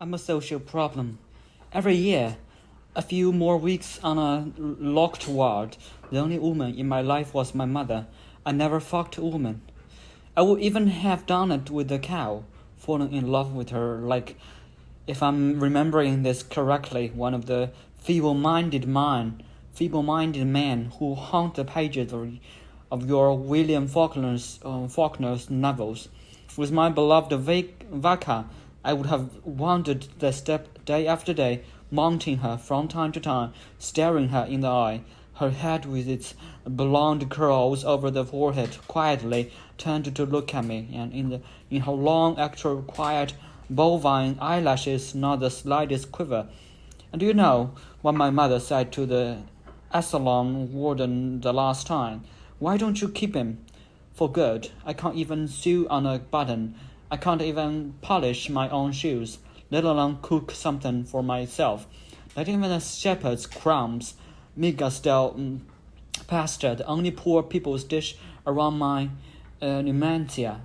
I'm a social problem. Every year, a few more weeks on a locked ward. The only woman in my life was my mother. I never fucked a woman. I would even have done it with a cow, fallen in love with her like, if I'm remembering this correctly, one of the feeble-minded men who haunt the pages of your William Faulkner's novels. With my beloved Vaca, I would have wandered the steppe day after day, mounting her from time to time, staring her in the eye. Her head with its blonde curls over the forehead quietly turned to look at me, and in her long, actual, quiet, bovine eyelashes not the slightest quiver. And do you know what my mother said to the asylum warden the last time? Why don't you keep him? For good. I can't even sew on a button. I can't even polish my own shoes, let alone cook something for myself. Not even a shepherd's crumbs, Miga-style pasta, the only poor people's dish around my numantia.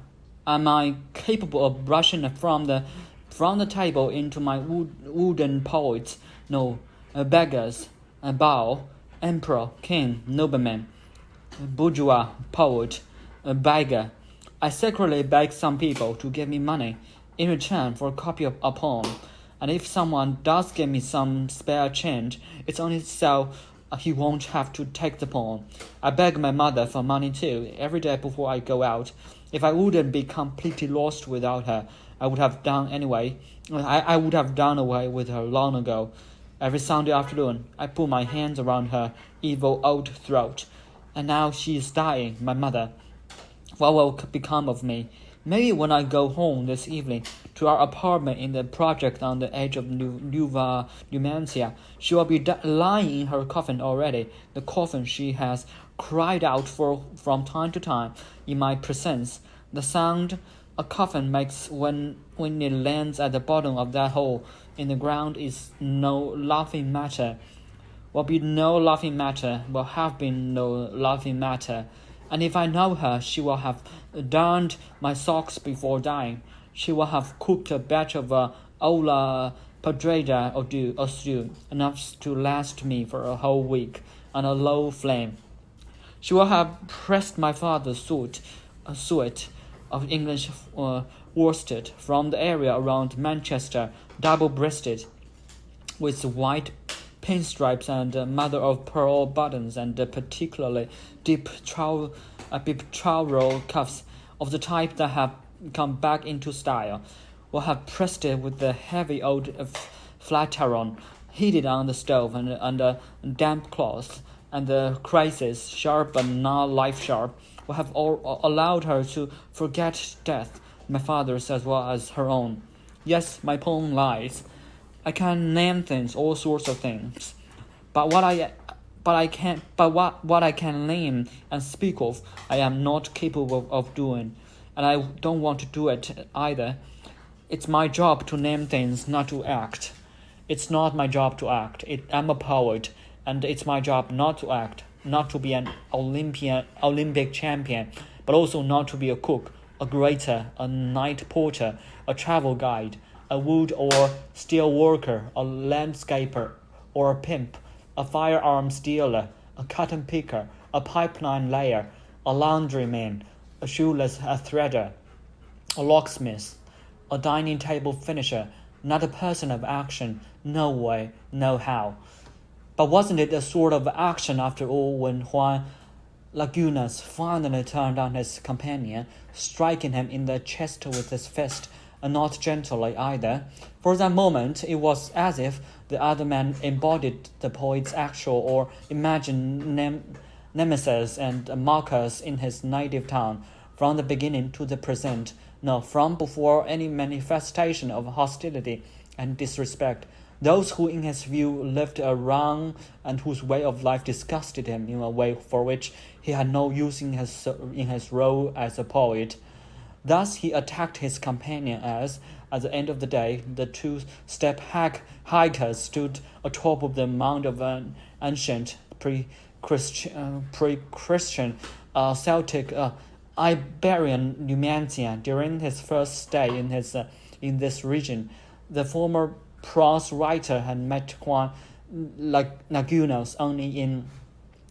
Am I capable of brushing from the table into my wooden poets? No, beggars, bow, emperor, king, nobleman, bourgeois, poet, beggar. I secretly beg some people to give me money in return for a copy of a poem, and if someone does give me some spare change, it's only so he won't have to take the poem. I beg my mother for money too, every day before I go out. If I wouldn't be completely lost without her, I would have done anyway. I would have done away with her long ago. Every Sunday afternoon, I put my hands around her evil old throat. And now she is dying, my mother. What will become of me? Maybe when I go home this evening to our apartment in the project on the edge of Numancia, she will be lying in her coffin already, the coffin she has cried out for from time to time in my presence. The sound a coffin makes when it lands at the bottom of that hole in the ground is no laughing matter. Will be no laughing matter, will have been no laughing matter. And if I know her, she will have darned my socks before dying. She will have cooked a batch of olla padreda or stew, enough to last me for a whole week on a low flame. She will have pressed my father's suit of English worsted from the area around Manchester, double-breasted, with white pinstripes and mother-of-pearl buttons and particularly deep trowel cuffs of the type that have come back into style. Will have pressed it with the heavy old flatiron, heated on the stove and damp cloth, and the crisis, sharp but not life-sharp, will have allowed her to forget death, my father's as well as her own. Yes, my poem lies. I can name things, all sorts of things, but what I can name and speak of, I am not capable of doing, and I don't want to do it either. It's my job to name things, not to act. It's not my job to act. I'm a poet, and it's my job not to act, not to be an Olympic champion, but also not to be a cook, a grater, a night porter, a travel guide, a wood or steel worker, a landscaper, or a pimp, a firearms dealer, a cotton picker, a pipeline layer, a laundryman, a shoeless threader, a locksmith, a dining table finisher, not a person of action, no way, no how. But wasn't it a sort of action after all when Juan Lagunas finally turned on his companion, striking him in the chest with his fist, and not gently either? For that moment it was as if the other man embodied the poet's actual or imagined nemesis and mockers in his native town, from the beginning to the present, no, from before any manifestation of hostility and disrespect. Those who in his view lived a wrong and whose way of life disgusted him in a way for which he had no use in his role as a poet. Thus he attacked his companion as, at the end of the day, the two-step hikers stood atop of the mound of an ancient pre-Christian Celtic Iberian Numantia during his first stay in this region. The former prose writer had met Juan Lagunas only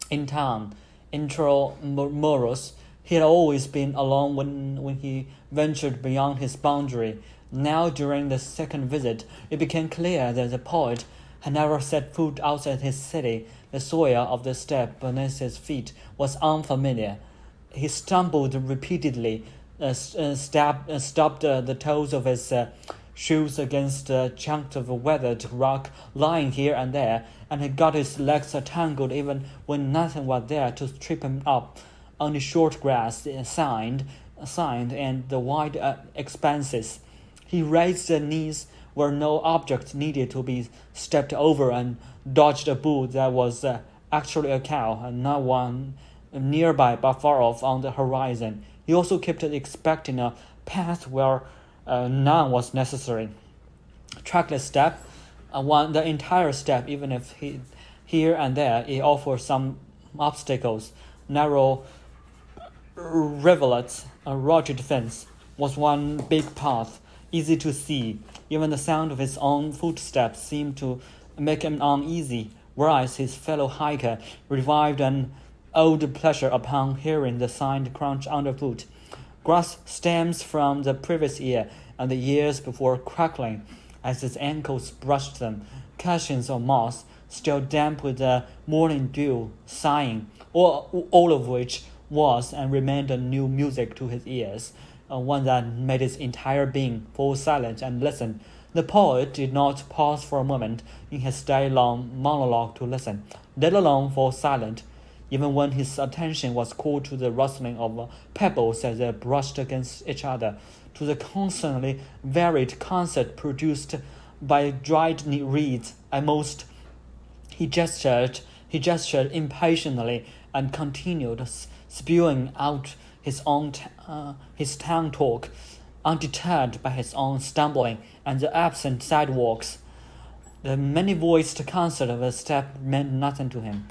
in town. Intramuros, he had always been alone when he ventured beyond his boundary. Now, during the second visit, it became clear that the poet had never set foot outside his city. The soil of the steppe beneath his feet was unfamiliar. He stumbled repeatedly, stopped the toes of his shoes against chunks of weathered rock lying here and there, and he got his legs tangled even when nothing was there to trip him up. Only short grass signed, and the wide expanses. He raised his knees where no object needed to be stepped over and dodged a bull that was actually a cow, and not one nearby but far off on the horizon. He also kept expecting a path where none was necessary. Trackless steppe, the entire steppe, even if here and there it offered some obstacles. Narrow rivulets, a rugged fence, was one big path, easy to see. Even the sound of his own footsteps seemed to make him uneasy, whereas his fellow hiker revived an old pleasure upon hearing the sand crunch underfoot. Grass stems from the previous year and the years before crackling as his ankles brushed them, cushions of moss, still damp with the morning dew, sighing, all of which was and remained a new music to his ears, one that made his entire being fall silent and listen. The poet did not pause for a moment in his day-long monologue to listen, let alone fall silent, even when his attention was called to the rustling of pebbles as they brushed against each other, to the constantly varied concert produced by dried reeds. At most, he gestured impatiently and continued spewing out his tongue talk, undeterred by his own stumbling and the absent sidewalks. The many-voiced concert of the steppe meant nothing to him.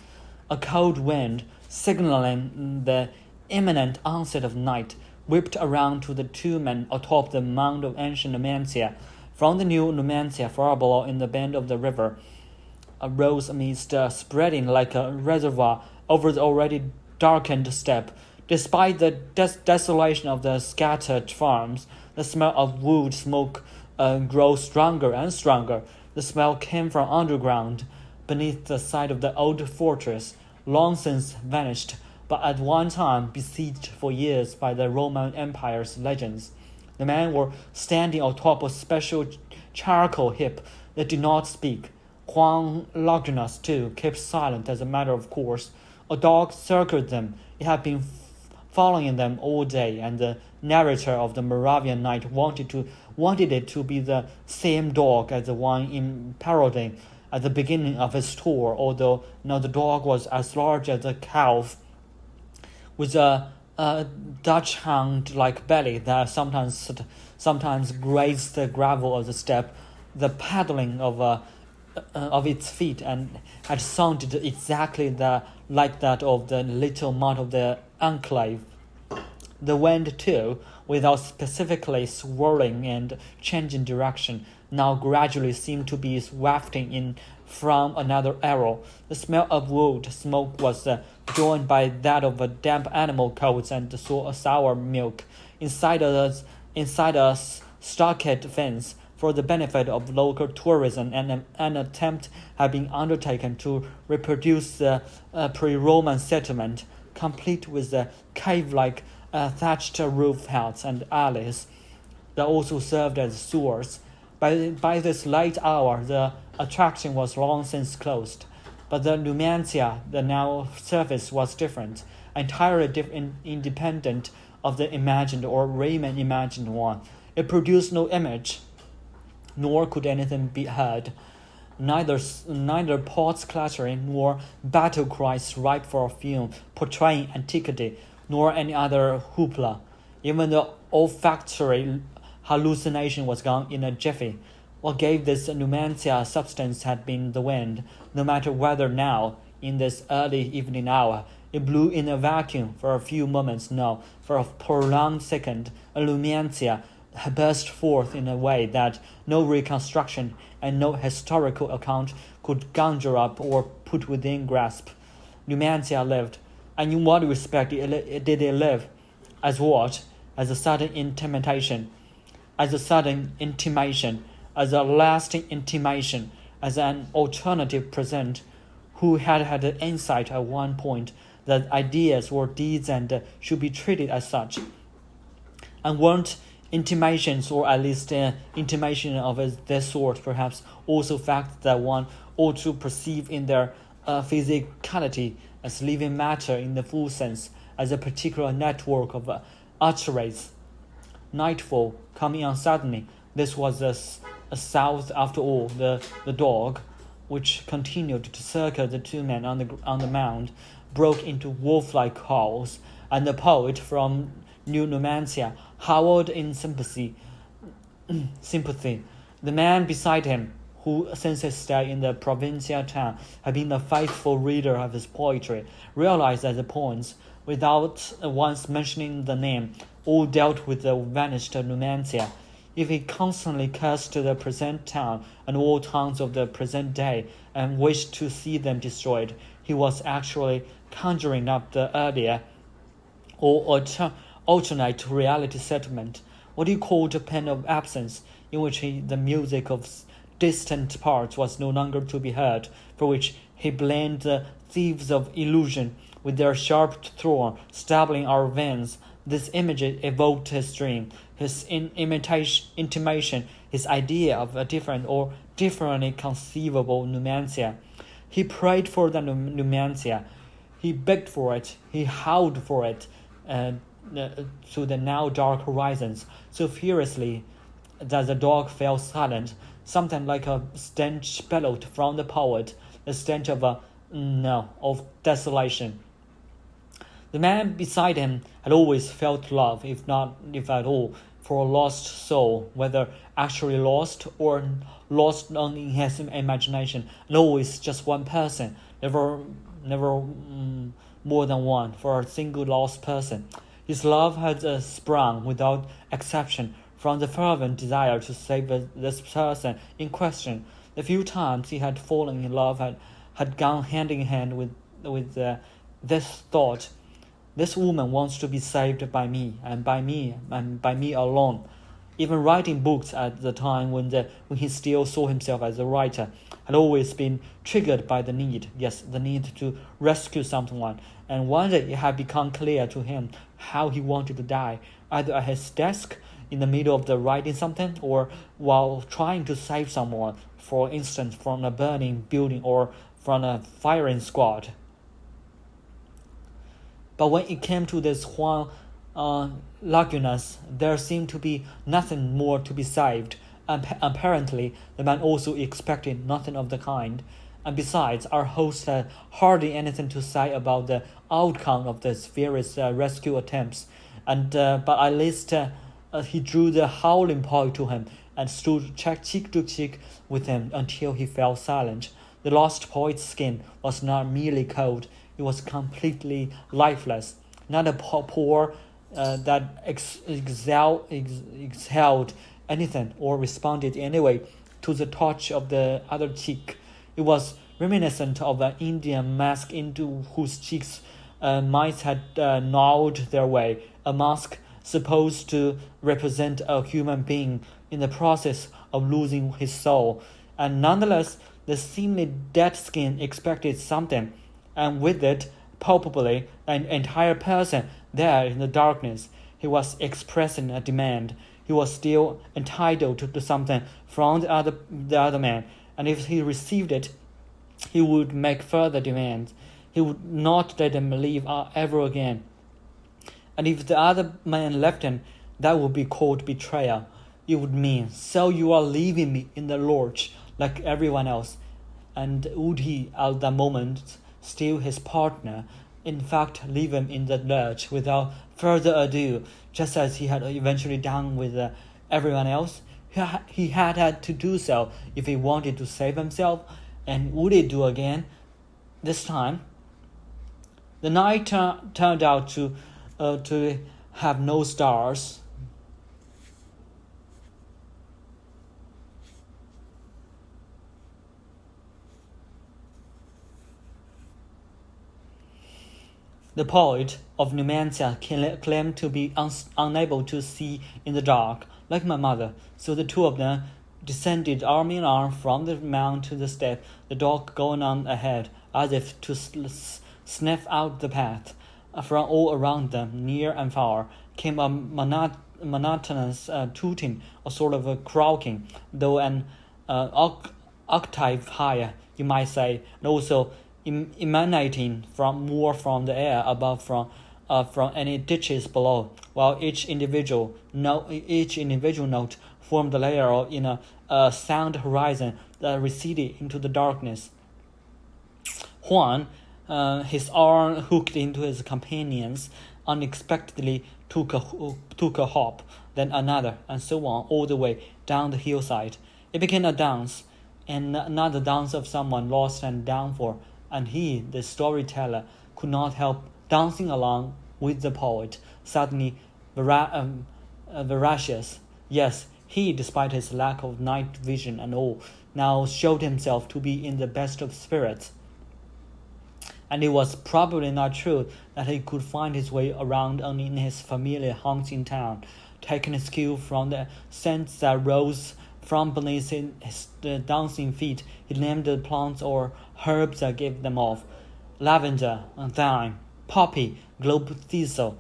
A cold wind, signaling the imminent onset of night, whipped around to the two men atop the mound of ancient Numancia. From the new Numancia far below in the bend of the river, rose a mist spreading like a reservoir over the already darkened steppe. Despite the desolation of the scattered farms, the smell of wood smoke grew stronger and stronger. The smell came from underground, beneath the site of the old fortress, long since vanished, but at one time besieged for years by the Roman Empire's legends. The men were standing atop a special charcoal heap. They did not speak. Juan Lagunas, too, kept silent as a matter of course. A dog circled them. It had been following them all day, and the narrator of the Moravian night wanted it to be the same dog as the one in parading at the beginning of his tour, although now the dog was as large as a calf, with a Dutch hound-like belly that sometimes grazed the gravel of the steppe. The paddling of its feet and had sounded exactly like that of the little mud of the enclave. The wind, too, without specifically swirling and changing direction, now gradually seemed to be wafting in from another arrow. The smell of wood smoke was joined by that of damp animal coats and sour milk. Inside a stockade fence, for the benefit of local tourism, an attempt had been undertaken to reproduce the pre-Roman settlement, complete with the cave-like thatched roof huts and alleys that also served as sewers. By this late hour, the attraction was long since closed, but the Numancia, the now surface, was different, entirely independent of the imagined or Raymond imagined one. It produced no image, nor could anything be heard. Neither pots clattering, nor battle cries ripe for a film portraying antiquity, nor any other hoopla. Even the olfactory hallucination was gone in a jiffy. What gave this Numancia substance had been the wind, no matter whether now, in this early evening hour, it blew in a vacuum for a few moments. No, for a prolonged second, a Numancia burst forth in a way that no reconstruction and no historical account could conjure up or put within grasp. Numancia lived, and in what respect did it live? As what? As a sudden intimation, as a lasting intimation, as an alternative present, who had the insight at one point that ideas were deeds and should be treated as such, and weren't intimations, or at least intimation of this sort, perhaps also facts that one ought to perceive in their physicality as living matter in the full sense, as a particular network of utterance. Nightfall coming on suddenly, this was a south after all. The dog, which continued to circle the two men on the mound, broke into wolf-like howls, and the poet from New Numancia howled in sympathy. The man beside him, who since his stay in the provincial town had been a faithful reader of his poetry, realized that the poems, without once mentioning the name, all dealt with the vanished Numancia. If he constantly cursed the present town and all towns of the present day and wished to see them destroyed, he was actually conjuring up the earlier or alternate reality settlement, what he called a pen of absence, in which the music of distant parts was no longer to be heard, for which he blamed the thieves of illusion with their sharp thorn stabbing our veins. This image evoked his dream, his intimation, his idea of a different or differently conceivable Numancia. He prayed for the Numancia. He begged for it. He howled for it to the now dark horizons so furiously that the dog fell silent. Something like a stench bellowed from the poet, the stench of desolation. The man beside him had always felt love, if at all, for a lost soul, whether actually lost or lost only in his imagination, and always just one person, never more than one, for a single lost person. His love had sprung, without exception, from the fervent desire to save this person in question. The few times he had fallen in love had gone hand in hand with this thought: this woman wants to be saved by me, and by me alone. Even writing books at the time when he still saw himself as a writer had always been triggered by the need to rescue someone. And one day it had become clear to him how he wanted to die, either at his desk in the middle of the writing something, or while trying to save someone, for instance from a burning building or from a firing squad. But when it came to this Juan Lagunas, there seemed to be nothing more to be saved. Apparently, the man also expected nothing of the kind. And besides, our host had hardly anything to say about the outcome of these various rescue attempts. But at least he drew the howling poet to him and stood cheek to cheek with him until he fell silent. The lost poet's skin was not merely cold, it was completely lifeless. Not a pore that exhaled anything or responded anyway to the touch of the other cheek. It was reminiscent of an Indian mask into whose cheeks mice had gnawed their way, a mask supposed to represent a human being in the process of losing his soul. And nonetheless, the seemingly dead skin expected something, and with it, palpably, an entire person there in the darkness. He was expressing a demand. He was still entitled to something from the other man, and if he received it, he would make further demands. He would not let him leave ever again. And if the other man left him, that would be called betrayal. It would mean, so you are leaving me in the lurch like everyone else. And would he, at that moment, steal his partner, in fact leave him in the lurch without further ado, just as he had eventually done with everyone else? He had to do so if he wanted to save himself, and would he do again this time? The night turned out to have no stars. The poet of Numantia claimed to be unable to see in the dark, like my mother, so the two of them descended arm in arm from the mound to the step, the dog going on ahead, as if to sniff out the path. From all around them, near and far, came a monotonous tooting, a sort of a croaking, though an octave higher, you might say, and also emanating from the air above, from any ditches below, while each individual note formed a layer in a sound horizon that receded into the darkness. Huan, his arm hooked into his companion's, unexpectedly took a hop, then another, and so on, all the way down the hillside. It became a dance, and not the dance of someone lost and down for, and he, the storyteller, could not help dancing along with the poet, suddenly veracious. Yes, he, despite his lack of night vision and all, now showed himself to be in the best of spirits. And it was probably not true that he could find his way around only in his familiar haunts in town, taking his cue from the scents that rose from beneath his dancing feet. He named the plants or herbs that gave them off: lavender, thyme, poppy, globe thistle.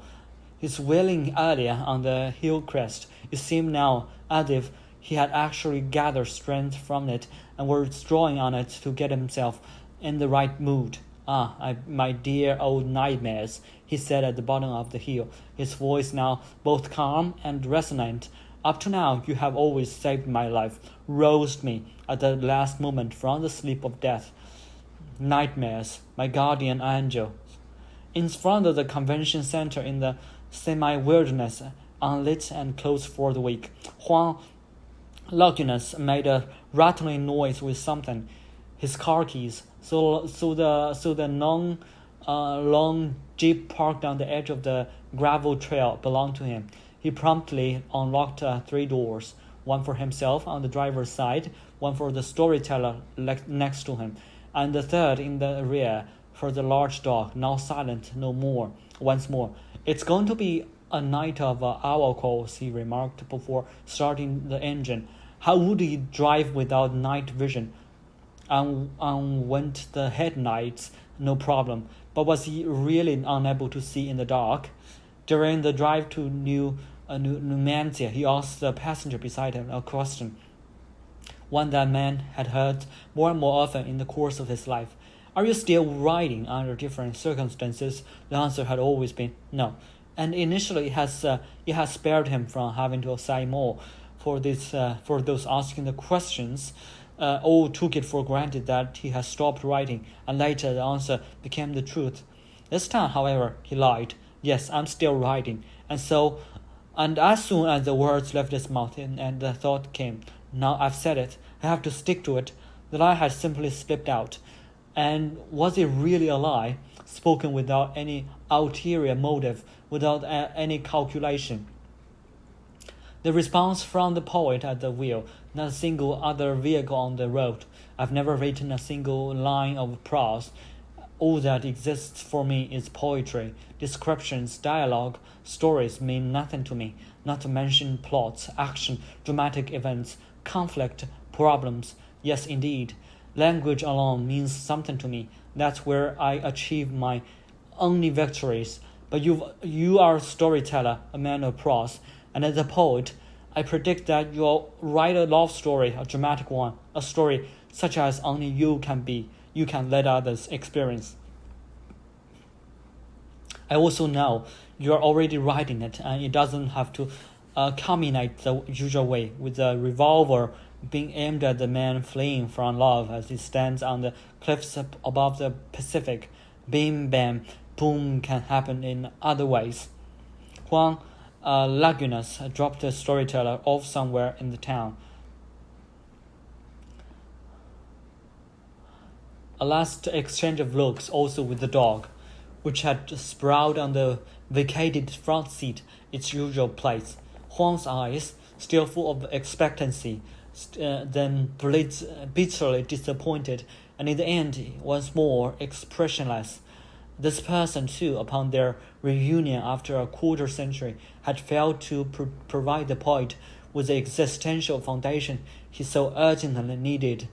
His wailing earlier on the hill crest, it seemed now as if he had actually gathered strength from it and was drawing on it to get himself in the right mood. My dear old nightmares, he said at the bottom of the hill, his voice now both calm and resonant. Up to now you have always saved my life, roused me at the last moment from the sleep of death. Nightmares, my guardian angel. In front of the convention center in the semi-wilderness, unlit and closed for the week, Huang Longinus made a rattling noise with something, his car keys. So the long jeep parked on the edge of the gravel trail belonged to him. He promptly unlocked 3 doors, one for himself on the driver's side, one for the storyteller next to him, and the third in the rear for the large dog, now silent no more. Once more, "It's going to be a night of owl calls," he remarked before starting the engine. How would he drive without night vision? Went the headlights, no problem. But was he really unable to see in the dark? During the drive to Numantia, he asked the passenger beside him a question, one that man had heard more and more often in the course of his life. "Are you still riding under different circumstances?" The answer had always been no, and initially it has spared him from having to say more. For those asking the questions, all took it for granted that he had stopped writing, and later the answer became the truth. This time, however, he lied. "Yes, I'm still writing." And as soon as the words left his mouth and the thought came, "Now I've said it, I have to stick to it," the lie had simply slipped out. And was it really a lie, spoken without any ulterior motive, without any calculation? The response from the poet at the wheel, not a single other vehicle on the road. "I've never written a single line of prose. All that exists for me is poetry. Descriptions, dialogue, stories mean nothing to me, not to mention plots, action, dramatic events, conflict, problems. Yes, indeed, language alone means something to me. That's where I achieve my only victories. But you are a storyteller, a man of prose, and as a poet, I predict that you'll write a love story, a dramatic one, a story such as only you can let others experience. I also know you're already writing it, and it doesn't have to culminate the usual way, with a revolver being aimed at the man fleeing from love as he stands on the cliffs above the Pacific. Bim, bam, boom can happen in other ways. Huang Lagunas dropped the storyteller off somewhere in the town. A last exchange of looks also with the dog, which had sprawled on the vacated front seat, its usual place. Huang's eyes, still full of expectancy, then bitterly disappointed, and in the end once more expressionless. This person, too, upon their reunion after a quarter century, had failed to provide the poet with the existential foundation he so urgently needed.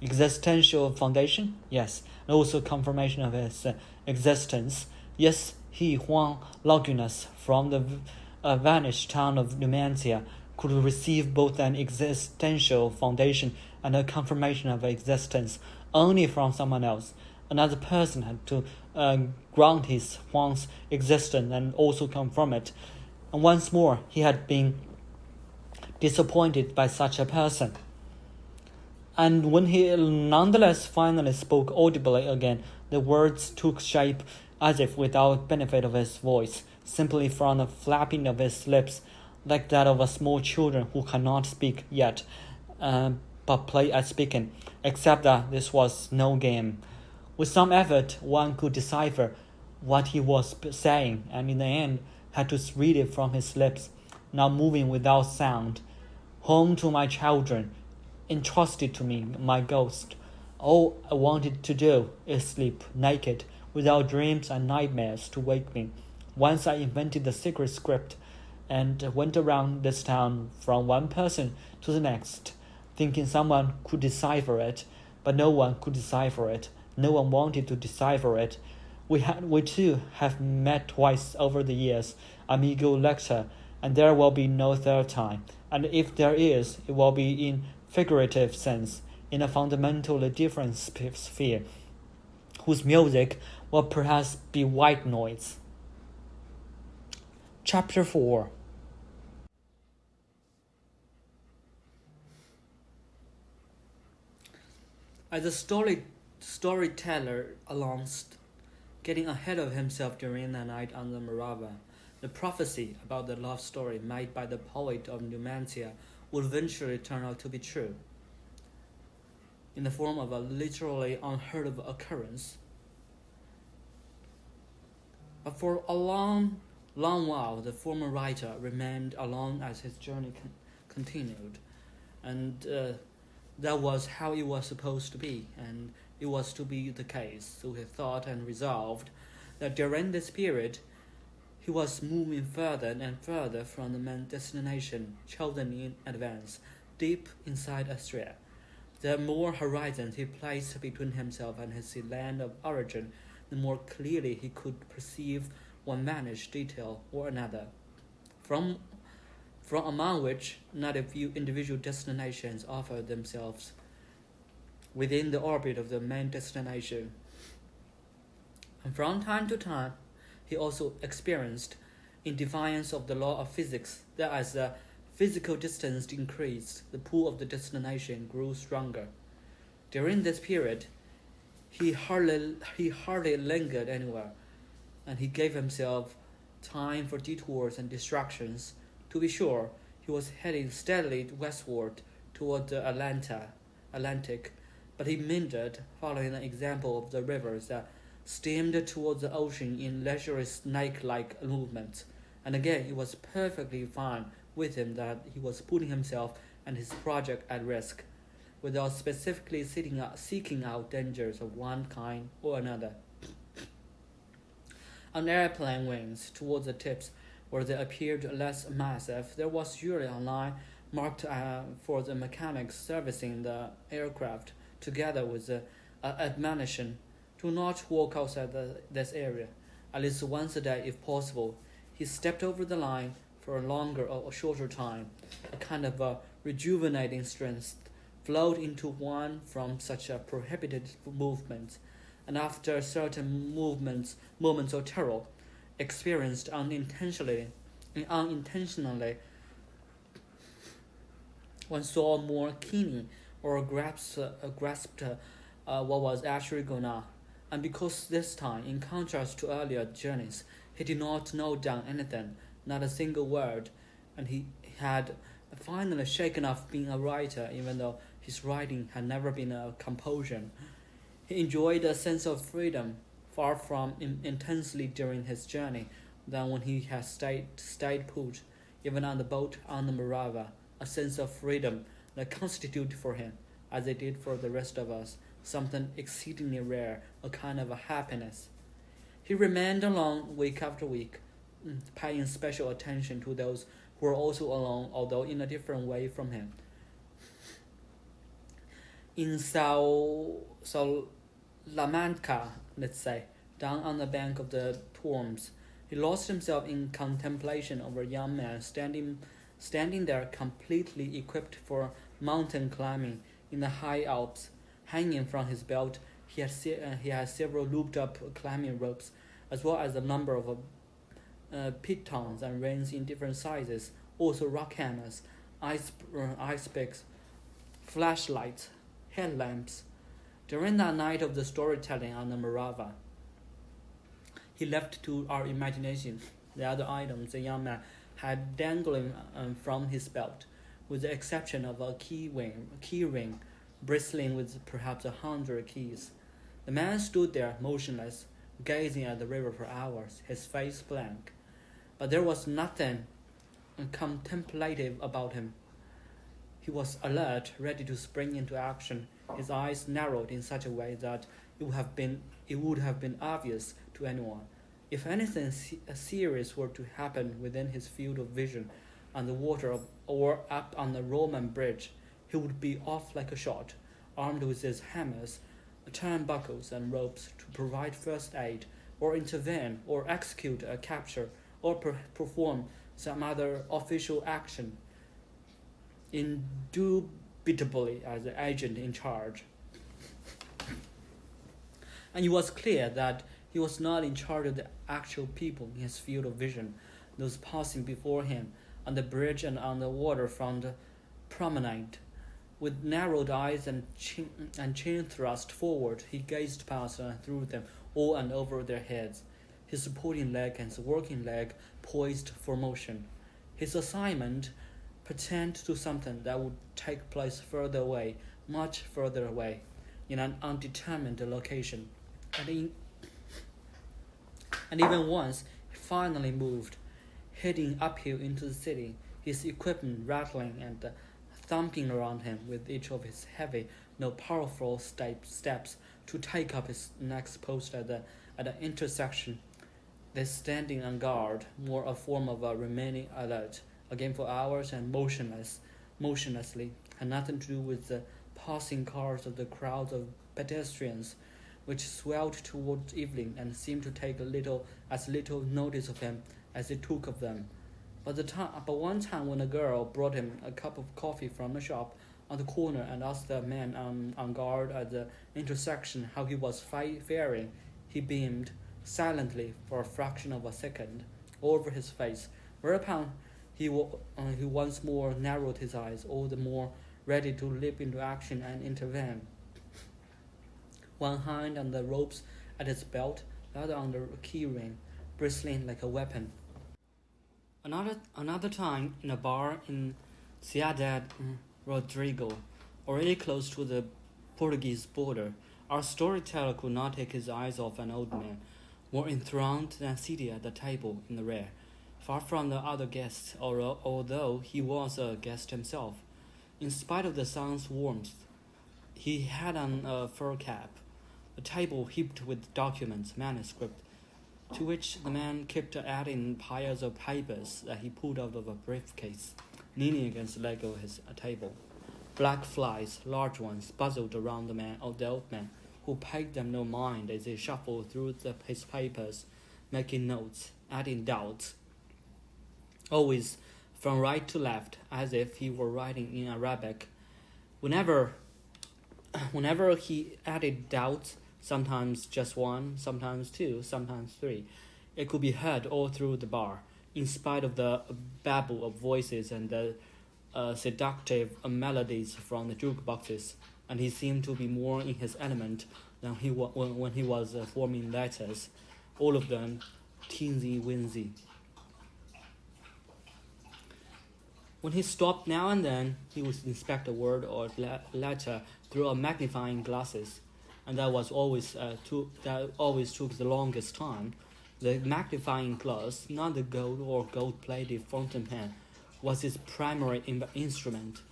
Existential foundation? Yes, and also confirmation of his existence. Yes, he, Huang Longinus, from the vanished town of Numantia, could receive both an existential foundation and a confirmation of existence only from someone else. Another person had to grant his Huang's existence and also confirm it. And once more, he had been disappointed by such a person. And when he nonetheless finally spoke audibly again, the words took shape as if without benefit of his voice, simply from the flapping of his lips, like that of a small children who cannot speak yet, but play at speaking, except that this was no game. With some effort, one could decipher what he was saying, and in the end had to read it from his lips, now moving without sound. Home to my children, entrusted to me, my ghost. All I wanted to do is sleep naked, without dreams and nightmares to wake me. Once I invented the secret script and went around this town from one person to the next, thinking someone could decipher it, but no one could decipher it. No one wanted to decipher it. We too have met twice over the years, amigo lector, and there will be no third time. And if there is, it will be in figurative sense, in a fundamentally different sphere, whose music will perhaps be white noise. Chapter 4. As a storyteller announced, getting ahead of himself during the night on the Moravian, the prophecy about the love story made by the poet of Numantia would eventually turn out to be true, in the form of a literally unheard of occurrence. But for a long while, the former writer remained alone as his journey continued, and that was how it was supposed to be, and it was to be the case. So he thought and resolved that during this period, he was moving further and further from the main destination chosen in advance, deep inside Austria. The more horizons he placed between himself and his land of origin, the more clearly he could perceive one vanished detail or another, from among which not a few individual destinations offered themselves within the orbit of the main destination. And from time to time, he also experienced, in defiance of the law of physics, that as the physical distance increased, the pull of the destination grew stronger. During this period, he hardly lingered anywhere, and he gave himself time for detours and distractions. To be sure, he was heading steadily westward toward the Atlantic, but he meandered, following the example of the rivers that steamed towards the ocean in leisurely snake-like movements. And again, it was perfectly fine with him that he was putting himself and his project at risk, without specifically seeking out dangers of one kind or another. On airplane wings, towards the tips where they appeared less massive, there was usually a line marked for the mechanics servicing the aircraft, together with the admonition, do not walk outside this area, at least once a day if possible. He stepped over the line for a longer or shorter time. A kind of rejuvenating strength flowed into one from such a prohibited movement, and after certain moments of terror, experienced unintentionally, one saw more keenly or grasped what was actually going on. And because this time, in contrast to earlier journeys, he did not note down anything, not a single word, and he had finally shaken off being a writer, even though his writing had never been a compulsion. He enjoyed a sense of freedom far from intensely during his journey than when he had stayed put, even on the boat on the Morava, a sense of freedom that constituted for him, as it did for the rest of us, something exceedingly rare, a kind of a happiness. He remained alone week after week, paying special attention to those who were also alone, although in a different way from him. In Salamanca, let's say, down on the bank of the Tormes, he lost himself in contemplation of a young man standing there completely equipped for mountain climbing in the high Alps. Hanging from his belt, he had several looped-up climbing ropes, as well as a number of pitons and reins in different sizes, also rock hammers, ice picks, flashlights, headlamps. During that night of the storytelling on the Morava, he left to our imagination the other items the young man had dangling from his belt, with the exception of a key ring bristling with perhaps 100 keys. The man stood there motionless, gazing at the river for hours, his face blank. But there was nothing contemplative about him. He was alert, ready to spring into action, his eyes narrowed in such a way that it would have been obvious to anyone. If anything serious were to happen within his field of vision on the water or up on the Roman bridge, he would be off like a shot, armed with his hammers, turnbuckles, and ropes to provide first aid, or intervene, or execute a capture, or perform some other official action, indubitably as the agent in charge. And it was clear that he was not in charge of the actual people in his field of vision, those passing before him on the bridge and on the waterfront promenade. With narrowed eyes and chin thrust forward, he gazed past and through them, all and over their heads, his supporting leg and his working leg poised for motion. His assignment pertained to something that would take place further away, much further away, in an undetermined location. And even once, he finally moved, heading uphill into the city, his equipment rattling and thumping around him with each of his heavy, no powerful steps to take up his next post at the intersection. This standing on guard, more a form of remaining alert, again for hours and motionlessly, had nothing to do with the passing cars of the crowds of pedestrians, which swelled towards evening and seemed to take as little notice of him as they took of them. But one time when a girl brought him a cup of coffee from a shop on the corner and asked the man on guard at the intersection how he was faring, he beamed silently for a fraction of a second over his face, whereupon he once more narrowed his eyes, all the more ready to leap into action and intervene. One hand on the ropes at his belt, the other on the key ring, bristling like a weapon. Another time, in a bar in Ciudad Rodrigo, already close to the Portuguese border, our storyteller could not take his eyes off an old man, more enthroned than seated at the table in the rear, far from the other guests, although he was a guest himself. In spite of the sun's warmth, he had on a fur cap, a table heaped with documents, manuscript, to which the man kept adding piles of papers that he pulled out of a briefcase, leaning against the leg of his table. Black flies, large ones, buzzed around the old man, who paid them no mind as they shuffled through his papers, making notes, adding doubts, always from right to left, as if he were writing in Arabic. Whenever he added doubts, sometimes just one, sometimes two, sometimes three, it could be heard all through the bar, in spite of the babble of voices and the seductive melodies from the jukeboxes, and he seemed to be more in his element than when he was forming letters, all of them teensy-wincy. When he stopped now and then, he would inspect a word or letter through a magnifying glasses, and that always took the longest time. The magnifying glass, not the gold or gold-plated fountain pen, was his primary instrument.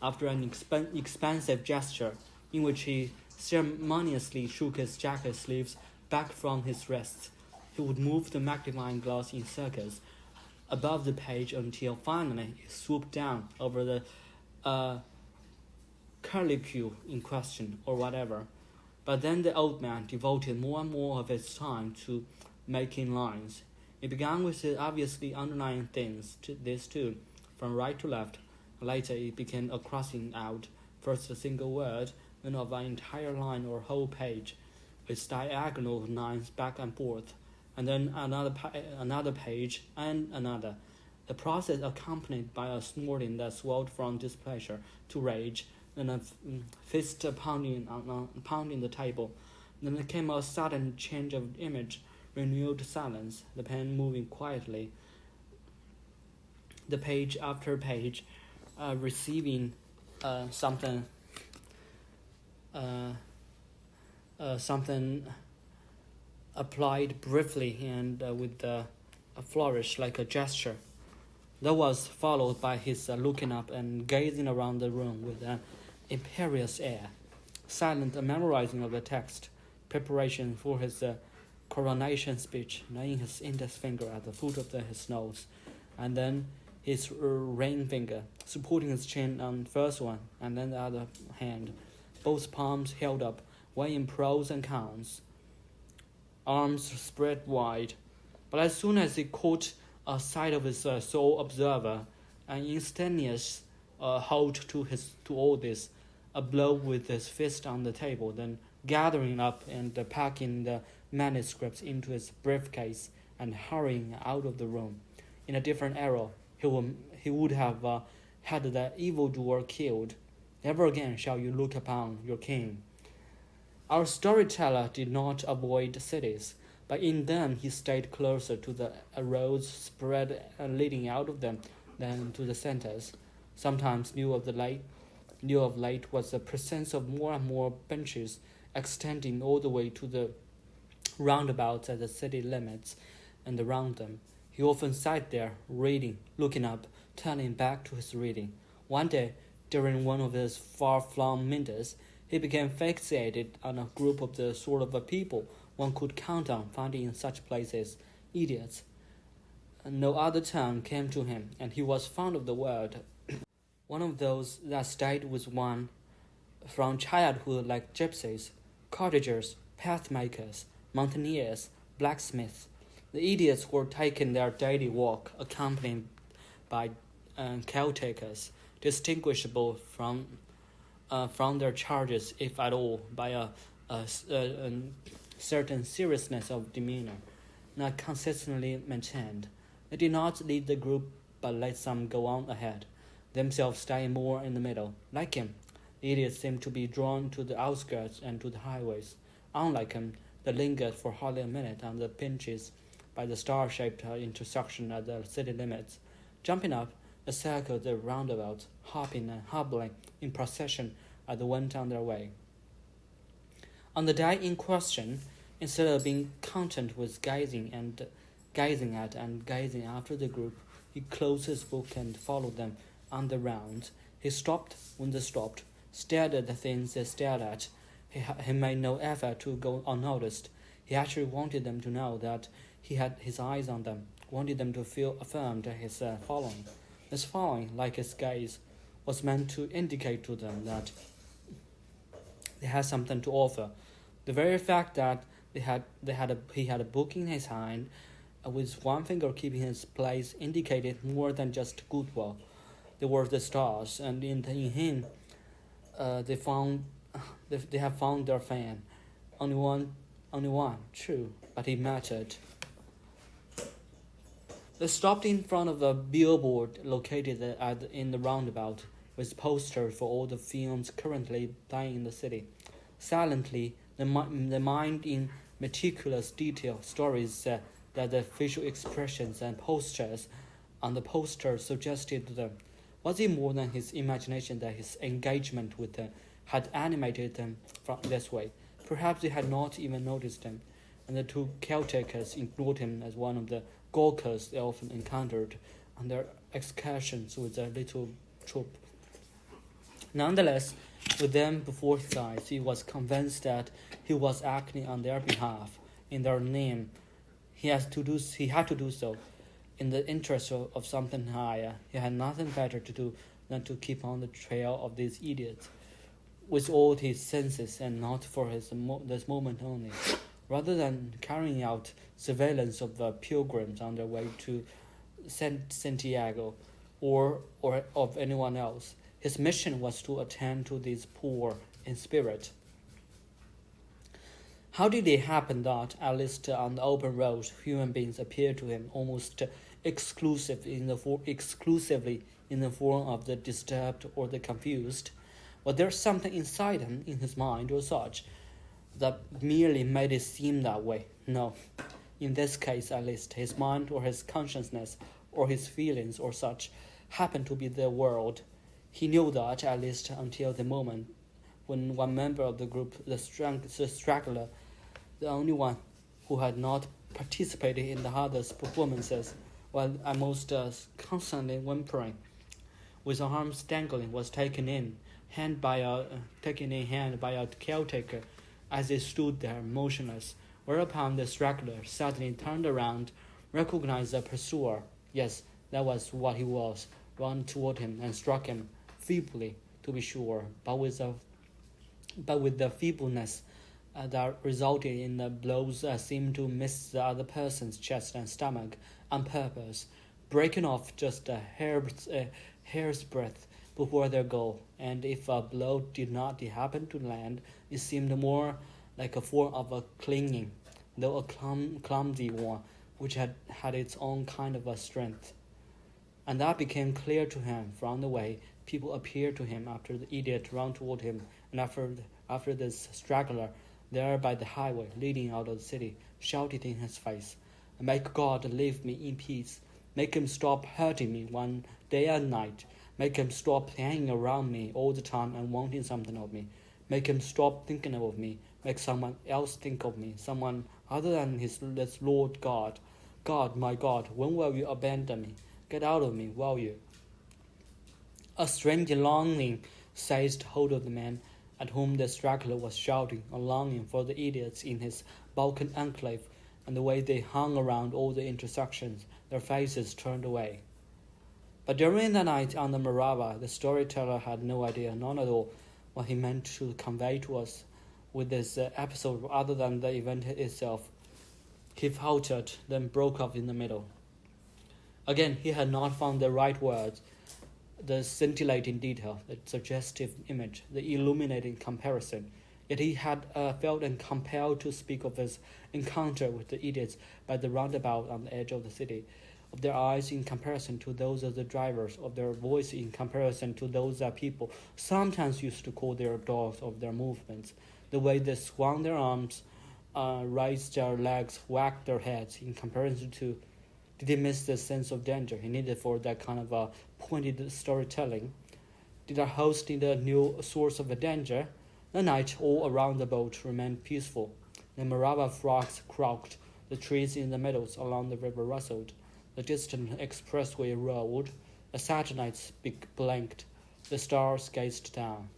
After an expansive gesture, in which he ceremoniously shook his jacket sleeves back from his wrists, He would move the magnifying glass in circles above the page until finally it swooped down over the curlicue in question, or whatever. But then the old man devoted more and more of his time to making lines. He began with the obviously underlying things, this too, from right to left. Later it became a crossing out, first a single word, then of an entire line or whole page, with diagonal lines back and forth, and then another page and another. The process accompanied by a snorting that swelled from displeasure to rage, then a fist pounding the table. Then there came a sudden change of image, renewed silence, the pen moving quietly, the page after page, receiving something applied briefly and with a flourish like a gesture. That was followed by his looking up and gazing around the room with an imperious air, silent memorizing of the text, preparation for his coronation speech, laying his index finger at the foot of his nose, and then his ring finger supporting his chin on the first one, and then the other hand, both palms held up, weighing pros and cons, arms spread wide. But as soon as he caught a sight of his sole observer, an instantaneous halt to all this, a blow with his fist on the table, then gathering up and packing the manuscripts into his briefcase and hurrying out of the room. In a different era, he would have had the evildoer killed. Never again shall you look upon your king. Our storyteller did not avoid cities, but in them he stayed closer to the roads spread leading out of them than to the centers. Sometimes new of late was the presence of more and more benches extending all the way to the roundabouts at the city limits and around them. He often sat there, reading, looking up, turning back to his reading. One day, during one of his far-flung minutes, he became fixated on a group of the sort of people one could count on finding in such places, idiots. No other term came to him, and he was fond of the word. One of those that stayed with one from childhood, like gypsies, cottagers, pathmakers, mountaineers, blacksmiths. The idiots were taking their daily walk, accompanied by caretakers, distinguishable from their charges, if at all, by a certain seriousness of demeanor, not consistently maintained. They did not lead the group, but let some go on ahead, themselves staying more in the middle. Like him, the idiots seemed to be drawn to the outskirts and to the highways. Unlike him, they lingered for hardly a minute on the benches by the star-shaped intersection at the city limits, jumping up, they circled the roundabout, hopping and hobbling in procession as they went on their way. On the day in question, instead of being content with gazing at and gazing after the group, he closed his book and followed them on the rounds. He stopped when they stopped, stared at the things they stared at. He made no effort to go unnoticed. He actually wanted them to know that he had his eyes on them, wanted them to feel affirmed his following. This following, like his gaze, was meant to indicate to them that they had something to offer. The very fact that he had a book in his hand, with one finger keeping his place, indicated more than just goodwill. They were the stars, and in him, they have found their fan. Only one, true, but it mattered. They stopped in front of a billboard located in the roundabout, with posters for all the films currently playing in the city. Silently, they mined in meticulous detail stories that the facial expressions and postures on the posters suggested to them. Was it more than his imagination that his engagement with them had animated them from this way? Perhaps they had not even noticed him, and the two caretakers ignored him as one of the gawkers they often encountered on their excursions with their little troop. Nonetheless, with them before his eyes, he was convinced that he was acting on their behalf, in their name. He had to do so, in the interest of something higher. He had nothing better to do than to keep on the trail of these idiots, with all his senses, and not for this moment only. Rather than carrying out surveillance of the pilgrims on their way to Santiago, or of anyone else, his mission was to attend to these poor in spirit. How did it happen that, at least on the open road, human beings appeared to him almost exclusively in the form of the disturbed or the confused? Was there something inside him, in his mind or such, that merely made it seem that way? No. In this case, at least, his mind or his consciousness or his feelings or such happened to be the world. He knew that, at least until the moment when one member of the group, the straggler, the only one who had not participated in the others' performances, while almost constantly whimpering, with arms dangling, was taken in hand by a caretaker, as he stood there motionless. Whereupon the straggler suddenly turned around, recognized the pursuer. Yes, that was what he was. Ran toward him and struck him, feebly, to be sure, but with the feebleness that resulted in the blows seemed to miss the other person's chest and stomach on purpose, breaking off just a hair's breadth before their goal. And if a blow did not happen to land, it seemed more like a form of a clinging, though a clumsy one, which had its own kind of a strength. And that became clear to him from the way people appeared to him after the idiot ran toward him, and after this straggler, there by the highway leading out of the city, shouted in his face, "Make God leave me in peace. Make him stop hurting me one day and night. Make him stop hanging around me all the time and wanting something of me. Make him stop thinking of me. Make someone else think of me, someone other than this Lord God. God, my God, when will you abandon me? Get out of me, will you?" A strange longing seized hold of the man at whom the straggler was shouting, a longing for the idiots in his Balkan enclave, and the way they hung around all the intersections, their faces turned away. But during the night on the Morava, the storyteller had no idea, none at all, what he meant to convey to us with this episode other than the event itself. He faltered, then broke off in the middle. Again, he had not found the right words, the scintillating detail, the suggestive image, the illuminating comparison. Yet he had felt compelled to speak of his encounter with the idiots by the roundabout on the edge of the city, of their eyes in comparison to those of the drivers, of their voice in comparison to those that people sometimes used to call their dogs, of their movements, the way they swung their arms, raised their legs, whacked their heads in comparison to. Did he miss the sense of danger he needed for that kind of pointed storytelling? Did our host need a new source of danger? The night all around the boat remained peaceful. The Morava frogs croaked, the trees in the meadows along the river rustled, the distant expressway rolled, the satellites blinked, the stars gazed down.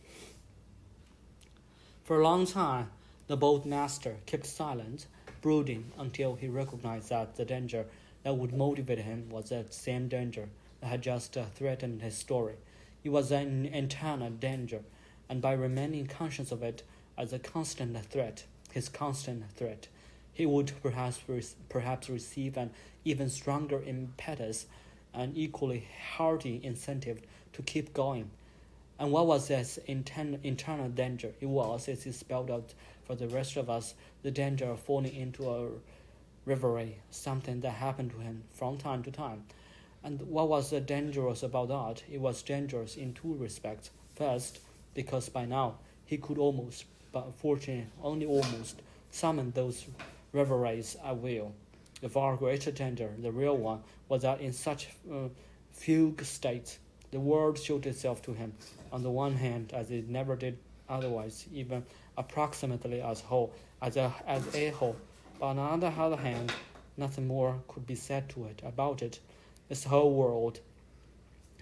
For a long time, the boatmaster kept silent, brooding, until he recognized that the danger that would motivate him was that same danger that had just threatened his story. It was an internal danger, and by remaining conscious of it as a constant threat, his constant threat, he would perhaps receive an even stronger impetus, an equally hearty incentive to keep going. And what was this internal danger? It was, as he spelled out for the rest of us, the danger of falling into a reverie, something that happened to him from time to time. And what was dangerous about that? It was dangerous in two respects. First, because by now he could almost, but fortunately only almost, summon those reveries at will. The far greater danger, the real one, was that in such fugue states, the world showed itself to him, on the one hand, as it never did otherwise, even approximately as a whole, but on the other hand, nothing more could be said to it about it. This whole world,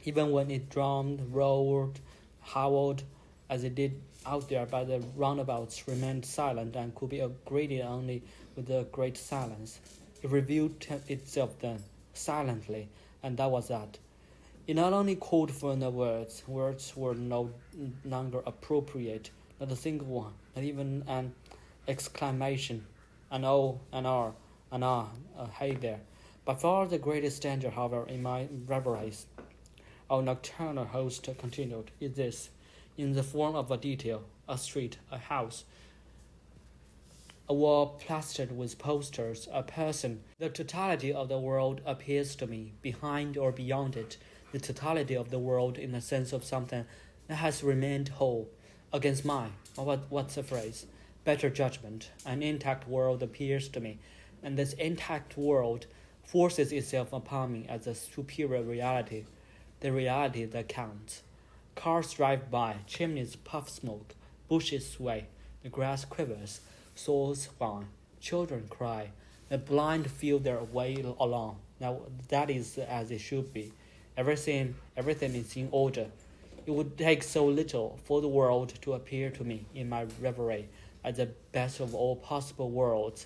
even when it droned, roared, howled, as it did out there by the roundabouts, remained silent and could be greeted only with a great silence. It revealed itself then, silently, and that was that. It not only called for no words, words were no longer appropriate, not a single one, not even an exclamation, an oh, an r, an ah, a hey there. By far the greatest danger, however, in my reveries, our nocturnal host continued, is this, in the form of a detail, a street, a house, a wall plastered with posters, a person. The totality of the world appears to me, behind or beyond it, the totality of the world in the sense of something that has remained whole, against my, or what's the phrase, better judgment. An intact world appears to me, and this intact world forces itself upon me as a superior reality, the reality that counts. Cars drive by, chimneys puff smoke, bushes sway, the grass quivers, souls whine, children cry, the blind feel their way along. Now that is as it should be. Everything is in order. It would take so little for the world to appear to me in my reverie as the best of all possible worlds.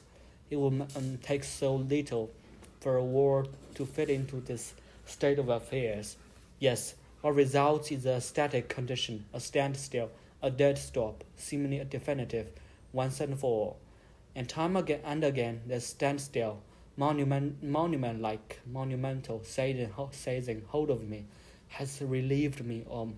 It would take so little for a world to fit into this state of affairs. Yes, what results is a static condition, a standstill, a dead stop, seemingly definitive, once and for all. And time again and again, the standstill, monumental, seizing hold of me, has relieved me of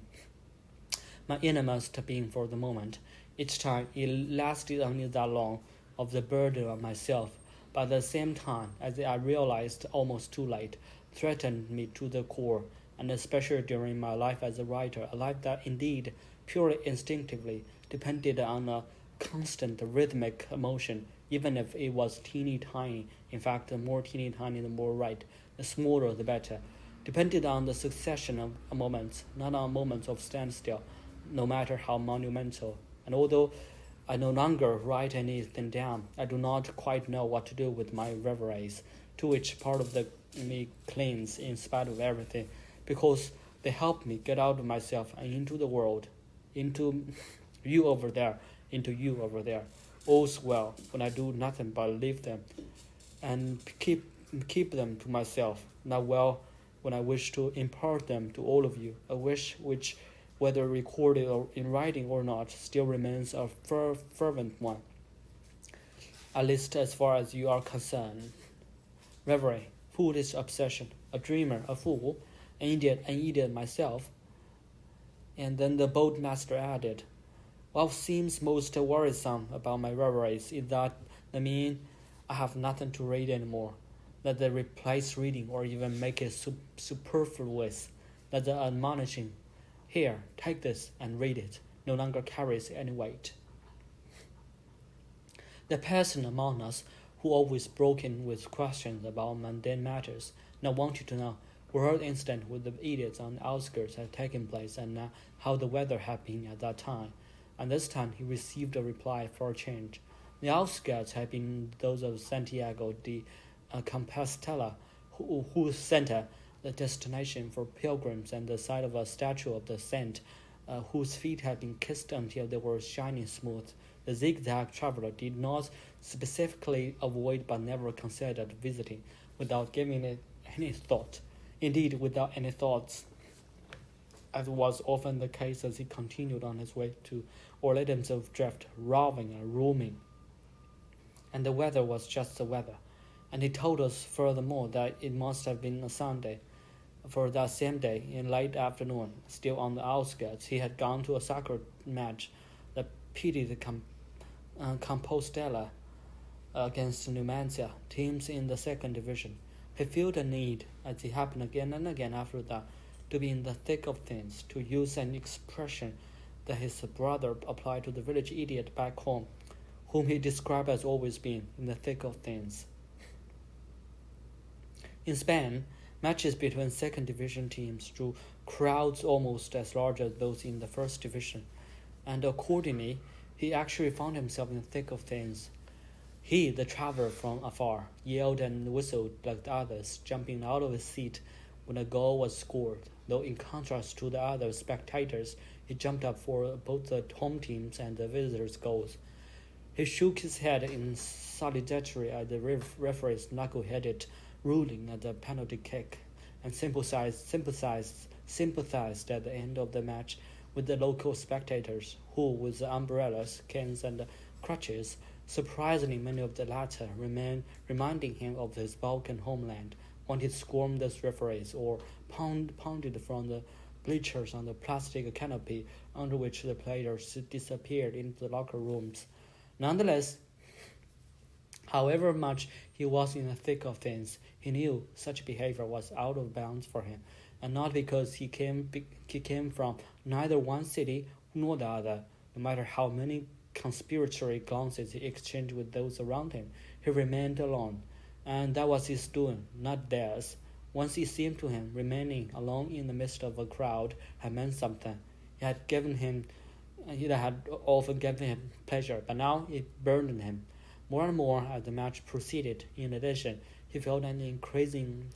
my innermost being for the moment. Each time it lasted only that long, of the burden on myself, but at the same time, as I realized almost too late, threatened me to the core, and especially during my life as a writer, a life that indeed, purely instinctively, depended on a constant rhythmic emotion, even if it was teeny tiny. In fact, the more teeny tiny, the more right, the smaller the better. Depended on the succession of moments, not on moments of standstill, no matter how monumental. And although I no longer write anything down, I do not quite know what to do with my reveries, to which part of me clings in spite of everything, because they help me get out of myself and into the world, into you over there, into you over there. All's well when I do nothing but leave them and keep them to myself. Not well when I wish to impart them to all of you, a wish which, whether recorded or in writing or not, still remains a fervent one, at least as far as you are concerned. Reverie, foolish obsession, a dreamer, a fool, an idiot myself. And then the bold master added, what seems most worrisome about my reveries is that I have nothing to read anymore, that they replace reading or even make it superfluous, that the admonishing, here, take this and read it, no longer carries any weight. The person among us who always broke in with questions about mundane matters now wanted to know where the incident with the idiots on the outskirts had taken place and how the weather had been at that time. And this time he received a reply for a change. The outskirts had been those of Santiago de Compostela, whose center, the destination for pilgrims, and the site of a statue of the saint, whose feet had been kissed until they were shining smooth. The zigzag traveler did not specifically avoid but never considered visiting without giving it any thought. Indeed, without any thoughts, as was often the case as he continued on his way to or let himself drift, roving and roaming. And the weather was just the weather. And he told us furthermore that it must have been a Sunday, for that same day, in late afternoon, still on the outskirts, he had gone to a soccer match that pitted Compostela against Numancia, teams in the second division. He felt a need, as it happened again and again after that, to be in the thick of things, to use an expression that his brother applied to the village idiot back home, whom he described as always being in the thick of things. In Spain, matches between second division teams drew crowds almost as large as those in the first division, and accordingly, he actually found himself in the thick of things. He, the traveler from afar, yelled and whistled like the others, jumping out of his seat when a goal was scored, though in contrast to the other spectators, he jumped up for both the home teams and the visitors' goals. He shook his head in solidarity at the referee's knuckle-headed ruling at the penalty kick, and sympathized at the end of the match with the local spectators, who, with the umbrellas, canes, and crutches, surprisingly many of the latter reminding him of his Balkan homeland, wanted to scorn the referees or pounded from the bleachers on the plastic canopy under which the players disappeared into the locker rooms. Nonetheless, however much he was in the thick of things, he knew such behavior was out of bounds for him, and not because he came from neither one city nor the other. No matter how many conspiratory glances he exchanged with those around him, he remained alone, and that was his doing, not theirs. Once it seemed to him remaining alone in the midst of a crowd had meant something. It had often given him pleasure, but now it burdened him. More and more as the match proceeded. In addition, he felt an increasing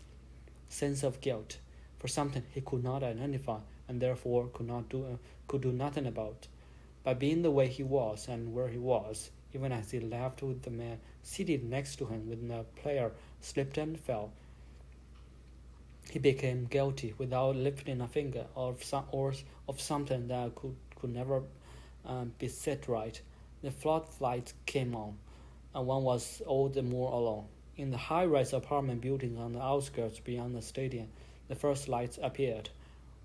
sense of guilt for something he could not identify and therefore could do nothing about. By being the way he was and where he was, even as he laughed with the man seated next to him when the player slipped and fell, he became guilty without lifting a finger of something that could never be set right. The floodlights came on, and one was all the more alone. In the high-rise apartment building on the outskirts beyond the stadium, the first lights appeared,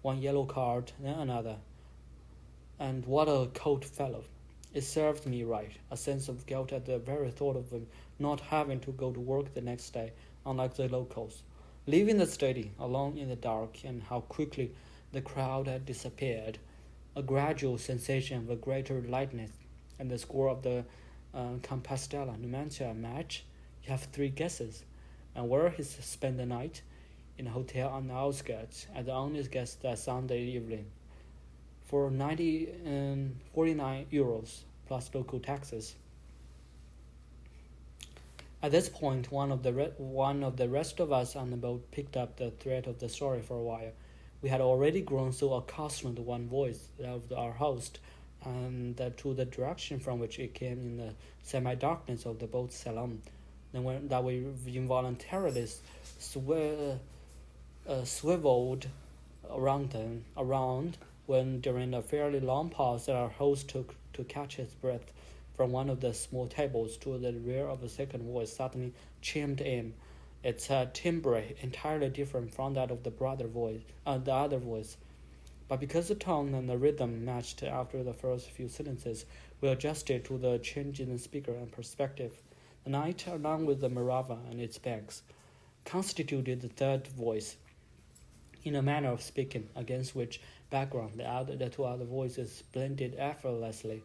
one yellow card, then another. And what a cold fellow! It served me right, a sense of guilt at the very thought of not having to go to work the next day, unlike the locals. Leaving the stadium alone in the dark, and how quickly the crowd had disappeared, a gradual sensation of a greater lightness, and the score of the Compostela Numancia match. You have 3 guesses, and where he spent the night? In a hotel on the outskirts, as the only guest that Sunday evening, for 49 euros plus local taxes. At this point, one of the rest of us on the boat picked up the thread of the story for a while. We had already grown so accustomed to one voice, that of our host, and to the direction from which it came in the semi-darkness of the boat's salon, that we involuntarily swiveled around when, during a fairly long pause that our host took to catch his breath, from one of the small tables to the rear of a second voice suddenly chimed in, its timbre entirely different from that of the other voice. But because the tone and the rhythm matched after the first few sentences, we adjusted to the change in the speaker and perspective. The night, along with the Morava and its banks, constituted the third voice, in a manner of speaking, against which background the 2 other voices blended effortlessly.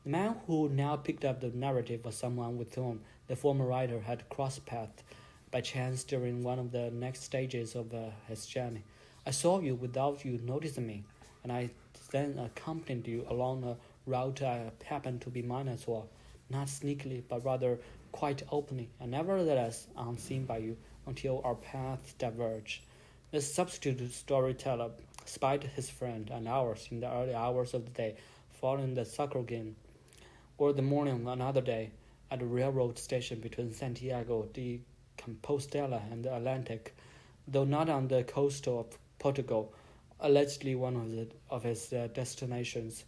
The man who now picked up the narrative was someone with whom the former writer had crossed paths by chance during one of the next stages of his journey. I saw you without you noticing me, and I then accompanied you along a route I happened to be mine as well, not sneakily, but rather quite openly, and nevertheless unseen by you until our paths diverged. The substitute storyteller spied his friend and ours in the early hours of the day following the soccer game, or the morning of another day at a railroad station between Santiago de Compostela and the Atlantic, though not on the coast of Portugal, allegedly one of his destinations,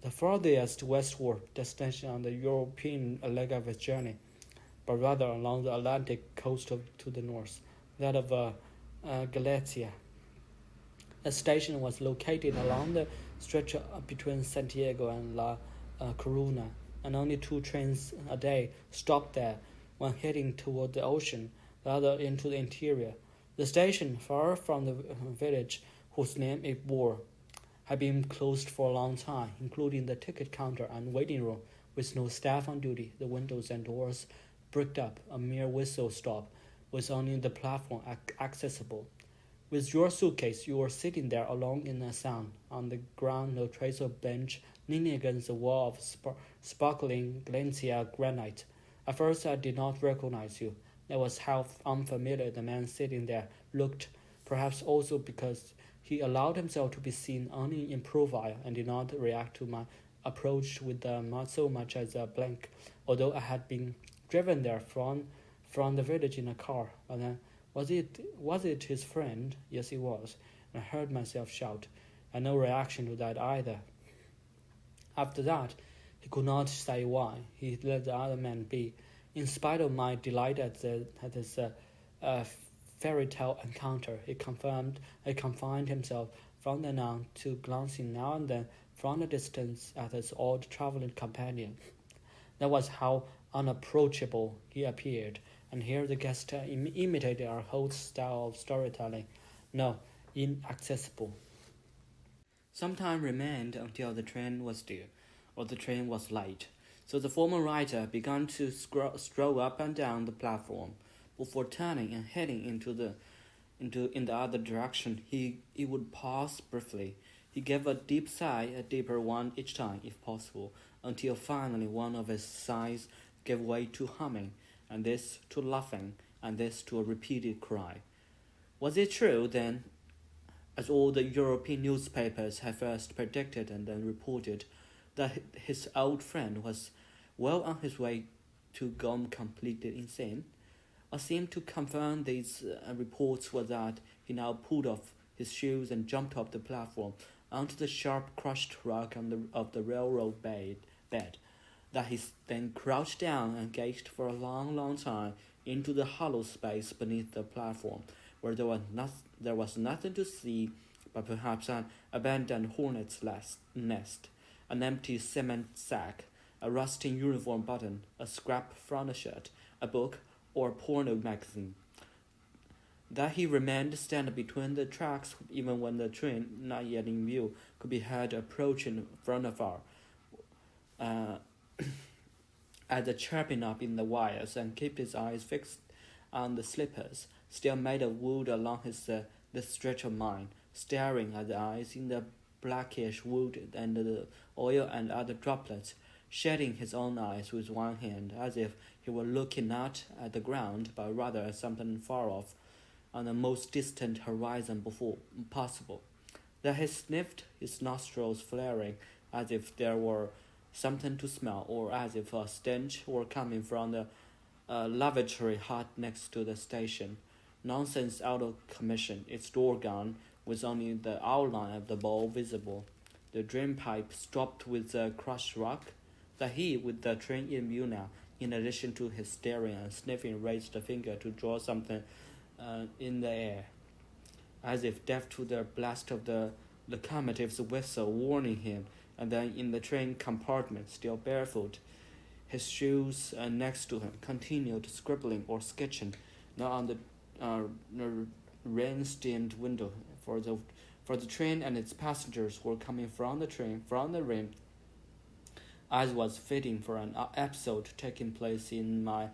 the farthest westward destination on the European leg of his journey, but rather along the Atlantic coast to the north, that of Galicia. The station was located along the stretch between Santiago and La Coruna, and only 2 trains a day stopped there, one heading toward the ocean, the other into the interior. The station, far from the village whose name it bore, had been closed for a long time, including the ticket counter and waiting room, with no staff on duty, the windows and doors bricked up, a mere whistle stop, with only the platform accessible. With your suitcase, you were sitting there alone in the sun. On the ground, no trace of bench, leaning against the wall of sparkling Galicia granite. At first, I did not recognize you. That was how unfamiliar the man sitting there looked, perhaps also because he allowed himself to be seen only in profile and did not react to my approached with not so much as a blank, although I had been driven there from the village in a car. But then, was it his friend? Yes, it was. And I heard myself shout, and no reaction to that either. After that, he could not say why. He let the other man be. In spite of my delight at this fairy tale encounter, he confined himself from then on to glancing now and then from a distance at his old travelling companion. That was how unapproachable he appeared, and here the guest imitated our host's style of storytelling. No, inaccessible. Some time remained until the train was due, or the train was late. So the former writer began to stroll up and down the platform. Before turning and heading in the other direction, he would pause briefly. He gave a deep sigh, a deeper one each time, if possible, until finally one of his sighs gave way to humming, and this to laughing, and this to a repeated cry. Was it true, then, as all the European newspapers had first predicted and then reported, that his old friend was well on his way to gone completely insane? What seemed to confirm these reports was that he now pulled off his shoes and jumped off the platform onto the sharp crushed rock of the railroad bed, that he then crouched down and gazed for a long, long time into the hollow space beneath the platform, where there was nothing to see but perhaps an abandoned hornet's nest, an empty cement sack, a rusting uniform button, a scrap from a shirt, a book, or a porno magazine. That he remained standing between the tracks even when the train, not yet in view, could be heard approaching from afar, at the chirping up in the wires, and kept his eyes fixed on the slippers, still made of wood along the stretch of mine, staring at the eyes in the blackish wood and the oil and other droplets, shading his own eyes with one hand, as if he were looking not at the ground, but rather at something far off, on the most distant horizon possible. That he sniffed, his nostrils flaring, as if there were something to smell, or as if a stench were coming from the lavatory hut next to the station. Nonsense out of commission, its door gone, with only the outline of the bowl visible. The drainpipe stopped with the crushed rock. That he, with the train in view now, in addition to his staring and sniffing, raised a finger to draw something in the air, as if deaf to the blast of the locomotive's whistle warning him, and then in the train compartment, still barefoot, his shoes next to him, continued scribbling or sketching, now on the rain-stained window, for the train and its passengers were coming from the rain, as was fitting for an episode taking place in my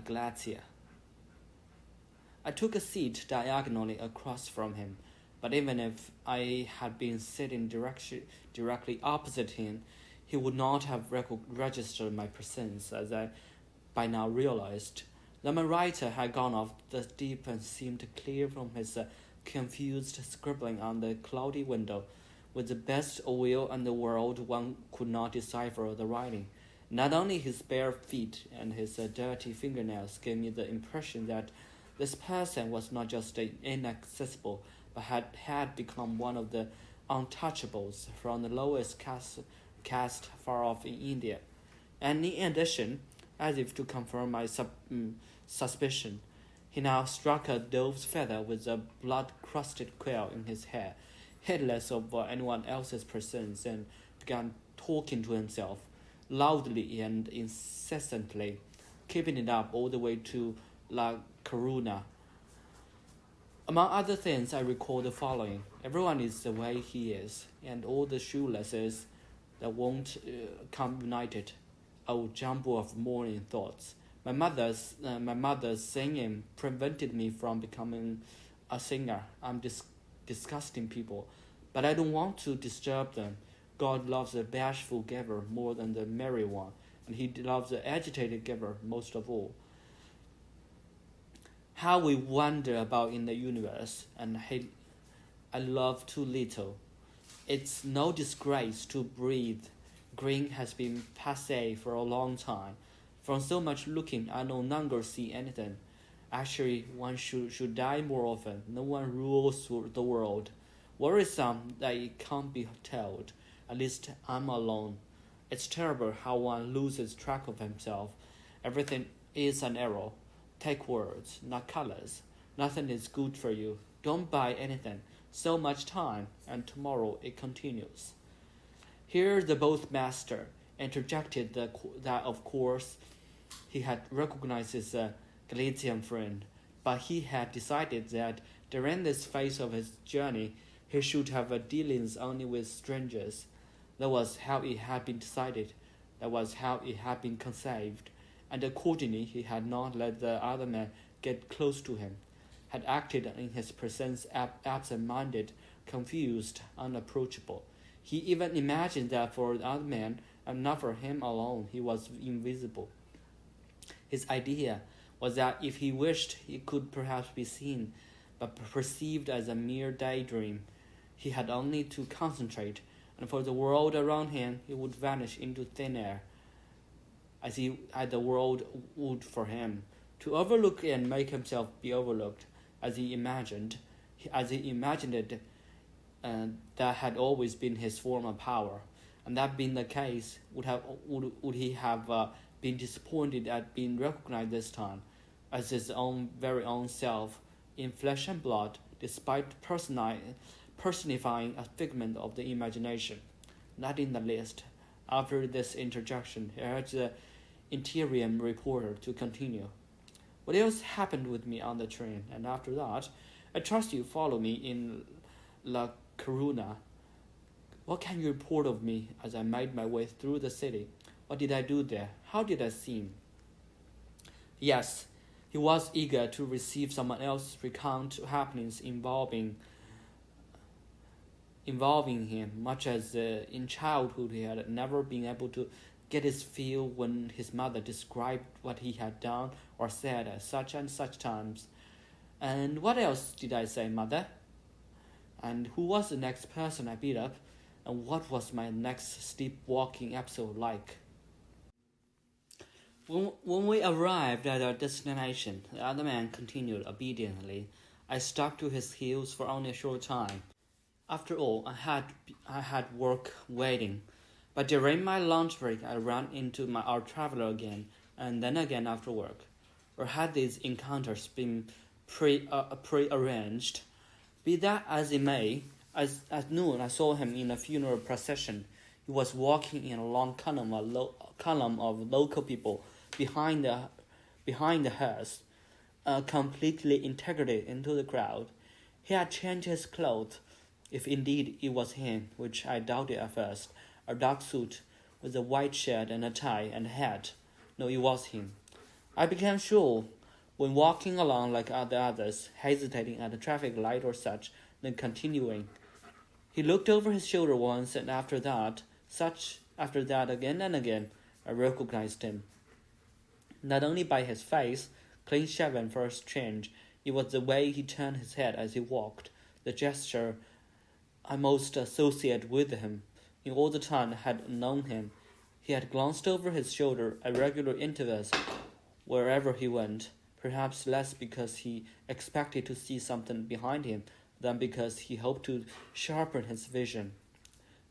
glacier. I took a seat diagonally across from him, but even if I had been sitting directly opposite him, he would not have registered my presence, as I by now realized. That my writer had gone off the deep and seemed clear from his confused scribbling on the cloudy window. With the best will in the world, one could not decipher the writing. Not only his bare feet and his dirty fingernails gave me the impression that this person was not just inaccessible, but had become one of the untouchables from the lowest caste far off in India. And in addition, as if to confirm my suspicion, he now struck a dove's feather with a blood-crusted quill in his hair, heedless of anyone else's presence, and began talking to himself, loudly and incessantly, keeping it up all the way to La Coruna. Among other things, I recall the following. Everyone is the way he is, and all the shoelaces that won't come united. Oh, jumble of morning thoughts. My mother's singing prevented me from becoming a singer. I'm disgusting people, but I don't want to disturb them. God loves a bashful giver more than the merry one, and he loves the agitated giver most of all. How we wander about in the universe, and I love too little. It's no disgrace to breathe. Green has been passé for a long time. From so much looking, I no longer see anything. Actually, one should die more often. No one rules the world. Worrisome that it can't be told. At least I'm alone. It's terrible how one loses track of himself. Everything is an error. Take words, not colors. Nothing is good for you. Don't buy anything. So much time, and tomorrow it continues. Here the boat master interjected that of course he had recognized his Galician friend, but he had decided that during this phase of his journey he should have dealings only with strangers. That was how it had been decided. That was how it had been conceived, and accordingly he had not let the other man get close to him, had acted in his presence absent-minded, confused, unapproachable. He even imagined that for the other man, and not for him alone, he was invisible. His idea was that if he wished, he could perhaps be seen, but perceived as a mere daydream. He had only to concentrate, and for the world around him, he would vanish into thin air, as the world would for him. To overlook and make himself be overlooked, as he imagined it, that had always been his form of power, and that being the case, would he have been disappointed at being recognized this time as his own very own self, in flesh and blood, despite personifying a figment of the imagination? Not in the least. After this interjection, he urged the interim reporter to continue. What else happened with me on the train? And after that, I trust you follow me in La Coruna. What can you report of me as I made my way through the city? What did I do there? How did I seem? Yes, he was eager to receive someone else recount happenings involving him, much as in childhood he had never been able to get his fill when his mother described what he had done or said at such and such times. And what else did I say, mother? And who was the next person I beat up? And what was my next sleepwalking episode like? When we arrived at our destination, the other man continued obediently. I stuck to his heels for only a short time. After all, I had work waiting. But during my lunch break, I ran into our traveler again, and then again after work. Or had these encounters been pre-arranged? Be that as it may, at noon I saw him in a funeral procession. He was walking in a long column of local people behind the hearse, completely integrated into the crowd. He had changed his clothes, if indeed it was him, which I doubted at first. A dark suit with a white shirt and a tie and hat. No, it was him. I became sure when walking along like the others, hesitating at a traffic light or such, then continuing. He looked over his shoulder once, and after that again and again, I recognized him. Not only by his face, clean-shaven for a change, it was the way he turned his head as he walked, the gesture I most associated with him. In all the time I had known him, he had glanced over his shoulder at regular intervals wherever he went, perhaps less because he expected to see something behind him than because he hoped to sharpen his vision.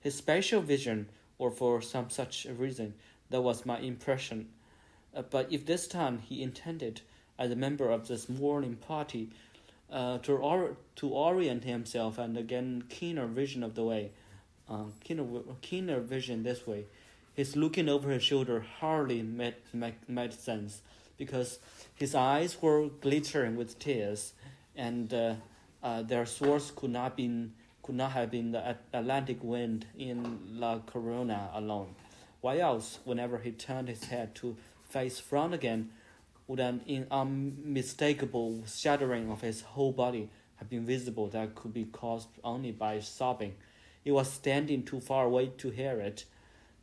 His spatial vision, or for some such reason, that was my impression. But if this time he intended, as a member of this mourning party, to orient himself and gain keener vision of the way, keener vision this way, his looking over his shoulder hardly made sense, because his eyes were glittering with tears, and their source could not have been the Atlantic wind in La Corona alone. Why else, whenever he turned his head to face front again, would an unmistakable shuddering of his whole body have been visible that could be caused only by sobbing? He was standing too far away to hear it,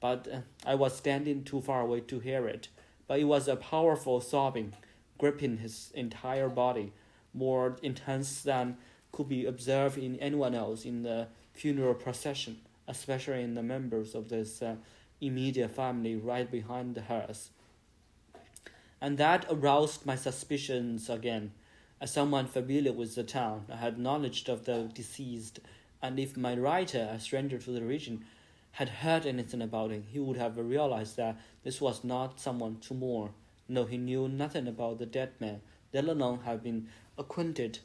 but I was standing too far away to hear it. But it was a powerful sobbing, gripping his entire body, more intense than could be observed in anyone else in the funeral procession, especially in the members of this immediate family right behind hers. And that aroused my suspicions again. As someone familiar with the town, I had knowledge of the deceased, and if my writer, a stranger to the region, had heard anything about him, he would have realized that this was not someone to mourn. No, he knew nothing about the dead man, let alone have been acquainted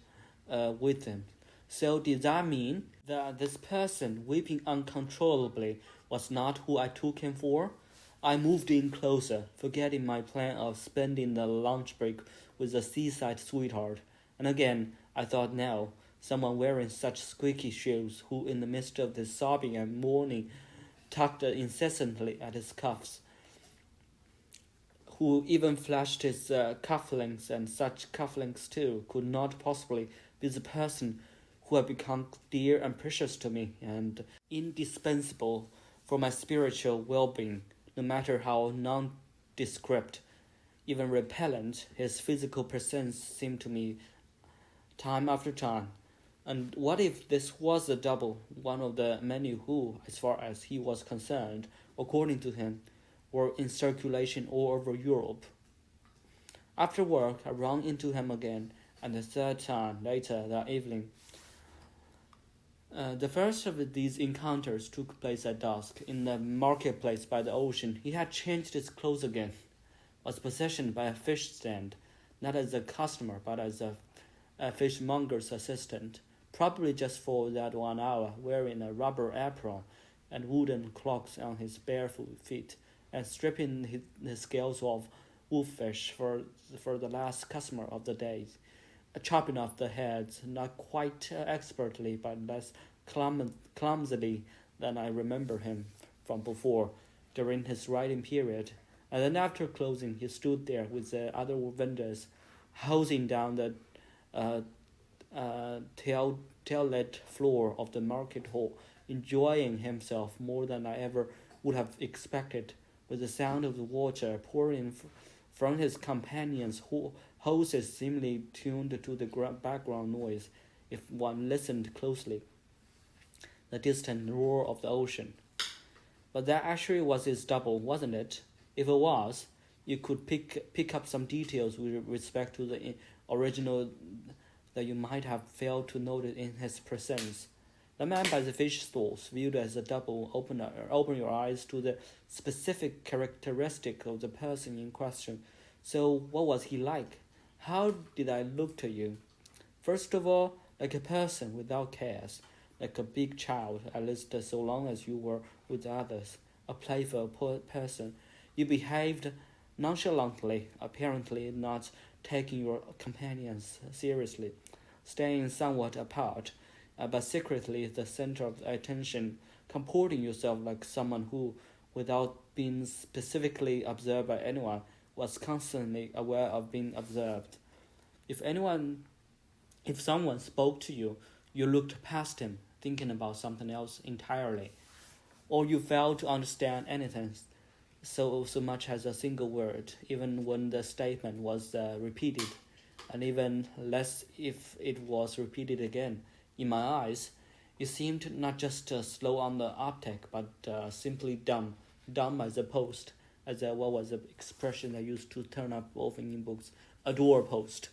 with him. So did that mean that this person, weeping uncontrollably, was not who I took him for? I moved in closer, forgetting my plan of spending the lunch break with a seaside sweetheart. And again, I thought now, someone wearing such squeaky shoes, who in the midst of this sobbing and mourning tugged incessantly at his cuffs, who even flashed his cufflinks, and such cufflinks too, could not possibly be the person who had become dear and precious to me and indispensable for my spiritual well-being. No matter how nondescript, even repellent, his physical presence seemed to me time after time. And what if this was a double, one of the many who, as far as he was concerned, according to him, were in circulation all over Europe? After work, I ran into him again, and the third time later that evening. The first of these encounters took place at dusk, in the marketplace by the ocean. He had changed his clothes again, was positioned by a fish stand, not as a customer, but as a fishmonger's assistant, probably just for that 1 hour, wearing a rubber apron and wooden clogs on his barefoot feet, and stripping the scales of wolffish for the last customer of the day, chopping off the heads, not quite expertly, but less clumsily than I remember him from before, during his writing period. And then after closing, he stood there with the other vendors, hosing down the taillet floor of the market hall, enjoying himself more than I ever would have expected, with the sound of the water pouring from his companions' hoses seemingly tuned to the background noise, if one listened closely, the distant roar of the ocean. But that actually was his double, wasn't it? If it was, you could pick up some details with respect to the original that you might have failed to notice in his presence. The man by the fish stalls, viewed as a double, open your eyes to the specific characteristic of the person in question. So what was he like? How did I look to you? First of all, like a person without cares, like a big child, at least so long as you were with others, a playful person. You behaved nonchalantly, apparently not taking your companions seriously, staying somewhat apart, but secretly the center of attention, comporting yourself like someone who, without being specifically observed by anyone, was constantly aware of being observed. If someone spoke to you, you looked past him, thinking about something else entirely, or you failed to understand anything so much as a single word, even when the statement was repeated, and even less if it was repeated again. In my eyes, you seemed not just slow on the uptake, but simply dumb as a post, what was the expression I used to turn up often in books, a doorpost.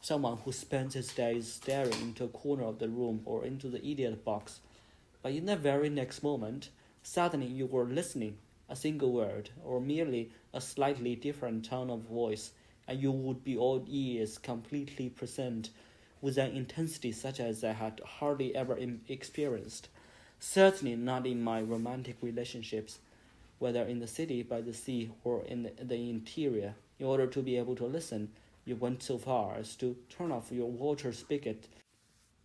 Someone who spends his days staring into a corner of the room or into the idiot box. But in the very next moment, suddenly you were listening, a single word, or merely a slightly different tone of voice, and you would be all ears, completely present, with an intensity such as I had hardly ever experienced. Certainly not in my romantic relationships, whether in the city, by the sea, or in the interior. In order to be able to listen, you went so far as to turn off your water spigot.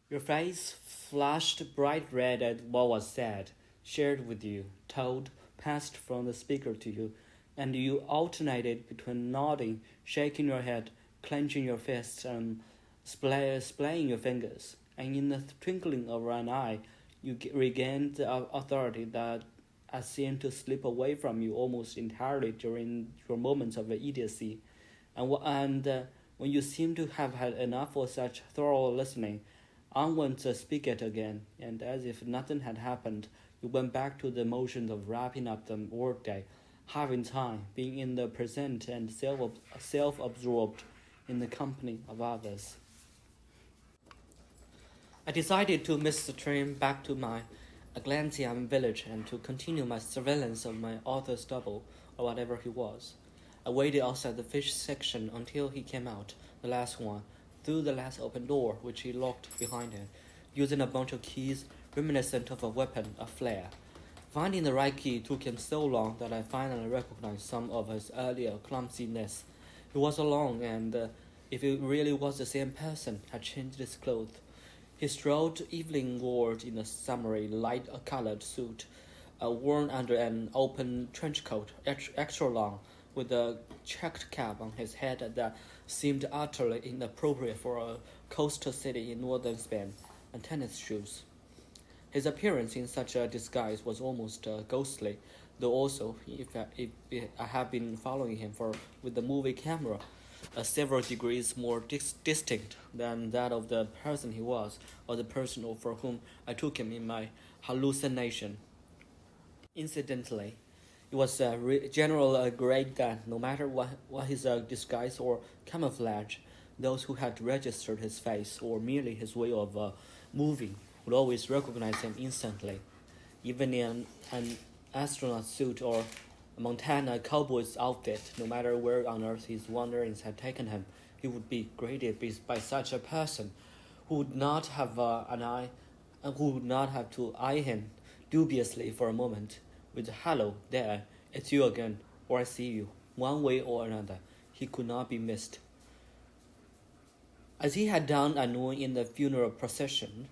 Your face flushed bright red at what was said, shared with you, told, passed from the speaker to you, and you alternated between nodding, shaking your head, clenching your fists, and splaying your fingers. And in the twinkling of an eye, you regained the authority that had seemed to slip away from you almost entirely during your moments of idiocy. And when you seemed to have had enough of such thorough listening, on went the spigot again, and as if nothing had happened, He went back to the motion of wrapping up the workday, having time, being in the present, and self-absorbed in the company of others. I decided to miss the train back to my Atlantean village and to continue my surveillance of my author's double, or whatever he was. I waited outside the fish section until he came out, the last one, through the last open door, which he locked behind him, using a bunch of keys reminiscent of a weapon, a flare. Finding the right key took him so long that I finally recognized some of his earlier clumsiness. He was alone, and if it really was the same person, had changed his clothes. He strolled evening-ward in a summery, light-colored suit, worn under an open trench coat, extra long, with a checked cap on his head that seemed utterly inappropriate for a coastal city in northern Spain, and tennis shoes. His appearance in such a disguise was almost ghostly, though also, if I have been following him with the movie camera, several degrees more distinct than that of the person he was, or the person for whom I took him in my hallucination. Incidentally, it was a great that no matter what his disguise or camouflage, those who had registered his face or merely his way of moving would always recognize him instantly. Even in an astronaut suit or a Montana cowboy's outfit, no matter where on earth his wanderings had taken him, he would be greeted by such a person who would not have to eye him dubiously for a moment, with "Hello, there, it's you again," or "I see you." One way or another, he could not be missed. As he had done at noon in the funeral procession,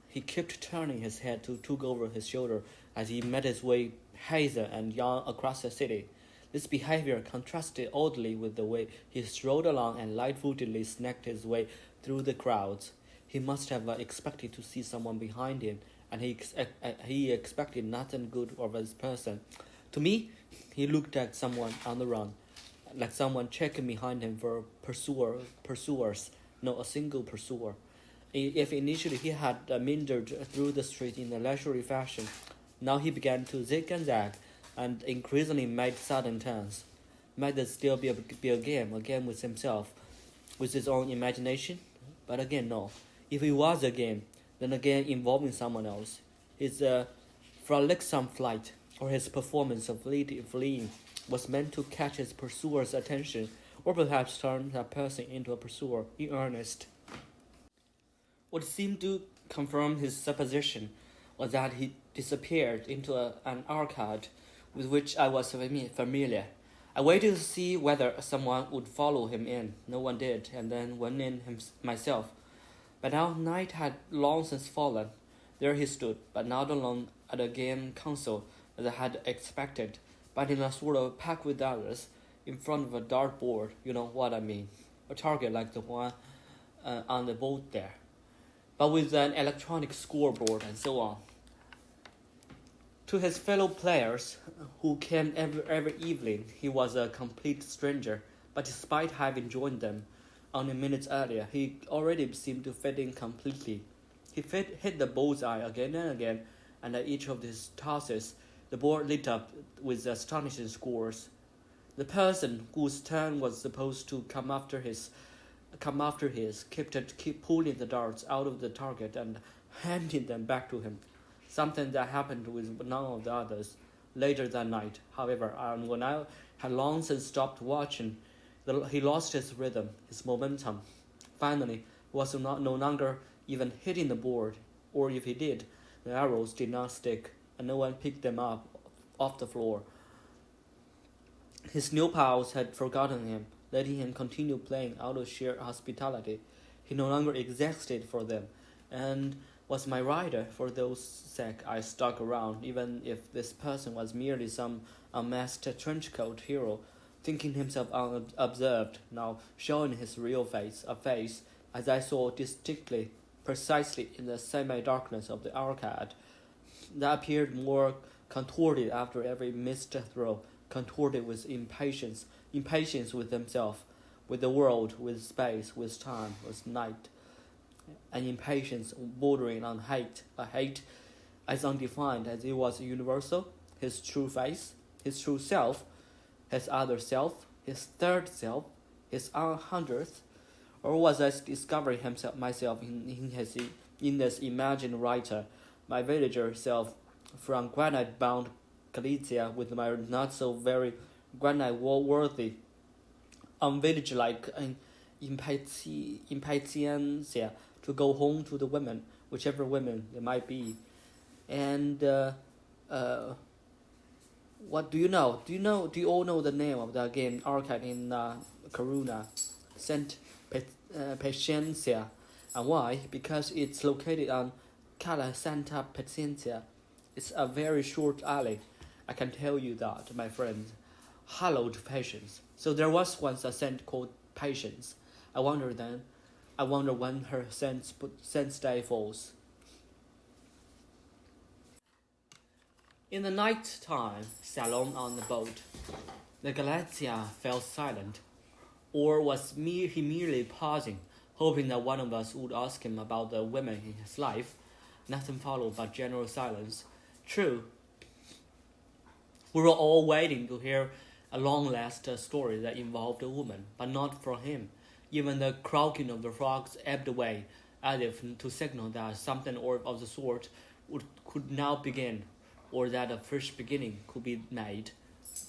he kept turning his head to look over his shoulder as he made his way hazy and young across the city. This behavior contrasted oddly with the way he strode along and light-footedly snacked his way through the crowds. He must have expected to see someone behind him, and he expected nothing good of this person. To me, he looked like someone on the run, like someone checking behind him for pursuers, not a single pursuer. If initially he had meandered through the street in a leisurely fashion, now he began to zig and zag, and increasingly made sudden turns. Might this still be a game with himself, with his own imagination? But again, no. If it was a game, then a game involving someone else. His frolicsome flight, or his performance of fleeing, was meant to catch his pursuer's attention, or perhaps turn that person into a pursuer in earnest. What seemed to confirm his supposition was that he disappeared into an arcade with which I was familiar. I waited to see whether someone would follow him in. No one did, and then went in myself. But now night had long since fallen. There he stood, but not alone at the game console as I had expected, but in a sort of pack with others, in front of a dartboard, you know what I mean, a target like the one on the boat there, but with an electronic scoreboard and so on. To his fellow players, who came every evening, he was a complete stranger, but despite having joined them only minutes earlier, he already seemed to fit in completely. He hit the bullseye again and again, and at each of his tosses, the board lit up with astonishing scores. The person whose turn was supposed to come after his kept pulling the darts out of the target and handing them back to him, something that happened with none of the others. Later that night, however, when I had long since stopped watching, he lost his rhythm, his momentum. Finally, was no longer even hitting the board, or if he did, the arrows did not stick, and no one picked them up off the floor. His new pals had forgotten him, letting him continue playing out of sheer hospitality. He no longer existed for them, and was my rider. For those sake I stuck around, even if this person was merely some unmasked trenchcoat hero, thinking himself unobserved, now showing his real face, a face, as I saw distinctly, precisely in the semi-darkness of the arcade, that appeared more contorted after every missed throw, contorted with impatience with himself, with the world, with space, with time, with night, an impatience bordering on hate, a hate as undefined as it was universal, his true face, his true self, his other self, his third self, his 100th, or was I discovering myself in this imagined writer, my villager self from granite-bound Galicia with my not so very granite-worthy, unvillage-like impatience to go home to the women, whichever women they might be, and what do you know? Do you all know the name of the game arcade in Coruna, Saint Paciencia, and why? Because it's located on Cala Santa Paciencia. It's a very short alley. I can tell you that, my friends. Hallowed Patience. So there was once a saint called Patience. I wonder when her saint's day falls. In the night-time salon on the boat, the Galatia fell silent, or was he merely pausing, hoping that one of us would ask him about the women in his life. Nothing followed but general silence. True, we were all waiting to hear a long-last story that involved a woman, but not from him. Even the croaking of the frogs ebbed away, as if to signal that something of the sort could now begin, or that a fresh beginning could be made.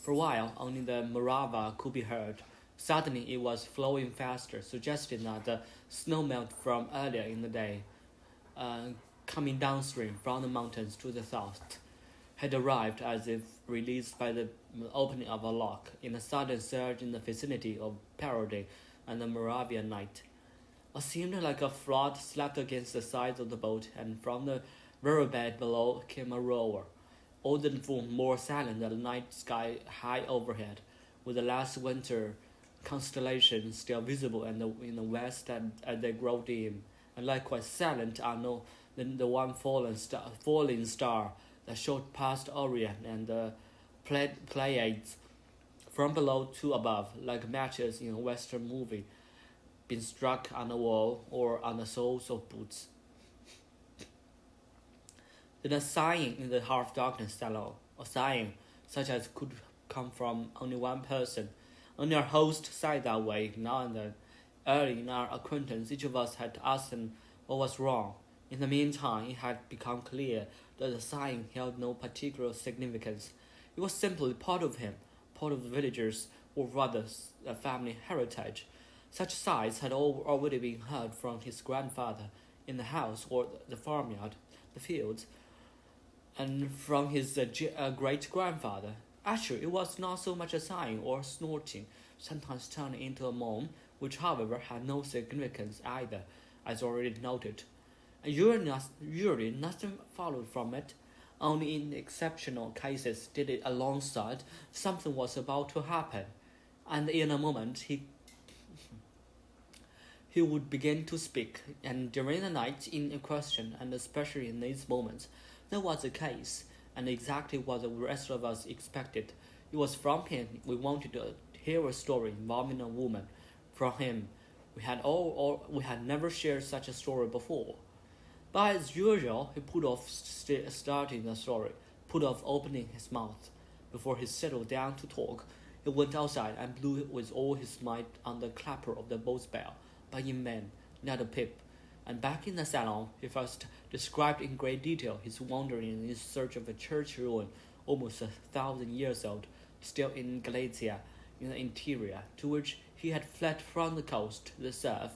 For a while, only the Morava could be heard. Suddenly, it was flowing faster, suggesting that the snow melt from earlier in the day, coming downstream from the mountains to the south, had arrived as if released by the opening of a lock in a sudden surge in the vicinity of Parody and the Moravian night. What seemed like a flood slapped against the sides of the boat, and from the riverbed below came a roar, older and full, more silent than the night sky high overhead, with the last winter constellations still visible in the west as they grow dim, and likewise silent are the one falling star that shot past Orion and the Pleiades, from below to above, like matches in a Western movie, been struck on the wall or on the soles of boots. Then a sighing in the half-darkness salon, a sighing such as could come from only one person. Only our host sighed that way now and then. Early in our acquaintance, each of us had asked him what was wrong. In the meantime, it had become clear that the sighing held no particular significance. It was simply part of him, part of the villagers, or rather a family heritage. Such sighs had already been heard from his grandfather in the house or the farmyard, the fields, and from his great-grandfather. Actually, it was not so much a sighing or snorting, sometimes turning into a moan, which, however, had no significance either, as already noted. And usually nothing followed from it. Only in exceptional cases did it alongside something was about to happen, and in a moment he would begin to speak, and during the night in question, and especially in these moments, that was the case, and exactly what the rest of us expected. It was from him we wanted to hear a story involving a woman. From him, we had never shared such a story before. But as usual, he put off starting the story, put off opening his mouth. Before he settled down to talk, he went outside and blew with all his might on the clapper of the boat's bell, but in vain, not a pip. And back in the salon, he first described in great detail his wandering in search of a church ruin almost 1,000 years old, still in Galicia, in the interior, to which he had fled from the coast, the surf,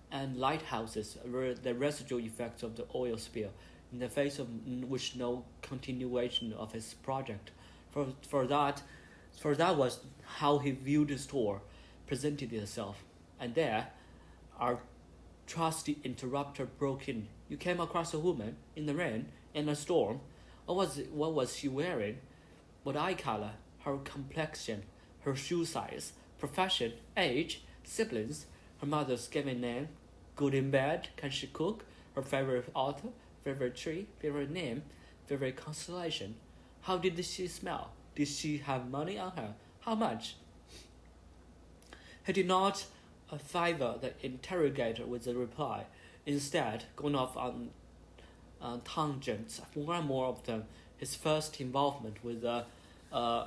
and lighthouses were the residual effects of the oil spill, in the face of which no continuation of his project. For that was how he viewed his tour, presented itself. And there, our trusty interrupter broke in. You came across a woman in the rain, in a storm. What was she wearing? What eye color? Her complexion? Her shoe size? Profession? Age? Siblings? Her mother's given name? Good in bed? Can she cook? Her favorite author? Favorite tree? Favorite name? Favorite constellation? How did she smell? Did she have money on her? How much? He did not favor the interrogator with a reply, instead going off on tangents. More and more of them, his first involvement with a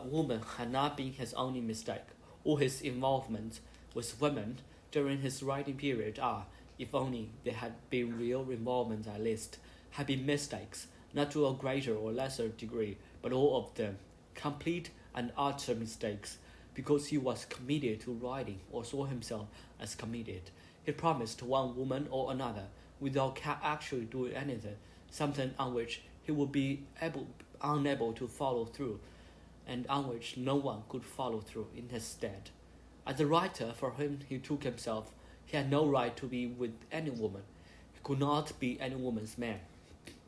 woman had not been his only mistake. All his involvement with women during his writing period are, if only they had been real involvement at least, had been mistakes, not to a greater or lesser degree, but all of them complete and utter mistakes, because he was committed to writing or saw himself as committed. He promised one woman or another without actually doing anything, something on which he would be unable to follow through, and on which no one could follow through in his stead. As a writer, for him he took himself, he had no right to be with any woman. He could not be any woman's man.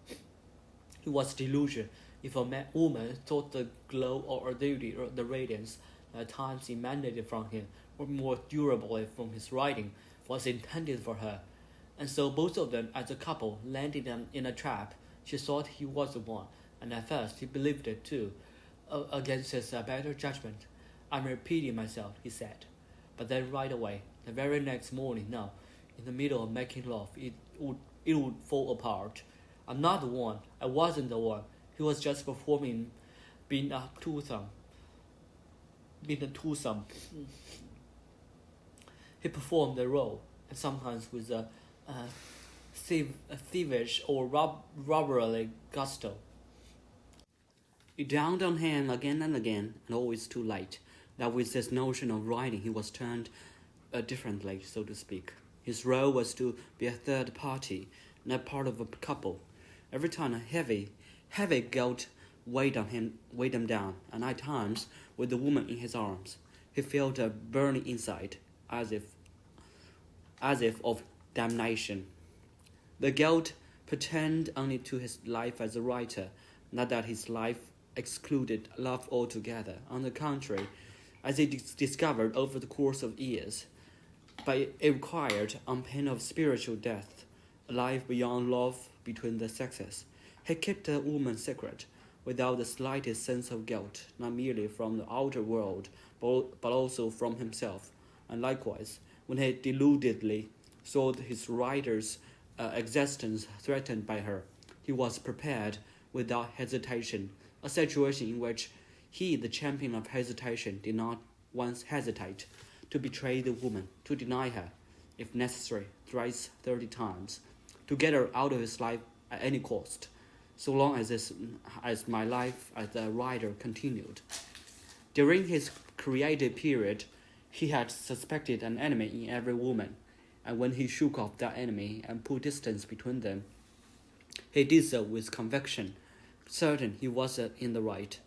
It was delusion if a woman thought the glow or duty or the radiance at times emanated from him, or more durably from his writing, was intended for her. And so both of them, as a couple, landed in a trap. She thought he was the one, and at first he believed it too, against his better judgment. "I'm repeating myself," he said. But then right away, the very next morning, no, in the middle of making love, it would fall apart. "I'm not the one. I wasn't the one. He was just performing, being a twosome. He performed the role, and sometimes with a thievish or robberly gusto. It dawned on him again and again, and always too late, that with this notion of writing he was turned differently, so to speak. His role was to be a third party, not part of a couple. Every time a heavy guilt weighed him down, and at times, with the woman in his arms, he felt a burning inside, as if of damnation. The guilt pertained only to his life as a writer, not that his life excluded love altogether. On the contrary, as he discovered over the course of years, but it required, on pain of spiritual death, a life beyond love between the sexes. He kept the woman's secret, without the slightest sense of guilt, not merely from the outer world, but also from himself. And likewise, when he deludedly saw his writer's existence threatened by her, he was prepared without hesitation, a situation in which he, the champion of hesitation, did not once hesitate to betray the woman, to deny her, if necessary, thrice 30 times, to get her out of his life at any cost, so long as my life as a writer continued. During his creative period, he had suspected an enemy in every woman, and when he shook off that enemy and put distance between them, he did so with conviction, certain he was in the right.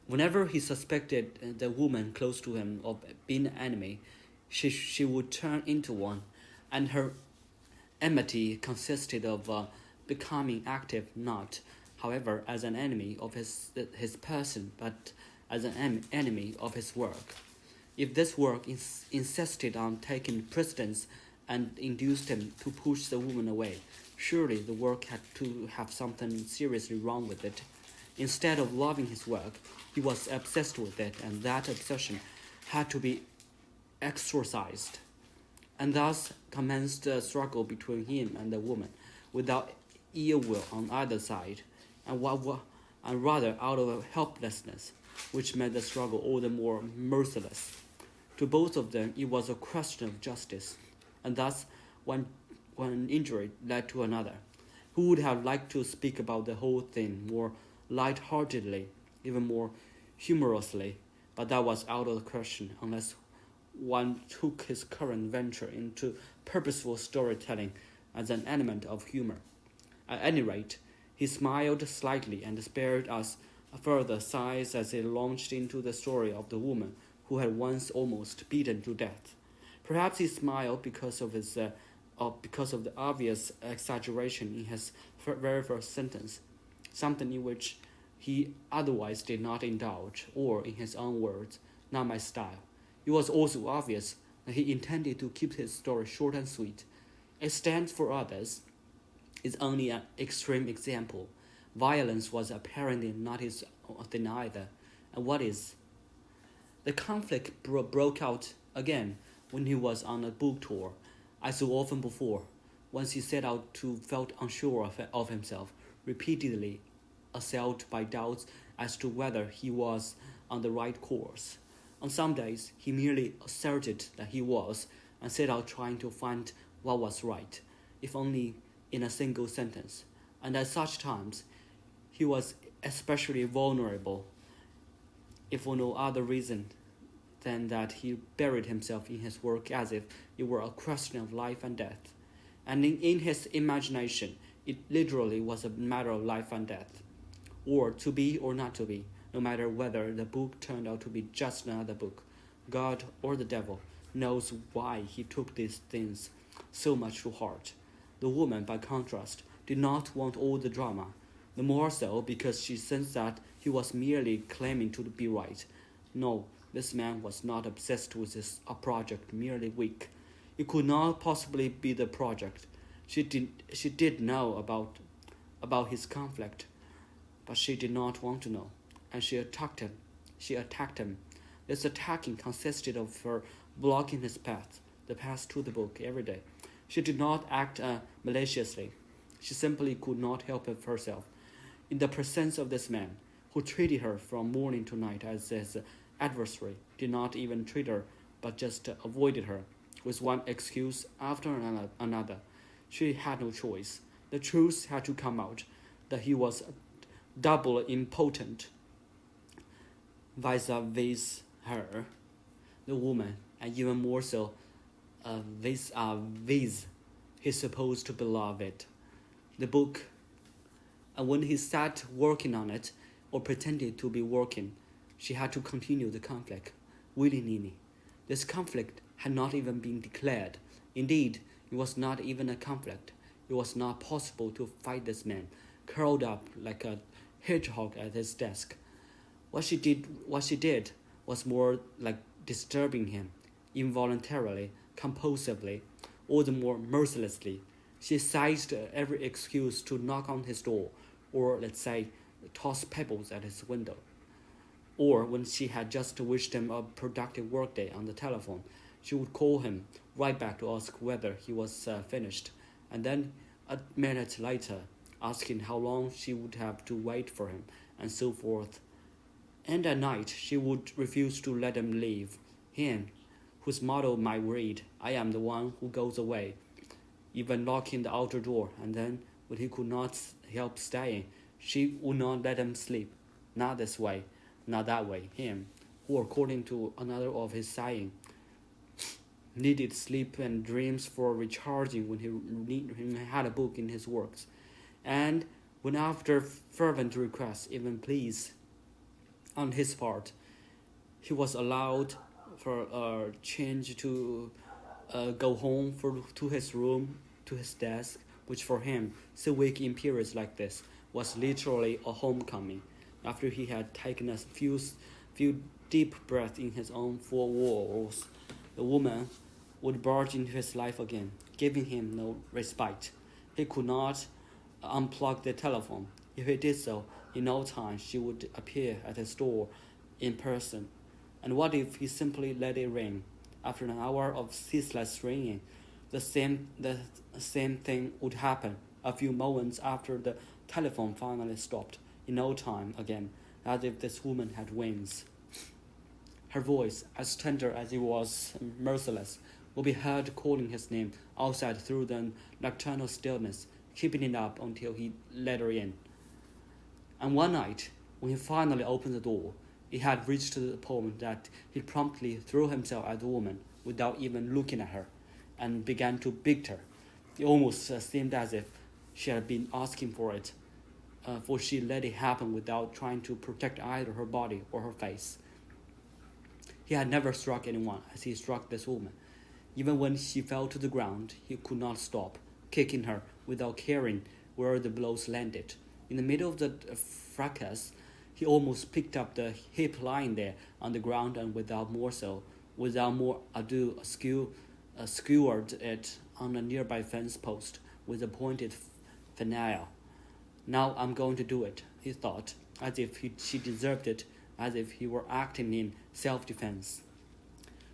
Whenever he suspected the woman close to him of being an enemy, she would turn into one, and her enmity consisted of becoming active, not, however, as an enemy of his person, but as an enemy of his work. If this work insisted on taking precedence and induced him to push the woman away, surely the work had to have something seriously wrong with it. Instead of loving his work, he was obsessed with it, and that obsession had to be exorcised. And thus commenced a struggle between him and the woman, without ill will on either side, and rather out of helplessness, which made the struggle all the more merciless. To both of them it was a question of justice, and thus one injury led to another. Who would have liked to speak about the whole thing more light-heartedly, even more humorously, but that was out of the question unless one took his current venture into purposeful storytelling as an element of humor. At any rate, he smiled slightly and spared us further sighs as he launched into the story of the woman who had once almost beaten to death. Perhaps he smiled because of the obvious exaggeration in his very first sentence, something in which he otherwise did not indulge, or, in his own words, "not my style." It was also obvious that he intended to keep his story short and sweet. It stands for others is only an extreme example. Violence was apparently not his thing either. And what is? The conflict broke out again when he was on a book tour, as so often before. Once he set out to felt unsure of himself, repeatedly assailed by doubts as to whether he was on the right course. On some days, he merely asserted that he was, and set out trying to find what was right, if only in a single sentence. And at such times, he was especially vulnerable, if for no other reason than that he buried himself in his work as if it were a question of life and death. And in his imagination, it literally was a matter of life and death, or to be or not to be, no matter whether the book turned out to be just another book. God or the devil knows why he took these things so much to heart. The woman, by contrast, did not want all the drama, the more so because she sensed that he was merely claiming to be right. No, this man was not obsessed with a project, merely weak. It could not possibly be the project. She did know about his conflict, but she did not want to know, and she attacked him. This attacking consisted of her blocking his path, the path to the book, every day. She did not act maliciously. She simply could not help it herself. In the presence of this man, who treated her from morning to night as his adversary, did not even treat her, but just avoided her, with one excuse after another. She had no choice. The truth had to come out, that he was double impotent vis-a-vis her, the woman, and even more so vis-a-vis his supposed beloved, the book. And when he sat working on it, or pretended to be working, she had to continue the conflict, willy-nilly. This conflict had not even been declared. Indeed, it was not even a conflict. It was not possible to fight this man, curled up like a hedgehog at his desk. What she did was more like disturbing him, involuntarily, compulsively, all the more mercilessly. She seized every excuse to knock on his door, or let's say, toss pebbles at his window. Or when she had just wished him a productive workday on the telephone, she would call him right back to ask whether he was finished, and then a minute later, asking how long she would have to wait for him, and so forth. And at night, she would refuse to let him leave, him, whose motto might read, "I am the one who goes away," even locking the outer door, and then, when he could not help staying, she would not let him sleep. Not this way, not that way, him, who, according to another of his saying, needed sleep and dreams for recharging when he had a book in his works. And when after fervent requests, even pleas on his part, he was allowed for a change to go home to his room, to his desk, which for him, so weak in periods like this, was literally a homecoming. After he had taken a few deep breaths in his own four walls, the woman would barge into his life again, giving him no respite. He could not unplug the telephone. If he did so, in no time she would appear at his door in person. And what if he simply let it ring? After an hour of ceaseless ringing, the same thing would happen a few moments after the telephone finally stopped, in no time again, as if this woman had wings. Her voice, as tender as it was merciless, would be heard calling his name outside through the nocturnal stillness, keeping it up until he let her in. And one night, when he finally opened the door, it had reached the point that he promptly threw himself at the woman without even looking at her, and began to beat her. It almost seemed as if she had been asking for it, for she let it happen without trying to protect either her body or her face. He had never struck anyone as he struck this woman. Even when she fell to the ground, he could not stop kicking her without caring where the blows landed. In the middle of the fracas, he almost picked up the hip lying there on the ground, and without more ado, skewered it on a nearby fence post with a pointed finial. Now I'm going to do it, he thought, as if she deserved it, as if he were acting in self-defense.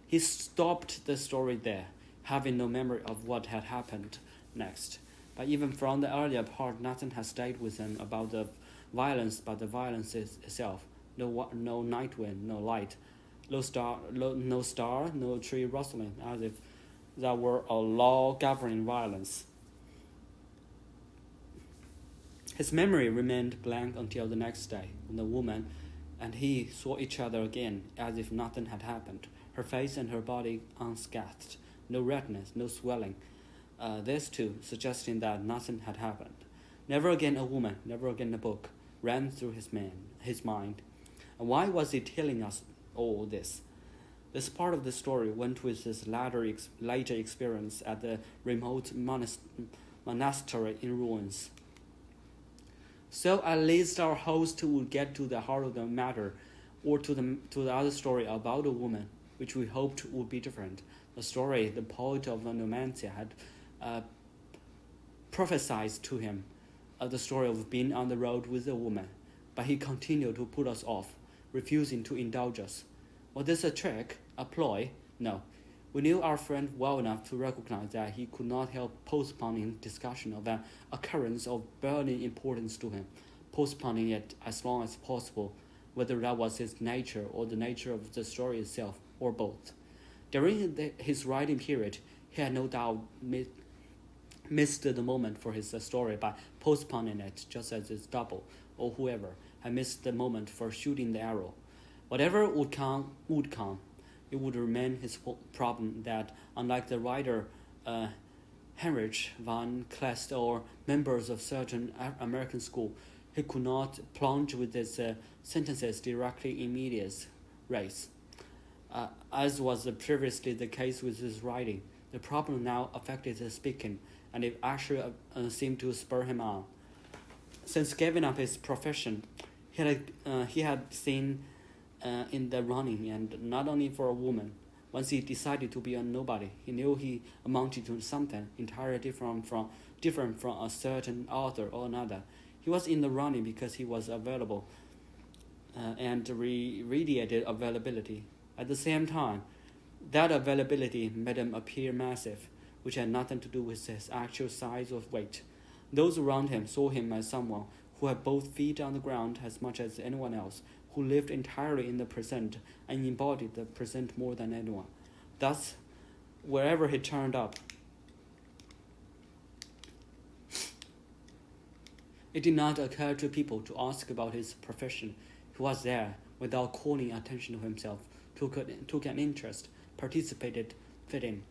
He stopped the story there, having no memory of what had happened next. But even from the earlier part, nothing has stayed with him about the violence but the violence itself. No night wind, no light, no star, no tree rustling, as if that were a law governing violence. His memory remained blank until the next day, when the woman and he saw each other again, as if nothing had happened. Her face and her body unscathed, no redness, no swelling. This too, suggesting that nothing had happened. Never again a woman, never again a book, ran through his mind. And why was he telling us all this? This part of the story went with his later experience at the remote monastery in ruins. So at least our host would get to the heart of the matter, or to the other story about a woman, which we hoped would be different. The story the poet of Numancia had prophesied to him, the story of being on the road with a woman, but he continued to put us off, refusing to indulge us. Was this a trick, a ploy? No. We knew our friend well enough to recognize that he could not help postponing discussion of an occurrence of burning importance to him, postponing it as long as possible, whether that was his nature or the nature of the story itself, or both. During his writing period, he had no doubt missed the moment for his story by postponing it, just as his double, or whoever, had missed the moment for shooting the arrow. Whatever would come, would come. It would remain his problem that, unlike the writer Heinrich von Kleist or members of certain American school, he could not plunge with his sentences directly in medias res. As was previously the case with his writing, the problem now affected his speaking, and it actually seemed to spur him on. Since giving up his profession, he had seen in the running, and not only for a woman. Once he decided to be a nobody, he knew he amounted to something entirely different from a certain author or another. He was in the running because he was available and radiated availability. At the same time, that availability made him appear massive, which had nothing to do with his actual size or weight. Those around him saw him as someone who had both feet on the ground as much as anyone else, who lived entirely in the present and embodied the present more than anyone. Thus, wherever he turned up, it did not occur to people to ask about his profession. He was there without calling attention to himself, took an interest, participated, fit in.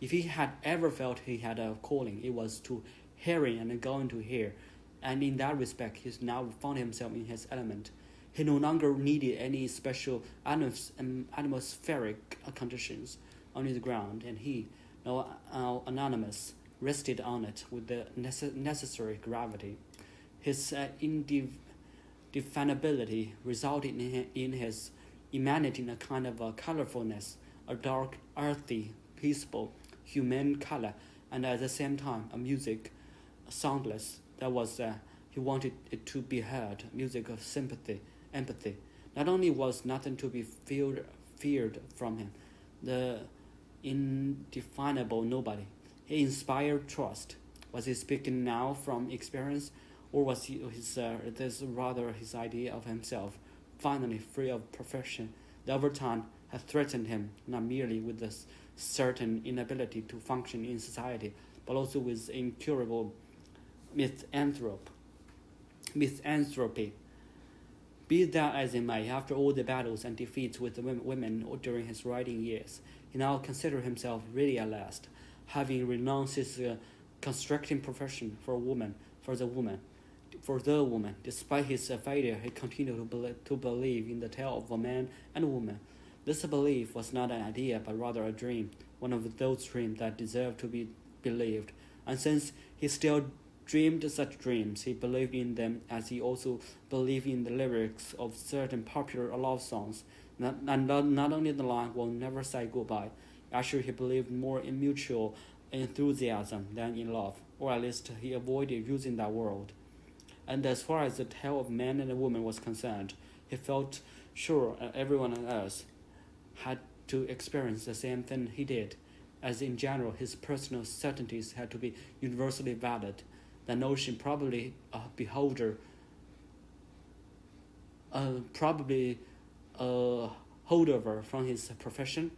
If he had ever felt he had a calling, it was to hearing and going to hear, and in that respect he now found himself in his element. He no longer needed any special atmospheric conditions on his ground, and he, now anonymous, rested on it with the necessary gravity. His indefinability resulted in his emanating a kind of a colorfulness, a dark, earthy, peaceful, humane color, and at the same time a music, soundless, that was he wanted it to be heard, music of sympathy, empathy. Not only was nothing to be feared from him, the indefinable nobody. He inspired trust. Was he speaking now from experience, or was this rather his idea of himself, finally free of profession? The overtime had threatened him not merely with a certain inability to function in society, but also with incurable misanthropy. Be that as it may, after all the battles and defeats with the women during his writing years, he now considered himself really at last, having renounced his constructing profession for the woman. Despite his failure, he continued to believe in the tale of a man and a woman. This belief was not an idea, but rather a dream, one of those dreams that deserve to be believed. And since he still dreamed such dreams, he believed in them as he also believed in the lyrics of certain popular love songs. Not only the line "will never say goodbye." Actually, he believed more in mutual enthusiasm than in love, or at least he avoided using that word. And as far as the tale of man and a woman was concerned, he felt sure everyone else had to experience the same thing he did. as in general his personal certainties had to be universally valid. The notion probably a beholder, probably a holdover from his profession.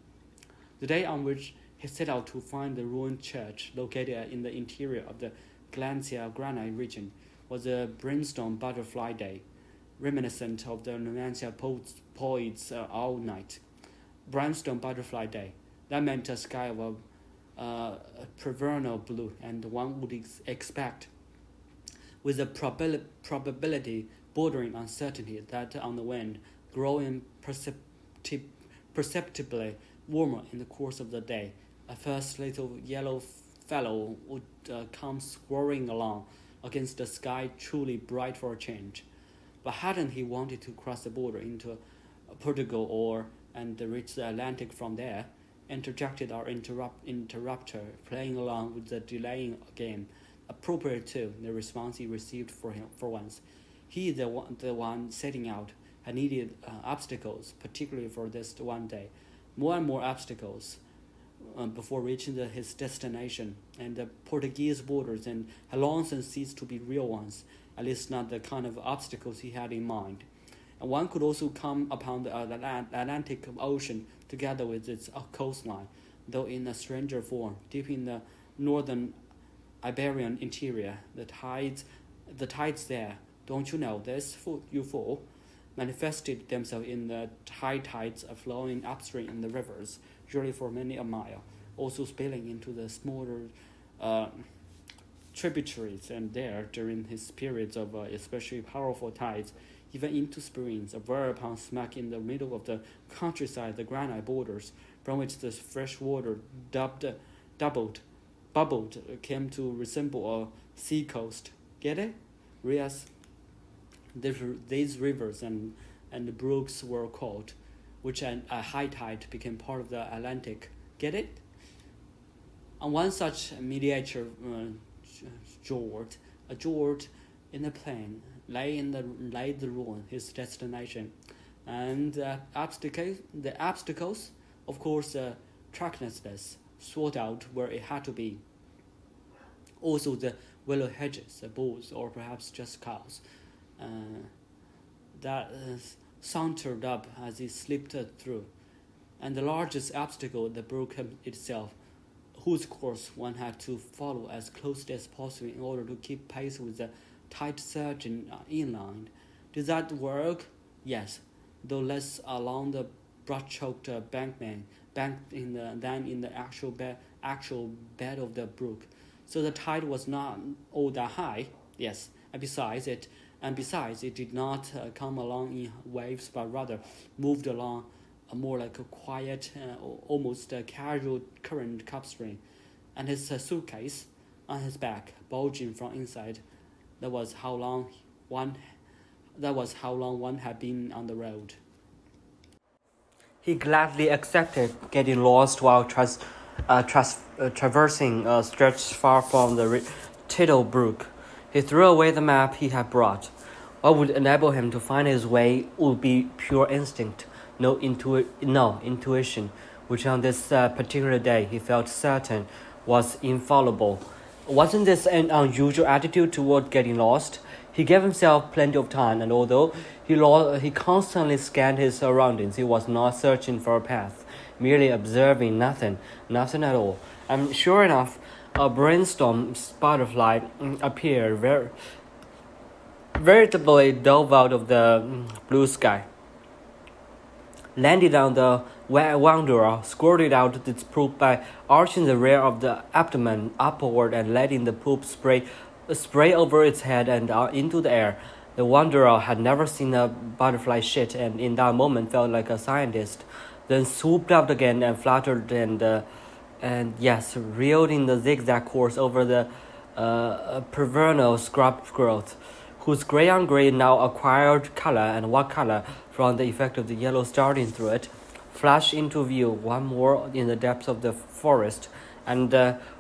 The day on which he set out to find the ruined church located in the interior of the Glacial Granite region was a brimstone butterfly day, reminiscent of the Romantic poets' all night. Brimstone butterfly day. That meant a sky of a perennial blue, and one would expect, with a probability bordering on certainty, that on the wind, growing perceptibly warmer in the course of the day, a first little yellow fellow would come swirling along against the sky truly bright for a change. But hadn't he wanted to cross the border into Portugal and reach the Atlantic from there? Interjected our interrupter, playing along with the delaying game. Appropriate too, the response he received for once. He, the one setting out, had needed obstacles, particularly for this one day. More and more obstacles before reaching his destination, and the Portuguese borders and had long since ceased to be real ones, at least not the kind of obstacles he had in mind. And one could also come upon the Atlantic Ocean together with its coastline, though in a stranger form, deep in the northern Iberian interior. The tides there, don't you know this, you fool, manifested themselves in the high tides flowing upstream in the rivers, usually for many a mile, also spilling into the smaller tributaries, and there, during his periods of especially powerful tides, even into springs, whereupon smack in the middle of the countryside, the granite borders, from which the fresh water bubbled, came to resemble a sea coast. Get it? Yes, these rivers and brooks were called, which at high tide became part of the Atlantic. Get it? On one such miniature jort in the plain lay the ruin, his destination, and the obstacles, of course, trackless, sought out where it had to be. Also the willow hedges, bulls, or perhaps just cows, that sauntered up as he slipped through, and the largest obstacle, the brook itself, whose course one had to follow as closely as possible in order to keep pace with the tide surging inland. Did that work? Yes, though less along the brush-choked than in the actual bed of the brook. So the tide was not all that high. Yes, and besides it did not come along in waves, but rather moved along more like a quiet, almost casual current upstream, and his suitcase on his back, bulging from inside. That was how long one had been on the road. He gladly accepted getting lost while traversing a stretch far from the tidal brook. He threw away the map he had brought. What would enable him to find his way would be pure instinct, no intuition, which on this particular day he felt certain was infallible. Wasn't this an unusual attitude toward getting lost? He gave himself plenty of time, and although he constantly scanned his surroundings, he was not searching for a path, merely observing nothing at all. And sure enough, a brainstorm butterfly appeared, veritably dove out of the blue sky, landed on the wanderer, squirted out its poop by arching the rear of the abdomen upward and letting the poop spray over its head and into the air. The wanderer had never seen a butterfly shit, and in that moment felt like a scientist. Then swooped up again and fluttered and yes, reeled in the zigzag course over the perennial scrub growth, whose gray-on-gray now acquired color, and what color, from the effect of the yellow starting through it, flashed into view one more in the depths of the forest. And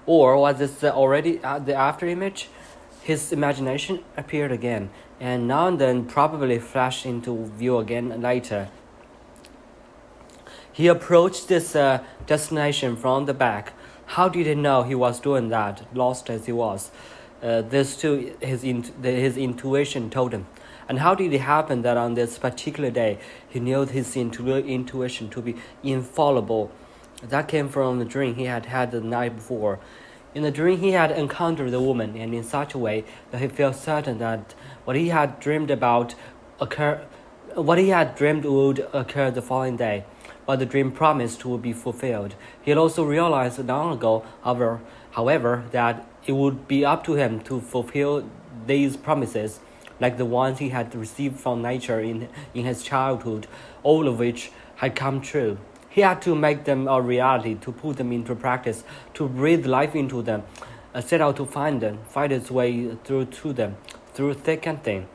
or was this already the after image? His imagination appeared again, and now and then probably flashed into view again later. He approached this destination from the back, How did he know he was doing that, lost as he was? This too, his intuition told him. And how did it happen that on this particular day he knew his intuition to be infallible? That came from the dream he had had the night before. In the dream, he had encountered the woman, and in such a way that he felt certain that what he had dreamed would occur the following day. But the dream promised would be fulfilled. He had also realized long ago, however, that it would be up to him to fulfill these promises, like the ones he had received from nature in his childhood, all of which had come true. He had to make them a reality, to put them into practice, to breathe life into them, set out to find them, fight his way through them, through thick and thin.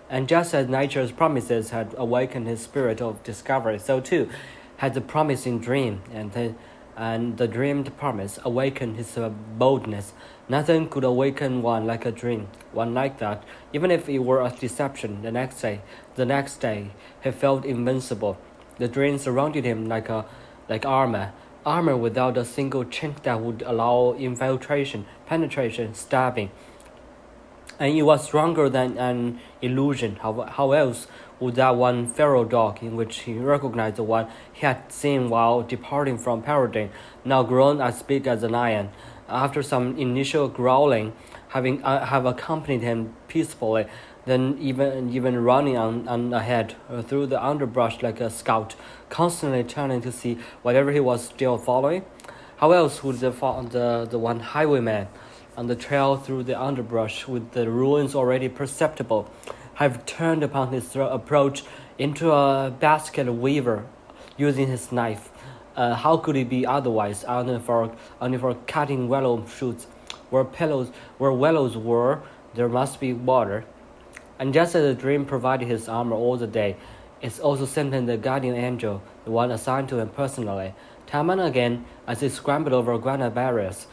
And just as nature's promises had awakened his spirit of discovery, so too had the promising dream, and the dreamed promise awakened his boldness. Nothing could awaken one like a dream, one like that, even if it were a deception. The next day, he felt invincible. The dream surrounded him like armor without a single chink that would allow infiltration, penetration, stabbing. And it was stronger than an illusion. How else would that one feral dog, in which he recognized the one he had seen while departing from paradise, now grown as big as a lion, after some initial growling, have accompanied him peacefully, then even running on ahead through the underbrush like a scout, constantly turning to see whatever he was still following? How else would the one highwayman on the trail through the underbrush, with the ruins already perceptible, have turned upon his approach into a basket weaver using his knife? How could it be otherwise? Only for cutting willow shoots. Where willows were, there must be water. And just as the dream provided his armor all the day, it also sent him the guardian angel, the one assigned to him personally. Time and again, as he scrambled over granite barriers,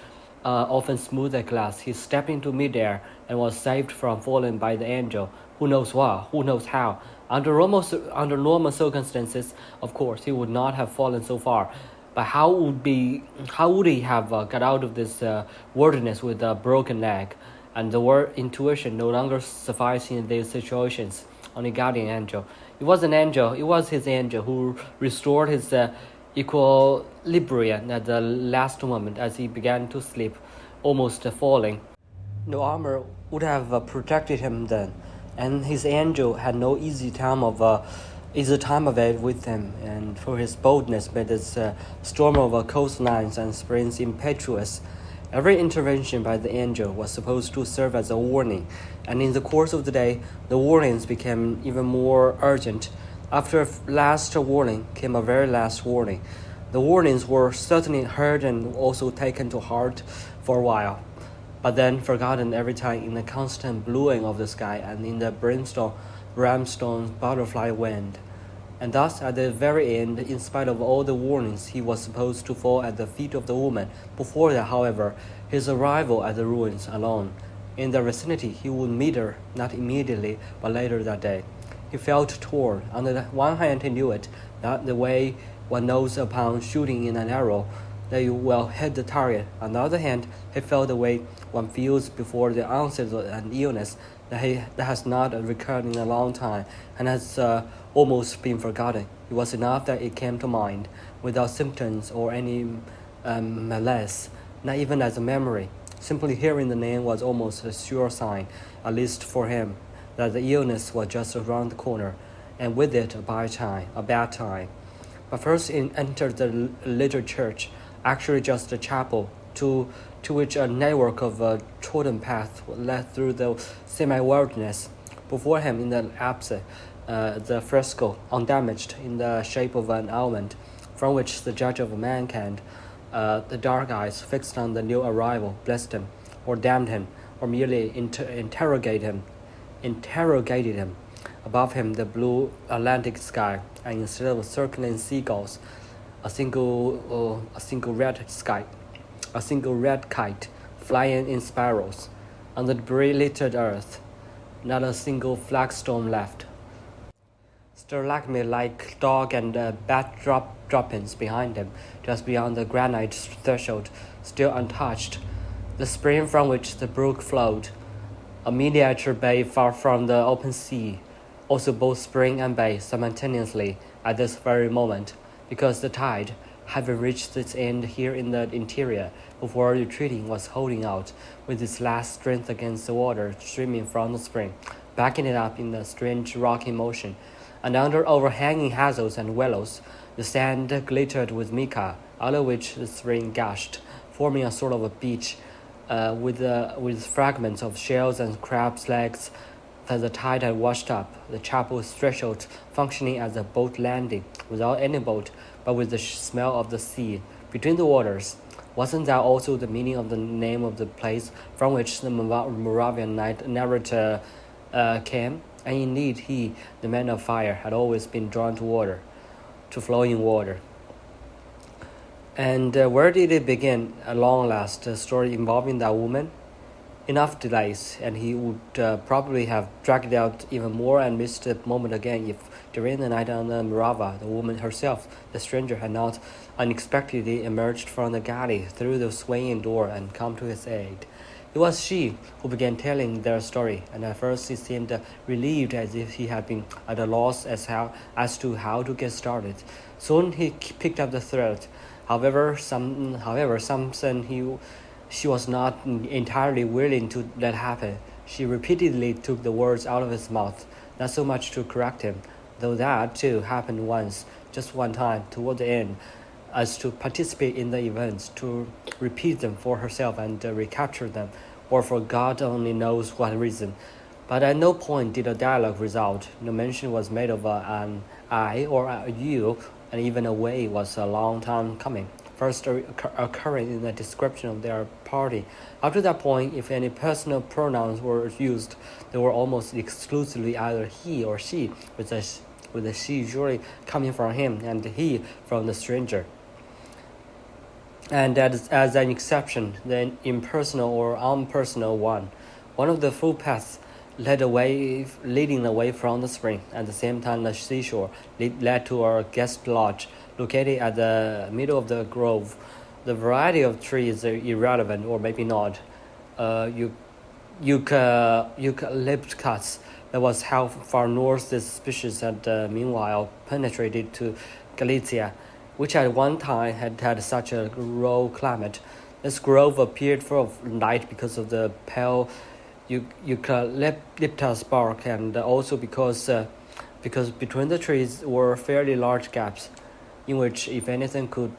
often smooth as glass, he stepped into midair and was saved from falling by the angel. Who knows what? Who knows how? Under normal circumstances, of course, he would not have fallen so far. But how would he have got out of this wilderness with a broken leg? And the word intuition no longer sufficed in these situations. Only guardian angel. It was his angel who restored his equilibrium at the last moment as he began to sleep, almost falling. No armor would have protected him then, and his angel had no easy time of it with him, and for his boldness made this storm over coastlines and springs impetuous. Every intervention by the angel was supposed to serve as a warning, and in the course of the day, the warnings became even more urgent. After a last warning came a very last warning. The warnings were certainly heard and also taken to heart for a while, but then forgotten every time in the constant bluing of the sky and in the brimstone butterfly wind. And thus, at the very end, in spite of all the warnings, he was supposed to fall at the feet of the woman. Before that, however, his arrival at the ruins alone. In the vicinity, he would meet her, not immediately, but later that day. He felt torn. On the one hand, he knew it, that the way one knows upon shooting in an arrow, that you will hit the target. On the other hand, he felt the way one feels before the onset of an illness that has not recurred in a long time and has almost been forgotten. It was enough that it came to mind, without symptoms or any malaise, not even as a memory. Simply hearing the name was almost a sure sign, at least for him, that the illness was just around the corner, and with it a bad time. But first he entered the little church, actually just a chapel, to which a network of trodden paths led through the semi-wilderness. Before him, in the apse, the fresco, undamaged, in the shape of an almond, from which the judge of mankind, the dark eyes fixed on the new arrival, blessed him, or damned him, or merely interrogated him. Above him, the blue Atlantic sky, and instead of circling seagulls, a single red kite flying in spirals. On the debris-littered earth, not a single flagstone left. stalagmite-like dog and bat droppings behind him, just beyond the granite threshold, still untouched. The spring from which the brook flowed, a miniature bay far from the open sea, also both spring and bay simultaneously at this very moment, because the tide, having reached its end here in the interior, before retreating, was holding out with its last strength against the water streaming from the spring, backing it up in a strange rocking motion. And under overhanging hazels and willows, the sand glittered with mica, out of which the spring gushed, forming a sort of a beach, with fragments of shells and crabs' legs that the tide had washed up, the chapel's threshold functioning as a boat landing, without any boat, but with the smell of the sea. Between the waters, wasn't that also the meaning of the name of the place from which the Moravian narrator came? And indeed, he, the man of fire, had always been drawn to water, to flowing water. And where did it begin, at long last, a story involving that woman? Enough delays, and he would probably have dragged it out even more and missed the moment again if, during the night on the Morava, the woman herself, the stranger, had not unexpectedly emerged from the galley through the swinging door and come to his aid. It was she who began telling their story, and at first he seemed relieved, as if he had been at a loss as to how to get started. Soon he picked up the thread. However, something she was not entirely willing to let happen. She repeatedly took the words out of his mouth, not so much to correct him, though that too happened once, just one time, toward the end, as to participate in the events, to repeat them for herself and recapture them, or for God only knows what reason. But at no point did a dialogue result. No mention was made of an I or a you, and even a way was a long time coming, first occurring in the description of their party. Up to that point, if any personal pronouns were used, they were almost exclusively either he or she, with the she usually coming from him and the he from the stranger. And as an exception, the impersonal or unpersonal one of the footpaths leading away from the spring. At the same time, the seashore led to a guest lodge located at the middle of the grove. The variety of trees are irrelevant, or maybe not. Eucalyptus that was how far north this species had meanwhile penetrated to Galicia, which at one time had such a raw climate. This grove appeared full of light because of the pale eucalyptus bark, and also because between the trees were fairly large gaps, in which, if anything, could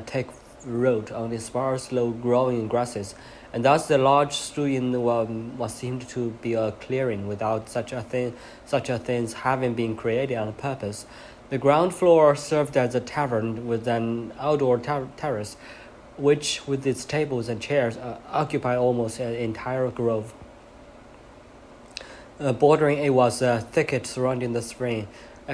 take root on the sparse, low-growing grasses, and thus the lodge stood in what seemed to be a clearing without such a thing having been created on purpose. The ground floor served as a tavern with an outdoor terrace, which, with its tables and chairs, occupied almost an entire grove. Bordering it was a thicket surrounding the spring,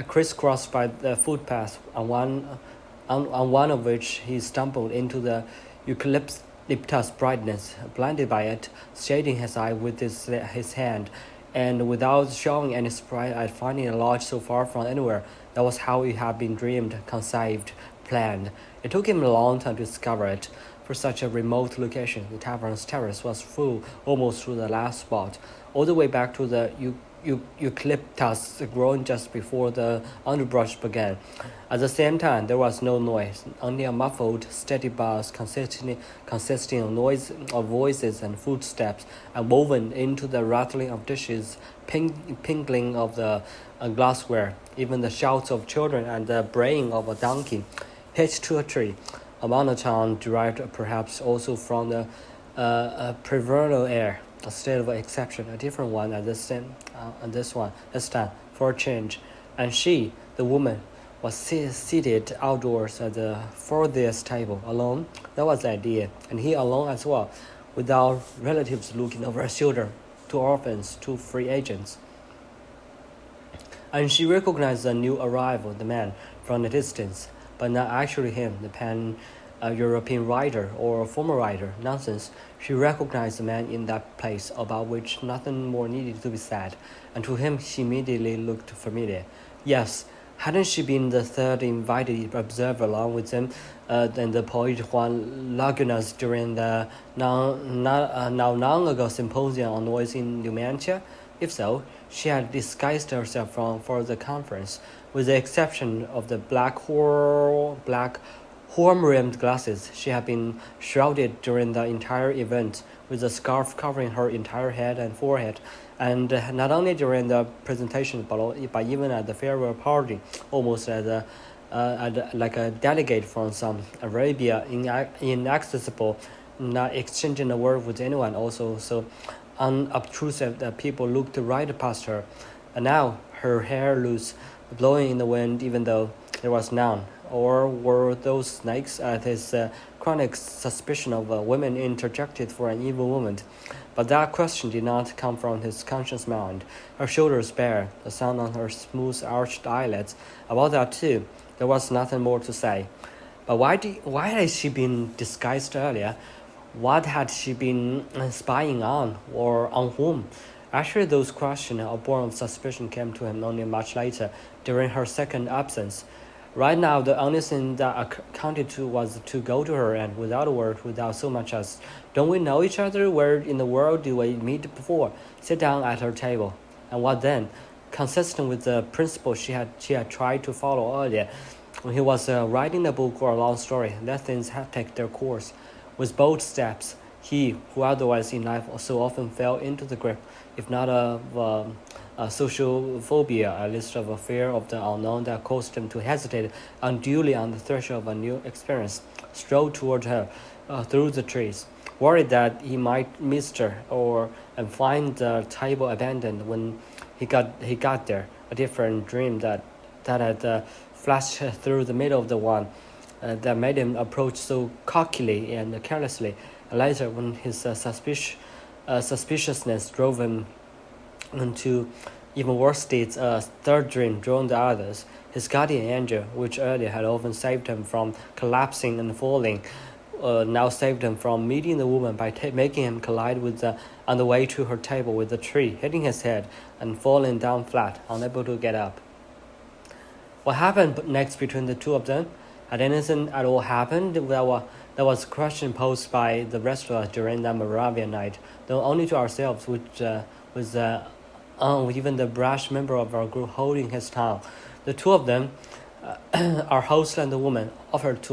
crisscrossed by the footpath, on one of which he stumbled into the eucalyptus brightness, blinded by it, shading his eye with his hand, and without showing any surprise at finding a lodge so far from anywhere. That was how it had been dreamed, conceived, planned. It took him a long time to discover it. For such a remote location, the tavern's terrace was full almost to the last spot, all the way back to the eucalyptus grown just before the underbrush began. At the same time, there was no noise, only a muffled, steady buzz consisting of noise of voices and footsteps, and woven into the rattling of dishes, pingling of the glassware, even the shouts of children and the braying of a donkey hitched to a tree. A monotone derived perhaps also from the prevernal air, a state of exception, a different one at this time, for a change. And she, the woman, was seated outdoors at the furthest table, alone. That was the idea, and he alone as well, without relatives looking over her shoulder, two orphans, two free agents. And she recognized the new arrival, the man, from a distance, but not actually him, the Pan-European writer or former writer. Nonsense. She recognized the man in that place about which nothing more needed to be said, and to him she immediately looked familiar. Yes, hadn't she been the third invited observer along with him and the poet Juan Lagunas during the now long ago symposium on noise in Numancia? If so, she had disguised herself for the conference, with the exception of the black horn-rimmed glasses. She had been shrouded during the entire event, with a scarf covering her entire head and forehead, and not only during the presentation, but even at the farewell party, almost like a delegate from some Arabia, inaccessible, not exchanging a word with anyone, also so unobtrusive that people looked right past her. And now, her hair loose, blowing in the wind, even though there was none. Or were those snakes, as his chronic suspicion of women interjected for an evil moment? But that question did not come from his conscious mind. Her shoulders bare, the sun on her smooth arched eyelids. About that too, there was nothing more to say. But why had she been disguised earlier? What had she been spying on, or on whom? Actually, those questions, born of suspicion, came to him only much later, during her second absence. Right now, the only thing that accounted to was to go to her and without a word, without so much as, "Don't we know each other? Where in the world did we meet before?" sit down at her table. And what then? Consistent with the principle she had tried to follow earlier, when he was writing a book or a long story, let things take their course. With bold steps, he, who otherwise in life so often fell into the grip, if not of a social phobia, at least of a fear of the unknown that caused him to hesitate unduly on the threshold of a new experience, strode toward her through the trees, worried that he might miss her and find the table abandoned when he got there. A different dream that had flashed through the middle of the one that made him approach so cockily and carelessly. And later, when his suspiciousness drove him into even worse deeds, a third dream joined the others. His guardian angel, which earlier had often saved him from collapsing and falling, now saved him from meeting the woman by making him collide on the way to her table with the tree, hitting his head and falling down flat, unable to get up. What happened next between the two of them? Had anything at all happened? That was a question posed by the rest of us during that Moravian night, though only to ourselves, which was even the brash member of our group holding his tongue. The two of them, our host and the woman, offered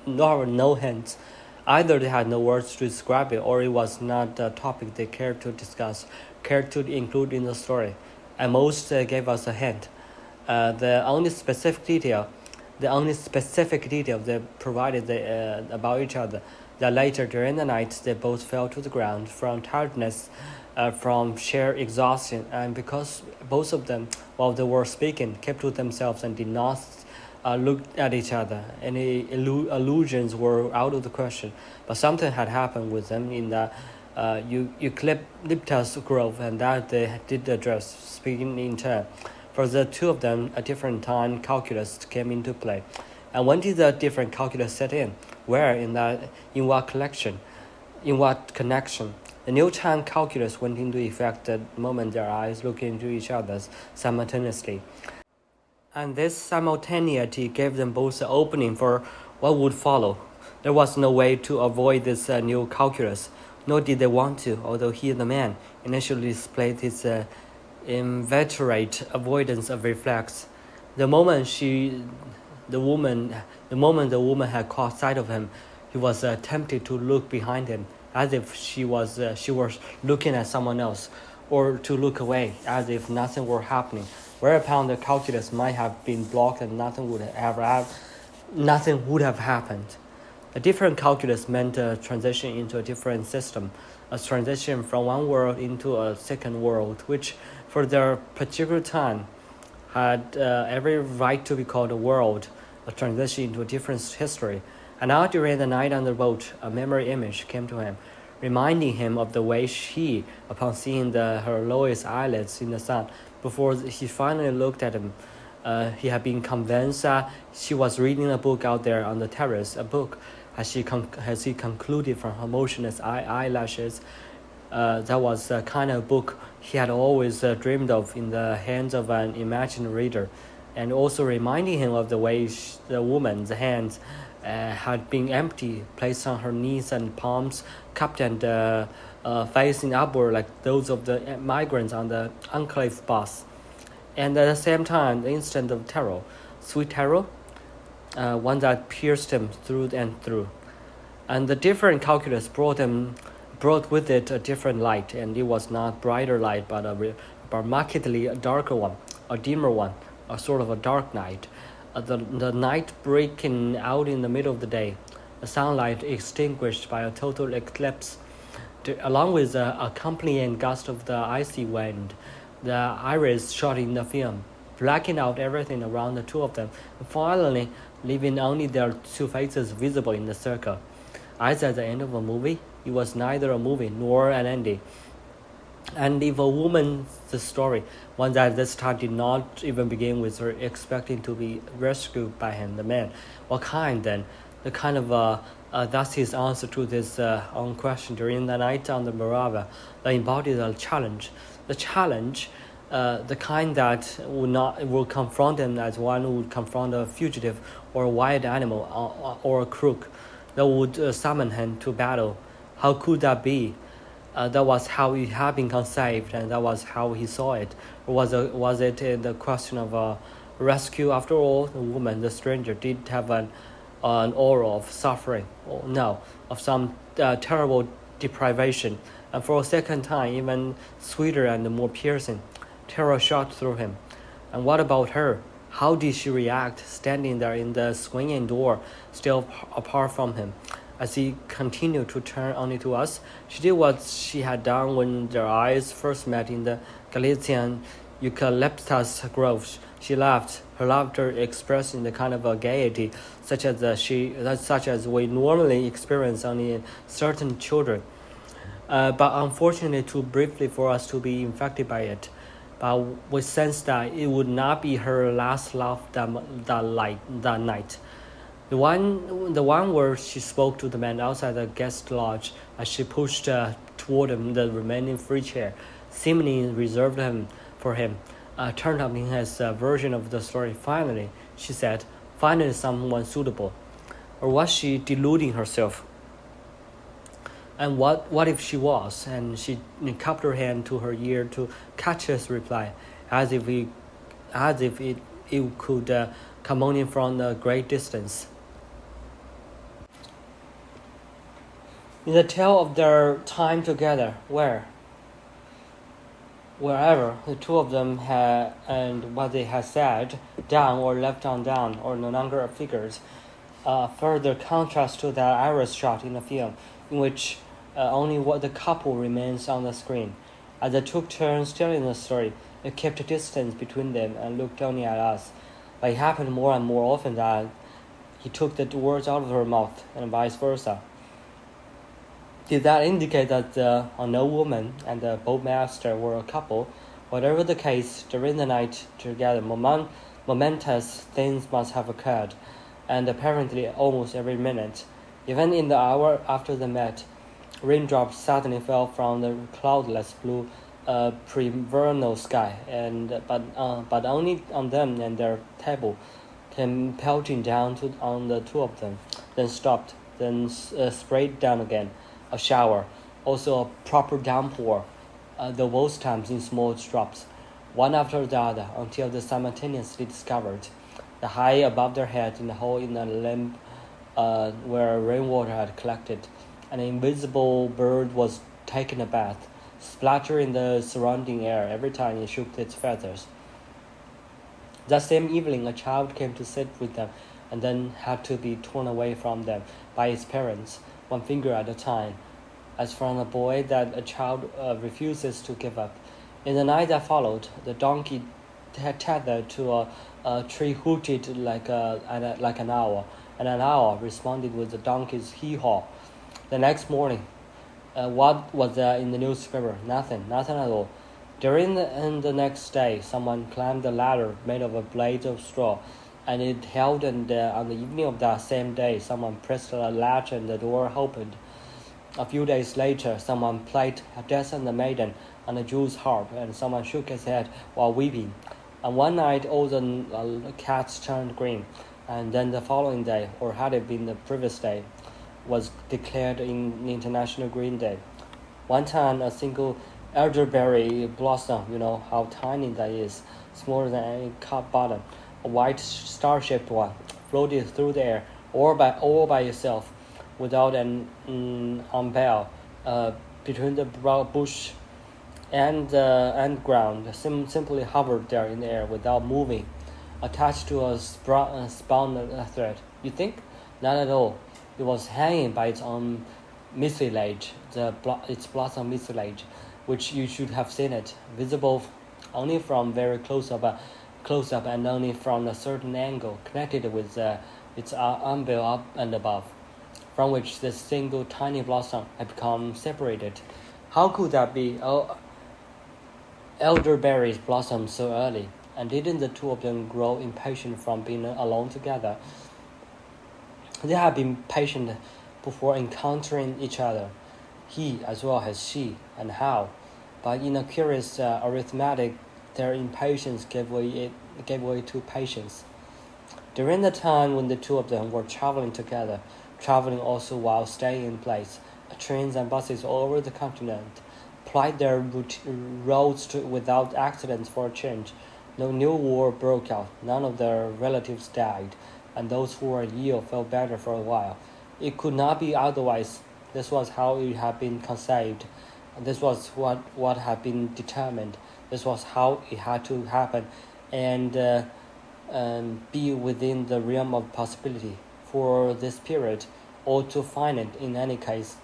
no hints. Either they had no words to describe it, or it was not a topic they cared to discuss, cared to include in the story. At most, gave us a hint. The only specific detail they provided about each other, that later during the night they both fell to the ground from tiredness, from sheer exhaustion, and because both of them, while they were speaking, kept to themselves and did not look at each other. Any allusions were out of the question, but something had happened with them in the eucalyptus grove, and that they did address, speaking in turn. For the two of them, a different time calculus came into play. And when did the different calculus set in? Where? In what connection? The new time calculus went into effect the moment their eyes looked into each other's simultaneously. And this simultaneity gave them both the opening for what would follow. There was no way to avoid this new calculus, nor did they want to, although he, the man, initially displayed his inveterate avoidance of reflex. The moment the woman had caught sight of him, he was tempted to look behind him, as if she was looking at someone else, or to look away, as if nothing were happening. Whereupon the calculus might have been blocked and nothing would have happened. A different calculus meant a transition into a different system, a transition from one world into a second world, which, for their particular time, had every right to be called a world, a transition into a different history. And now during the night on the boat, a memory image came to him, reminding him of the way she, upon seeing her lowest eyelids in the sun, before he finally looked at him, he had been convinced that she was reading a book out there on the terrace, a book, as he concluded from her motionless eyelashes. That was the kind of book he had always dreamed of in the hands of an imagined reader. and also reminding him of the way the woman's hands had been empty, placed on her knees and palms, cupped and facing upward like those of the migrants on the enclave bus. And at the same time, the instant of terror, sweet terror, one that pierced him through and through. And the different calculus brought with it a different light, and it was not brighter light, but markedly a darker one, a dimmer one, a sort of a dark night. The night breaking out in the middle of the day, the sunlight extinguished by a total eclipse, along with the accompanying gust of the icy wind. The iris shot in the film, blacking out everything around the two of them, and finally leaving only their two faces visible in the circle. As at the end of a movie, it was neither a movie nor an ending. And if a woman's story, one that this time did not even begin with her expecting to be rescued by him, the man, what kind then? The kind of that's his answer to this own question during the night on the Moravian. That embodied a challenge. The challenge, the kind that will confront him as one would confront a fugitive or a wild animal or a crook, that would summon him to battle. How could that be? That was how it had been conceived, and that was how he saw it. Or was it the question of rescue? After all, the woman, the stranger, did have an aura of suffering, or no, of some terrible deprivation. And for a second time, even sweeter and more piercing, terror shot through him. And what about her? How did she react, standing there in the swinging door, still apart from him? As he continued to turn only to us, she did what she had done when their eyes first met in the Galician eucalyptus groves. She laughed, her laughter expressed in the kind of a gaiety such as we normally experience only in certain children. But unfortunately too briefly for us to be infected by it. But we sensed that it would not be her last laugh that night. The one where she spoke to the man outside the guest lodge as she pushed toward him the remaining free chair, seemingly reserved for him, turned up in his version of the story. Finally, she said, finally someone suitable. Or was she deluding herself? And what if she was? And she cupped her hand to her ear to catch his reply, as if it could come only from a great distance. In the tale of their time together, wherever the two of them had, and what they had said, done or left undone, or no longer figures, further contrast to that iris shot in the film, in which only what the couple remains on the screen. As they took turns telling the story, they kept a distance between them and looked only at us. But it happened more and more often that he took the words out of her mouth, and vice versa. Did that indicate that the unknown woman and the boatmaster were a couple? Whatever the case, during the night together, momentous things must have occurred, and apparently almost every minute. Even in the hour after they met, raindrops suddenly fell from the cloudless blue pre-vernal sky, but only on them and their table, came pelting down on the two of them, then stopped, then sprayed down again. A shower, also a proper downpour, though both times in small drops, one after the other, until they simultaneously discovered, the high above their head in the hole in the lamp where rainwater had collected, an invisible bird was taking a bath, splattering the surrounding air every time it shook its feathers. That same evening, a child came to sit with them, and then had to be torn away from them by its parents, one finger at a time, as from a boy that a child refuses to give up. In the night that followed, the donkey tethered to a tree hooted like an owl, and an owl responded with the donkey's hee-haw. The next morning, what was there in the newspaper? Nothing at all. During the next day, someone climbed a ladder made of a blade of straw, and it held, and on the evening of that same day, someone pressed a latch and the door opened. A few days later, someone played Death and the Maiden on a jew's harp, and someone shook his head while weeping. And one night, all the cats turned green, and then the following day, or had it been the previous day, was declared in International Green Day. One time, a single elderberry blossom, you know how tiny that is, smaller than a cup bottom, a white star-shaped one, floated through the air all by itself, without an umbel between the bush and ground, simply hovered there in the air without moving, attached to a spun thread. You think? Not at all. It was hanging by its own mucilage, its blossom mucilage, which you should have seen it, visible only from very close up and only from a certain angle, connected with its umbel up and above, from which this single tiny blossom had become separated. How could that be? Elderberries blossomed so early, and didn't the two of them grow impatient from being alone together? They had been patient before encountering each other, he as well as she, and how? But in a curious arithmetic, their impatience gave way to patience. During the time when the two of them were traveling together, traveling also while staying in place, trains and buses all over the continent plied their roads without accidents for a change. No new war broke out, none of their relatives died, and those who were ill felt better for a while. It could not be otherwise. This was how it had been conceived. This was what had been determined. This was how it had to happen, and be within the realm of possibility for this period, or to find it in any case.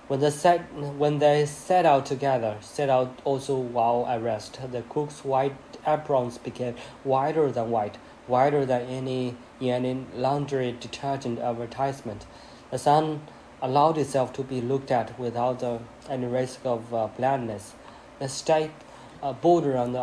When they set out together, set out also while at rest, the cook's white aprons became wider than white, wider than in any laundry detergent advertisement. The sun allowed itself to be looked at without any risk of blindness. The state border on the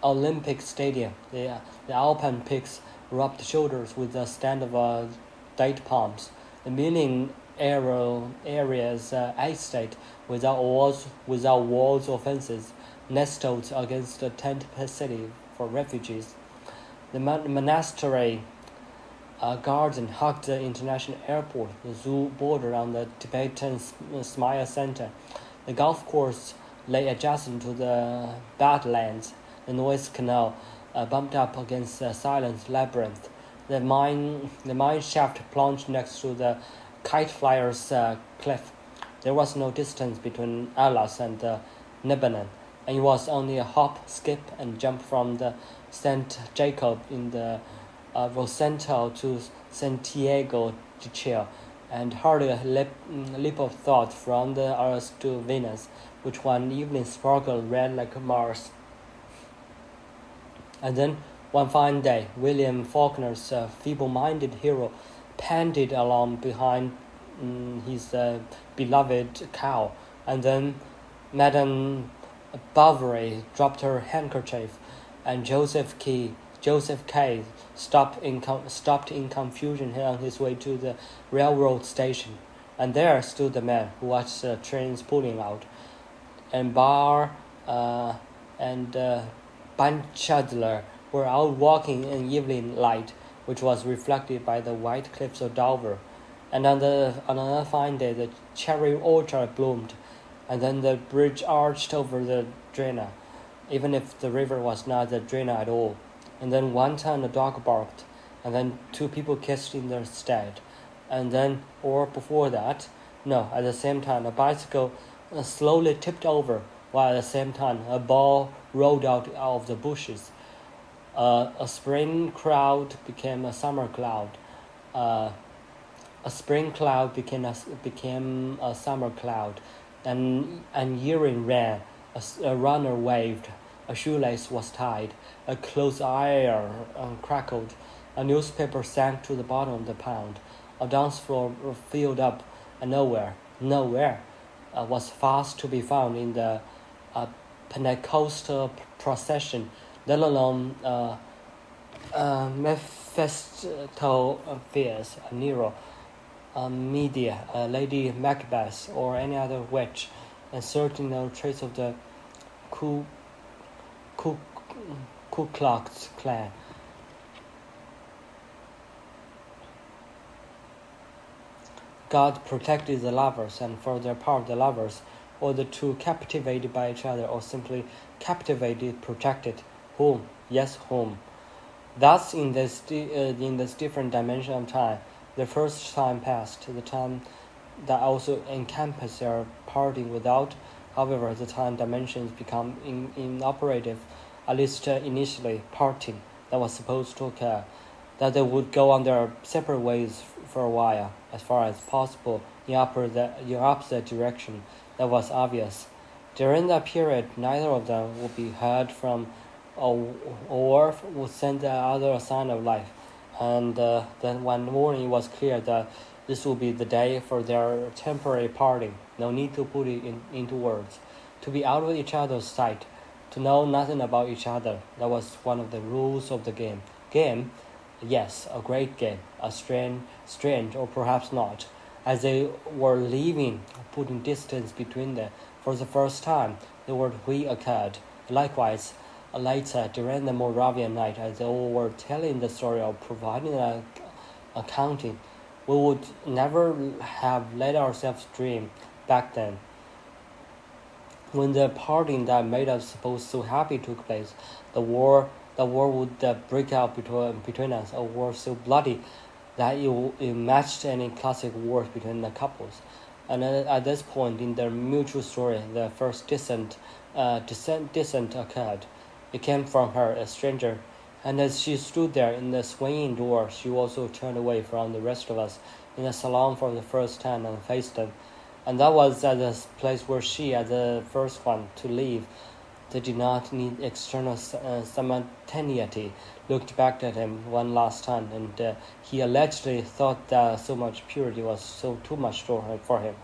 Olympic Stadium, the Alpine peaks rubbed shoulders with the stand of date palms. The million areas estate without walls or fences, nestled against a tent city for refugees. The monastery garden hugged the international airport, the zoo border on the Tibetan Smile Center. The golf course lay adjacent to the Badlands. The noise canal bumped up against the silent labyrinth. The mine shaft plunged next to the kite flyer's cliff. There was no distance between Atlas and Lebanon, and it was only a hop, skip, and jump from the St. Jacob in the Rosento to Santiago de Chile, and hardly a leap of thought from the Earth to Venus, which one evening sparkled red like Mars. And then, one fine day, William Faulkner's feeble-minded hero panted along behind his beloved cow, and then Madame Bovary dropped her handkerchief, and Joseph K. stopped in confusion on his way to the railroad station, and there stood the man who watched the trains pulling out, and Barr and Bunchadler were out walking in evening light, which was reflected by the white cliffs of Dover. And on another fine day, the cherry orchard bloomed, and then the bridge arched over the Drina, even if the river was not the Drina at all. And then one time a dog barked, and then two people kissed in their stead. And then, or before that, no, at the same time, a bicycle slowly tipped over, while at the same time a ball rolled out of the bushes. A spring cloud became a summer cloud. A spring cloud became a summer cloud. And urine ran. A runner waved. A shoelace was tied. A clothes iron crackled. A newspaper sank to the bottom of the pond. A dance floor filled up, and nowhere was fast to be found in the Pentecostal procession, let alone Mephistopheles, Nero, Medea, Lady Macbeth, or any other witch, and certainly no trace of the Ku Klux Klan. God protected the lovers, and for their part, the lovers, whether too captivated by each other or simply captivated, protected, whom? Yes, whom? Thus, in this different dimension of time, the first time passed, the time that also encompasses their parting without, however, the time dimensions become inoperative, at least initially, parting that was supposed to occur, that they would go on their separate ways for a while, as far as possible, in opposite direction. That was obvious. During that period, neither of them would be heard from or would send the other a sign of life. And then one morning it was clear that this would be the day for their temporary parting. No need to put it into words. To be out of each other's sight, to know nothing about each other, that was one of the rules of the game. Game? Yes, a great game, a strange, or perhaps not. As they were leaving, putting distance between them, for the first time, the word "we" occurred. Likewise, later, during the Moravian night, as they all were telling the story of providing an accounting, we would never have let ourselves dream back then. When the parting that made us suppose so happy took place, the war would break out between us, a war so bloody that it matched any classic wars between the couples. And at this point in their mutual story, the first dissent occurred. It came from her, a stranger, and as she stood there in the swinging door, she also turned away from the rest of us in the salon for the first time and faced them. And that was at the place where she, as the first one to leave, they did not need external simultaneity, looked back at him one last time, and he allegedly thought that so much purity was so too much for him,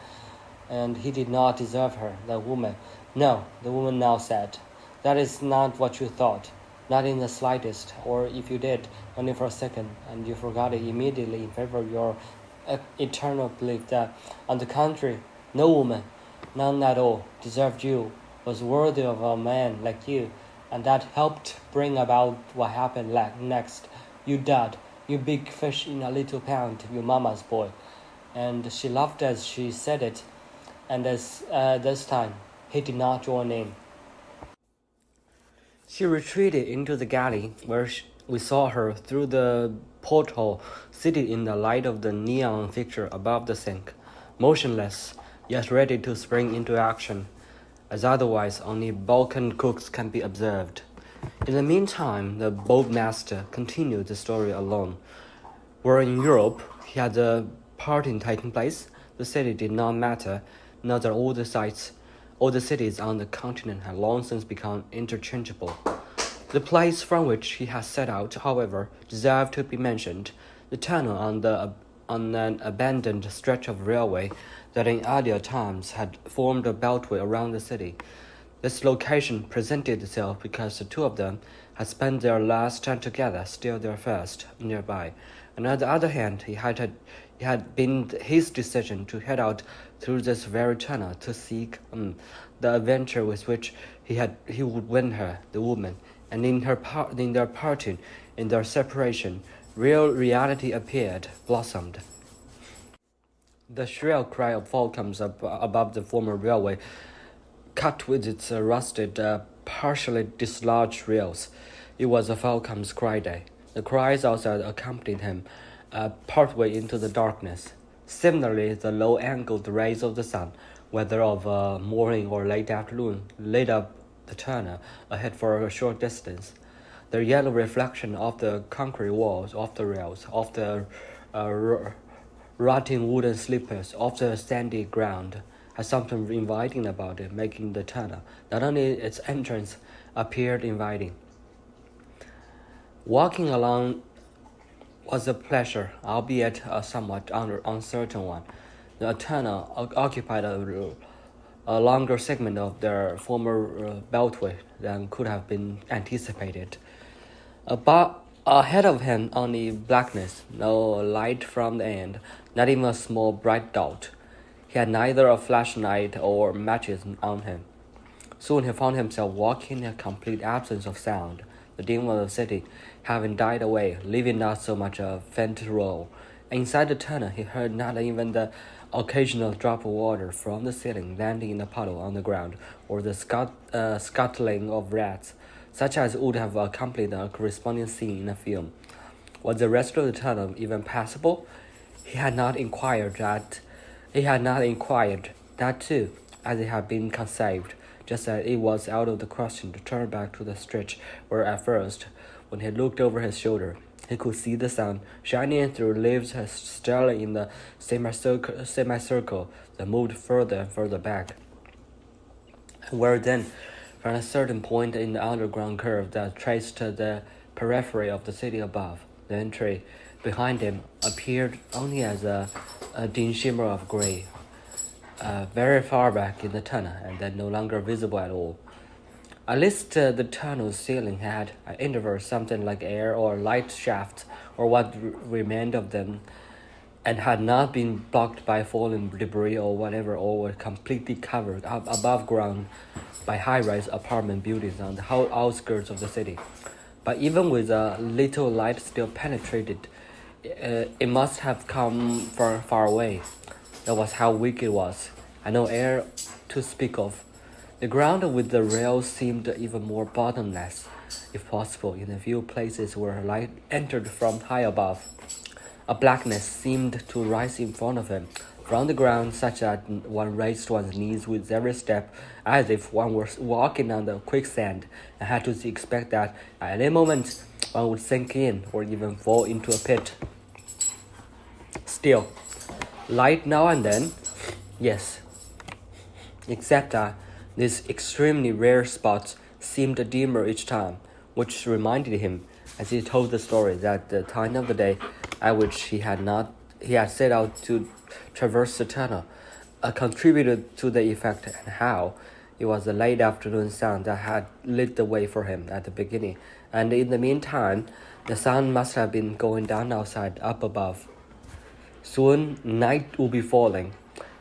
and he did not deserve her, that woman. No, the woman now said, that is not what you thought, not in the slightest, or if you did, only for a second, and you forgot it immediately in favor of your eternal belief that, on the contrary, no woman, none at all, deserved you, was worthy of a man like you, and that helped bring about what happened next. You dud, you big fish in a little pond, you mama's boy. And she laughed as she said it, and as this time, he did not join in. She retreated into the galley, where we saw her through the porthole, seated in the light of the neon fixture above the sink, motionless, yet ready to spring into action, as otherwise only Balkan cooks can be observed. In the meantime, the boatmaster continued the story alone. Where in Europe he had a parting taking place, the city did not matter, neither all the cities on the continent had long since become interchangeable. The place from which he had set out, however, deserved to be mentioned, the tunnel on an abandoned stretch of railway that in earlier times had formed a beltway around the city. This location presented itself because the two of them had spent their last time together, still their first, nearby. And on the other hand, it had been his decision to head out through this very tunnel to seek the adventure with which he would win her, the woman. And in their parting, in their separation, real reality appeared, blossomed. The shrill cry of falcons above the former railway, cut with its rusted, partially dislodged rails. It was a falcon's cry day. The cries outside accompanied him partway into the darkness. Similarly, the low-angled rays of the sun, whether of morning or late afternoon, lit up the tunnel ahead for a short distance. The yellow reflection of the concrete walls, of the rails, of the rotting wooden sleepers, of the sandy ground, had something inviting about it, making the tunnel, not only its entrance, appeared inviting. Walking along was a pleasure, albeit a somewhat uncertain one. The tunnel occupied a longer segment of their former beltway than could have been anticipated. Ahead of him, only blackness, no light from the end, not even a small bright dot. He had neither a flashlight or matches on him. Soon he found himself walking in a complete absence of sound. the din of the city having died away, leaving not so much a faint roll. Inside the tunnel, he heard not even the occasional drop of water from the ceiling landing in a puddle on the ground, or the scuttling of rats, such as would have accompanied a corresponding scene in a film. Was the rest of the tunnel even passable? He had not inquired that too, as it had been conceived, just as it was out of the question to turn back to the stretch where at first, when he looked over his shoulder, he could see the sun shining through leaves still in the semicircle that moved further and further back. Where then, from a certain point in the underground curve that traced the periphery of the city above, the entry behind him appeared only as a dim shimmer of gray, very far back in the tunnel, and then no longer visible at all. At least the tunnel's ceiling had, at intervals, something like air or light shafts, or what remained of them, and had not been blocked by fallen debris or whatever, or were completely covered up above ground by high-rise apartment buildings on the outskirts of the city. But even with a little light still penetrated, it must have come from far away. That was how weak it was, and no air to speak of. The ground with the rails seemed even more bottomless, if possible, in a few places where light entered from high above. A blackness seemed to rise in front of him, from the ground, such that one raised one's knees with every step, as if one were walking on the quicksand, and had to expect that at any moment one would sink in or even fall into a pit. Still, light now and then, yes, except that these extremely rare spots seemed dimmer each time, which reminded him, as he told the story, that the time of the day at which he had set out to traverse the tunnel contributed to the effect, and how it was the late afternoon sun that had lit the way for him at the beginning, and in the meantime the sun must have been going down outside, up above. Soon night would be falling,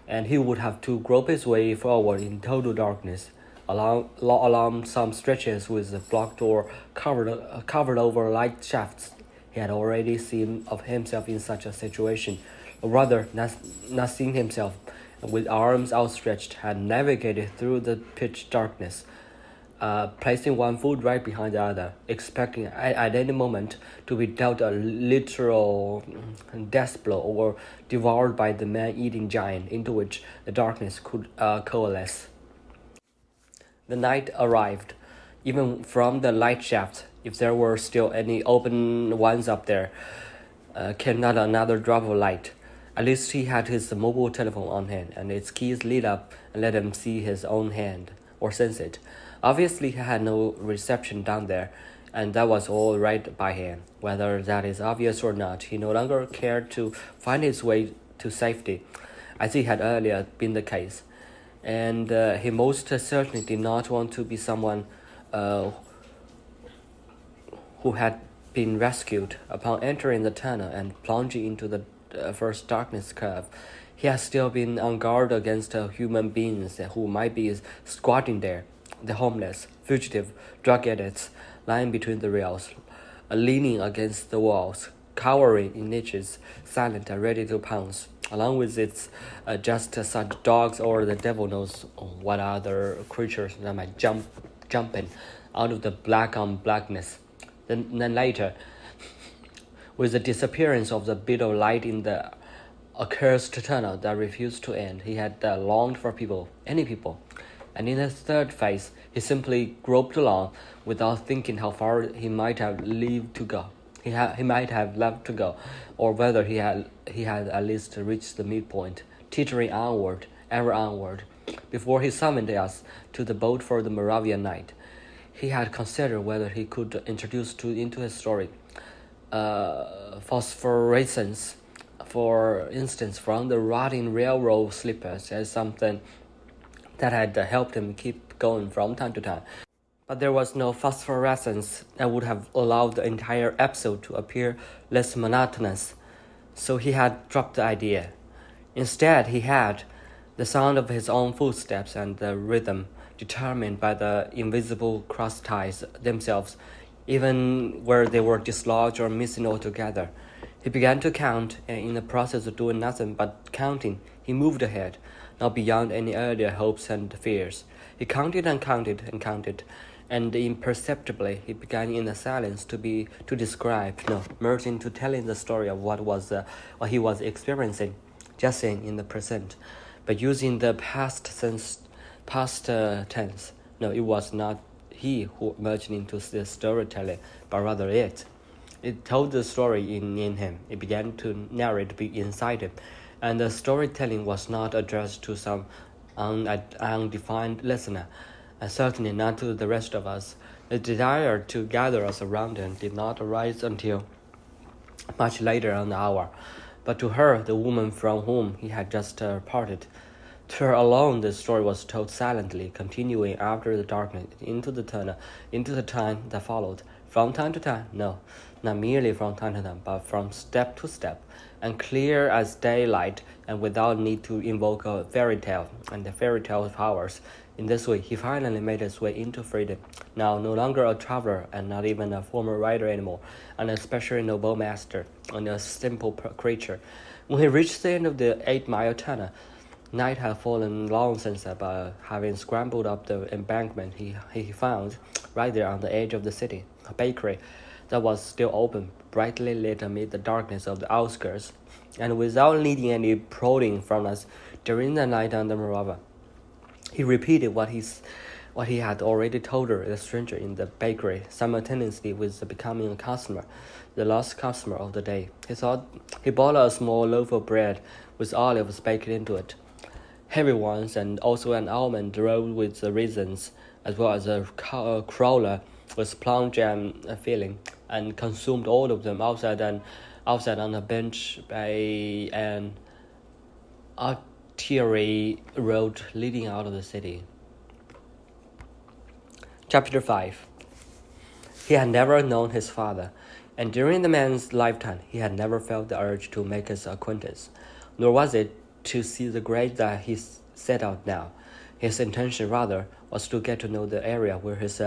and he would have to grope his way forward in total darkness, along some stretches with blocked or covered over light shafts. He had already seen of himself in such a situation, or rather, not seen himself, with arms outstretched, had navigated through the pitch darkness, placing one foot right behind the other, expecting at any moment to be dealt a literal death blow or devoured by the man-eating giant into which the darkness could coalesce. The night arrived. Even from the light shaft, if there were still any open ones up there, came not another drop of light. At least he had his mobile telephone on hand, and its keys lit up and let him see his own hand, or sense it. Obviously, he had no reception down there, and that was all right by him. Whether that is obvious or not, he no longer cared to find his way to safety, as he had earlier been the case. And he most certainly did not want to be someone who had been rescued upon entering the tunnel and plunging into the first darkness curve. He had still been on guard against human beings who might be squatting there, the homeless, fugitive, drug addicts, lying between the rails, leaning against the walls, cowering in niches, silent and ready to pounce, along with its just such dogs or the devil knows what other creatures that might jump in out of the black on blackness. Then later, with the disappearance of the bit of light in the accursed tunnel that refused to end, he had longed for people, any people. And in the third phase, he simply groped along without thinking how far he might have left to go. He might have left to go, or whether he had at least reached the midpoint, teetering onward, ever onward. Before he summoned us to the boat for the Moravian night, he had considered whether he could introduce into his story phosphorescence, for instance, from the rotting railroad sleepers, as something that had helped him keep going from time to time. But there was no phosphorescence that would have allowed the entire episode to appear less monotonous, so he had dropped the idea. Instead, he had the sound of his own footsteps and the rhythm, determined by the invisible cross ties themselves, even where they were dislodged or missing altogether. He began to count, and in the process of doing nothing but counting, he moved ahead, not beyond any earlier hopes and fears. He counted and counted and counted, and imperceptibly he began in the silence to describe, merge into telling the story of what he was experiencing, just saying in the present, but using the past tense. No, it was not he who merged into this storytelling, but rather it. It told the story in him. It began to narrate inside him, and the storytelling was not addressed to some undefined listener, and certainly not to the rest of us. The desire to gather us around him did not arise until much later on the hour, but to her, the woman from whom he had just parted. To her alone, the story was told silently, continuing after the darkness into the time that followed. From time to time, no, not merely from time to time, but from step to step, and clear as daylight, and without need to invoke a fairy tale and the fairy tale powers. In this way, he finally made his way into freedom, now no longer a traveler and not even a former rider anymore, and especially noble master, and a simple creature. When he reached the end of the 8-mile tunnel, night had fallen long since, but having scrambled up the embankment, he found, right there on the edge of the city, a bakery that was still open, brightly lit amid the darkness of the outskirts, and without needing any prodding from us during the night on the Moravian. He repeated what he had already told her, the stranger in the bakery, simultaneously with becoming a customer, the last customer of the day. He bought a small loaf of bread with olives baked into it, heavy ones, and also an almond rolled with raisins, as well as a cruller with plum jam filling, and consumed all of them outside on a bench by an arterial road leading out of the city. Chapter 5. He had never known his father, and during the man's lifetime he had never felt the urge to make his acquaintance, nor was it to see the grave that he set out now. His intention, rather, was to get to know the area where his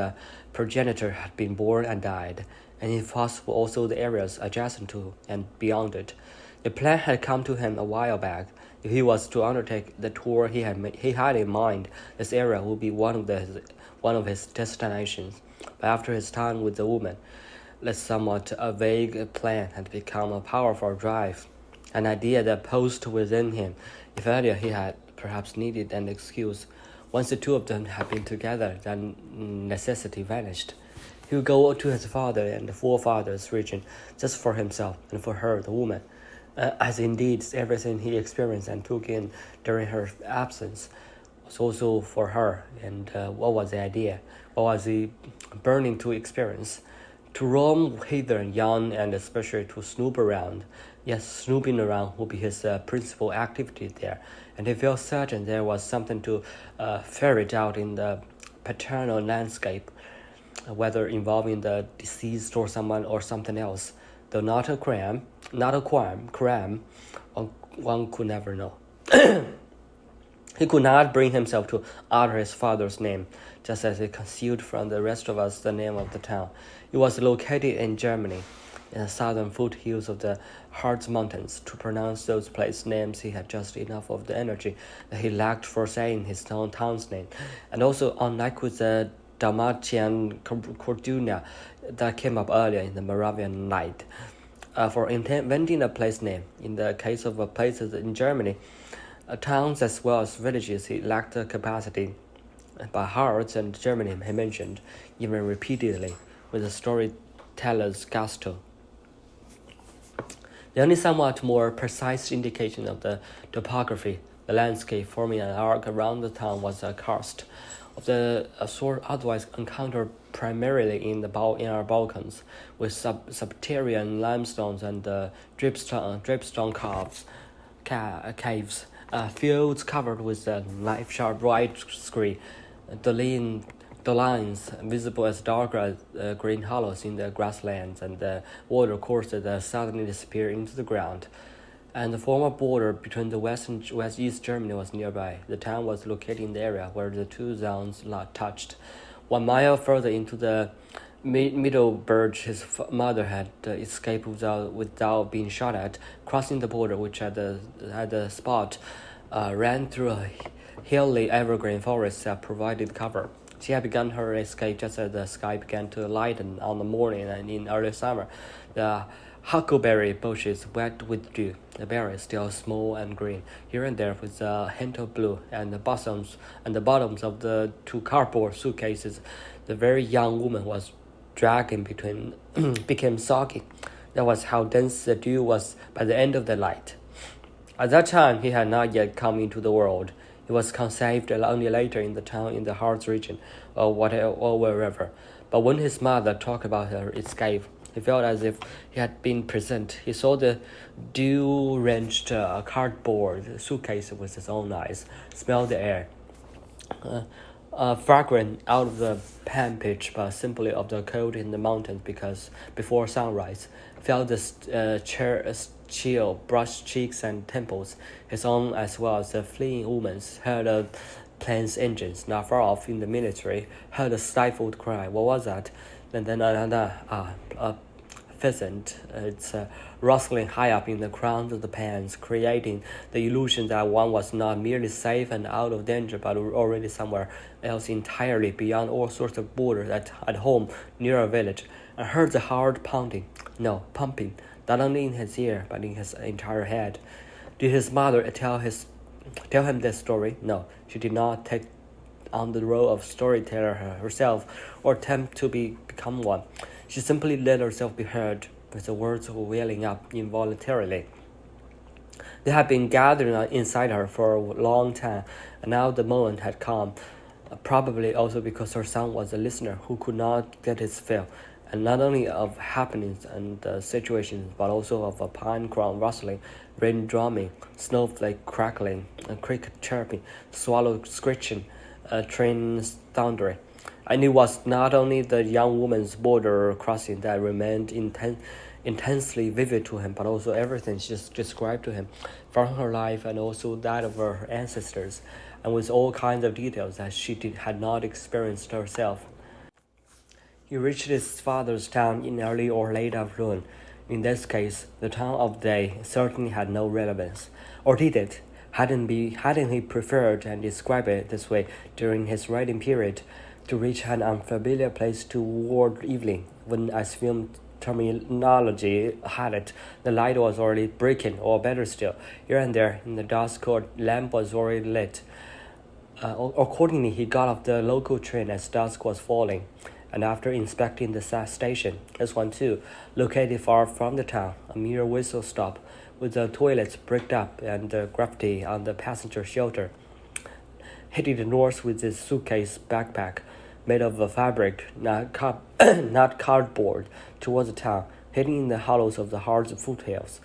progenitor had been born and died, and if possible also the areas adjacent to and beyond it. The plan had come to him a while back. If he was to undertake the tour he had in mind, this area would be one of his destinations. But after his time with the woman, this somewhat a vague plan had become a powerful drive, an idea that posed within him. If earlier he had perhaps needed an excuse, once the two of them had been together, then necessity vanished. He would go to his father and the forefathers' region just for himself and for her, the woman, as indeed everything he experienced and took in during her absence was also for her. And what was the idea? What was he burning to experience? To roam hither and yon, and especially to snoop around. Yes, snooping around would be his principal activity there, and he felt certain there was something to ferret out in the paternal landscape, whether involving the deceased or someone or something else, though not a crime, one could never know. He could not bring himself to utter his father's name, just as he concealed from the rest of us the name of the town. It was located in Germany, in the southern foothills of the Harz Mountains. To pronounce those place names, he had just enough of the energy that he lacked for saying his own town's name, and also, unlike with the Dalmatian Cordunia that came up earlier in the Moravian night, for inventing a place name. In the case of places in Germany, towns as well as villages, he lacked the capacity. But Harz and Germany he mentioned, even repeatedly, with the storyteller's gusto. The only somewhat more precise indication of the topography, the landscape forming an arc around the town, was a karst of the sort otherwise encountered primarily in our Balkans, with subterranean limestones and dripstone caves, fields covered with knife-sharp white scree, the lines visible as dark green hollows in the grasslands, and the water courses that suddenly disappear into the ground. And the former border between the West and East Germany was nearby. The town was located in the area where the two zones touched. 1 mile further into the Middleburg, his mother had escaped without being shot at, crossing the border, which at the spot ran through a hilly evergreen forest that provided cover. She had begun her escape just as the sky began to lighten on the morning, and in early summer, the huckleberry bushes wet with dew, the berries still small and green, here and there with a hint of blue, and the bottoms of the 2 cardboard suitcases the very young woman was dragging between became soggy. That was how dense the dew was by the end of the night. At that time, he had not yet come into the world. He was conceived only later in the town in the Harz region, or wherever. But when his mother talked about her escape, he felt as if he had been present. He saw the dew-drenched cardboard suitcase with his own eyes, smelled the air, fragrant out of the pan pitch, but simply of the cold in the mountains because before sunrise, felt the chill brush cheeks and temples, his own as well as the fleeing woman's, heard a plane's engines not far off in the military, heard a stifled cry. What was that? And then a pheasant. It's rustling high up in the crown of the pans, creating the illusion that one was not merely safe and out of danger, but already somewhere else entirely beyond all sorts of borders, at home near a village. I heard the heart pumping, not only in his ear, but in his entire head. Did his mother tell him this story? No, she did not take on the role of storyteller herself or attempt to become one. She simply let herself be heard, with the words welling up involuntarily. They had been gathering inside her for a long time, and now the moment had come, probably also because her son was a listener who could not get his fill, and not only of happenings and situations, but also of a pine crown rustling, rain drumming, snowflake crackling, a cricket chirping, swallow screeching, train thundering. And it was not only the young woman's border crossing that remained intensely vivid to him, but also everything she just described to him from her life and also that of her ancestors, and with all kinds of details that she had not experienced herself. He reached his father's town in early or late afternoon. In this case, the time of day certainly had no relevance. Or did it? Hadn't he preferred and described it this way during his writing period, to reach an unfamiliar place toward evening, when, as film terminology had it, the light was already breaking, or better still, here and there in the dusk a lamp was already lit. Accordingly, he got off the local train as dusk was falling, and after inspecting the station, this one too, located far from the town, a mere whistle stop, with the toilets bricked up and the graffiti on the passenger shelter, headed north with his suitcase backpack, made of a fabric, not cardboard, towards the town, hidden in the hollows of the Harz foothills.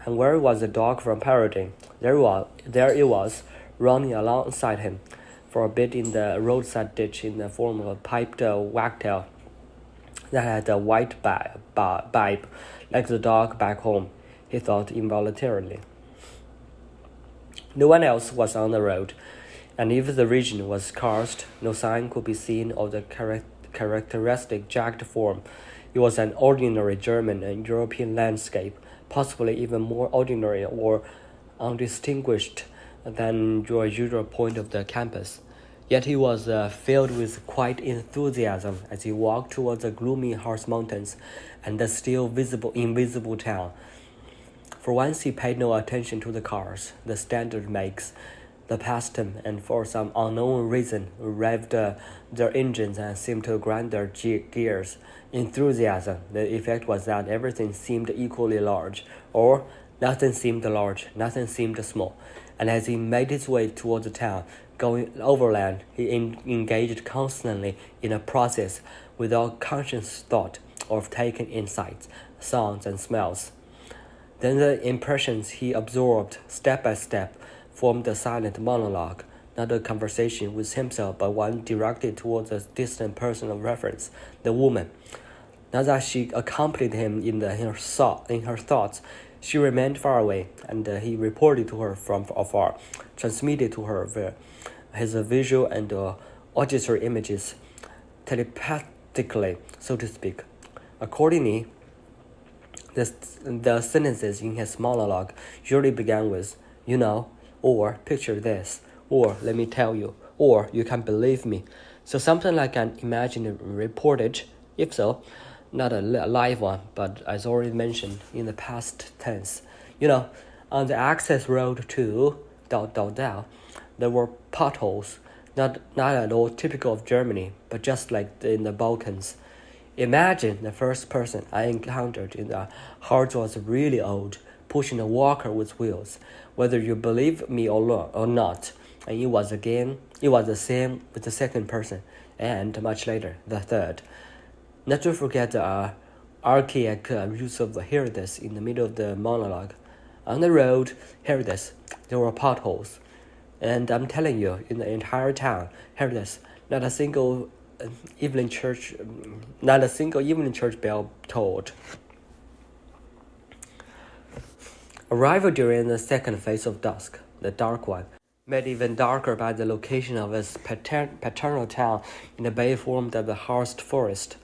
And where was the dog from parroting? There it was, running alongside him, for a bit in the roadside ditch in the form of a piped wagtail that had a white bibe, like the dog back home, he thought involuntarily. No one else was on the road, and if the region was karst, no sign could be seen of the characteristic jagged form. It was an ordinary German and European landscape, possibly even more ordinary or undistinguished than your usual point of the campus. Yet he was filled with quiet enthusiasm as he walked towards the gloomy Harz Mountains and the still invisible town. For once he paid no attention to the cars, the standard makes, that passed him, and for some unknown reason revved their engines and seemed to grind their gears. Enthusiasm, the effect was that everything seemed equally large, or nothing seemed large, nothing seemed small. And as he made his way toward the town, going overland, he engaged constantly in a process without conscious thought of taking in sights, sounds, and smells. Then the impressions he absorbed, step by step, formed a silent monologue, not a conversation with himself, but one directed towards a distant person of reference, the woman. Now that she accompanied him in her thoughts, she remained far away, and he reported to her from afar, transmitted to her his visual and auditory images, cryptically, so to speak. Accordingly, the sentences in his monologue usually began with, you know, or picture this, or let me tell you, or you can believe me. So something like an imaginary reportage, if so, not a live one, but as already mentioned in the past tense. You know, on the access road to ... there were potholes, not at all typical of Germany, but just like in the Balkans. Imagine the first person I encountered in the heart was really old, pushing a walker with wheels, whether you believe me or not. And it was the same with the second person, and much later, the third. Not to forget the archaic use of hear this in the middle of the monologue. On the road, hear this, there were potholes. And I'm telling you, in the entire town, hear this, not a single evening church bell tolled. Arrival during the second phase of dusk, the dark one, made even darker by the location of his paternal town in the bay formed of the Harst forest,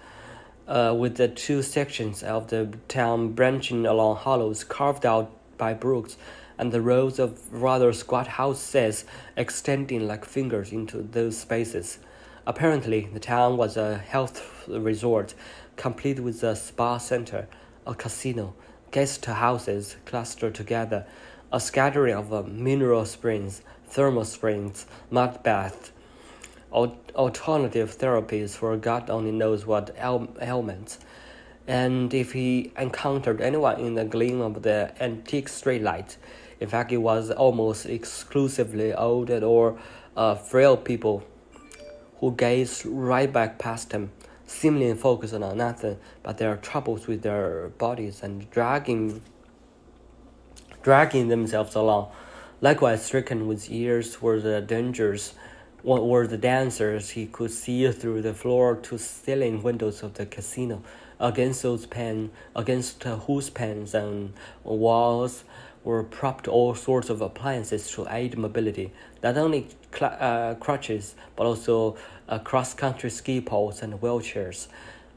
with the two sections of the town branching along hollows carved out by brooks, and the rows of rather squat houses extending like fingers into those spaces. Apparently, the town was a health resort, complete with a spa center, a casino, guest houses clustered together, a scattering of mineral springs, thermal springs, mud baths, alternative therapies for God only knows what ailments. And if he encountered anyone in the gleam of the antique streetlight, in fact, it was almost exclusively old or frail people who gazed right back past him, seemingly focused on nothing but their troubles with their bodies and dragging themselves along. Likewise, stricken with years were the dancers he could see through the floor-to-ceiling windows of the casino, against whose pans and walls were propped all sorts of appliances to aid mobility, not only crutches, but also cross-country ski poles and wheelchairs,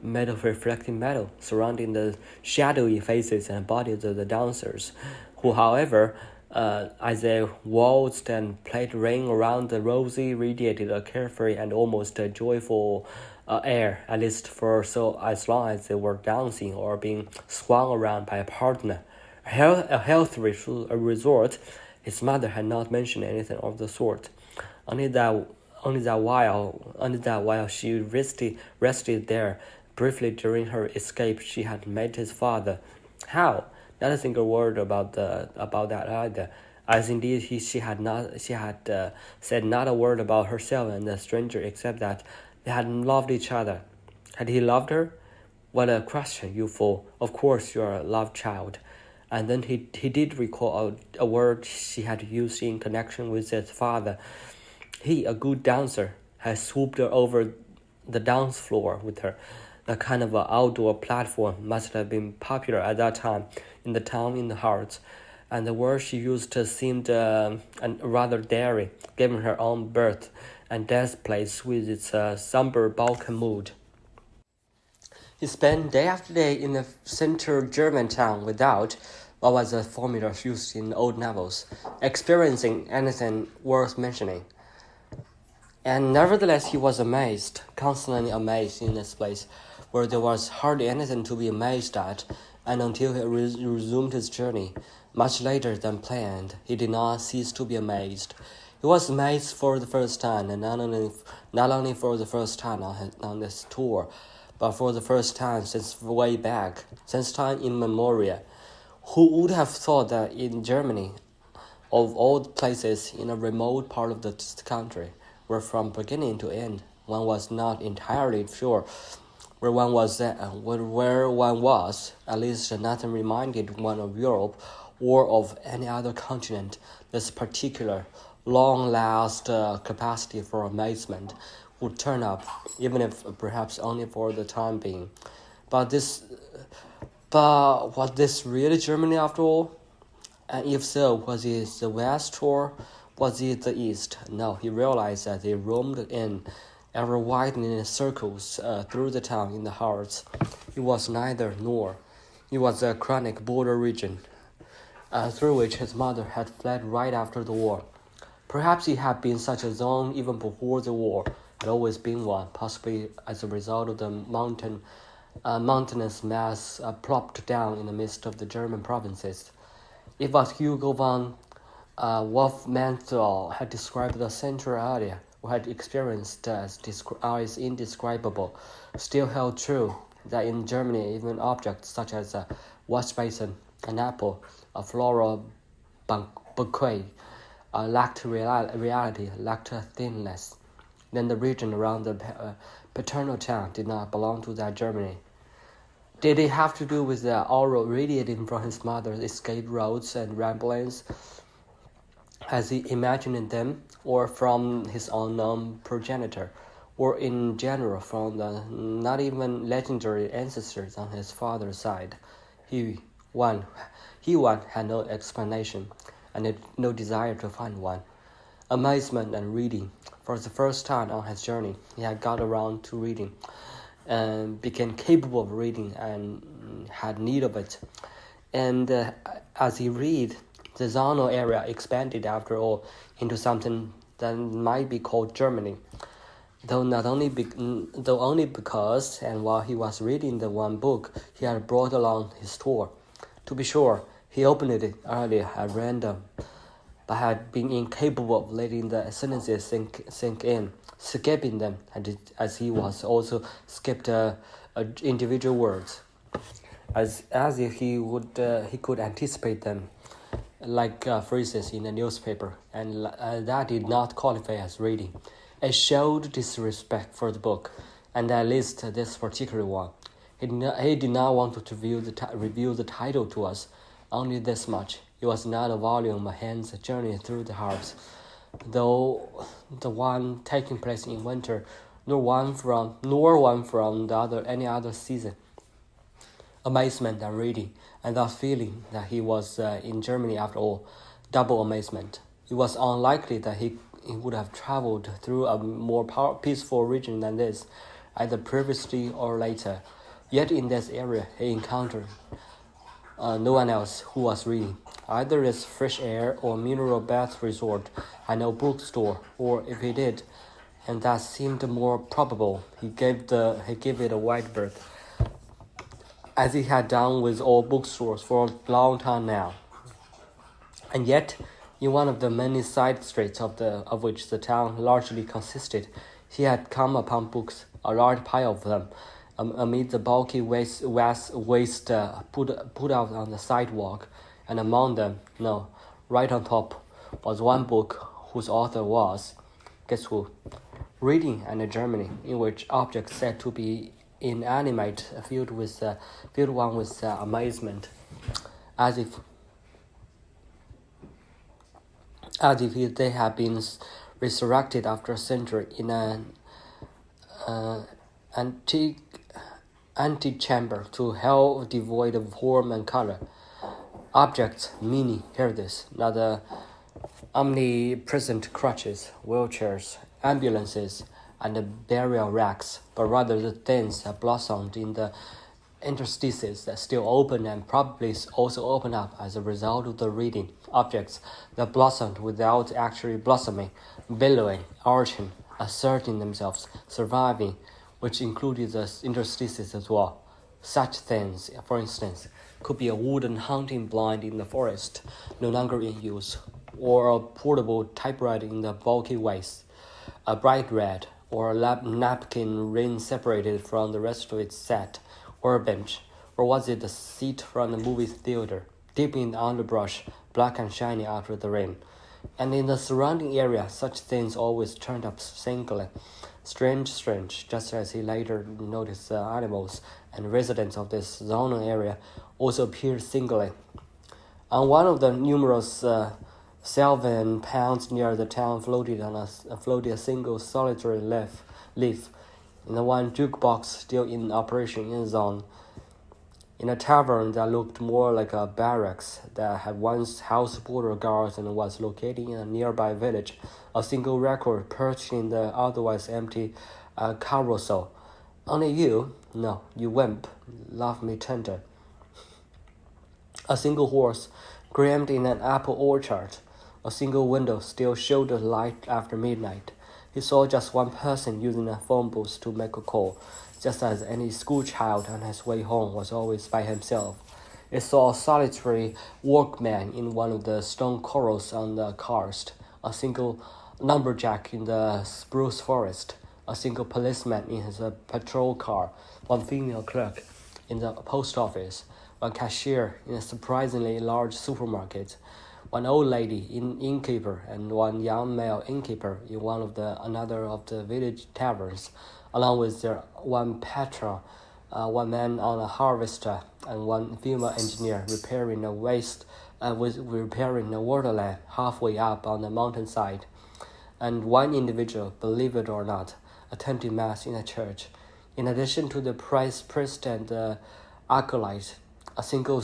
made of reflecting metal, surrounding the shadowy faces and bodies of the dancers, who, however, as they waltzed and played ring around the rosy, radiated a carefree and almost a joyful air, at least for as long as they were dancing or being swung around by a partner. A health resort, his mother had not mentioned anything of the sort. Only that while she rested there briefly during her escape, she had met his father. How? Not a single word about that either, as indeed she had said not a word about herself and the stranger except that they had loved each other. Had he loved her? What a question, you fool! Of course you are a loved child. And then he did recall a word she had used in connection with his father. He, a good dancer, had swooped over the dance floor with her. The kind of outdoor platform must have been popular at that time in the town in the heart, and the word she used seemed rather daring, given her own birth and death place with its somber Balkan mood. He spent day after day in the central German town without, what was a formula used in old novels, experiencing anything worth mentioning. And nevertheless he was amazed, constantly amazed in this place, where there was hardly anything to be amazed at, and until he resumed his journey, much later than planned, he did not cease to be amazed. He was amazed for the first time, and not only for the first time on this tour, but for the first time since way back, since time immemorial. Who would have thought that in Germany, of all places in a remote part of the country, where from beginning to end one was not entirely sure where one was, at least nothing reminded one of Europe or of any other continent, this particular long-last capacity for amazement would turn up, even if perhaps only for the time being. But was this really Germany after all? And if so, was it the West or was it the East? No, he realized that they roamed in ever widening circles through the town in the hearts. It was neither nor. It was a chronic border region through which his mother had fled right after the war. Perhaps it had been such a zone even before the war, had always been one, possibly as a result of the mountainous mass plopped down in the midst of the German provinces. If what Hugo von Wolfmanthal had described the central area, or had experienced as indescribable, still held true, that in Germany even objects such as a wash basin, an apple, a floral bouquet, lacked reality, lacked thinness. Then the region around the paternal town did not belong to that Germany. Did it have to do with the aura radiating from his mother's escape roads and ramblings, as he imagined them, or from his unknown progenitor, or in general from the not even legendary ancestors on his father's side? He had no explanation, and had no desire to find one. Amazement and reading. For the first time on his journey, he had got around to reading, and became capable of reading and had need of it. And as he read, the zonal area expanded after all into something that might be called Germany, though only because, and while he was reading the one book he had brought along his tour. To be sure, he opened it earlier at random, but had been incapable of letting the sentences sink in, skipping them, as he was also skipped individual words, as if he could anticipate them, like phrases in a newspaper, and that did not qualify as reading. It showed disrespect for the book, and at least this particular one. He did not want to reveal the title to us, only this much. It was not a volume of Hand's journey through the Alps, though the one taking place in winter, nor one from any other season. Amazement and reading, and thus feeling that he was in Germany after all, double amazement. It was unlikely that he would have traveled through a more peaceful region than this, either previously or later. Yet in this area he encountered no one else who was reading. Either this fresh air or mineral bath resort had no bookstore, or if he did, and that seemed more probable, he gave it a wide berth, as he had done with all bookstores for a long time now. And yet, in one of the many side streets of which the town largely consisted, he had come upon books, a large pile of them, amid the bulky waste put out on the sidewalk, and among them, no, right on top, was one book whose author was, guess who? Reading and Germany, in which objects said to be inanimate filled one with amazement, as if they had been resurrected after a century in an antechamber to hell devoid of form and color. Objects, meaning, hear this, not the omnipresent crutches, wheelchairs, ambulances, and the burial racks, but rather the things that blossomed in the interstices that still open and probably also open up as a result of the reading. Objects that blossomed without actually blossoming, billowing, arching, asserting themselves, surviving, which included the interstices as well. Such things, for instance, could be a wooden hunting blind in the forest, no longer in use, or a portable typewriter in the bulky waste, a bright red, or a napkin ring separated from the rest of its set, or a bench, or was it the seat from the movie theater, deep in the underbrush, black and shiny after the rain. And in the surrounding area, such things always turned up singly. Strange, just as he later noticed the animals and residents of this zonal area also appeared singly. On one of the numerous sylvan ponds near the town floated a single solitary leaf, in the one jukebox still in operation in in a tavern that looked more like a barracks that had once housed border guards and was located in a nearby village. A single record perched in the otherwise empty carousel. Only you? No, you wimp. Love me tender. A single horse crammed in an apple orchard. A single window still showed the light after midnight. He saw just one person using a phone booth to make a call, just as any schoolchild on his way home was always by himself. He saw a solitary workman in one of the stone corrals on the karst, a single lumberjack in the spruce forest, a single policeman in his patrol car, one female clerk in the post office, one cashier in a surprisingly large supermarket, one old lady innkeeper, and one young male innkeeper in another of the village taverns, along with their one patron, one man on a harvester, and one female engineer repairing a water line halfway up on the mountainside, and one individual, believe it or not, attending mass in a church. In addition to the priest and the acolyte, a single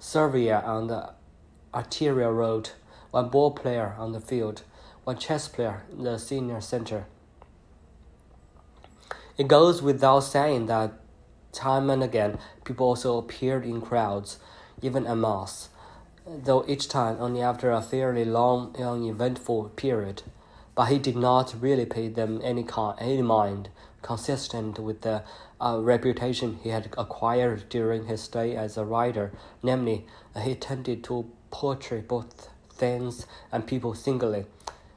surveyor on the arterial road, one ball player on the field, one chess player in the senior center. It goes without saying that time and again people also appeared in crowds, even en masse, though each time only after a fairly long and uneventful period. But he did not really pay them any mind, consistent with the reputation he had acquired during his stay as a writer, namely, he tended to portray both things and people singly,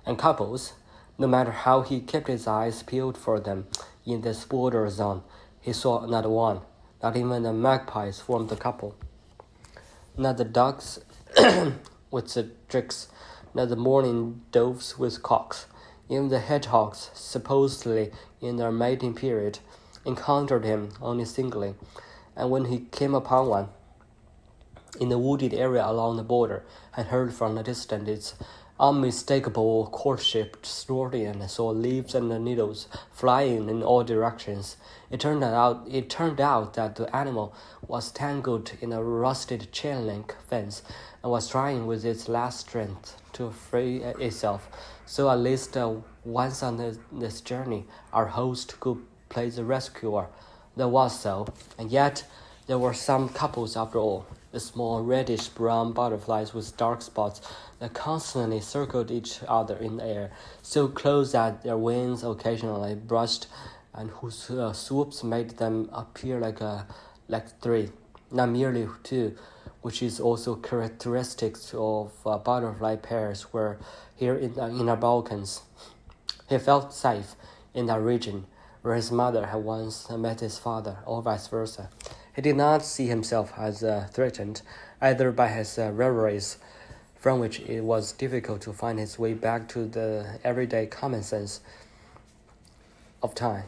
and couples, no matter how he kept his eyes peeled for them in this border zone. He saw not one, not even the magpies formed a couple, not the ducks with the drakes, not the mourning doves with cocks. Even the hedgehogs, supposedly in their mating period, encountered him only singly, and when he came upon one in the wooded area along the border, and heard from a distance its unmistakable courtship snorting and saw leaves and needles flying in all directions, it turned out that the animal was tangled in a rusted chain-link fence and was trying with its last strength to free itself. So at least once on this journey, our host could play the rescuer. That was so, and yet there were some couples after all. The small reddish-brown butterflies with dark spots that constantly circled each other in the air, so close that their wings occasionally brushed, and whose swoops made them appear like three, not merely two, which is also characteristic of butterfly pairs were here in our Balkans. He felt safe in that region, where his mother had once met his father, or vice versa. He did not see himself as threatened, either by his reveries, from which it was difficult to find his way back to the everyday common sense of time,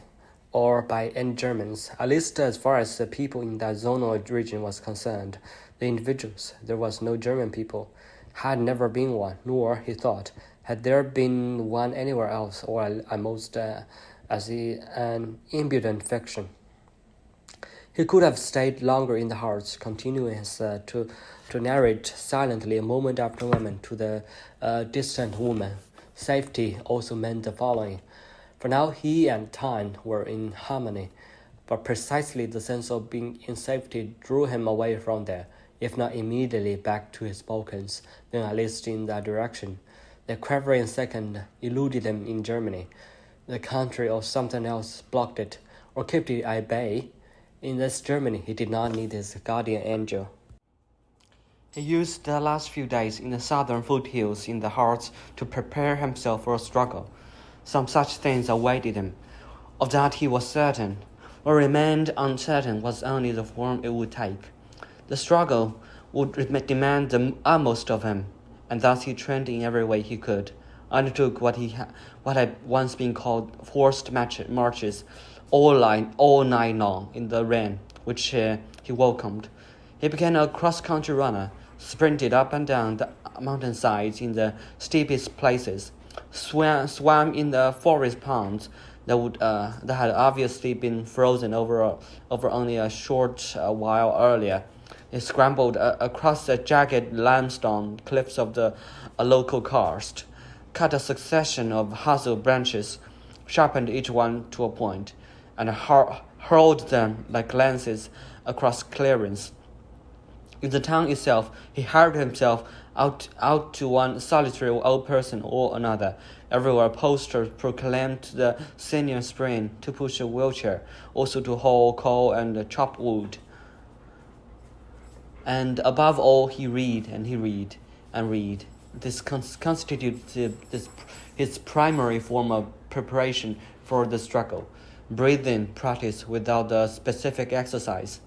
or by any Germans, at least as far as the people in that zonal region was concerned. The individuals, there was no German people, had never been one, nor, he thought, had there been one anywhere else, or at most as an impudent fiction. He could have stayed longer in the hearts, continuing to narrate silently moment after moment to the distant woman. Safety also meant the following. For now he and time were in harmony, but precisely the sense of being in safety drew him away from there, if not immediately back to his Balkans, then at least in that direction. The quivering second eluded him in Germany. The country or something else blocked it, or kept it at bay. In this Germany, he did not need his guardian angel. He used the last few days in the southern foothills in the Harz to prepare himself for a struggle. Some such things awaited him. Of that he was certain. What remained uncertain was only the form it would take. The struggle would demand the utmost of him, and thus he trained in every way he could, undertook what had once been called forced marches, all night long in the rain, which he welcomed. He became a cross-country runner, sprinted up and down the mountainsides in the steepest places, swam in the forest ponds that had obviously been frozen over only a short while earlier. He scrambled across the jagged limestone cliffs of the local karst, cut a succession of hazel branches, sharpened each one to a point, and hurled them like lances across clearings. In the town itself, he hired himself out to one solitary old person or another. Everywhere posters proclaimed the senior spring to push a wheelchair, also to haul coal and chop wood. And above all, he read and read. This constituted his primary form of preparation for the struggle, breathing practice without the specific exercise.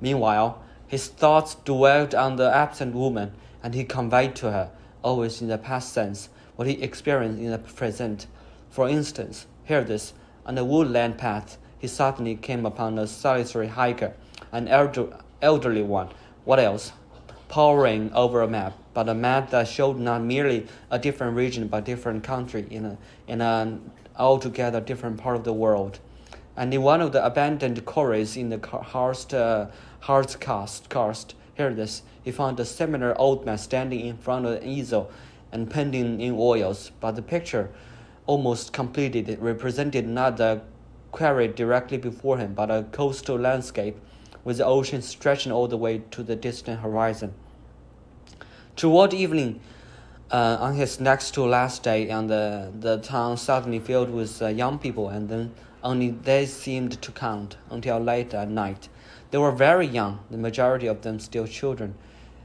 Meanwhile, his thoughts dwelt on the absent woman, and he conveyed to her, always in the past tense, what he experienced in the present. For instance, hear this: on the woodland path, he suddenly came upon a solitary hiker, an elderly one. What else? Poring over a map, but a map that showed not merely a different region but different country in an altogether different part of the world. And in one of the abandoned quarries in the karst, hear this, he found a similar old man standing in front of an easel and painting in oils, but the picture, almost completed, it represented not the quarry directly before him, but a coastal landscape with the ocean stretching all the way to the distant horizon. Toward evening, on his next to last day, and the town suddenly filled with young people, and then only they seemed to count until late at night. They were very young, the majority of them still children,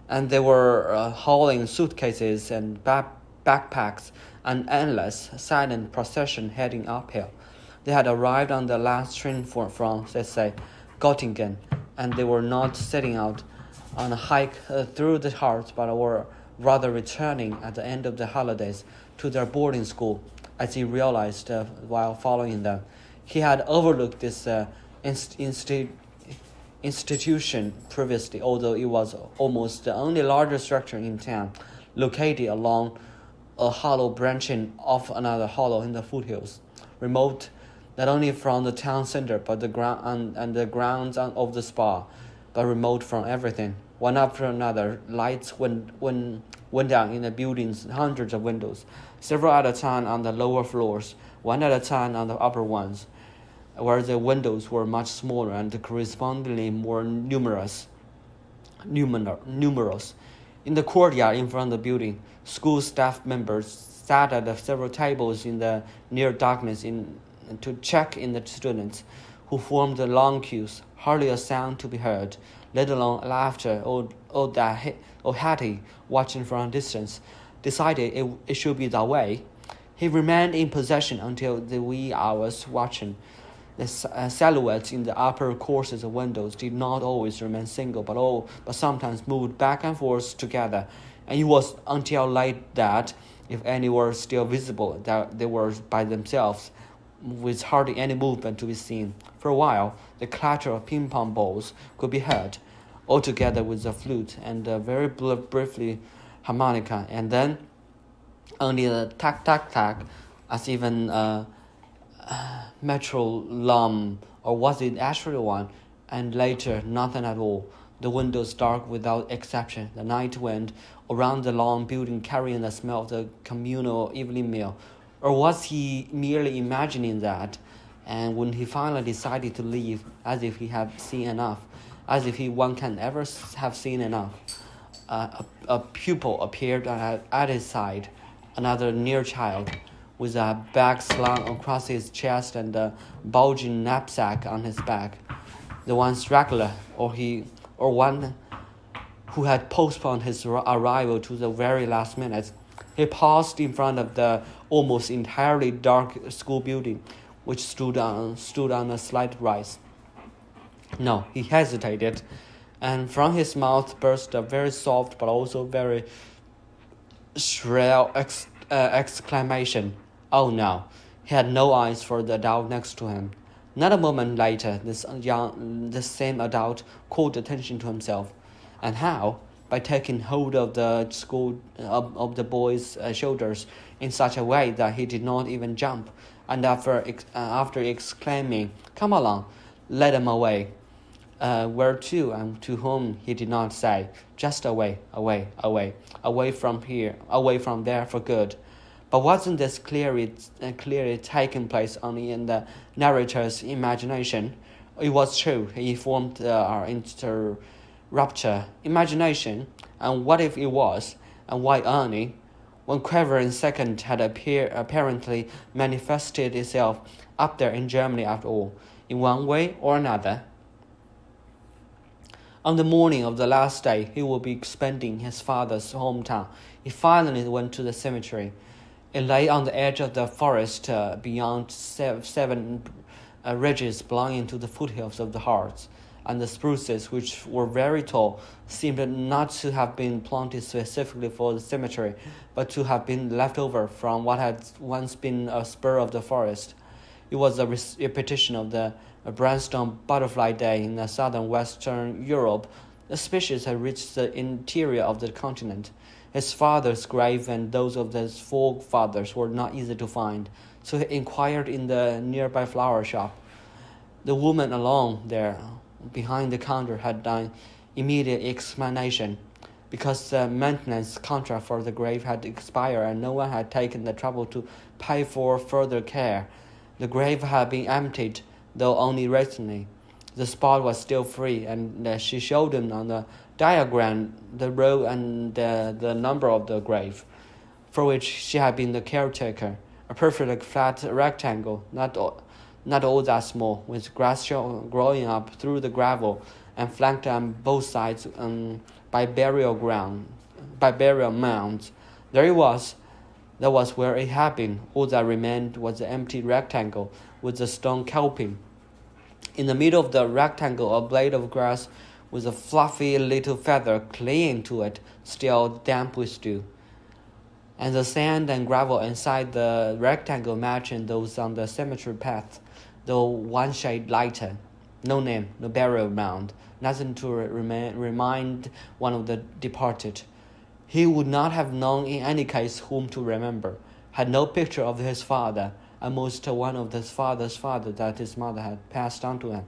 and they were hauling suitcases and backpacks, an endless, silent procession heading uphill. They had arrived on the last train from, let's say, Göttingen, and they were not setting out on a hike through the heart, but were rather returning at the end of the holidays to their boarding school, as he realized while following them. He had overlooked this institution previously, although it was almost the only larger structure in town, located along a hollow branching off another hollow in the foothills, remote not only from the town center but the ground and the grounds of the spa, but remote from everything. One after another, lights went down in the building's hundreds of windows, several at a time on the lower floors, one at a time on the upper ones, where the windows were much smaller and correspondingly more numerous. In the courtyard in front of the building, school staff members sat at several tables in the near darkness to check in the students, who formed the long queues, hardly a sound to be heard, let alone laughter or Hattie, watching from a distance, decided it should be that way. He remained in possession until the wee hours, watching. The silhouettes in the upper courses of windows did not always remain single, but sometimes moved back and forth together, and it was until late that, if any were still visible, that they were by themselves, with hardly any movement to be seen. For a while, the clatter of ping-pong balls could be heard, altogether with the flute and very briefly harmonica, and then only the tack, as even metronome, or was it actually one, and later nothing at all. The windows dark without exception, the night wind around the long building carrying the smell of the communal evening meal. Or was he merely imagining that? And when he finally decided to leave, as if he had seen enough, as if one can ever have seen enough, a pupil appeared at his side, another near child, with a bag slung across his chest and a bulging knapsack on his back. The one straggler, or one who had postponed his arrival to the very last minute. He paused in front of the almost entirely dark school building, which stood on a slight rise. No, he hesitated, and from his mouth burst a very soft but also very shrill exclamation. Oh no! He had no eyes for the adult next to him. Not a moment later, this same adult called attention to himself. And how? by taking hold of of the boy's shoulders in such a way that he did not even jump, and after exclaiming, "Come along, led him away." Where to and to whom he did not say, just away, away, away, away from here, away from there for good. But wasn't this clearly taking place only in the narrator's imagination? It was true. He formed our interrupter imagination, and what if it was? And why only? One quivering second had apparently manifested itself up there in Germany after all, in one way or another. On the morning of the last day he would be spending his father's hometown, he finally went to the cemetery. It lay on the edge of the forest beyond seven ridges belonging to the foothills of the Harz, and the spruces, which were very tall, seemed not to have been planted specifically for the cemetery, but to have been left over from what had once been a spur of the forest. It was a repetition of the brownstone butterfly day in southern Western Europe. The species had reached the interior of the continent. His father's grave and those of his forefathers were not easy to find, so he inquired in the nearby flower shop. The woman alone there, behind the counter, had done immediate explanation. Because the maintenance contract for the grave had expired and no one had taken the trouble to pay for further care, the grave had been emptied, though only recently. The spot was still free, and she showed him on the diagram the row and the number of the grave, for which she had been the caretaker. A perfectly flat rectangle, not all that small, with grass growing up through the gravel, and flanked on both sides by burial mounds. There it was. That was where it had been. All that remained was the empty rectangle with the stone coping. In the middle of the rectangle, a blade of grass with a fluffy little feather clinging to it, still damp with dew. And the sand and gravel inside the rectangle matching those on the cemetery path, though one shade lighter. No name, no burial mound, nothing to remind one of the departed. He would not have known in any case whom to remember, had no picture of his father, almost one of his father's father that his mother had passed on to him.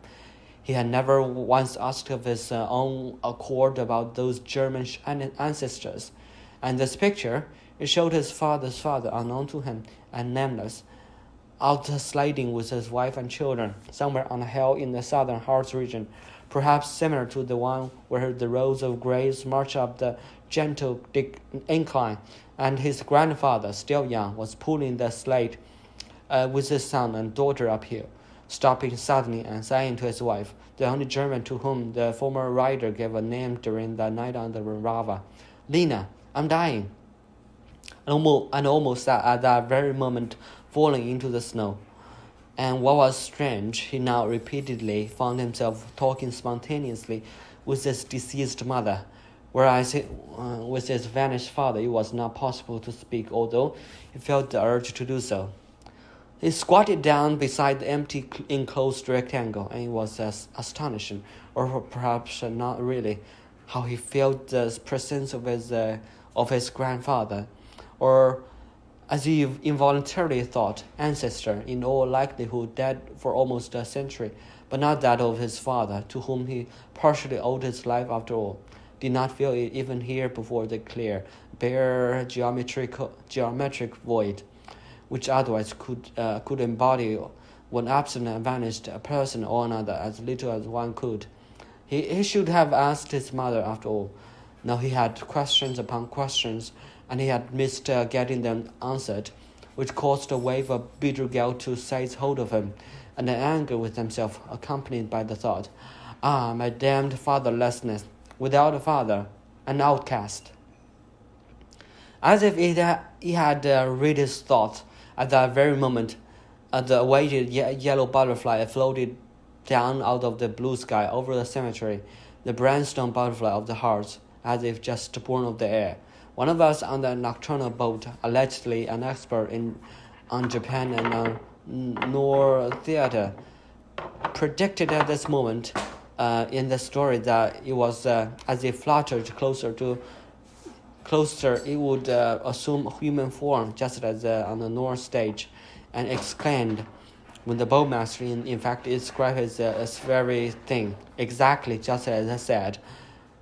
He had never once asked of his own accord about those German ancestors. And this picture, it showed his father's father, unknown to him and nameless, out sliding with his wife and children, somewhere on a hill in the southern Harz region, perhaps similar to the one where the rows of graves march up the gentle incline, and his grandfather, still young, was pulling the sled with his son and daughter uphill, stopping suddenly and saying to his wife, the only German to whom the former rider gave a name during the night on the Rava, "Lena, I'm dying," and almost at that very moment falling into the snow. And what was strange, he now repeatedly found himself talking spontaneously with his deceased mother, whereas with his vanished father it was not possible to speak, although he felt the urge to do so. He squatted down beside the empty enclosed rectangle, and it was astonishing, or perhaps not really, how he felt the presence of his grandfather, or, as he involuntarily thought, ancestor, in all likelihood dead for almost a century, but not that of his father, to whom he partially owed his life after all. Did not feel it even here before the clear, bare geometric void, which otherwise could embody one absent and vanished person or another as little as one could. He should have asked his mother after all. Now he had questions upon questions, and he had missed getting them answered, which caused a wave of bitter guilt to seize hold of him, and an anger with himself accompanied by the thought, my damned fatherlessness, without a father, an outcast. As if he had read his thought, at that very moment, the awaited yellow butterfly floated down out of the blue sky over the cemetery, the brownstone butterfly of the Harz, as if just born of the air. One of us on the nocturnal boat, allegedly an expert on Japan and on Nor theater, predicted at this moment in the story that it was as it fluttered closer, it would assume human form, just as on the North stage, and exclaimed when the bowmaster in fact described as very thing, exactly just as I said,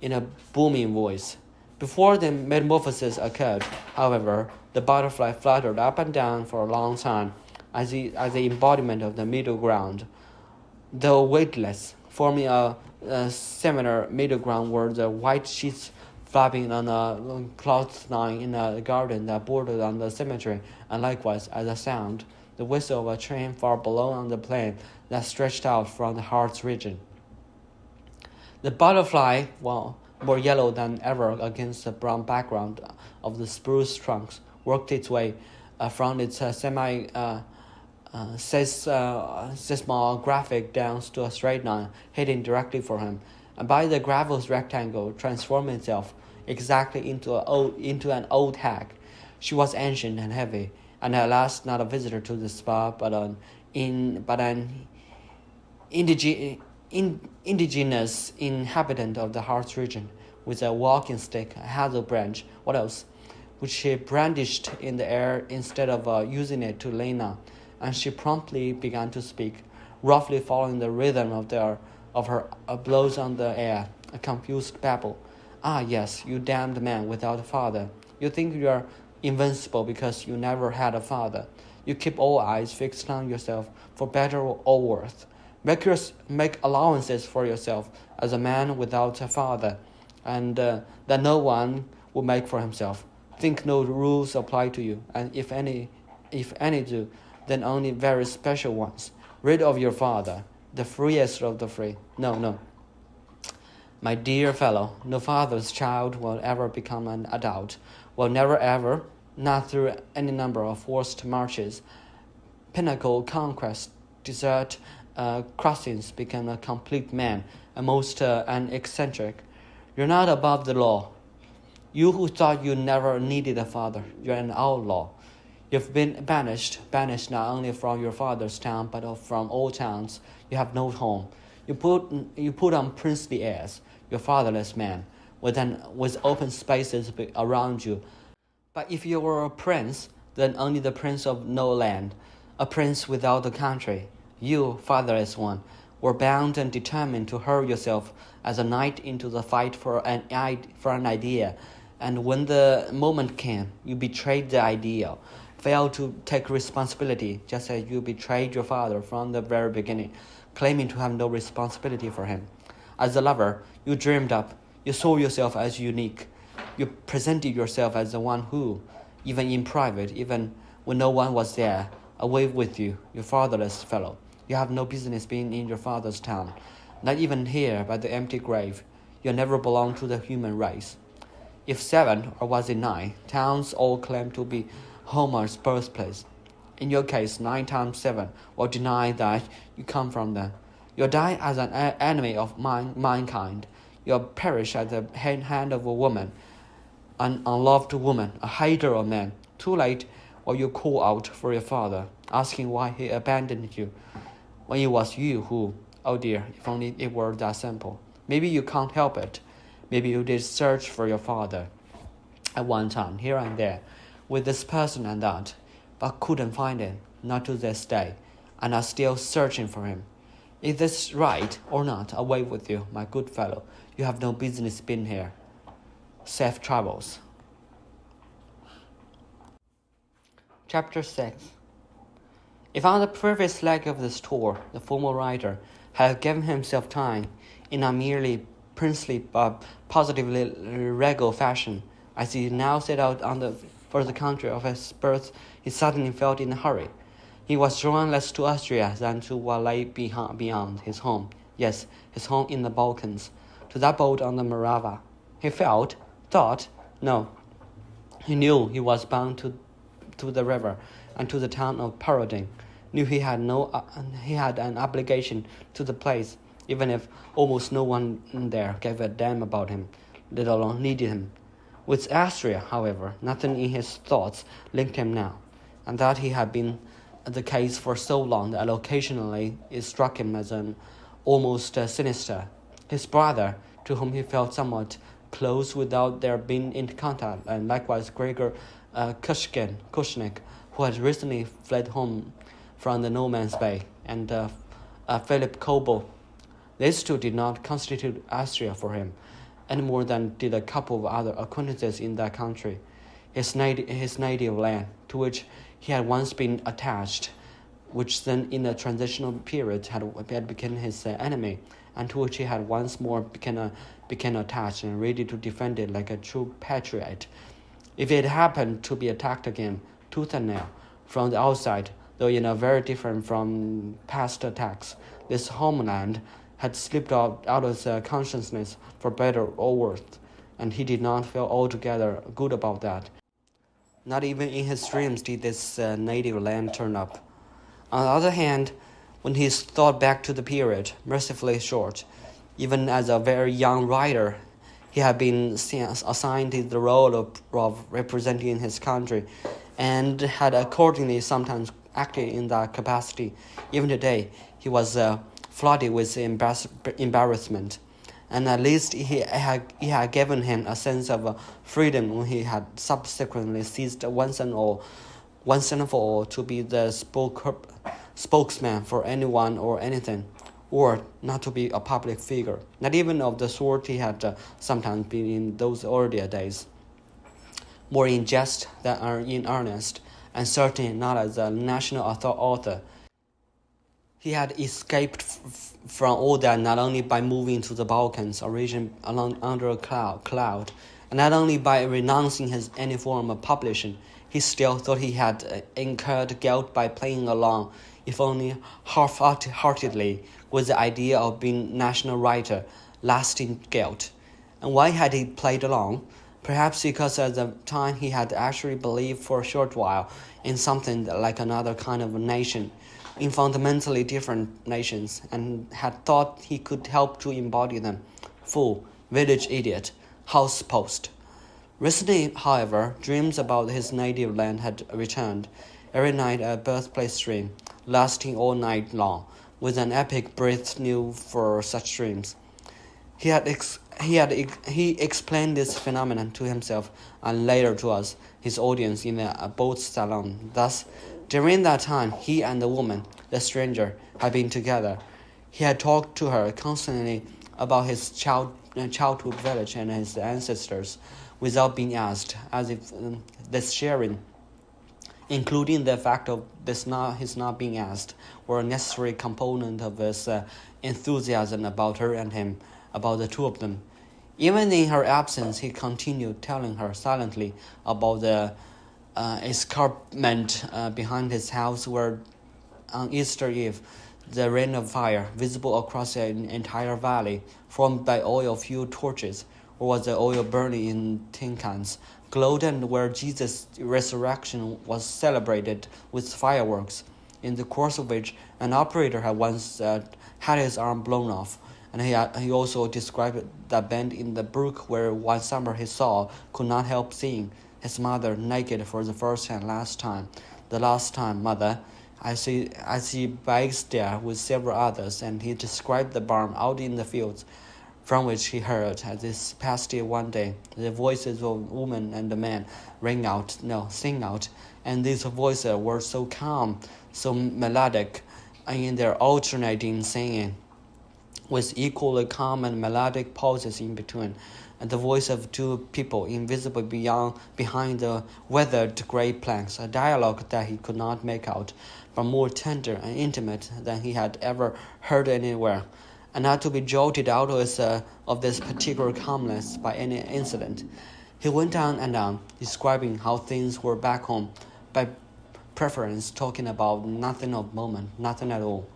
in a booming voice. Before the metamorphosis occurred, however, the butterfly fluttered up and down for a long time as the embodiment of the middle ground. Though weightless, forming a similar middle ground were the white sheets flapping on a clothesline in a garden that bordered on the cemetery, and likewise as a sound, the whistle of a train far below on the plain that stretched out from the heart's region. The butterfly, more yellow than ever against the brown background of the spruce trunks, worked its way from its seismographic down to a straight line, heading directly for him, and by the gravel's rectangle transformed itself exactly into an old hag. She was ancient and heavy, and at last not a visitor to the spa, but an indigenous inhabitant of the heart's region, with a walking stick, a hazel branch, what else, which she brandished in the air instead of using it to lean on, and she promptly began to speak, roughly following the rhythm of her blows on the air, a confused babble. Ah, yes, you damned man without a father. You think you are invincible because you never had a father. You keep all eyes fixed on yourself, for better or worse. Make allowances for yourself as a man without a father, and that no one will make for himself. Think no rules apply to you, and if any do, then only very special ones. Rid of your father, the freest of the free. No. My dear fellow, no father's child will ever become an adult, will never ever, not through any number of forced marches, pinnacle conquest, desert crossings, become a complete man, an eccentric. You're not above the law. You who thought you never needed a father, you're an outlaw. You've been banished not only from your father's town, but from all towns. You have no home. You put on princely airs. You're fatherless man, with open spaces around you. But if you were a prince, then only the prince of no land, a prince without a country. You, fatherless one, were bound and determined to hurl yourself as a knight into the fight for an idea, and when the moment came, you betrayed the ideal, failed to take responsibility, just as you betrayed your father from the very beginning, claiming to have no responsibility for him. As a lover, you dreamed up, you saw yourself as unique. You presented yourself as the one who, even in private, even when no one was there, away with you, you fatherless fellow. You have no business being in your father's town, not even here by the empty grave. You never belonged to the human race. If 7, or was it 9, towns all claim to be Homer's birthplace, in your case 9 times 7 will deny that you come from them. You'll die as an enemy of mankind. You'll perish at the hand of a woman, an unloved woman, a hater of men. Too late will you call out for your father, asking why he abandoned you, when it was you who, oh dear, if only it were that simple. Maybe you can't help it. Maybe you did search for your father at one time, here and there, with this person and that, but couldn't find him, not to this day, and are still searching for him. Is this right or not? Away with you, my good fellow. You have no business being here. Safe travels. Chapter 6. If on the previous leg of this tour, the former writer had given himself time, in a merely princely but positively regal fashion, as he now set out for the country of his birth, he suddenly felt in a hurry. He was drawn less to Austria than to what lay beyond his home. Yes, his home in the Balkans, to that boat on the Morava. He thought, no. He knew he was bound to the river and to the town of Parodin. Knew he had an obligation to the place, even if almost no one there gave a damn about him, let alone needed him. With Austria, however, nothing in his thoughts linked him now, and that he had been the case for so long that occasionally it struck him as an almost sinister. His brother, to whom he felt somewhat close without their being in contact, and likewise Gregor Kushnik, who had recently fled home from the No Man's Bay, and Philip Kobo. These two did not constitute Austria for him, any more than did a couple of other acquaintances in that country. His native land, to which he had once been attached, which then in a transitional period had become his enemy, and to which he had once more become attached and ready to defend it like a true patriot. If it happened to be attacked again, tooth and nail, from the outside, though in a very different from past attacks, this homeland had slipped out of his consciousness for better or worse, and he did not feel altogether good about that. Not even in his dreams did this native land turn up. On the other hand, when he thought back to the period, mercifully short, even as a very young writer, he had been assigned the role of representing his country, and had accordingly sometimes acted in that capacity. Even today, he was flooded with embarrassment, and at least he had given him a sense of freedom when he had subsequently ceased once and for all to be the spokesman for anyone or anything, or not to be a public figure, not even of the sort he had sometimes been in those earlier days, more in jest than in earnest, and certainly not as a national author. He had escaped from all that not only by moving to the Balkans, a region under a cloud, and not only by renouncing any form of publishing. He still thought he had incurred guilt by playing along, if only half-heartedly, with the idea of being national writer, lasting guilt. And why had he played along? Perhaps because at the time he had actually believed for a short while in something like another kind of a nation, in fundamentally different nations, and had thought he could help to embody them. Fool, village idiot, house post. Recently, however, dreams about his native land had returned. Every night a birthplace dream, lasting all night long, with an epic breadth new for such dreams. He explained this phenomenon to himself and later to us, his audience, in a boat salon. Thus, during that time, he and the woman, the stranger, had been together. He had talked to her constantly about his childhood village and his ancestors, without being asked, as if this sharing, including the fact of his not being asked, were a necessary component of his enthusiasm about her and him, about the two of them. Even in her absence, he continued telling her silently about the escarpment behind his house, where on Easter Eve the rain of fire, visible across an entire valley, formed by oil-fueled torches, or was the oil burning in tin cans, glowed, and where Jesus' resurrection was celebrated with fireworks, in the course of which an operator had once had his arm blown off. And he also described that bend in the brook where one summer he could not help seeing his mother naked for the first and last time. The last time, mother, I see bags there with several others, and he described the barn out in the fields, from which he heard, as this past year one day, the voices of a woman and a man sing out, and these voices were so calm, so melodic, and in their alternating singing, with equally calm and melodic pauses in between, and the voice of two people invisible behind the weathered grey planks, a dialogue that he could not make out, but more tender and intimate than he had ever heard anywhere, and not to be jolted out of this particular calmness by any incident. He went on and on, describing how things were back home, by preference talking about nothing of moment, nothing at all.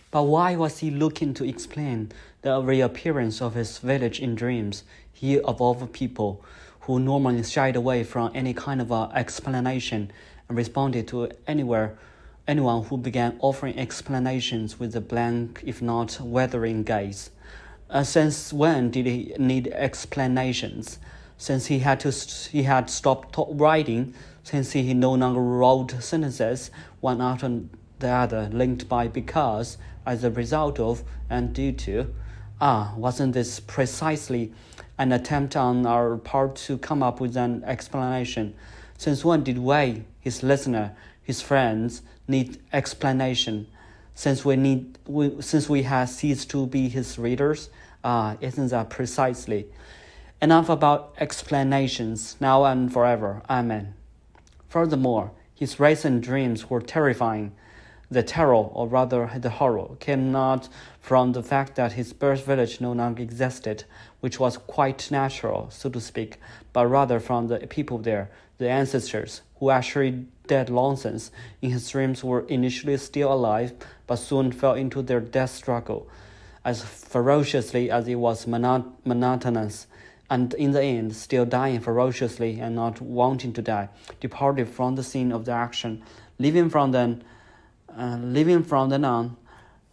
But why was he looking to explain the reappearance of his village in dreams, he of all people, who normally shied away from any kind of explanation and responded to anyone who began offering explanations with a blank, if not withering gaze? Since when did he need explanations? Since he had stopped writing, since he no longer wrote sentences one after the other, linked by because, as a result of, and due to. Wasn't this precisely an attempt on our part to come up with an explanation? Since when did we, his listener, his friends, need explanation? Since we have ceased to be his readers? Isn't that precisely? Enough about explanations, now and forever. Amen. Furthermore, his recent dreams were terrifying. The terror, or rather the horror, came not from the fact that his birth village no longer existed, which was quite natural, so to speak, but rather from the people there, the ancestors, who actually dead long since, in his dreams were initially still alive, but soon fell into their death struggle, as ferociously as it was monotonous, and in the end, still dying ferociously and not wanting to die, departed from the scene of the action, leaving from then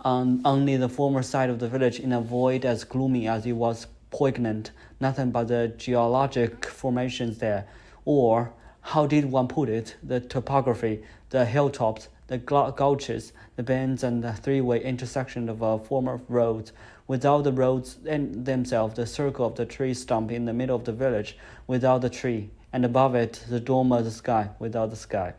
on only the former side of the village in a void as gloomy as it was poignant, nothing but the geologic formations there, or, how did one put it, the topography, the hilltops, the gulches, the bends and the three-way intersection of former roads, without the roads themselves, the circle of the tree stump in the middle of the village, without the tree, and above it the dome of the sky, without the sky.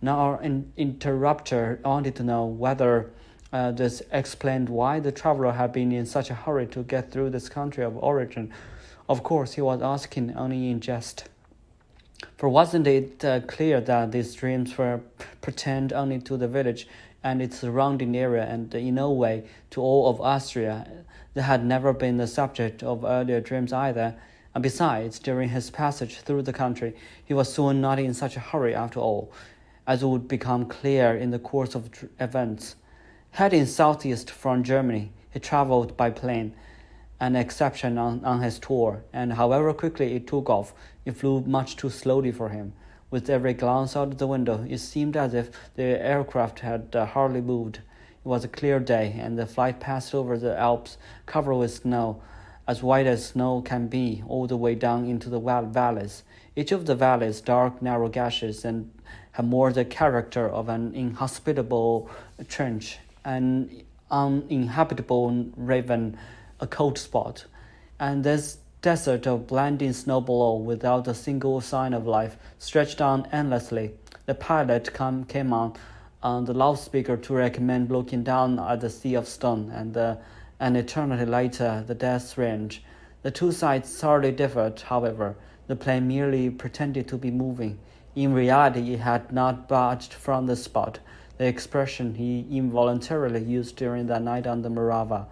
Now our interrupter wanted to know whether this explained why the traveler had been in such a hurry to get through this country of origin. Of course, he was asking only in jest. For wasn't it clear that these dreams were pertained only to the village and its surrounding area, and in no way to all of Austria? They had never been the subject of earlier dreams either. And besides, during his passage through the country, he was soon not in such a hurry after all, as would become clear in the course of events. Heading southeast from Germany, he traveled by plane, an exception on his tour, and however quickly it took off, it flew much too slowly for him. With every glance out of the window, it seemed as if the aircraft had hardly moved. It was a clear day, and the flight passed over the Alps, covered with snow, as white as snow can be, all the way down into the valleys. Each of the valleys dark, narrow gashes, and had more the character of an inhospitable trench, an uninhabitable raven, a cold spot. And this desert of blinding snow below, without a single sign of life, stretched on endlessly. The pilot came on the loudspeaker to recommend looking down at the sea of stone, and an eternity later the death range. The two sides hardly differed, however. The plane merely pretended to be moving. In reality, it had not budged from the spot, the expression he involuntarily used during that night on the Morava.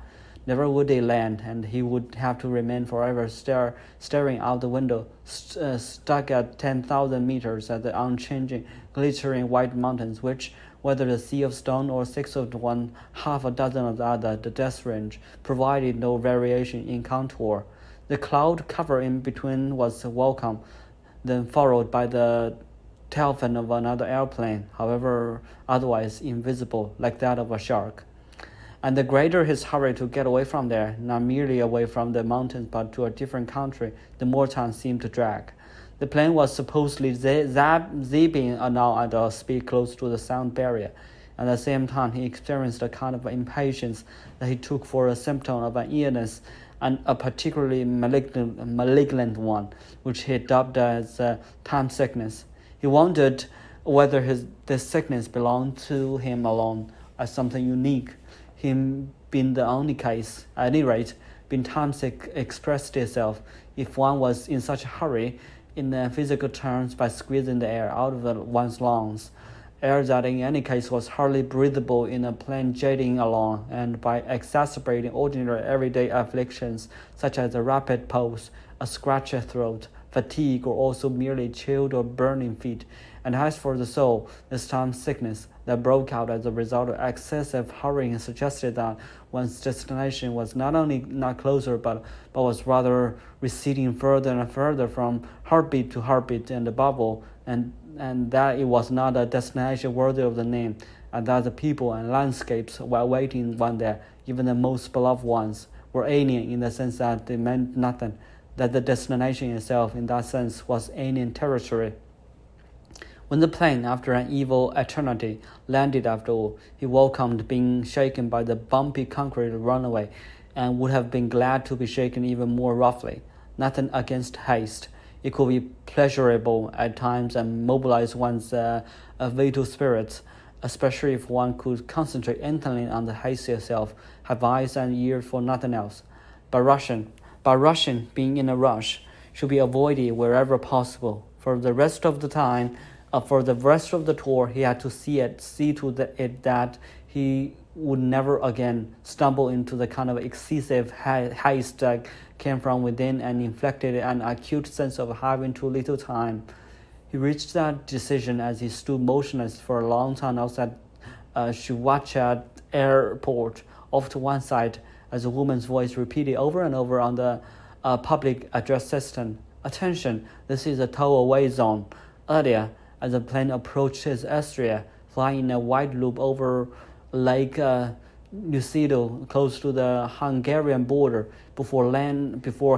Never would they land, and he would have to remain forever staring out the window, stuck at 10,000 meters at the unchanging, glittering white mountains, which, whether the sea of stone or six of one, half a dozen of the other, the death range, provided no variation in contour. The cloud cover in between was welcome, then followed by the tailfin of another airplane, however otherwise invisible, like that of a shark. And the greater his hurry to get away from there, not merely away from the mountains but to a different country, the more time seemed to drag. The plane was supposedly zipping now at a speed close to the sound barrier. At the same time, he experienced a kind of impatience that he took for a symptom of an illness, and a particularly malignant one, which he dubbed as time sickness. He wondered whether this sickness belonged to him alone, as something unique, him being the only case. At any rate, being time sick expressed itself, if one was in such a hurry, in physical terms by squeezing the air out of one's lungs, air that in any case was hardly breathable in a plane jetting along, and by exacerbating ordinary everyday afflictions such as a rapid pulse, a scratchy throat, fatigue, or also merely chilled or burning feet. And as for the soul, this time sickness that broke out as a result of excessive hurrying suggested that one's destination was not only not closer, but was rather receding further and further from heartbeat to heartbeat, and above all, and that it was not a destination worthy of the name, and that the people and landscapes while waiting one there, even the most beloved ones, were alien in the sense that they meant nothing, that the destination itself in that sense was alien territory. When the plane, after an evil eternity, landed after all, he welcomed being shaken by the bumpy concrete runaway, and would have been glad to be shaken even more roughly. Nothing against haste. It could be pleasurable at times and mobilize one's vital spirits, especially if one could concentrate intently on the haste itself, have eyes and ears for nothing else. But rushing, being in a rush, should be avoided wherever possible. For the rest of the tour, he had to see to it that he would never again stumble into the kind of excessive haste that came from within and inflicted an acute sense of having too little time. He reached that decision as he stood motionless for a long time outside Shiwacha airport, off to one side, as a woman's voice repeated over and over on the public address system. Attention, this is a tow-away zone. Earlier, as the plane approached his Astria, flying in a wide loop over Lake Lucido, close to the Hungarian border, before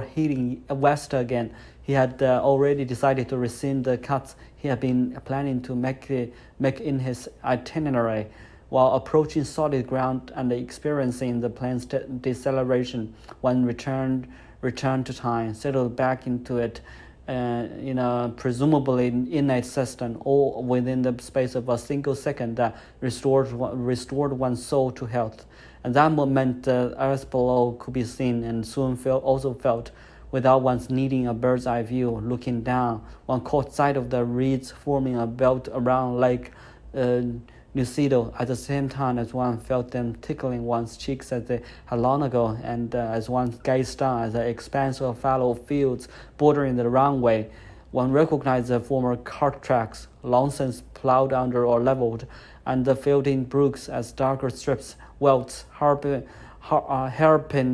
heading west again, he had already decided to resume the cuts he had been planning to make in his itinerary. While approaching solid ground and experiencing the plane's deceleration, one returned to time, settled back into it in a presumably innate system, all within the space of a single second that restored one's soul to health. And that moment the earth below could be seen and soon also felt, without one's needing a bird's eye view. Looking down, one caught sight of the reeds forming a belt around Lake Lucido, at the same time as one felt them tickling one's cheeks as they had long ago, and as one gazed down at the expanse of fallow fields bordering the runway, one recognized the former cart tracks, long since plowed under or leveled, and the fielding brooks as darker strips, welts, hairpin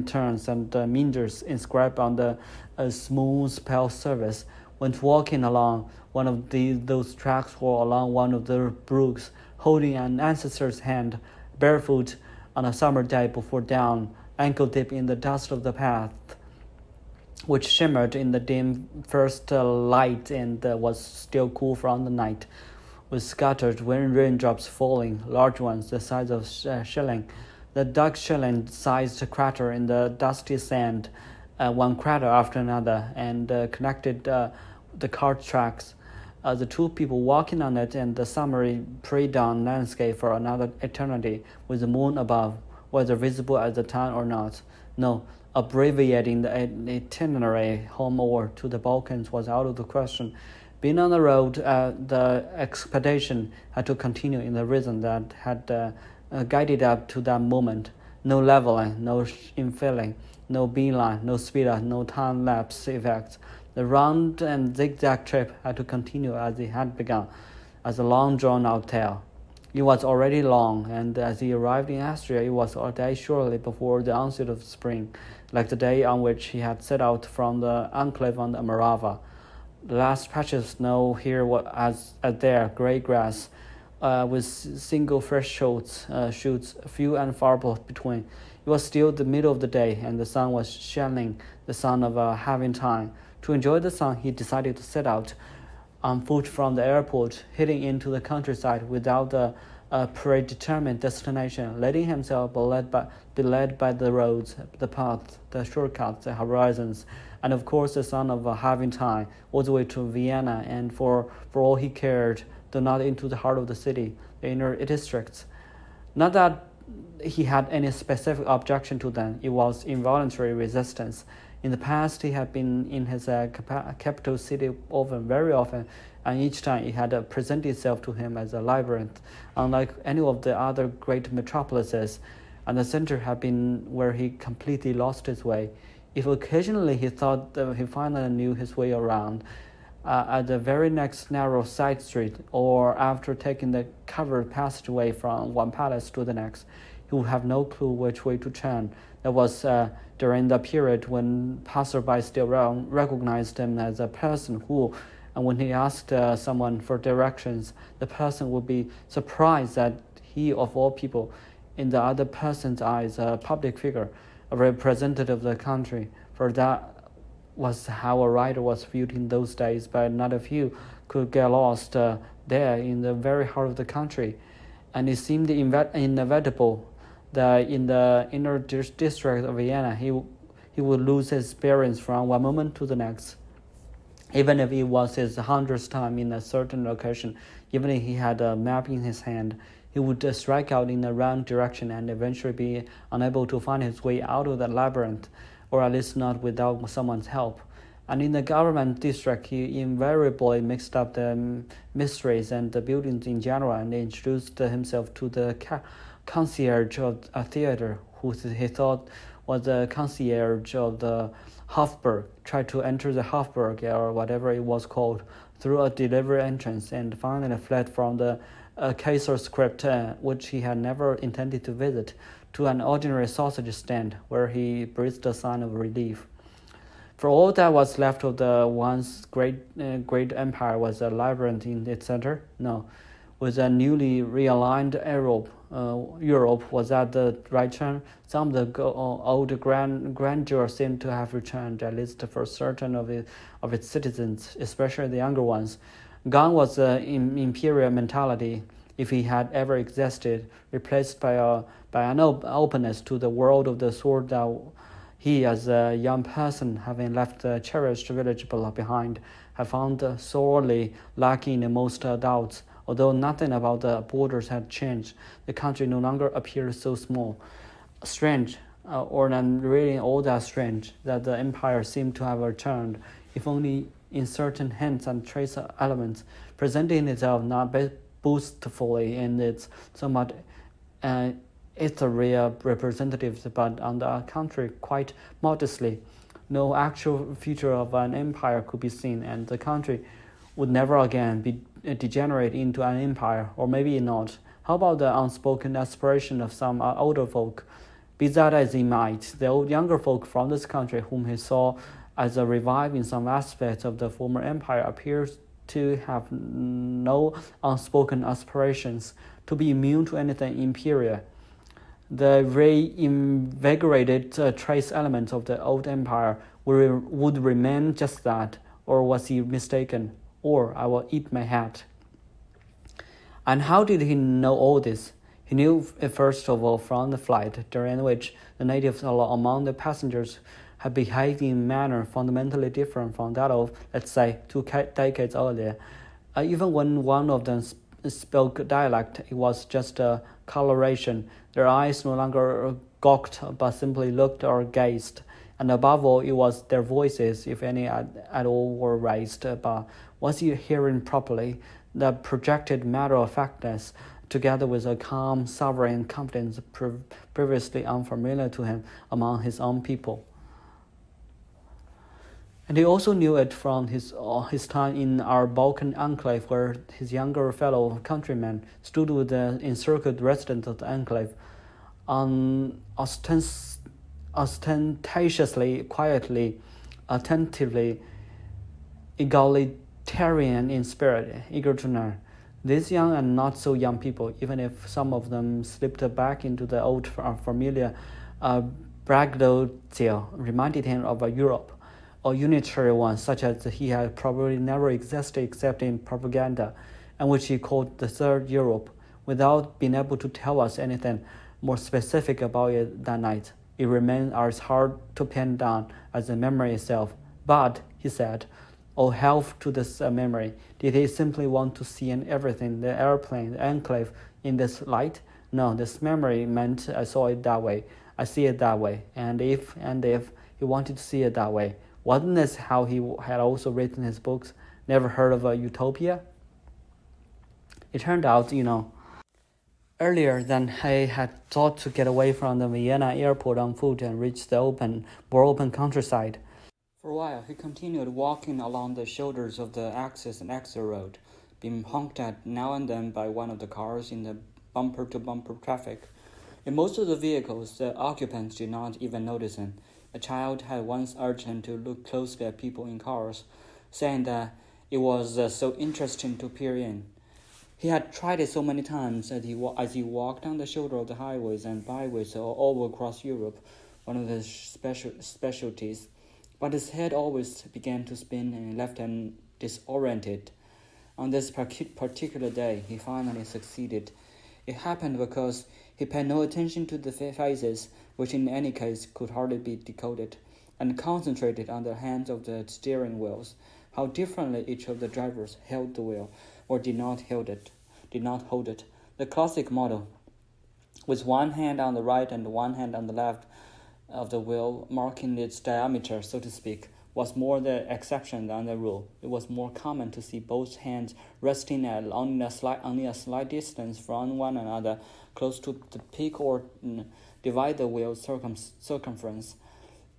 turns, and meanders inscribed on the smooth pale surface. When walking along one of those tracks or along one of the brooks, holding an ancestor's hand, barefoot on a summer day before dawn, ankle-deep in the dust of the path, which shimmered in the dim first light and was still cool from the night, with scattered raindrops falling, large ones the size of shilling, the dark shilling-sized crater in the dusty sand, one crater after another, and connected the cart tracks. The two people walking on it and the summery pre-dawn landscape for another eternity, with the moon above, whether visible at the time or not. No, abbreviating the itinerary home or to the Balkans was out of the question. Being on the road, the expedition had to continue in the rhythm that had guided up to that moment. No leveling, no infilling, no beeline, no speed up, no time-lapse effects. The round and zigzag trip had to continue as it had begun, as a long drawn-out tale. It was already long, and as he arrived in Astria, it was a day shortly before the onset of spring, like the day on which he had set out from the enclave on the Morava. The last patches of snow here was as there, grey grass, with single fresh shoots, few and far between. It was still the middle of the day, and the sun was shining, the sun of having time. To enjoy the sun, he decided to set out on foot from the airport, heading into the countryside without a predetermined destination, letting himself be led by the roads, the paths, the shortcuts, the horizons, and of course the sun of having time, all the way to Vienna, and for all he cared, though not into the heart of the city, the inner districts. Not that he had any specific objection to them, it was involuntary resistance. In the past, he had been in his capital city very often, and each time it had presented itself to him as a labyrinth, unlike any of the other great metropolises, and the center had been where he completely lost his way. If occasionally he thought that he finally knew his way around, at the very next narrow side street, or after taking the covered passageway from one palace to the next, he would have no clue which way to turn. That was during the period when passersby still recognized him as a person who, and when he asked someone for directions, the person would be surprised that he, of all people, in the other person's eyes, a public figure, a representative of the country, for that was how a rider was viewed in those days, but not a few could get lost there in the very heart of the country, and it seemed inevitable that in the inner district of Vienna he would lose his bearings from one moment to the next. Even if it was his 100th time in a certain occasion, even if he had a map in his hand, he would strike out in the wrong direction and eventually be unable to find his way out of the labyrinth, or at least not without someone's help. And in the government district, he invariably mixed up the mysteries and the buildings in general and introduced himself to the concierge of a theater, who he thought was the concierge of the Hofburg, tried to enter the Hofburg, or whatever it was called, through a delivery entrance, and finally fled from the Kaiser's crypt, which he had never intended to visit, to an ordinary sausage stand, where he breathed a sigh of relief. For all that was left of the once great empire was a labyrinth in its center? No. With a newly realigned Europe was at the right turn. Some of the old grandeur seemed to have returned, at least for certain of its citizens, especially the younger ones. Gone was the imperial mentality, if he had ever existed, replaced by an openness to the world of the sword that he, as a young person, having left the cherished village behind, had found sorely lacking in most adults. Although nothing about the borders had changed, the country no longer appeared so small, strange, or not really all that strange, that the empire seemed to have returned, if only in certain hints and trace elements, presenting itself not boastfully in its somewhat ethereal representatives, but on the contrary, quite modestly. No actual feature of an empire could be seen, and the country would never again be degenerate into an empire, or maybe not. How about the unspoken aspiration of some older folk? Be that as it might, the younger folk from this country, whom he saw as a revive in some aspects of the former empire, appears to have no unspoken aspirations to be immune to anything imperial. The reinvigorated trace elements of the old empire would remain just that, or was he mistaken? Or I will eat my hat. And how did he know all this? He knew it first of all from the flight, during which the natives among the passengers had behaved in a manner fundamentally different from that of, let's say, 2 decades earlier. Even when one of them spoke dialect, it was just a coloration. Their eyes no longer gawked, but simply looked or gazed. And above all, it was their voices, if any at all, were raised. But was he hearing properly? The projected matter-of-factness, together with a calm, sovereign confidence previously unfamiliar to him among his own people. And he also knew it from his time in our Balkan enclave, where his younger fellow countrymen stood with the encircled residents of the enclave, ostentatiously, quietly, attentively, egalitarian in spirit, eager to learn. These young and not so young people, even if some of them slipped back into the old familiar braggadocio, reminded him of a Europe, a unitary one such as he had probably never existed except in propaganda, and which he called the Third Europe, without being able to tell us anything more specific about it that night. It remained as hard to pin down as the memory itself. But, he said, all health to this memory. Did he simply want to see everything, the airplane, the enclave, in this light? No, this memory meant I saw it that way. I see it that way. And if he wanted to see it that way, wasn't this how he had also written his books? Never heard of a utopia? It turned out, earlier than he had thought to get away from the Vienna airport on foot and reach the more open countryside. For a while, he continued walking along the shoulders of the Axis and Exeter Road, being honked at now and then by one of the cars in the bumper-to-bumper traffic. In most of the vehicles, the occupants did not even notice him. A child had once urged him to look closely at people in cars, saying that it was so interesting to peer in. He had tried it so many times as he walked down the shoulder of the highways and byways all across Europe, one of his specialties. but his head always began to spin and left him disoriented. On this particular day, he finally succeeded. It happened because he paid no attention to the faces, which in any case could hardly be decoded, and concentrated on the hands of the steering wheels, how differently each of the drivers held the wheel, or did not hold it. The classic model, with one hand on the right and one hand on the left of the wheel, marking its diameter, so to speak, was more the exception than the rule. It was more common to see both hands resting at only a slight distance from one another, close to the peak or divide the wheel's circumference.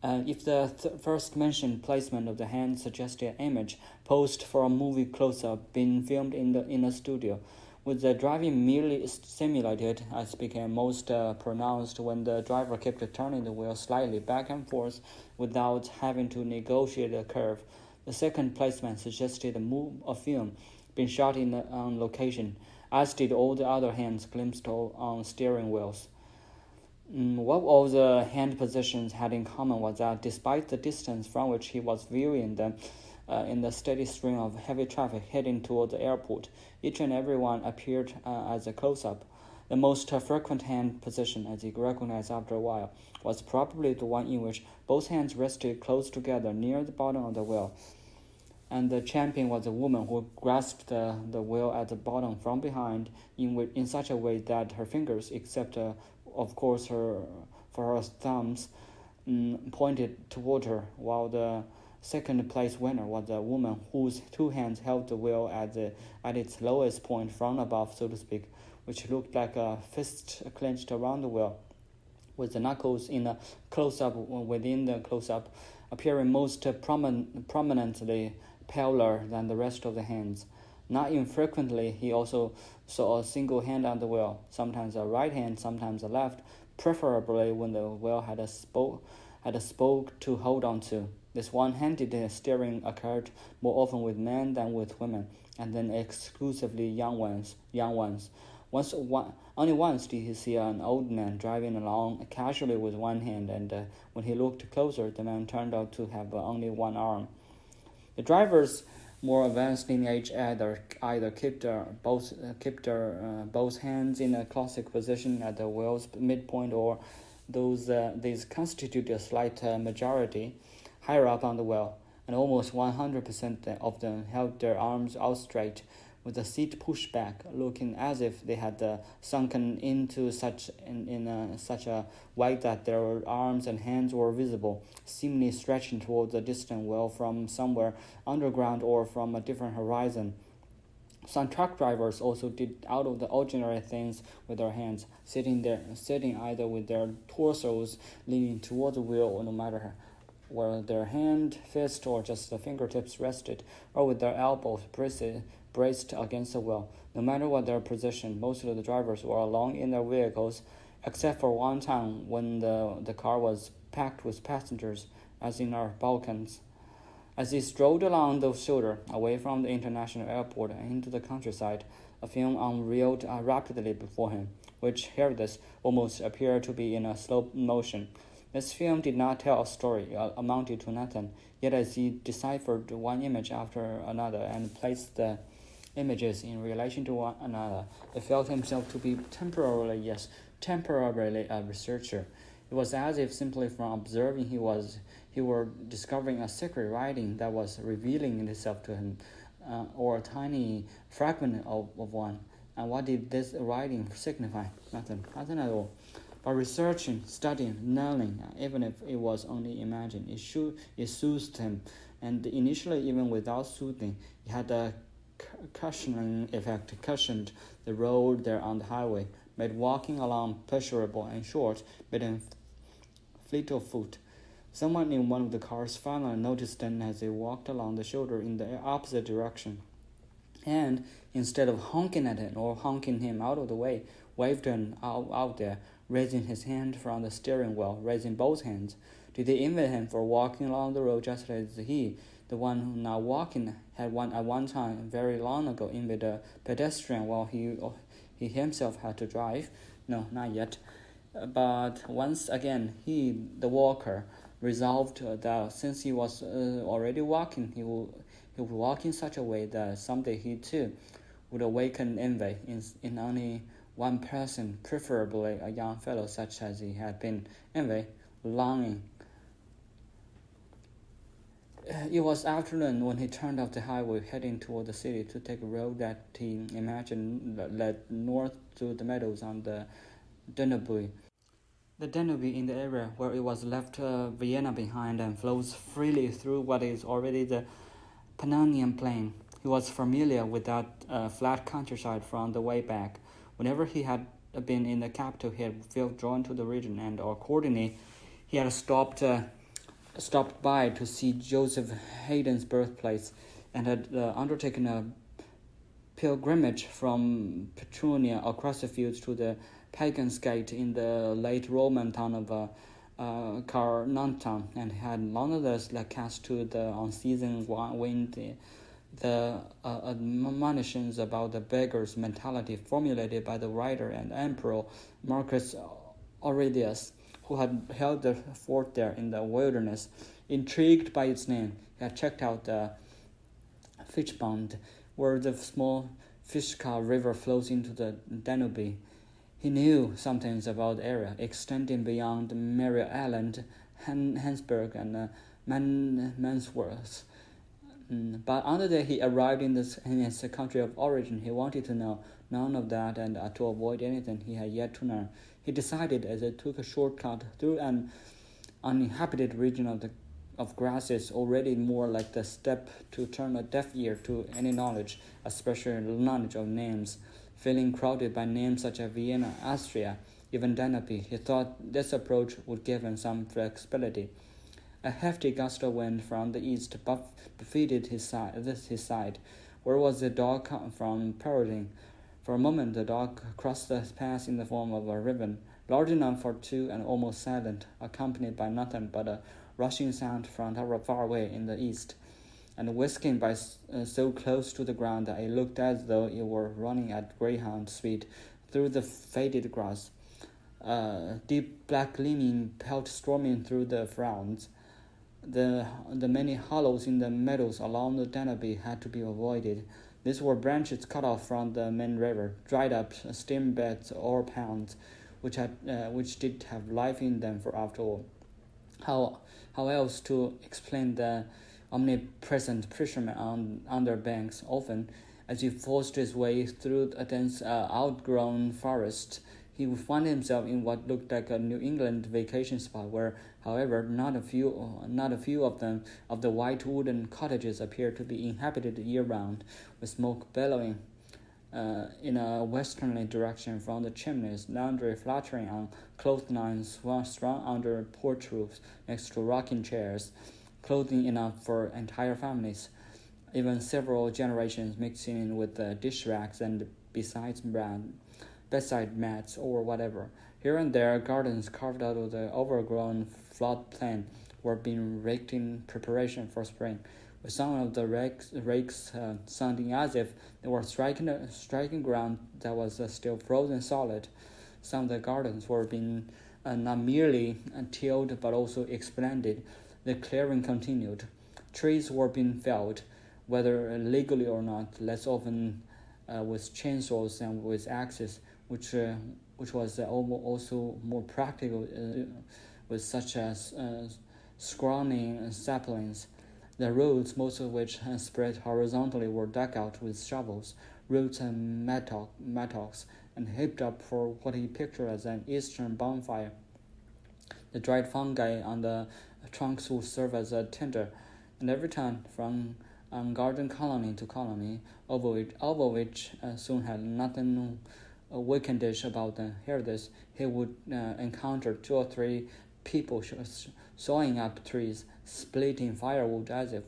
If the first mentioned placement of the hand suggested an image posed for a movie close-up being filmed in a studio, with the driving merely simulated, as became most pronounced when the driver kept turning the wheel slightly back and forth without having to negotiate a curve. The second placement suggested a film being shot on location, as did all the other hands glimpsed on steering wheels. What all the hand positions had in common was that despite the distance from which he was viewing them, in the steady stream of heavy traffic heading toward the airport, each and every one appeared as a close-up. The most frequent hand position, as he recognized after a while, was probably the one in which both hands rested close together near the bottom of the wheel. And the champion was a woman who grasped the wheel at the bottom from behind in such a way that her fingers, except of course for her thumbs, pointed toward her, while the second place winner was a woman whose two hands held the wheel at its lowest point from above, so to speak, which looked like a fist clenched around the wheel, with the knuckles in a close-up within the close-up, appearing most prominently paler than the rest of the hands. Not infrequently, he also saw a single hand on the wheel, sometimes a right hand, sometimes a left, preferably when the wheel had a spoke to hold on to. This one-handed steering occurred more often with men than with women, and then exclusively young ones. Only once did he see an old man driving along casually with one hand, and when he looked closer, the man turned out to have only one arm. The drivers more advanced in age either kept both hands in a classic position at the wheel's midpoint, or these constitute a slight majority higher up on the wheel, and almost 100% of them held their arms out straight, with the seat pushed back, looking as if they had sunken into such a way that their arms and hands were visible, seemingly stretching toward the distant wheel from somewhere underground or from a different horizon. Some truck drivers also did out of the ordinary things with their hands, sitting either with their torsos leaning toward the wheel, no matter where their hand, fist, or just the fingertips rested, or with their elbows braced against the wheel. No matter what their position, most of the drivers were alone in their vehicles, except for one time when the car was packed with passengers, as in our Balkans. As he strolled along the shoulder, away from the international airport and into the countryside, a film unreeled rapidly before him, which this almost appeared to be in a slow motion. This film did not tell a story, amounted to nothing, yet as he deciphered one image after another and placed the images in relation to one another, he felt himself to be temporarily a researcher. It was as if simply from observing he were discovering a secret writing that was revealing itself to him, or a tiny fragment of one. And what did this writing signify? Nothing at all. But researching, studying, learning, even if it was only imagined, it soothed him, and initially, even without soothing, it had a cushioning effect, cushioned the road there on the highway, made walking along pleasurable and short, made him fleet of foot. Someone in one of the cars finally noticed him as he walked along the shoulder in the opposite direction, and instead of honking at him or honking him out of the way, waved him out there, raising his hand from the steering wheel, raising both hands. Did they envy him for walking along the road just as he, the one now walking, had at one time, very long ago, envied a pedestrian while he himself had to drive? No, not yet. But once again, he, the walker, resolved that since he was already walking, he would walk in such a way that someday he too would awaken envy in only one person, preferably a young fellow such as he had been. Envy, longing. It was afternoon when he turned off the highway, heading toward the city to take a road that he imagined led north to the meadows on the Danube. The Danube in the area where it was left Vienna behind and flows freely through what is already the Pannonian Plain. He was familiar with that flat countryside from the way back. Whenever he had been in the capital, he had felt drawn to the region, and accordingly, he had stopped by to see Joseph Haydn's birthplace, and had undertaken a pilgrimage from Petronia across the fields to the Pagan's Gate in the late Roman town of Carnuntum, and had nonetheless cast to the unseasoned wind the admonitions about the beggar's mentality formulated by the writer and emperor Marcus Aurelius, who had held the fort there in the wilderness. Intrigued by its name, he had checked out the Fischbund, where the small Fischka River flows into the Danube. He knew something about the area, extending beyond Maria Island, Hansberg, and Mansworth. But on the day he arrived in his country of origin, he wanted to know none of that, and to avoid anything he had yet to learn, he decided, as he took a shortcut through an uninhabited region of grasses, already more like the steppe, to turn a deaf ear to any knowledge, especially knowledge of names. Feeling crowded by names such as Vienna, Austria, even Danube, he thought this approach would give him some flexibility. A hefty gust of wind from the east buffeted his side. Where was the dog from parroting? For a moment the dog crossed the path in the form of a ribbon, large enough for two and almost silent, accompanied by nothing but a rushing sound from far away in the east, and whisking by so close to the ground that it looked as though it were running at greyhound speed through the faded grass. Deep black gleaming pelt storming through the frowns. The many hollows in the meadows along the Danube had to be avoided. These were branches cut off from the main river, dried up stream beds or ponds, which did have life in them. For after all, how else to explain the omnipresent fisherman on their banks? Often, as he forced his way through a dense, outgrown forest, he would find himself in what looked like a New England vacation spot, where, however, not a few of the white wooden cottages appeared to be inhabited year-round, with smoke bellowing in a westerly direction from the chimneys, laundry fluttering on clotheslines strung under porch roofs next to rocking chairs, clothing enough for entire families, even several generations mixing in with the dish racks and bedside mats or whatever. Here and there, gardens carved out of the overgrown floodplain were being raked in preparation for spring, with some of the rakes sounding as if they were striking ground that was still frozen solid. Some of the gardens were being not merely tilled but also expanded. The clearing continued. Trees were being felled, whether legally or not, less often with chainsaws than with axes, which was also more practical with such as scrawny saplings. The roads, most of which spread horizontally, were dug out with shovels, roots and mattocks, and heaped up for what he pictured as an eastern bonfire. The dried fungi on the trunks would serve as a tinder, and every time from garden colony to colony, over which soon had nothing weekendish about them. Hear this, he would encounter 2 or 3 people sawing up trees, splitting firewood as if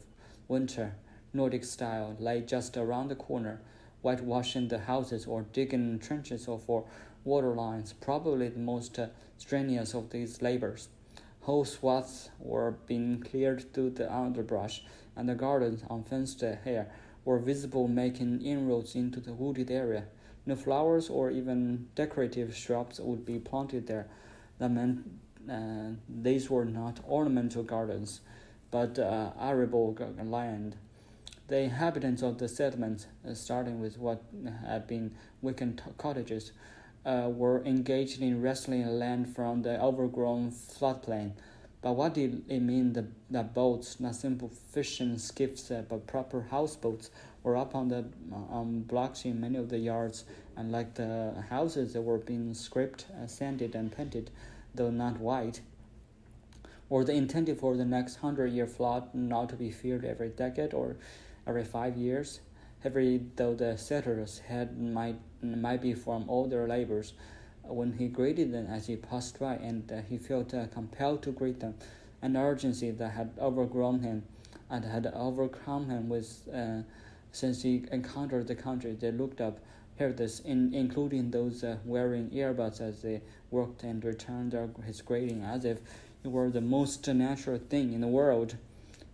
winter, Nordic style, lay just around the corner, whitewashing the houses or digging trenches for water lines, probably the most strenuous of these labors. Whole swaths were being cleared through the underbrush, and the gardens, unfenced here, were visible, making inroads into the wooded area. No flowers or even decorative shrubs would be planted there. The these were not ornamental gardens, but arable land. The inhabitants of the settlement, starting with what had been weekend cottages, were engaged in wresting land from the overgrown floodplain. But what did it mean that boats, not simple fishing skiffs, but proper houseboats, were up on the blocks in many of the yards, and like the houses, they were being scraped, sanded, and painted, though not white? Or they intended for the next 100-year flood, not to be feared every decade or every 5 years, heavy though the settlers had might be from all their labors. When he greeted them as he passed by, and he felt compelled to greet them, an urgency that had overgrown him and had overcome him with since he encountered the country. They looked up, heard this, including those wearing earbuds as they worked, and returned his greeting as if it were the most natural thing in the world.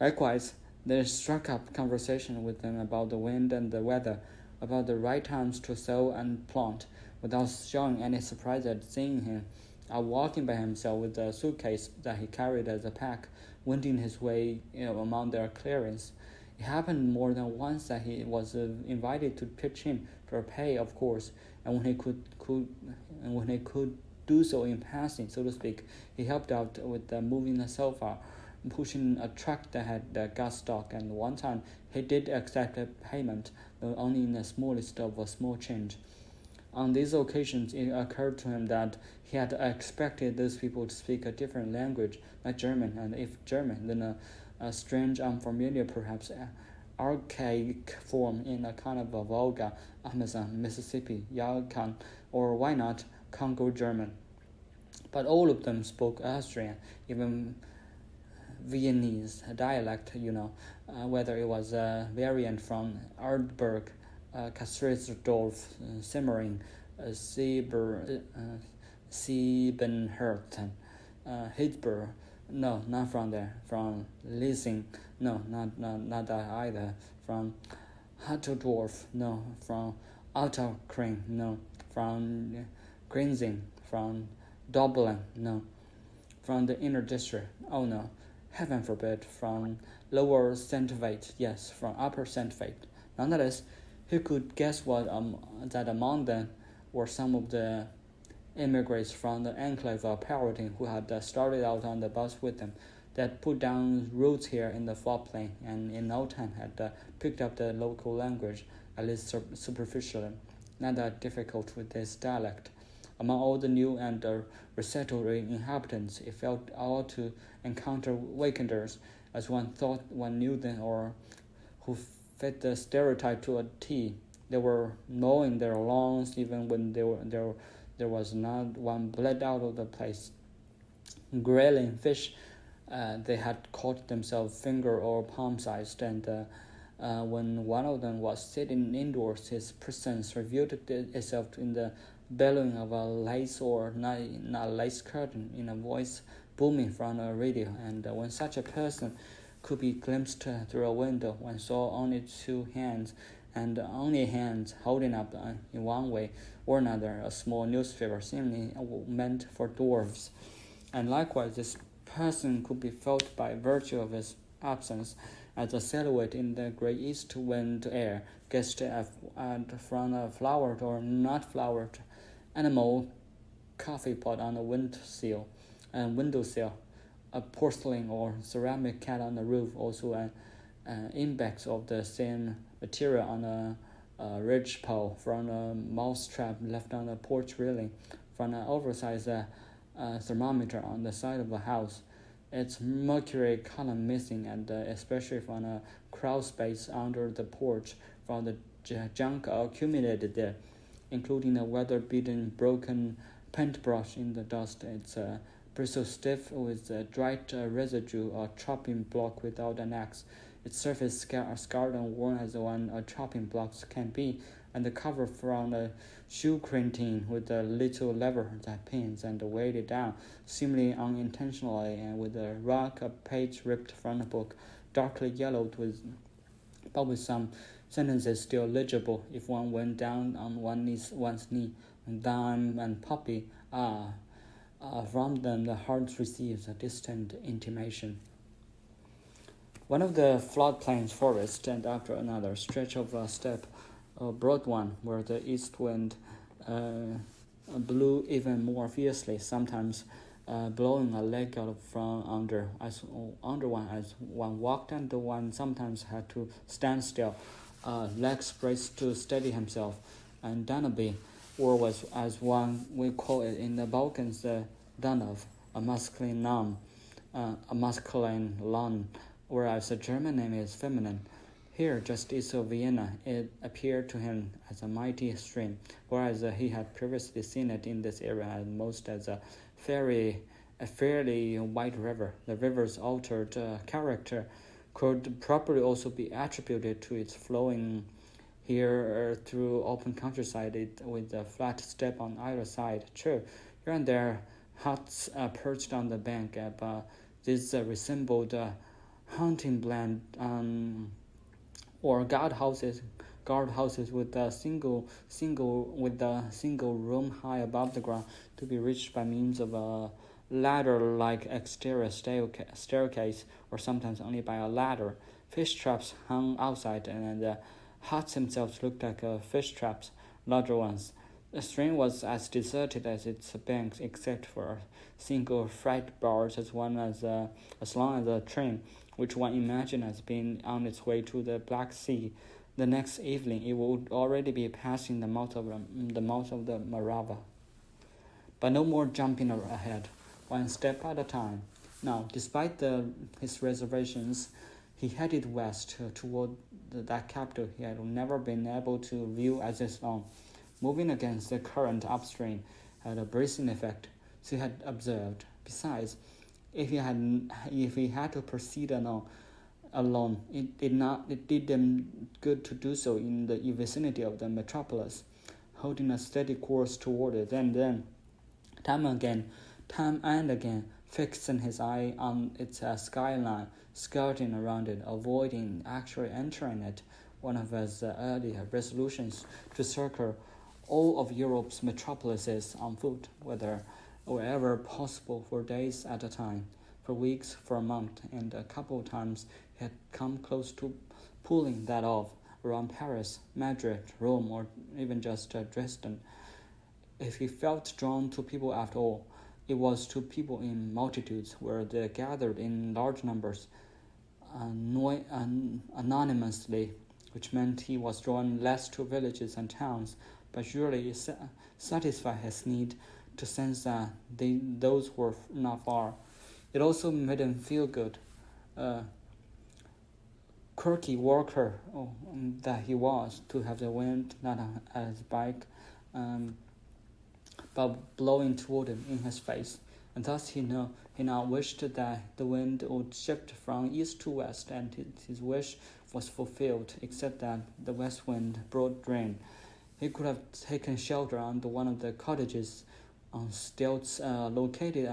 Likewise, they struck up conversation with them about the wind and the weather, about the right times to sow and plant, without showing any surprise at seeing him walking by himself with a suitcase that he carried as a pack, wending his way among their clearings. It happened more than once that he was invited to pitch in for pay, of course, and when he could do so in passing, so to speak, he helped out with moving the sofa, pushing a truck that had gas stock, and one time he did accept a payment, though only in the smallest of a small change. On these occasions, it occurred to him that he had expected those people to speak a different language, like German, and if German, then a strange, unfamiliar, perhaps archaic form in a kind of a Volga, Amazon, Mississippi, Yukon, or why not Congo German. But all of them spoke Austrian, even Viennese dialect, whether it was a variant from Ardberg, Kastritzdorf, Semmering, Siebenhürten, Hitzberg. No, not from there. From Lissing. No, not that either. From Hattendorf. No. From Otterkring. No. From Grinzing. From Dublin. No. From the inner district. Oh no. Heaven forbid. From Lower Centvate. Yes, from Upper Centvate. Nonetheless, he could guess that among them were some of the immigrants from the enclave of Powhatan who had started out on the bus with them, that put down roots here in the floodplain, and in no time had picked up the local language, at least superficially, not that difficult with this dialect. Among all the new and resettled inhabitants, it felt odd to encounter weekenders, as one thought one knew them, or who fit the stereotype to a T. They were mowing their lawns even when there was not one blade out of the place. Grilling fish, they had caught themselves finger or palm-sized, and when one of them was sitting indoors, his presence revealed itself in the bellowing of a lace or not lace curtain in a voice booming from a radio, and when such a person could be glimpsed through a window, one saw only two hands, and only hands holding up in one way or another a small newspaper seemingly meant for dwarfs. And likewise, this person could be felt by virtue of his absence as a silhouette in the grey east wind air, guessed at from a flowered or not flowered animal coffee pot on the windowsill, a porcelain or ceramic cat on the roof, also an index of the same material on a ridge pole, from a mouse trap left on the porch railing, from an oversized thermometer on the side of the house, its mercury column missing, and especially from a crawl space under the porch, from the junk accumulated there, including a weather-beaten broken paintbrush in the dust. It's bristle stiff with a dried residue, a chopping block without an axe, its surface scarred and worn as one a chopping block can be, and the cover from a shoe cranting with a little lever that pins and weighed it down, seemingly unintentionally, and with a rock, a page ripped from a book, darkly yellowed but with some sentences still legible if one went down on one's knee. Dime and puppy, From them the heart receives a distant intimation. One of the floodplains forest, and after another stretch of a steppe, a broad one, where the east wind blew even more fiercely, sometimes blowing a leg out from under one as one walked, and the one sometimes had to stand still, legs braced to steady himself, and Danube, or was, as one we call it in the Balkans, the Danov, a masculine noun, whereas the German name is feminine. Here, just east of Vienna, it appeared to him as a mighty stream, whereas he had previously seen it in this area at most as a fairly wide river. The river's altered character could properly also be attributed to its flowing here through open countryside with a flat steppe on either side. True, here and there huts perched on the bank, but these resembled hunting bland or guardhouses with a single room high above the ground, to be reached by means of a ladder-like exterior staircase, or sometimes only by a ladder. Fish traps hung outside, and the huts themselves looked like fish traps, larger ones. The stream was as deserted as its banks, except for single freight bars as long as a train, which one imagined as being on its way to the Black Sea. The next evening, it would already be passing the mouth of the Morava. But no more jumping ahead, one step at a time. Now, despite his reservations, he headed west toward that capital he had never been able to view as his own. Moving against the current upstream had a bracing effect, so he had observed. Besides, if he had to proceed alone, it did them good to do so in the vicinity of the metropolis, holding a steady course toward it, and then, time and again, fixing his eye on its skyline, skirting around it, avoiding actually entering it. One of his earlier resolutions to circle all of Europe's metropolises on foot, wherever possible, for days at a time, for weeks, for a month, and a couple of times he had come close to pulling that off around Paris, Madrid, Rome, or even just Dresden. If he felt drawn to people after all, it was to people in multitudes, where they gathered in large numbers, anonymously, which meant he was drawn less to villages and towns, but surely satisfied his need to sense that those were not far. It also made him feel good. Quirky worker that he was, to have the wind not at his back, but blowing toward him in his face. And thus he now wished that the wind would shift from east to west, and his wish was fulfilled, except that the west wind brought rain. He could have taken shelter under one of the cottages on stilts located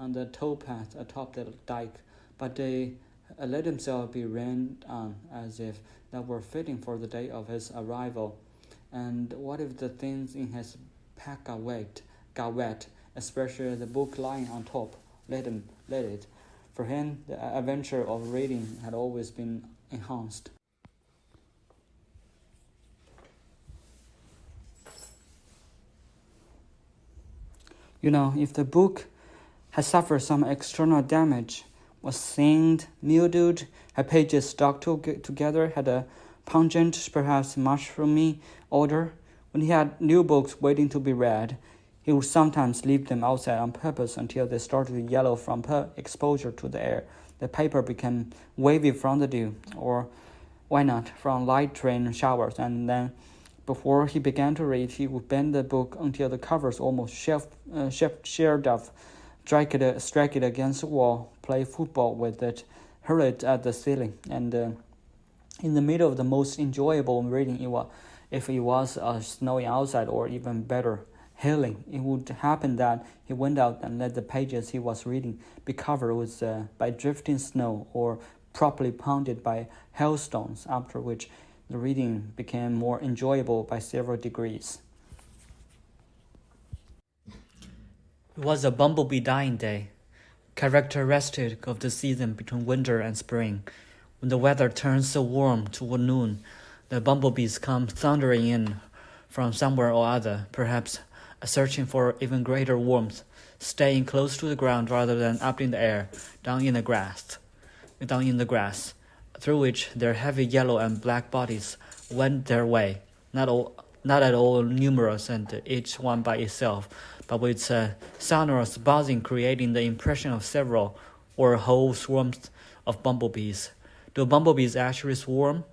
on the towpath atop the dike, but they let himself be rained on as if that were fitting for the day of his arrival. And what if the things in his pack got wet, especially the book lying on top? Let it. For him, the adventure of reading had always been enhanced. If the book had suffered some external damage, was stained, mildewed, her pages stuck together, had a pungent, perhaps mushroomy odor, when he had new books waiting to be read, he would sometimes leave them outside on purpose until they started to yellow from exposure to the air. The paper became wavy from the dew, or why not, from light rain showers, and then before he began to read, he would bend the book until the covers almost sheared off, strike it against the wall, play football with it, hurl it at the ceiling, and in the middle of the most enjoyable reading, if it was snowing outside, or even better, hailing, it would happen that he went out and let the pages he was reading be covered with by drifting snow, or properly pounded by hailstones, after which the reading became more enjoyable by several degrees. It was a bumblebee dying day, characteristic of the season between winter and spring. When the weather turns so warm toward noon, the bumblebees come thundering in from somewhere or other, perhaps searching for even greater warmth, staying close to the ground rather than up in the air, down in the grass, through which their heavy yellow and black bodies went their way, not at all numerous and each one by itself, but with sonorous buzzing creating the impression of several or whole swarms of bumblebees. Do bumblebees actually swarm?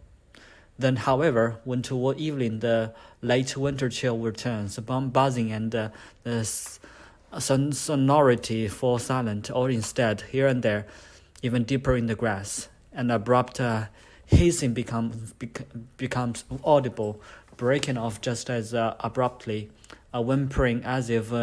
Then, however, when toward evening the late winter chill returns, the buzzing and the sonority fall silent, or instead, here and there, even deeper in the grass, an abrupt hissing becomes audible, breaking off just as abruptly, a whimpering as if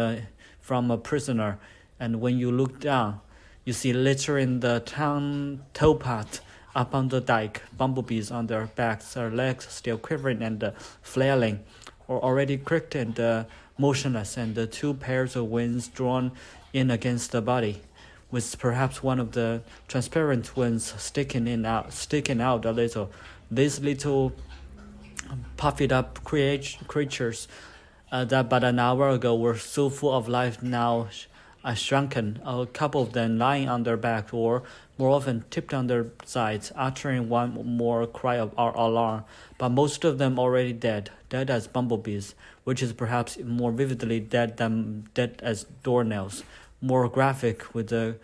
from a prisoner, and when you look down, you see littering the town towpath up on the dike, bumblebees on their backs, their legs still quivering and flailing, or already cricked and motionless, and the two pairs of wings drawn in against the body, with perhaps one of the transparent wings sticking out a little. These little puffed up creatures that but an hour ago were so full of life now shrunken, a couple of them lying on their back or more often tipped on their sides, uttering one more cry of alarm, but most of them already dead as bumblebees, which is perhaps more vividly dead than dead as doornails, more graphic with the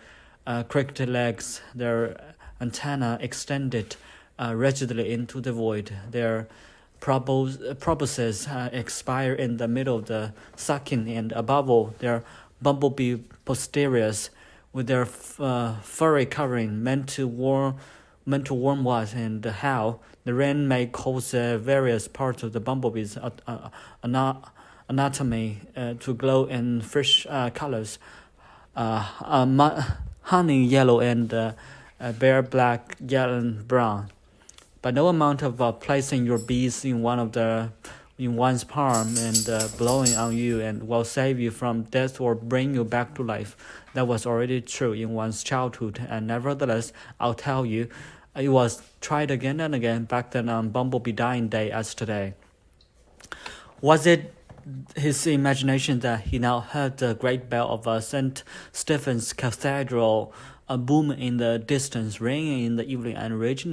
cricked legs, their antennae extended rigidly into the void, their proboscis expire in the middle of the sucking, and above all, their bumblebee posteriors, with their furry covering, meant to warm what and how the rain may cause various parts of the bumblebee's anatomy to glow in fresh colors, honey yellow and bare black, yellow and brown. But no amount of placing your bees in one's palm and blowing on you and will save you from death or bring you back to life. That was already true in one's childhood, and nevertheless, I'll tell you, it was tried again and again back then on Bumblebee Dying Day as today. Was it his imagination that he now heard the great bell of St. Stephen's Cathedral boom in the distance, ringing in the evening and reaching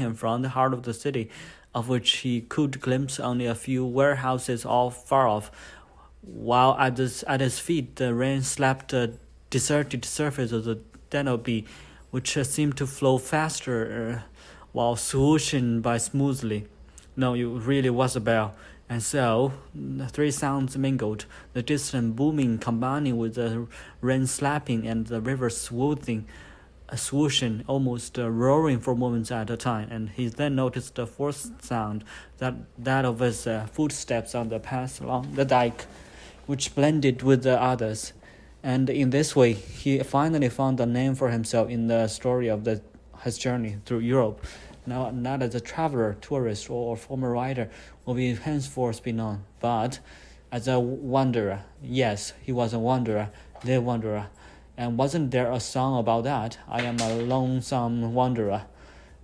him from the heart of the city, of which he could glimpse only a few warehouses all far off, while at his feet the rain slapped the deserted surface of the Danube, which seemed to flow faster while swooshing by smoothly. No, it really was a bell. And so, the three sounds mingled, the distant booming combining with the rain slapping and the river swooshing, almost roaring for moments at a time. And he then noticed the fourth sound, that of his footsteps on the path along the dike, which blended with the others. And in this way, he finally found a name for himself in the story of his journey through Europe. Now, not as a traveler, tourist, or former writer will be henceforth be known, but as a wanderer. Yes, he was a wanderer, the wanderer. And wasn't there a song about that? I am a lonesome wanderer.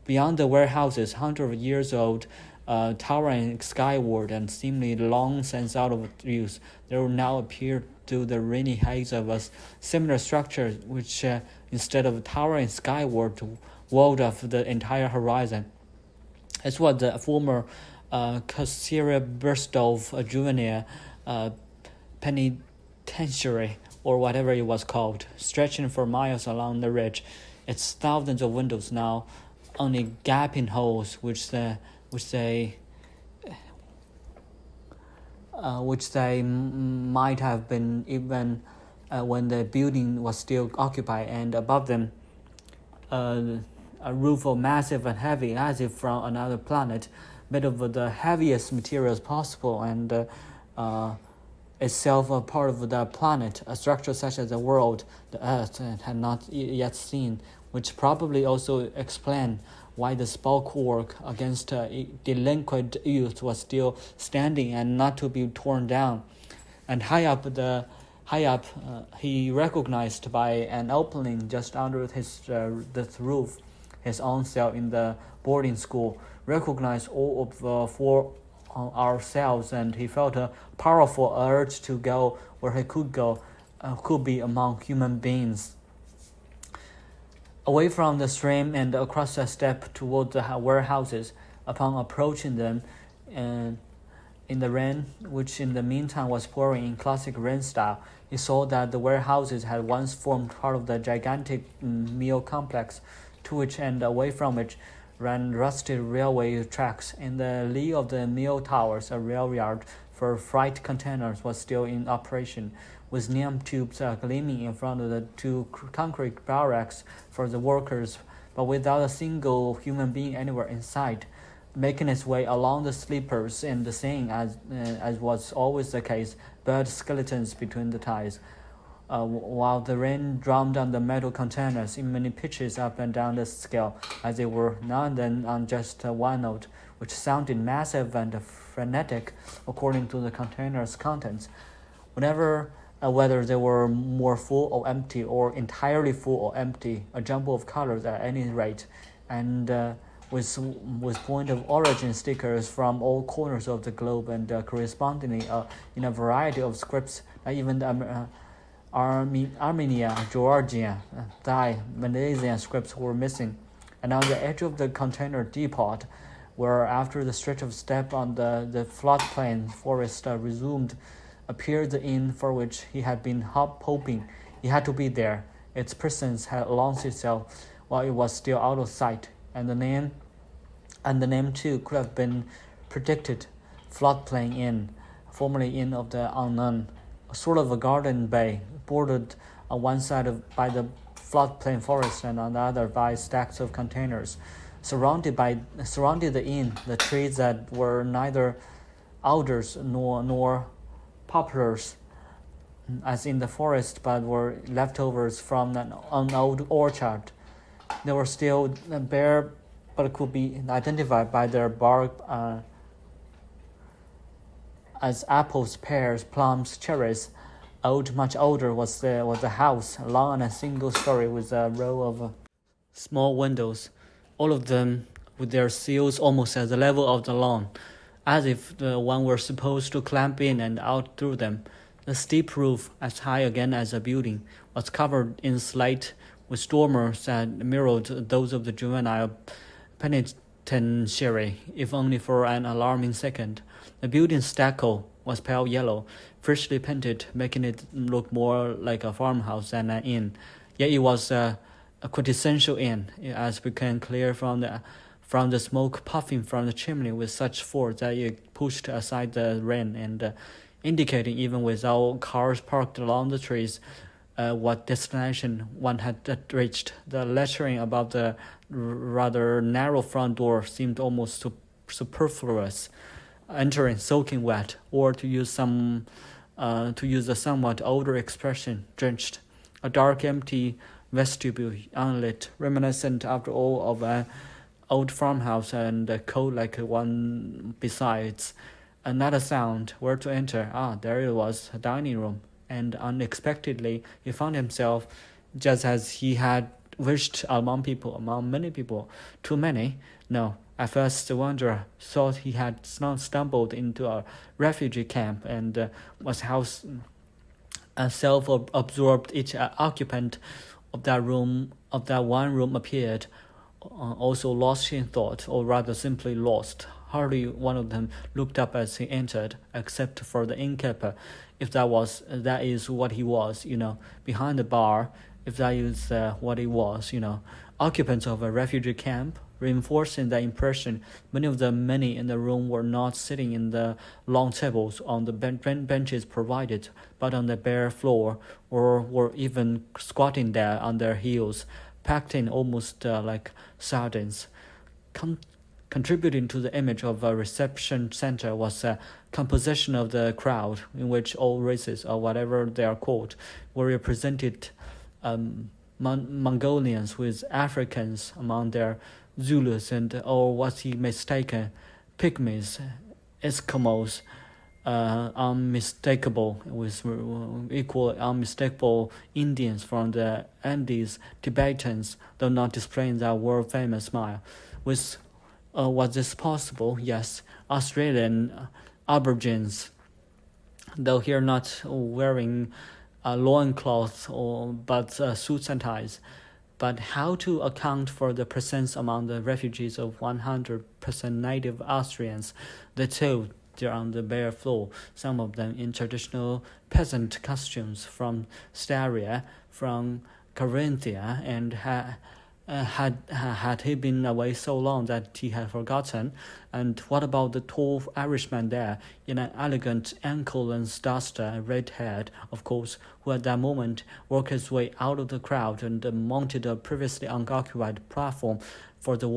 Beyond the warehouses, hundreds of years old, towering skyward and seemingly long since out of use, there now appeared to the rainy haze of a similar structure which, instead of towering skyward, walled off the entire horizon. It's what the former Cassiria Burstov Juvenile Penitentiary, or whatever it was called, stretching for miles along the ridge, its thousands of windows now only gaping holes which they might have been even when the building was still occupied, and above them a roof of massive and heavy, as if from another planet, made of the heaviest materials possible, and itself a part of the planet, a structure such as the world, the earth, had not yet seen, which probably also explained why the bulwark against delinquent youth was still standing and not to be torn down. And high up the High up, he recognized by an opening just under the roof, his own cell in the boarding school, recognized all of the four ourselves, and he felt a powerful urge to go where he could be among human beings. Away from the stream and across the steppe toward the warehouses, upon approaching them, and in the rain, which in the meantime was pouring in classic rain style, he saw that the warehouses had once formed part of the gigantic mill complex, to which and away from which ran rusted railway tracks. In the lee of the mill towers, a rail yard for freight containers was still in operation, with neon tubes gleaming in front of the two concrete barracks for the workers, but without a single human being anywhere in sight. Making its way along the sleepers and seeing, as was always the case, bird skeletons between the ties, while the rain drummed on the metal containers in many pitches up and down the scale, as they were now and then on just one note, which sounded massive and frenetic according to the container's contents. Whether they were more full or empty, or entirely full or empty, a jumble of colors at any rate, and with point of origin stickers from all corners of the globe, and correspondingly in a variety of scripts, even the Armenia, Georgia, Thai, Malaysian scripts were missing. And on the edge of the container depot, where after the stretch of steppe on the floodplain forest resumed, appeared the inn for which he had been hoping. He had to be there. Its presence had announced itself while it was still out of sight, and the name too could have been predicted. Floodplain Inn, formerly Inn of the Unknown, a sort of a garden bay, bordered on one side by the floodplain forest and on the other by stacks of containers. Surrounded the inn, the trees that were neither alders nor poplars, as in the forest, but were leftovers from an old orchard. They were still bare, but could be identified by their bark as apples, pears, plums, cherries. Much older was the house, long and a single story with a row of small windows, all of them with their sills almost at the level of the lawn, as if one were supposed to climb in and out through them. The steep roof, as high again as a building, was covered in slate with dormers that mirrored those of the juvenile penitentiary, if only for an alarming second. The building's stucco was pale yellow, freshly painted, making it look more like a farmhouse than an inn. Yet it was a quintessential inn, as became clear from the smoke puffing from the chimney with such force that it pushed aside the rain, and indicating, even without cars parked along the trees, what destination one had reached. The lettering above the rather narrow front door seemed almost superfluous. Entering soaking wet, or to use a somewhat older expression, drenched. A dark, empty vestibule, unlit, reminiscent after all of an old farmhouse, and cold like one besides. Another sound. Where to enter? There it was, a dining room. And unexpectedly, he found himself, just as he had wished, among many people. Too many? No. At first, the wanderer thought he had stumbled into a refugee camp, and was house self-absorbed. Each occupant of that one room appeared also lost in thought, or rather simply lost. Hardly one of them looked up as he entered, except for the innkeeper, if that is what he was, behind the bar, if that is what it was, Occupants of a refugee camp, reinforcing the impression, many in the room were not sitting in the long tables on the benches provided, but on the bare floor, or were even squatting there on their heels, packed in almost like sardines. Contributing to the image of a reception center was a composition of the crowd, in which all races, or whatever they are called, were represented. Mongolians with Africans among their Zulus, and, or was he mistaken, Pygmies, Eskimos, unmistakable, with equal unmistakable Indians from the Andes, Tibetans, though not displaying that world-famous smile. Was this possible? Yes. Australian Aborigines, though here not wearing loincloths but suits and ties. But how to account for the presence among the refugees of 100% native Austrians? They too, they're on the bare floor, some of them in traditional peasant costumes from Styria, from Carinthia, and had he been away so long that he had forgotten? And what about the tall Irishman there, in an elegant ankle-length duster, red-haired, of course, who at that moment worked his way out of the crowd and mounted a previously unoccupied platform by the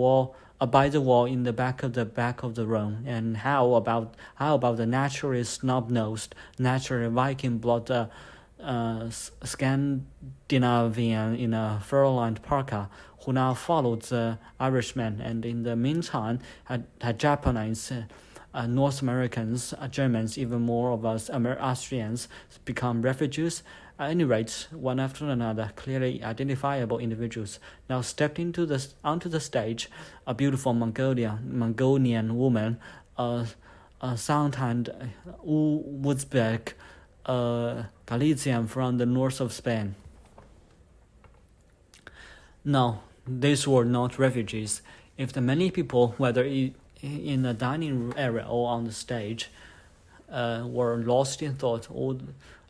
wall in the back of the room? And how about the naturally snub-nosed, naturally Viking-blood Scandinavian in a fur-lined parka, who now followed the Irishman, and in the meantime had Japanese, North Americans, Germans, even more of us Austrians become refugees? At any rate, one after another, clearly identifiable individuals now stepped onto the stage. A beautiful Mongolian woman, a sun-tanned Uzbek, Galician from the north of Spain. No, these were not refugees. If the many people, whether in the dining area or on the stage, were lost in thought, or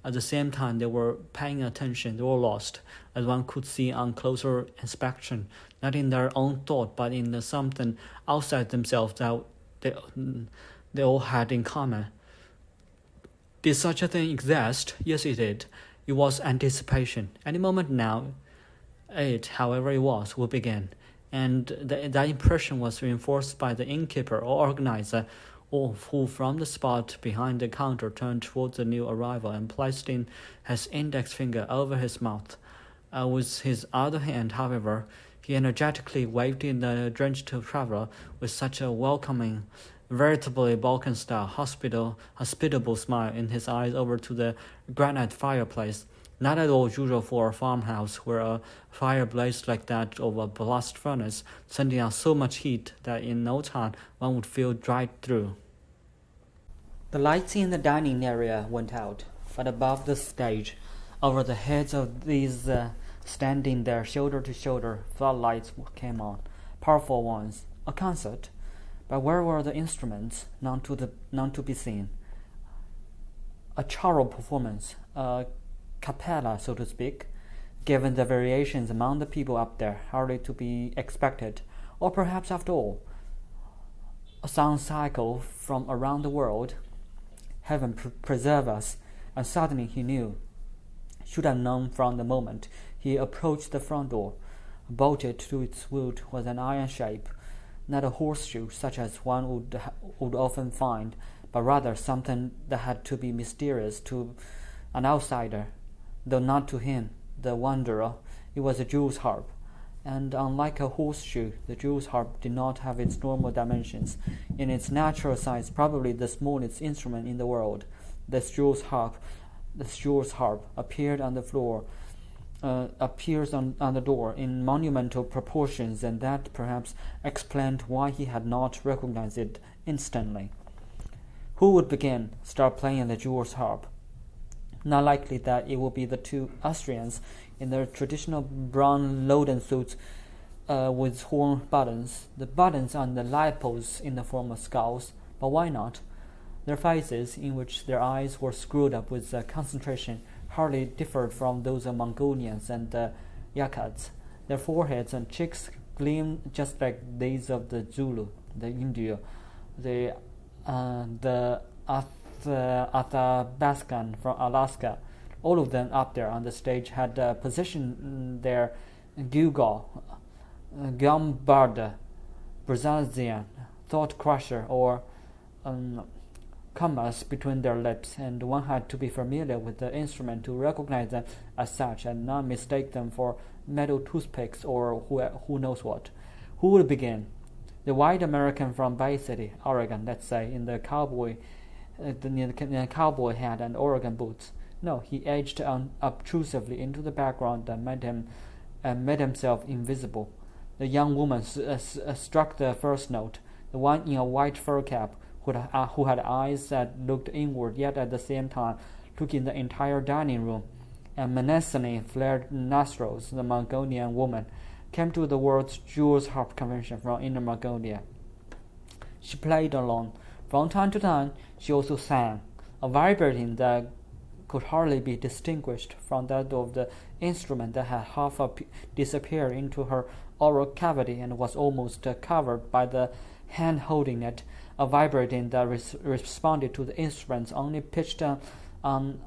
at the same time they were paying attention, they were lost, as one could see on closer inspection, not in their own thought, but in something outside themselves that they all had in common. Did such a thing exist? Yes, it did. It was anticipation. Any moment now, it, however it was, would begin. And that impression was reinforced by the innkeeper or organizer, who from the spot behind the counter turned towards the new arrival and placed in his index finger over his mouth. With his other hand, however, he energetically waved in the drenched traveler with such a welcoming, veritably Balkan-style, hospitable smile in his eyes over to the granite fireplace, not at all usual for a farmhouse where a fire blazed like that of a blast furnace, sending out so much heat that in no time one would feel dried through. The lights in the dining area went out, but above the stage, over the heads of these standing there shoulder to shoulder, floodlights came on, powerful ones. A concert. But where were the instruments? None to be seen. A choral performance, a cappella, so to speak, given the variations among the people up there, hardly to be expected. Or perhaps, after all, a sound cycle from around the world. Heaven preserve us. And suddenly he knew, should have known from the moment he approached the front door. Bolted to its wood was an iron shape, not a horseshoe such as one would often find, but rather something that had to be mysterious to an outsider, though not to him, the wanderer. It was a jew's harp, and unlike a horseshoe, the jew's harp did not have its normal dimensions. In its natural size, probably the smallest instrument in the world, this jew's harp appeared on the floor, appears on the door in monumental proportions, and that perhaps explained why he had not recognized it instantly. Who would start playing the jew's harp? Not likely that it would be the two Austrians in their traditional brown loden suits with horn buttons, the buttons on the lapels in the form of skulls. But why not? Their faces, in which their eyes were screwed up with concentration, hardly differed from those of Mongolians and Yakuts. Their foreheads and cheeks gleamed just like these of the Zulu, the Indio, the Athabaskan from Alaska. All of them up there on the stage had positioned their gewgaw, gumbarda, Brazilian, thought crusher, or commas between their lips, and one had to be familiar with the instrument to recognize them as such and not mistake them for metal toothpicks or who knows what. Who would begin? The white American from Bay City, Oregon, let's say, in the cowboy the cowboy hat and Oregon boots. No, he edged obtrusively into the background and made himself invisible. The young woman struck the first note, the one in a white fur cap, who had eyes that looked inward yet at the same time took in the entire dining room, and menacingly flared nostrils. The Mongolian woman came to the World Jewels Harp Convention from Inner Mongolia. She played alone. From time to time, she also sang, a vibrating that could hardly be distinguished from that of the instrument that had half disappeared into her oral cavity and was almost covered by the hand holding it, a vibrating that responded to the instrument's only pitched on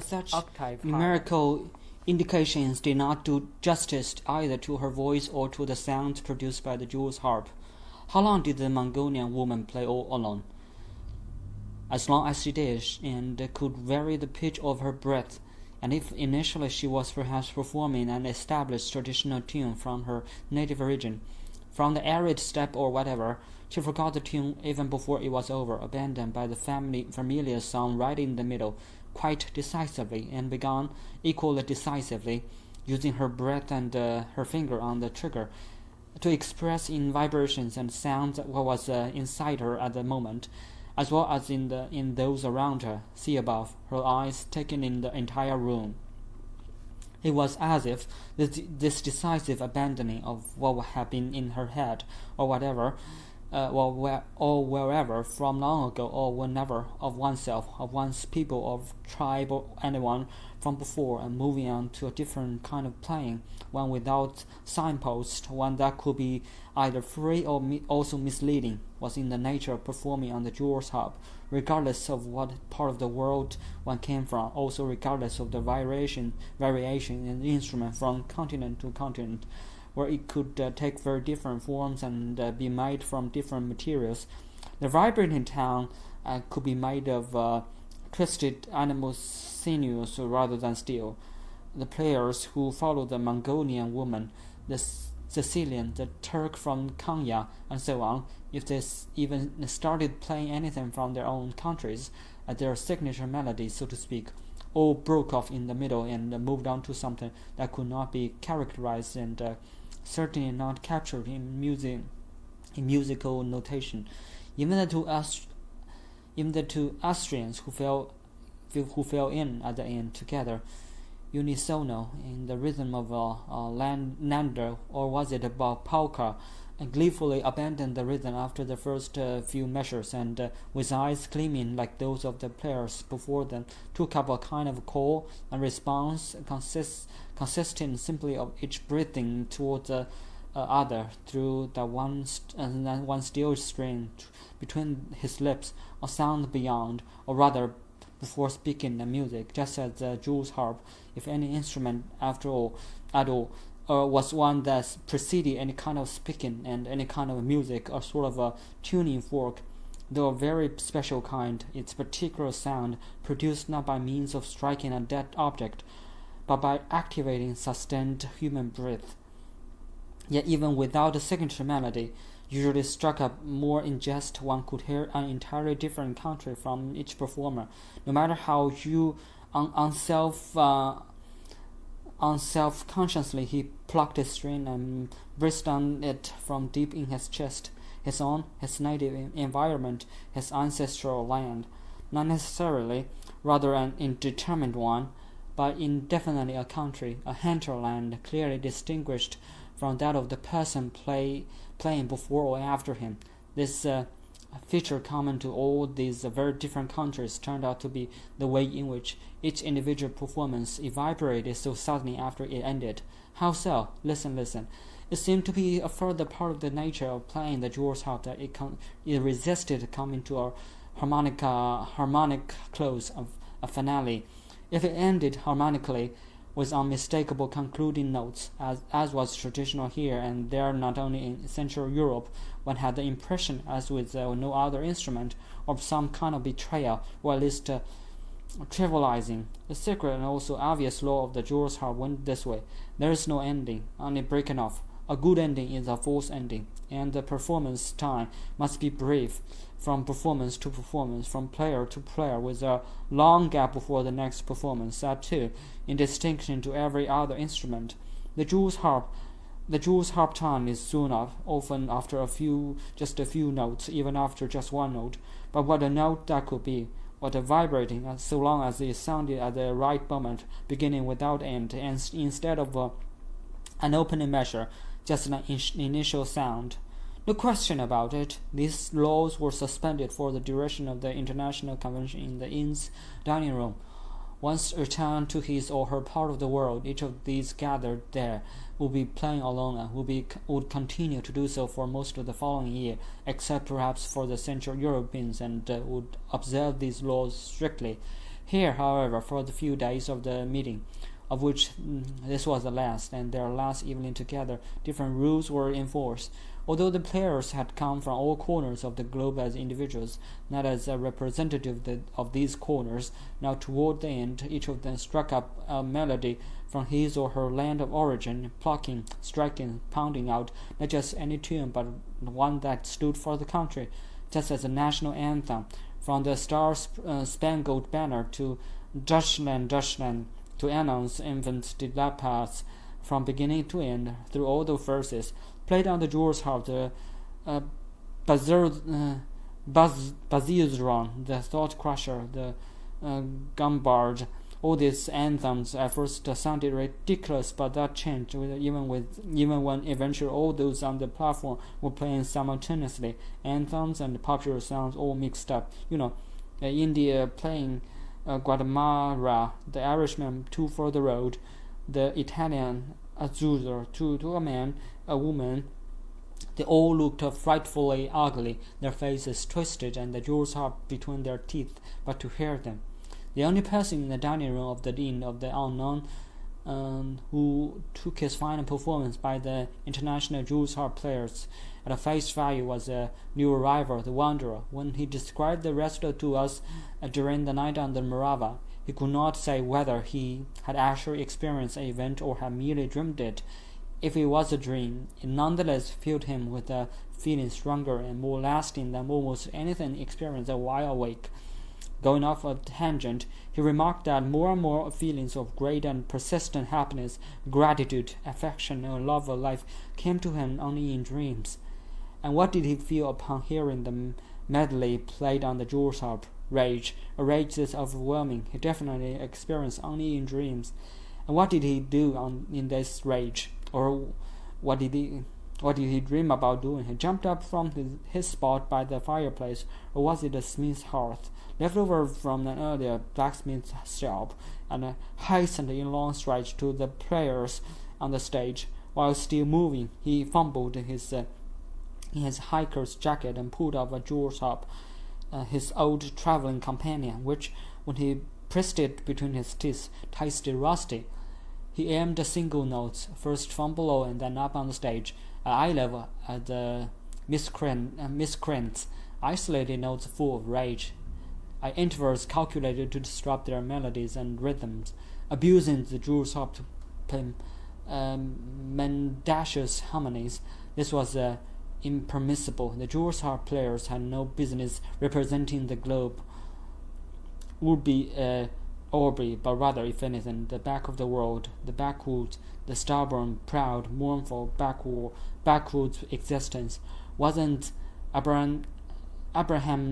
such octave numerical indications did not do justice either to her voice or to the sounds produced by the jewel's harp. How long did the Mongolian woman play all alone? As long as she did, and could vary the pitch of her breath, and if initially she was perhaps performing an established traditional tune from her native region, from the arid steppe or whatever, she forgot the tune even before it was over, abandoned by the familiar song right in the middle, quite decisively, and began equally decisively, using her breath and her finger on the trigger, to express in vibrations and sounds what was inside her at the moment, as well as in those around her. See above, her eyes taking in the entire room. It was as if this decisive abandoning of what had been in her head, or whatever, or wherever, from long ago or whenever, of oneself, of one's people, of tribe, or anyone from before, and moving on to a different kind of playing, one without signpost, one that could be either free or also misleading, was in the nature of performing on the jewel's harp, regardless of what part of the world one came from, also regardless of the variation in the instrument from continent to continent, where it could take very different forms and be made from different materials. The vibrating tone could be made of twisted animal sinews rather than steel. The players who followed the Mongolian woman, the Sicilian, the Turk from Konya, and so on, if they even started playing anything from their own countries, their signature melody, so to speak, all broke off in the middle and moved on to something that could not be characterized and certainly not captured in musical notation. Even the two Austrians who fell in at the end together, unisono, in the rhythm of a Lander, or was it about polka, and gleefully abandoned the rhythm after the first few measures, and with eyes gleaming like those of the players before them, took up a kind of call and response consisting simply of each breathing toward the other through the one steel string between his lips, a sound beyond, or rather before speaking the music, just as the jewel's harp, if any instrument at all, was one that preceded any kind of speaking and any kind of music, a sort of a tuning fork, though a very special kind, its particular sound produced not by means of striking a dead object, but by activating sustained human breath. Yet even without a signature melody, usually struck up more in jest, one could hear an entirely different country from each performer, no matter how unself-consciously he plucked a string and breathed on it from deep in his chest, his own, his native environment, his ancestral land, not necessarily, rather an indeterminate one, but indefinitely a country, a hinterland clearly distinguished from that of the person playing before or after him. This feature common to all these very different countries turned out to be the way in which each individual performance evaporated so suddenly after it ended. How so? Listen. It seemed to be a further part of the nature of playing the jewel's harp that it resisted coming to a harmonic close of a finale. If it ended harmonically, with unmistakable concluding notes, as was traditional here and there, not only in Central Europe, one had the impression, as with no other instrument, of some kind of betrayal, or at least trivializing. The secret and also obvious law of the jewel's harp went this way: there is no ending, only breaking off. A good ending is a false ending, and the performance time must be brief, from performance to performance, from player to player, with a long gap before the next performance, that too, in distinction to every other instrument. The jew's harp time is soon up, often after just a few notes, even after just one note. But what a note that could be! What a vibrating, so long as it sounded at the right moment, beginning without end, and instead of an opening measure, just an initial sound. No question about it. These laws were suspended for the duration of the international convention in the inn's dining room. Once returned to his or her part of the world, each of these gathered there would be playing alone and would continue to do so for most of the following year, except perhaps for the Central Europeans, and would observe these laws strictly. Here, however, for the few days of the meeting, of which this was the last, and their last evening together, different rules were in force. Although the players had come from all corners of the globe as individuals, not as a representative of these corners, now toward the end, each of them struck up a melody from his or her land of origin, plucking, striking, pounding out not just any tune, but one that stood for the country, just as a national anthem, from the Star-Spangled Banner to Deutschland, Deutschland, to announce infant dilapidates from beginning to end, through all the verses, played on the jewel's harp, the Bazilzron, the Thought Crusher, the Gumbard. All these anthems at first sounded ridiculous, but that changed even when eventually all those on the platform were playing simultaneously, anthems and popular songs all mixed up. India playing Guatemala, the Irishman two for the road, the Italian Azzurro, to a man, a woman. They all looked frightfully ugly, their faces twisted, and the jewels harp between their teeth, but to hear them. The only person in the dining room of the Dean of the Unknown who took his final performance by the international jewels harp players at a face value was a new arrival, the Wanderer. When he described the recital to us during the night on the Moravian, he could not say whether he had actually experienced an event or had merely dreamed it. If it was a dream, it nonetheless filled him with a feeling stronger and more lasting than almost anything experienced while awake. Going off a tangent, he remarked that more and more feelings of great and persistent happiness, gratitude, affection, and love of life came to him only in dreams. And what did he feel upon hearing the medley played on the jewel's harp? Rage, a rage that's overwhelming. He definitely experienced only in dreams. And what did he do in this rage? Or what did he dream about doing? He jumped up from his spot by the fireplace, or was it a smith's hearth, left over from an earlier blacksmith's shop, and hastened in long strides to the players on the stage. While still moving, he fumbled in his hiker's jacket and pulled out a jewel's harp, his old traveling companion, which, when he pressed it between his teeth, tasted rusty. He aimed single notes, first from below and then up on the stage, at eye level, at the miscreants, isolated notes full of rage, at intervals calculated to disrupt their melodies and rhythms, abusing the jewel's harp to mendacious harmonies. This was impermissible. The jewel's harp players had no business representing the globe, would be Aubrey, but rather, if anything, the back of the world, the backwoods, the stubborn, proud, mournful backwoods existence. Wasn't Abraham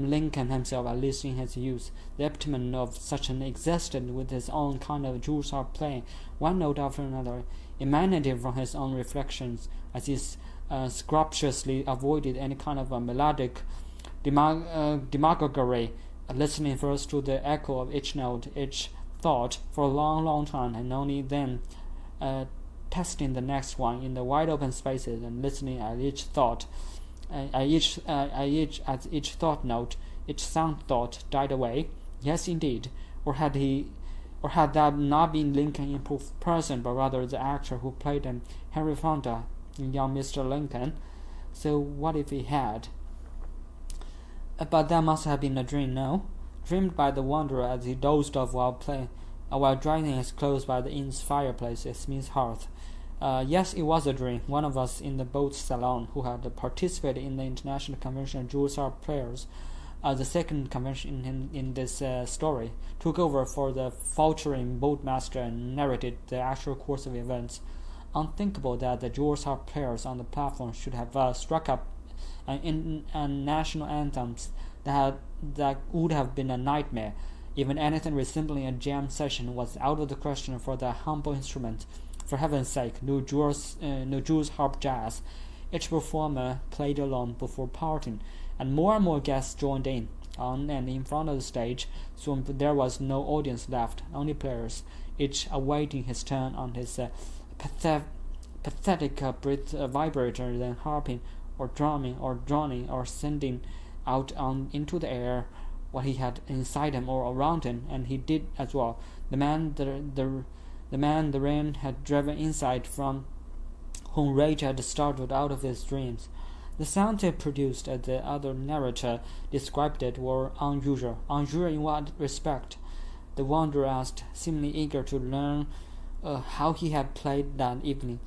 Lincoln himself, at least in his youth, the epitome of such an existence, with his own kind of jewel's harp playing, one note after another, emanating from his own reflections, as he scrupulously avoided any kind of a melodic demagoguery, listening first to the echo of each note, each thought, for a long, long time, and only then testing the next one in the wide open spaces and listening at each thought, as each thought note, each sound thought died away. Yes, indeed. Or had that not been Lincoln in person, but rather the actor who played him, Henry Fonda, in young Mr. Lincoln? So what if he had? But that must have been a dream, no? Dreamed by the wanderer as he dozed off while drying his clothes by the inn's fireplace, a smith's hearth. Yes, it was a dream. One of us in the boat salon who had participated in the International Convention of Jewish Harp Players, the second convention in this story, took over for the faltering boatmaster and narrated the actual course of events. Unthinkable that the Jewish Harp Players on the platform should have struck up and national anthems that would have been a nightmare. Even anything resembling a jam session was out of the question for the humble instrument. For heaven's sake, no Jewish harp jazz. Each performer played alone before parting, and more guests joined in. On and in front of the stage, soon there was no audience left, only players, each awaiting his turn on his pathetic breath vibrator, then harping or drumming or droning or sending out into the air what he had inside him or around him, and he did as well. The man the rain had driven inside, from whom rage had startled out of his dreams. The sounds it produced, as the other narrator described it, were unusual. Unusual in what respect? The wanderer asked, seemingly eager to learn how he had played that evening.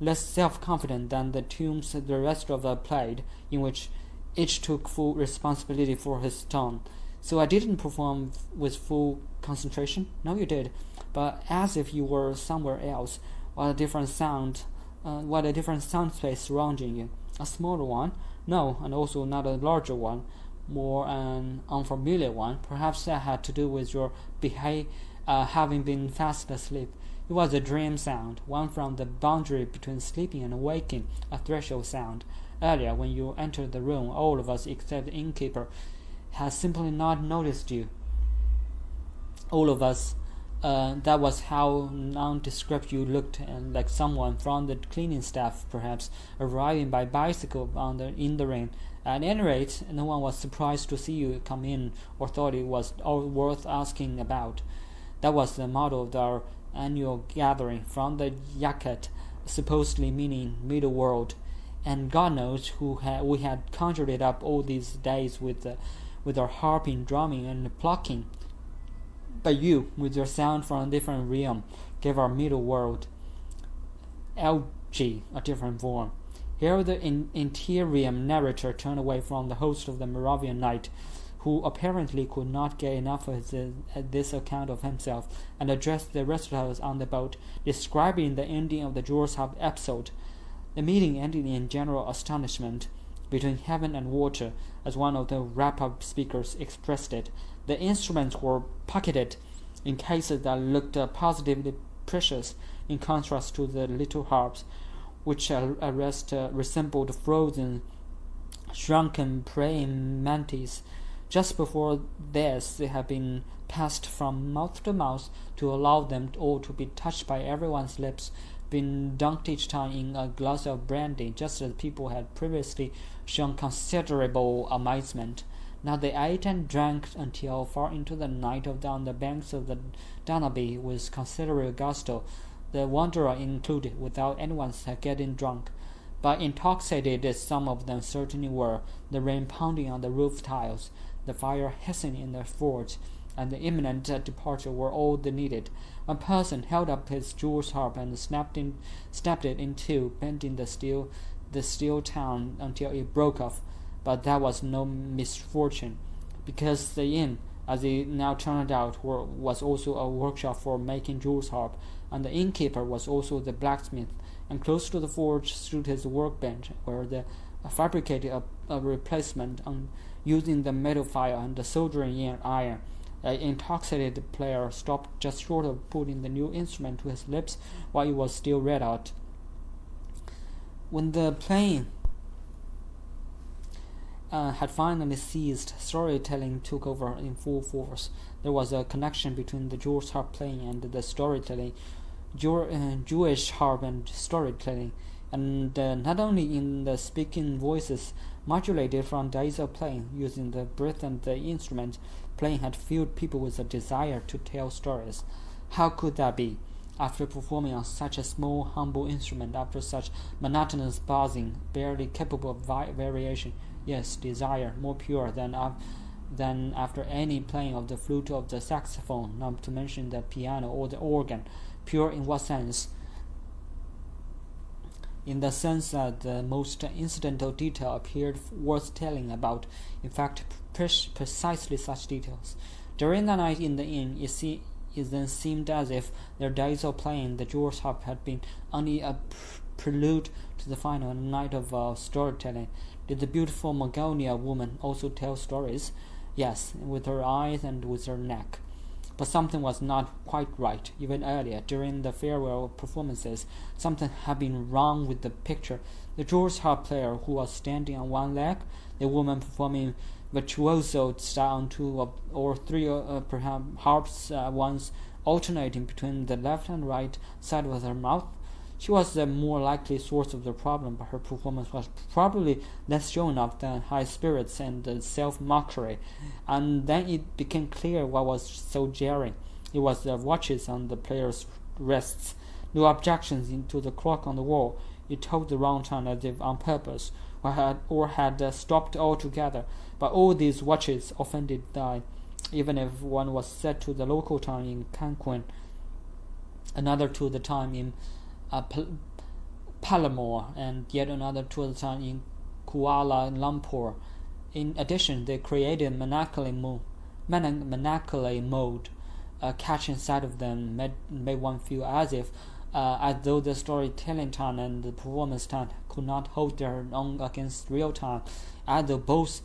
Less self-confident than the tunes the rest of us played, in which each took full responsibility for his tone. So I didn't perform with full concentration? No, you did, but as if you were somewhere else. What a different sound space surrounding you. A smaller one? No, and also not a larger one, more an unfamiliar one. Perhaps that had to do with your having been fast asleep. It was a dream sound, one from the boundary between sleeping and waking, a threshold sound. Earlier, when you entered the room, all of us except the innkeeper had simply not noticed you. All of us. That was how nondescript you looked, and like someone from the cleaning staff, perhaps arriving by bicycle in the rain. At any rate, no one was surprised to see you come in, or thought it was all worth asking about. That was the motto of our annual gathering, from the Yakat, supposedly meaning middle world, and God knows we had conjured it up all these days with our harping, drumming, and plucking. But you, with your sound from a different realm, gave our middle world, LG, a different form. Here the interior narrator turned away from the host of the Moravian night, who apparently could not get enough of this account of himself, and addressed the rest of us on the boat, describing the ending of the Jewish Harp episode. The meeting ended in general astonishment between heaven and water, as one of the wrap-up speakers expressed it. The instruments were pocketed in cases that looked positively precious, in contrast to the little harps, which at rest resembled frozen, shrunken praying mantis. Just before this, they had been passed from mouth to mouth to allow them all to be touched by everyone's lips, been dunked each time in a glass of brandy, just as people had previously shown considerable amazement. Now they ate and drank until far into the night on the banks of the Danube with considerable gusto, the wanderer included, without anyone's getting drunk. But intoxicated as some of them certainly were, the rain pounding on the roof tiles, the fire hissing in the forge, and the imminent departure were all they needed. One person held up his Jewish harp and snapped it in two, bending the steel town until it broke off. But that was no misfortune, because the inn, as it now turned out, was also a workshop for making Jewish harp, and the innkeeper was also the blacksmith, and close to the forge stood his workbench, where they fabricated a replacement using the metal file and the soldering in iron. An intoxicated player stopped just short of putting the new instrument to his lips while it was still red hot. When the playing had finally ceased, storytelling took over in full force. There was a connection between the Jewish harp playing and the storytelling, Jewish harp and storytelling, and not only in the speaking voices modulated from days of playing, using the breath and the instrument. Playing had filled people with a desire to tell stories. How could that be? After performing on such a small, humble instrument, after such monotonous buzzing, barely capable of variation, yes, desire, more pure than after any playing of the flute or the saxophone, not to mention the piano or the organ. Pure in what sense? in the sense that the most incidental detail appeared worth telling about. In fact, precisely such details. During the night in the inn, it then seemed as if their days of playing the jewel's harp had been only a prelude to the final night of storytelling. Did the beautiful Mogonia woman also tell stories? Yes, with her eyes and with her neck. But something was not quite right. Even earlier, during the farewell performances, something had been wrong with the picture. The jewel's harp player, who was standing on one leg, the woman performing virtuoso style on two or three perhaps harps once, alternating between the left and right side of her mouth. She was the more likely source of the problem, but her performance was probably less shown off than high spirits and self-mockery. And then it became clear what was so jarring. It was the watches on the players' wrists. No objections to the clock on the wall. It told the wrong time as if on purpose, or had stopped altogether. But all these watches offended die, even if one was set to the local time in Cancun, another to the time in Palermo, and yet another to the time in Kuala Lumpur. In addition, they created melancholy mode. Catching sight of them made one feel as though the storytelling time and the performance time could not hold their own against real time, as though both,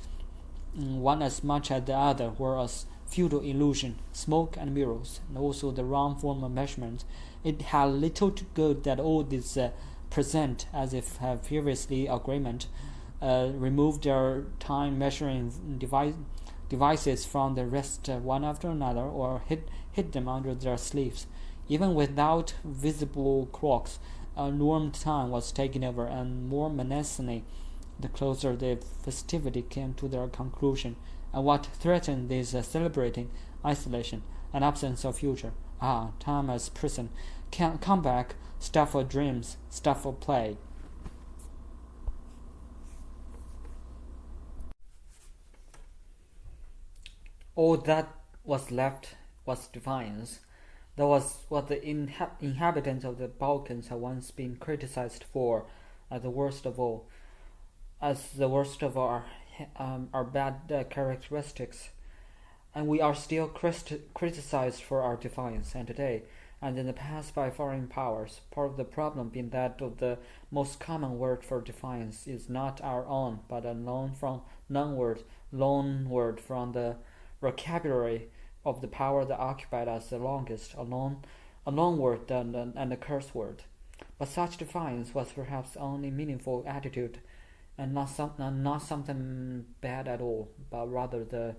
one as much as the other, were a futile illusion, smoke and mirrors, and also the wrong form of measurement. It had little to good that all these present, as if have previously agreement, removed their time measuring devices from the wrist one after another, or hid them under their sleeves. Even without visible clocks, a normed time was taking over, and more menacingly the closer the festivity came to their conclusion. And what threatened this celebrating isolation, an absence of future? Ah, time as prison. Come back, stuff for dreams, stuff for play. All that was left was defiance. That was what the inhabitants of the Balkans had once been criticized for as the worst of all, as the worst of our bad characteristics. And we are still criticized for our defiance, and today, and in the past by foreign powers. Part of the problem being that of the most common word for defiance is not our own, but a loan word from the vocabulary of the power that occupied us the longest, a loan word and a curse word. But such defiance was perhaps the only meaningful attitude, and not something bad at all, but rather the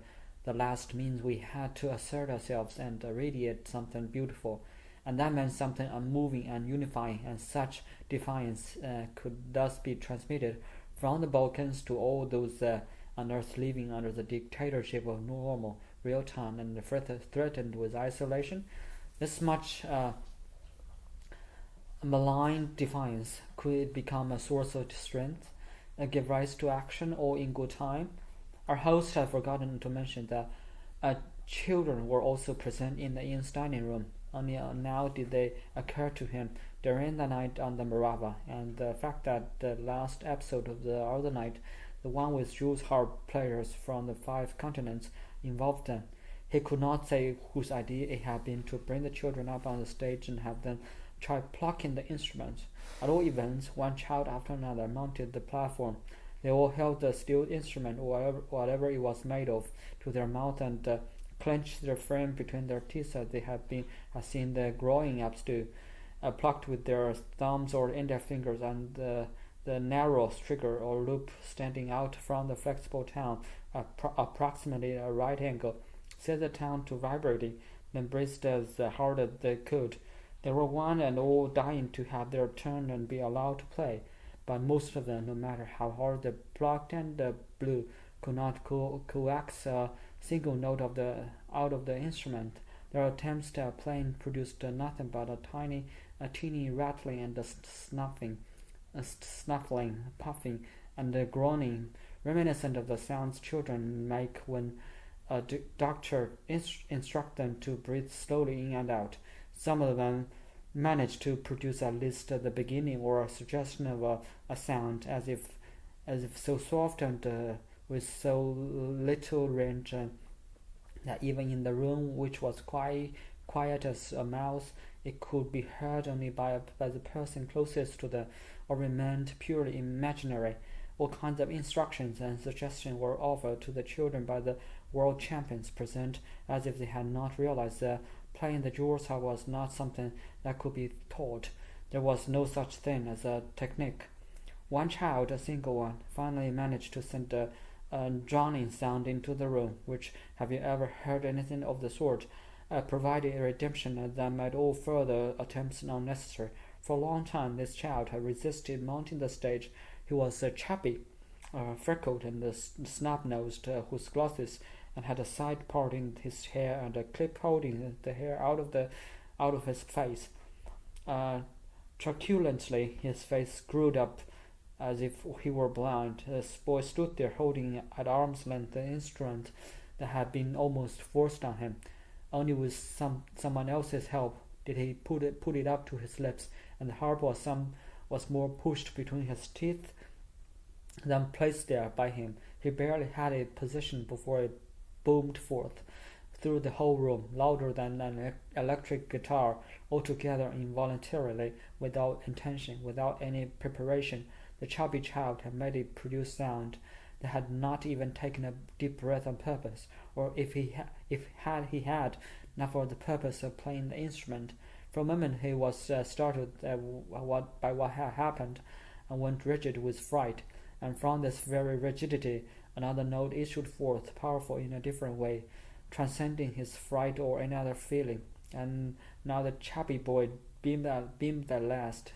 last means we had to assert ourselves and radiate something beautiful, and that meant something unmoving and unifying, and such defiance could thus be transmitted from the Balkans to all those on earth living under the dictatorship of normal real time and threatened with isolation. This much malign defiance, could it become a source of strength, give rise to action, or in good time? Our host had forgotten to mention that children were also present in the inn's dining room. Only now did they occur to him during the night on the Morava, and the fact that the last episode of the other night, the one with Jules harp players from the 5 continents, involved them. He could not say whose idea it had been to bring the children up on the stage and have them try plucking the instruments. At all events, one child after another mounted the platform. They all held the steel instrument, or whatever it was made of, to their mouth and clenched their frame between their teeth as they had seen the growing-ups do, plucked with their thumbs or index fingers, and the narrow trigger or loop standing out from the flexible tongue, approximately a right angle, set the tongue to vibrating, then braced as hard as they could. They were one and all dying to have their turn and be allowed to play, but most of them, no matter how hard they plucked and blew, could not coax a single note out of the instrument. Their attempts at playing produced nothing but a teeny rattling and snuffling, puffing, and groaning, reminiscent of the sounds children make when a doctor instructs them to breathe slowly in and out. Some of them managed to produce at least the beginning or a suggestion of a sound, as if so soft and with so little range that even in the room, which was quiet as a mouse, it could be heard only by the person closest to or remained purely imaginary. All kinds of instructions and suggestions were offered to the children by the world champions present, as if they had not realized that playing the jewels harp was not something that could be taught. There was no such thing as a technique. One child, a single one, finally managed to send a droning sound into the room, which, have you ever heard anything of the sort, provided a redemption that made all further attempts unnecessary. For a long time this child had resisted mounting the stage. He was chubby, freckled and snub-nosed, whose glasses and had a side part in his hair and a clip holding the hair out of his face. Truculently, his face screwed up as if he were blind. The boy stood there holding at arm's length the instrument that had been almost forced on him. Only with someone else's help did he put it up to his lips, and the harp was more pushed between his teeth than placed there by him. He barely had it positioned before it boomed forth through the whole room, louder than an electric guitar, altogether involuntarily, without intention, without any preparation. The chubby child had made it produce sound. They had not even taken a deep breath on purpose, or if he had, not for the purpose of playing the instrument. For a moment he was startled by what had happened, and went rigid with fright. And from this very rigidity, another note issued forth, powerful in a different way, transcending his fright or any other feeling. And now the chubby boy beamed at last,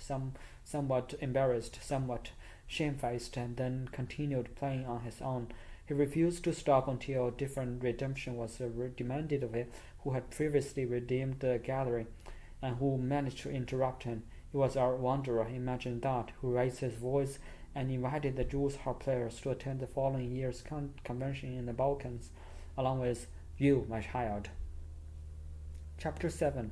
somewhat embarrassed, somewhat shamefaced, and then continued playing on his own. He refused to stop until a different redemption was demanded of him, who had previously redeemed the gathering, and who managed to interrupt him. It was our wanderer, imagine that, who raised his voice and invited the jewels harp players to attend the following year's convention in the Balkans, along with you, my child. Chapter 7.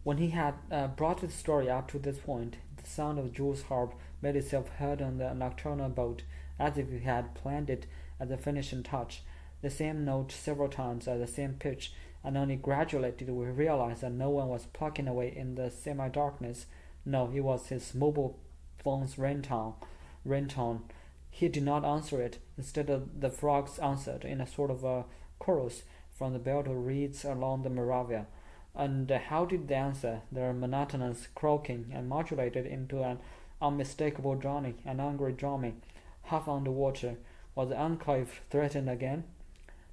When he had brought the story up to this point, the sound of the jewels harp made itself heard on the nocturnal boat, as if he had planned it at the finishing touch, the same note several times at the same pitch, and only gradually did we realize that no one was plucking away in the semi-darkness. No, it was his mobile phone's ringtone. He did not answer it. Instead, the frogs answered in a sort of a chorus from the belt of reeds along the Moravian. And how did they answer? Their monotonous croaking, and modulated into an unmistakable droning, an angry drumming, half underwater. Was the enclave threatened again?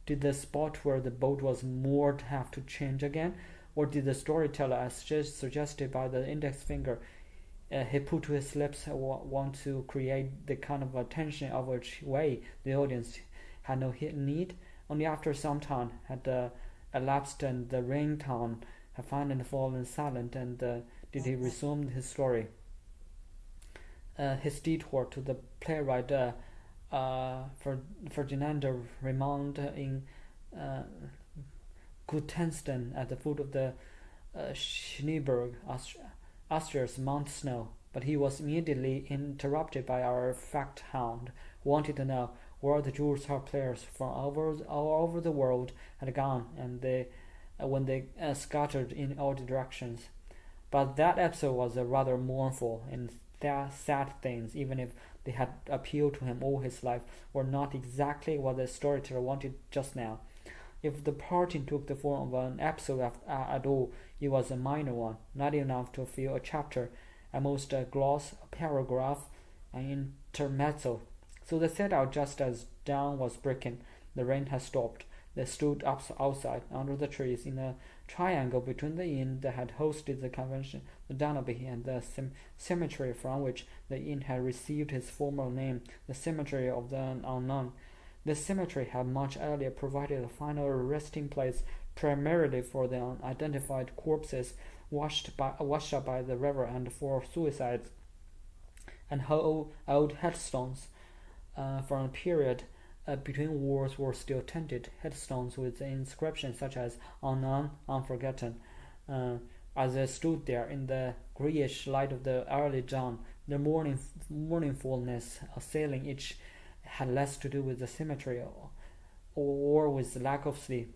Did the spot where the boat was moored have to change again? Or did the storyteller, as suggested by the index finger he put to his lips, want to create the kind of attention of which way the audience had no need? Only after some time had elapsed and the ringtone had finally fallen silent, and did he resume his story. His detour to the playwright Ferdinando remained in Gutenstein at the foot of the Schneeberg, Austria's Mount Snow, but he was immediately interrupted by our fact hound, who wanted to know where the jewels harp players from all over the world had gone, and when they scattered in all directions. But that episode was rather mournful, and sad things, even if they had appealed to him all his life, were not exactly what the storyteller wanted just now. If the parting took the form of an episode at all, it was a minor one, not enough to fill a chapter, at most a gloss, a paragraph, an intermezzo. So they set out just as dawn was breaking. The rain had stopped. They stood outside, under the trees, in a triangle between the inn that had hosted the convention, the Danube, and the cemetery from which the inn had received its former name, the Cemetery of the Unknown. This cemetery had much earlier provided a final resting place primarily for the unidentified corpses washed up by the river, and for suicides and old headstones from a period between wars were still tinted headstones with inscriptions such as "Unknown, Unforgotten." As they stood there in the grayish light of the early dawn, the mournfulness assailing each had less to do with the symmetry or with the lack of sleep,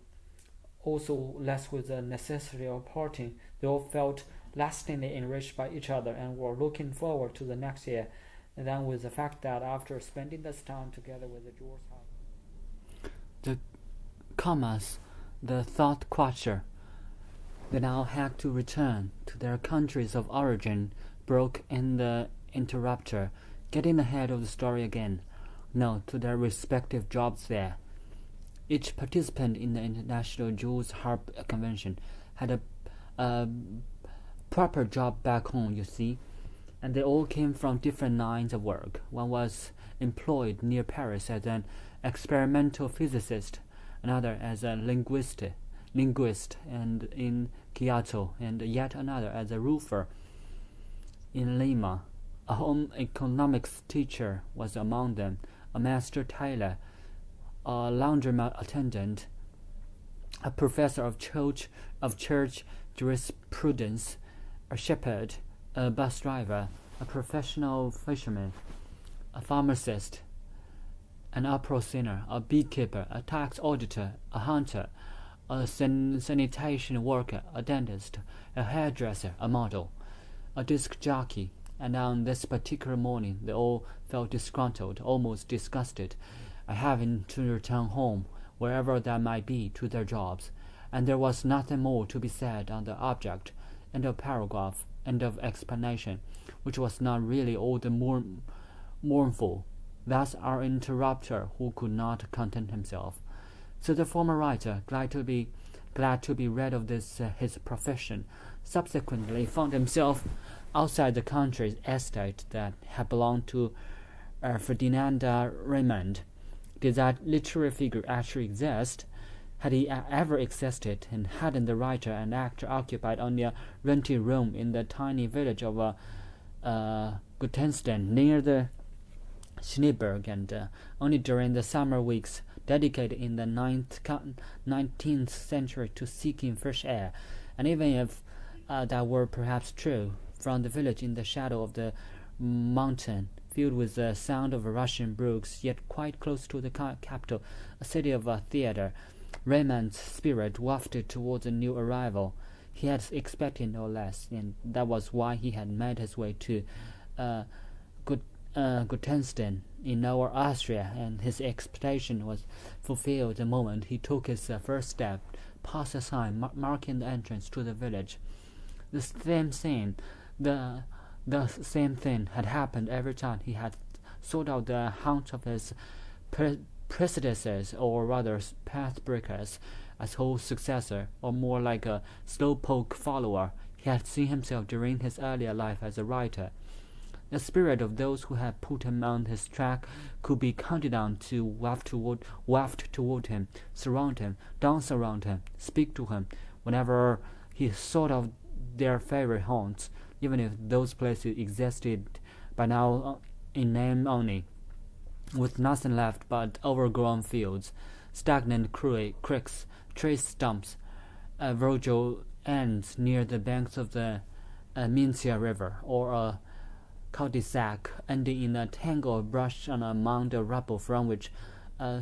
also less with the necessity of parting. They all felt lastingly enriched by each other and were looking forward to the next year, and then with the fact that after spending this time together with the George The commas, the thought quasher, they now had to return to their countries of origin, broke in the interrupter, getting ahead of the story again. No, to their respective jobs there. Each participant in the International Jews Harp Convention had a proper job back home, you see, and they all came from different lines of work. One was employed near Paris as an experimental physicist, another as a linguist and in Kyoto, and yet another as a roofer in Lima. A home economics teacher was among them, a master tailor, a laundromat attendant, a professor of church jurisprudence, a shepherd, a bus driver, a professional fisherman, a pharmacist, an opera singer, a beekeeper, a tax auditor, a hunter, a sanitation worker, a dentist, a hairdresser, a model, a disc jockey. And on this particular morning they all felt disgruntled, almost disgusted, at having to return home, wherever that might be, to their jobs, and there was nothing more to be said on the object. End of paragraph, end of explanation, which was not really all the mournful. Thus our interrupter, who could not content himself. So the former writer, glad to be rid of this his profession, subsequently found himself outside the country estate that had belonged to Ferdinand Raymond. Did that literary figure actually exist? Had he ever existed, and hadn't the writer and actor occupied only a rented room in the tiny village of Guttenstein near the Schneeberg, and only during the summer weeks dedicated in the 19th century to seeking fresh air? And even if that were perhaps true, from the village in the shadow of the mountain, filled with the sound of Russian brooks, yet quite close to the capital, a city of a theater, Raymond's spirit wafted towards a new arrival. He had expected no less, and that was why he had made his way to Guttenstein in Lower Austria, and his expectation was fulfilled the moment he took his first step past a sign marking the entrance to the village. The same thing had happened every time he had sought out the haunts of his predecessors, or rather path-breakers, as whole successor, or more like a slow-poke follower. He had seen himself during his earlier life as a writer. The spirit of those who had put him on his track could be counted on to waft toward him, surround him, dance around him, speak to him, whenever he sought out their favorite haunts, even if those places existed by now in name only, with nothing left but overgrown fields, stagnant creeks, tree stumps, Virgil ends near the banks of the Mincia River, or a cul-de-sac ending in a tangle of brush and among the rubble from which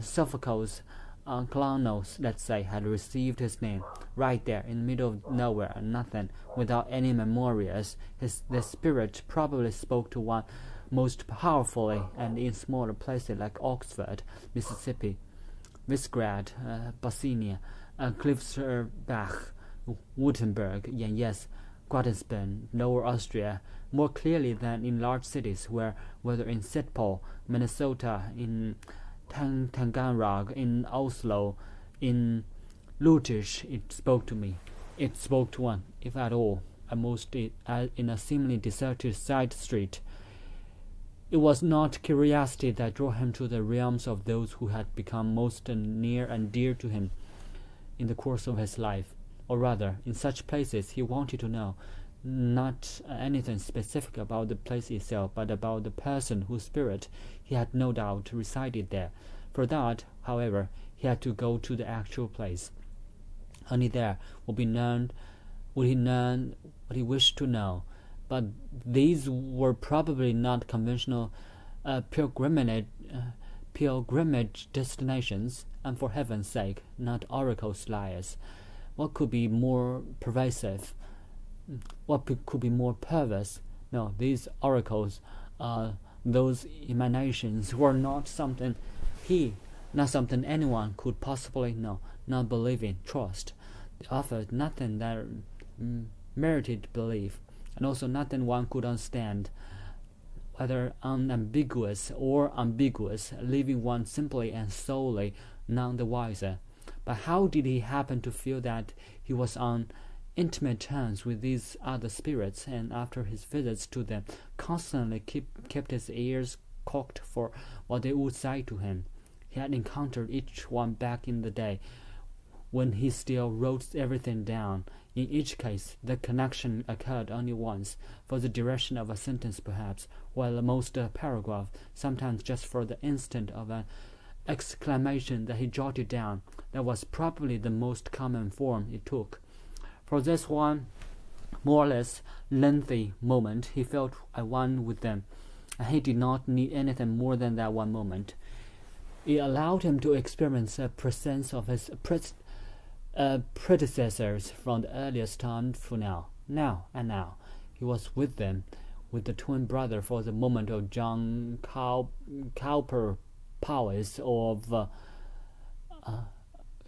Sophocles Clonos, let's say, had received his name. Right there in the middle of nowhere, nothing, without any memorials, the spirit probably spoke to one most powerfully, and in smaller places like Oxford, Mississippi, Visgrad, Bosnia, Kliffsbach, Württemberg, and yes, Gottenstein, Lower Austria, more clearly than in large cities, whether in St. Paul, Minnesota, in Taganrog, in Oslo, in Lutich, it spoke to me. It spoke to one, if at all, at most in a seemingly deserted side street. It was not curiosity that drew him to the realms of those who had become most near and dear to him in the course of his life, or rather, in such places he wanted to know not anything specific about the place itself, but about the person whose spirit he had no doubt resided there. For that, however, he had to go to the actual place. Only there would he learn what he wished to know. But these were probably not conventional pilgrimage destinations, and for heaven's sake, not oracle slayers. What could be more pervasive? What could be more perverse? No, these oracles, those emanations, were not something not something anyone could possibly know, not believe in, trust. They offered nothing that merited belief, and also nothing one could understand, whether unambiguous or ambiguous, leaving one simply and solely none the wiser. But how did he happen to feel that he was on intimate terms with these other spirits, and after his visits to them, constantly kept his ears cocked for what they would say to him? He had encountered each one back in the day, when he still wrote everything down. In each case, the connection occurred only once, for the duration of a sentence perhaps, while most a paragraph, sometimes just for the instant of an exclamation that he jotted down. That was probably the most common form it took. For this one more or less lengthy moment, he felt at one with them, and he did not need anything more than that one moment. It allowed him to experience a presence of his predecessors from the earliest time to now. Now, he was with them, with the twin brother for the moment of John Cowper Powys, of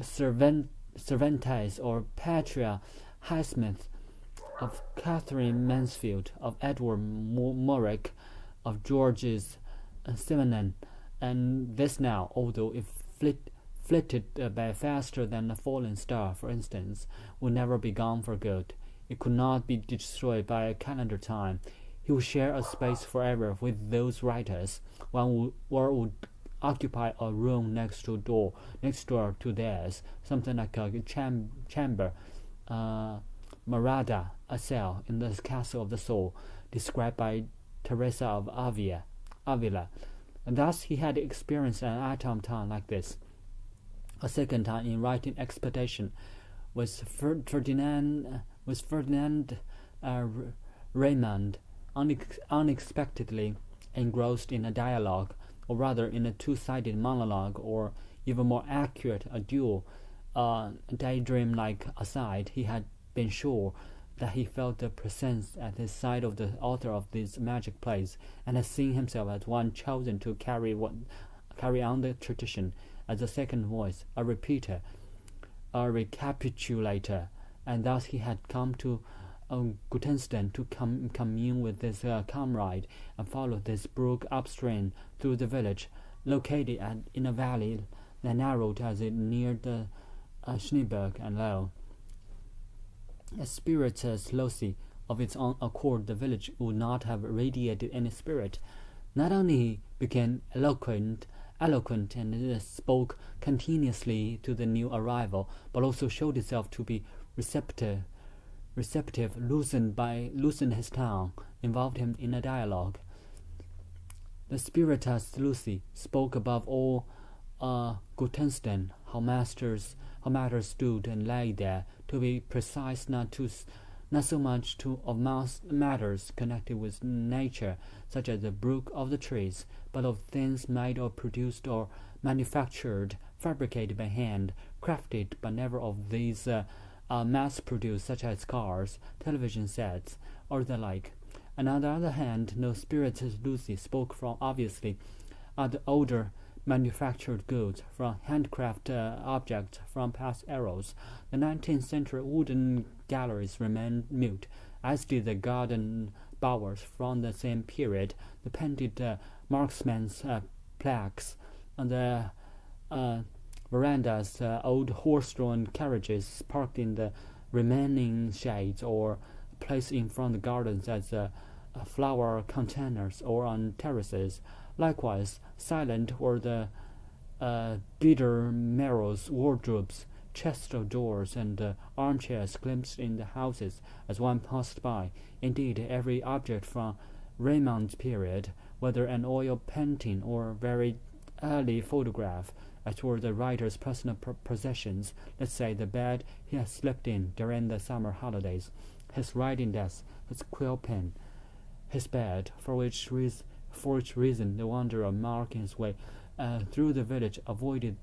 Cervantes, or Patria Highsmith, of Catherine Mansfield, of Edward Morrick, of George's Simenon, and this now, although it flitted by faster than a falling star, for instance, would never be gone for good. It could not be destroyed by a calendar time. He would share a space forever with those writers. One would occupy a room next door to theirs, something like a chamber, Marada, a cell in the castle of the soul, described by Teresa of Avila. And thus he had experienced an atom time like this. A second time in writing expedition was Ferdinand Raymond, unexpectedly engrossed in a dialogue, or rather in a two-sided monologue, or even more accurate, a duel. Daydream-like aside, he had been sure that he felt the presence at his side of the author of this magic plays, and had seen himself as one chosen to carry on the tradition, as a second voice, a repeater, a recapitulator, and thus he had come to Gutenstein to commune with his comrade, and follow this brook upstream through the village, located in a valley that narrowed as it neared the Schneeberg and Low. A spiritus loci of its own accord, the village would not have radiated any spirit. Not only became eloquent and spoke continuously to the new arrival, but also showed itself to be receptive, loosened his tongue, involved him in a dialogue. The spiritus luci spoke above all Gutenstein, how matters stood and lay there, to be precise, not so much of matters connected with nature, such as the brook of the trees, but of things made or produced or manufactured, fabricated by hand, crafted, but never of these mass-produced, such as cars, television sets, or the like. And on the other hand, no spiritus luci spoke from obviously the older manufactured goods, from handcraft objects, from past eras. The 19th century wooden galleries remained mute, as did the garden bowers from the same period, the painted marksman's plaques, and the verandas, old horse-drawn carriages parked in the remaining shades, or placed in front of gardens as flower containers or on terraces. Likewise, silent were the Biedermeier's wardrobes, chests of doors, and armchairs glimpsed in the houses as one passed by. Indeed, every object from Raymond's period, whether an oil painting or very early photograph, as were the writer's personal possessions, let's say the bed he had slept in during the summer holidays, his writing desk, his quill pen, his bed, for which reason the wanderer, marking his way through the village, avoided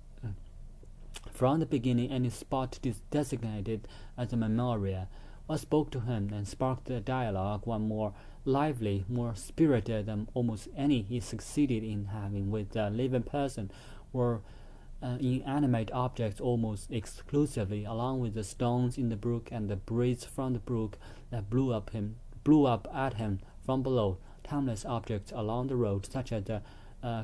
from the beginning any spot designated as a memorial. What spoke to him and sparked the dialogue, one more lively, more spirited than almost any he succeeded in having with a living person, were inanimate objects almost exclusively, along with the stones in the brook and the breeze from the brook that blew up at him from below. Timeless objects along the road, such as a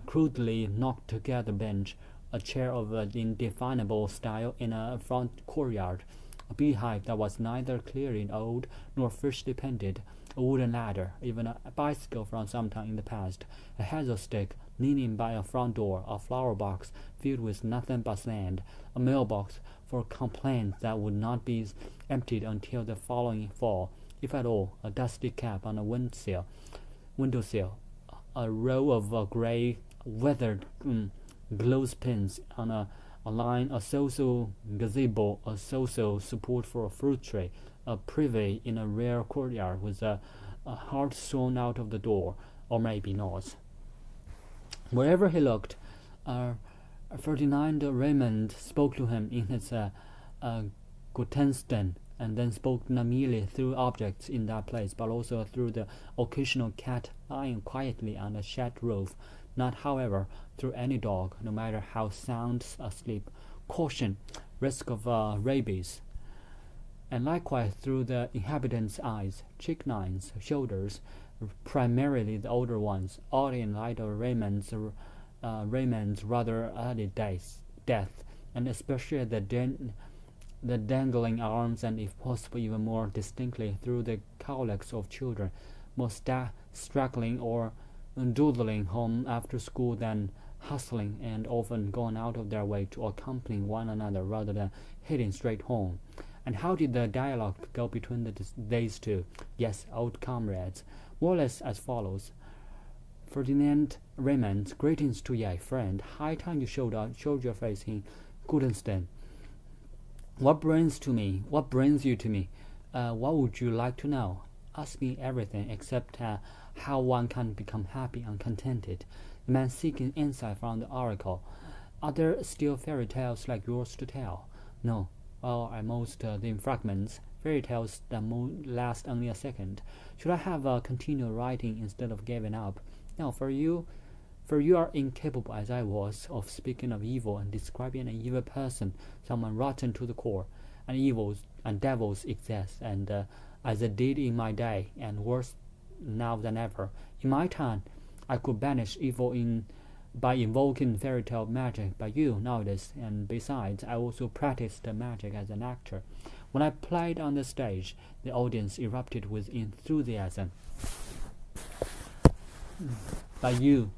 crudely knocked together bench, a chair of an indefinable style in a front courtyard, a beehive that was neither clearly old nor freshly painted, a wooden ladder, even a bicycle from some time in the past, a hazel stick leaning by a front door, a flower box filled with nothing but sand, a mailbox for complaints that would not be emptied until the following fall, if at all, a dusty cap on a windowsill, a row of grey weathered clothespins on a line, a so-so gazebo, a so-so support for a fruit tree, a privy in a rare courtyard with a heart thrown out of the door, or maybe not. Wherever he looked, Ferdinand Raymond spoke to him in his Gutenstein, and then spoke not merely through objects in that place, but also through the occasional cat lying quietly on the shed roof, not, however, through any dog, no matter how sound asleep. Caution, risk of rabies. And likewise through the inhabitants' eyes, cheek lines, shoulders, primarily the older ones, all in light of Raymond's rather early death, and especially the dangling arms, and if possible even more distinctly through the cowlicks of children, more straggling or doodling home after school than hustling, and often going out of their way to accompany one another rather than heading straight home. And how did the dialogue go between these two? Yes, old comrades, more or less as follows. Ferdinand Raymond, greetings to ye, friend. High time you showed your face in Gutenstein. What brings you to me? What would you like to know? Ask me everything except how one can become happy and contented. The man seeking insight from the oracle. Are there still fairy tales like yours to tell? No. Well, at most the fragments, fairy tales that last only a second. Should I have continued writing instead of giving up? No, for you are incapable, as I was, of speaking of evil and describing an evil person, someone rotten to the core. And evils and devils exist, and as they did in my day, and worse now than ever. In my time, I could banish evil by invoking fairy tale magic, but you nowadays, and besides, I also practiced magic as an actor. When I played on the stage, the audience erupted with enthusiasm. But you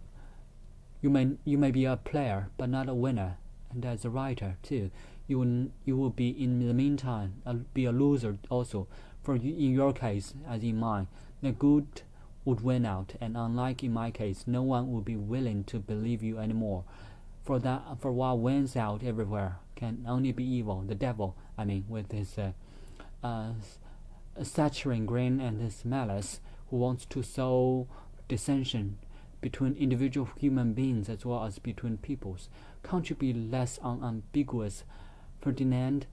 may be a player, but not a winner, and as a writer too, you will be in the meantime be a loser also. For in your case, as in mine, the good would win out, and unlike in my case, no one would be willing to believe you anymore. For what wins out everywhere can only be evil, the devil, I mean, with his saturating grin and his malice, who wants to sow dissension between individual human beings as well as between peoples. Can't you be less unambiguous, Ferdinand?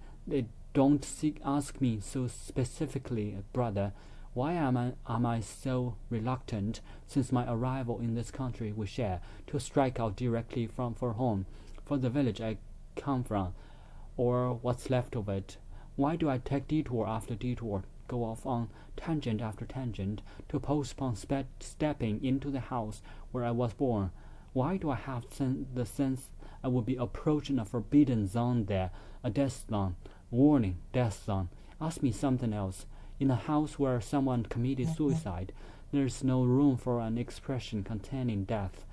Don't ask me so specifically, brother. Why am I so reluctant, since my arrival in this country we share, to strike out directly for home, for the village I come from, or what's left of it? Why do I take detour after detour, go off on tangent after tangent, to postpone stepping into the house where I was born? Why do I have the sense I would be approaching a forbidden zone there, a death zone? Warning, death zone. Ask me something else. In a house where someone committed suicide, there is no room for an expression containing death.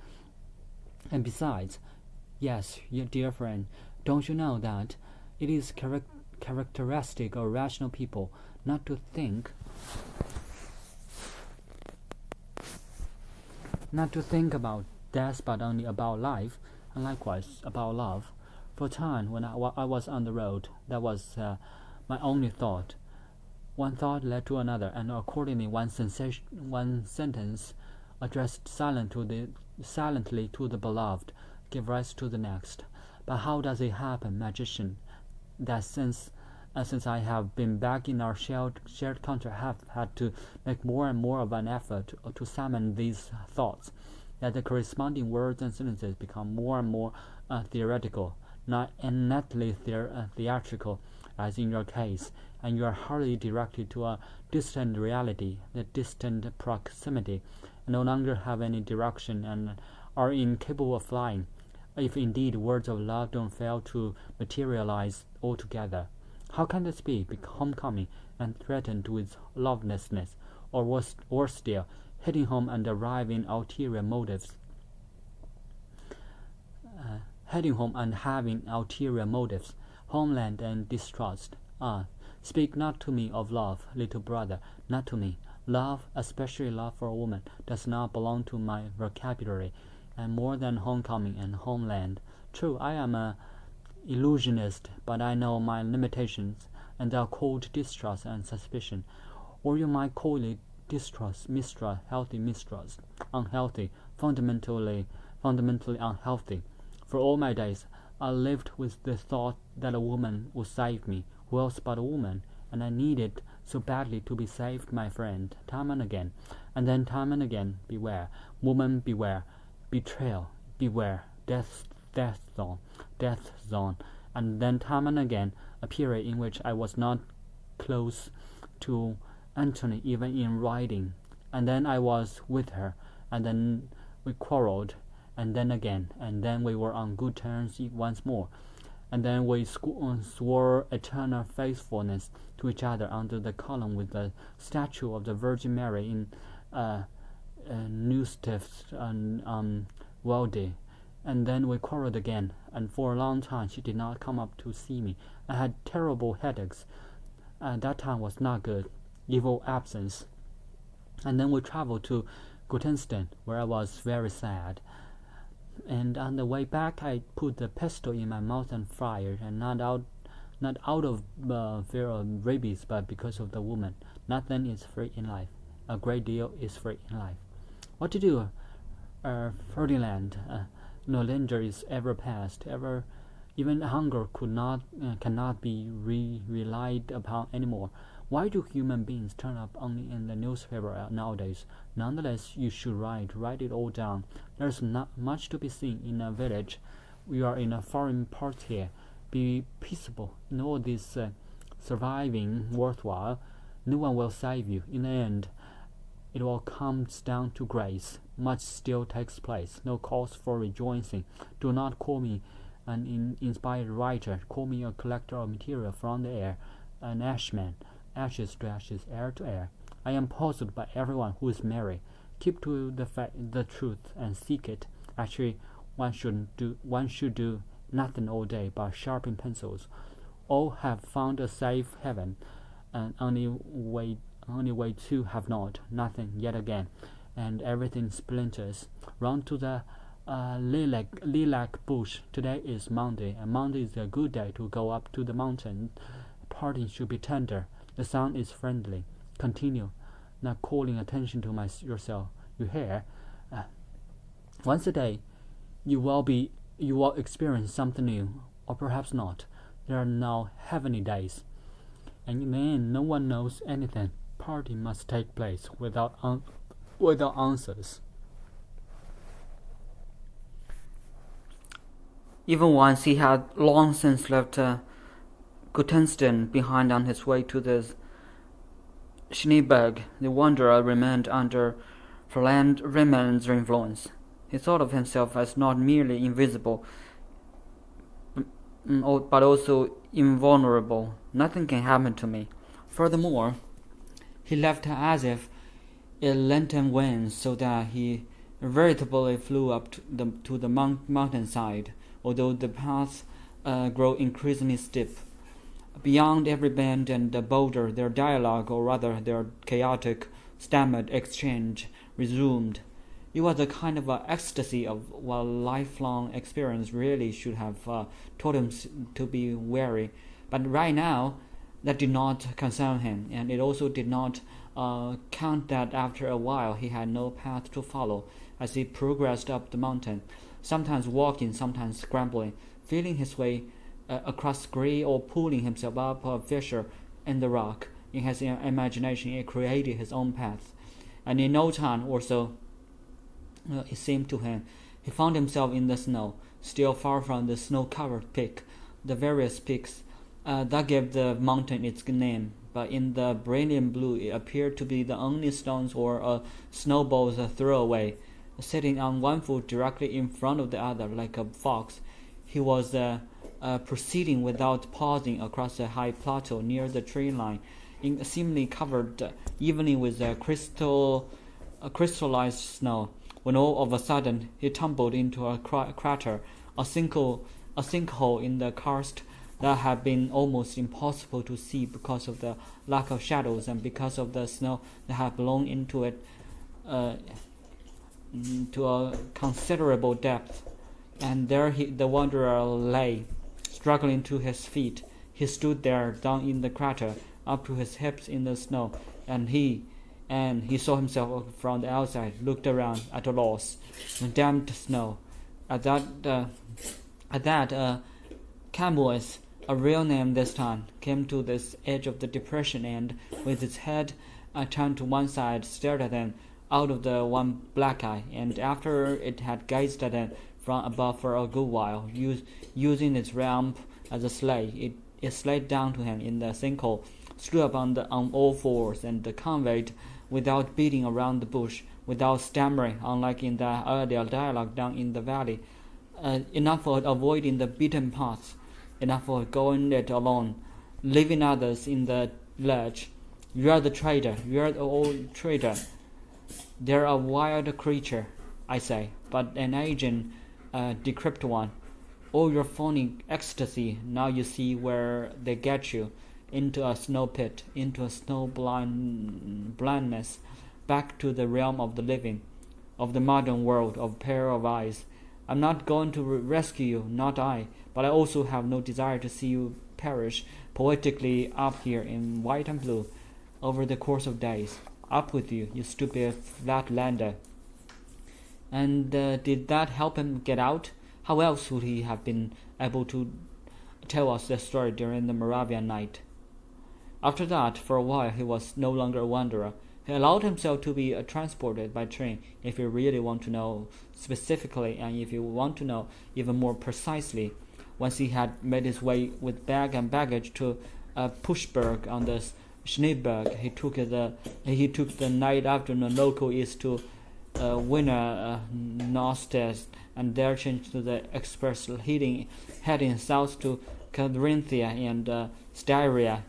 And besides, yes, dear friend, don't you know that it is characteristic of rational people not to think about death but only about life? and likewise about love. For a time, when I was on the road, that was my only thought. One thought led to another, and accordingly one sentence addressed silently to the beloved gave rise to the next. But how does it happen, magician, that since I have been back in our shared country, I have had to make more and more of an effort to summon these thoughts, that the corresponding words and sentences become more and more theoretical, not innately theatrical, as in your case, and you are hardly directed to a distant reality, the distant proximity, and no longer have any direction and are incapable of flying, if indeed words of love don't fail to materialize altogether. How can this be homecoming and threatened with lovelessness, or worse still, hitting home and arriving ulterior motives? Heading home and having ulterior motives, homeland and distrust. Ah, speak not to me of love, little brother, not to me. Love, especially love for a woman, does not belong to my vocabulary, and more than homecoming and homeland. True, I am an illusionist, but I know my limitations, and they are called distrust and suspicion. Or you might call it distrust, mistrust, healthy mistrust, unhealthy, fundamentally unhealthy. For all my days, I lived with the thought that a woman would save me. Who else but a woman? And I needed so badly to be saved, my friend, time and again. And then time and again, beware, woman, beware, betrayal, beware, death zone. And then time and again, a period in which I was not close to Antony even in writing. And then I was with her, and then we quarreled, and then again, and then we were on good terms once more, and then we swore eternal faithfulness to each other under the column with the statue of the Virgin Mary in Neustift and Walde. And then we quarreled again, and for a long time she did not come up to see me. I had terrible headaches, and that time was not good, evil absence. And then we traveled to Gutenstein, where I was very sad. And on the way back, I put the pistol in my mouth and fired, and not out of fear of rabies, but because of the woman. Nothing is free in life. A great deal is free in life. What to do, Ferdinand? No danger is ever past. Even hunger cannot be relied upon anymore. Why do human beings turn up only in the newspaper nowadays? Nonetheless, you should write it all down. There's not much to be seen in a village. We are in a foreign part here. Be peaceable. In all this surviving worthwhile, no one will save you. In the end, it all comes down to grace. Much still takes place. No cause for rejoicing. Do not call me an inspired writer. Call me a collector of material from the air, an ashman. Ashes to ashes, air to air. I am puzzled by everyone who is merry. Keep to the truth and seek it. Actually, one should do nothing all day but sharpen pencils. All have found a safe haven, and only way two have not. Nothing yet again, and everything splinters. Run to the lilac bush. Today is Monday, and Monday is a good day to go up to the mountain. Parting should be tender. The sun is friendly. Continue, not calling attention to yourself. You hear? Once a day, you will experience something new, or perhaps not. There are now heavenly days, and in the end, no one knows anything. Parting must take place without answers. Even once he had long since left Gutenstein behind on his way to the Schneeberg, the wanderer remained under Fräulein Riemann's influence. He thought of himself as not merely invisible, but also invulnerable. Nothing can happen to me. Furthermore, he left her as if it lent him wings, so that he veritably flew up to the mountainside, although the paths grow increasingly steep. Beyond every bend and boulder, their dialogue, or rather their chaotic, stammered exchange, resumed. It was a kind of ecstasy of what lifelong experience really should have taught him to be wary. But right now, that did not concern him, and it also did not count that after a while he had no path to follow as he progressed up the mountain, sometimes walking, sometimes scrambling, feeling his way across gray or pulling himself up a fissure in the rock. In his imagination, he created his own path, and in no time or so, it seemed to him, he found himself in the snow, still far from the snow-covered peak, the various peaks that gave the mountain its name. But in the brilliant blue, it appeared to be the only stones or snowballs thrown away. Sitting on one foot directly in front of the other, like a fox, he was proceeding without pausing across a high plateau near the tree line, seemingly covered evenly with crystallized snow, when all of a sudden he tumbled into a crater, a sinkhole in the karst that had been almost impossible to see because of the lack of shadows and because of the snow that had blown into it to a considerable depth. And there the wanderer lay, struggling to his feet. He stood there, down in the crater, up to his hips in the snow, and he saw himself from the outside, looked around at a loss. Damned snow. At that, Camus, a real name this time, came to this edge of the depression and, with its head turned to one side, stared at them out of the one black eye, and after it had gazed at them from above for a good while, using its ramp as a sleigh, it slid down to him in the sinkhole, stood up on all fours, and conveyed, without beating around the bush, without stammering, unlike in the earlier dialogue down in the valley, enough for avoiding the beaten paths, enough for going it alone, leaving others in the lurch. You are the trader, you are the old trader. They're a wild creature, I say, but an aging, decrepit one. All your phony ecstasy, now you see where they get you, into a snow pit, into a snow blindness, back to the realm of the living, of the modern world, of pair of eyes. I'm not going to rescue you, not I, but I also have no desire to see you perish poetically up here in white and blue over the course of days. Up with you, you stupid flatlander. And did that help him get out? How else would he have been able to tell us the story during the Moravian night? After that, for a while, he was no longer a wanderer. He allowed himself to be transported by train if you really want to know specifically, and if you want to know even more precisely. Once he had made his way with bag and baggage to Pushberg on the Schneeberg, he took the night afternoon local east to Wiener Neustadt, and there changed to the express heading south to Carinthia and Styria.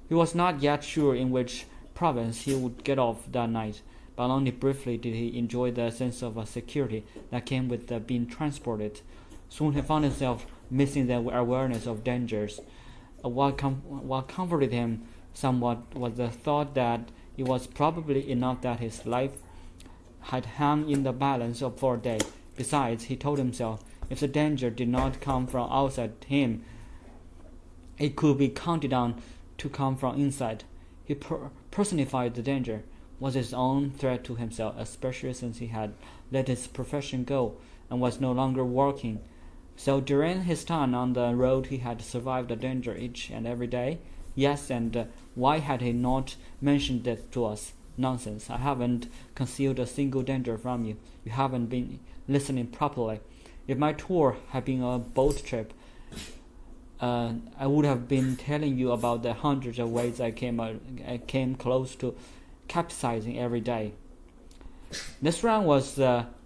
He was not yet sure in which province he would get off that night, but only briefly did he enjoy the sense of security that came with being transported. Soon he found himself missing the awareness of dangers. What comforted him somewhat was the thought that it was probably enough that his life had hung in the balance for a day. Besides, he told himself, if the danger did not come from outside him, it could be counted on to come from inside. He personified the danger, was his own threat to himself, especially since he had let his profession go and was no longer working. So during his time on the road he had survived the danger each and every day. Yes, and why had he not mentioned that to us? Nonsense. I haven't concealed a single danger from you. You haven't been listening properly. If my tour had been a boat trip, I would have been telling you about the hundreds of ways I came close to capsizing every day. This run was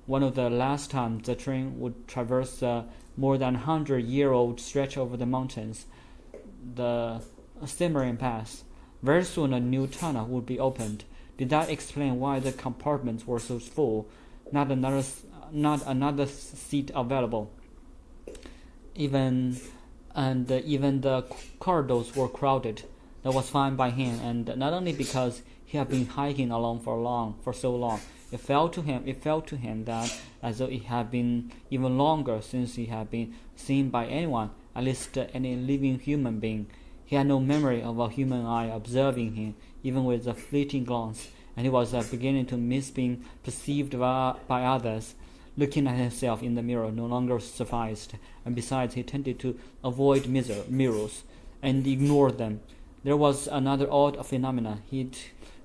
one of the last times the train would traverse more than 100-year-old stretch over the mountains, the Cimmerian Pass. Very soon a new tunnel would be opened. Did that explain why the compartments were so full? Not another seat available. Even the corridors were crowded. That was fine by him, and not only because he had been hiking along for so long. It felt to him that as though it had been even longer since he had been seen by anyone, at least any living human being. He had no memory of a human eye observing him, even with a fleeting glance, and he was beginning to miss being perceived by others. Looking at himself in the mirror no longer sufficed, and besides he tended to avoid mirrors and ignore them. There was another odd phenomenon.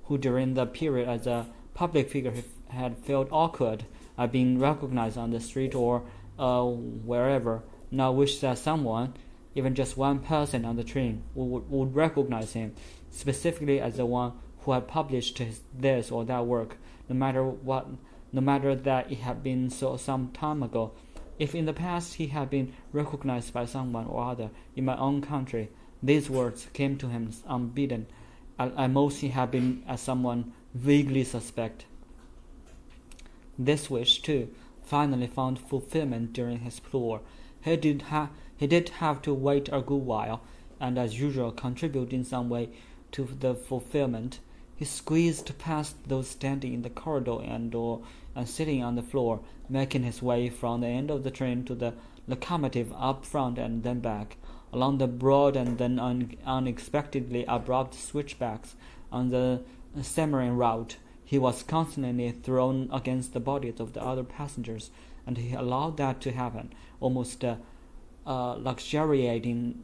Who during the period as a public figure had felt awkward at being recognized on the street or wherever, now wished that someone, even just one person on the train, would recognize him, specifically as the one who had published this or that work, no matter that it had been so some time ago. If in the past he had been recognized by someone or other in my own country, these words came to him unbidden. At most he had been as someone vaguely suspect. This wish, too, finally found fulfillment during his tour. He did have to wait a good while, and as usual contribute in some way to the fulfillment. He squeezed past those standing in the corridor and sitting on the floor, making his way from the end of the train to the locomotive up front and then back, along the broad and then unexpectedly abrupt switchbacks on the stammering route. He was constantly thrown against the bodies of the other passengers, and he allowed that to happen, almost luxuriating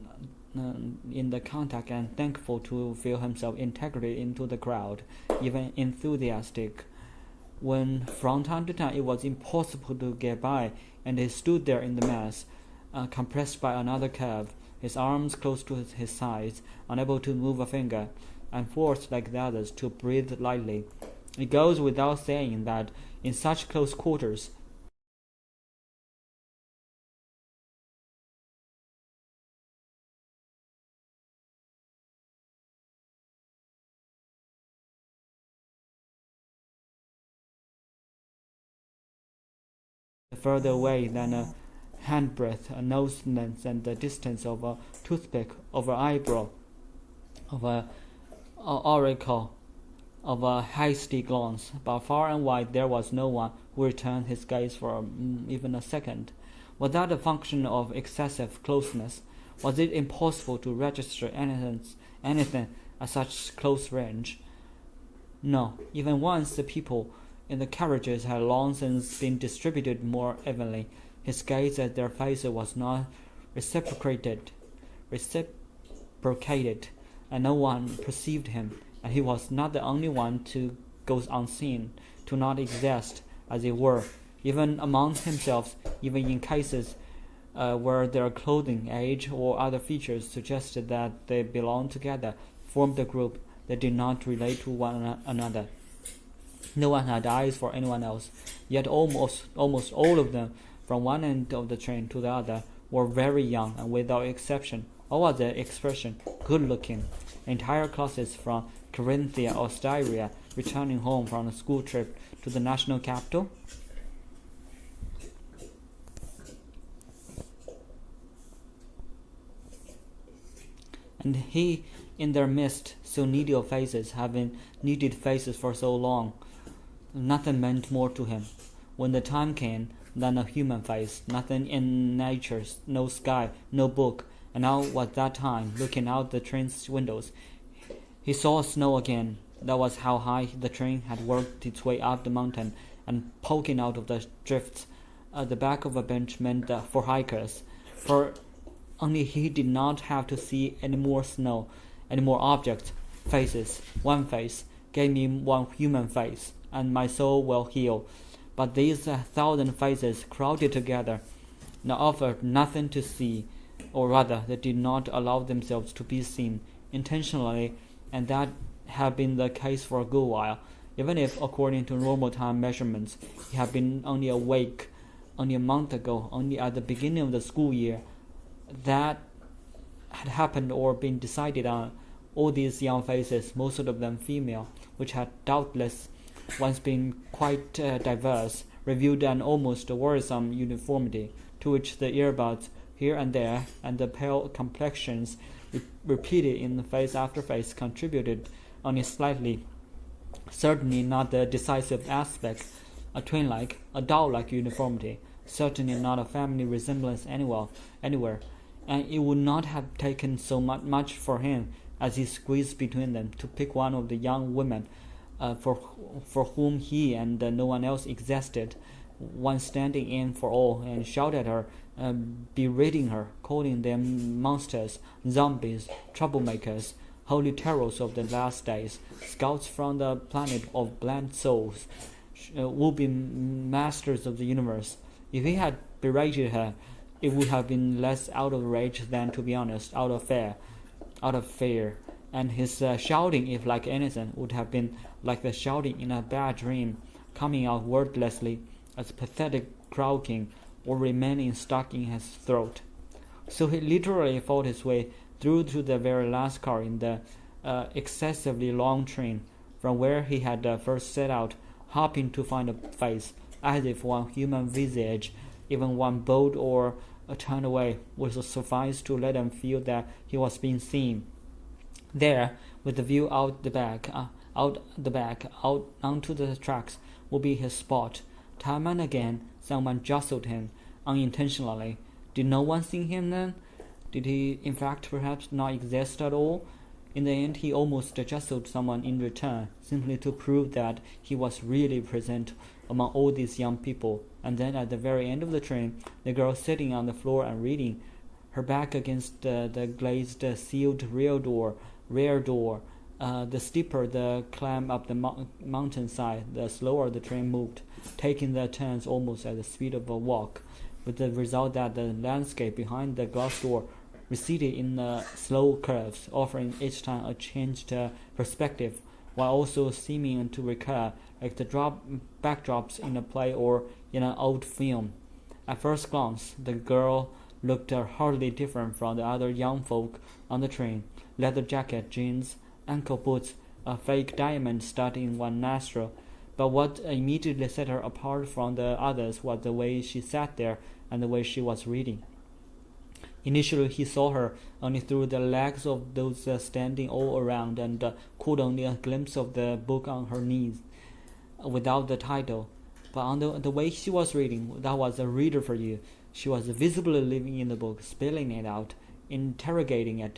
in the contact and thankful to feel himself integrated into the crowd, even enthusiastic. When from time to time it was impossible to get by, and he stood there in the mass, compressed by another curve, his arms close to his sides, unable to move a finger, and forced like the others to breathe lightly. It goes without saying that in such close quarters further away than a handbreadth, a nose length, and the distance of a toothpick, of an eyebrow, of a auricle, of a hasty glance. But far and wide there was no one who returned his gaze for even a second. Was that a function of excessive closeness? Was it impossible to register anything at such close range? No, even once the people in the carriages had long since been distributed more evenly. His gaze at their faces was not reciprocated, and no one perceived him, and he was not the only one to go unseen, to not exist, as it were, even among himself, even in cases where their clothing, age, or other features suggested that they belonged together, formed a group that did not relate to one another. No one had eyes for anyone else, yet almost all of them, from one end of the train to the other, were very young, and without exception, all other expression, good-looking. Entire classes from Carinthia or Styria, returning home from a school trip to the national capital. And he, in their midst, so needy of faces, having needed faces for so long, nothing meant more to him, when the time came, than a human face, nothing in nature, no sky, no book. And now was that time, looking out the train's windows, he saw snow again. That was how high the train had worked its way up the mountain, and poking out of the drifts at the back of a bench meant for hikers. For only he did not have to see any more snow, any more objects, faces. One face gave me one human face, and my soul will heal. But these 1,000 faces crowded together now offered nothing to see, or rather they did not allow themselves to be seen intentionally, and that had been the case for a good while, even if according to normal time measurements he had been only awake only a month ago, only at the beginning of the school year. That had happened or been decided on. All these young faces, most of them female, which had doubtless once been quite diverse, revealed an almost worrisome uniformity, to which the earbuds here and there, and the pale complexions repeated in face after face, contributed only slightly. certainly not the decisive aspect, a twin-like, a doll-like uniformity, certainly not a family resemblance anywhere, and it would not have taken so much for him, as he squeezed between them, to pick one of the young women for whom he and no one else existed, one standing in for all, and shout at her, berating her, calling them monsters, zombies, troublemakers, holy terrors of the last days, scouts from the planet of bland souls, would-be masters of the universe. If he had berated her, it would have been less out of rage than, to be honest, out of fear. And his shouting, if like anything, would have been like the shouting in a bad dream, coming out wordlessly as pathetic croaking, or remaining stuck in his throat. So he literally fought his way through to the very last car in the excessively long train, from where he had first set out, hoping to find a face, as if one human visage, even one bowed or turned away, would suffice to let him feel that he was being seen. There, with the view out the back, out onto the tracks, would be his spot. Time and again, someone jostled him, unintentionally. Did no one see him then? Did he, in fact, perhaps not exist at all? In the end, he almost jostled someone in return, simply to prove that he was really present among all these young people. And then, at the very end of the train, the girl sitting on the floor and reading, her back against the glazed, sealed rear door. The steeper the climb up the mountainside, the slower the train moved, taking the turns almost at the speed of a walk, with the result that the landscape behind the glass door receded in slow curves, offering each time a changed perspective, while also seeming to recur, like the backdrops in a play or in an old film. At first glance, the girl looked hardly different from the other young folk on the train. Leather jacket, jeans, ankle boots, a fake diamond stud in one nostril. But what immediately set her apart from the others was the way she sat there and the way she was reading. Initially, he saw her only through the legs of those standing all around, and caught only a glimpse of the book on her knees, without the title. But on the way she was reading, that was a reader for you. She was visibly living in the book, spelling it out, interrogating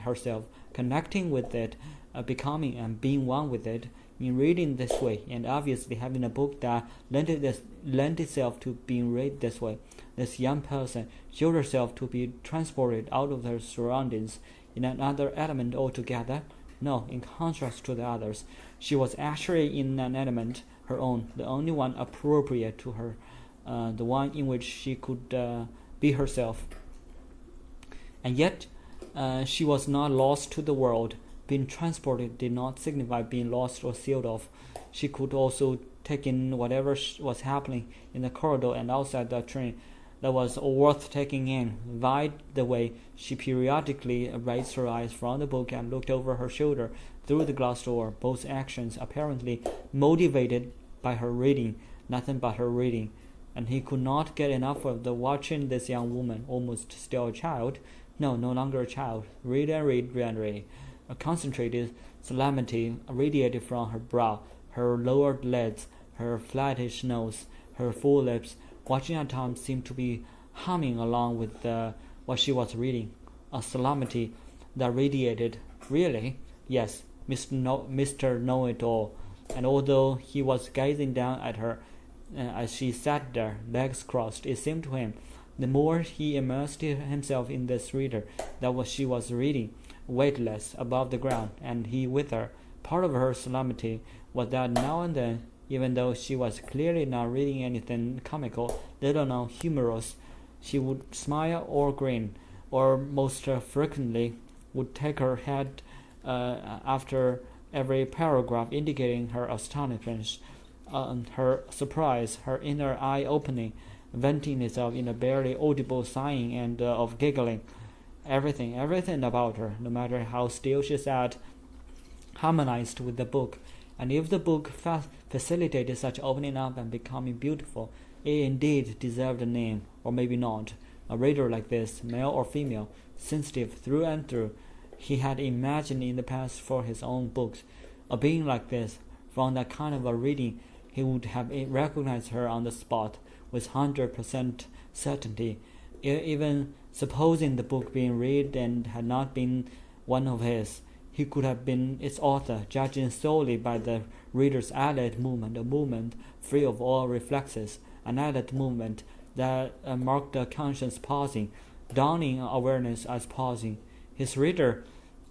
herself, connecting with it, becoming and being one with it. In reading this way, and obviously having a book that lent itself to being read this way, this young person showed herself to be transported out of her surroundings in another element altogether. No, in contrast to the others, she was actually in an element her own, the only one appropriate to her, the one in which she could be herself. And yet, she was not lost to the world. Being transported did not signify being lost or sealed off. She could also take in whatever was happening in the corridor and outside the train that was worth taking in, vied the way she periodically raised her eyes from the book and looked over her shoulder through the glass door, both actions apparently motivated by her reading, nothing but her reading. And he could not get enough of the watching this young woman, almost still a child, no longer a child, read and read. A concentrated solemnity radiated from her brow, her lowered lids, her flattish nose, her full lips. Watching at times seemed to be humming along with what she was reading. A solemnity that radiated, really, yes, Mr. Know-it-all. And although he was gazing down at her as she sat there, legs crossed, it seemed to him, the more he immersed himself in this reader, that what she was reading, weightless above the ground, and he with her. Part of her solemnity was that now and then, even though she was clearly not reading anything comical, little known humorous, she would smile or grin, or most frequently would take her head after every paragraph, indicating her astonishment, her surprise, her inner eye opening, venting itself in a barely audible sighing and of giggling. Everything about her, no matter how still she sat, harmonized with the book. And if the book facilitated such opening up and becoming beautiful, it indeed deserved a name, or maybe not. A reader like this, male or female, sensitive through and through, he had imagined in the past for his own books, A being like this, from that kind of a reading, he would have recognized her on the spot with 100% certainty. Even supposing the book being read and had not been one of his, he could have been its author, judging solely by the reader's eyelid movement, a movement free of all reflexes, an eyelid movement that marked the conscious pausing, dawning awareness as pausing. His reader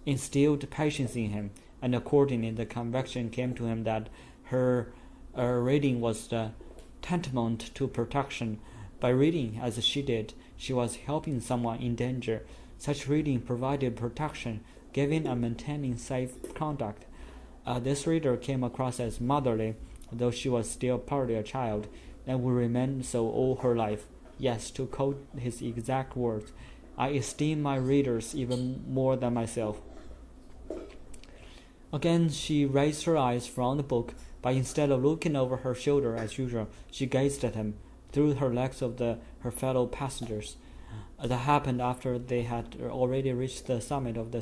instilled patience in him, and accordingly the conviction came to him that her reading was tantamount to protection. By reading as she did, she was helping someone in danger. Such reading provided protection, giving and maintaining safe conduct. This reader came across as motherly, though she was still partly a child, and would remain so all her life. Yes, to quote his exact words, I esteem my readers even more than myself. Again she raised her eyes from the book, but instead of looking over her shoulder as usual, she gazed at him through her legs of her fellow passengers. That happened after they had already reached the summit of the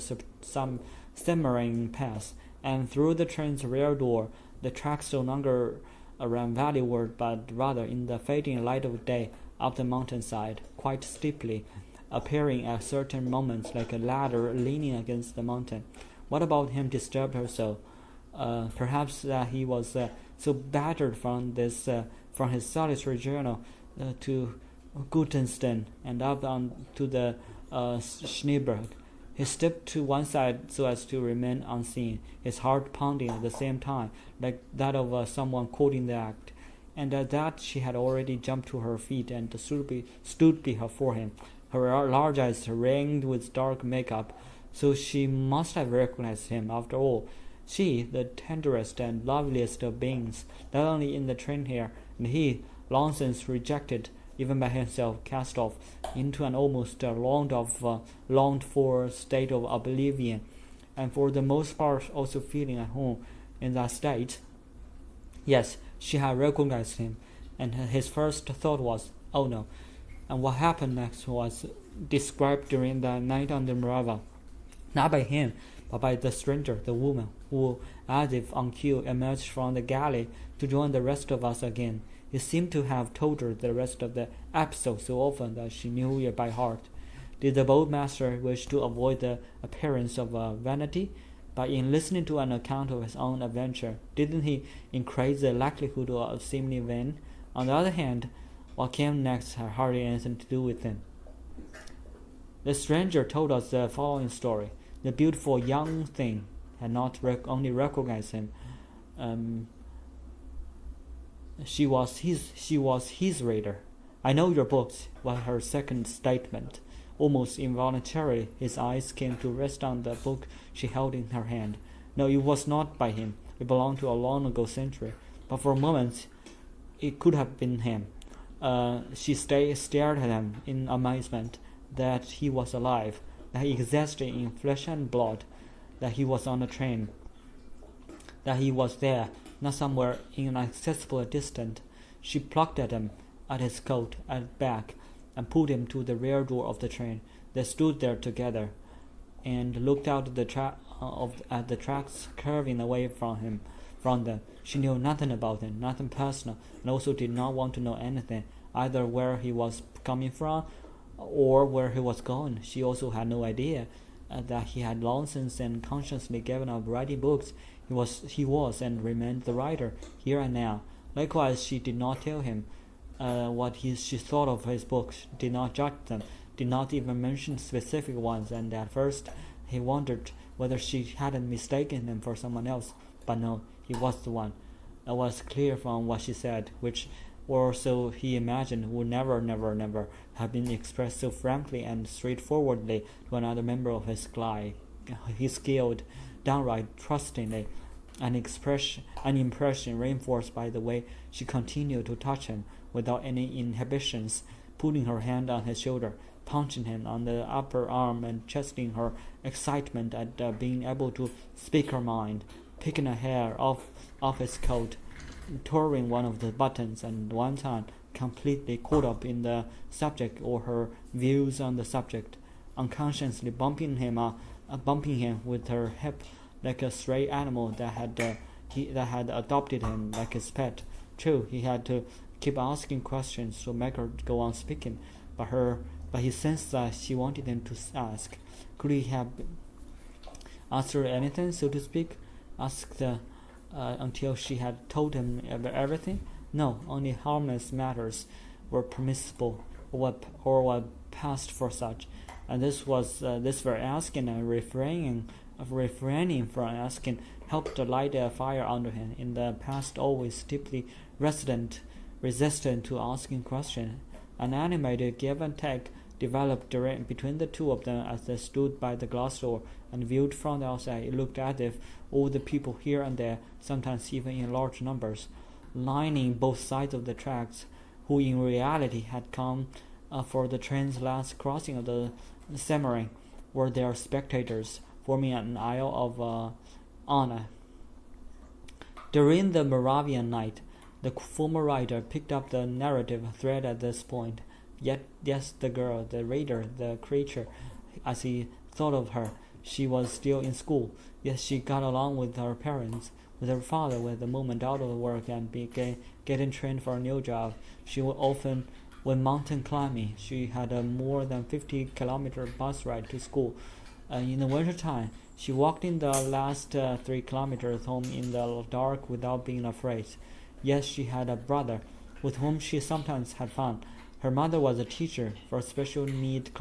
submarine pass, and through the train's rear door. The tracks no longer ran valleyward, but rather in the fading light of day up the mountainside, quite steeply, appearing at certain moments like a ladder leaning against the mountain. What about him disturbed her so? Perhaps that he was so battered from his solitary journey to Gutenstein and up on to the Schneeberg. He stepped to one side so as to remain unseen, his heart pounding at the same time, like that of someone quoting the act. And at that she had already jumped to her feet and stood before him. Her large eyes ringed with dark makeup, so she must have recognized him after all. She, the tenderest and loveliest of beings, not only in the train here, and he, long since rejected, even by himself, cast off into an almost longed-for state of oblivion, and for the most part also feeling at home in that state. Yes, she had recognized him, and his first thought was, oh no. And what happened next was described during the night on the Moravian, not by him, but by the stranger, the woman, who, as if on cue, emerged from the galley to join the rest of us again. He seemed to have told her the rest of the episode so often that she knew it by heart. Did the boatmaster wish to avoid the appearance of vanity? But in listening to an account of his own adventure, didn't he increase the likelihood of seeming vain? On the other hand, what came next had hardly anything to do with him. The stranger told us the following story. The beautiful young thing had not only recognized him. She was his reader. I know your books, was her second statement. Almost involuntarily, his eyes came to rest on the book she held in her hand. No, it was not by him. It belonged to a long ago century. But for a moment, it could have been him. She stared at him in amazement that he was alive, that he existed in flesh and blood, that he was on the train, that he was there, not somewhere inaccessible distant. She plucked at him, at his coat, at back, and pulled him to the rear door of the train. They stood there together, and looked out at the tracks curving away from them. She knew nothing about him, nothing personal, and also did not want to know anything, either where he was coming from or where he was going. She also had no idea that he had long since and consciously given up writing books. He was and remained the writer, here and now. Likewise, she did not tell him what she thought of his books, did not judge them, did not even mention specific ones, and at first he wondered whether she hadn't mistaken him for someone else. But no, he was the one. It was clear from what she said, which, or so he imagined, would never have been expressed so frankly and straightforwardly to another member of his clique. He scaled downright trustingly, an impression reinforced by the way she continued to touch him without any inhibitions, putting her hand on his shoulder, punching him on the upper arm, and chesting her excitement at being able to speak her mind, picking a hair off his coat, tearing one of the buttons, and one time completely caught up in the subject or her views on the subject, unconsciously bumping him with her hip like a stray animal that had adopted him like his pet. True, he had to keep asking questions to make her go on speaking, but he sensed that she wanted him to ask. Could he have asked her anything, so to speak? Asked until she had told him everything? No, only harmless matters were permissible or were passed for such, and this very asking and refraining from asking helped to light a fire under him. In the past, always deeply resistant to asking questions, an animated give and take developed between the two of them as they stood by the glass door and viewed from the outside. It looked as if all the people here and there, sometimes even in large numbers, lining both sides of the tracks, who in reality had come for the train's last crossing of the Semmering, were their spectators, forming an aisle of honor. During the Moravian night, the former writer picked up the narrative thread at this point. Yet, yes, the girl, the reader, the creature, as he thought of her, she was still in school. Yes, she got along with her parents, with her father, with the moment out of work and getting trained for a new job. She would often went mountain climbing. She had a more than 50-kilometer bus ride to school. In the winter time, she walked in the last 3 kilometers home in the dark without being afraid. Yes, she had a brother, with whom she sometimes had fun. Her mother was a teacher for special needs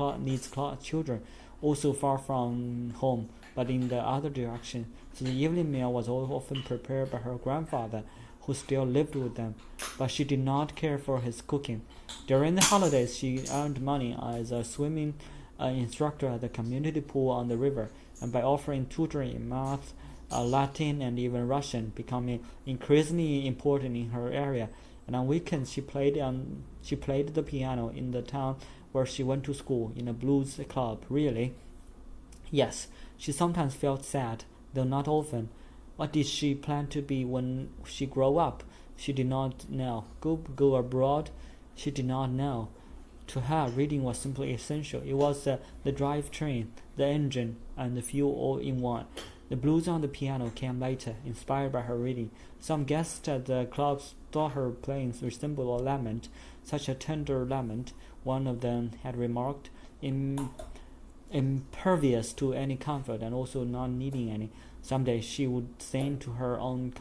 children, also far from home, but in the other direction. So the evening meal was often prepared by her grandfather, who still lived with them, but she did not care for his cooking. During the holidays, she earned money as a swimming instructor at the community pool on the river, and by offering tutoring in math, Latin, and even Russian, becoming increasingly important in her area. And on weekends, she played the piano in the town where she went to school, in a blues club. Really? Yes, she sometimes felt sad, though not often. What did she plan to be when she grew up? She did not know. Go abroad? She did not know. To her, reading was simply essential. It was the drive-train, the engine, and the fuel all in one. The blues on the piano came later, inspired by her reading. Some guests at the clubs thought her playing resembled a lament, such a tender lament, one of them had remarked, impervious to any comfort and also not needing any. Some day she would sing to her own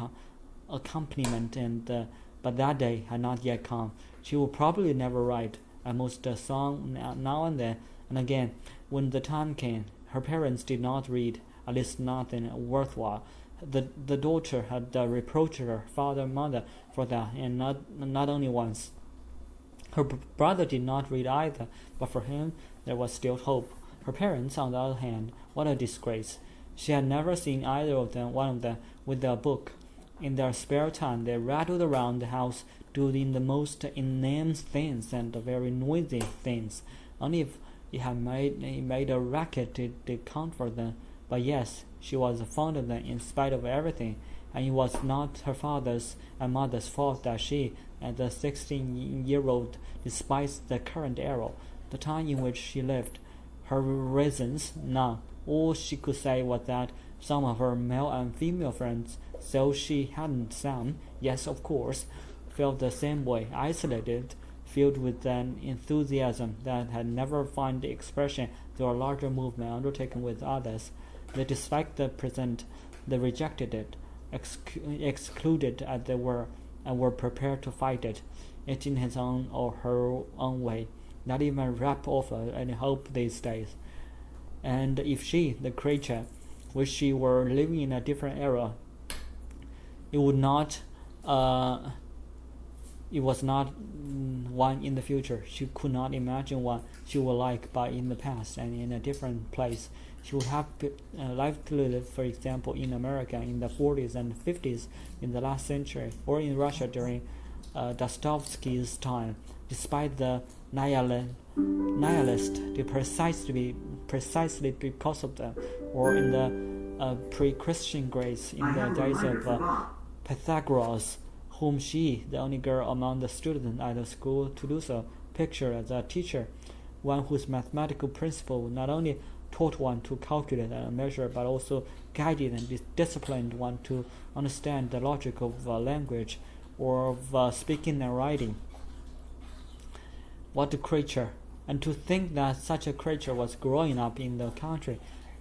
accompaniment, but that day had not yet come. She would probably never write, almost a song now and then, and again, when the time came. Her parents did not read, at least nothing worthwhile. The daughter had reproached her father and mother for that, and not only once. Her brother did not read either, but for him there was still hope. Her parents, on the other hand, what a disgrace. She had never seen either of them, one of them, with a book. In their spare time, they rattled around the house, doing the most inane things and very noisy things. Only if it had made a racket did they count for them. But yes, she was fond of them in spite of everything, and it was not her father's and mother's fault that she, as a 16-year-old, despised the current era, the time in which she lived. Her reasons, none. All she could say was that some of her male and female friends, though she hadn't some, yes, of course, felt the same way, isolated, filled with an enthusiasm that had never found expression through a larger movement undertaken with others. They disliked the present, they rejected it, excluded as they were, and were prepared to fight it, each in his own or her own way. Not even rap offered any hope these days. And if she, the creature, wished she were living in a different era, it was not one in the future. She could not imagine what she would like, but in the past and in a different place. She would have liked to live, for example, in America in the 40s and 50s in the last century, or in Russia during Dostoevsky's time. Despite the nihilist, precisely because of them, or in the pre-Christian Greece in the days of Pythagoras, whom she, the only girl among the students at the school to do so, pictured as a teacher, one whose mathematical principle not only taught one to calculate and measure, but also guided and disciplined one to understand the logic of language or of speaking and writing. What a creature! And to think that such a creature was growing up in the country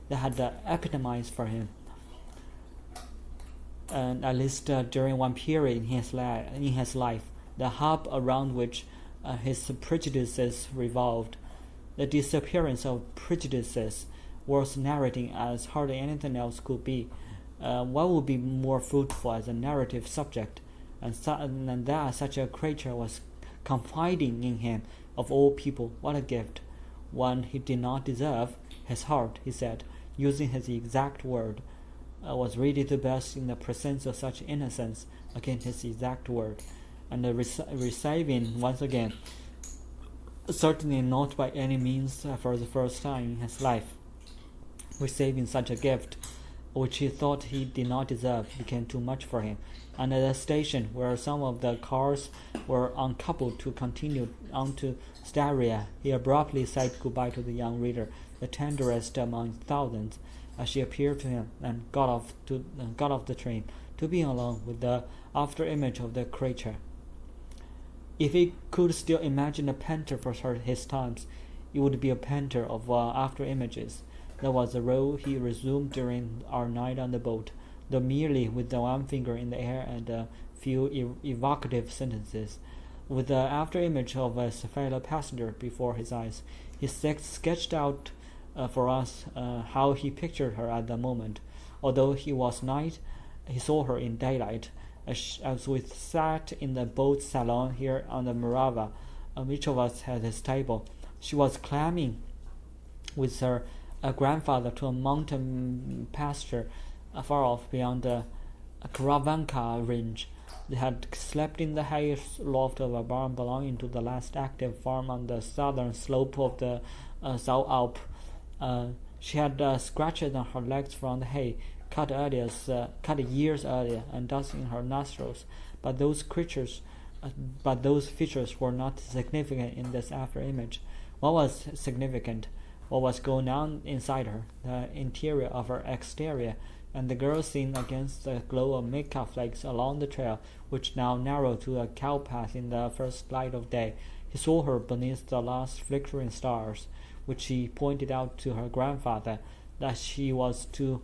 that had epitomized for him, and at least during one period in his life, the hub around which his prejudices revolved. The disappearance of prejudices worth narrating as hardly anything else could be. What would be more fruitful as a narrative subject, and that such a creature was confiding in him of all people? What a gift! One he did not deserve. His heart, he said, using his exact word, was ready to burst in the presence of such innocence against his exact word, and receiving once again, certainly not by any means for the first time in his life, receiving such a gift, which he thought he did not deserve, became too much for him. And at a station where some of the cars were uncoupled to continue on to Styria, he abruptly said goodbye to the young reader, the tenderest among thousands, as she appeared to him, and got off the train, to be alone with the after-image of the creature. If he could still imagine a painter for his times, it would be a painter of after-images. That was the role he resumed during our night on the boat, though merely with the one finger in the air and a few evocative sentences. With the after-image of a fellow passenger before his eyes, he sketched out for us how he pictured her at the moment. Although he was night, he saw her in daylight. As we sat in the boat salon here on the Morava, each of us had his table, she was climbing with her grandfather to a mountain pasture far off beyond the Karavanka range. They had slept in the hay loft of a barn belonging to the last active farm on the southern slope of the South Alp. She had scratches on her legs from the hay, cut years earlier, and dust in her nostrils. But those features were not significant in this after-image. What was significant? What was going on inside her, the interior of her exterior, and the girl seen against the glow of makeup flakes along the trail, which now narrowed to a cow path in the first light of day. He saw her beneath the last flickering stars, which she pointed out to her grandfather, that she was too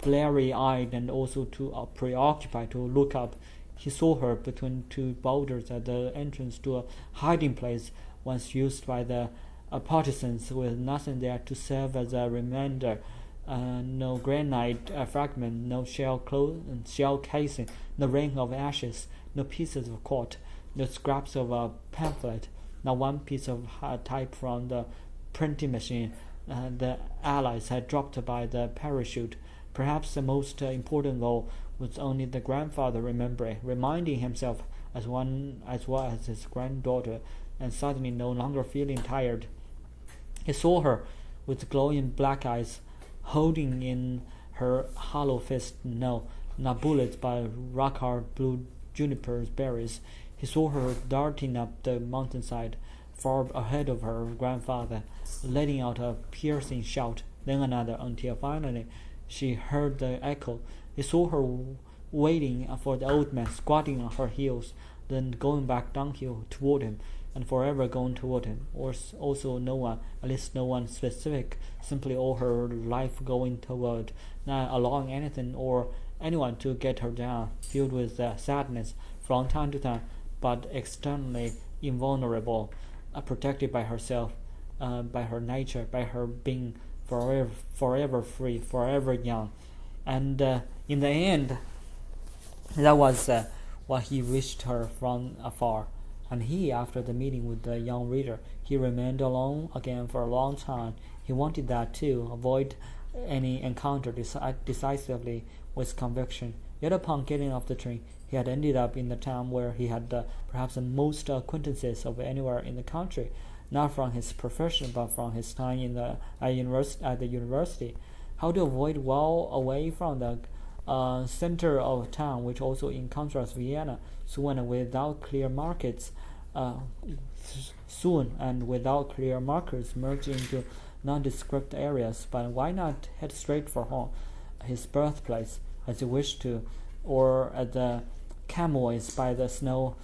bleary-eyed and also too preoccupied to look up. He saw her between two boulders at the entrance to a hiding place once used by the partisans, with nothing there to serve as a remainder. No granite fragment, no shell casing, no ring of ashes, no pieces of cord, no scraps of a pamphlet, not one piece of type from the printing machine the Allies had dropped by the parachute. Perhaps the most important of all was only the grandfather reminding himself as well as his granddaughter, and suddenly no longer feeling tired. He saw her with glowing black eyes, holding in her hollow fist not bullets but rock-hard blue juniper berries. He saw her darting up the mountainside, far ahead of her grandfather, letting out a piercing shout, then another, until finally she heard the echo. He saw her waiting for the old man, squatting on her heels, then going back downhill toward him, and forever going toward him, or also no one, at least no one specific, simply all her life going toward, not allowing anything or anyone to get her down, filled with sadness from time to time, but externally invulnerable, protected by herself, by her nature, by her being forever free, forever young. And in the end, that was what he wished her from afar. And he, after the meeting with the young reader, he remained alone again for a long time. He wanted that too, avoid any encounter decisively with conviction. Yet upon getting off the train, he had ended up in the town where he had perhaps the most acquaintances of anywhere in the country, not from his profession but from his time at the university. How to avoid well away from the center of town, which also in contrast Vienna, soon and without clear markets merged into nondescript areas, but why not head straight for home, his birthplace, as he wished to, or at the Camoys by the snow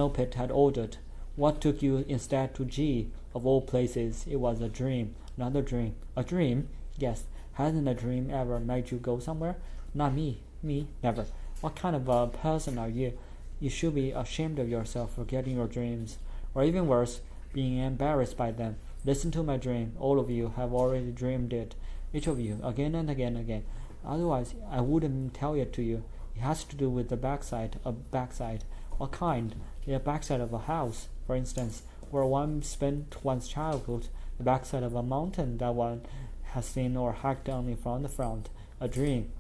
pit had ordered? What took you instead to G, of all places? It was a dream, another dream. A dream? Yes. Hasn't a dream ever made you go somewhere? Not me. Me? Never. What kind of a person are you? You should be ashamed of yourself for getting your dreams, or even worse, being embarrassed by them. Listen to my dream. All of you have already dreamed it, each of you, again and again and again. Otherwise, I wouldn't tell it to you. It has to do with the backside. A backside. What kind? The backside of a house, for instance, where one spent one's childhood. The backside of a mountain that one has seen or hiked only from the front. A dream,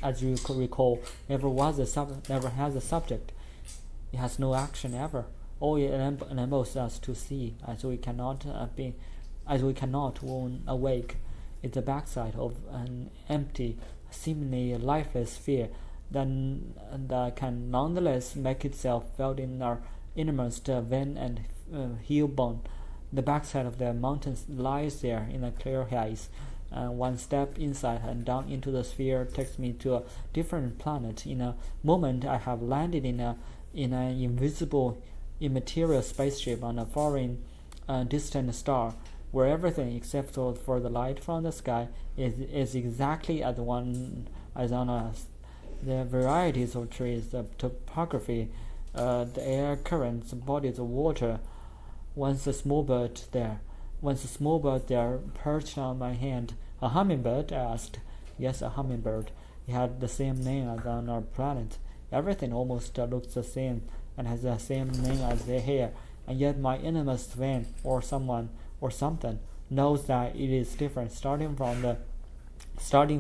as you could recall, never has a subject. It has no action ever. All it enables us to see, as we cannot when awake, is the backside of an empty, seemingly lifeless sphere that can nonetheless make itself felt in our innermost vein and heel bone. The backside of the mountains lies there in a clear haze. One step inside and down into the sphere takes me to a different planet. In a moment, I have landed in an invisible, immaterial spaceship on a foreign, distant star, where everything except for the light from the sky is exactly as on us. The varieties of trees, the topography, the air currents, bodies of water. Once a small bird there perched on my hand. A hummingbird? I asked. Yes, a hummingbird. It had the same name as on our planet. Everything almost looks the same and has the same name as the hair, and yet my innermost vein, or someone, or something, knows that it is different, starting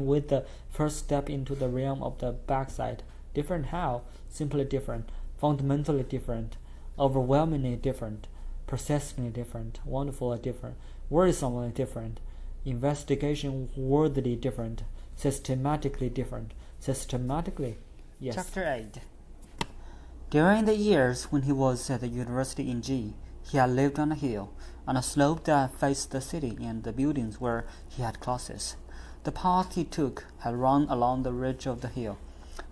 with the first step into the realm of the backside. Different how? Simply different, fundamentally different, overwhelmingly different, processingly different, wonderfully different, worrisomely different, investigation worthily different, systematically different. Systematically? Yes. Chapter 8. During the years when he was at the university in G, he had lived on a hill, on a slope that faced the city and the buildings where he had classes. The path he took had run along the ridge of the hill,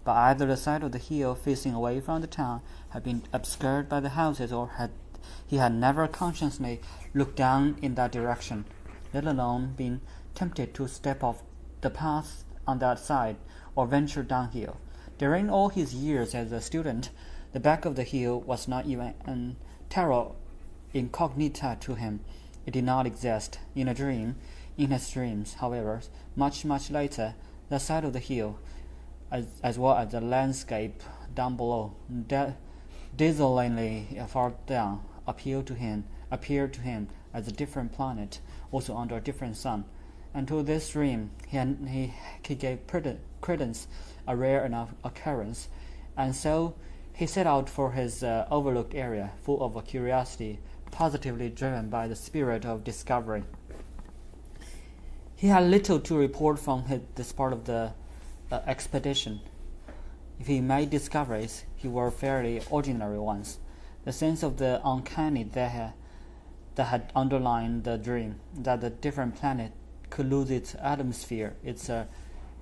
but either the side of the hill facing away from the town had been obscured by the houses, or he had never consciously looked down in that direction, let alone been tempted to step off the path on that side or venture downhill. During all his years as a student, the back of the hill was not even an terra incognita to him. It did not exist. In his dreams, however, much later, the side of the hill, as well as the landscape down below, desolately far down, appeared to him as a different planet, also under a different sun. And to this dream he gave credence, a rare enough occurrence, and so he set out for his overlooked area, full of a curiosity, positively driven by the spirit of discovery. He had little to report from this part of the expedition. If he made discoveries, he were fairly ordinary ones. The sense of the uncanny that had underlined the dream, that the different planet could lose its atmosphere, its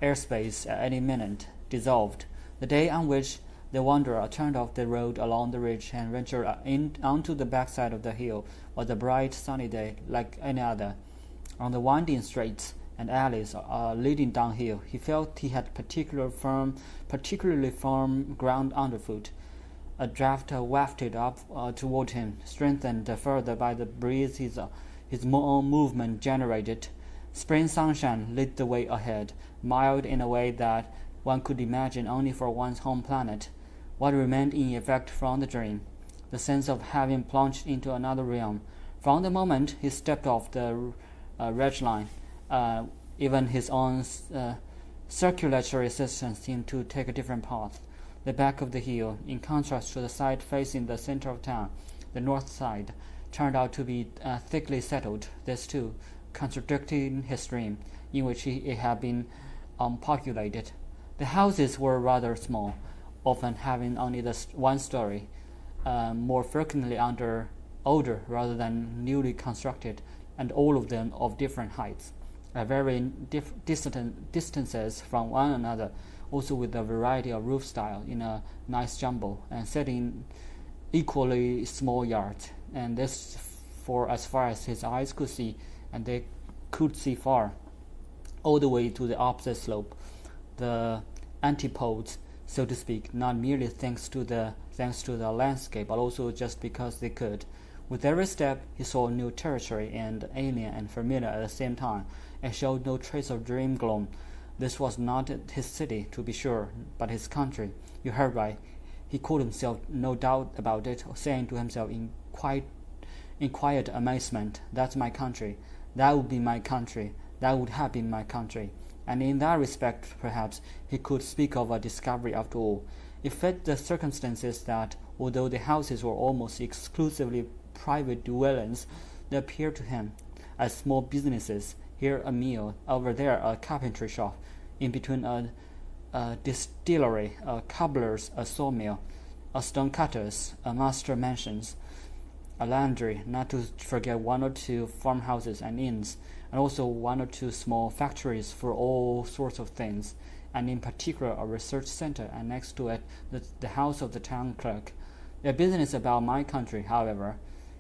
airspace at any minute, dissolved. The day on which the wanderer turned off the road along the ridge and ventured onto the backside of the hill was a bright, sunny day like any other. On the winding streets and alleys leading downhill, he felt he had particularly firm ground underfoot. A draft wafted up toward him, strengthened further by the breeze his own movement generated. Spring sunshine lit the way ahead, mild in a way that one could imagine only for one's home planet. What remained in effect from the dream? The sense of having plunged into another realm. From the moment he stepped off the ridge line, even his own circulatory system seemed to take a different path. The back of the hill, in contrast to the side facing the center of town, the north side, turned out to be thickly settled. This too, contradicting his dream, in which it had been unpopulated. The houses were rather small, often having only one story, more frequently older rather than newly constructed, and all of them of different heights, at very distant distances from one another, also with a variety of roof style in a nice jumble, and set in equally small yards, and this for as far as his eyes could see, and they could see far, all the way to the opposite slope, the antipodes, so to speak, not merely thanks to the landscape, but also just because they could. With every step, he saw new territory, and alien and familiar at the same time, and showed no trace of dream gloom. This was not his city, to be sure, but his country. You heard right. He called himself, no doubt about it, saying to himself in quiet amazement, "That's my country. That would be my country. That would have been my country." And in that respect, perhaps, he could speak of a discovery after all. It fit the circumstances that, although the houses were almost exclusively private dwellings, they appeared to him as small businesses. Here a mill, over there a carpentry shop, in between a distillery, a cobbler's, a sawmill, a stonecutter's, a master mansions, a laundry, not to forget one or two farmhouses and inns, and also one or two small factories for all sorts of things, and in particular a research center, and next to it the house of the town clerk. The business about my country, however,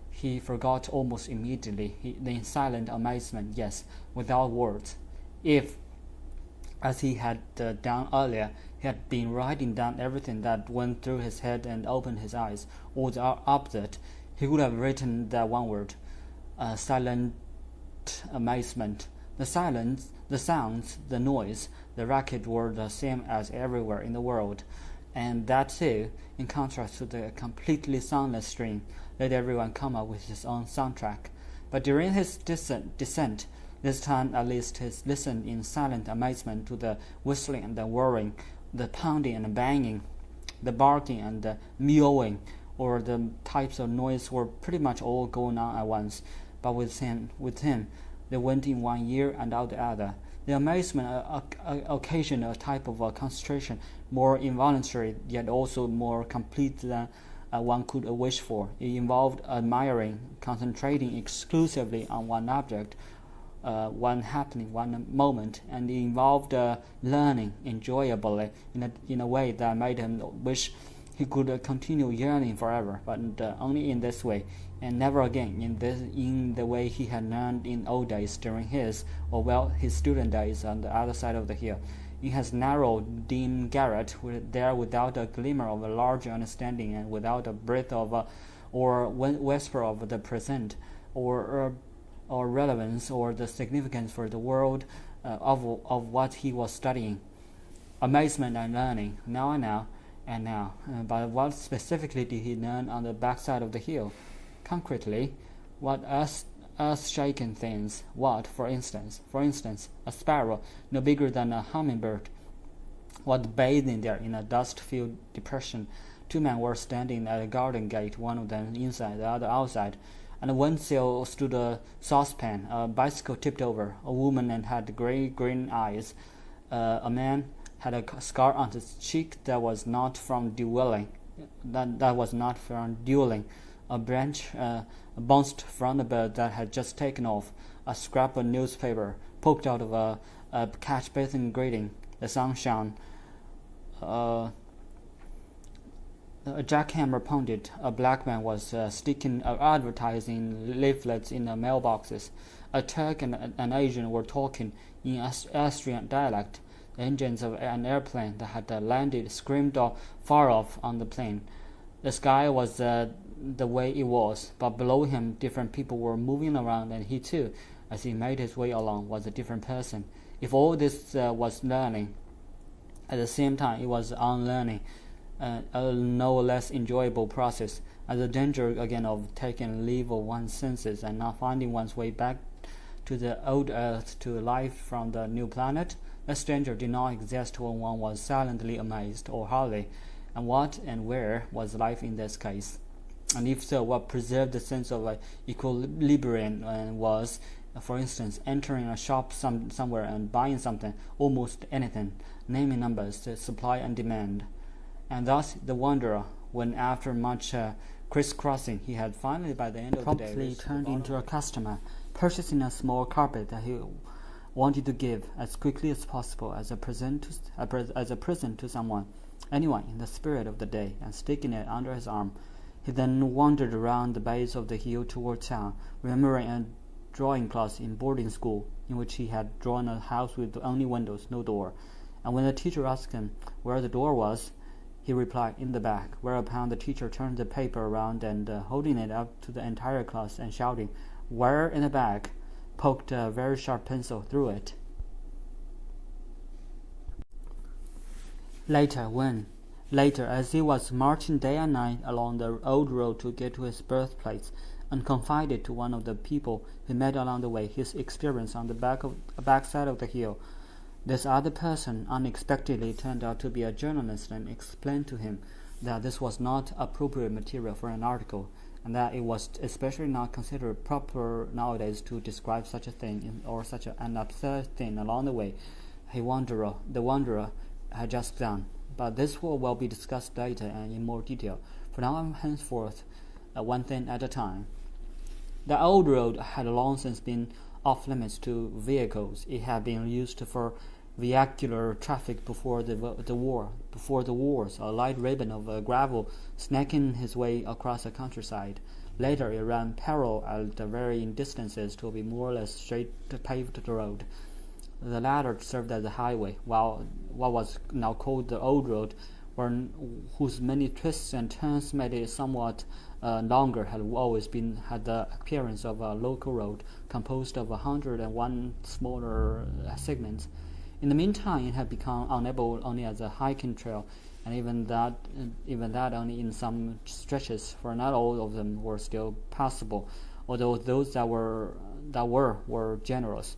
he forgot almost immediately, in silent amazement, yes, without words. If, as he had done earlier, he had been writing down everything that went through his head and opened his eyes, or the opposite, he would have written that one word, silent amazement. The silence, the sounds, the noise, the racket were the same as everywhere in the world, and that too, in contrast to the completely soundless stream, let everyone come up with his own soundtrack. But during his descent, this time at least, he listened in silent amazement to the whistling and the whirring, the pounding and the banging, the barking and the mewing, or the types of noise were pretty much all going on at once. But with him, they went in one ear and out the other. The amazement occasioned a type of concentration, more involuntary, yet also more complete than one could wish for. It involved admiring, concentrating exclusively on one object, one happening, one moment, and it involved learning enjoyably in a way that made him wish he could continue yearning forever, but only in this way, and never again in the way he had learned in old days during his student days on the other side of the hill, in his narrow, dim garret, there without a glimmer of a large understanding and without a breath of or whisper of the present, or relevance or the significance for the world of what he was studying. Amazement and learning, now. But what specifically did he learn on the backside of the hill? Concretely, what earth-shaking things? What, for instance, a sparrow no bigger than a hummingbird was bathing there in a dust-filled depression. Two men were standing at a garden gate, one of them inside, the other outside. On the windsill stood a saucepan, a bicycle tipped over, a woman and had green eyes. A man had a scar on his cheek that was not from dueling. A branch bounced from the bird that had just taken off. A scrap of newspaper poked out of a catch basin grating. The sun shone. A jackhammer pounded. A black man was sticking advertising leaflets in the mailboxes. A Turk and an Asian were talking in Austrian dialect. The engines of an airplane that had landed screamed far off on the plain. The sky was the way it was, but below him different people were moving around, and he too, as he made his way along, was a different person. If all this was learning, at the same time it was unlearning, a no less enjoyable process, as the danger again of taking leave of one's senses and not finding one's way back to the old earth, to life from the new planet. A stranger did not exist when one was silently amazed, or hardly. And what and where was life in this case? And if so, what preserved the sense of equilibrium was, for instance, entering a shop somewhere and buying something, almost anything, naming numbers, supply and demand. And thus the wanderer, when after much crisscrossing he had finally by the end of the day promptly turned into a customer. purchasing a small carpet that he wanted to give as quickly as possible as a present to someone, anyone in the spirit of the day, and sticking it under his arm. He then wandered around the base of the hill toward town, remembering a drawing class in boarding school in which he had drawn a house with only windows, no door. And when the teacher asked him where the door was, he replied, "In the back," whereupon the teacher turned the paper around and, holding it up to the entire class and shouting, "Where in the back?" poked a very sharp pencil through it. Later, as he was marching day and night along the old road to get to his birthplace, and confided to one of the people he met along the way his experience on the backside of the hill, this other person unexpectedly turned out to be a journalist and explained to him that this was not appropriate material for an article, and that it was especially not considered proper nowadays to describe such a thing or such an absurd thing along the way the wanderer had just done. But this will be discussed later and in more detail. For now and henceforth, one thing at a time. The old road had long since been off limits to vehicles. It had been used for vehicular traffic before the wars, a light ribbon of gravel snaking his way across the countryside. Later, it ran parallel at varying distances to a more or less straight paved road. The latter served as a highway, while what was now called the old road, whose many twists and turns made it somewhat longer, had always had the appearance of a local road composed of 101 smaller segments. In the meantime, it had become unable only as a hiking trail, and even that only in some stretches, for not all of them were still passable, although those that were generous.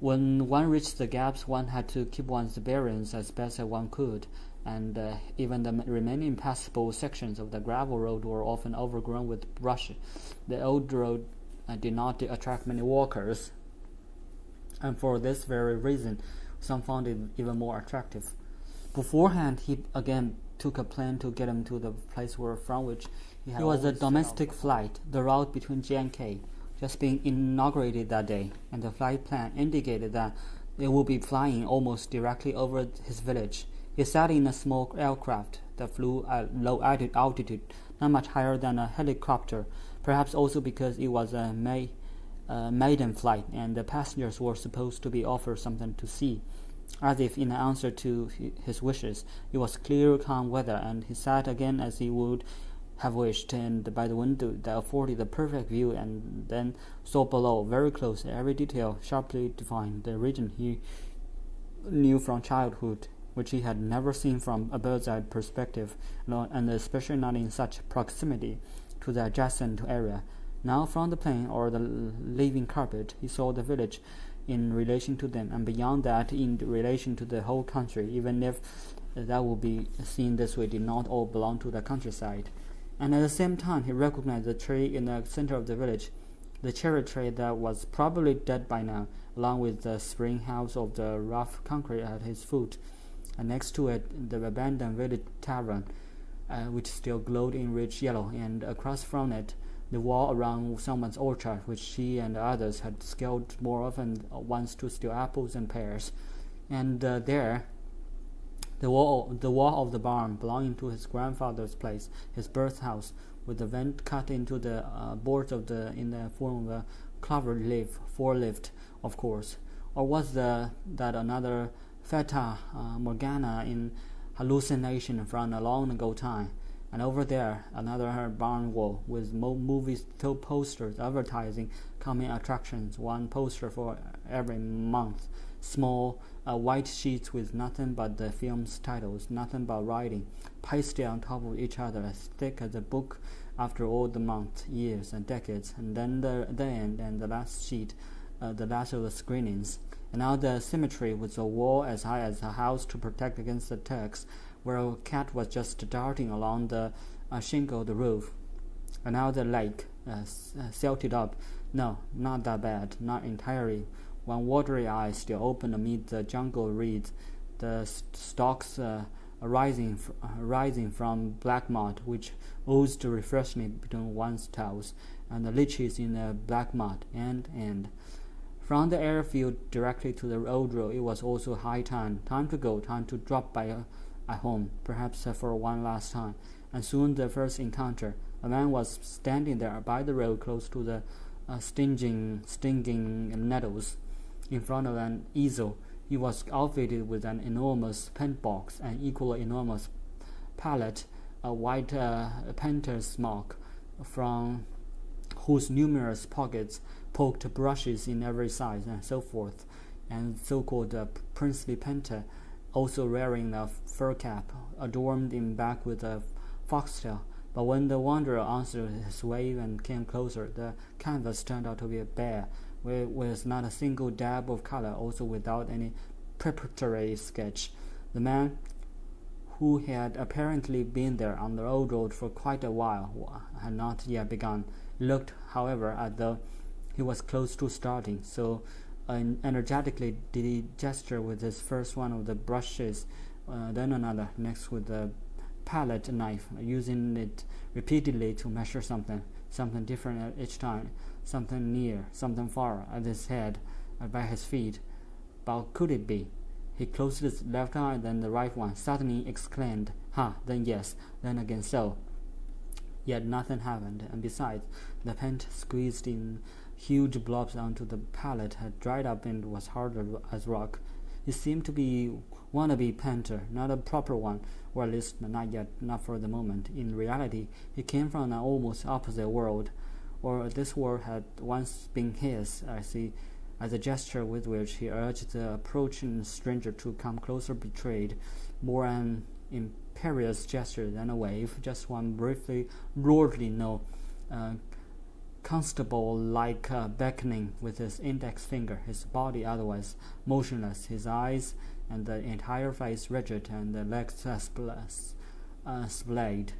When one reached the gaps, one had to keep one's bearings as best as one could, and even the remaining passable sections of the gravel road were often overgrown with brush. The old road did not attract many walkers, and for this very reason, some found it even more attractive. Beforehand, he again took a plane to get him to the place from which he had. It was a domestic flight, the route between Handke, just being inaugurated that day, and the flight plan indicated that it would be flying almost directly over his village. He sat in a small aircraft that flew at low altitude, not much higher than a helicopter, perhaps also because it was a maiden flight, and the passengers were supposed to be offered something to see. As if in answer to his wishes, it was clear, calm weather, and he sat again as he would have wished, and by the window that afforded the perfect view, and then saw below, very close, every detail sharply defined, the region he knew from childhood, which he had never seen from a bird's-eye perspective, and especially not in such proximity to the adjacent area. Now from the plane or the living carpet, he saw the village in relation to them, and beyond that in relation to the whole country, even if that would be seen this way did not all belong to the countryside. And at the same time, he recognized the tree in the center of the village, the cherry tree that was probably dead by now, along with the spring house of the rough concrete at his foot, and next to it the abandoned village tavern, which still glowed in rich yellow, and across from it the wall around someone's orchard, which she and the others had scaled more often once to steal apples and pears, and there the wall of the barn belonging to his grandfather's place, his birth house, with the vent cut into the boards in the form of a clover leaf, four-leaved, of course, or was that another Fata Morgana in hallucination from a long ago time? And over there, another barn wall with movie posters advertising coming attractions, one poster for every month, small white sheets with nothing but the film's titles, nothing but writing, pasted on top of each other as thick as a book after all the months, years, and decades, and then the end and the last sheet, the last of the screenings. And now the cemetery with a wall as high as a house to protect against the Turks, where a cat was just darting along the shingled roof. And now the lake, silted up. No, not that bad, not entirely. One watery eye still open amid the jungle reeds, the stalks rising from black mud, which oozed refreshingly between one's toes, and the leeches in the black mud, and from the airfield directly to the old road, it was also high time to go, time to drop by at home, perhaps for one last time. And soon the first encounter. A man was standing there by the road close to the stinging nettles. In front of an easel, he was outfitted with an enormous paint box, an equally enormous palette, a white painter's smock, from whose numerous pockets poked brushes in every size, and so forth, and so-called princely painter, also wearing a fur cap, adorned in back with a foxtail. But when the wanderer answered his wave and came closer, the canvas turned out to be bare, with not a single dab of color, also without any preparatory sketch. The man, who had apparently been there on the old road for quite a while, had not yet begun. Looked, however, as though he was close to starting, so energetically did he gesture with his first one of the brushes, then another, next with the palette knife, using it repeatedly to measure something different each time, something near, something far, at his head, by his feet. But could it be? He closed his left eye, then the right one, suddenly exclaimed, then yes, then again so. Yet nothing happened, and besides, the paint squeezed in huge blobs onto the palette had dried up and was hard as rock. He seemed to be wannabe painter, not a proper one, or at least not yet, not for the moment. In reality, he came from an almost opposite world, or this world had once been his, as a gesture with which he urged the approaching stranger to come closer betrayed, more an imperious gesture than a wave, just one briefly lordly no, constable-like beckoning with his index finger, his body otherwise motionless, his eyes and the entire face rigid, and the legs splayed.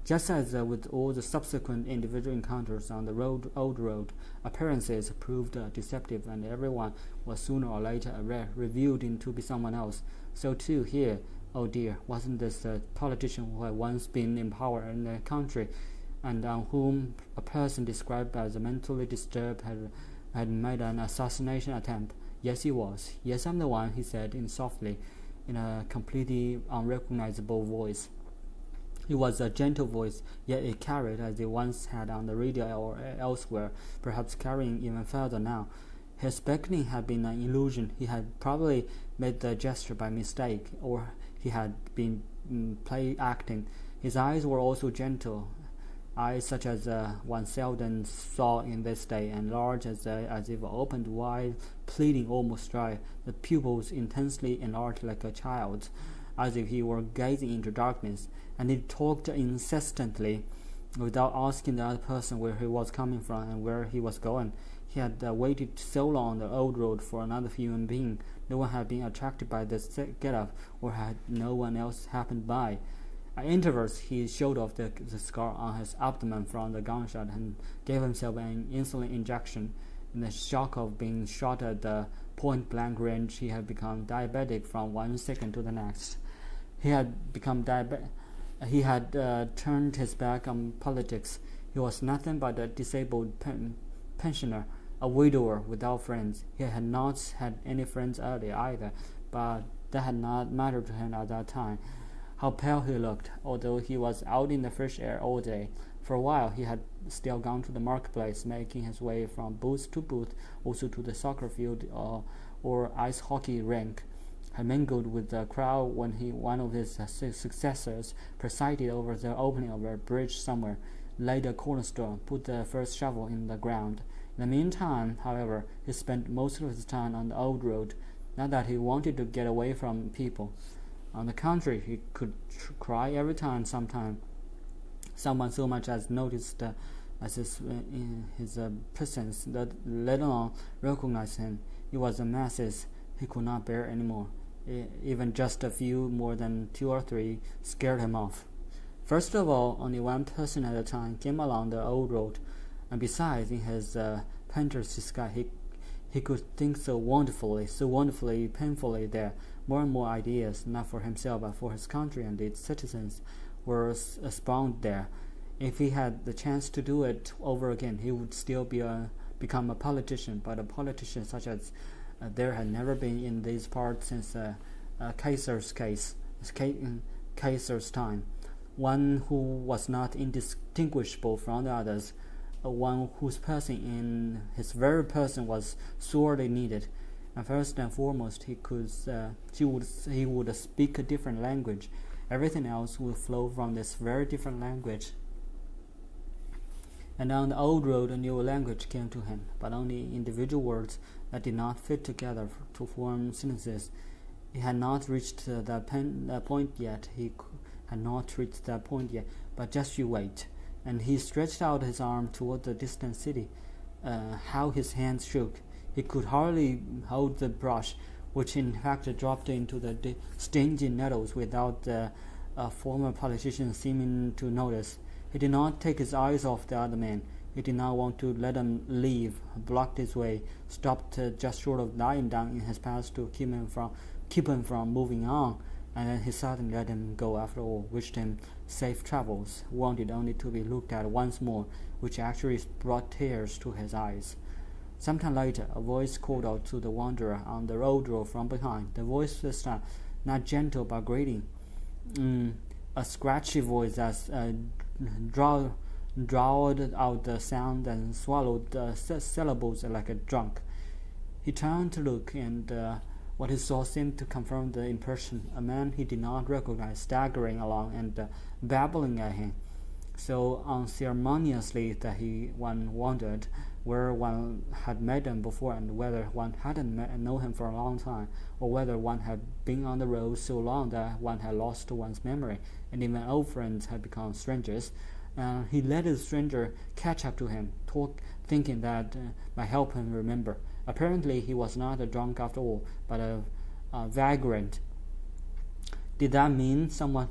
Just as with all the subsequent individual encounters on the old road, appearances proved deceptive, and everyone was sooner or later revealed to be someone else. So too here, oh dear, wasn't this the politician who had once been in power in the country, and on whom a person described as mentally disturbed had made an assassination attempt? Yes, he was. Yes, I'm the one, he said softly, in a completely unrecognizable voice. It was a gentle voice, yet it carried, as it once had on the radio or elsewhere, perhaps carrying even further now. His beckoning had been an illusion. He had probably made the gesture by mistake, or he had been play-acting. His eyes were also gentle, eyes such as one seldom saw in this day, and large as if opened wide, pleading, almost dry, the pupils intensely enlarged like a child's, as if he were gazing into darkness. And he talked incessantly, without asking the other person where he was coming from and where he was going. He had waited so long on the old road for another human being. No one had been attracted by this get-up, or had no one else happened by. At intervals, he showed off the scar on his abdomen from the gunshot, and gave himself an insulin injection. In the shock of being shot at the point-blank range, he had become diabetic from 1 second to the next. He had become He had turned his back on politics. He was nothing but a disabled pensioner, a widower without friends. He had not had any friends earlier either, but that had not mattered to him at that time. How pale he looked, although he was out in the fresh air all day. For a while he had still gone to the marketplace, making his way from booth to booth, also to the soccer field or ice hockey rink. Had mingled with the crowd when one of his successors presided over the opening of a bridge somewhere, laid a cornerstone, put the first shovel in the ground. In the meantime, however, he spent most of his time on the old road. Not that he wanted to get away from people. On the contrary, he could cry every time someone so much as noticed as his presence, let alone recognized him. It was the masses he could not bear any more. Even just a few, more than 2 or 3, scared him off. First of all, only one person at a time came along the old road, and besides, in his painter's disguise, he could think so wonderfully, painfully there. More and more ideas, not for himself but for his country and its citizens, were spawned there. If he had the chance to do it over again, he would still become a politician, but a politician such as there had never been in these parts since Caesar's time. One who was not indistinguishable from the others, one whose person in his very person was sorely needed. And first and foremost, he would speak a different language. Everything else would flow from this very different language. And on the old road, a new language came to him, but only individual words that did not fit together to form sentences. He had not reached that point yet. But just you wait. And he stretched out his arm toward the distant city. How his hands shook! He could hardly hold the brush, which in fact dropped into the stingy nettles without the former politician seeming to notice. He did not take his eyes off the other man. He did not want to let him leave, blocked his way, stopped just short of lying down in his path to keep him from moving on. And then he suddenly let him go after all, wished him safe travels, wanted only to be looked at once more, which actually brought tears to his eyes. Some time later, a voice called out to the wanderer on the old road from behind. The voice this time, not gentle but grating, a scratchy voice that drawled out the sound and swallowed the syllables like a drunk. He turned to look, and what he saw seemed to confirm the impression. A man he did not recognize, staggering along and babbling at him, so unceremoniously that one wondered where one had met him before, and whether one hadn't known him for a long time, or whether one had been on the road so long that one had lost one's memory, and even old friends had become strangers. He let the stranger catch up to him, thinking that might help him remember. Apparently he was not a drunk after all, but a vagrant. Did that mean someone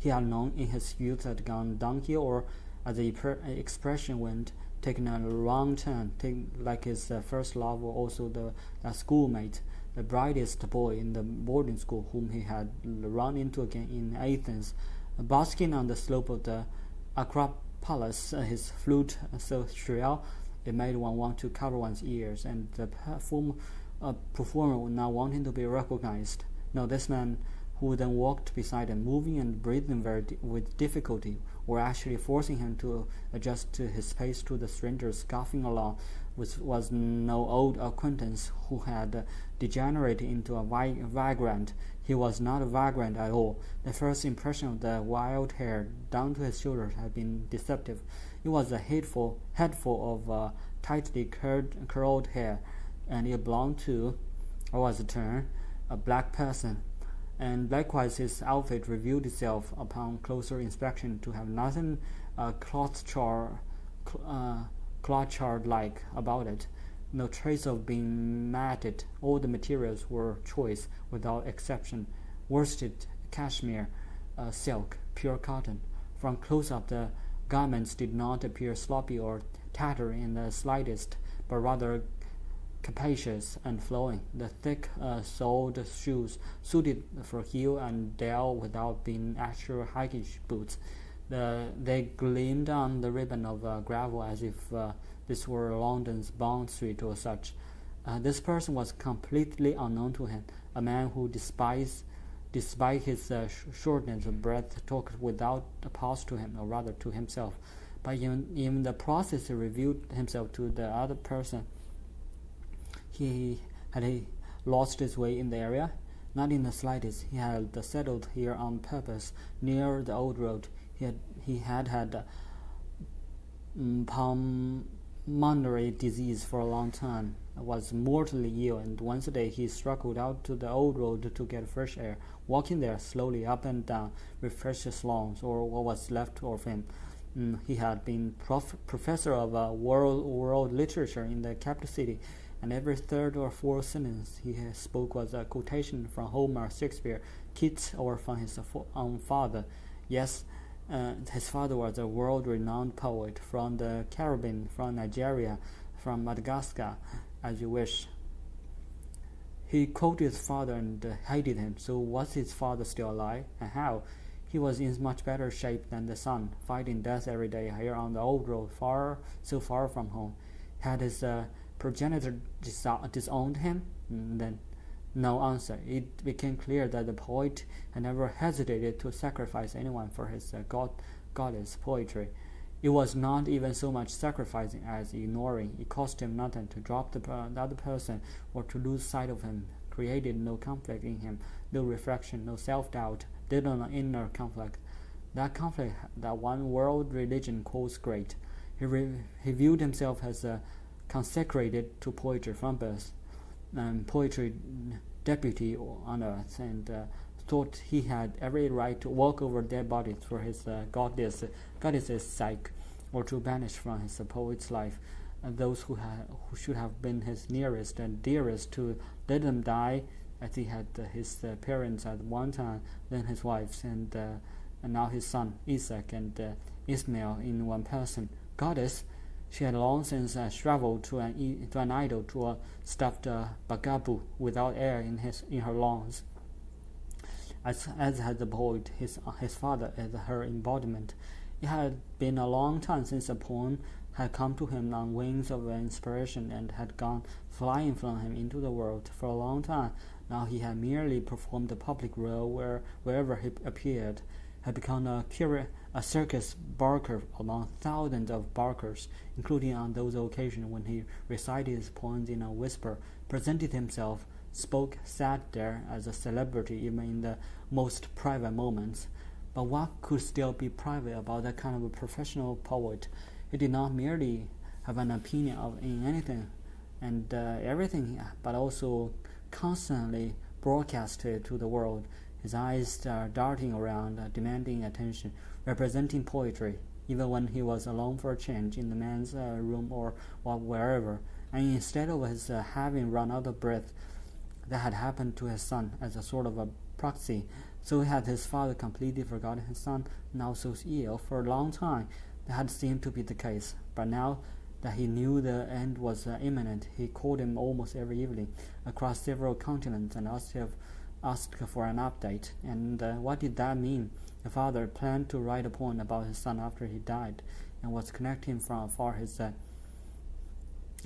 he had known in his youth had gone downhill, or, as the expression went, taken a wrong turn, like his first love, or also the schoolmate, the brightest boy in the boarding school whom he had run into again in Athens, basking on the slope of the Acropolis, his flute so shrill it made one want to cover one's ears, and the performer not wanting to be recognized. No, this man who then walked beside him, moving and breathing with difficulty, or actually forcing him to adjust his pace to the stranger scuffing along, was no old acquaintance who had degenerated into a vagrant. He was not a vagrant at all. The first impression of the wild hair down to his shoulders had been deceptive. It was a headful of tightly curled hair, and it belonged to, or was a turn, a black person. And likewise his outfit revealed itself upon closer inspection to have nothing clothchart-like about it. No trace of being matted. All the materials were choice, without exception, worsted, cashmere, silk, pure cotton. From close-up the garments did not appear sloppy or tattered in the slightest, but rather capacious and flowing. The thick-soled shoes suited for heel and dale without being actual hiking boots. They gleamed on the ribbon of gravel as if this were London's Bond Street or such. This person was completely unknown to him, a man who, despite his shortness of breath, talked without a pause to him, or rather to himself. But in the process he revealed himself to the other person. He lost his way in the area? Not in the slightest. He had settled here on purpose, near the old road. He had pulmonary disease for a long time, was mortally ill, and once a day he struggled out to the old road to get fresh air, walking there slowly up and down with precious lungs, or what was left of him. He had been professor of world literature in the capital city, and every third or fourth sentence he spoke was a quotation from Homer, Shakespeare, Keats, or from his own father. Yes, his father was a world-renowned poet from the Caribbean, from Nigeria, from Madagascar, as you wish. He quoted his father and hated him. So was his father still alive, and how? He was in much better shape than the son, fighting death every day here on the old road, so far from home. Had his progenitor disowned him? Then no answer. It became clear that the poet had never hesitated to sacrifice anyone for his goddess poetry. It was not even so much sacrificing as ignoring. It cost him nothing to drop the other person or to lose sight of him. Created no conflict in him, no reflection, no self-doubt, did an inner conflict. That conflict that one world religion calls great. He viewed himself as consecrated to poetry from birth, poetry deputy on earth, and thought he had every right to walk over dead bodies for his goddess's sake, or to banish from his poet's life those who should have been his nearest and dearest, to let them die as he had his parents at one time, then his wives, and now his son Isaac and Ismail in one person. Goddess, she had long since shriveled to an idol, to a stuffed bugaboo without air in her lungs, as had the poet, his father, as her embodiment. It had been a long time since a poem had come to him on wings of inspiration and had gone flying from him into the world. For a long time now he had merely performed a public role wherever he appeared, had become a circus barker among thousands of barkers, including on those occasions when he recited his poems in a whisper, presented himself, spoke, sat there as a celebrity even in the most private moments. But what could still be private about that kind of a professional poet? He did not merely have an opinion in anything and everything, but also constantly broadcasted to the world, his eyes darting around, demanding attention, representing poetry, even when he was alone for a change in the man's room or wherever. And instead of his having run out of breath, that had happened to his son as a sort of a proxy, so had his father completely forgotten his son, now so ill. For a long time that had seemed to be the case, but now that he knew the end was imminent, he called him almost every evening across several continents and asked for an update. And what did that mean? The father planned to write a poem about his son after he died, and was connecting from afar his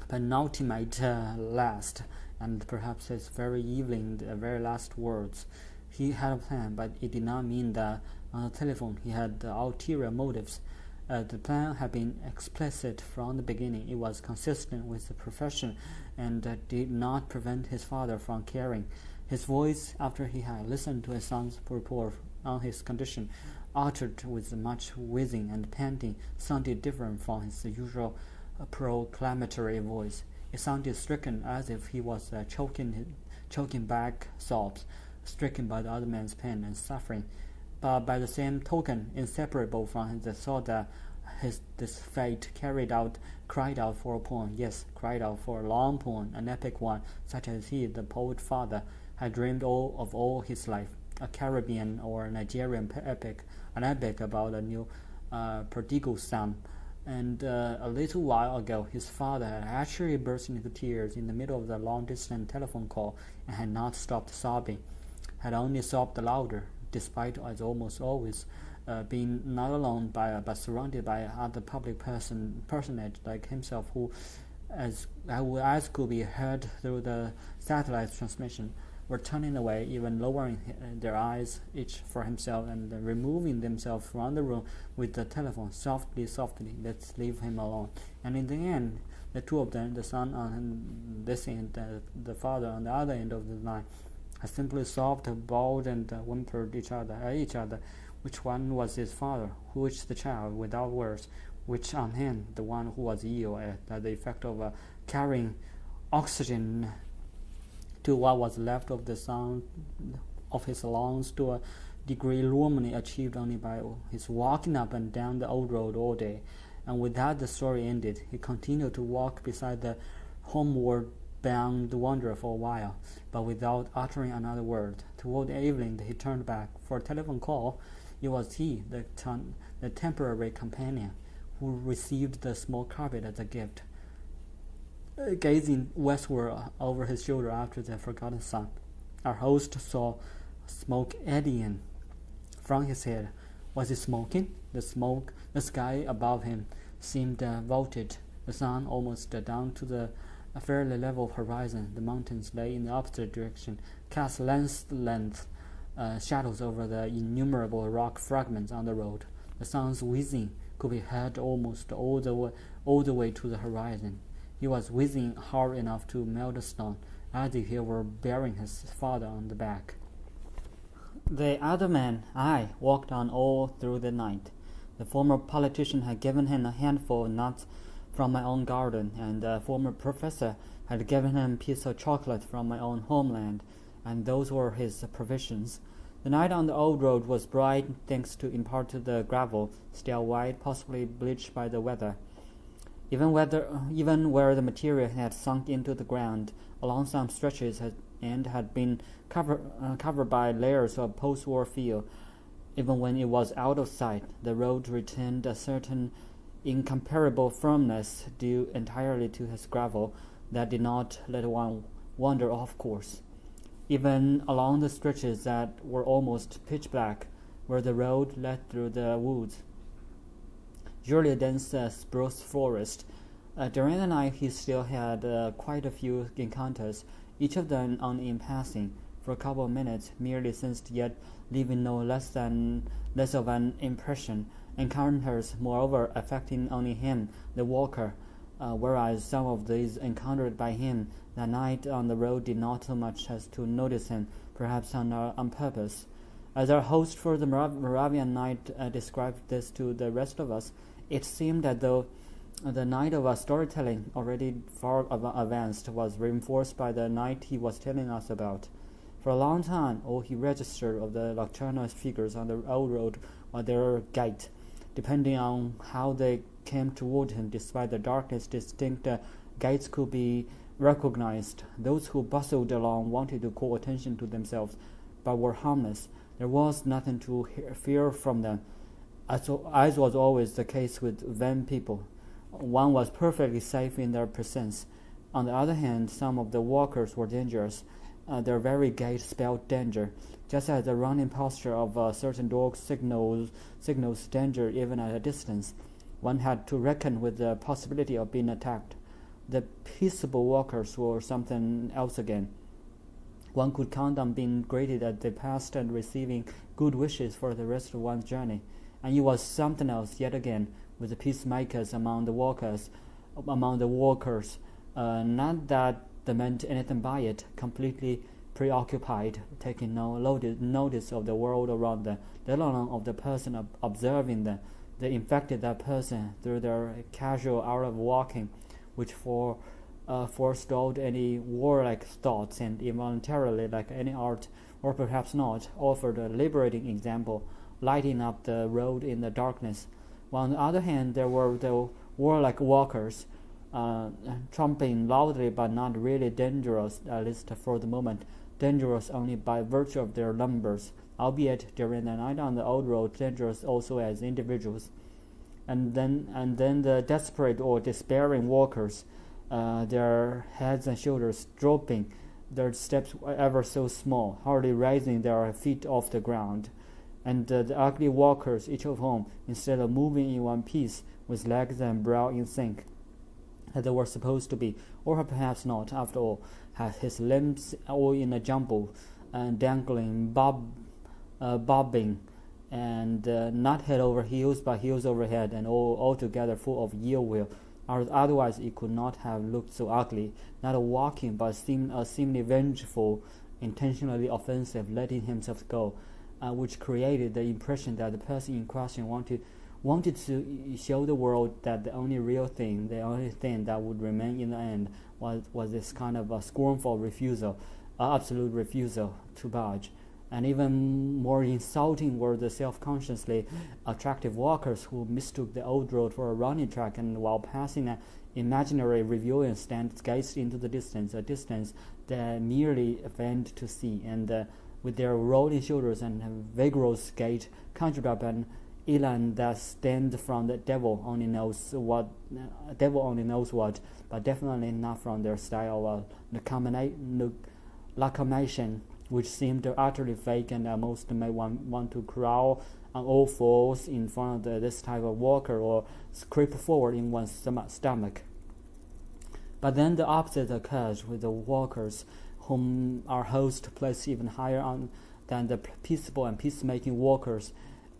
penultimate last, and perhaps his very evening, the very last words. He had a plan, but it did not mean that on the telephone he had ulterior motives. The plan had been explicit from the beginning. It was consistent with the profession, and did not prevent his father from caring. His voice, after he had listened to his son's report on his condition, uttered with much wheezing and panting, sounded different from his usual proclamatory voice. It sounded stricken, as if he was choking back sobs, stricken by the other man's pain and suffering, but by the same token inseparable from the thought that this fate cried out for a poem, yes, cried out for a long poem, an epic one, such as he, the poet father, had dreamed of all his life, a Caribbean or Nigerian epic, an epic about a new prodigal son. And a little while ago his father had actually burst into tears in the middle of the long-distance telephone call, and had not stopped sobbing, had only sobbed louder, despite, as almost always, being not alone but surrounded by other public personage like himself, who as could be heard through the satellite transmission, were turning away, even lowering their eyes each for himself, and removing themselves from the room with the telephone. Softly, let's leave him alone. And in the end, the two of them, the son on this end, the father on the other end of the line, had simply sobbed, bawled, and whimpered at each other. Which one was his father? Which the child, without words? Which on him, the one who was ill at the effect of carrying oxygen to what was left of the sound of his lungs, to a degree normally achieved only by his walking up and down the old road all day. And with that the story ended. He continued to walk beside the homeward bound wanderer for a while, but without uttering another word. Toward evening he turned back for a telephone call. It was he, the temporary companion, who received the small carpet as a gift, gazing westward over his shoulder after the forgotten son. Our host saw smoke eddying from his head. Was he smoking? The sky above him seemed vaulted, the sun almost down to the fairly level horizon. The mountains lay in the opposite direction, cast length shadows over the innumerable rock fragments on the road. The sun's whizzing could be heard almost all the way to the horizon. He was whizzing hard enough to melt the stone, as if he were bearing his father on the back. The other man, I, walked on all through the night. The former politician had given him a handful of nuts from my own garden, and the former professor had given him a piece of chocolate from my own homeland, and those were his provisions. The night on the old road was bright, thanks to in part to the gravel, still white, possibly bleached by the weather. Even where the material had sunk into the ground, along some stretches and had been covered by layers of post-war field, even when it was out of sight, the road retained a certain incomparable firmness due entirely to his gravel that did not let one wander off course. Even along the stretches that were almost pitch black, where the road led through the woods, usually a dense spruce forest. During the night he still had quite a few encounters, each of them only in passing, for a couple of minutes, merely sensed yet leaving no less of an impression. Encounters, moreover, affecting only him, the walker, whereas some of these encountered by him that night on the road did not so much as to notice him, perhaps on purpose. As our host for the Moravian night described this to the rest of us, it seemed as though the night of our storytelling, already far advanced, was reinforced by the night he was telling us about. For a long time, all he registered of the nocturnal figures on the old road was their gait. Depending on how they came toward him, despite the darkness, distinct gaits could be recognized. Those who bustled along wanted to call attention to themselves, but were harmless. There was nothing to fear from them, as was always the case with vain people. One was perfectly safe in their presence. On the other hand, some of the walkers were dangerous. Their very gait spelled danger, just as the running posture of certain dogs signals danger even at a distance. One had to reckon with the possibility of being attacked. The peaceable walkers were something else again. One could count on being greeted as they passed and receiving good wishes for the rest of one's journey. And it was something else yet again with the peacemakers among the walkers. Not that they meant anything by it, completely preoccupied, taking no notice of the world around them, let alone of the person observing them. They infected that person through their casual hour of walking, which forestalled any warlike thoughts, and involuntarily, like any art, or perhaps not, offered a liberating example, lighting up the road in the darkness. While on the other hand, there were the warlike walkers, trumping loudly but not really dangerous, at least for the moment, dangerous only by virtue of their numbers, albeit during the night on the old road dangerous also as individuals. And then the desperate or despairing walkers, their heads and shoulders drooping, their steps ever so small, hardly raising their feet off the ground. And the ugly walkers, each of whom, instead of moving in one piece, with legs and brow in sync, as they were supposed to be, or perhaps not, after all, had his limbs all in a jumble, and dangling, bobbing, and not head over heels, but heels over head, and all altogether full of ill will. Otherwise it could not have looked so ugly, not a walking, but seemingly vengeful, intentionally offensive, letting himself go, which created the impression that the person in question wanted to show the world that the only real thing, the only thing that would remain in the end, was this kind of a scornful refusal, absolute refusal to budge. And even more insulting were the self-consciously attractive walkers who mistook the old road for a running track, and while passing an imaginary reviewing stand gazed into the distance, a distance they merely feigned to see, and with their rolling shoulders and vigorous gait conjured up an elan that stemmed from the devil only knows what, but definitely not from their style of lacrimation, which seemed utterly fake and almost made one want to crawl on all fours in front of this type of walker or creep forward in one's stomach. But then the opposite occurs with the walkers, whom our host placed even higher on than the peaceable and peacemaking walkers.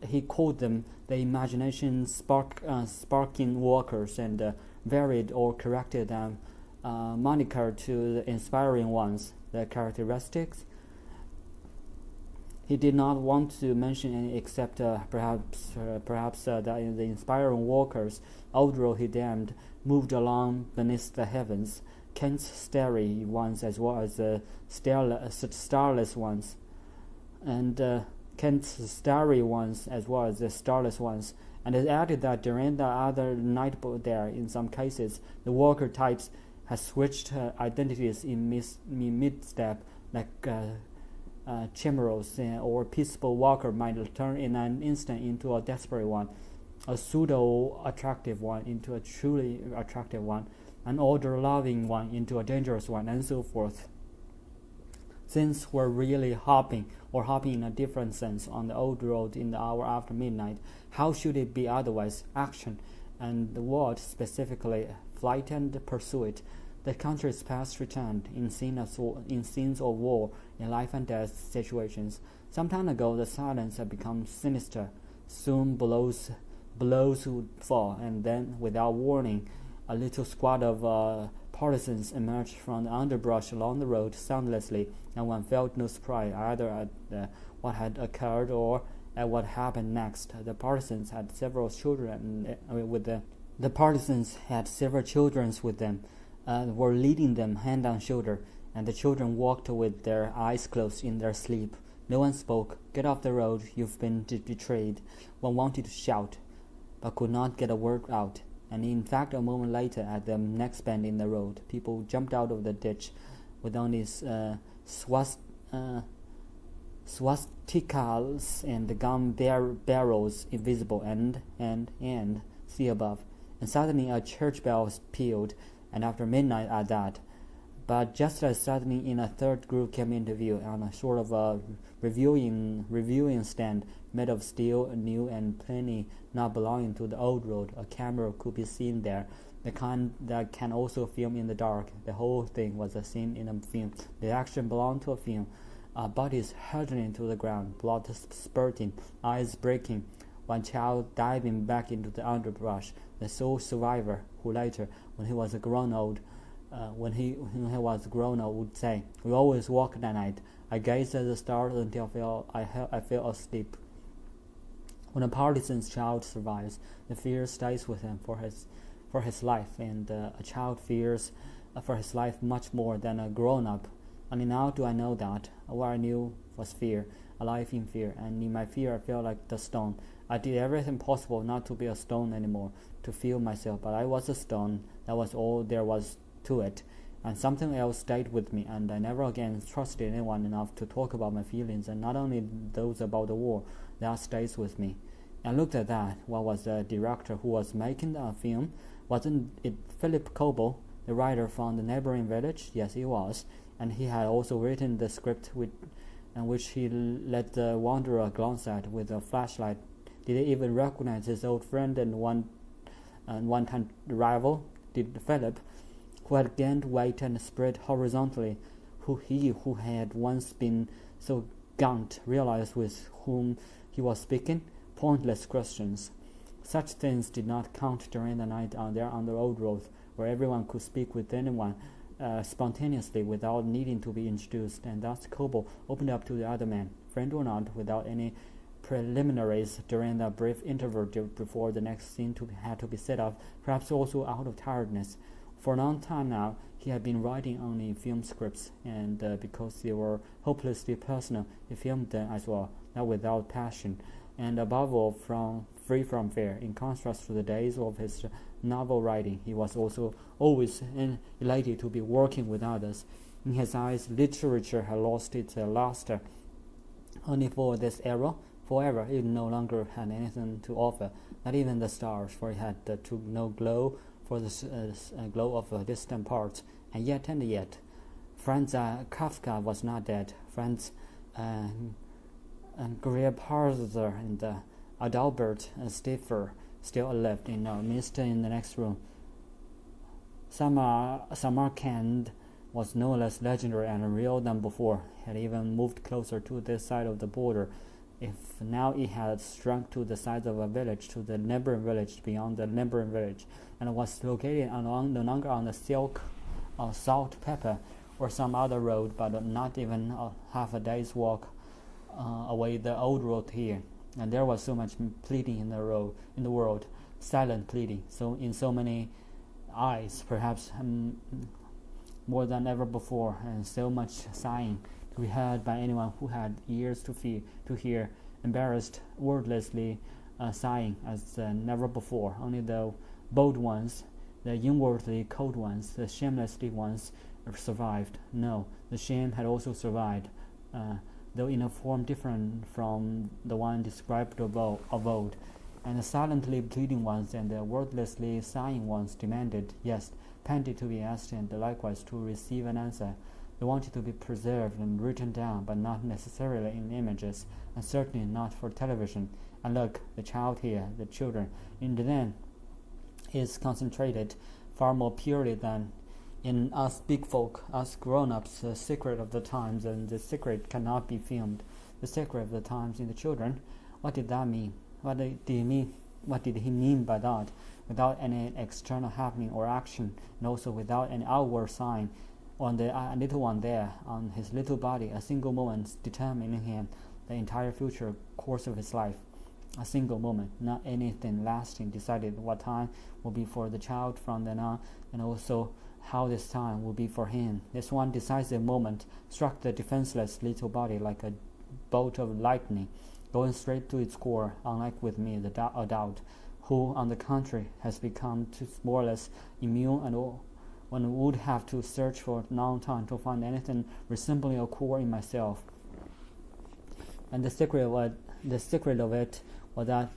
He called them the imagination sparking walkers, and varied or corrected them moniker to the inspiring ones. The characteristics he did not want to mention any except perhaps that the inspiring walkers, although he damned, moved along beneath the heavens, Kent's starry ones as well as the starless ones, and Kent's starry ones as well as the starless ones. And it added that during the other night there, in some cases, the walker types had switched identities in mid-step, like chimeras, or peaceable walker might turn in an instant into a desperate one, a pseudo-attractive one into a truly attractive one, an order-loving one into a dangerous one, and so forth. Since we're really hopping in a different sense on the old road in the hour after midnight, how should it be otherwise? Action, and the word specifically, flight and pursuit. The country's past returned in scenes of war, in life and death situations. Some time ago, the silence had become sinister. Soon blows would fall, and then, without warning, a little squad of partisans emerged from the underbrush along the road soundlessly, and one felt no surprise either at what had occurred or at what happened next. The partisans had several children with them. The partisans had several children with them, were leading them hand on shoulder, and the children walked with their eyes closed in their sleep. No one spoke. "Get off the road, you've been betrayed." One wanted to shout, but could not get a word out. And in fact, a moment later, at the next bend in the road, people jumped out of the ditch with only swastikas and the gun barrels invisible and see above. And suddenly a church bell pealed, and after midnight at that. But just as suddenly a third group came into view on a sort of a reviewing stand made of steel, new and plainly not belonging to the old road. A camera could be seen there, the kind that can also film in the dark. The whole thing was a scene in a film. The action belonged to a film. Bodies hurtling to the ground, blood spurting, eyes breaking, one child diving back into the underbrush, the sole survivor, who later, when he was grown old, would say, "We always walked that night. I gazed at the stars until I fell asleep." When a partisan's child survives, the fear stays with him for his life, and a child fears for his life much more than a grown-up. Only now do I know that. What I knew was fear, a life in fear, and in my fear I felt like the stone. I did everything possible not to be a stone anymore, to feel myself, but I was a stone. That was all there was to it, and something else stayed with me, and I never again trusted anyone enough to talk about my feelings, and not only those about the war. That stays with me. And looked at that. What was the director who was making the film? Wasn't it Philip Coble, the writer from the neighboring village? Yes, he was, and he had also written the script which he let the wanderer glance at with a flashlight. Did he even recognize his old friend and one-time rival? Did Philip, who had gained weight and spread horizontally, who had once been so gaunt, realize with whom he was speaking? Pointless questions. Such things did not count during the night on the old road, where everyone could speak with anyone spontaneously without needing to be introduced, and thus Coble opened up to the other man, friend or not, without any preliminaries during the brief interval before the next scene had to be set up, perhaps also out of tiredness. For a long time now, he had been writing only film scripts, and because they were hopelessly personal, he filmed them as well, not without passion, and above all free from fear. In contrast to the days of his novel writing, he was also always elated to be working with others. In his eyes, literature had lost its luster. Only for this era, forever, it no longer had anything to offer, not even the stars, for it had no glow for the glow of distant parts. And yet, Franz Kafka was not dead. friends, and Grandfather and Adalbert and Stiffer still lived in our midst in the next room. Samarkand was no less legendary and real than before, had even moved closer to this side of the border. If now it had shrunk to the size of a village, to the neighboring village beyond the neighboring village, and was located no longer on the silk or salt pepper or some other road, but not even half a day's walk away the old road here. And there was so much pleading in the world, silent pleading, so in so many eyes, perhaps more than ever before, and so much sighing to be heard by anyone who had ears to hear, embarrassed, wordlessly sighing as never before. Only the bold ones, the inwardly cold ones, the shamelessly ones survived. No, the shame had also survived, though in a form different from the one described of old. And the silently pleading ones and the wordlessly sighing ones demanded, yes, panted to be asked, and likewise to receive an answer. They wanted to be preserved and written down, but not necessarily in images, and certainly not for television. And look, the child here, the children, in them is concentrated far more purely than in us big folk, us grown-ups, the secret of the times, and the secret cannot be filmed. The secret of the times in the children. What did that mean? What did he mean? What did he mean by that? Without any external happening or action, and also without any outward sign on the little one there, on his little body, a single moment determining him the entire future course of his life. A single moment, not anything lasting, decided what time will be for the child from then on, and also how this time will be for him. This one decisive moment struck the defenseless little body like a bolt of lightning, going straight to its core, unlike with me, the adult, who, on the contrary, has become more or less immune, and one would have to search for a long time to find anything resembling a core in myself. And the secret of it was that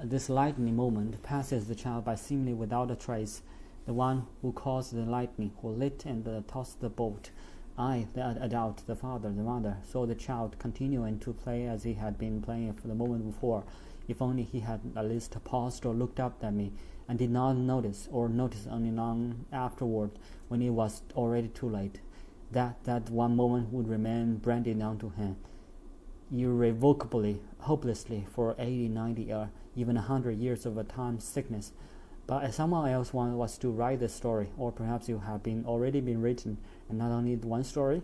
this lightning moment passes the child by seemingly without a trace. The one who caused the lightning, who lit and tossed the bolt, I, the adult, the father, the mother, saw the child continuing to play as he had been playing for the moment before. If only he had at least paused or looked up at me, and did not notice, or noticed only long afterward, when it was already too late. That one moment would remain branded onto him, irrevocably, hopelessly, for 80, 90, or even 100 years of a time sickness. But as someone else was to write the story, or perhaps it had already been written, and not only one story.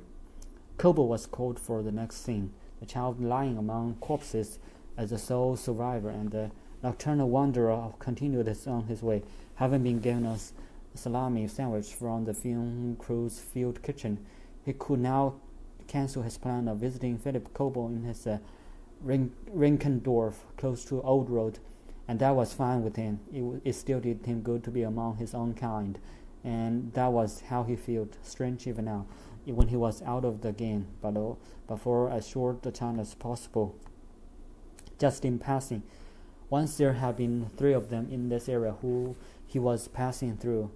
Kobo was called for the next scene, the child lying among corpses as the sole survivor, and the nocturnal wanderer continued on his way, having been given a salami sandwich from the film crew's field kitchen. He could now cancel his plan of visiting Philip Kobo in his Rinkendorf, close to Old Road, and that was fine with him. It still did him good to be among his own kind, and that was how he felt, strange even now, when he was out of the game, but for as short a time as possible. Just in passing. Once there had been 3 of them in this area who he was passing through,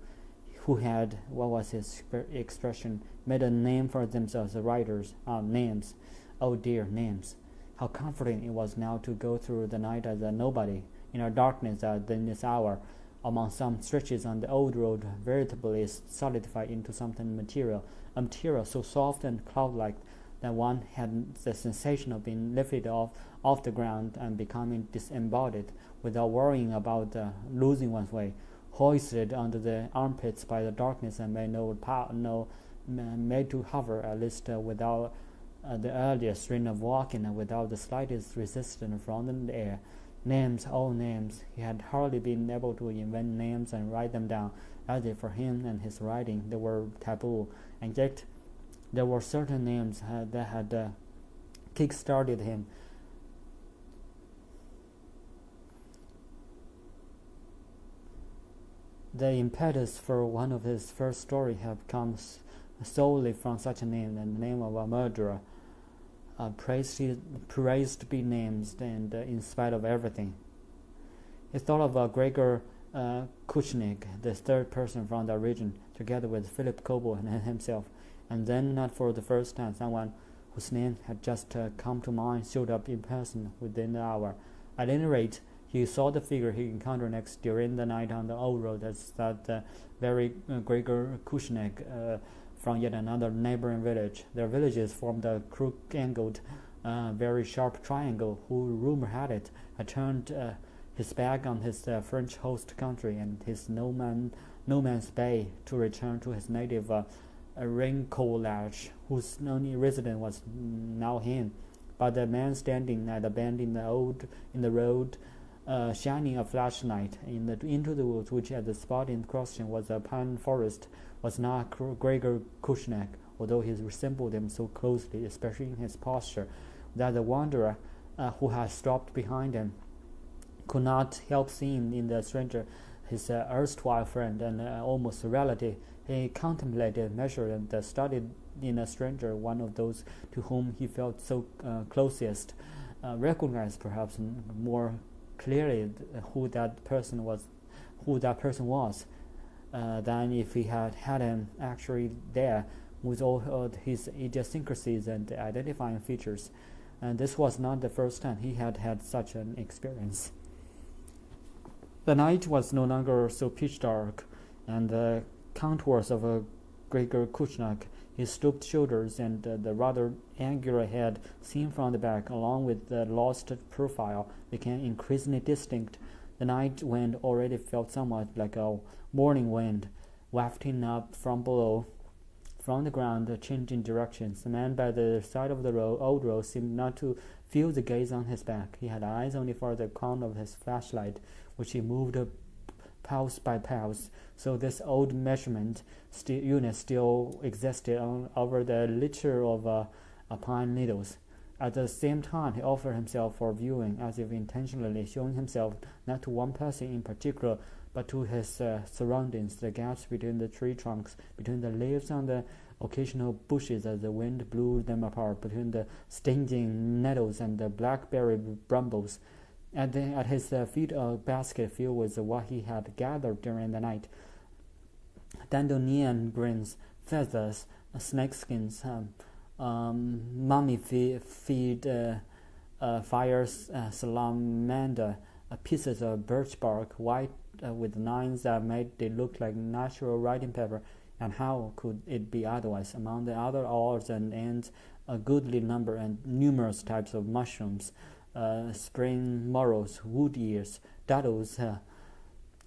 who had, what was his expression, made a name for themselves, the writers, names. Oh dear, names. How comforting it was now to go through the night as a nobody, in our darkness in this hour, among some stretches on the old road, veritably solidified into something material, a material so soft and cloud-like that one had the sensation of being lifted off the ground and becoming disembodied, without worrying about losing one's way, hoisted under the armpits by the darkness and made to hover, at least without the earliest strain of walking, and without the slightest resistance from the air. Names, all names. He had hardly been able to invent names and write them down, as if for him and his writing they were taboo, and yet there were certain names that had kick-started him. The impetus for one of his first stories had come solely from such a name, and the name of a murderer. Praised be names, and in spite of everything. He thought of Gregor Kuchnik, the 3rd person from the region, together with Philip Kobo and himself, and then, not for the first time, someone whose name had just come to mind, showed up in person within the hour. At any rate, he saw the figure he encountered next during the night on the old road as that very Gregor Kushnek from yet another neighboring village. Their villages formed a crook-angled, very sharp triangle, who, rumor had it, had turned his back on his French host country and his no man's bay to return to his native Rincolage, whose only resident was now him. But the man standing at a bend in the road, shining a flashlight into the woods, which at the spot in question was a pine forest, was not Gregor Kushnek, although he resembled him so closely, especially in his posture, that the wanderer who had stopped behind him could not help seeing in the stranger his erstwhile friend and almost relative. He contemplated, measured, and studied in a stranger one of those to whom he felt so closest, recognized perhaps more clearly who that person was, than if he had had him actually there with all his idiosyncrasies and identifying features. And this was not the first time he had had such an experience. The night was no longer so pitch dark, and the contours of a Gregor Kushnak, his stooped shoulders and the rather angular head seen from the back, along with the lost profile, became increasingly distinct. The night wind already felt somewhat like a morning wind, wafting up from below, from the ground, changing directions. The man by the side of the old road seemed not to feel the gaze on his back. He had eyes only for the count of his flashlight, which he moved pulse by pulse. So this old measurement unit still existed over the litter of pine needles. At the same time, he offered himself for viewing, as if intentionally showing himself not to one person in particular, but to his surroundings, the gaps between the tree trunks, between the leaves on the occasional bushes as the wind blew them apart, between the stinging nettles and the blackberry brambles. At his feet a basket filled with what he had gathered during the night: dandelion greens, feathers, snakeskins, mummy-feed fires, salamander, pieces of birch bark, white with lines that made it look like natural writing paper. And how could it be otherwise? Among the other odds and ends, a goodly number and numerous types of mushrooms, spring morels, wood ears, daddles,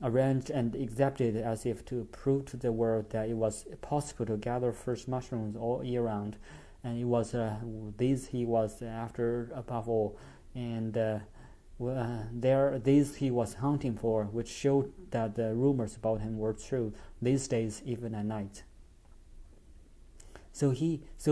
arranged and exhibited as if to prove to the world that it was possible to gather fresh mushrooms all year round. And it was these he was after above all, and these he was hunting for, which showed that the rumors about him were true these days, even at night. So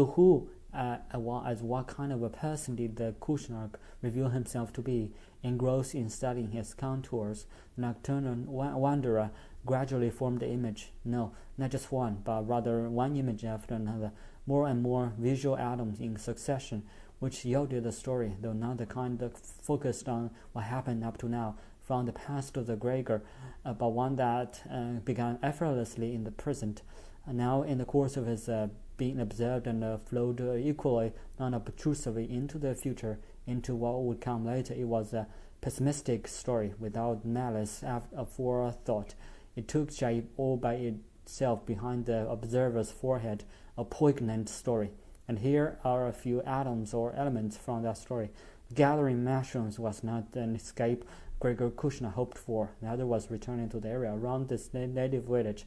who, as what kind of a person did the Kushnak reveal himself to be? Engrossed in studying his contours, the nocturnal wanderer gradually formed the image. No, not just one, but rather one image after another, more and more visual atoms in succession, which yielded the story, though not the kind that focused on what happened up to now, from the past to the Gregor, but one that began effortlessly in the present, now in the course of his being observed, and flowed equally non-obtrusively into the future, into what would come later. It was a pessimistic story, without malice aforethought. It took shape all by itself behind the observer's forehead, a poignant story. And here are a few atoms or elements from that story. Gathering mushrooms was not an escape Gregor Kushner hoped for. Neither was returning to the area around this native village,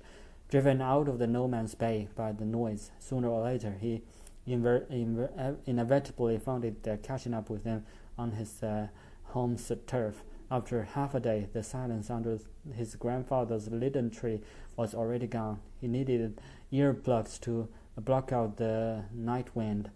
driven out of the no man's bay by the noise. Sooner or later, he inevitably found it catching up with him on his home's turf. After half a day, the silence under his grandfather's linden tree was already gone. He needed earplugs to block out the night wind.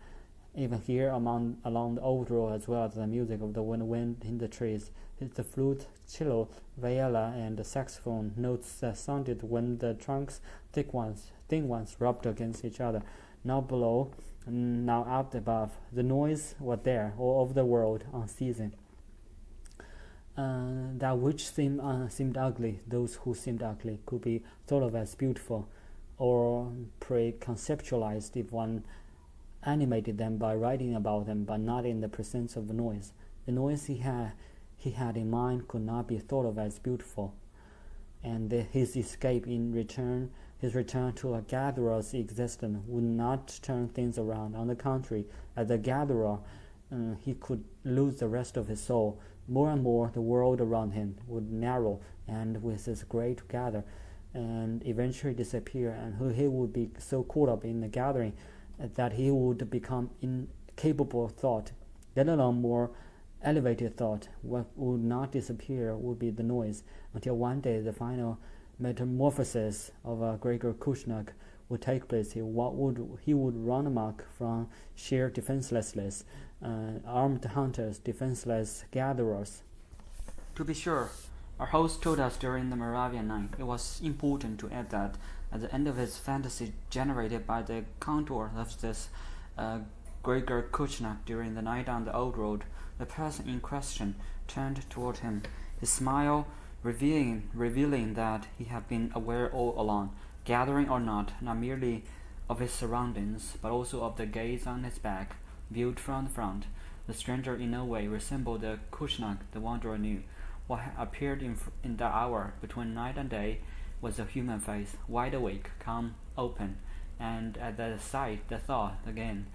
Even here, along the old road, as well as the music of the wind in the trees, the flute, cello, viola, and the saxophone notes sounded when the trunks, thin ones, rubbed against each other. Now below, now up above, the noise was there, all over the world, unceasing. That which seemed ugly, those who seemed ugly, could be thought of as beautiful, or pre-conceptualized if one animated them by writing about them, but not in the presence of noise. The noise he had in mind could not be thought of as beautiful, and his escape his return to a gatherer's existence would not turn things around. On the contrary, as a gatherer, he could lose the rest of his soul. More and more, the world around him would narrow, and with his great gather, and eventually disappear, and he would be so caught up in the gathering that he would become incapable of thought, let alone more elevated thought. What would not disappear would be the noise, until one day the final metamorphosis of Gregor Kushnak would take place. He would run amok from sheer defenselessness, armed hunters, defenseless gatherers. To be sure, our host told us during the Moravian night it was important to add that at the end of his fantasy generated by the contour of this Gregor Kuchnak during the night on the old road, the person in question turned toward him, his smile revealing that he had been aware all along, gathering or not merely of his surroundings, but also of the gaze on his back, viewed from the front. The stranger in no way resembled the Kushnak the wanderer knew. What appeared in that hour between night and day was a human face, wide awake, calm, open, and at that sight the thought again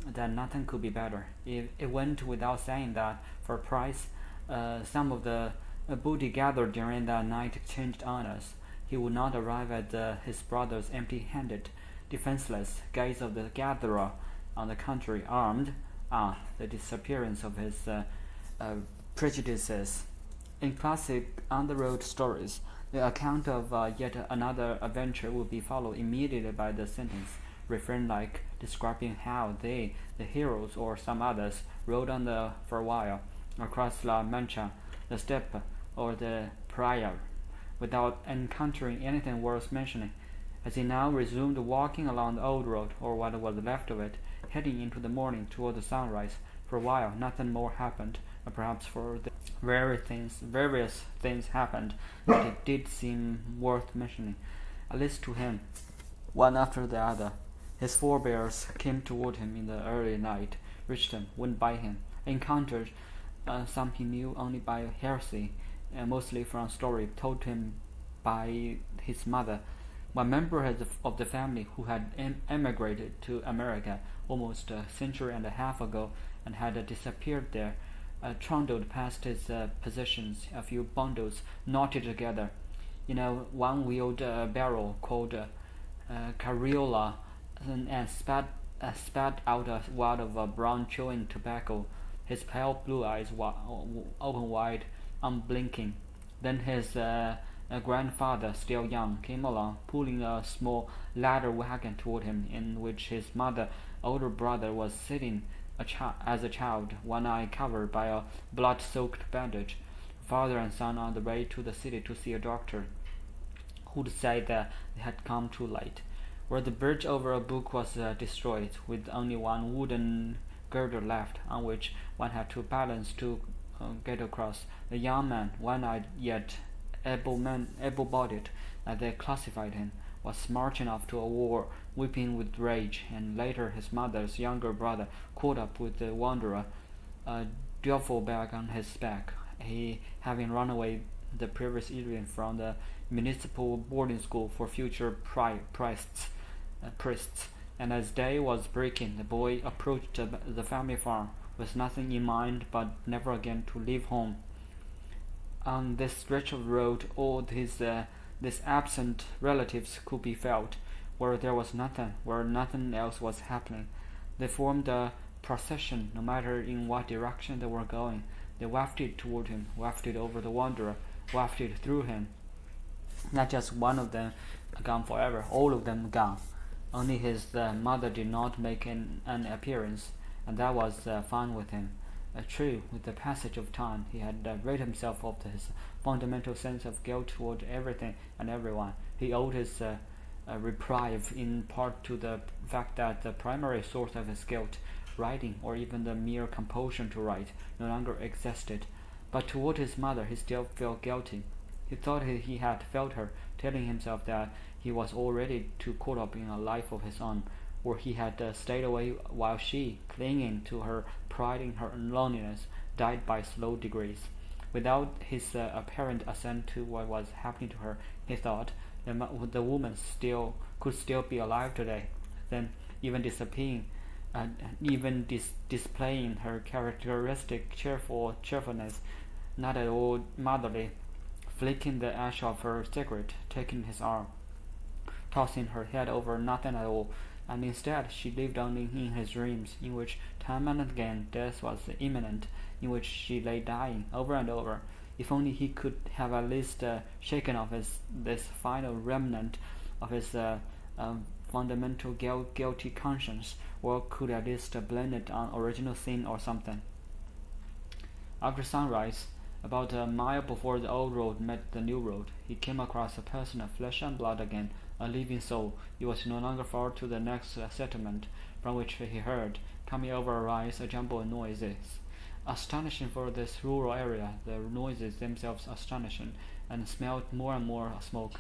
that nothing could be better. It went without saying that for a price, some of the booty gathered during that night changed on us. He would not arrive at his brother's empty-handed, defenseless gaze of the gatherer. On the contrary, armed. The disappearance of his prejudices. In classic on-the-road stories, the account of yet another adventure would be followed immediately by the sentence, refrain like describing how they, the heroes or some others, rode on for a while across La Mancha, the steppe, or the Praya, without encountering anything worth mentioning. As he now resumed walking along the old road, or what was left of it, heading into the morning toward the sunrise, for a while nothing more happened. Perhaps for the various things happened that it did seem worth mentioning, at least to him, one after the other. His forebears came toward him in the early night, reached him, went by him, encountered some he knew only by hearsay, mostly from story told him by his mother. One member of the family who had emigrated to America almost a century and a half ago and had disappeared there, trundled past his possessions, a few bundles knotted together in a one-wheeled barrel called carriola, and spat out a wad of brown chewing tobacco, his pale blue eyes open wide, unblinking. Then his grandfather, still young, came along, pulling a small ladder wagon toward him, in which his older brother was sitting as a child, one eye covered by a blood-soaked bandage. Father and son on the way to the city to see a doctor, who'd say that they had come too late. Where the bridge over a brook was destroyed, with only one wooden girder left, on which one had to balance to get across. The young man, one-eyed yet able-bodied, as they classified him, was smart enough to a war, weeping with rage, and later his mother's younger brother caught up with the wanderer, a duffel bag on his back, he having run away the previous evening from the municipal boarding school for future priests. And as day was breaking, the boy approached the family farm with nothing in mind but never again to leave home. On this stretch of road, all his absent relatives could be felt, where there was nothing, where nothing else was happening. They formed a procession, no matter in what direction they were going. They wafted toward him, wafted over the wanderer, wafted through him. Not just one of them gone forever, all of them gone. Only his mother did not make an appearance, and that was fine with him. True, with the passage of time, he had rid himself of his fundamental sense of guilt toward everything and everyone. He owed his reprieve in part to the fact that the primary source of his guilt, writing, or even the mere compulsion to write, no longer existed. But toward his mother he still felt guilty. He thought he had felt her, telling himself that he was already too caught up in a life of his own, where he had stayed away while she, clinging to her pride in her loneliness, died by slow degrees. Without his apparent assent to what was happening to her, he thought, the woman could still be alive today. Then, even displaying her characteristic cheerfulness, not at all motherly, flicking the ash of her cigarette, taking his arm, tossing her head over nothing at all, and instead she lived only in his dreams, in which time and again death was imminent, in which she lay dying over and over. If only he could have at least shaken off this final remnant of his fundamental guilty conscience, or could at least blame it on original sin or something. After sunrise, about a mile before the old road met the new road, he came across a person of flesh and blood again, a living soul. It was no longer far to the next settlement, from which he heard, coming over a rise, a jumble of noises. Astonishing for this rural area, the noises themselves astonishing, and smelled more and more smoke,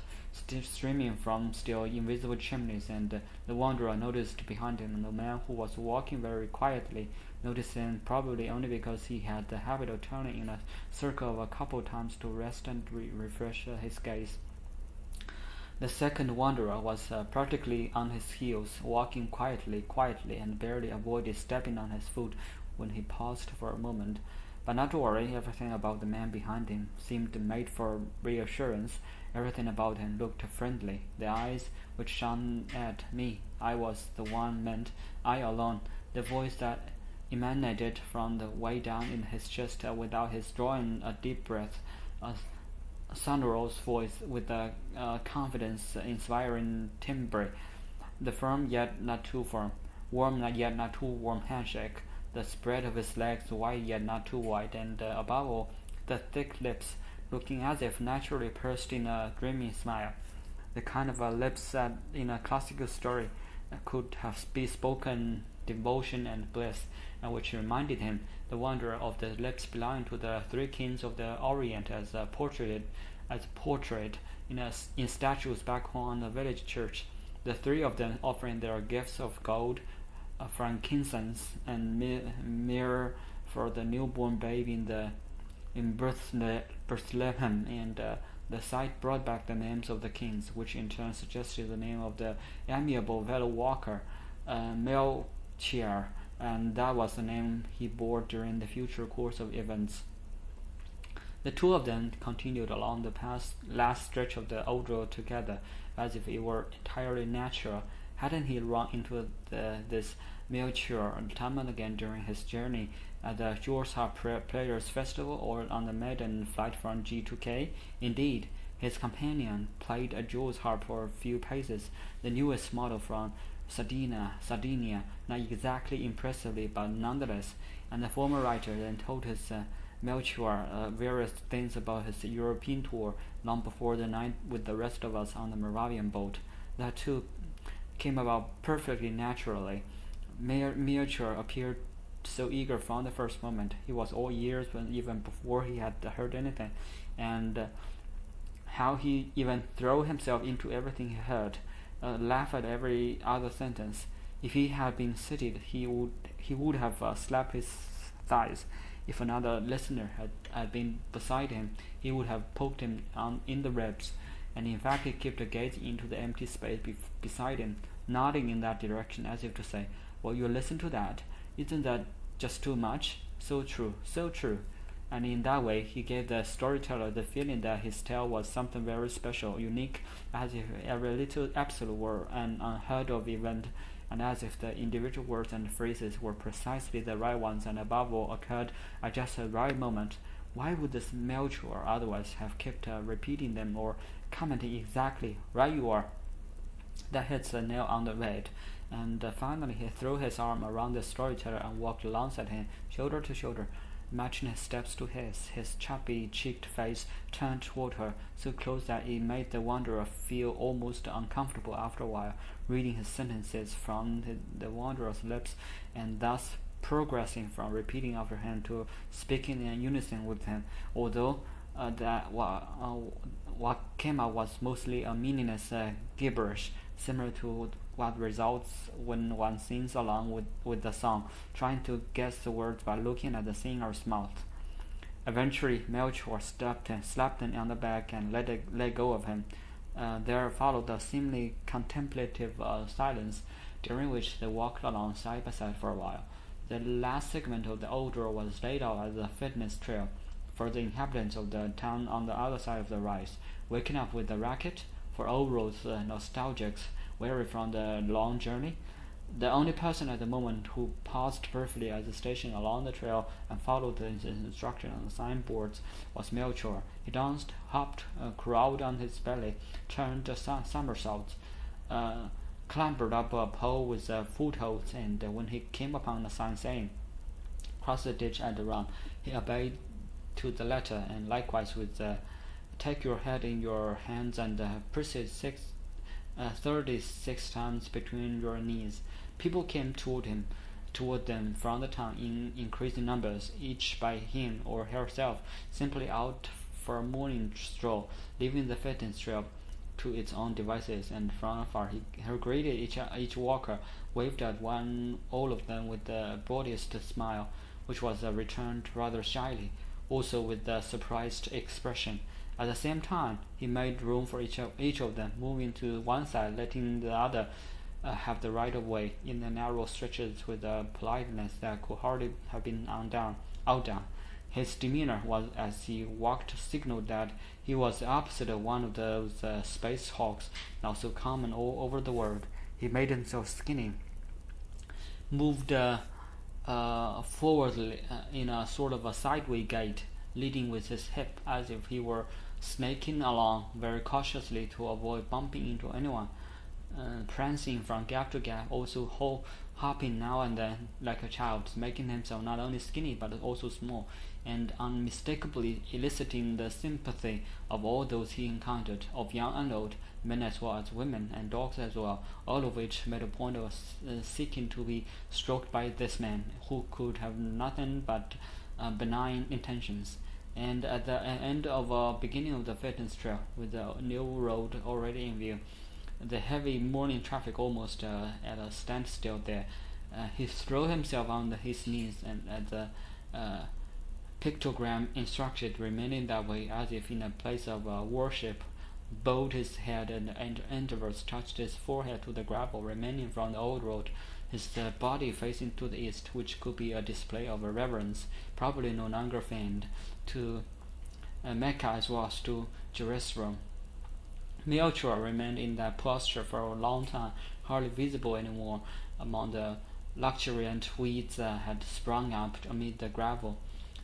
streaming from still invisible chimneys, and the wanderer noticed behind him the man who was walking very quietly, noticing probably only because he had the habit of turning in a circle of a couple times to rest and refresh his gaze. The second wanderer was practically on his heels, walking quietly, and barely avoided stepping on his foot when he paused for a moment. But not to worry, everything about the man behind him seemed made for reassurance. Everything about him looked friendly. The eyes which shone at me, I was the one meant, I alone. The voice that emanated from the way down in his chest without his drawing a deep breath, a sonorous voice with a confidence-inspiring timbre, the firm yet not too firm, warm yet not too warm handshake, the spread of his legs wide yet not too wide, and above all, the thick lips, looking as if naturally pursed in a dreamy smile, the kind of lips that in a classical story could have bespoken devotion and bliss, and which reminded him, the wanderer, of the lips belonging to the three kings of the Orient as portrayed in statues back home on the village church, the three of them offering their gifts of gold, frankincense, and myrrh for the newborn baby in Bethlehem, and the sight brought back the names of the kings, which in turn suggested the name of the amiable fellow walker, Melchior, and that was the name he bore during the future course of events. The two of them continued along the last stretch of the old road together, as if it were entirely natural. Hadn't he run into this Melchior time and again during his journey at the Jewels Harp Players Festival or on the maiden flight from G to K? Indeed, his companion played a Jewels harp for a few paces, the newest model from Sardinia, not exactly impressively, but nonetheless, and the former writer then told his Melchior various things about his European tour long before the night with the rest of us on the Moravian boat. That too came about perfectly naturally. Melchior appeared so eager from the first moment. He was all ears even before he had heard anything, and how he even threw himself into everything he heard, laughed at every other sentence. If he had been seated, he would have slapped his thighs. If another listener had been beside him, he would have poked him in the ribs, and in fact he kept gazing into the empty space beside him, nodding in that direction as if to say, "Well, you listen to that. Isn't that just too much? So true, so true." And in that way he gave the storyteller the feeling that his tale was something very special, unique, as if every little episode were an unheard of event, and as if the individual words and phrases were precisely the right ones, and above all occurred at just the right moment. Why would this Melchior otherwise have kept repeating them or commenting exactly, "Right you are"? That hits the nail on the head. And finally he threw his arm around the storyteller and walked alongside him, shoulder to shoulder, matching his steps to his chubby-cheeked face turned toward her, so close that it made the wanderer feel almost uncomfortable after a while, reading his sentences from the wanderer's lips, and thus progressing from repeating after him to speaking in unison with him, although what came out was mostly a meaningless gibberish, similar to what results when one sings along with the song, trying to guess the words by looking at the singer's mouth. Eventually, Melchior slapped him on the back and let go of him. There followed a seemingly contemplative silence, during which they walked along side by side for a while. The last segment of the old road was laid out as a fitness trail for the inhabitants of the town on the other side of the rise, waking up with the racket, for old roads nostalgics, weary from the long journey. The only person at the moment who paused briefly at the station along the trail and followed the instruction on the signboards was Melchior. He danced, hopped, crawled on his belly, turned somersaults, clambered up a pole with footholds, and when he came upon a sign saying, "Cross the ditch at the run," he obeyed to the letter, and likewise with "Take your head in your hands and press it 36 times between your knees." People came toward them from the town in increasing numbers, each by him or herself simply out for a morning stroll, leaving the fitness trail to its own devices, and from afar he greeted each walker, waved at all of them with the broadest smile, which was returned rather shyly, also with a surprised expression. At the same time, he made room for each of them, moving to one side, letting the other have the right of way in the narrow stretches with a politeness that could hardly have been outdone. His demeanor was, as he walked, signaled that he was the opposite of one of those space hawks now so common all over the world. He made himself skinny, moved forwardly in a sort of a sideway gait, leading with his hip as if he were snaking along very cautiously to avoid bumping into anyone, prancing from gap to gap, also hopping now and then like a child, making himself not only skinny but also small, and unmistakably eliciting the sympathy of all those he encountered, of young and old, men as well as women, and dogs as well, all of which made a point of seeking to be stroked by this man, who could have nothing but benign intentions. And at the end of beginning of the fitness trail, with the new road already in view, the heavy morning traffic almost at a standstill there, he threw himself on his knees, and at the pictogram instructed, remaining that way as if in a place of worship, bowed his head and intervals touched his forehead to the gravel remaining from the old road, his body facing to the east, which could be a display of reverence, probably no longer feigned, to Mecca as well as to Jerusalem. Melchior remained in that posture for a long time, hardly visible anymore among the luxuriant weeds that had sprung up amid the gravel.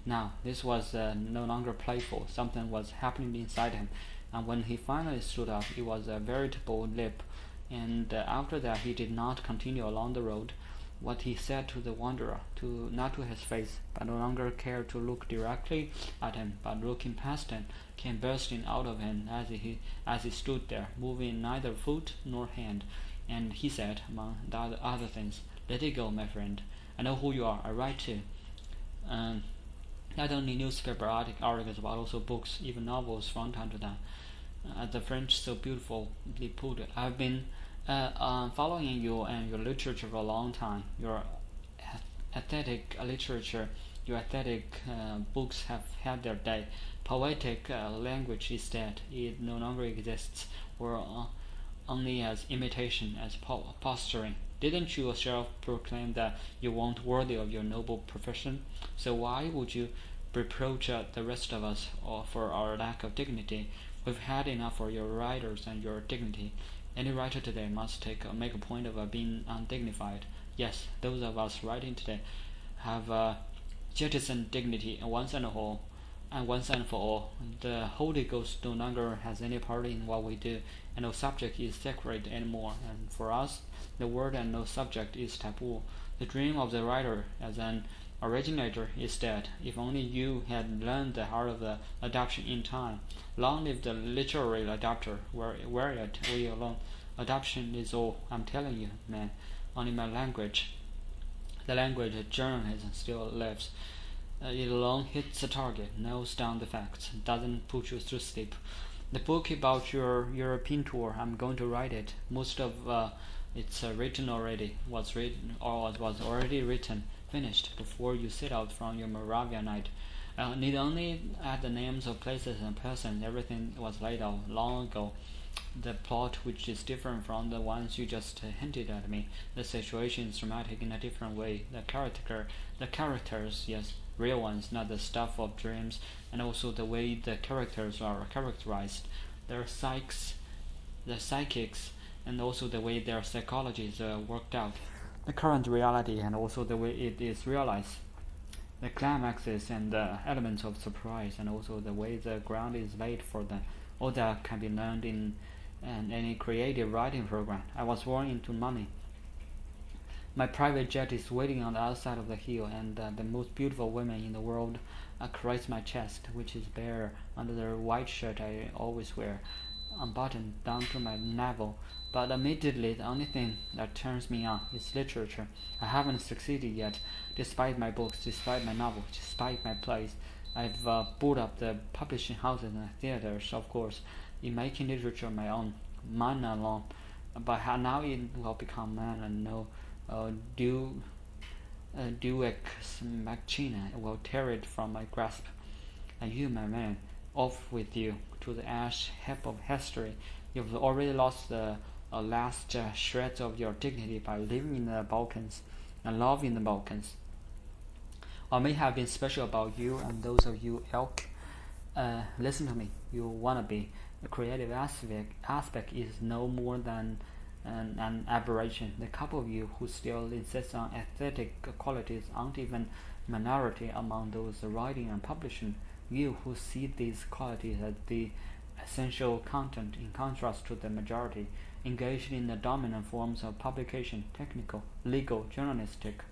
Now, this was no longer playful. Something was happening inside him, and when he finally stood up, it was a veritable leap, and after that he did not continue along the road. What he said to the wanderer, not to his face, but no longer cared to look directly at him, but looking past him, came bursting out of him as he stood there, moving neither foot nor hand. And he said, among the other things, "Let it go, my friend. I know who you are. I write too. Not only newspaper articles, but also books, even novels from time to time. As the French so beautifully put it, I've been following you and your literature for a long time. Your aesthetic literature, your aesthetic books have had their day. Poetic language is dead. It no longer exists, or only as imitation, as posturing. Didn't you yourself proclaim that you weren't worthy of your noble profession? So why would you reproach the rest of us for our lack of dignity? We've had enough for your writers and your dignity. Any writer today must make a point of being undignified. Yes, those of us writing today have jettisoned dignity once and for all. The Holy Ghost no longer has any part in what we do, and no subject is sacred anymore. And for us, the word and no subject is taboo. The dream of the writer as an originator is dead. If only you had learned the art of the adaptation in time. Long live the literary adapter. Wear it, we alone. Adaptation is all, I'm telling you, man. Only my language, the language of journalism, still lives. It alone hits the target, nails down the facts, doesn't put you to sleep. The book about your European tour, I'm going to write it. Most of it's written already. Was written or was already written, finished before you set out from your Moravian night. Need only add the names of places and persons. Everything was laid out long ago. The plot, which is different from the ones you just hinted at me. The situation is dramatic in a different way. The characters, yes, real ones, not the stuff of dreams, and also the way the characters are characterized, their psychics, and also the way their psychology is worked out. The current reality and also the way it is realized. The climaxes and the elements of surprise, and also the way the ground is laid for them. All that can be learned in any creative writing program. I was born into money. My private jet is waiting on the outside of the hill, and the most beautiful women in the world caress my chest, which is bare under the white shirt I always wear, unbuttoned down to my navel. But admittedly, the only thing that turns me on is literature. I haven't succeeded yet, despite my books, despite my novels, despite my plays. I've bought up the publishing houses and theaters, of course, in making literature my own, mine alone. But now it will become mine, and no Duex Machina will tear it from my grasp. And you, my man, off with you to the ash heap of history. You've already lost the last shreds of your dignity by living in the Balkans and loving the Balkans. What may have been special about you and those of you elk, listen to me, you wannabe. The creative aspect is no more than an aberration. The couple of you who still insist on aesthetic qualities aren't even minority among those writing and publishing. You who see these qualities as the essential content in contrast to the majority, engaged in the dominant forms of publication, technical, legal, journalistic.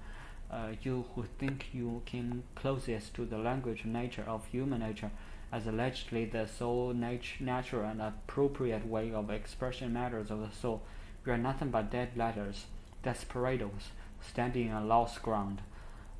You who think you came closest to the language nature of human nature as allegedly the sole natural and appropriate way of expressing matters of the soul. We are nothing but dead letters, desperados, standing on lost ground.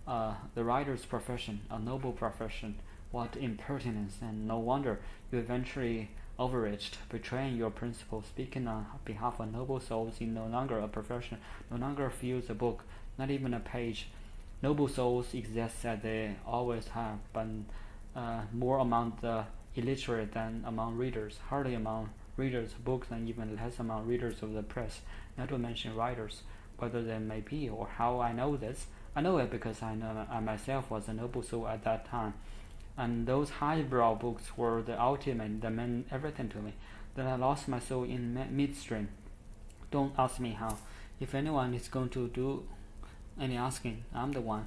The writer's profession, a noble profession. What impertinence, and no wonder you eventually overreached, betraying your principle, speaking on behalf of noble souls in no longer a profession, no longer fills a book, not even a page. Noble souls exist as they always have, but more among the illiterate than among readers, hardly among readers of books, and even less among readers of the press, not to mention writers. Whether they may be, or how I know this, I know it because I myself was a noble soul at that time, and those highbrow books were the ultimate that meant everything to me. Then I lost my soul in midstream. Don't ask me how. If anyone is going to do any asking, I'm the one.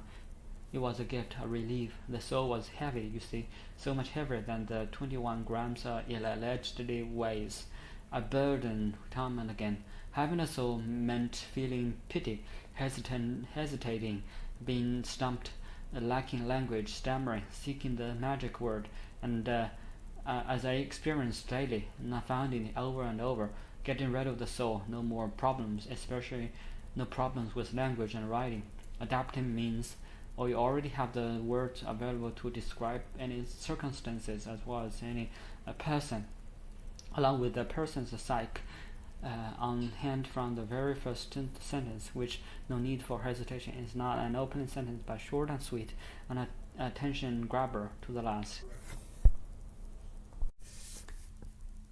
It was a gift, a relief. The soul was heavy, you see, so much heavier than the 21 grams it allegedly weighs. A burden time and again. Having a soul meant feeling pity, hesitating, being stumped, lacking language, stammering, seeking the magic word, and as I experienced daily, not finding it over and over, getting rid of the soul, no more problems, especially no problems with language and writing. Adapting means, or you already have the words available to describe any circumstances as well as any person, along with the person's psyche on hand from the very first sentence, which, no need for hesitation, is not an opening sentence but short and sweet, an attention grabber to the last.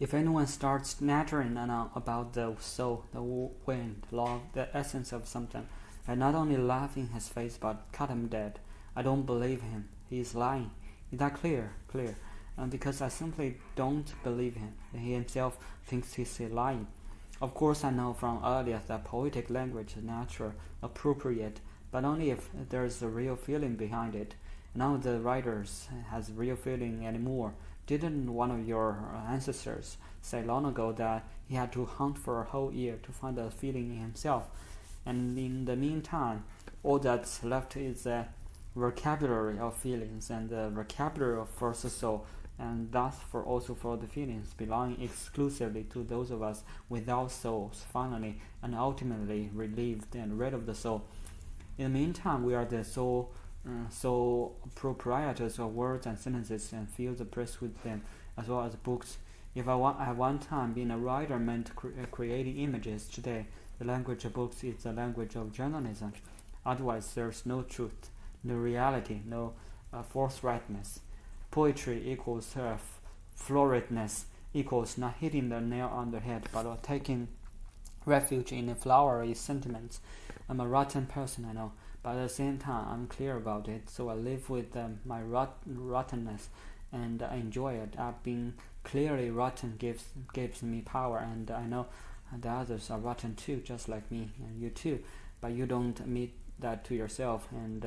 If anyone starts nattering about the soul, the wind, love, the essence of something, I not only laugh in his face but cut him dead. I don't believe him. He is lying. Is that clear? Clear. And because I simply don't believe him, he himself thinks he's lying. Of course, I know from earlier that poetic language is natural, appropriate, but only if there's a real feeling behind it. None of the writers has real feeling anymore. Didn't one of your ancestors say long ago that he had to hunt for a whole year to find a feeling in himself? And in the meantime, all that's left is a vocabulary of feelings, and the vocabulary for the soul, and thus also for the feelings belonging exclusively to those of us without souls, finally and ultimately relieved and rid of the soul. In the meantime, we are the sole proprietors of words and sentences, and feel the press with them, as well as books. If I have one time been a writer meant creating images, today the language of books is the language of journalism. Otherwise, there's no truth, no reality, no forthrightness. Poetry equals floridness, equals not hitting the nail on the head, but taking refuge in flowery sentiments. I'm a rotten person, I know, but at the same time, I'm clear about it, so I live with my rottenness, and I enjoy it. Being clearly rotten gives me power, and I know the others are rotten too, just like me, and you too, but you don't admit that to yourself, and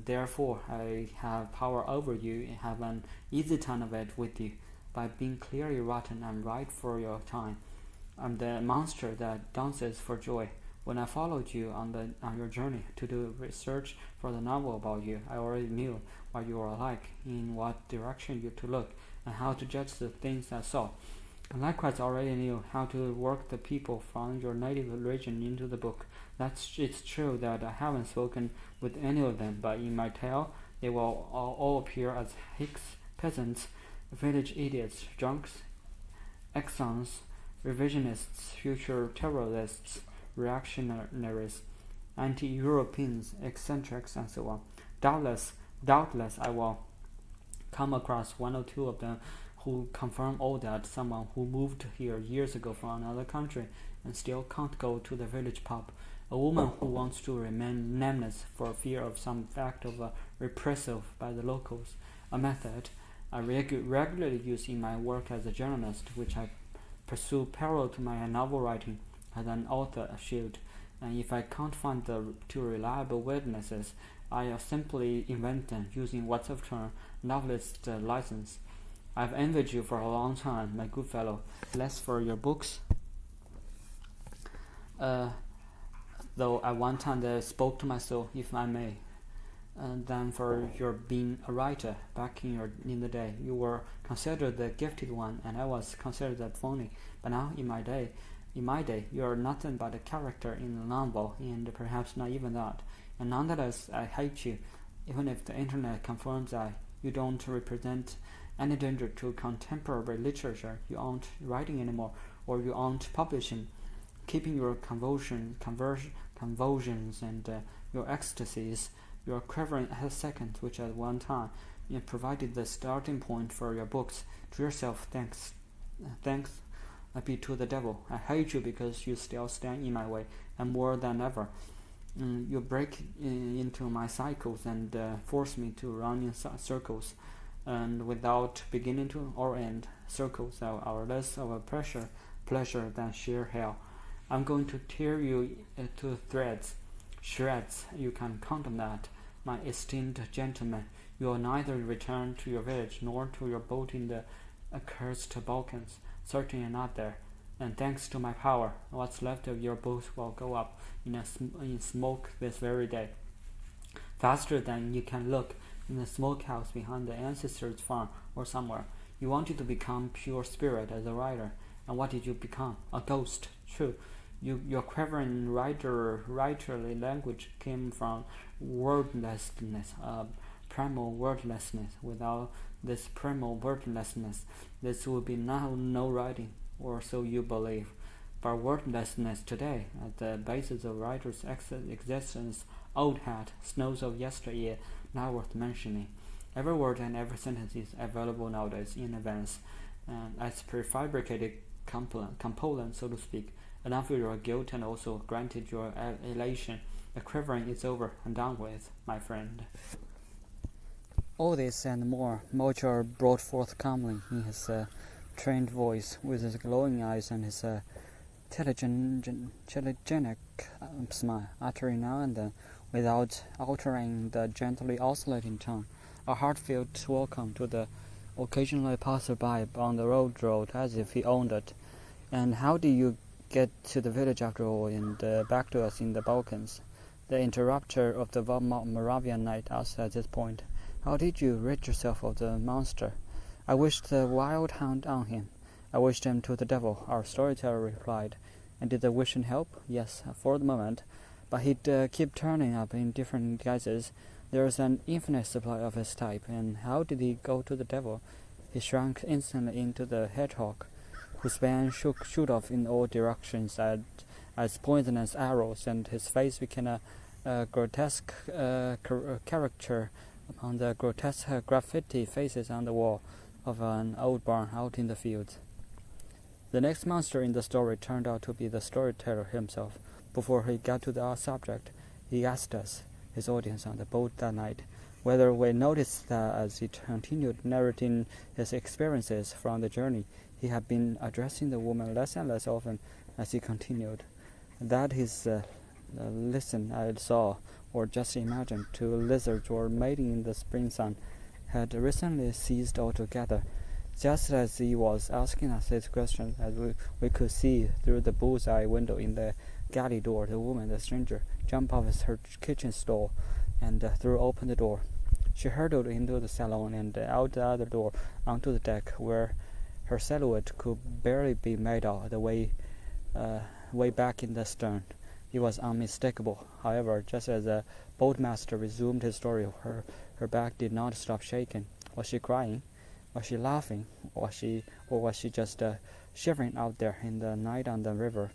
therefore I have power over you and have an easy time of it with you. By being clearly rotten, I'm right for your time. I'm the monster that dances for joy. When I followed you on your journey to do research for the novel about you, I already knew what you were like, in what direction you to look, and how to judge the things I saw. And likewise, I already knew how to work the people from your native region into the book. It's true that I haven't spoken with any of them, but in my tale, they will all appear as hicks, peasants, village idiots, drunks, exons, revisionists, future terrorists, reactionaries, anti-Europeans, eccentrics, and so on. Doubtless, I will come across one or two of them who confirm all that. Someone who moved here years ago from another country and still can't go to the village pub. A woman who wants to remain nameless for fear of some fact of reprisal by the locals. A method I regularly use in my work as a journalist, which I pursue parallel to my novel writing as an author shield. And if I can't find the two reliable witnesses, I simply invent them using what's of term novelist license. I've envied you for a long time, my good fellow, less for your books, though I one time spoke to myself, if I may, than for your being a writer. Back in the day, you were considered the gifted one, and I was considered that phony. But now, in my day, you are nothing but a character in a novel, and perhaps not even that. And nonetheless, I hate you, even if the internet confirms that you don't represent any danger to contemporary literature. You aren't writing anymore, or you aren't publishing. Keeping your convulsions and your ecstasies, your quivering seconds, which at one time you provided the starting point for your books. To yourself, thanks be to the devil. I hate you because you still stand in my way, and more than ever, you break into my cycles and force me to run in circles, and without beginning to or end. Circles are less of a pleasure than sheer hell. I'm going to tear you to shreds. You can count on that, my esteemed gentleman. You will neither return to your village nor to your boat in the accursed Balkans. Certainly not there. And thanks to my power, what's left of your boat will go up in smoke this very day, faster than you can look, in the smokehouse behind the ancestors' farm or somewhere. You wanted to become pure spirit as a writer, and what did you become? A ghost. True. Your quivering writerly language came from wordlessness, primal wordlessness. Without this primal wordlessness, this would be no writing, or so you believe. But wordlessness today, at the basis of writer's existence, old hat, snows of yesteryear, not worth mentioning. Every word and every sentence is available nowadays in advance, as prefabricated component, so to speak. Enough of your guilt, and also granted your elation. The quivering is over and done with, my friend. All this and more Mocher brought forth calmly in his trained voice, with his glowing eyes and his telegenic smile, uttering now and then, without altering the gently oscillating tone, a heartfelt welcome to the occasional passer-by on the road, as if he owned it. And how do you get to the village after all, and back to us in the Balkans? The interrupter of the Moravian night asked at this point. How did you rid yourself of the monster? I wished the wild hound on him. I wished him to the devil, our storyteller replied. And did the wishing help? Yes, for the moment. But he'd keep turning up in different guises. There's an infinite supply of his type. And how did he go to the devil? He shrank instantly into the hedgehog, whose bane shoot off in all directions as poisonous arrows, and his face became a grotesque caricature among the grotesque graffiti faces on the wall of an old barn out in the fields. The next monster in the story turned out to be the storyteller himself. Before he got to the subject, he asked us, his audience on the boat that night, whether we noticed that as he continued narrating his experiences from the journey, he had been addressing the woman less and less often as he continued. That his listen, I saw, or just imagined, to lizards or mating in the spring sun, had recently ceased altogether. Just as he was asking us this question, as we could see through the bull's-eye window in the galley door, the woman, the stranger, jumped off her kitchen stool and threw open the door. She hurtled into the salon and out the other door onto the deck, where her silhouette could barely be made out the way back in the stern. It was unmistakable. However, just as the boatmaster resumed his story, her back did not stop shaking. Was she crying? Was she laughing? Was she just shivering out there in the night on the river?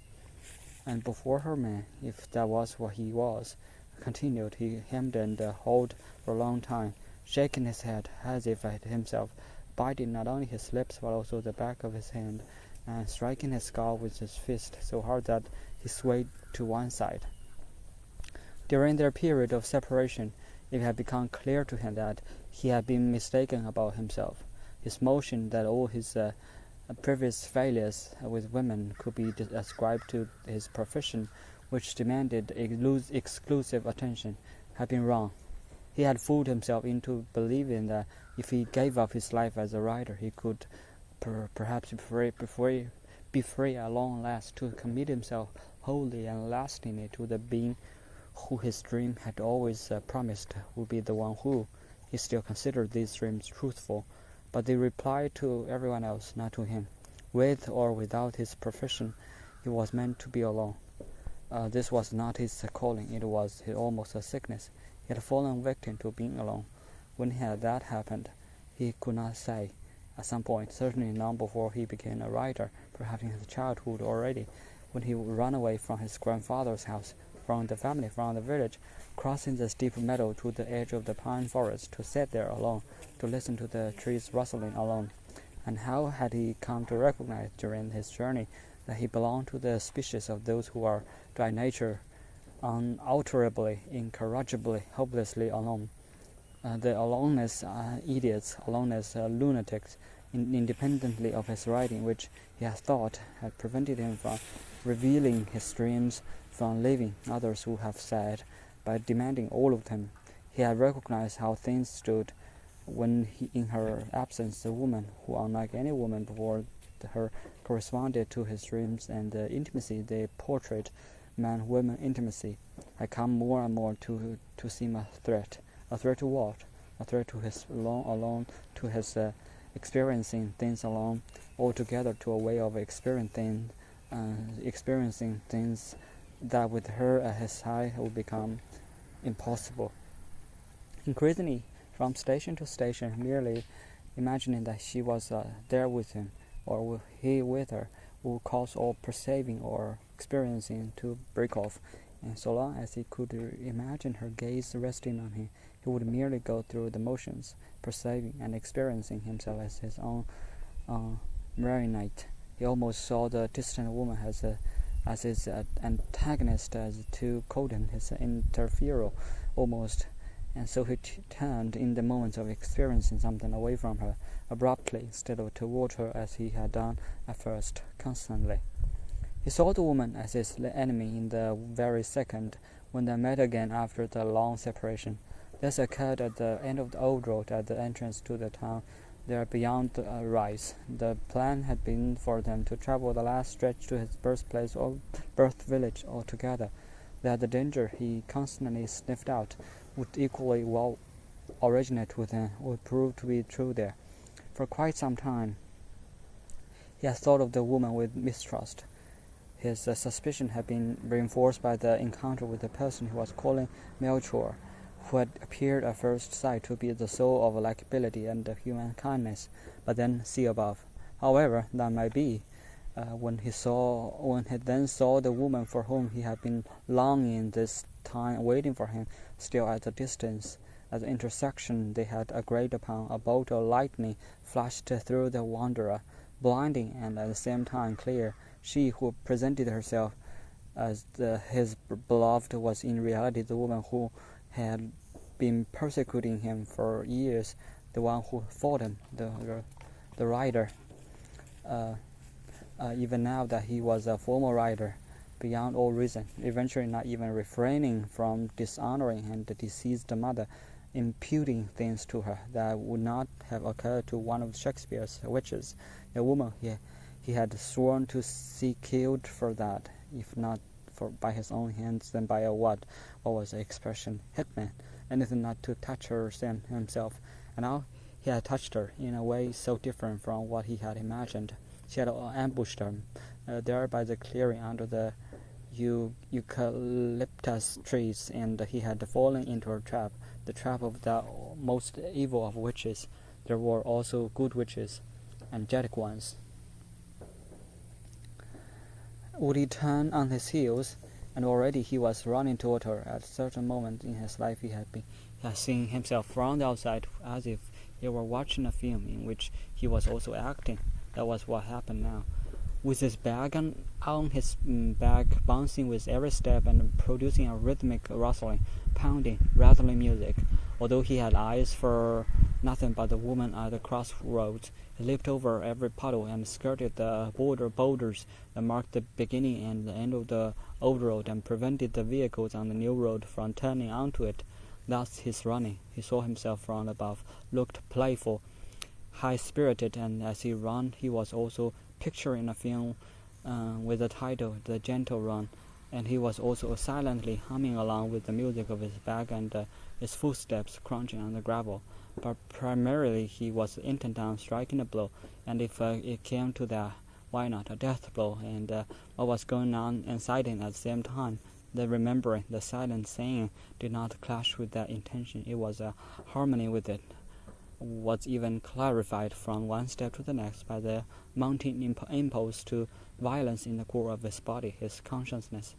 And before her man, if that was what he was, continued, he hemmed and hawed for a long time, shaking his head as if at himself, biting not only his lips but also the back of his hand, and striking his skull with his fist so hard that he swayed to one side. During their period of separation, it had become clear to him that he had been mistaken about himself. His motion that all his previous failures with women could be ascribed to his profession, which demanded exclusive attention, had been wrong. He had fooled himself into believing that if he gave up his life as a writer, he could perhaps be free at long last to commit himself wholly and lastingly to the being who his dream had always promised would be the one who. He still considered these dreams truthful, but they replied to everyone else, not to him. With or without his profession, he was meant to be alone. This was not his calling, it was almost a sickness. He had fallen victim to being alone. When had that happened, he could not say. At some point, certainly long before he became a writer, perhaps in his childhood already, when he would run away from his grandfather's house, from the family, from the village, crossing the steep meadow to the edge of the pine forest, to sit there alone, to listen to the trees rustling alone. And how had he come to recognize during his journey that he belonged to the species of those who are by nature unalterably, incorrigibly, hopelessly alone? The aloneness idiots, aloneness lunatics, independently of his writing, which he had thought had prevented him from revealing his dreams, from leaving others who have said, by demanding all of them. He had recognized how things stood when in her absence the woman, who unlike any woman before her, corresponded to his dreams, and the intimacy they portrayed, man-woman intimacy, had come more and more to seem a threat. A threat to what? A threat to his alone, to his experiencing things alone, altogether to a way of experiencing things that with her at his side would become impossible. Increasingly, from station to station, merely imagining that she was there with him, or he with her, would cause all perceiving or experiencing to break off, and so long as he could imagine her gaze resting on him, he would merely go through the motions, perceiving and experiencing himself as his own marionette. He almost saw the distant woman as his antagonist, as to call him his interferer, almost, and so he turned in the moments of experiencing something away from her, abruptly, instead of toward her as he had done at first, constantly. He saw the woman as his enemy in the very second when they met again after the long separation. This occurred at the end of the old road at the entrance to the town there beyond the rise. The plan had been for them to travel the last stretch to his birthplace or birth village altogether. That the danger he constantly sniffed out would equally well originate with him would prove to be true there. For quite some time he had thought of the woman with mistrust. His suspicion had been reinforced by the encounter with the person he was calling Melchior, who had appeared at first sight to be the soul of likability and human kindness, but then see above. However that might be, when he then saw the woman for whom he had been longing this time, waiting for him, still at a distance, at the intersection they had agreed upon, a bolt of lightning flashed through the wanderer, blinding and at the same time clear. She who presented herself as his beloved was in reality the woman who had been persecuting him for years, the one who fought him, the rider. Even now that he was a former rider, beyond all reason, eventually not even refraining from dishonoring and the deceased mother, imputing things to her that would not have occurred to one of Shakespeare's witches, a woman he had sworn to see killed for that, if not by his own hands, then by a what was the expression, hitman, anything not to touch her himself. And now he had touched her in a way so different from what he had imagined. She had ambushed him there by the clearing under the eucalyptus trees, and he had fallen into her trap, the trap of the most evil of witches. There were also good witches, angelic ones. Would he turn on his heels? And already he was running toward her. At a certain moment in his life he had seen himself from the outside, as if he were watching a film in which he was also acting. That was what happened now. With his bag on his back, bouncing with every step and producing a rhythmic rustling, pounding, rattling music. Although he had eyes for nothing but the woman at the crossroads, he leaped over every puddle and skirted the boulders that marked the beginning and the end of the old road and prevented the vehicles on the new road from turning onto it. Thus his running. He saw himself from above, looked playful, high-spirited, and as he ran he was also picturing a film with the title The Gentle Run, and he was also silently humming along with the music of his bag and his footsteps crunching on the gravel. But primarily he was intent on striking a blow, and if it came to that, why not a death blow? And what was going on inside him at the same time, the remembering, the silent saying, did not clash with that intention. It was a harmony with it, was even clarified from one step to the next by the mounting impulse to violence in the core of his body, his consciousness.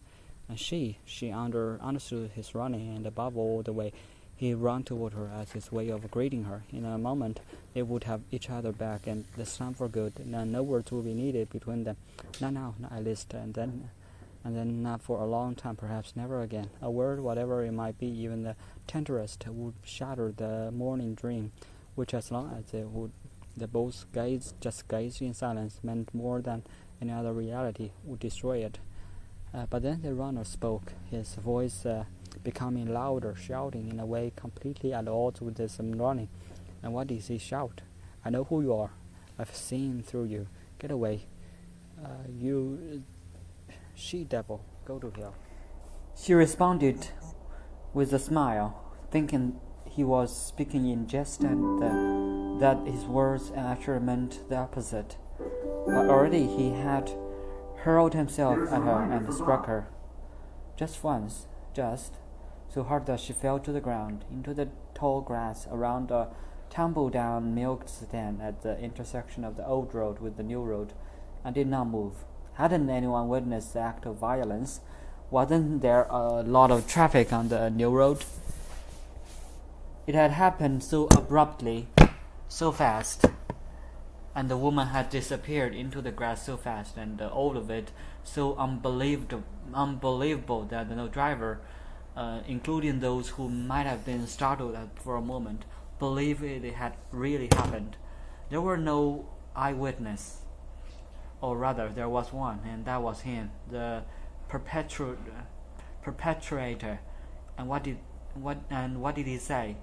And she understood his running, and above all the way he ran toward her as his way of greeting her. In a moment they would have each other back, and this time for good, and no words would be needed between them. Not now, not at least, and then not for a long time, perhaps never again. A word, whatever it might be, even the tenderest, would shatter the morning dream, which as long as they both gazed in silence, meant more than any other reality, would destroy it. But then the runner spoke, his voice becoming louder, shouting in a way completely at odds with his running. And what did he shout? I know who you are. I've seen through you. Get away. You she-devil, go to hell. She responded with a smile, thinking he was speaking in jest and that his words actually meant the opposite. But already he had hurled himself at her and struck her. Just once, so hard that she fell to the ground, into the tall grass around a tumble-down milk stand at the intersection of the old road with the new road, and did not move. Hadn't anyone witnessed the act of violence? Wasn't there a lot of traffic on the new road? It had happened so abruptly, so fast, and the woman had disappeared into the grass so fast, and all of it so unbelievable that no driver, including those who might have been startled for a moment, believed it had really happened. There were no eyewitness, or rather there was one, and that was him, the perpetrator. And what did he say?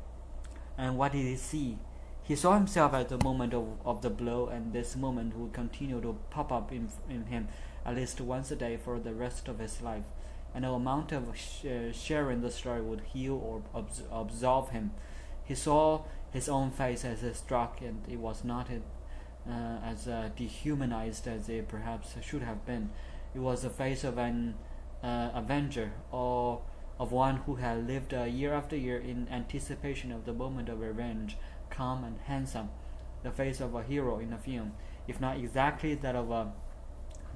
And what did he see? He saw himself at the moment of the blow, and this moment would continue to pop up in him at least once a day for the rest of his life. And no amount of sharing the story would heal or absolve him. He saw his own face as it struck, and it was not as dehumanized as it perhaps should have been. It was the face of an avenger, or of one who had lived year after year in anticipation of the moment of revenge, calm and handsome, the face of a hero in a film, if not exactly that of a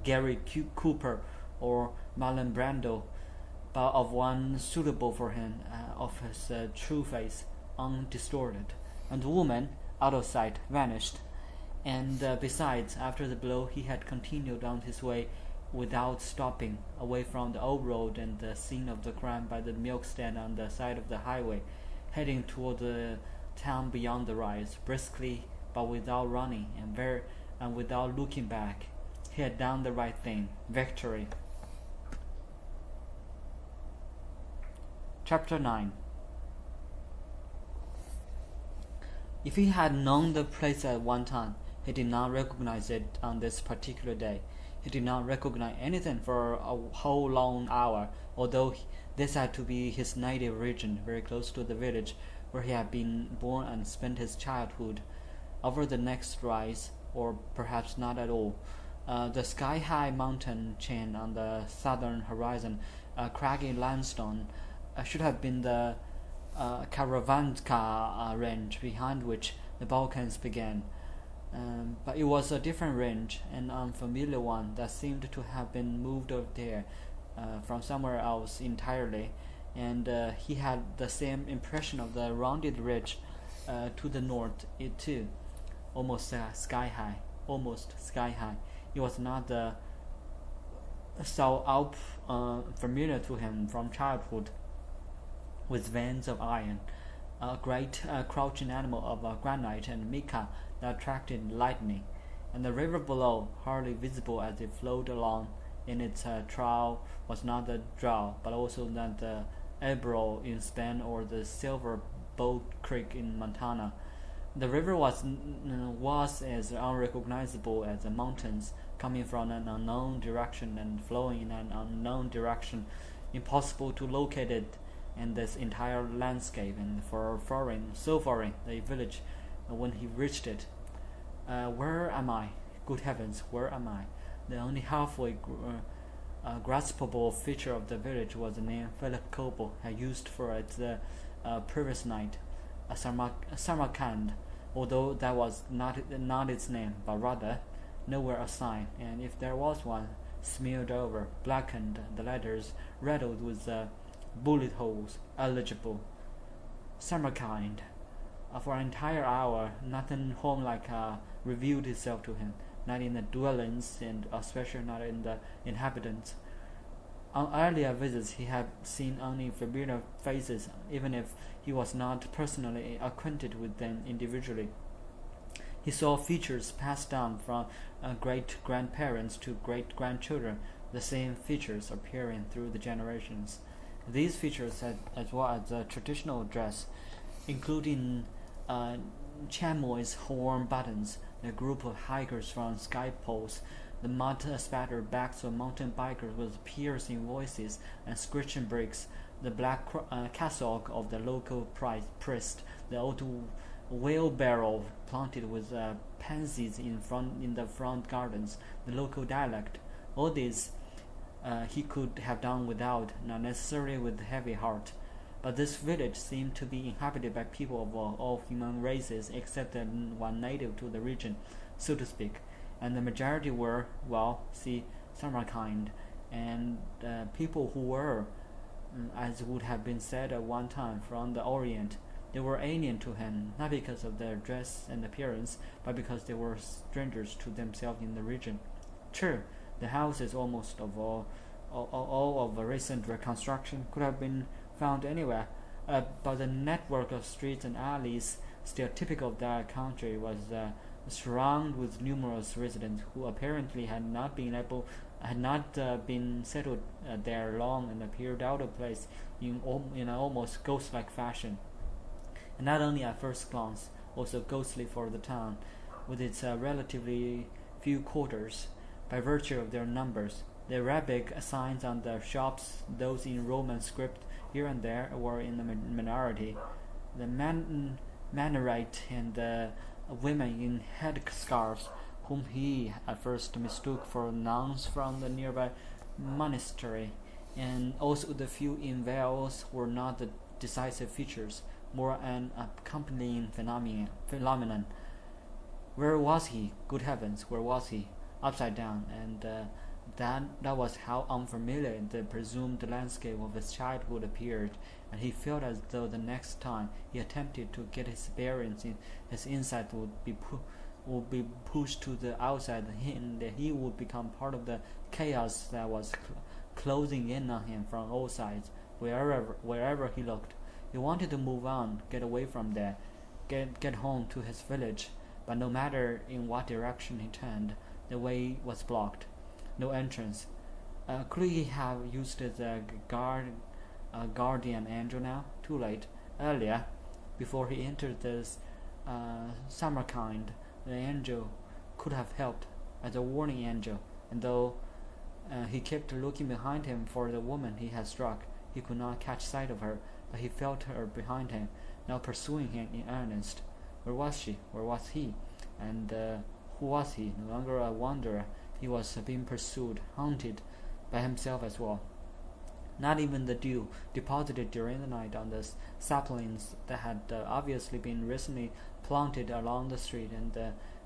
Gary Cooper or Marlon Brando, but of one suitable for him, of his true face, undistorted. And the woman, out of sight, vanished. And besides, after the blow, he had continued on his way without stopping, away from the old road and the scene of the crime by the milk stand on the side of the highway, heading toward the town beyond the rise, briskly but without running and without looking back. He had done the right thing. Victory. Chapter 9. If he had known the place at one time, he did not recognize it on this particular day. He did not recognize anything for a whole long hour, although this had to be his native region, very close to the village where he had been born and spent his childhood. Over the next rise, or perhaps not at all, the sky-high mountain chain on the southern horizon, craggy limestone, should have been the Karavanka range, behind which the Balkans began. But it was a different range, an unfamiliar one that seemed to have been moved up there from somewhere else entirely, and he had the same impression of the rounded ridge to the north, it too, almost sky high. It was not the Alp familiar to him from childhood, with veins of iron, a great crouching animal of granite and mica that attracted lightning, and the river below, hardly visible as it flowed along in its trail, was not the Drau, but also not the Ebro in Spain or the Silver Boat Creek in Montana. The river was as unrecognizable as the mountains, coming from an unknown direction and flowing in an unknown direction, impossible to locate it and this entire landscape, and so foreign the village when he reached it. Where am I? Good heavens, where am I? The only halfway graspable feature of the village was the name Philip Kobo had used for it the previous night, Samarkand, although that was not its name, but rather nowhere a sign, and if there was one, smeared over, blackened, the letters riddled with bullet holes, illegible. Samarkand. For an entire hour, nothing home-like revealed itself to him, not in the dwellings, and especially not in the inhabitants. On earlier visits, he had seen only familiar faces, even if he was not personally acquainted with them individually. He saw features passed down from great-grandparents to great-grandchildren, the same features appearing through the generations. These features, as well as the traditional dress, including chamois horn buttons, the group of hikers from sky poles, the mud-spattered backs of mountain bikers with piercing voices and screeching brakes, the black cassock of the local priest, the old wheelbarrow planted with pansies in the front gardens, the local dialect. All these he could have done without, not necessarily with a heavy heart. But this village seemed to be inhabited by people of all human races except the one native to the region, so to speak, and the majority were, Samarkand, and people who were, as would have been said at one time, from the Orient. They were alien to him, not because of their dress and appearance, but because they were strangers to themselves in the region. True, the houses, almost all of a recent reconstruction, could have been found anywhere, but the network of streets and alleys, still typical of that country, was surrounded with numerous residents who apparently had not been settled there long and appeared out of place in an almost ghost-like fashion. And not only at first glance, also ghostly for the town, with its relatively few quarters, by virtue of their numbers. The Arabic signs on the shops, those in Roman script here and there, were in the minority. The Minorite and the women in headscarves, whom he at first mistook for nuns from the nearby monastery, and also the few in Wales were not the decisive features, more an accompanying phenomenon. Where was he? Good heavens, where was he? Upside down, and that was how unfamiliar the presumed landscape of his childhood appeared, and he felt as though the next time he attempted to get his bearings, his insight would be pushed to the outside, and he would become part of the chaos that was closing in on him from all sides, wherever he looked. He wanted to move on, get away from there, get home to his village, but no matter in what direction he turned, the way was blocked. No entrance. Could he have used the guardian angel now? Too late. Earlier, before he entered this Samarkand, the angel could have helped as a warning angel, and though he kept looking behind him for the woman he had struck, he could not catch sight of her, but he felt her behind him, now pursuing him in earnest. Where was she? Where was he? And who was he? No longer a wanderer. He was being pursued, haunted by himself as well. Not even the dew deposited during the night on the saplings that had obviously been recently planted along the street and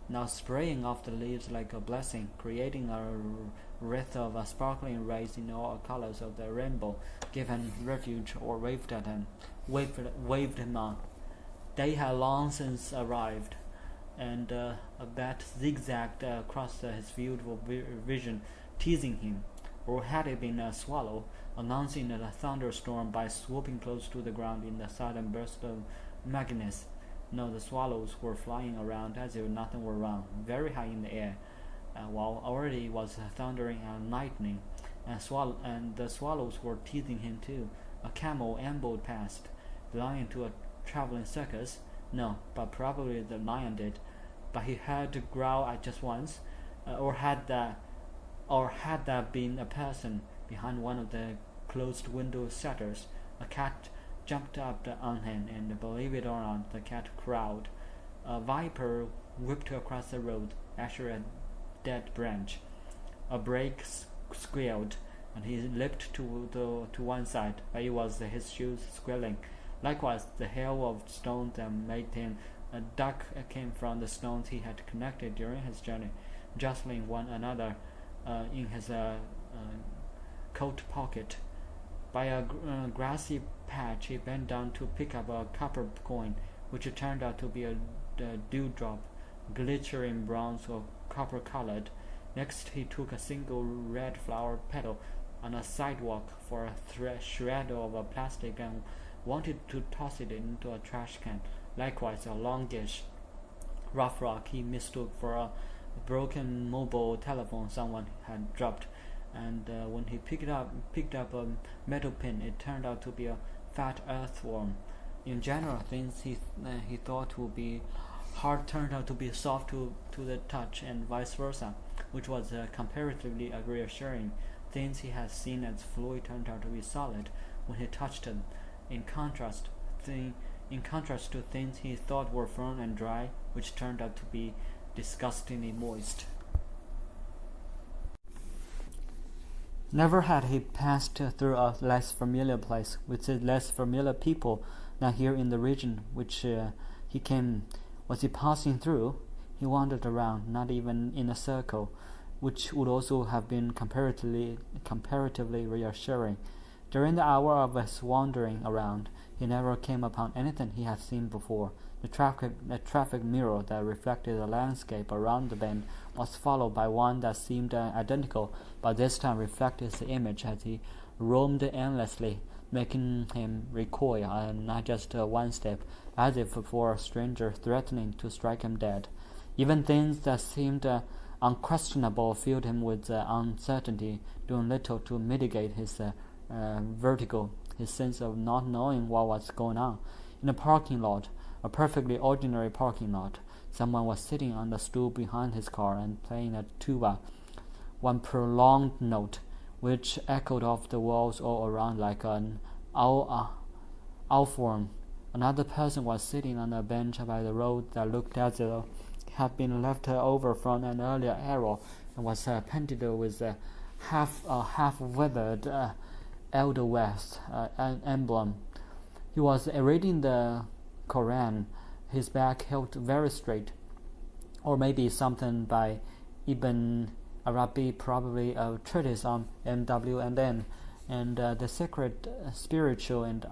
now spraying off the leaves like a blessing, creating a wreath of sparkling rays in all colors of the rainbow, gave him refuge or waved at him, waved him on. Day had long since arrived, and a bat zigzagged across his beautiful vision, teasing him. Or had it been a swallow, announcing a thunderstorm by swooping close to the ground in the sudden burst of madness? No, the swallows were flying around as if nothing were wrong, very high in the air, while already was thundering and lightning, and the swallows were teasing him too. A camel ambled past, belonging to a traveling circus. No, but probably the lion did. But he heard to growl at just once, or had that been a person behind one of the closed window shutters? A cat jumped up on him, and believe it or not, the cat crowed. A viper whipped across the road, after a dead branch. A brake squealed, and he leaped to one side, but it was his shoes squealing. Likewise, the hail of stones that made him a duck came from the stones he had connected during his journey, jostling one another in his coat pocket. By a grassy patch, he bent down to pick up a copper coin, which turned out to be a dewdrop, glittering bronze or copper-colored. Next, he took a single red flower petal on a sidewalk for a shred of a plastic and wanted to toss it into a trash can. Likewise, a longish rough rock he mistook for a broken mobile telephone someone had dropped, and when he picked up a metal pin, it turned out to be a fat earthworm. In general, things he thought would be hard turned out to be soft to the touch, and vice versa, which was comparatively reassuring. Things he had seen as fluid turned out to be solid when he touched them. In contrast to things he thought were firm and dry, which turned out to be disgustingly moist. Never had he passed through a less familiar place, with less familiar people than here in the region which he came. Was he passing through? He wandered around, not even in a circle, which would also have been comparatively reassuring. During the hour of his wandering around, he never came upon anything he had seen before. The traffic mirror that reflected the landscape around the bend was followed by one that seemed identical, but this time reflected the image as he roamed endlessly, making him recoil, not just one step, as if for a stranger threatening to strike him dead. Even things that seemed unquestionable filled him with uncertainty, doing little to mitigate his vertigo, his sense of not knowing what was going on. In a parking lot, a perfectly ordinary parking lot, someone was sitting on the stool behind his car and playing a tuba, one prolonged note, which echoed off the walls all around like an owl-form. Another person was sitting on a bench by the road that looked as though it had been left over from an earlier era, and was painted with half-withered Elder West emblem. He was reading the Koran, his back held very straight, or maybe something by Ibn Arabi, probably a treatise on MWN, and the sacred, spiritual, and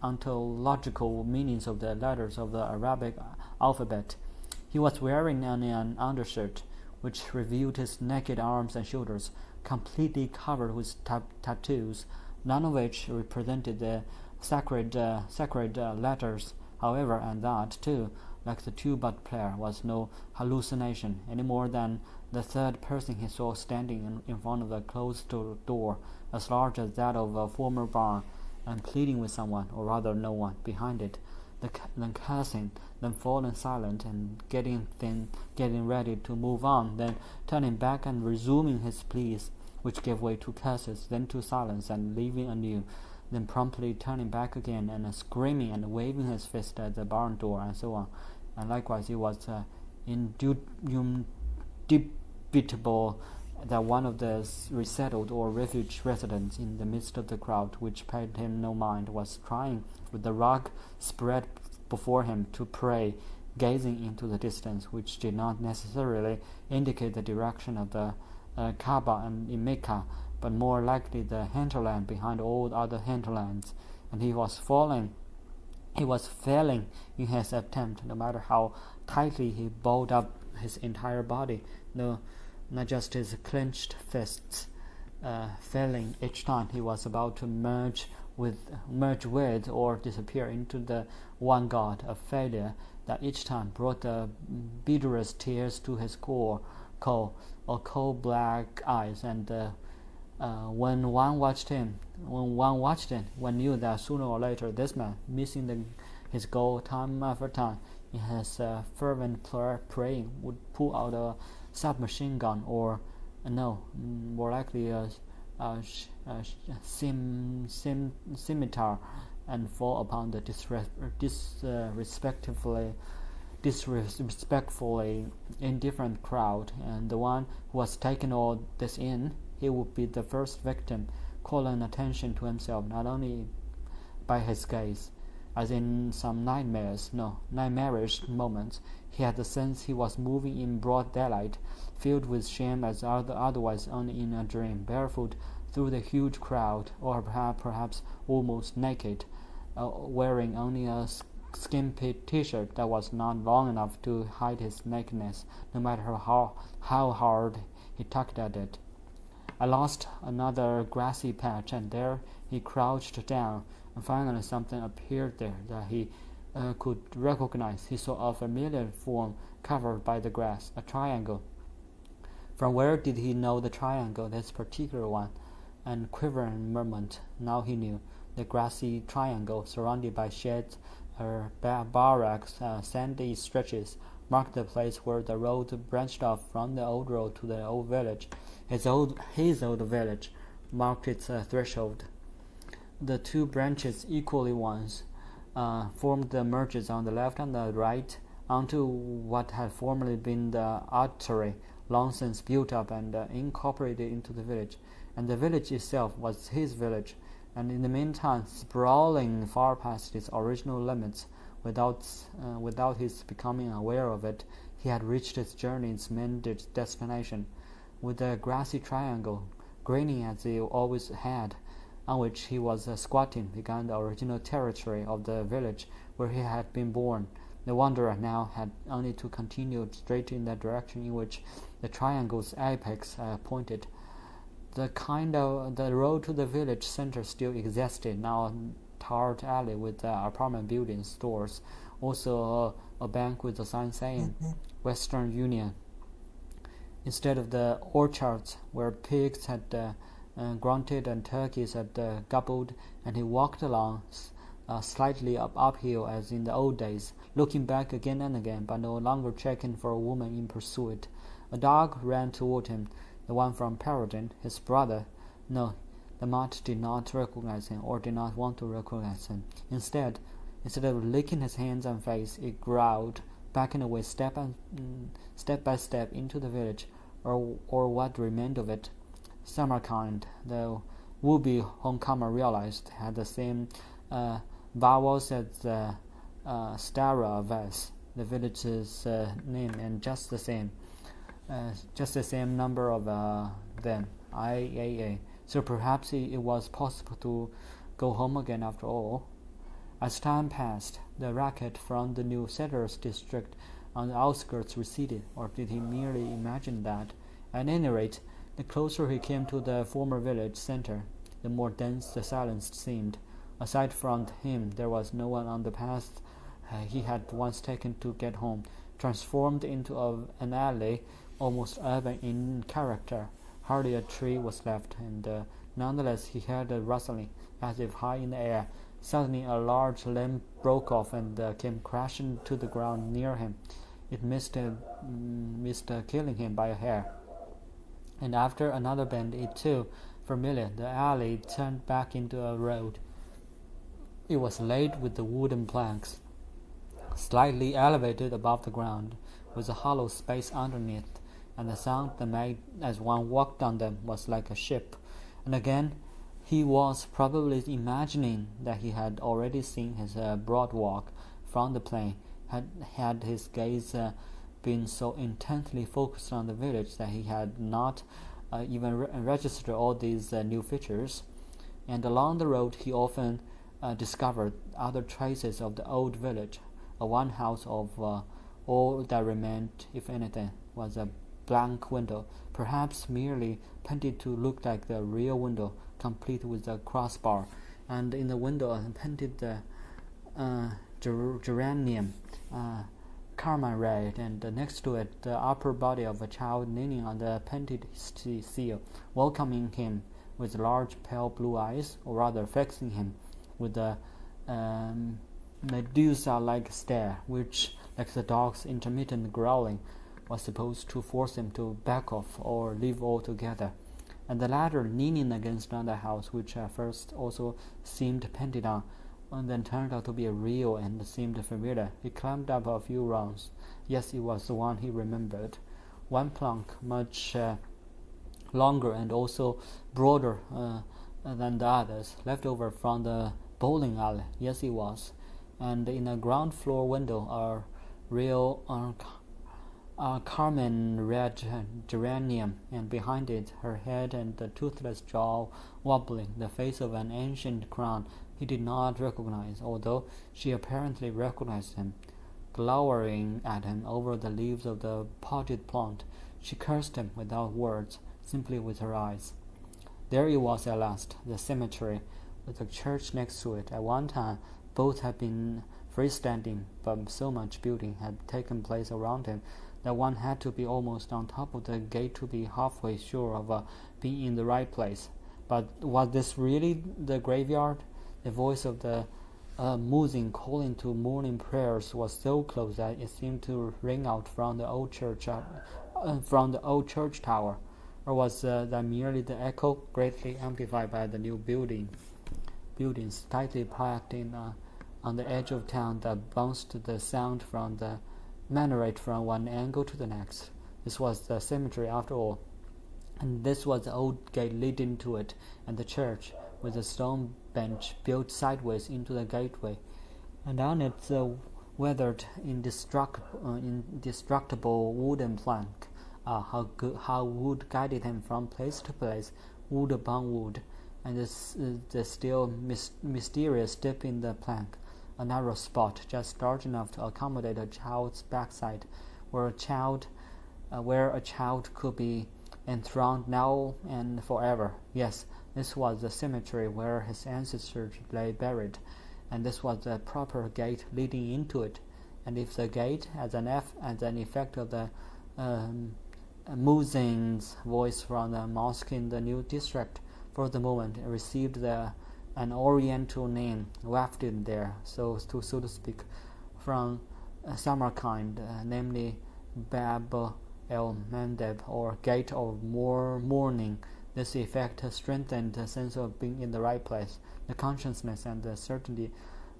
ontological meanings of the letters of the Arabic alphabet. He was wearing an undershirt, which revealed his naked arms and shoulders, completely covered with tattoos, none of which represented the sacred letters. However, and that too, like the tuba player, was no hallucination any more than the third person he saw standing in front of a closed door as large as that of a former barn, and pleading with someone, or rather no one, behind it, then cursing, then falling silent and getting ready to move on, then turning back and resuming his pleas, which gave way to curses, then to silence and leaving anew, then promptly turning back again and screaming and waving his fist at the barn door, and so on. And likewise it was indubitable that one of the resettled or refuge residents in the midst of the crowd, which paid him no mind, was trying, with the rug spread before him, to pray, gazing into the distance, which did not necessarily indicate the direction of the Kaaba and Mecca, but more likely the hinterland behind all other hinterlands, and he was failing in his attempt, no matter how tightly he balled up his entire body, no, not just his clenched fists, failing each time he was about to merge with or disappear into the one God, a failure that each time brought the bitterest tears to his coal-black eyes, and when one watched him, one knew that sooner or later this man, missing his goal time after time, in his fervent praying, would pull out a submachine gun, or more likely a scimitar, and fall upon the disrespectfully indifferent crowd, and the one who was taking all this in, he would be the first victim, calling attention to himself not only by his gaze, as in some nightmarish moments, he had the sense he was moving in broad daylight, filled with shame as otherwise only in a dream, barefoot through the huge crowd, or perhaps almost naked, wearing only a skimpy t-shirt that was not long enough to hide his nakedness, no matter how hard he tugged at it. I lost another grassy patch, and there he crouched down, and finally something appeared there that he could recognize. He saw a familiar form covered by the grass, a triangle. From where did he know the triangle, this particular one? And quivering moment, now he knew. The grassy triangle, surrounded by sheds, barracks, sandy stretches, marked the place where the road branched off from the old road to the old village. His old village marked its threshold. The two branches, equally ones, formed the merges on the left and the right onto what had formerly been the artery, long since built up and incorporated into the village. And the village itself was his village, and in the meantime sprawling far past its original limits, without his becoming aware of it, he had reached his journey's main destination, with the grassy triangle, grinning as he always had, on which he was squatting, began the original territory of the village where he had been born. The wanderer now had only to continue straight in the direction in which the triangle's apex pointed. The road to the village center still existed, now a tarred alley with apartment buildings, stores, also a bank with a sign saying Western Union. Instead of the orchards where pigs had grunted and turkeys had gobbled, and he walked along slightly uphill as in the old days, looking back again and again, but no longer checking for a woman in pursuit. A dog ran toward him, the one from Paradin, his brother. No, the mutt did not recognize him, or did not want to recognize him. Instead of licking his hands and face, it growled, backing away step by step into the village, or what remained of it. Samarkand, though would-be homecomer realized had the same vowels as the Stara vowels, the village's name, and just the same number of them, IAA. So perhaps it was possible to go home again after all. As time passed, the racket from the new settlers district on the outskirts receded, or did he merely imagine that? At any rate, the closer he came to the former village center, the more dense the silence seemed. Aside from him, there was no one on the path he had once taken to get home, transformed into an alley almost urban in character. Hardly a tree was left, and nonetheless he heard a rustling, as if high in the air. Suddenly a large limb broke off and came crashing to the ground near him. It missed killing him by a hair. And after another bend, it too, familiar, the alley turned back into a road. It was laid with the wooden planks, slightly elevated above the ground, with a hollow space underneath, and the sound that made as one walked on them was like a ship. And again, he was probably imagining that he had already seen his broad walk from the plain, had his gaze been so intently focused on the village that he had not even registered all these new features. And along the road he often discovered other traces of the old village. One house of all that remained, if anything, was a blank window, perhaps merely painted to look like the real window, complete with a crossbar, and in the window painted the geranium, carmine red, and next to it the upper body of a child leaning on the painted seal, welcoming him with large pale blue eyes, or rather fixing him with a Medusa-like stare, which, like the dog's intermittent growling, was supposed to force him to back off or leave altogether. And the latter leaning against another house, which at first also seemed painted on, and then turned out to be real and seemed familiar. He climbed up a few rounds. Yes, it was the one he remembered. One plank, much longer and also broader than the others, left over from the bowling alley. Yes, it was. And in a ground floor window, a real carmine red geranium, and behind it, her head and the toothless jaw wobbling, the face of an ancient crown he did not recognize, although she apparently recognized him. Glowering at him over the leaves of the potted plant, she cursed him without words, simply with her eyes. There it was at last, the cemetery, with the church next to it. At one time, both had been freestanding, but so much building had taken place around him that one had to be almost on top of the gate to be halfway sure of being in the right place. But was this really the graveyard? The voice of the muezzin calling to morning prayers was so close that it seemed to ring out from the old church tower. Or was that merely the echo, greatly amplified by the new buildings tightly packed in on the edge of town, that bounced the sound from the minaret from one angle to the next? This was the cemetery after all, and this was the old gate leading to it, and the church, with a stone bench built sideways into the gateway, and on it the weathered, indestructible wooden plank. How wood guided him from place to place, wood upon wood, and the still mysterious dip in the plank, a narrow spot just large enough to accommodate a child's backside, where a child could be enthroned now and forever. Yes, this was the cemetery where his ancestors lay buried, and this was the proper gate leading into it. And if the gate, as an effect of the muezzin's voice from the mosque in the new district, for the moment received an Oriental name wafted there, so to speak, from Samarkand, namely Bab el Mandeb, or Gate of Mourning. This effect strengthened the sense of being in the right place, the consciousness and the certainty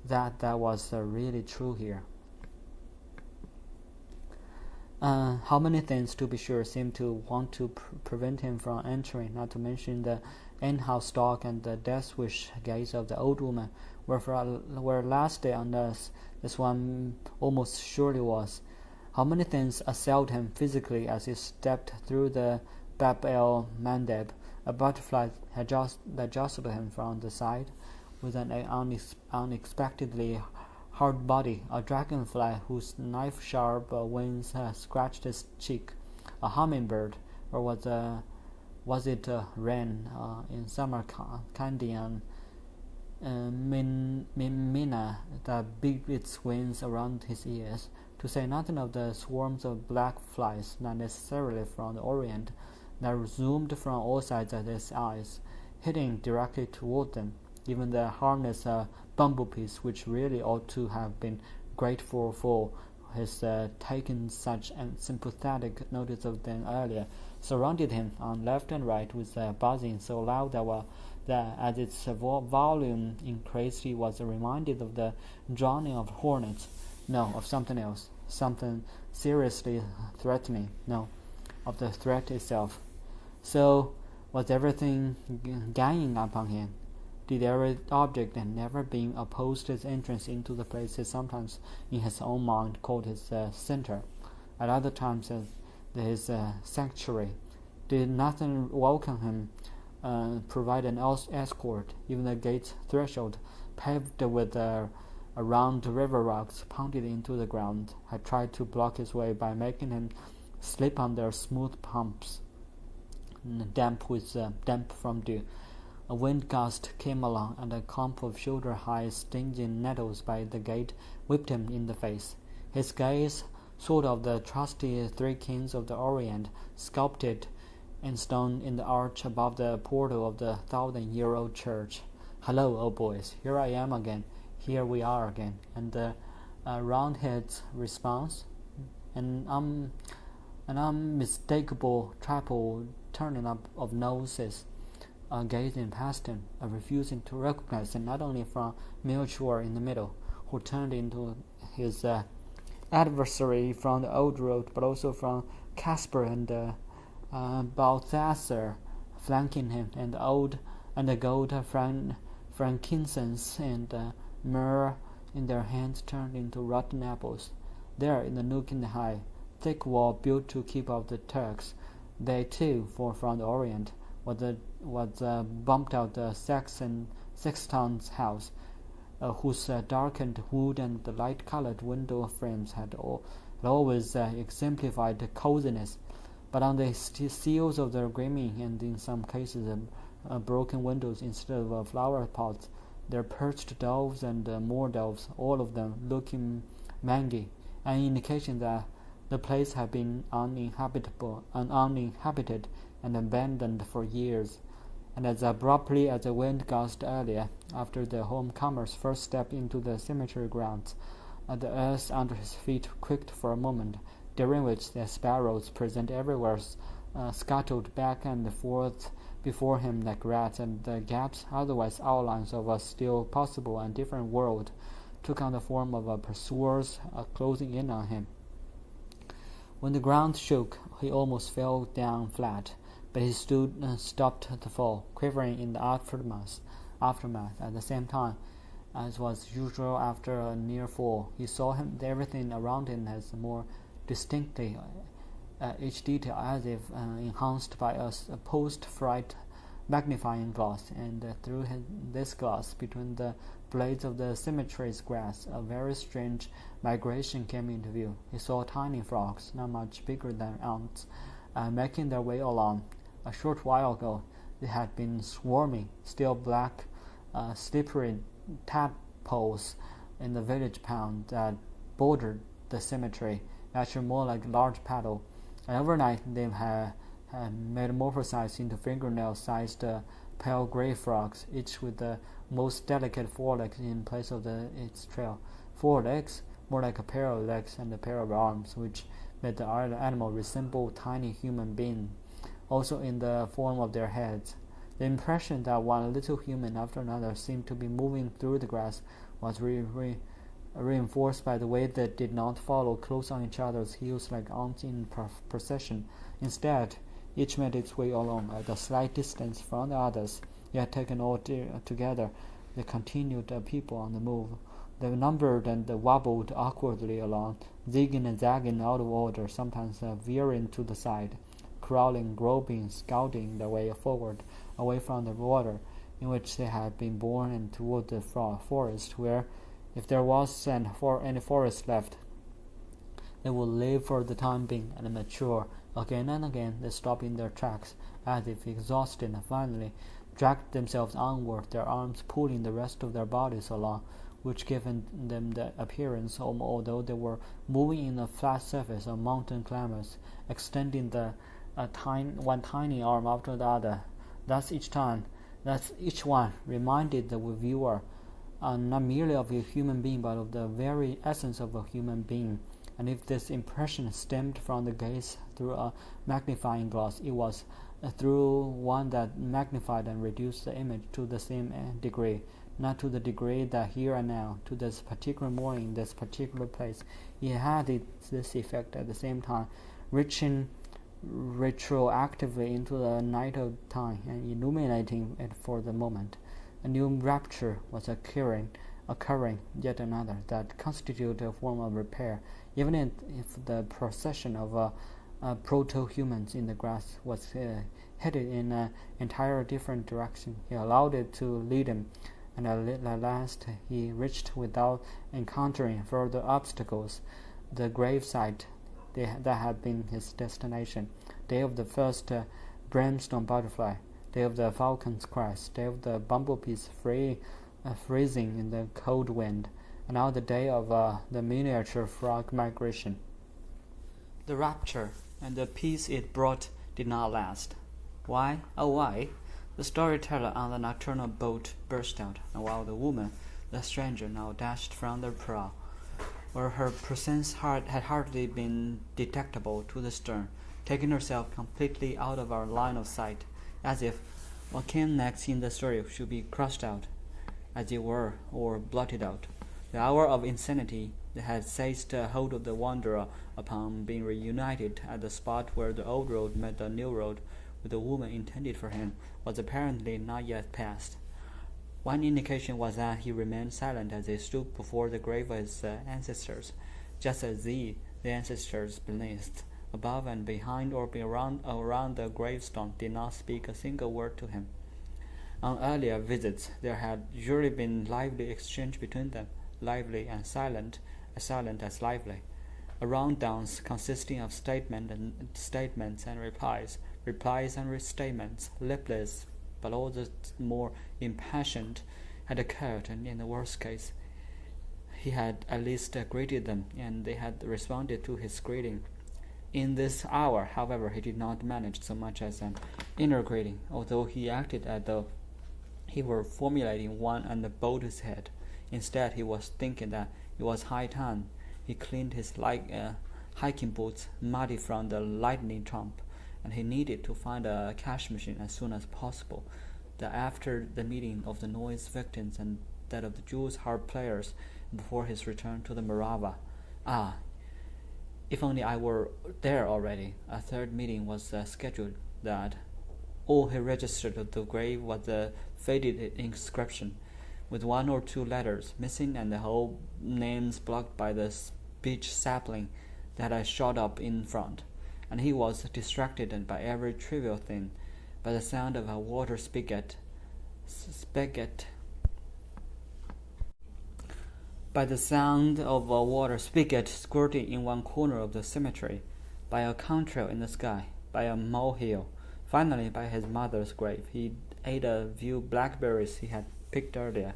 that was really true here. How many things, to be sure, seemed to want to prevent him from entering, not to mention the in-house dog and the death-wish gaze of the old woman were last day on earth. This one almost surely was. How many things assailed him physically as he stepped through the Bab el Mandeb. A butterfly had jostled him from the side with an unexpectedly hard body, a dragonfly whose knife-sharp wings scratched his cheek, a hummingbird, or was it a wren in Samarkandi and Mina that beat its wings around his ears, to say nothing of the swarms of black flies, not necessarily from the Orient, that zoomed from all sides at his eyes, heading directly toward them. Even the harmless bumblebees, which really ought to have been grateful for his taken such sympathetic notice of them earlier, surrounded him on left and right with buzzing so loud that as its volume increased he was reminded of the droning of hornets. No, of something else, something seriously threatening. No, of the threat itself. So was everything ganging upon him? Did every object and never being opposed his entrance into the place he sometimes in his own mind called his center, at other times as his sanctuary? Did nothing welcome him, provide an escort? Even the gate's threshold, paved with round river rocks pounded into the ground, had tried to block his way by making him slip on their smooth pumps, damp from dew. A wind gust came along, and a clump of shoulder-high stinging nettles by the gate whipped him in the face. His gaze sought of the trusty three kings of the Orient, sculpted in stone in the arch above the portal of the 1,000-year-old church. "Hello, old boys! Here I am again. Here we are again." And the Roundhead's response, an unmistakable triple turning up of noses, gazing past him, refusing to recognize him not only from Melchior in the middle, who turned into his adversary from the old road, but also from Caspar and Balthasar flanking him, and the gold frankincense and myrrh in their hands turned into rotten apples. There, in the nook in the high, thick wall built to keep out the Turks, they too, from the Orient, was bumped out the sexton's house, whose darkened wood and the light-colored window frames had always exemplified coziness. But on the seals of the gleaming, and in some cases broken windows instead of flower pots, there perched doves and more doves, all of them looking mangy, an indication that the place had been uninhabited and abandoned for years. And as abruptly as the wind gusted earlier, after the homecomers first stepped into the cemetery grounds, the earth under his feet quaked for a moment, during which the sparrows present everywhere scuttled back and forth before him like rats, and the gaps, otherwise outlines of a still possible and different world, took on the form of pursuers closing in on him. When the ground shook, he almost fell down flat, but he stopped to fall, quivering in the aftermath. At the same time, as was usual after a near fall, he saw everything around him as more distinctly, each detail as if enhanced by a post-fright magnifying glass, and through this glass, between the blades of the cemetery's grass, a very strange migration came into view. He saw tiny frogs, not much bigger than ants, making their way along. A short while ago, they had been swarming, still black, slippery tadpoles in the village pond that bordered the cemetery, actually more like large paddle. And overnight, they had metamorphosized into fingernail-sized pale gray frogs, each with the most delicate forelegs in place of its trail. Forelegs, more like a pair of legs and a pair of arms, which made the animal resemble tiny human beings, also in the form of their heads. The impression that one little human after another seemed to be moving through the grass was reinforced by the way they did not follow close on each other's heels like ants in procession. Instead, Each made its way along at a slight distance from the others, yet taken all together, they continued a people on the move. They numbered and wobbled awkwardly along, zigging and zagging out of order, sometimes veering to the side, crawling, groping, scouting their way forward, away from the water in which they had been born, and toward the forest, where, if there was any forest left, they would live for the time being and mature. Again and again they stopped in their tracks, as if exhausted, and finally dragged themselves onward, their arms pulling the rest of their bodies along, which gave them the appearance, although they were moving in a flat surface of mountain climbers, extending one tiny arm after the other. Thus each one reminded the viewer not merely of a human being, but of the very essence of a human being. And if this impression stemmed from the gaze through a magnifying glass, it was through one that magnified and reduced the image to the same degree, not to the degree that here and now, to this particular morning, this particular place, it had this effect at the same time, reaching retroactively into the night of time and illuminating it for the moment. A new rapture was occurring, yet another, that constituted a form of repair, even if the procession of proto-humans in the grass was headed in an entirely different direction. He allowed it to lead him, and at last he reached, without encountering further obstacles, the gravesite that had been his destination, day of the first brimstone butterfly, day of the falcon's crest, day of the bumblebee's freezing in the cold wind, and now the day of the miniature frog migration. The rapture and the peace it brought did not last. Why? Oh, why? The storyteller on the nocturnal boat burst out, and while the woman, the stranger, now dashed from the prow, where her presence had hardly been detectable, to the stern, taking herself completely out of our line of sight, as if what came next in the story should be crossed out, as it were, or blotted out. The hour of insanity that had seized hold of the wanderer upon being reunited at the spot where the old road met the new road with the woman intended for him was apparently not yet past. One indication was that he remained silent as he stood before the grave of his ancestors, just as the ancestors beneath, above and behind or around the gravestone, did not speak a single word to him. On earlier visits there had usually been lively exchange between them, lively and silent as lively. A round dance consisting of statements and replies and restatements, lipless but all the more impassioned, had occurred, and in the worst case, he had at least greeted them, and they had responded to his greeting. In this hour, however, he did not manage so much as an inner greeting, although he acted as though he were formulating one and bowed his head. Instead, he was thinking that it was high time he cleaned his hiking boots, muddy from the lightning trump, and he needed to find a cash machine as soon as possible. That after the meeting of the noise victims and that of the Jews' harp players, before his return to the Morava. Ah, if only I were there already. A third meeting was scheduled. That all he registered at the grave was a faded inscription, with one or two letters missing and the whole names blocked by the beech sapling that had shot up in front. And he was distracted by every trivial thing, by the sound of a water spigot, squirting in one corner of the cemetery, by a contrail in the sky, by a molehill, finally by his mother's grave. He ate a few blackberries he had picked earlier.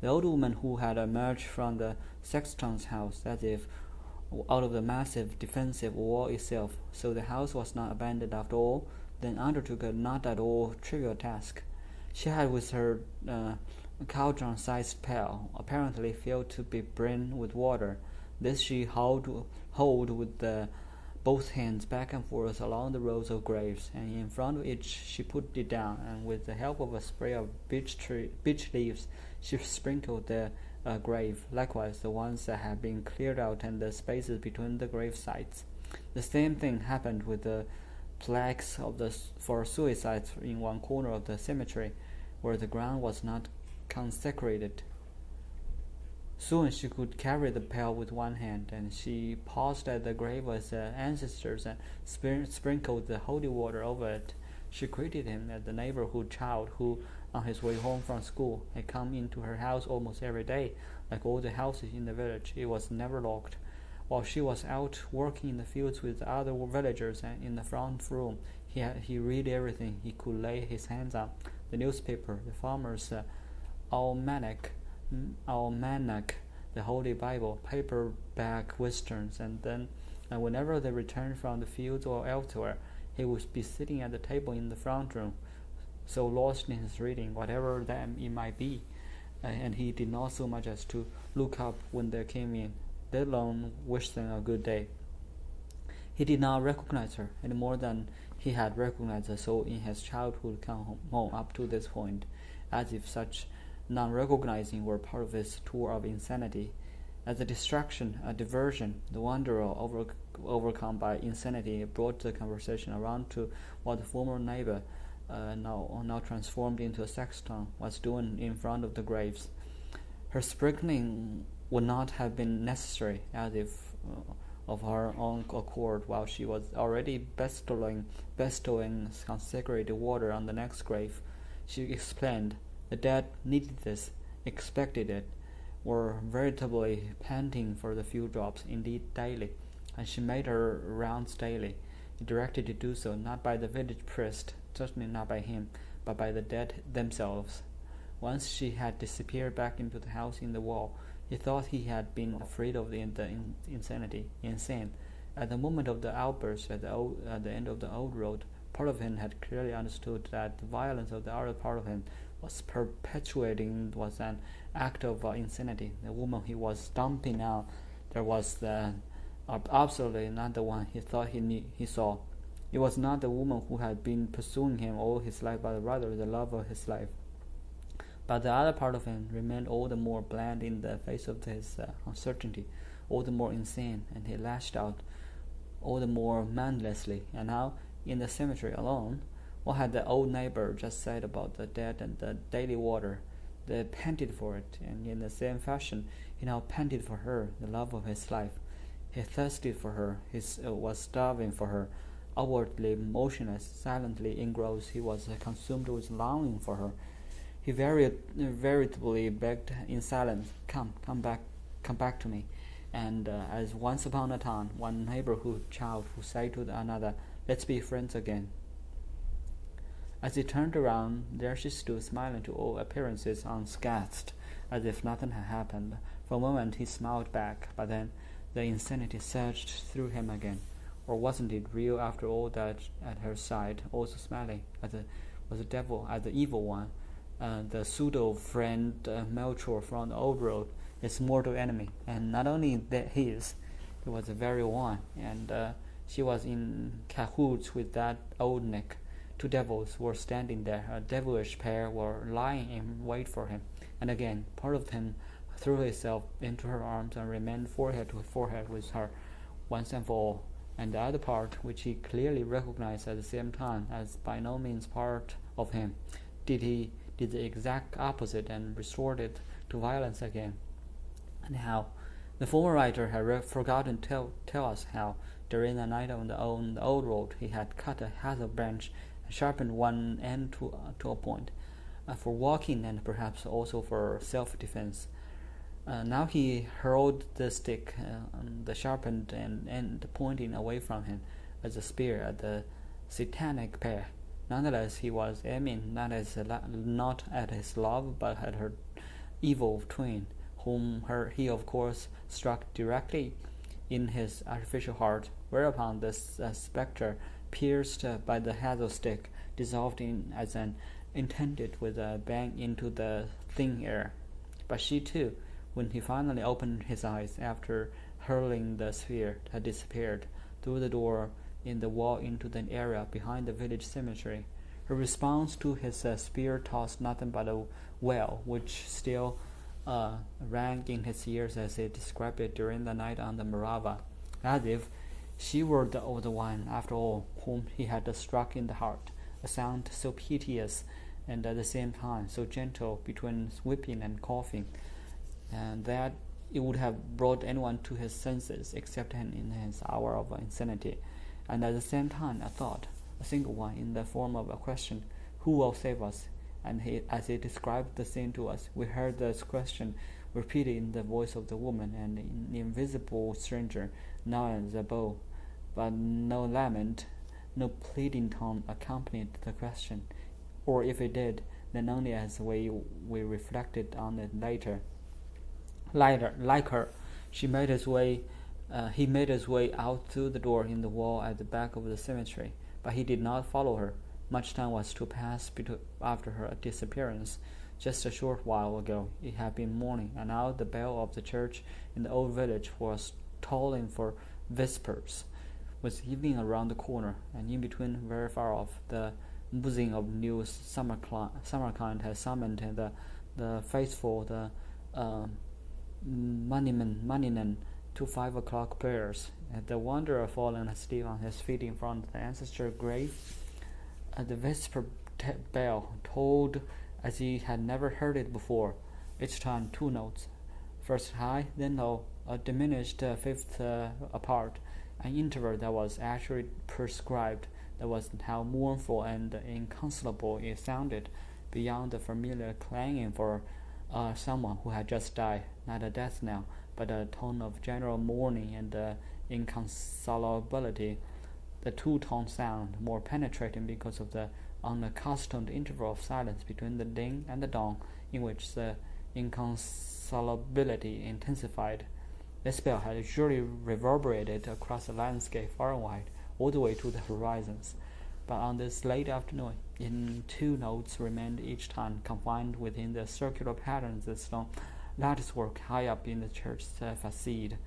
The old woman who had emerged from the sexton's house as if out of the massive defensive wall itself, so the house was not abandoned after all, then undertook a not at all trivial task. She had with her cauldron-sized pail, apparently filled to the brim with water. This she held with both hands back and forth along the rows of graves, and in front of each she put it down, and with the help of a spray of beech leaves she sprinkled the grave, likewise the ones that had been cleared out and the spaces between the grave sites. The same thing happened with the flags for suicides in one corner of the cemetery, where the ground was not consecrated. Soon she could carry the pail with one hand, and she paused at the grave of her ancestors and sprinkled the holy water over it. She greeted him as the neighborhood child who, on his way home from school, had come into her house almost every day. Like all the houses in the village, it was never locked. While she was out working in the fields with other villagers and in the front room, he read everything he could lay his hands on: the newspaper, the farmer's almanac, the Holy Bible, paperback westerns, and whenever they returned from the fields or elsewhere, he would be sitting at the table in the front room, so lost in his reading, whatever that it might be, and he did not so much as to look up when they came in, let alone wish them a good day. He did not recognize her any more than he had recognized the soul in his childhood come home up to this point, as if such non-recognizing were part of his tour of insanity. As a distraction, a diversion, the wanderer, overcome by insanity, brought the conversation around to what the former neighbor, now transformed into a sexton, was doing in front of the graves. Her sprinkling would not have been necessary, as if of her own accord, while she was already bestowing consecrated water on the next grave. She explained, the dead needed this, expected it, were veritably panting for the few drops, indeed daily, and she made her rounds daily, directed to do so not by the village priest, certainly not by him, but by the dead themselves. Once she had disappeared back into the house in the wall. He thought he had been afraid of the insane. At the moment of the outburst at the end of the old road, part of him had clearly understood that the violence of the other part of him was an act of insanity. The woman he was dumping out there was absolutely not the one he thought he saw. It was not the woman who had been pursuing him all his life, but rather the love of his life. But the other part of him remained all the more bland in the face of his uncertainty, all the more insane, and he lashed out all the more mindlessly. And now, in the cemetery alone, what had the old neighbor just said about the dead and the daily water? They panted for it, and in the same fashion, he now panted for her, the love of his life. He thirsted for her, he was starving for her. Outwardly motionless, silently engrossed, he was consumed with longing for her. He veritably begged in silence, come back to me. And as once upon a time, one neighborhood child who said to another, let's be friends again. As he turned around, there she stood, smiling to all appearances unscathed, as if nothing had happened. For a moment he smiled back, but then the insanity surged through him again. Or wasn't it real after all, that at her side, also smiling, was the devil, as the evil one? The pseudo-friend Melchior from the old road, his mortal enemy, and not only that his, he was the very one, and she was in cahoots with that old Nick. Two devils were standing there, a devilish pair were lying in wait for him, and again part of him threw himself into her arms and remained forehead to forehead with her once and for all, and the other part, which he clearly recognized at the same time as by no means part of him, did the exact opposite and restored it to violence again. And how the former writer had forgotten to tell us how, during the night on the old road, he had cut a hazel branch and sharpened one end to a point, for walking and perhaps also for self-defense. Now he hurled the stick, the sharpened end pointing away from him, as a spear at the satanic pair. Nonetheless, he was aiming not at his love, but at her evil twin, whom he of course struck directly in his artificial heart, whereupon the spectre, pierced by the hazel stick, dissolved in as an intended with a bang into the thin air. But she too, when he finally opened his eyes after hurling the sphere, had disappeared through the door in the wall into the area behind the village cemetery. Her response to his spear tossed nothing but a wail, which still rang in his ears as he described it during the night on the Morava, as if She were the old one, after all, whom he had struck in the heart, a sound so piteous and at the same time so gentle between weeping and coughing, and that it would have brought anyone to his senses except him in his hour of insanity, and at the same time a thought, a single one, in the form of a question, who will save us? And as he described the scene to us, we heard this question repeated in the voice of the woman and an invisible stranger now as above, but no lament, no pleading tone accompanied the question, or if it did, then only as we reflected on it later. Like her, he made his way out through the door in the wall at the back of the cemetery, but he did not follow her. Much time was to pass after her disappearance. Just a short while ago it had been morning, and now the bell of the church in the old village was tolling for vespers. With evening around the corner, and in between, very far off, the buzzing of new Samarkand had summoned the faithful, the Maninan, to 5 o'clock prayers. The wanderer fallen asleep on his feet in front of the ancestral grave. The vesper bell tolled as he had never heard it before, each time 2 notes, first high, then low, a diminished fifth apart, an interval that was actually prescribed. That was how mournful and inconsolable it sounded, beyond the familiar clanging for someone who had just died, not a death knell, but a tone of general mourning and inconsolability. The 2-tone sound, more penetrating because of the unaccustomed interval of silence between the ding and the dong, in which the inconsolability intensified. This bell had surely reverberated across the landscape far and wide, all the way to the horizons. But on this late afternoon, in 2 notes remained each time confined within the circular patterns of the stone latticework high up in the church's facade.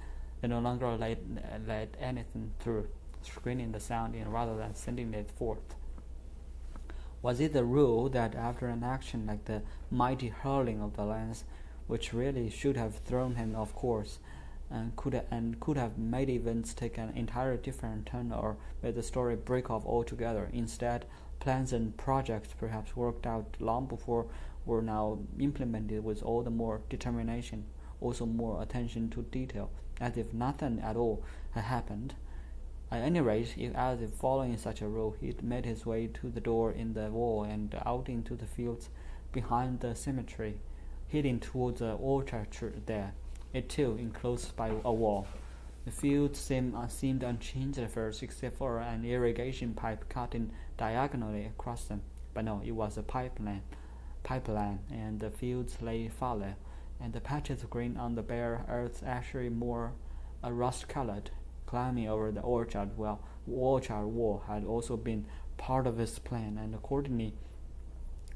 They no longer let anything through, screening the sound in rather than sending it forth. Was it the rule that after an action like the mighty hurling of the lance, which really should have thrown him off course, and could have made events take an entirely different turn or made the story break off altogether? Instead, plans and projects perhaps worked out long before were now implemented with all the more determination, also more attention to detail, as if nothing at all had happened. At any rate, as if following such a rule, he made his way to the door in the wall and out into the fields behind the cemetery, heading towards the orchard there, it too enclosed by a wall. The fields seemed unchanged at first, except for an irrigation pipe cutting diagonally across them. But no, it was a pipeline, and the fields lay fallow, and the patches of green on the bare earth actually more rust-colored, climbing over the orchard. Well, orchard wall had also been part of his plan, and accordingly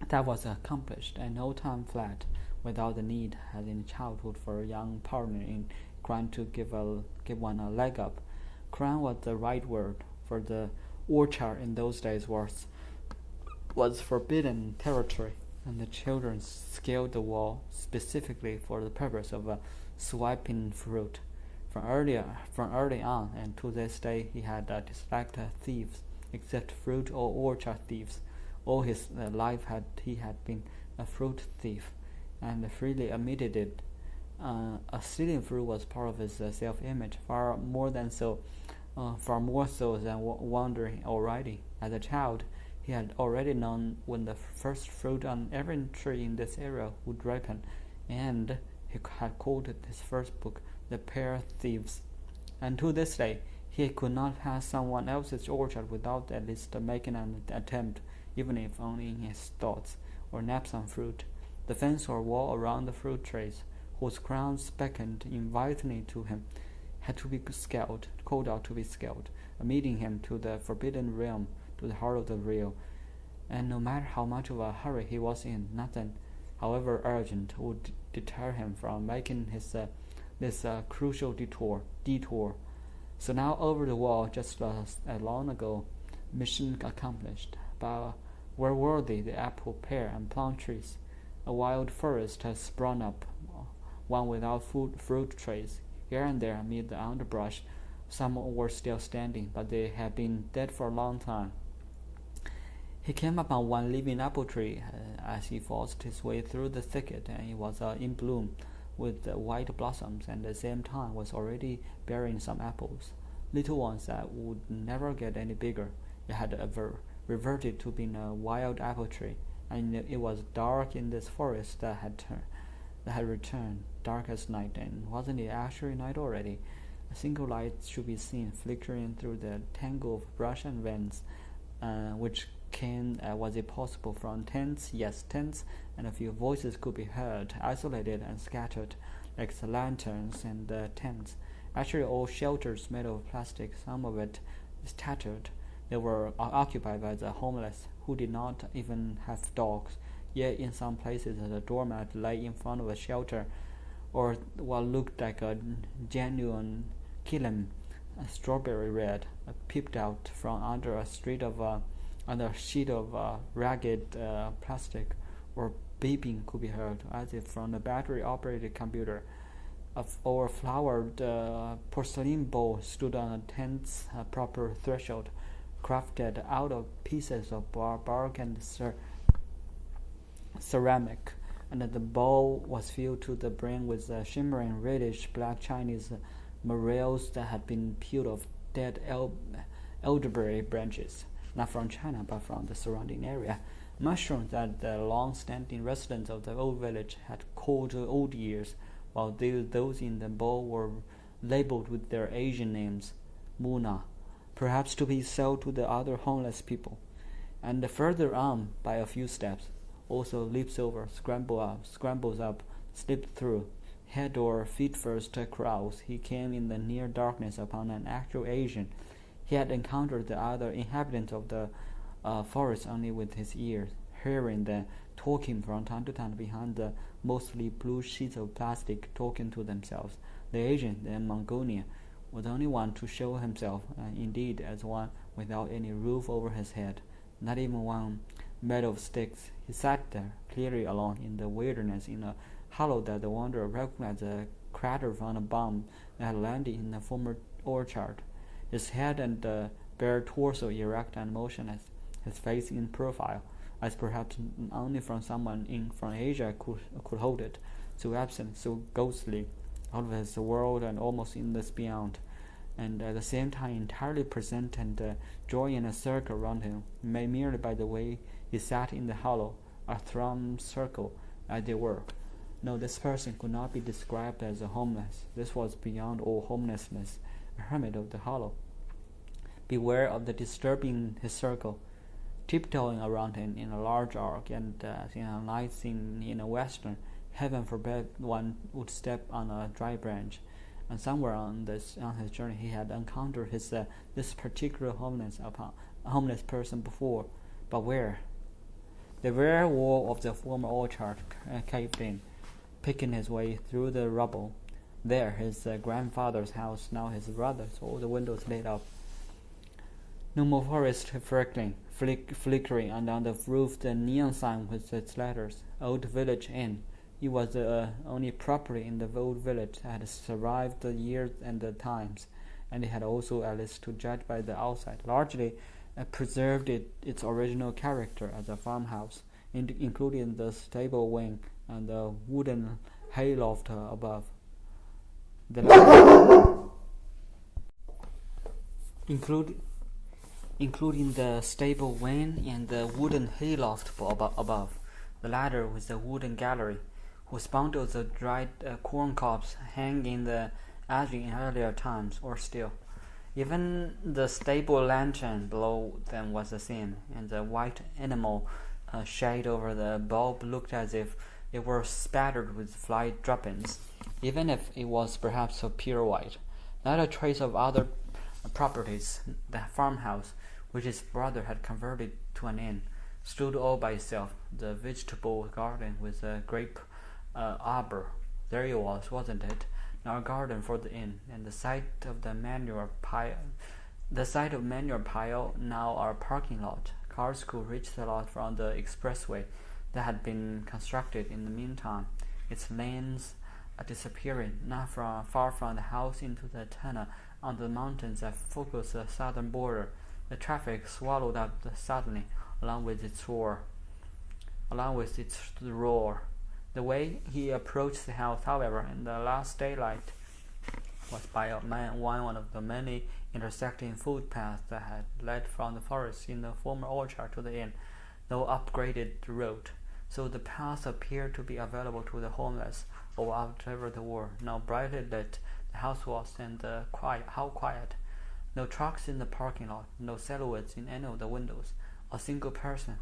that was accomplished, and no time fled without the need, as in childhood, for a young partner in trying to give one a leg up. Crown was the right word, for the orchard in those days was forbidden territory, and the children scaled the wall specifically for the purpose of swiping fruit. From early on, and to this day, he had disliked thieves, except fruit or orchard thieves. All his life he had been a fruit thief, and freely admitted it. Stealing fruit was part of his self-image, far more so than wandering or riding. As a child, he had already known when the first fruit on every tree in this area would ripen, and he had quoted his first book, The Pear Thieves. And to this day, he could not pass someone else's orchard without at least making an attempt, even if only in his thoughts, or nab some fruit. The fence or wall around the fruit trees, whose crowns beckoned invitingly to him, had to be called out to be scaled, admitting him to the forbidden realm, to the heart of the real. And no matter how much of a hurry he was in, nothing, however urgent, would deter him from making this crucial detour. So now over the wall, just as long ago, mission accomplished. But where were the apple, pear, and plum trees? A wild forest had sprung up, one without fruit trees. Here and there, amid the underbrush, Some were still standing, but they had been dead for a long time. He came upon one living apple tree as he forced his way through the thicket, and it was in bloom with white blossoms, and at the same time was already bearing some apples, little ones that would never get any bigger. It had reverted to being a wild apple tree, and it was dark in this forest that had returned, dark as night. And wasn't it actually night already? A single light should be seen flickering through the tangle of brush and vines, which came, was it possible, from tents? Yes, tents, and a few voices could be heard, isolated and scattered, like the lanterns and the tents. Actually, all shelters made of plastic, some of it is tattered. They were occupied by the homeless, who did not even have dogs. Yet in some places the doormat lay in front of a shelter, or what looked like a genuine kilim, strawberry red, peeped out from under a sheet of ragged plastic, or beeping could be heard, as if from a battery-operated computer. A flowered porcelain bowl stood on a tent's proper threshold, crafted out of pieces of bark and ceramic, and the bowl was filled to the brim with shimmering reddish-black Chinese morels that had been peeled off dead elderberry branches, not from China but from the surrounding area, mushrooms that the long-standing residents of the old village had called old years, while those in the bowl were labeled with their Asian names, Muna, perhaps to be sold to the other homeless people. And further on, by a few steps, also leaps over, scrambles up, slipped through, head or feet first crowds. He came in the near darkness upon an actual Asian. He had encountered the other inhabitants of the forest only with his ears, hearing them talking from time to time behind the mostly blue sheets of plastic, talking to themselves. The Asian, the Mongolian, was the only one to show himself, indeed, as one without any roof over his head, not even one made of sticks. He sat there, clearly alone in the wilderness, in a hollow that the wanderer recognized a crater from a bomb that had landed in a former orchard. His head and bare torso erect and motionless, his face in profile, as perhaps only from someone from Asia could hold it, so absent, so ghostly, out of his world and almost in this beyond, and at the same time entirely present and joy in a circle around him, made merely by the way he sat in the hollow, a thrum circle, as they were. No, this person could not be described as a homeless. This was beyond all homelessness, a hermit of the hollow. Beware of the disturbing his circle, tiptoeing around him in a large arc, and in a night scene in a western. Heaven forbid one would step on a dry branch. And somewhere on his journey he had encountered this particular homeless person before. But where? The bare wall of the former orchard caved in, picking his way through the rubble. There, his grandfather's house, now his brother's, all the windows lit up. No more forest flickering, and on the roof the neon sign with its letters, Old Village Inn. It was the only property in the old village that had survived the years and the times, and it had also, at least to judge by the outside, largely preserved its original character as a farmhouse, including the stable wing and the wooden hayloft above. Including the stable wing and the wooden hayloft above, the latter with the wooden gallery, whose bundles of dried corn cobs hang in the alley in earlier times, or still. Even the stable lantern below them was the same, and the white enamel shade over the bulb looked as if it were spattered with fly droppings, even if it was perhaps of pure white. Not a trace of other properties. The farmhouse, which his brother had converted to an inn, stood all by itself. The vegetable garden with a grape arbor, there it was, wasn't it? Now a garden for the inn, and the site of manure pile, now our parking lot. Cars could reach the lot from the expressway that had been constructed in the meantime, its lanes disappearing not far from the house into the tunnel on the mountains that focus the southern border. The traffic swallowed up suddenly, along with its roar. The way he approached the house, however, in the last daylight, was by one of the many intersecting footpaths that had led from the forest in the former orchard to the inn, no upgraded road. So the path appeared to be available to the homeless, or whatever they were. Now brightly lit the house was, and how quiet! No trucks in the parking lot, no silhouettes in any of the windows. A single person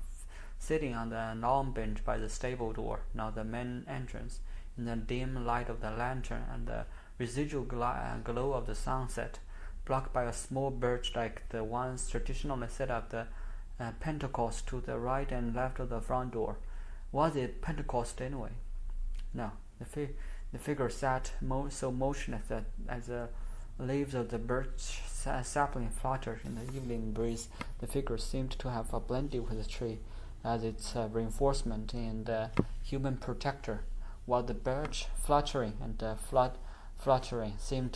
sitting on the long bench by the stable door, now the main entrance, in the dim light of the lantern and the residual glow of the sunset, blocked by a small birch like the ones traditionally set up the Pentecost to the right and left of the front door. Was it Pentecost anyway? No. The figure sat so motionless that as the leaves of the birch sapling fluttered in the evening breeze, the figure seemed to have blended with the tree as its reinforcement and human protector, while the birch fluttering and fluttering seemed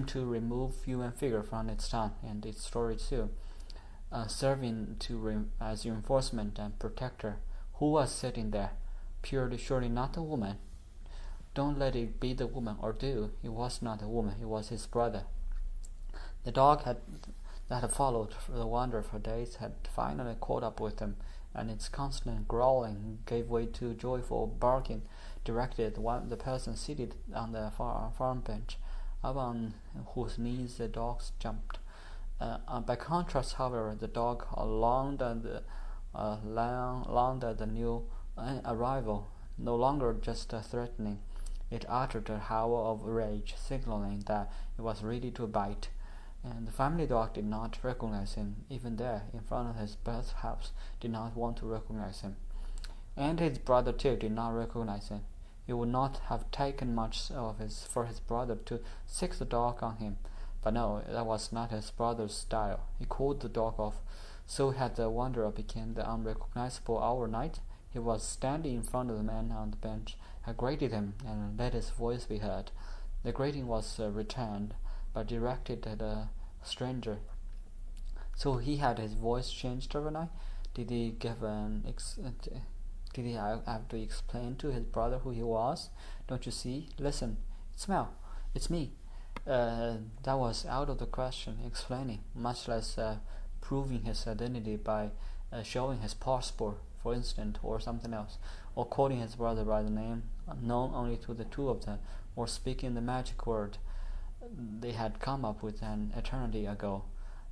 to remove human figure from its tongue and its story too, serving as reinforcement and protector. Who was sitting there? Surely not the woman. Don't let it be the woman, or do. It was not a woman, it was his brother. The dog that had followed the wanderer for days had finally caught up with him, and its constant growling gave way to joyful barking directed at the person seated on the farm bench, up on whose knees the dogs jumped. By contrast, however, the dog longed at the new arrival, no longer just threatening. It uttered a howl of rage, signaling that it was ready to bite. And the family dog did not recognize him, even there, in front of his birthhouse, did not want to recognize him. And his brother too did not recognize him. It would not have taken much for his brother to sick the dog on him. But no, that was not his brother's style. He called the dog off. So had the wanderer become the unrecognizable overnight. He was standing in front of the man on the bench, had greeted him, and let his voice be heard. The greeting was returned, but directed at a stranger. So he had his voice changed overnight? Did he have to explain to his brother who he was? Don't you see? Listen, smell. It's me. That was out of the question, explaining, much less proving his identity by showing his passport, for instance, or something else, or calling his brother by the name known only to the two of them, or speaking the magic word they had come up with an eternity ago.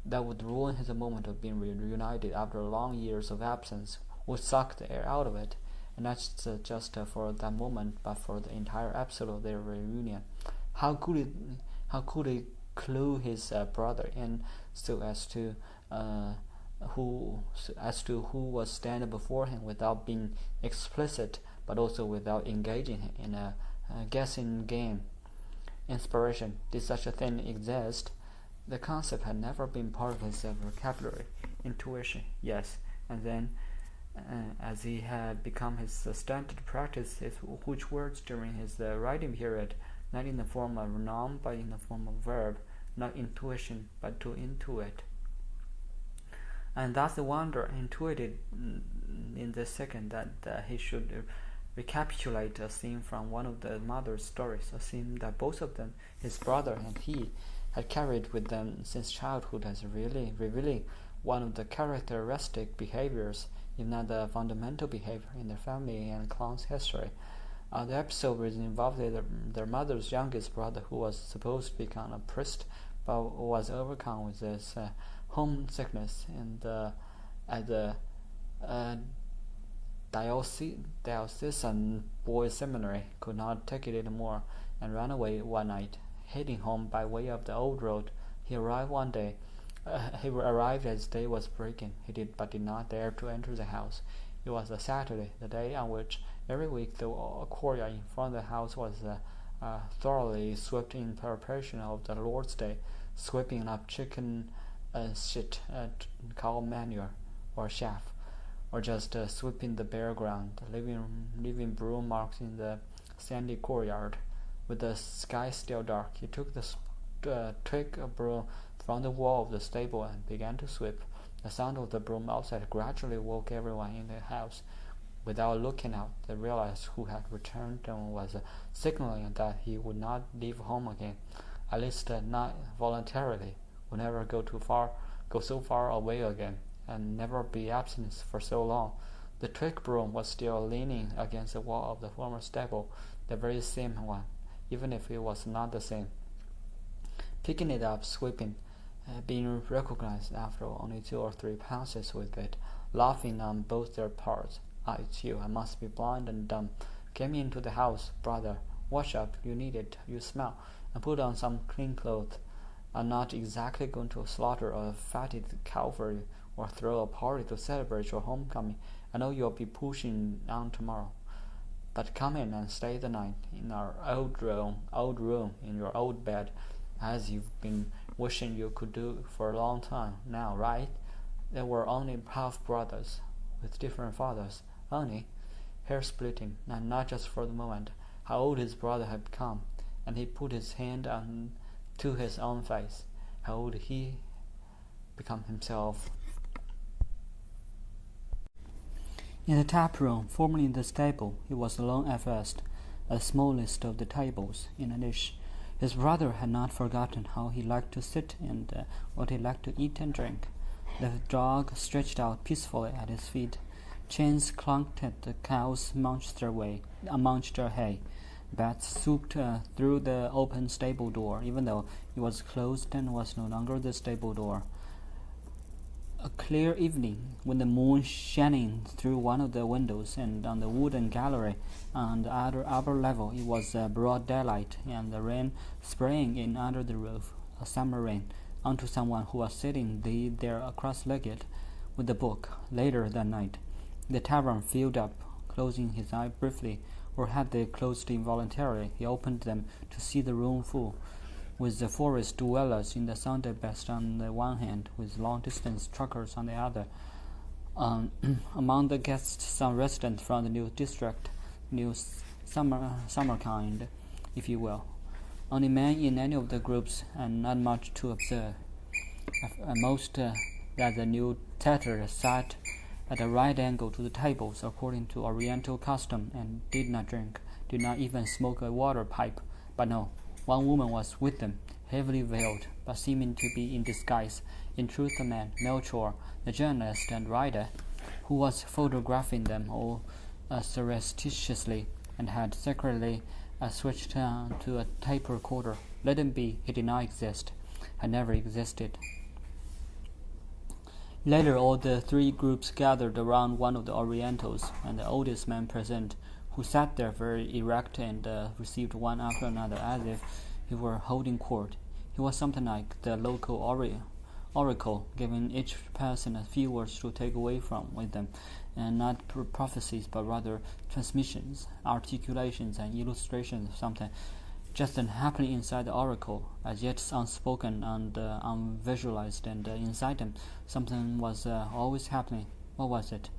That would ruin his moment of being reunited after long years of absence, would suck the air out of it, and not just for that moment, but for the entire episode of their reunion. How could he clue his brother in so as to who was standing before him without being explicit, but also without engaging him in a guessing game? Inspiration. Did such a thing exist? The concept had never been part of his vocabulary. Intuition, yes. And then, as he had become his standard practice, which words during his writing period, not in the form of noun, but in the form of verb, not intuition, but to intuit. And thus the wanderer intuited in the second that he should recapitulate a scene from one of the mother's stories, a scene that both of them, his brother and he, had carried with them since childhood, as really revealing one of the characteristic behaviors, if not the fundamental behavior, in their family and clan's history. The episode involved their mother's youngest brother, who was supposed to become a priest, but was overcome with this homesickness, and at the diocesan boys' seminary could not take it anymore, and ran away one night, heading home by way of the old road. He arrived one day. He arrived as day was breaking. He did not dare to enter the house. It was a Saturday, the day on which every week the courtyard in front of the house was thoroughly swept in preparation of the Lord's Day, sweeping up chicken shit, cow manure, or chaff, or just sweeping the bare ground, leaving broom marks in the sandy courtyard. With the sky still dark, he took the took a broom from the wall of the stable and began to sweep. The sound of the broom outside gradually woke everyone in the house. Without looking out, they realized who had returned and was signaling that he would not leave home again, at least not voluntarily, would never go so far away again, and never be absent for so long. The trick broom was still leaning against the wall of the former stable, the very same one, even if it was not the same. Picking it up, sweeping, being recognized after only 2 or 3 passes with it, laughing on both their parts. It's you, I must be blind and dumb. Came into the house, brother. Wash up, you need it, you smell, and put on some clean clothes. I'm not exactly going to slaughter a fatted cow for you, or throw a party to celebrate your homecoming. I know you'll be pushing on tomorrow. But come in and stay the night in our old room, in your old bed, as you've been wishing you could do for a long time now, right? They were only half-brothers, with different fathers. Only, hair-splitting, and not just for the moment, how old his brother had become, and he put his hand on to his own face. How old he become himself. In the tap room, formerly the stable, he was alone at first, at the smallest of the tables, in a niche. His brother had not forgotten how he liked to sit and what he liked to eat and drink. The dog stretched out peacefully at his feet. Chains clunked at the cows munched their hay. Bats swooped through the open stable door, even though it was closed and was no longer the stable door. A clear evening, when the moon shining through one of the windows, and on the wooden gallery on the upper level it was broad daylight, and the rain spraying in under the roof, a summer rain, onto someone who was sitting there cross-legged with a book. Later that night, the tavern filled up. Closing his eyes briefly, or had they closed involuntarily, he opened them to see the room full, with the forest dwellers in the Sunday best on the one hand, with long-distance truckers on the other. Among the guests, some residents from the new district, new summer kind, if you will. Only men in any of the groups, and not much to observe. Most that the new theatre sat at a right angle to the tables according to Oriental custom, and did not drink, did not even smoke a water pipe. But no, one woman was with them, heavily veiled, but seeming to be in disguise. In truth, the man, Melchior, the journalist and writer, who was photographing them all surreptitiously, and had secretly switched to a tape recorder. Let him be, he did not exist, had never existed. Later, all the 3 groups gathered around one of the Orientals, and the oldest man present, who sat there very erect and received one after another as if he were holding court. He was something like the local oracle, giving each person a few words to take away with them, and not prophecies, but rather transmissions, articulations, and illustrations of something just happening inside the oracle, as yet unspoken and unvisualized, and inside him something was always happening. What was it?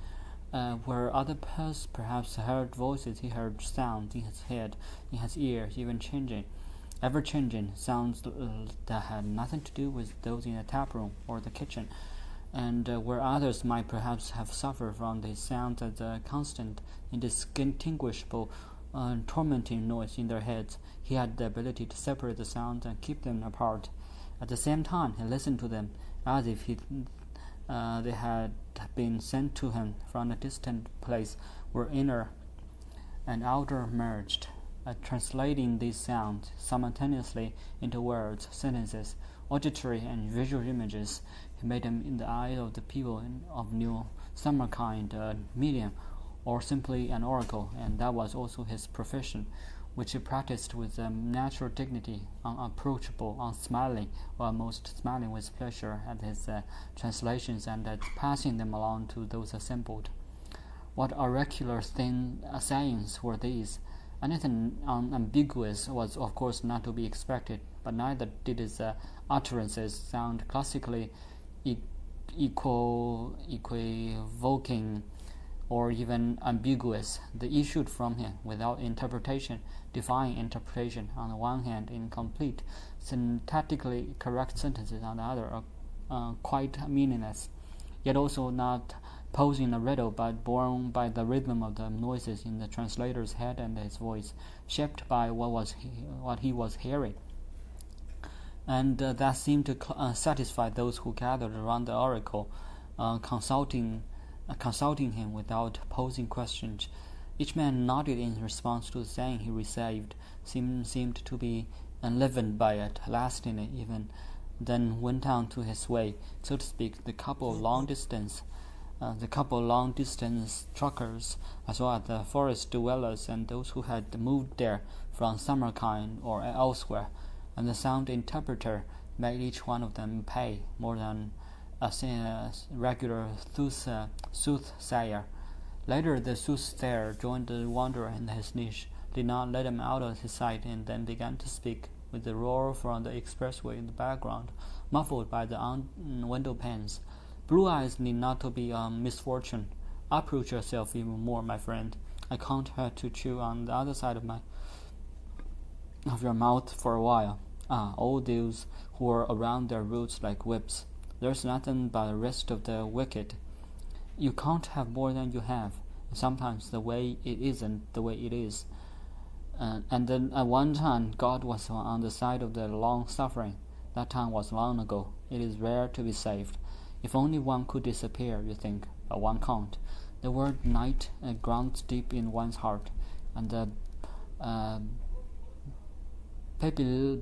Where other perhaps heard voices, he heard sounds in his head, in his ears, even changing, ever-changing sounds that had nothing to do with those in the tap room or the kitchen, and where others might perhaps have suffered from these sounds as a constant, indistinguishable, tormenting noise in their heads. He had the ability to separate the sounds and keep them apart. At the same time, he listened to them as if they had been sent to him from a distant place where inner and outer merged, translating these sounds simultaneously into words, sentences, auditory and visual images. He made them in the eyes of the people of New Samarkand a medium, or simply an oracle, and that was also his profession, which he practiced with natural dignity, unapproachable, unsmiling, or almost smiling with pleasure at his translations and at passing them along to those assembled. What oracular sayings were these? Anything unambiguous was of course not to be expected, but neither did his utterances sound classically equivoking or even ambiguous. They issued from him without interpretation, defying interpretation. On the one hand, incomplete, syntactically correct sentences; on the other, quite meaningless, yet also not posing a riddle, but born by the rhythm of the noises in the translator's head and his voice, shaped by what he was hearing. And that seemed to satisfy those who gathered around the oracle, consulting him without posing questions. Each man nodded in response to the saying he received, seemed to be enlivened by it, lasting it even, then went on to his way, so to speak. The couple long distance truckers, as well as the forest dwellers and those who had moved there from Samarkand or elsewhere, and the sound interpreter made each one of them pay more than a regular soothsayer. Later, the soothsayer joined the wanderer in his niche, did not let him out of his sight, and then began to speak, with the roar from the expressway in the background, muffled by the window panes. Blue eyes need not to be a misfortune. Uproot yourself even more, my friend. I can't hurt to chew on the other side of your mouth for a while. All those who are around their roots like whips. There's nothing but the rest of the wicked. You can't have more than you have. Sometimes the way it isn't the way it is. And then at one time God was on the side of the long-suffering. That time was long ago. It is rare to be saved. If only one could disappear, you think, but one can't. The word night grounds deep in one's heart, and the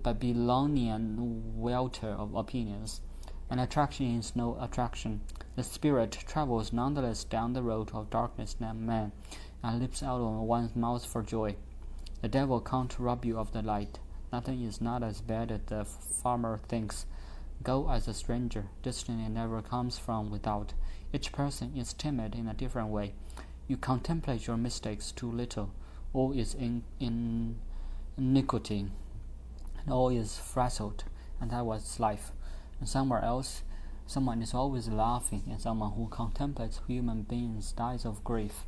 Babylonian welter of opinions. An attraction is no attraction. The spirit travels nonetheless down the road of darkness and man, and leaps out of one's mouth for joy. The devil can't rob you of the light. Nothing is not as bad as the farmer thinks. Go as a stranger. Destiny never comes from without. Each person is timid in a different way. You contemplate your mistakes too little. All is in iniquity, and all is frazzled, and that was life. And somewhere else, someone is always laughing, and someone who contemplates human beings dies of grief.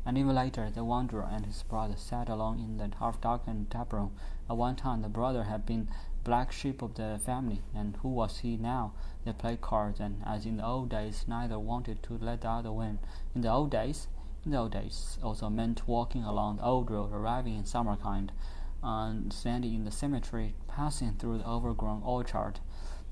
And even later, the wanderer and his brother sat alone in the half-darkened tap room. At one time, the brother had been black sheep of the family, and who was he now? They played cards, and as in the old days, neither wanted to let the other win. In the old days also meant walking along the old road, arriving in Samarkand, and standing in the cemetery, passing through the overgrown orchard.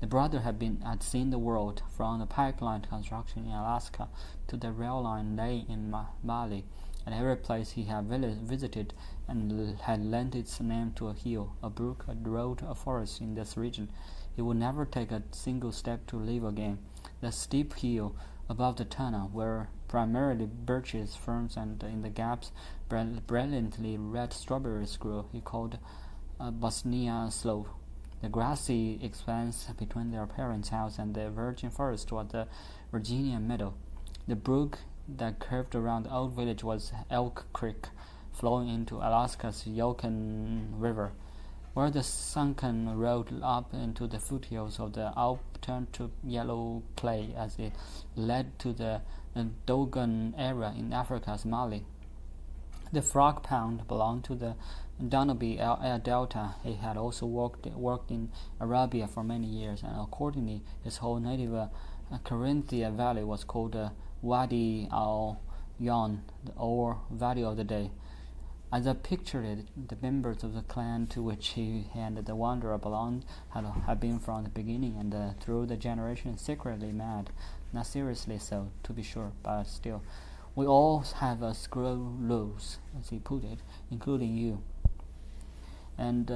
The brother had seen the world, from the pipeline construction in Alaska to the rail line laying in Mali, and every place he had visited and had lent its name to a hill, a brook, a road, a forest in this region. He would never take a single step to live again. The steep hill above the tunnel, where primarily birches, ferns, and in the gaps brilliantly red strawberries grew, he called Bosnia Slope. The grassy expanse between their parents' house and the virgin forest was the Virginian Meadow. The brook that curved around the old village was Elk Creek, flowing into Alaska's Yukon River. Where the sunken road up into the foothills of the Alp turned to yellow clay as it led to the Dogon area in Africa's Mali. The Frog Pond belonged to the Danube Delta. He had also worked in Arabia for many years, and accordingly his whole native Carinthia Valley was called Wadi al-Yon, or Valley of the Day. As I pictured it, the members of the clan to which he and the wanderer belonged had been from the beginning and through the generations secretly mad. Not seriously so, to be sure, but still. We all have a screw loose, as he put it, including you. And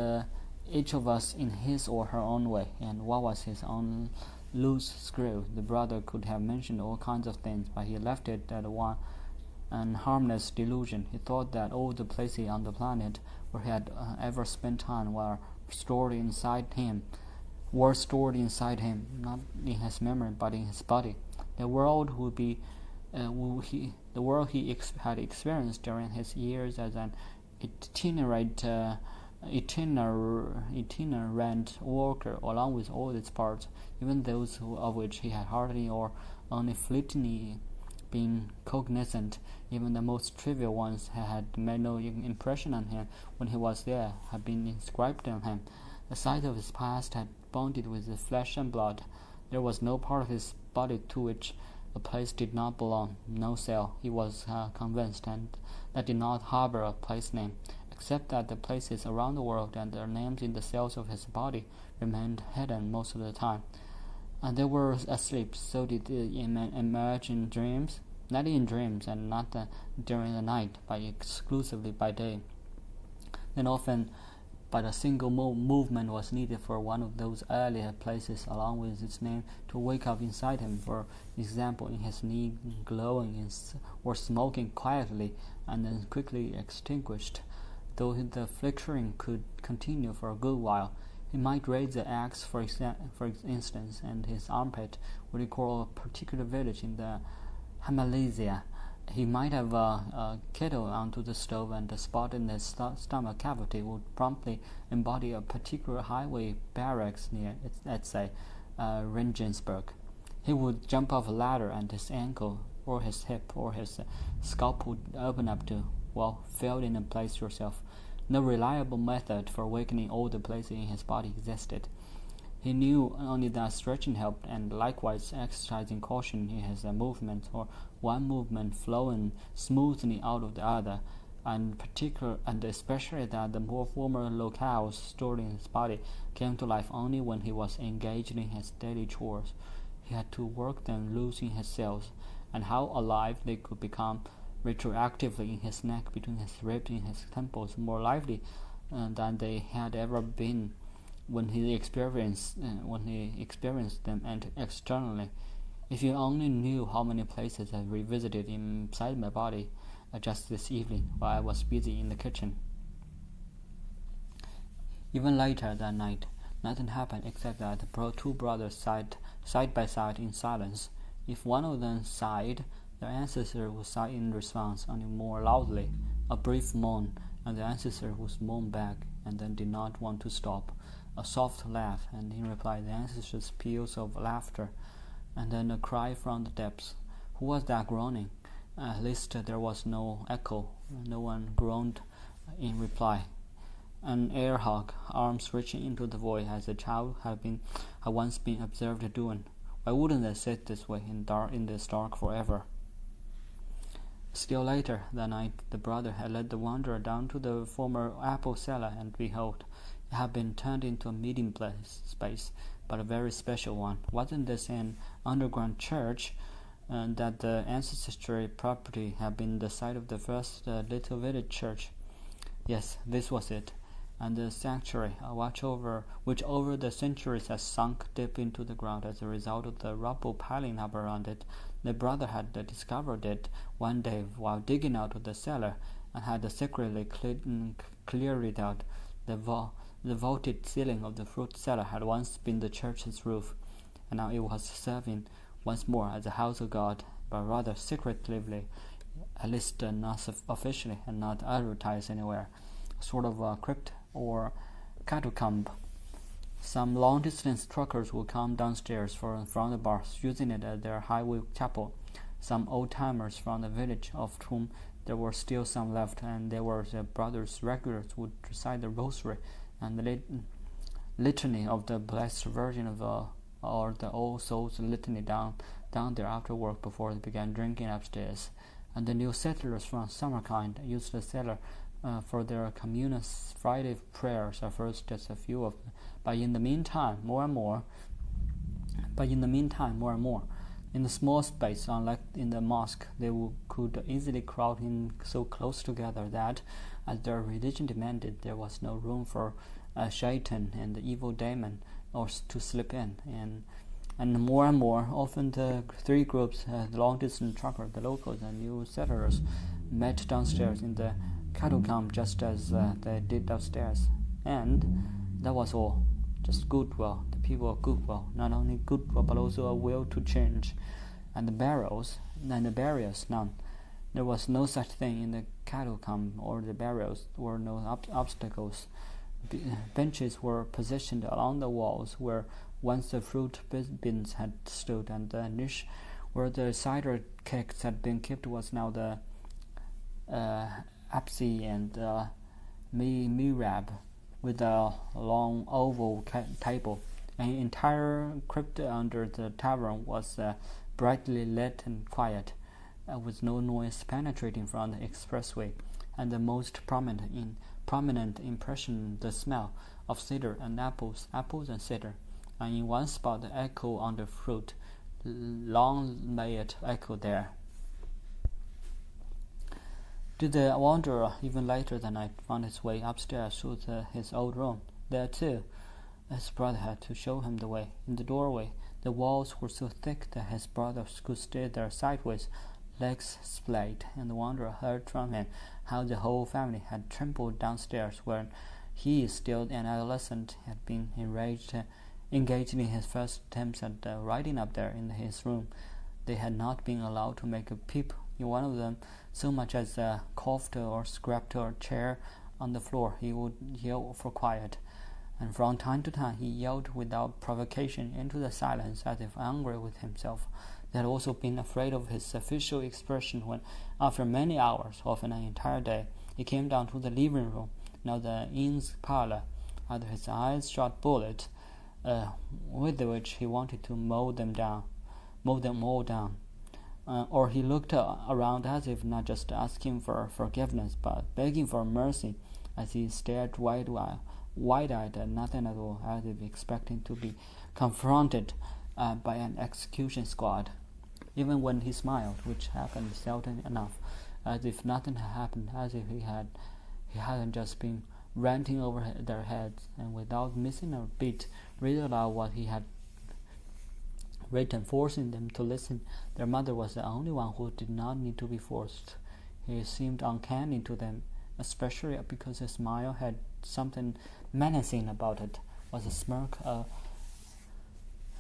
each of us in his or her own way. And what was his own loose screw? The brother could have mentioned all kinds of things, but he left it at one and harmless delusion. He thought that all the places on the planet where he had ever spent time were stored inside him, not in his memory but in his body. The world would be the world he had experienced during his years as an itinerant worker, along with all its parts, even those of which he had hardly or only been cognizant. Even the most trivial ones had made no impression on him when he was there, had been inscribed on him. The sight of his past had bonded with his flesh and blood. There was no part of his body to which a place did not belong, no cell, he was convinced, and that did not harbor a place name, except that the places around the world and their names in the cells of his body remained hidden most of the time. And they were asleep, so did they emerge in dreams, not in dreams and not during the night, but exclusively by day. Then often but a single movement was needed for one of those earlier places along with its name to wake up inside him, for example in his knee glowing or smoking quietly and then quickly extinguished. Though the flickering could continue for a good while, he might raise the axe, for instance, and his armpit would recall a particular village in the Himalaya. He might have a kettle onto the stove, and the spot in his stomach cavity would promptly embody a particular highway barracks near, let's say, Regensburg. He would jump off a ladder, and his ankle, or his hip, or his scalp would open up to, fill in and place yourself. No reliable method for awakening all the places in his body existed. He knew only that stretching helped, and likewise exercising caution in his movements, or one movement flowing smoothly out of the other, and especially that the more former locales stored in his body came to life only when he was engaged in his daily chores. He had to work them loose in his cells, and how alive they could become retroactively in his neck, between his ribs, in his temples, more lively than they had ever been when he experienced them and externally. If you only knew how many places I revisited inside my body just this evening while I was busy in the kitchen. Even later that night, nothing happened except that the two brothers sat side by side in silence. If one of them sighed, their ancestor would sigh in response, only more loudly, a brief moan, and the ancestor would moan back, and then did not want to stop. A soft laugh, and in reply the ancestor's peals of laughter, and then a cry from the depths. Who was that groaning? At least there was no echo. No one groaned in reply. An air hog, arms reaching into the void as a child had once been observed doing. Why wouldn't they sit this way in this dark forever? Still later that night, the brother had led the wanderer down to the former apple cellar, and behold, it had been turned into a meeting space, but a very special one. Wasn't this an underground church, that the ancestral property had been the site of the first little village church? Yes, this was it, and the sanctuary, which over the centuries has sunk deep into the ground as a result of the rubble piling up around it. The brother had discovered it one day while digging out of the cellar, and had secretly cleared it out. The vaulted ceiling of the fruit cellar had once been the church's roof, and now it was serving once more as a house of God, but rather secretively, at least not officially, and not advertised anywhere, a sort of crypt or catacomb. Some long-distance truckers would come downstairs from the bars, using it as their highway chapel. Some old-timers from the village, of whom there were still some left, and they were the brothers' regulars, would recite the rosary and the litany of the Blessed Virgin or the All Souls litany down there after work before they began drinking upstairs. And the new settlers from Samarkand used the cellar for their communal Friday prayers, at first just a few of them, but in the meantime more and more. In the small space, unlike in the mosque, they could easily crowd in so close together that, as their religion demanded, there was no room for shaitan and the evil demon or to slip in. And more and more, often the three groups, the long-distance truckers, the locals, and new settlers, met downstairs in the catacomb just as they did upstairs. And that was all. Just goodwill. The people of goodwill. Not only goodwill, but also a will to change. And the barriers, none. There was no such thing in the catacomb or the barriers. There were no obstacles. Benches were positioned along the walls where once the fruit bins had stood, and the niche Where the cider cakes had been kept was now the apse and mihrab, with a long oval table. An entire crypt under the tavern was brightly lit and quiet, with no noise penetrating from the expressway, and the most prominent impression the smell of cedar and apples and cedar, and in one spot the echo on the fruit. Long may it echo there. The wanderer, even later that night, found his way upstairs to his old room. There, too, his brother had to show him the way. In the doorway, the walls were so thick that his brother could stay there sideways, legs splayed, and the wanderer heard from him how the whole family had trembled downstairs when he, still an adolescent, had been engaged in his first attempts at writing up there in his room. They had not been allowed to make a peep in one of them, so much as coughed or scraped a chair on the floor. He would yell for quiet, and from time to time he yelled without provocation into the silence, as if angry with himself. They had also been afraid of his official expression when, after many hours, often an entire day, he came down to the living room, now the inn's parlor. Either his eyes shot bullets, with which he wanted to mow them all down, or he looked around as if not just asking for forgiveness, but begging for mercy, as he stared wide-eyed at nothing at all, as if expecting to be confronted by an execution squad. Even when he smiled, which happened seldom enough, as if nothing had happened, as if he hadn't just been ranting over their heads, and without missing a beat, read aloud what he had written, forcing them to listen. Their mother was the only one who did not need to be forced. He seemed uncanny to them, especially because his smile had something menacing about it, was a smirk, a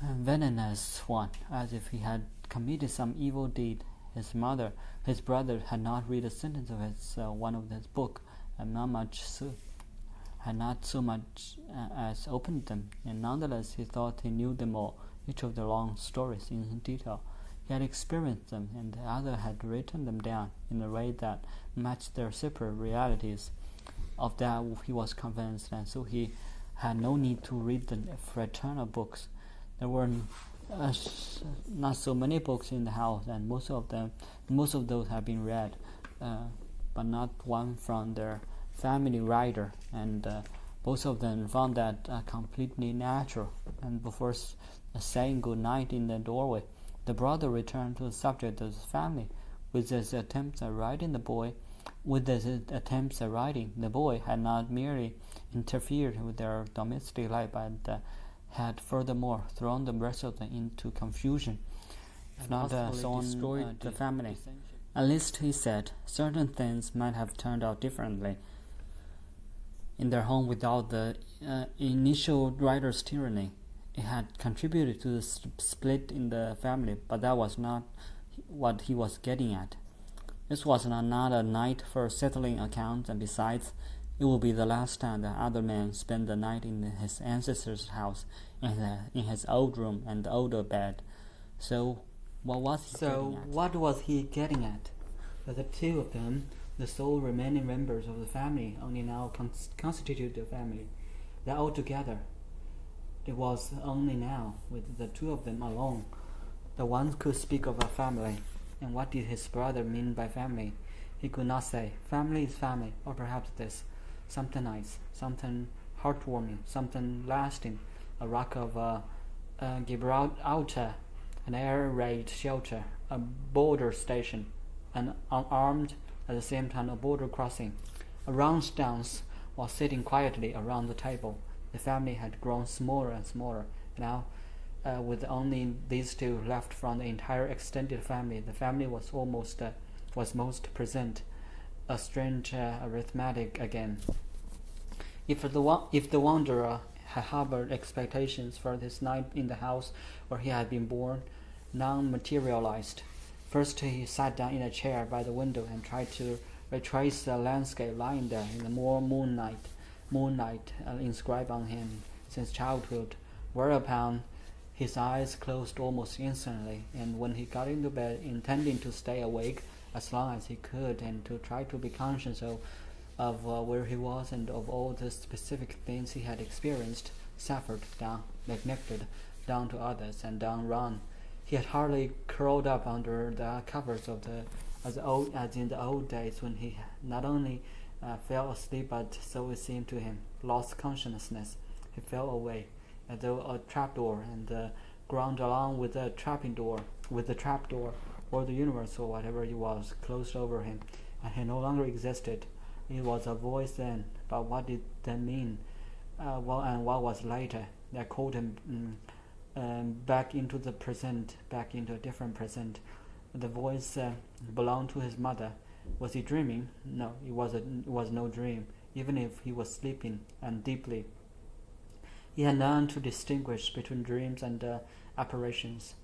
venomous one, as if he had committed some evil deed. His brother had not read a sentence of one of his book, and had not so much as opened them, and nonetheless he thought he knew them all, each of the long stories in detail. He had experienced them, and the other had written them down in a way that matched their separate realities. Of that he was convinced, and so he had no need to read the fraternal books. There were not so many books in the house, and most of those had been read, but not one from their family writer, and both of them found that completely natural. And before saying good night in the doorway, the brother returned to the subject of his family. With his attempts at writing, the boy had not merely interfered with their domestic life, but had furthermore thrown the rest of them into confusion, if not destroyed the family. At least, he said, certain things might have turned out differently in their home without the initial writer's tyranny. It had contributed to the split in the family, but that was not what he was getting at. This was not a night for settling accounts, and besides, it would be the last time the other man spent the night in his ancestor's house, in his old room and older bed. So, what was he getting at? That the two of them, the sole remaining members of the family, only now constituted the family. That altogether, it was only now, with the two of them alone, that one could speak of a family. And what did his brother mean by family? He could not say. Family is family, or perhaps this, something nice, something heartwarming, something lasting, a rock of Gibraltar, an air raid shelter, a border station, an unarmed, at the same time a border crossing. Around Stance was sitting quietly around the table. The family had grown smaller and smaller. Now, with only these two left from the entire extended family, the family was most present. A strange arithmetic again. If the wanderer had harbored expectations for this night in the house where he had been born, none materialized. First he sat down in a chair by the window and tried to retrace the landscape lying there in the more moonlight inscribed on him since childhood, whereupon His eyes closed almost instantly, and when he got into bed, intending to stay awake as long as he could and to try to be conscious of where he was and of all the specific things he had experienced, suffered, down, neglected, down to others, and down run. He had hardly curled up under the covers of as in the old days when he not only fell asleep but, so it seemed to him, lost consciousness. He fell away, as though a trapdoor, and ground along with the trapdoor, or the universe or whatever it was, closed over him, and he no longer existed. It was a voice then, but what did that mean? And what was later that called him back into the present, back into a different present? The voice belonged to his mother. Was he dreaming? No, it was no dream, even if he was sleeping, and deeply. He had learned to distinguish between dreams and apparitions.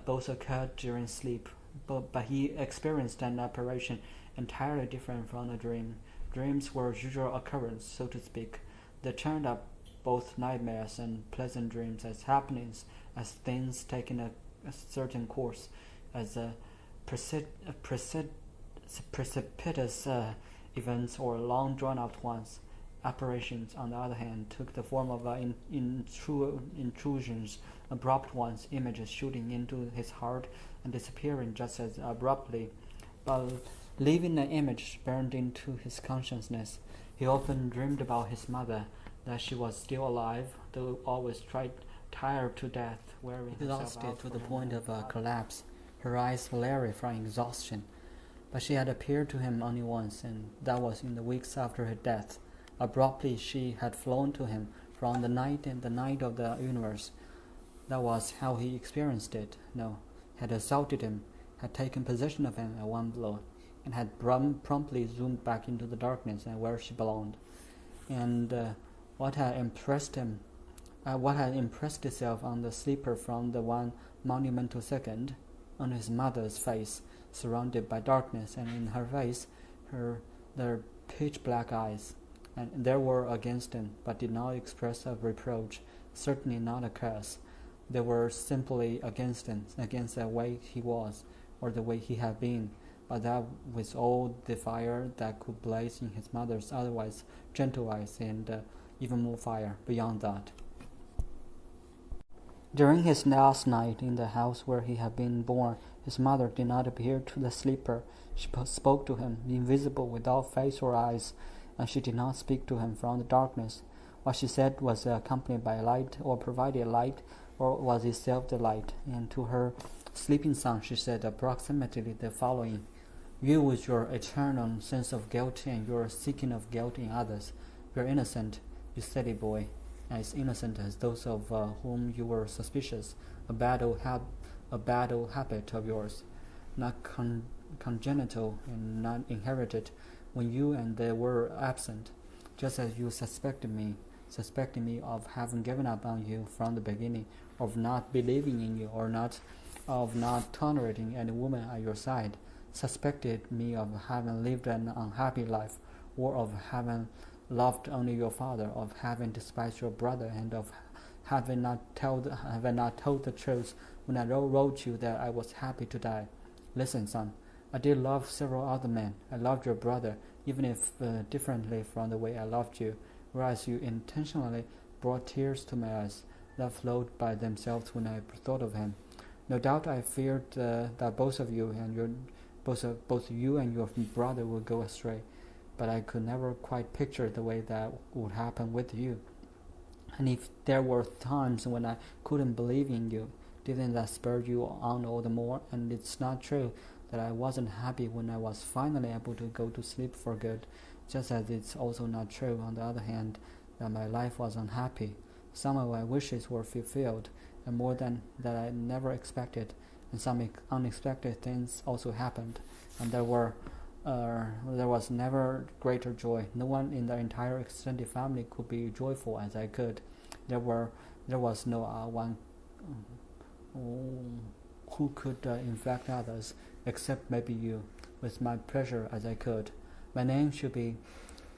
Both occurred during sleep, but he experienced an apparition entirely different from a dream. Dreams were usual occurrence, so to speak. They turned up both nightmares and pleasant dreams as happenings, as things taking a certain course, as precipitous events or long drawn-out ones. Apparitions, on the other hand, took the form of intrusions, abrupt ones, images shooting into his heart and disappearing just as abruptly, but leaving an image burned into his consciousness. He often dreamed about his mother, that she was still alive, though always tired to death, wearing exhausted to the point of collapse, her eyes flary from exhaustion. But she had appeared to him only once, and that was in the weeks after her death. Abruptly she had flown to him from the night and the night of the universe. That was how he experienced it. No, had assaulted him, had taken possession of him at one blow, and had promptly zoomed back into the darkness and where she belonged. And what had impressed itself on the sleeper from the one monumental second, on his mother's face, surrounded by darkness, and in her face, their pitch-black eyes, and there were against him, but did not express a reproach, certainly not a curse. They were simply against him, against the way he was, or the way he had been, but that with all the fire that could blaze in his mother's otherwise gentle eyes, and even more fire beyond that. During his last night in the house where he had been born, his mother did not appear to the sleeper. She spoke to him, invisible, without face or eyes, and she did not speak to him from the darkness. What she said was accompanied by light, or provided light, or was itself the light, and to her sleeping son she said approximately the following: "You, with your eternal sense of guilt and your seeking of guilt in others, you are innocent, you silly boy, as innocent as those of whom you were suspicious, a bad old habit of yours, not congenital and not inherited, when you and they were absent, just as you suspected me of having given up on you from the beginning, of not believing in you, or of not tolerating any woman at your side, suspected me of having lived an unhappy life, or of having loved only your father, of having despised your brother, and of having not told the truth when I wrote you that I was happy to die. Listen, son, I did love several other men. I loved your brother, even if differently from the way I loved you, whereas you intentionally brought tears to my eyes that flowed by themselves when I thought of him. No doubt I feared that both you and your brother would go astray, but I could never quite picture the way that would happen with you. And if there were times when I couldn't believe in you, didn't that spur you on all the more? And it's not true that I wasn't happy when I was finally able to go to sleep for good, just as it's also not true, on the other hand, that my life was unhappy. Some of my wishes were fulfilled, and more than that I never expected, and some unexpected things also happened, and there was never greater joy. No one in the entire extended family could be joyful as I could. There was no one who could infect others, except maybe you, with my pleasure as I could. My name should be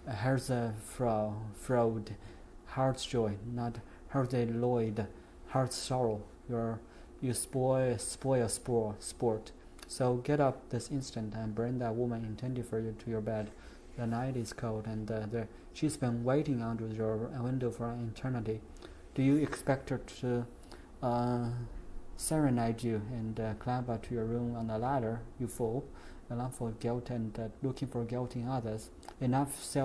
Herzfreud, heart's joy, not Herze Lloyd, heart's sorrow. You spoil sport. So get up this instant and bring that woman intended for you to your bed. The night is cold, and she's been waiting under your window for an eternity. Do you expect her to serenade you and climb up to your room on a ladder? You fool! Along for guilt and looking for guilt in others. Enough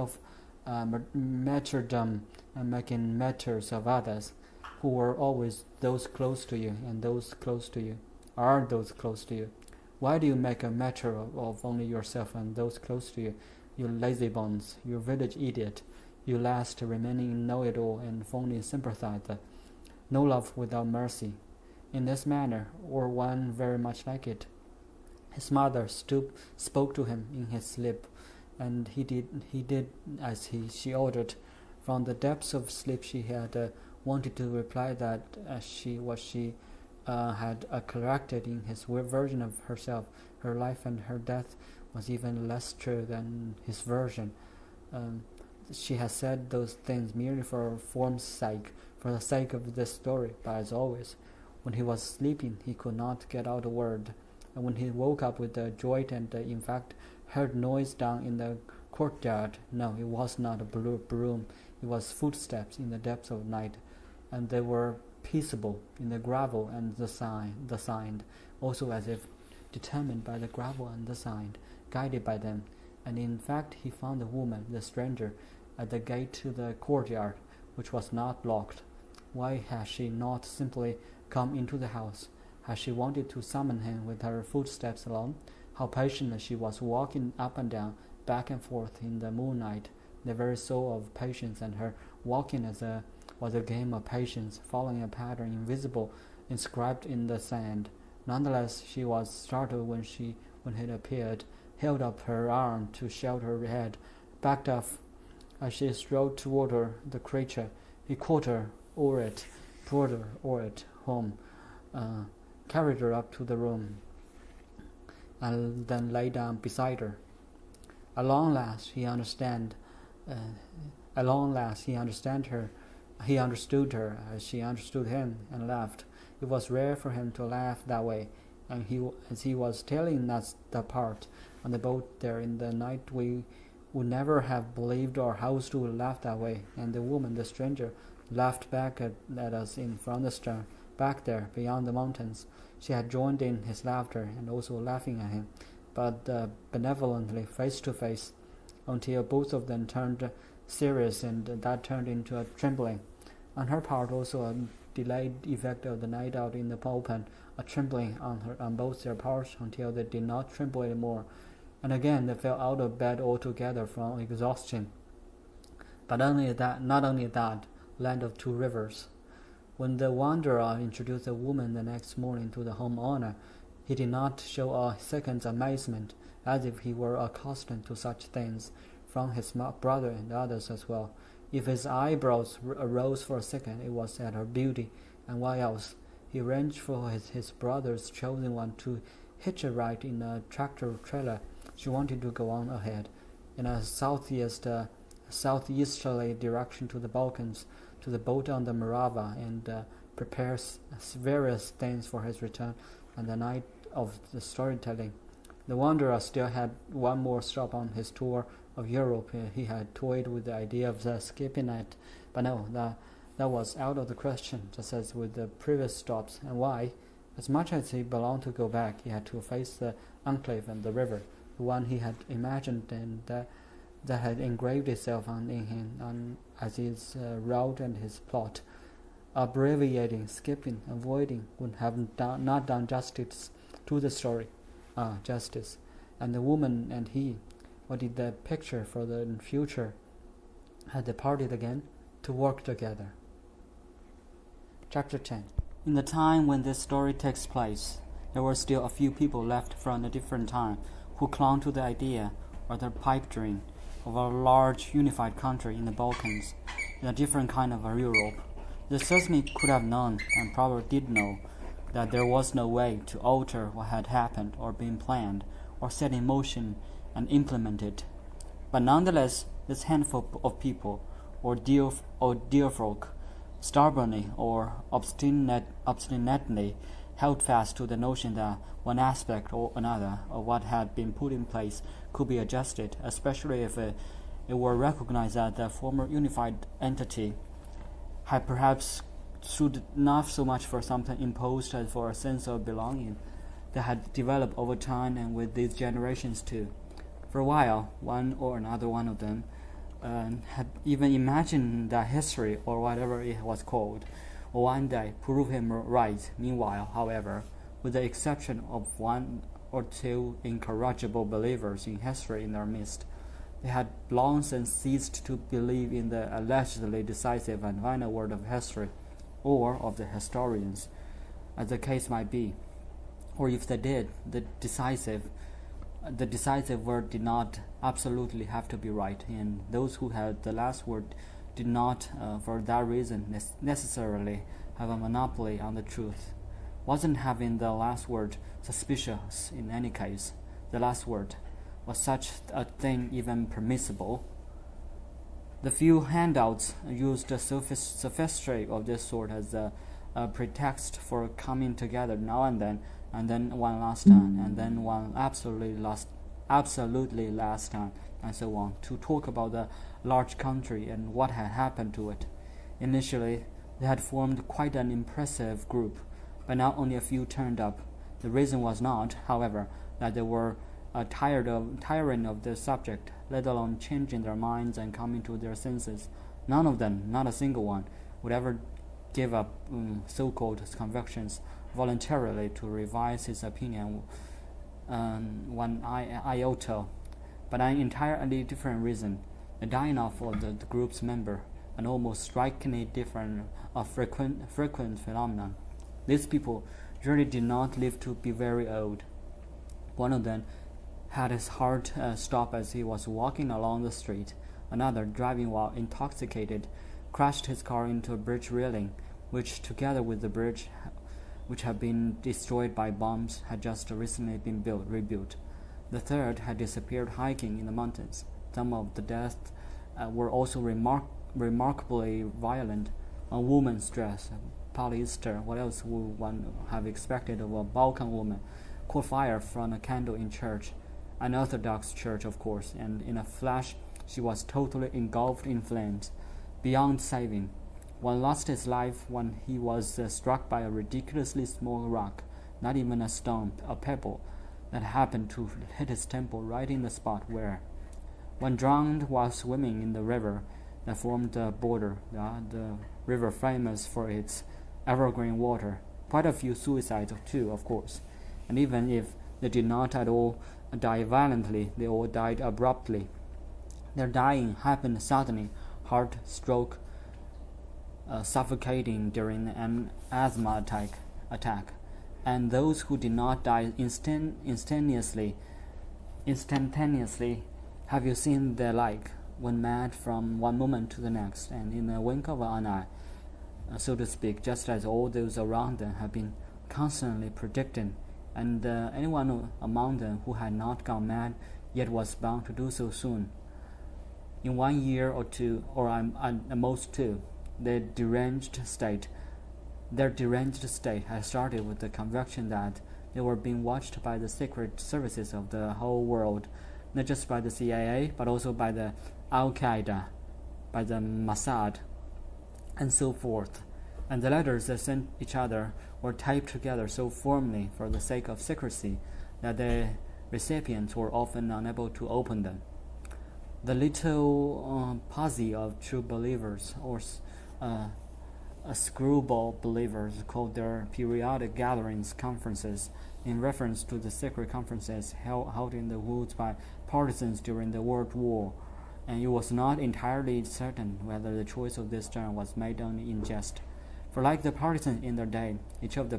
martyrdom and making martyrs of others, who were always those close to you, and those close to you are those close to you. Why do you make a martyr of only yourself and those close to you? You lazy bones, you village idiot, you last remaining know-it-all and phony sympathizer. No love without mercy. In this manner, or one very much like it, his mother spoke to him in his sleep, and he did as she ordered. From the depths of sleep, she had wanted to reply that she had corrected in his version of herself. Her life and her death was even less true than his version. She had said those things merely for form's sake, for the sake of this story. But as always, when he was sleeping, he could not get out a word. And when he woke up with a jolt and in fact heard noise down in the courtyard, no, it was not a broom, it was footsteps in the depths of night, and they were peaceable in the gravel and the sand, also as if determined by the gravel and the sand, guided by them. And in fact he found the woman, the stranger, at the gate to the courtyard, which was not locked. Why had she not simply come into the house? Had she wanted to summon him with her footsteps alone? How patiently she was walking up and down, back and forth in the moonlight, the very soul of patience, and her walking was a game of patience, following a pattern invisible, inscribed in the sand. Nonetheless, she was startled when he appeared, held up her arm to shelter her head, backed off as she strode toward her, the creature. He caught her o'er it, brought her o'er it home, carried her up to the room, and then lay down beside her. At long last he understood her. He understood her as she understood him, and laughed. It was rare for him to laugh that way, and as he was telling us the part on the boat there in the night, we would never have believed our host would laugh that way. And the woman, the stranger, laughed back at us from the stern, back there beyond the mountains. She had joined in his laughter and also laughing at him, but benevolently, face to face, until both of them turned serious, and that turned into a trembling. On her part also a delayed effect of the night out in the open, a trembling on both their parts until they did not tremble anymore, and again they fell out of bed altogether from exhaustion. But not only that, land of two rivers. When the wanderer introduced the woman the next morning to the homeowner, he did not show a second's amazement, as if he were accustomed to such things from his brother and others as well. If his eyebrows arose for a second, it was at her beauty, and why else? He arranged for his brother's chosen one to hitch a ride in a tractor-trailer. She wanted to go on ahead, in a southeasterly direction to the Balkans, to the boat on the Morava, and prepares various things for his return on the night of the storytelling. The wanderer still had one more stop on his tour of Europe. He had toyed with the idea of skipping it, but no, that was out of the question, just as with the previous stops. And why? As much as he belonged to go back, he had to face the enclave and the river, the one he had imagined, and that had engraved itself in him as his route and his plot. Abbreviating, skipping, avoiding would have not done justice to the story. Justice. And the woman and he, what did they picture for the future? Had they parted again to work together? Chapter 10. In the time when this story takes place, there were still a few people left from a different time who clung to the idea, or the pipe dream, of a large unified country in the Balkans, in a different kind of a Europe. They certainly could have known, and probably did know, that there was no way to alter what had happened or been planned or set in motion and implemented. But nonetheless, this handful of people, or dear folk, stubbornly or obstinately held fast to the notion that one aspect or another of what had been put in place could be adjusted, especially if it were recognized that the former unified entity had perhaps stood not so much for something imposed as for a sense of belonging that had developed over time and with these generations too. For a while, one or another one of them had even imagined that history, or whatever it was called, will one day prove him right. Meanwhile, however, with the exception of one or two incorrigible believers in history in their midst, they had long since ceased to believe in the allegedly decisive and final word of history, or of the historians, as the case might be. Or if they did, the decisive word did not absolutely have to be right, and those who had the last word did not, for that reason, necessarily have a monopoly on the truth. Wasn't having the last word suspicious in any case? The last word. Was such a thing even permissible? The few handouts used a sophistry of this sort as a pretext for coming together now and then one last time, and then one absolutely last time, and so on, to talk about the large country and what had happened to it. Initially, they had formed quite an impressive group, but now only a few turned up. The reason was not, however, that they were tiring of the subject, let alone changing their minds and coming to their senses. None of them, not a single one, would ever give up so-called convictions voluntarily to revise his opinion one iota, but an entirely different reason, the dying off of the group's member, an almost strikingly different, frequent phenomenon. These people really did not live to be very old. One of them had his heart stop as he was walking along the street. Another, driving while intoxicated, crashed his car into a bridge railing, which, together with the bridge, which had been destroyed by bombs, had just recently been rebuilt. The third had disappeared hiking in the mountains. Some of the deaths were also remarkably violent. A woman's dress, polyester, what else would one have expected of a Balkan woman, caught fire from a candle in church, an Orthodox church, of course, and in a flash she was totally engulfed in flames, beyond saving. One lost his life when he was struck by a ridiculously small rock, not even a stone, a pebble, that happened to hit his temple right in the spot where. One drowned while swimming in the river that formed the border, the river famous for its evergreen water. Quite a few suicides too, of course, and even if they did not at all die violently, they all died abruptly. Their dying happened suddenly, heart stroke, suffocating during an asthma attack, and those who did not die instantaneously, have you seen their like, when mad from one moment to the next, and in a wink of an eye, so to speak, just as all those around them have been constantly predicting, and anyone among them who had not gone mad yet was bound to do so soon. In 1 year or two, or at most two, their deranged state had started with the conviction that they were being watched by the secret services of the whole world, not just by the CIA, but also by the Al-Qaeda, by the Mossad, and so forth. And the letters they sent each other were taped together so firmly for the sake of secrecy that the recipients were often unable to open them. The little posse of true believers, or screwball believers, called their periodic gatherings conferences, in reference to the secret conferences held in the woods by partisans during the World War, and it was not entirely certain whether the choice of this term was made only in jest. For like the partisans in their day, each of the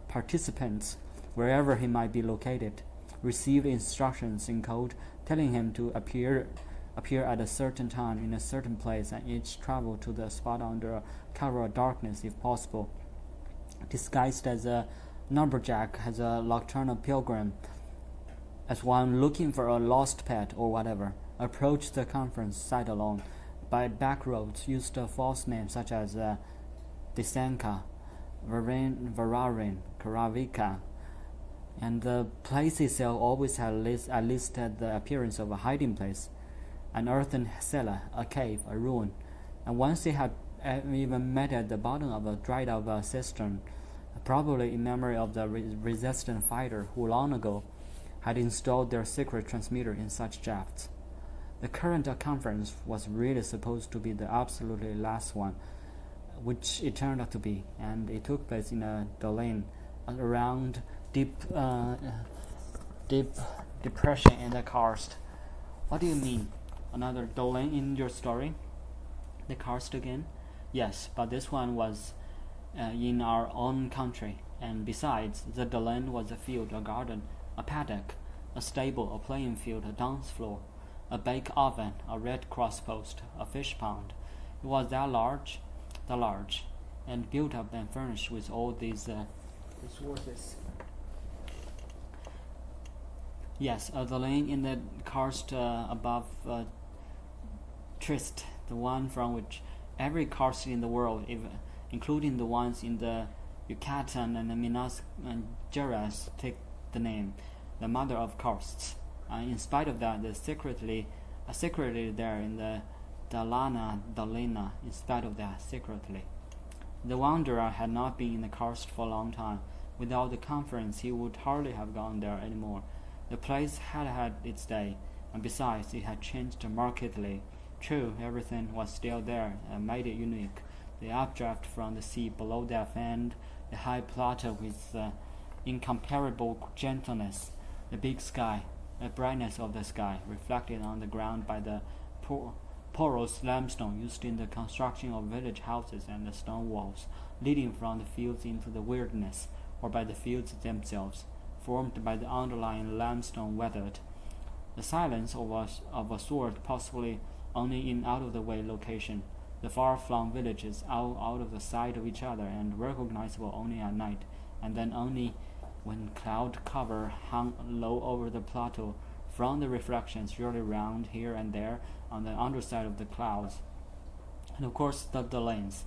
participants, wherever he might be located, received instructions in code telling him to appear at a certain time in a certain place, and each travel to the spot under cover of darkness if possible, disguised as a lumberjack, as a nocturnal pilgrim, as one looking for a lost pet or whatever, approached the conference site alone, by back roads used false names such as Desanka, Vararin, Karavika, and the place itself always had at least had the appearance of a hiding place, an earthen cellar, a cave, a ruin, and once they had even met at the bottom of a dried-up cistern, probably in memory of the resistant fighter who long ago had installed their secret transmitter in such shafts. The current conference was really supposed to be the absolutely last one, which it turned out to be, and it took place in a domain around deep depression in the karst. What do you mean? Another domain in your story? The karst again? Yes, but this one was in our own country, and besides, the domain was a field, a garden, a paddock, a stable, a playing field, a dance floor, a bake oven, a red cross post, a fish pond. It was that large, and built up and furnished with all these resources. Yes, the lane in the karst above Trist, the one from which every karst in the world, including the ones in the Yucatan and the Minas Gerais, take the name, the mother of karsts. In spite of that, the secretly there in the Dolina, in spite of that, secretly. The wanderer had not been in the karst for a long time. Without the conference, he would hardly have gone there anymore. The place had had its day, and besides, it had changed markedly. True, everything was still there and made it unique. The updraft from the sea below that fanned the high plateau with incomparable gentleness. The big sky, the brightness of the sky, reflected on the ground by the porous limestone used in the construction of village houses and the stone walls leading from the fields into the wilderness, or by the fields themselves, formed by the underlying limestone weathered. The silence of a sort, possibly only in out-of-the-way location, the far-flung villages out of the sight of each other and recognizable only at night, and then only when cloud cover hung low over the plateau, from the reflections surely round here and there on the underside of the clouds, and of course the lanes.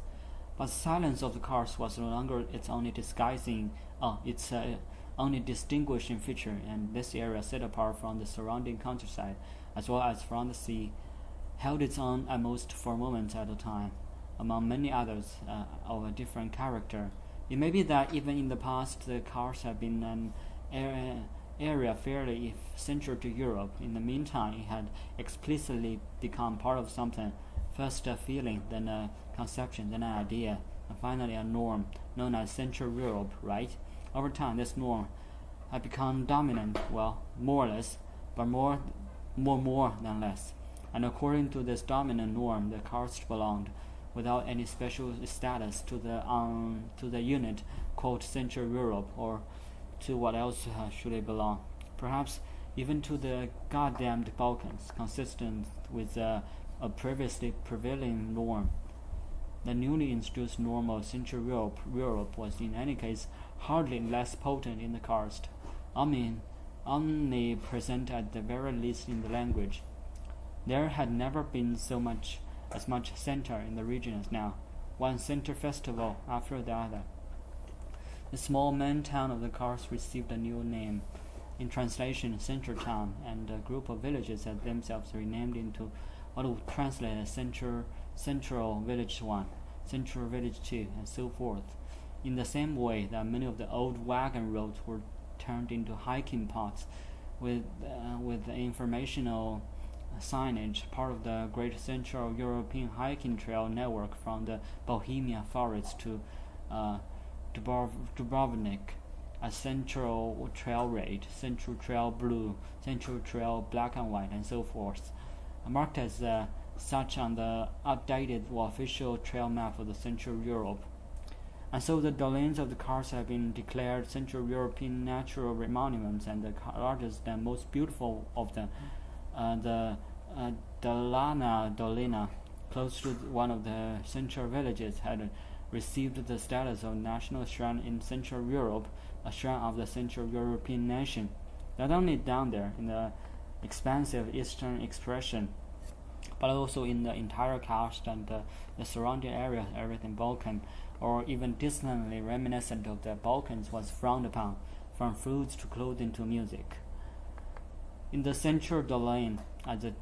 But the silence of the karst was no longer its only only distinguishing feature, and this area, set apart from the surrounding countryside as well as from the sea, held its own almost for moments at a time, among many others of a different character. It may be that even in the past the karst had been an area fairly central to Europe. In the meantime, it had explicitly become part of something, first a feeling, then a conception, then an idea, and finally a norm, known as Central Europe, right? Over time, this norm had become dominant, well, more or less, but more than less. And according to this dominant norm, the karst belonged, without any special status, to the unit called Central Europe, or to what else should it belong? Perhaps even to the goddamned Balkans, consistent with a previously prevailing norm. The newly introduced norm of Central Europe was in any case hardly less potent in the karst, omnipresent at the very least in the language. There had never been as much center in the region as now, one center festival after the other. The small main town of the karst received a new name, in translation Central Town, and a group of villages had themselves renamed into what would translate as Central Village 1, Central Village 2, and so forth, in the same way that many of the old wagon roads were turned into hiking paths with the informational signage, part of the great Central European hiking trail network from the Bohemia forest to Dubrovnik, a Central Trail Red, Central Trail Blue, Central Trail Black and White, and so forth, marked as such on the updated or official trail map of the Central Europe. And so the domains of the karst have been declared Central European natural monuments, and the largest and most beautiful of them, the Dolina, close to one of the central villages, had received the status of national shrine in Central Europe, a shrine of the Central European nation. Not only down there in the expansive eastern expression, but also in the entire karst and the surrounding area, everything Balkan, or even distantly reminiscent of the Balkans, was frowned upon, from fruits to clothing to music. In the Central Dolin, as the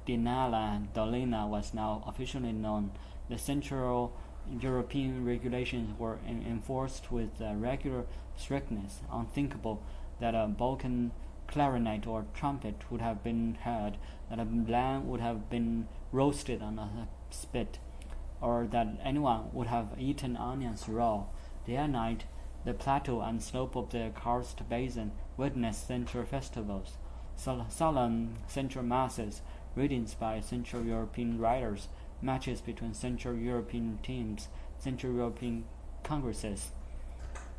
Dinala Dolina was now officially known, the Central European regulations were enforced with regular strictness. Unthinkable that a Balkan clarinet or trumpet would have been heard, that a lamb would have been roasted on a spit, or that anyone would have eaten onions raw. Day and night, the plateau and slope of the karst basin witnessed central festivals, solemn central masses, readings by Central European writers, matches between Central European teams, Central European congresses.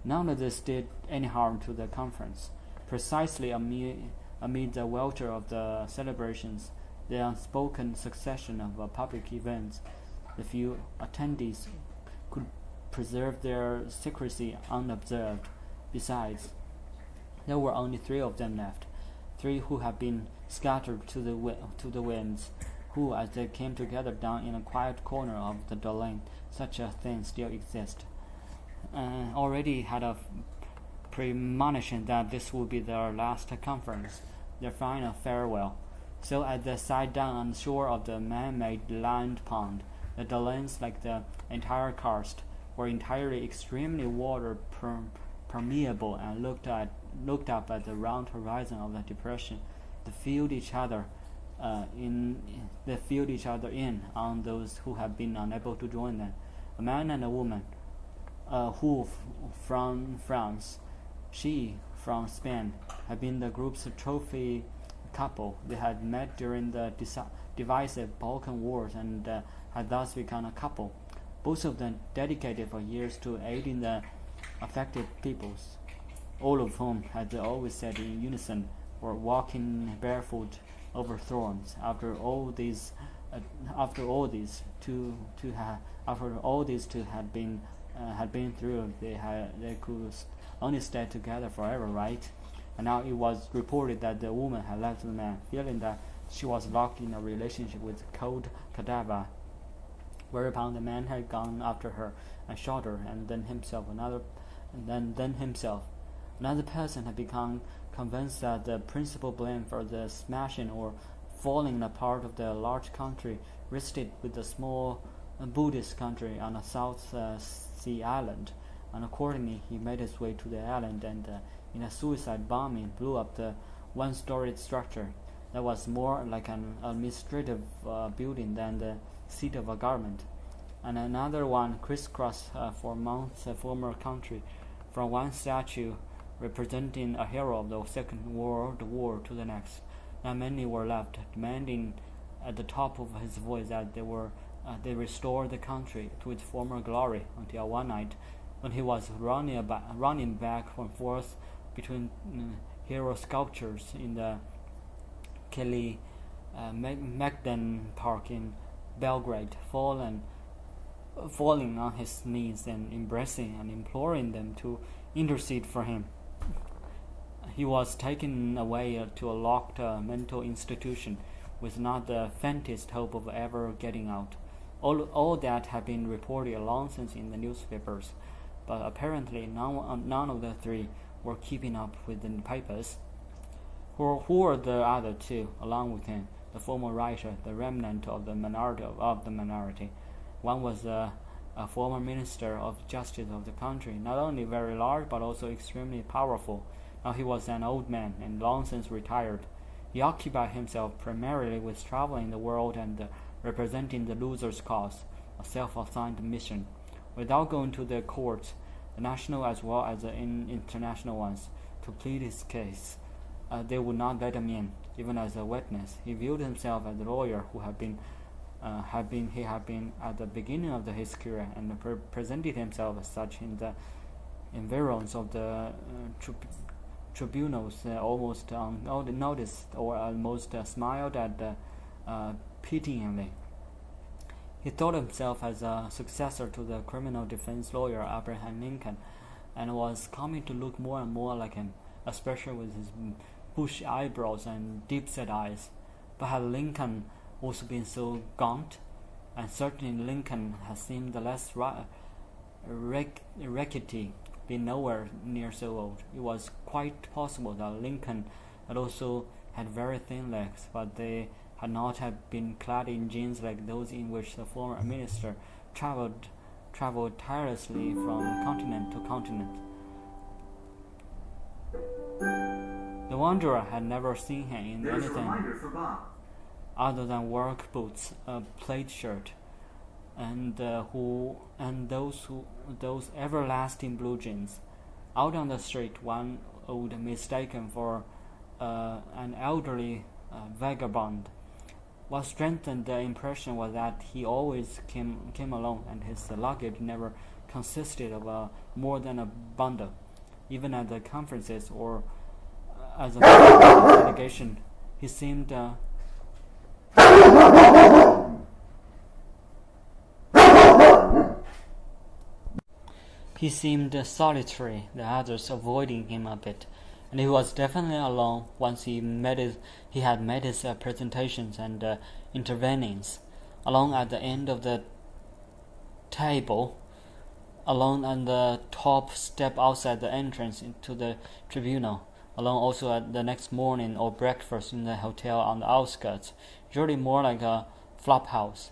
None of this did any harm to the conference. Precisely amid the welter of the celebrations, the unspoken succession of public events, the few attendees could preserve their secrecy unobserved. Besides, there were only 3 of them left, 3 who had been scattered to the winds, who, as they came together down in a quiet corner of the Dolin, such a thing still exists, already had a premonition that this would be their last conference, their final farewell. So as they sat down on the shore of the man-made land pond, the Dolins, like the entire karst, were entirely extremely water permeable, and looked up at the round horizon of the depression. They filled each other in on those who had been unable to join them. A man and a woman, who from France, she from Spain, had been the group's trophy couple. They had met during the divisive Balkan Wars and had thus become a couple, both of them dedicated for years to aiding the affected peoples, all of whom, as they always said in unison, were walking barefoot over thorns. After all these two had been through, they could only stay together forever, right? And now it was reported that the woman had left the man, feeling that she was locked in a relationship with a cold cadaver. Whereupon the man had gone after her and shot her, and then himself. Another person had become convinced that the principal blame for the smashing or falling apart of the large country rested with the small Buddhist country on a South Sea island, and accordingly he made his way to the island and in a suicide bombing blew up the one-storied structure that was more like an administrative building than the seat of a government. And another one crisscrossed for months a former country, from one statue representing a hero of the Second World War to the next. Not many were left, demanding at the top of his voice that they restore the country to its former glory, until one night, when he was running back and forth between hero sculptures in the Kelly Magdan Park in Belgrade, falling on his knees and embracing and imploring them to intercede for him. He was taken away to a locked mental institution with not the faintest hope of ever getting out. All that had been reported long since in the newspapers, but apparently none of the 3 were keeping up with the papers. Who were the other 2 along with him? The former writer, the remnant of the minority. One was a former minister of justice of the country, not only very large but also extremely powerful. Now he was an old man and long since retired. He occupied himself primarily with traveling the world and representing the losers' cause, a self-assigned mission, without going to the courts, the national as well as the international ones, to plead his case. They would not let him in, even as a witness. He viewed himself as a lawyer who had been at the beginning of his career, and presented himself as such in the environs of the tribunals, almost unnoticed or almost smiled at pityingly. He thought himself as a successor to the criminal defense lawyer Abraham Lincoln, and was coming to look more and more like him, especially with his bushy eyebrows and deep-set eyes. But had Lincoln also been so gaunt, and certainly Lincoln had seemed less rickety, being nowhere near so old. It was quite possible that Lincoln had also had very thin legs, but they had not have been clad in jeans like those in which the former minister traveled tirelessly from continent to continent. The wanderer had never seen him in anything other than work boots, a plaid shirt, and those everlasting blue jeans. Out on the street, one would mistaken for an elderly vagabond. What strengthened the impression was that he always came alone, and his luggage never consisted of more than a bundle. Even at the conferences or as a delegation, he seemed solitary, the others avoiding him a bit, and he was definitely alone once he had made his presentations and intervenings. Alone at the end of the table, alone on the top step outside the entrance into the tribunal, alone also at the next morning or breakfast in the hotel on the outskirts, usually more like a flop house.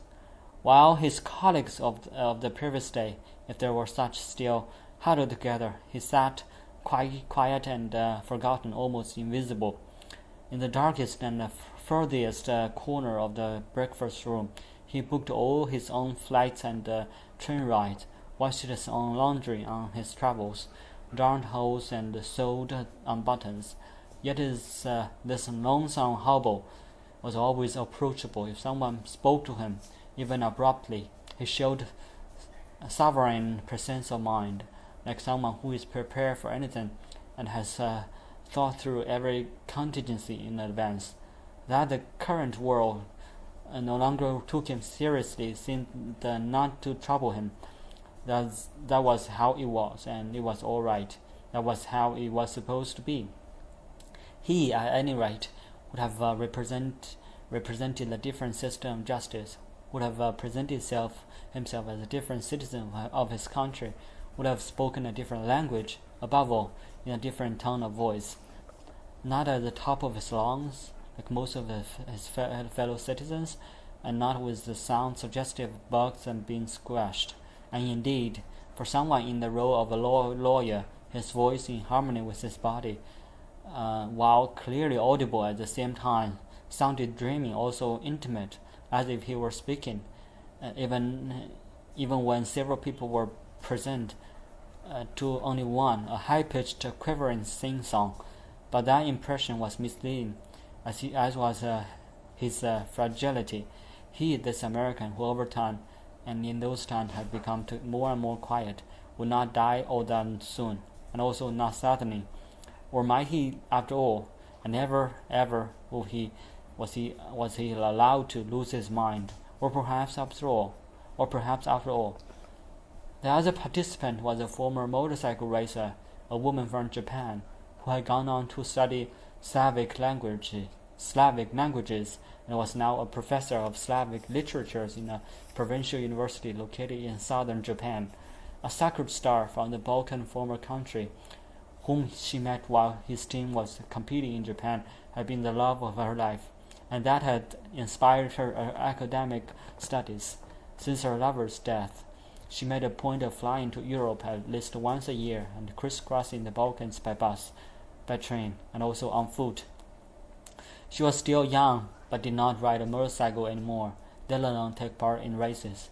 While his colleagues of the previous day, if there were such, still huddled together, he sat quiet and forgotten, almost invisible. In the darkest and furthest corner of the breakfast room, he booked all his own flights and train rides, washed his own laundry on his travels, darned holes and sewed on buttons. Yet this lonesome hobo was always approachable. If someone spoke to him, even abruptly, he showed a sovereign presence of mind, like someone who is prepared for anything and has thought through every contingency in advance. That the current world no longer took him seriously seemed not to trouble him. That was how it was, and it was all right. That was how it was supposed to be. He, at any rate, would have represented a different system of justice, would have presented himself as a different citizen of his country, would have spoken a different language, above all, in a different tone of voice. Not at the top of his lungs, like most of his fellow citizens, and not with the sound suggestive of bugs and being squashed. And indeed, for someone in the role of a lawyer, his voice in harmony with his body, while clearly audible at the same time, sounded dreamy, also intimate, as if he were speaking, even when several people were present, to only one, a high-pitched, quivering sing-song. But that impression was misleading, as was his fragility. He, this American, who over time, and in those times had become more and more quiet, would not die all that soon, and also not suddenly. Or might he, after all, and never ever was he allowed to lose his mind? Or perhaps after all. The other participant was a former motorcycle racer, a woman from Japan, who had gone on to study Slavic languages, and was now a professor of Slavic literatures in a provincial university located in southern Japan. A sacred star from the Balkan former country, whom she met while his team was competing in Japan, had been the love of her life, and that had inspired her academic studies. Since her lover's death, she made a point of flying to Europe at least once a year and crisscrossing the Balkans by bus, by train, and also on foot. She was still young, but did not ride a motorcycle anymore, let alone take part in races.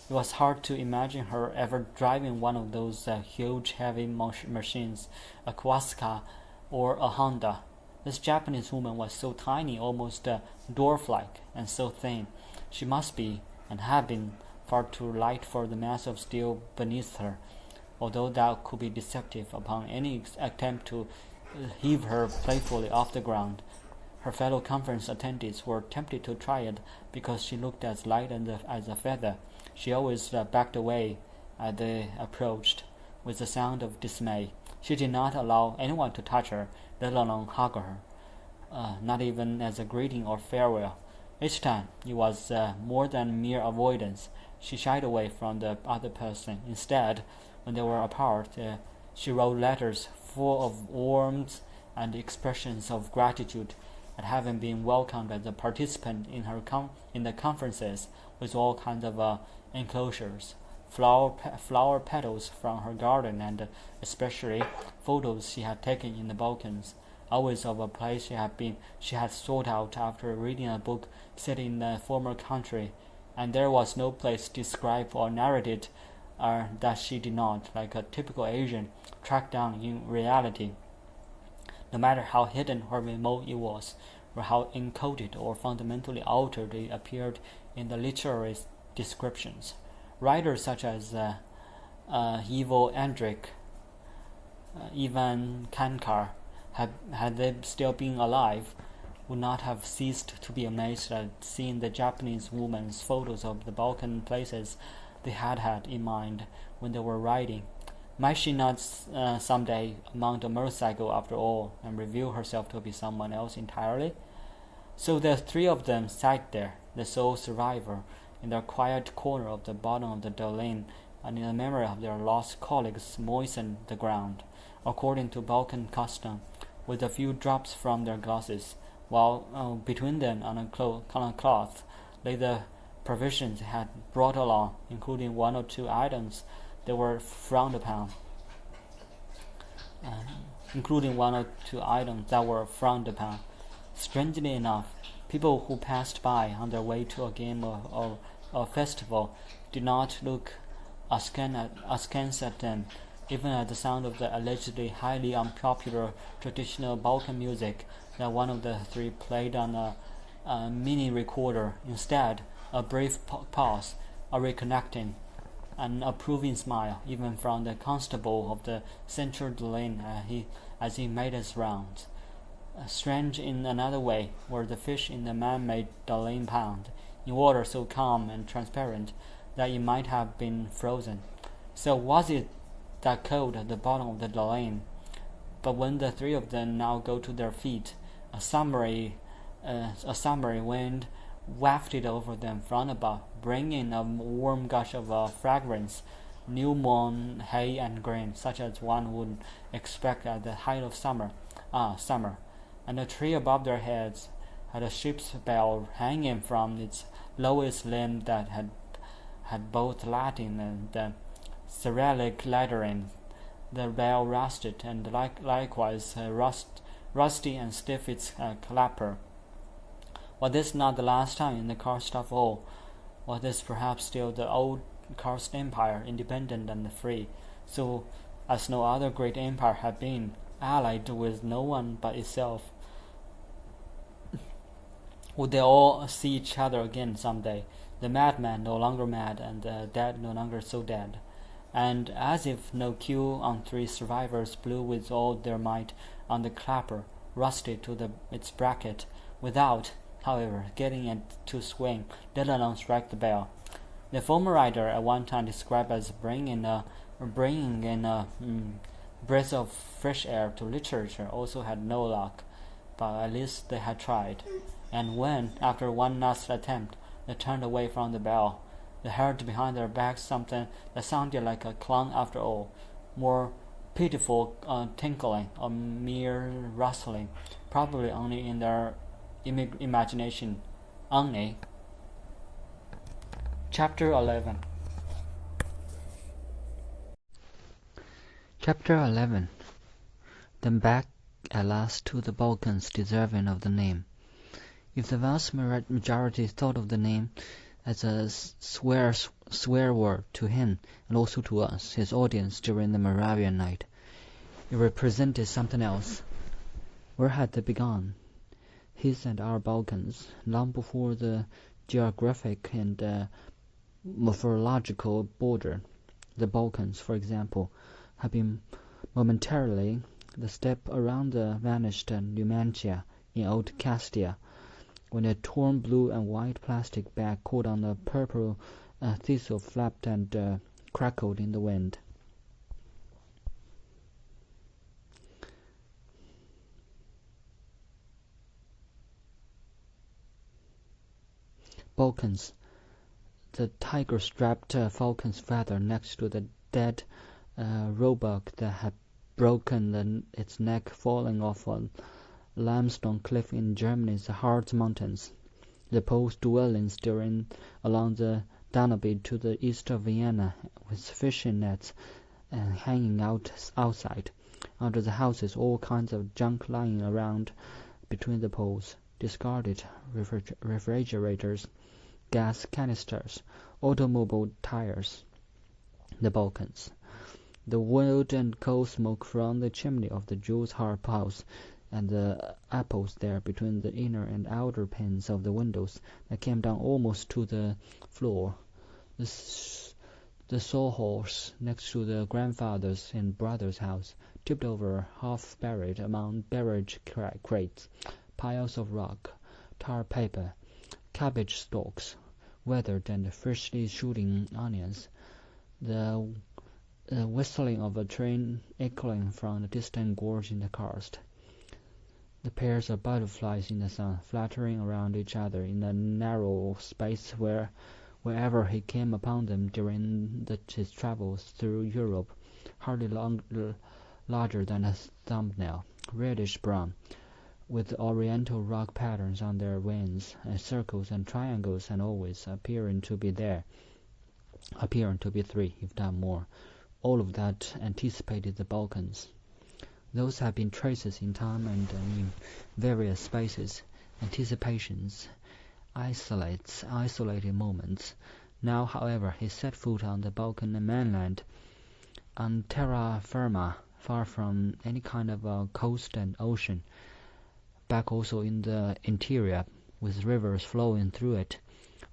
It was hard to imagine her ever driving one of those huge, heavy machines, a Kawasaki or a Honda. This Japanese woman was so tiny, almost dwarf-like, and so thin. She must be, and had been, far too light for the mass of steel beneath her, although that could be deceptive upon any attempt to heave her playfully off the ground. Her fellow conference attendees were tempted to try it because she looked as light as a feather. She always backed away as they approached, with a sound of dismay. She did not allow anyone to touch her, let alone hug her, not even as a greeting or farewell. Each time, it was more than mere avoidance. She shied away from the other person. Instead, when they were apart, she wrote letters full of warmth and expressions of gratitude at having been welcomed as a participant in in the conferences, with all kinds of enclosures, flower petals from her garden, and especially photos she had taken in the Balkans, always of a place she had sought out after reading a book set in a former country, and there was no place described or narrated that she did not, like a typical Asian, track down in reality, no matter how hidden or remote it was, or how encoded or fundamentally altered it appeared in the literary descriptions. Writers such as Ivo Andrić, Ivan Kankar, had they still been alive, would not have ceased to be amazed at seeing the Japanese woman's photos of the Balkan places they had had in mind when they were writing. Might she not someday mount a motorcycle after all, and reveal herself to be someone else entirely? So the three of them sat there, the sole survivor, in their quiet corner of the bottom of the Dolin, and in the memory of their lost colleagues moistened the ground, according to Balkan custom, with a few drops from their glasses, while between them on a cloth lay the provisions they had brought along, including one or two items that were frowned upon. Strangely enough, people who passed by on their way to a game or a festival did not look askance at them, even at the sound of the allegedly highly unpopular traditional Balkan music that one of the three played on a mini recorder. Instead, a brief pause, a reconnecting, an approving smile, even from the constable of the central lane as he made his rounds. Strange in another way were the fish in the man-made Dolin pond, in water so calm and transparent that it might have been frozen. So was it that cold at the bottom of the Dolin? But when the three of them now go to their feet, a summery wind wafted over them from above, bringing a warm gush of fragrance, new-mown hay and grain, such as one would expect at the height of summer. And the tree above their heads had a ship's bell hanging from its lowest limb that had both Latin and Cyrillic lettering. The bell rusted, and likewise rusty and stiff its clapper. Was this not the last time in the karst of all? Was this perhaps still the old karst empire, independent and free, so as no other great empire had been, allied with no one but itself? Would they all see each other again someday, the madman no longer mad, and the dead no longer so dead? And as if no cue on three survivors blew with all their might on the clapper, rusted to its bracket, without, however, getting it to swing, let alone strike the bell. The former writer at one time described as bringing in a breath of fresh air to literature also had no luck, but at least they had tried. And when, after one last attempt, they turned away from the bell, they heard behind their backs something that sounded like a clang after all, more pitiful tinkling, a mere rustling, probably only in their imagination. Only. Chapter 11. Chapter 11. Then back at last to the Balkans deserving of the name. If the vast majority thought of the name as a swear word to him and also to us, his audience during the Moravian night, it represented something else. Where had they begun? His and our Balkans, long before the geographic and morphological border. The Balkans, for example, had been momentarily the steppe around the vanished Numantia in Old Castile, when a torn blue and white plastic bag caught on a purple thistle flapped and crackled in the wind. Balkans. The tiger strapped falcon's feather next to the dead roebuck that had broken its neck falling off a limestone cliff in Germany's Harz Mountains. The Poles dwelling steering along the Danube to the east of Vienna, with fishing nets hanging outside. Under the houses, all kinds of junk lying around between the poles, discarded refrigerators, gas canisters, automobile tires. The Balkans. The wood and coal smoke from the chimney of the Jews' harp house, and the apples there between the inner and outer panes of the windows that came down almost to the floor. The sawhorse next to the grandfather's and brother's house, tipped over, half buried among beverage crates, piles of rock, tar paper, cabbage stalks, weathered and freshly shooting onions, the whistling of a train echoing from the distant gorge in the karst. The pairs of butterflies in the sun, fluttering around each other in the narrow space wherever he came upon them during his travels through Europe, hardly larger than a thumbnail, reddish-brown, with oriental rock patterns on their wings, and circles and triangles, and always appearing to be 3, if not more. All of that anticipated the Balkans. Those have been traces in time and in various spaces, anticipations, isolated moments. Now, however, he set foot on the Balkan mainland, on terra firma, far from any kind of coast and ocean, back also in the interior, with rivers flowing through it,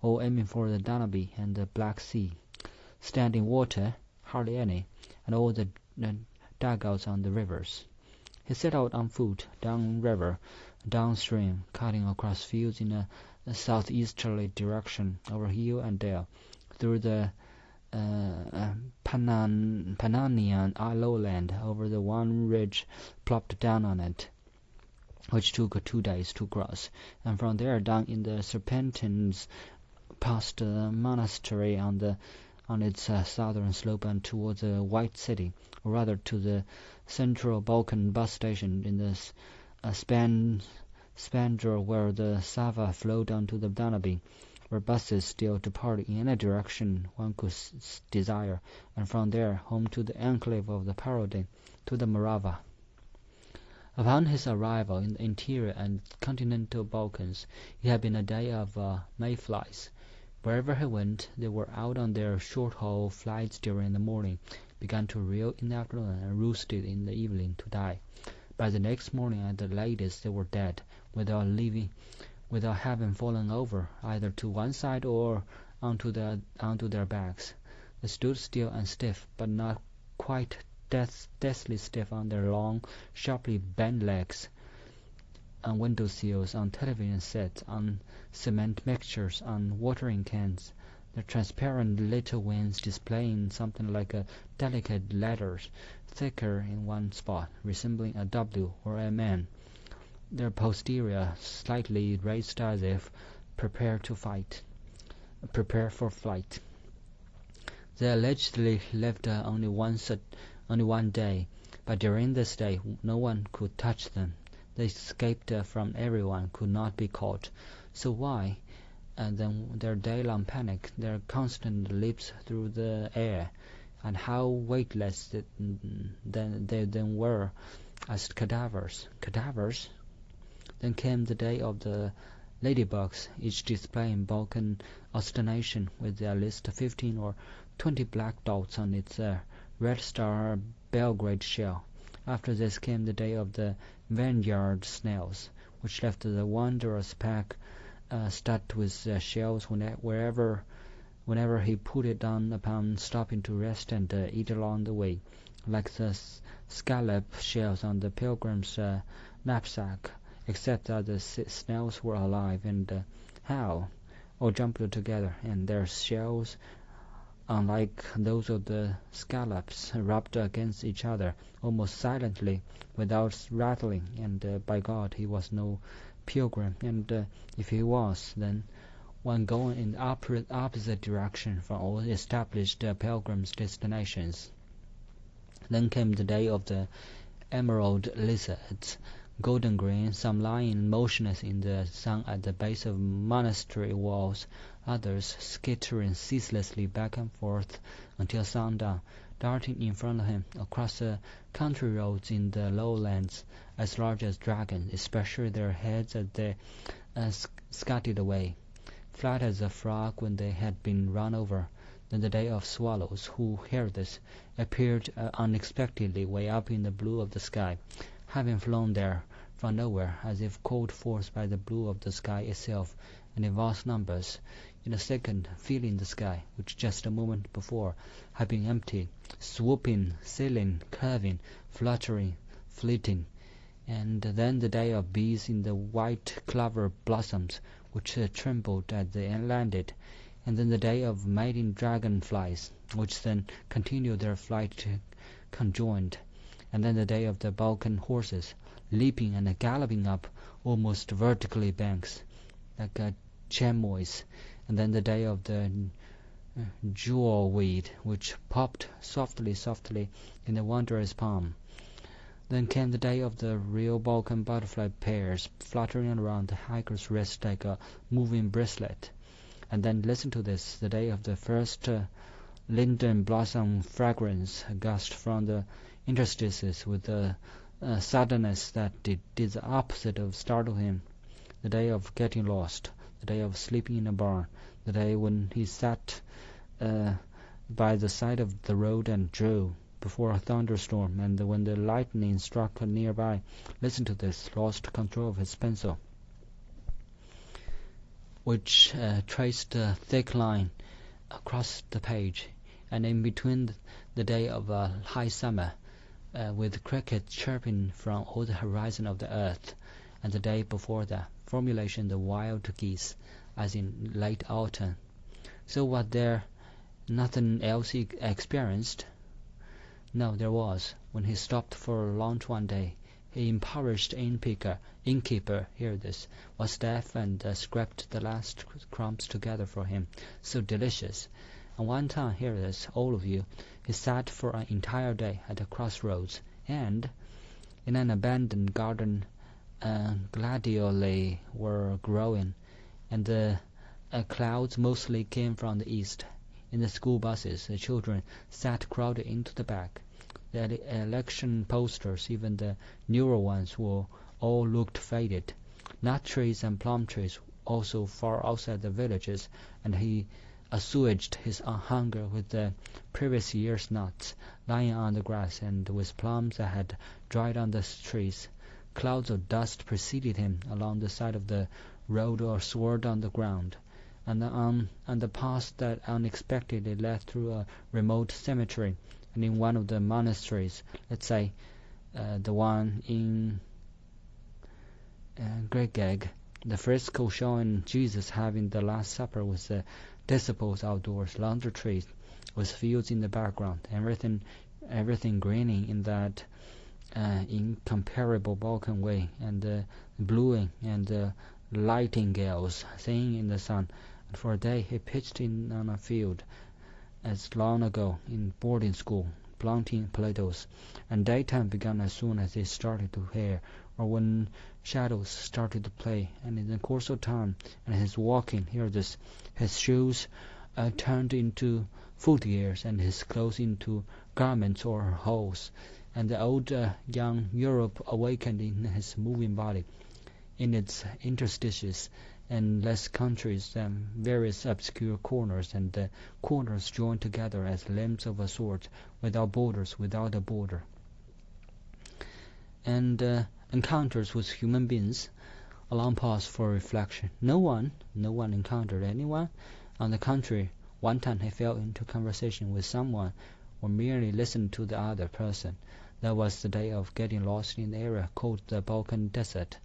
all aiming for the Danube and the Black Sea. Standing water, hardly any, and all the dugouts on the rivers. He set out on foot, down river, downstream, cutting across fields in a southeasterly direction, over hill and dale, through the Pannonian lowland, over the one ridge plopped down on it, which took 2 days to cross, and from there down in the Serpentines, past the monastery on its southern slope and towards the White City, or rather to the Central Balkan bus station in the Spandrel, where the Sava flowed down to the Danube, where buses still departed in any direction one could desire, and from there home to the enclave of the Parody, to the Morava. Upon his arrival in the interior and continental Balkans, it had been a day of mayflies. Wherever he went, they were out on their short-haul flights during the morning, began to reel in the afternoon, and roosted in the evening to die. By the next morning at the latest they were dead, without having fallen over, either to one side or onto their backs. They stood still and stiff, but not quite deathly stiff on their long, sharply bent legs, on window sills, on television sets, on cement mixtures, on watering cans, their transparent little wings displaying something like a delicate letters, thicker in one spot, resembling a W or a M, their posterior slightly raised as if prepare for flight. They allegedly lived only one day, but during this day no one could touch them. They escaped from everyone, could not be caught. So why? And then their day-long panic, their constant leaps through the air, and how weightless they then were as cadavers. Cadavers? Then came the day of the ladybugs, each displaying Balkan ostentation, with their list of 15 or 20 black dots on its Red Star Belgrade shell. After this came the day of the vineyard snails, which left the wondrous pack studded with shells whenever he put it down upon stopping to rest and eat along the way, like the scallop shells on the pilgrim's knapsack, except that the snails were alive and all jumped together, and their shells, unlike those of the scallops, rubbed against each other almost silently, without rattling, and by God, he was no pilgrim, and if he was, then one going in the opposite direction from all established pilgrims' destinations. Then came the day of the emerald lizards, golden green, some lying motionless in the sun at the base of monastery walls, others skittering ceaselessly back and forth until sundown, darting in front of him across the country roads in the lowlands, as large as dragons, especially their heads as they scudded away, flat as a frog when they had been run over. Then the day of swallows, who, hear this, appeared unexpectedly way up in the blue of the sky, having flown there from nowhere, as if called forth by the blue of the sky itself, and in vast numbers, in a second filling the sky, which just a moment before had been empty, swooping, sailing, curving, fluttering, fleeting. And then the day of bees in the white clover blossoms, which trembled as they landed, and then the day of mating dragonflies, which then continued their flight conjoined, and then the day of the Balkan horses, leaping and galloping up almost vertically banks, like chamois, and then the day of the jewelweed, which popped softly in the wanderer's palm. Then came the day of the real Balkan butterfly pairs, fluttering around the hiker's wrist like a moving bracelet. And then listen to this, the day of the first linden blossom fragrance gushed from the interstices with a suddenness that did the opposite of startle him. The day of getting lost, the day of sleeping in a barn, the day when he sat by the side of the road and drew before a thunderstorm, and when the lightning struck nearby. Listen to this, lost control of his pencil, which traced a thick line across the page, and in between the day of high summer, with crickets chirping from all the horizon of the earth, and the day before that, formulation the wild geese, as in late autumn. So was there nothing else he experienced? No, there was. When he stopped for lunch one day, his impoverished innkeeper, hear this, was deaf and scraped the last crumbs together for him, so delicious. And one time, hear this, all of you, he sat for an entire day at a crossroads, and in an abandoned garden gladioli were growing, and the clouds mostly came from the east. In the school buses, the children sat crowded into the back. The election posters, even the newer ones, all looked faded. Nut trees and plum trees also far outside the villages, and he assuaged his hunger with the previous year's nuts lying on the grass, and with plums that had dried on the trees. Clouds of dust preceded him along the side of the road or swirled on the ground, and the path that unexpectedly led through a remote cemetery, and in one of the monasteries, let's say the one in Gregeg, the fresco showing Jesus having the Last Supper with the disciples outdoors, laundry trees with fields in the background, everything greening in that incomparable Balkan way, and bluing and nightingales singing in the sun. And for a day he pitched in on a field as long ago in boarding school, planting potatoes, and daytime began as soon as it started to hair, or when shadows started to play, and in the course of time, and his walking, hear this, his shoes turned into footgears, and his clothes into garments or holes, and the old young Europe awakened in his moving body, in its interstices, and less countries than various obscure corners, and the corners joined together as limbs of a sort, without borders, without a border. And encounters with human beings, a long pause for reflection. No one encountered anyone. On the contrary, one time he fell into conversation with someone, or merely listened to the other person. That was the day of getting lost in the area called the Balkan Desert.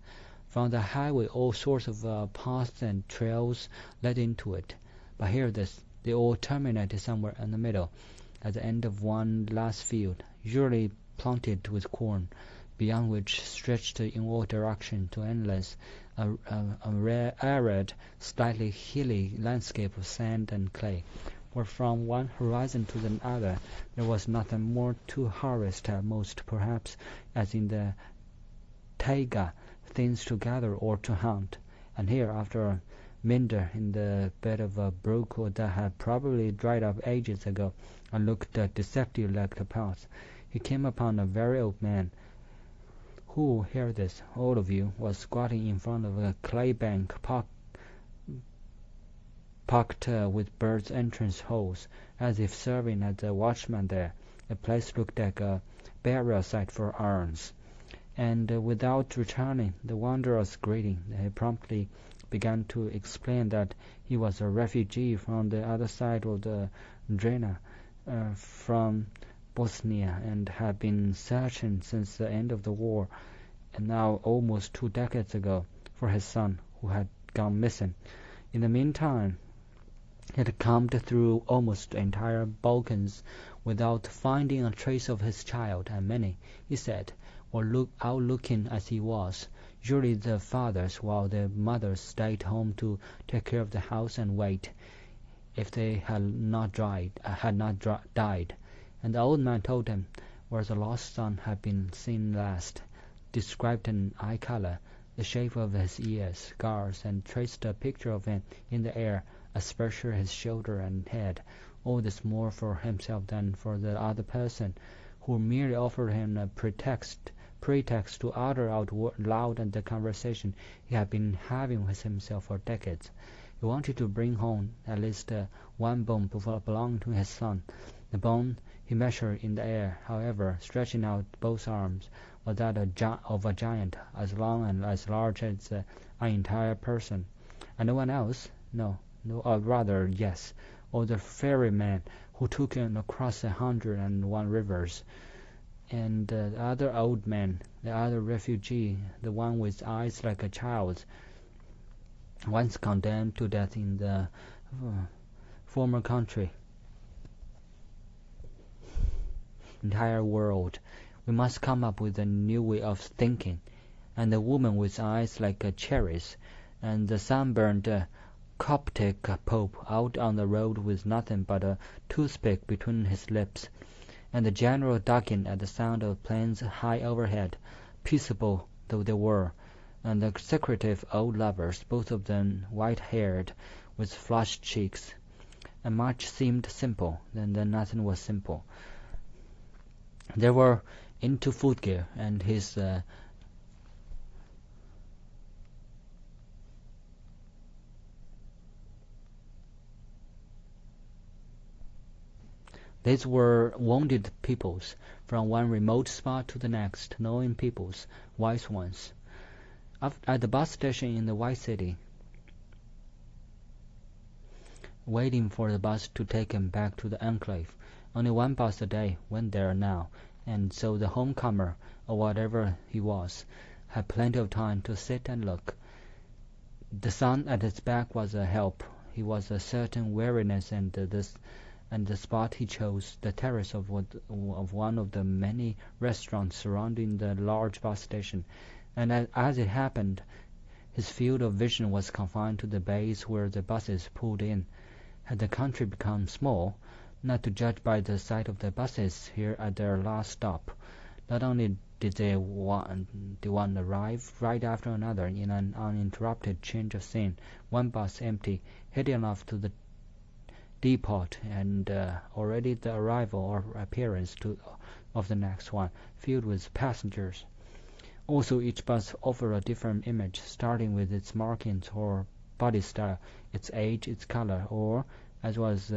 From the highway all sorts of paths and trails led into it. But hear this, they all terminated somewhere in the middle, at the end of one last field, usually planted with corn, beyond which stretched in all directions to endless, arid, slightly hilly landscape of sand and clay, where from one horizon to the other there was nothing more to harvest at most, perhaps, as in the taiga, things to gather or to hunt. And here, after a minder in the bed of a brook that had probably dried up ages ago and looked deceptively like a path, he came upon a very old man, who, hear this, all of you, was squatting in front of a clay bank pocked with birds' entrance holes, as if serving as a watchman there. The place looked like a burial site for urns. And without returning the wanderer's greeting, he promptly began to explain that he was a refugee from the other side of the Drina, from Bosnia, and had been searching since the end of the war, and now almost 2 decades ago, for his son, who had gone missing. In the meantime, he had camped through almost the entire Balkans without finding a trace of his child, and many, he said, were out looking as he was, usually the fathers, while the mothers stayed home to take care of the house and wait, if they had not died. And the old man told him where the lost son had been seen last, described an eye color, the shape of his ears, scars, and traced a picture of him in the air, especially his shoulder and head. All this more for himself than for the other person, who merely offered him a pretext to utter out loud the conversation he had been having with himself for decades. He wanted to bring home at least one bone belonging to his son. The bone he measured in the air, however, stretching out both arms, was that of a giant, as long and as large as an entire person. And no one else? No, or rather, yes, or the ferryman who took him across 101 rivers, and the other old man, the other refugee, the one with eyes like a child's, once condemned to death in the former country. Entire world. We must come up with a new way of thinking. And the woman with eyes like cherries, and the sunburned Coptic Pope out on the road with nothing but a toothpick between his lips, and the general ducking at the sound of planes high overhead, peaceable though they were, and the secretive old lovers, both of them white-haired, with flushed cheeks. And much seemed simple, then nothing was simple. They were into footgear, and his these were wounded peoples, from one remote spot to the next, knowing peoples, wise ones. At the bus station in the White City, waiting for the bus to take him back to the enclave. Only one bus a day went there now, and so the homecomer, or whatever he was, had plenty of time to sit and look. The sun at his back was a help. He was a certain weariness, and the spot he chose, the terrace of one of the many restaurants surrounding the large bus station, and as it happened, his field of vision was confined to the bays where the buses pulled in. Had the country become small, not to judge by the sight of the buses here at their last stop, not only did one arrive right after another in an uninterrupted change of scene, one bus empty, heading off to the depot, and already the arrival or appearance of the next one, filled with passengers. Also, each bus offered a different image, starting with its markings or body style, its age, its color, or, as was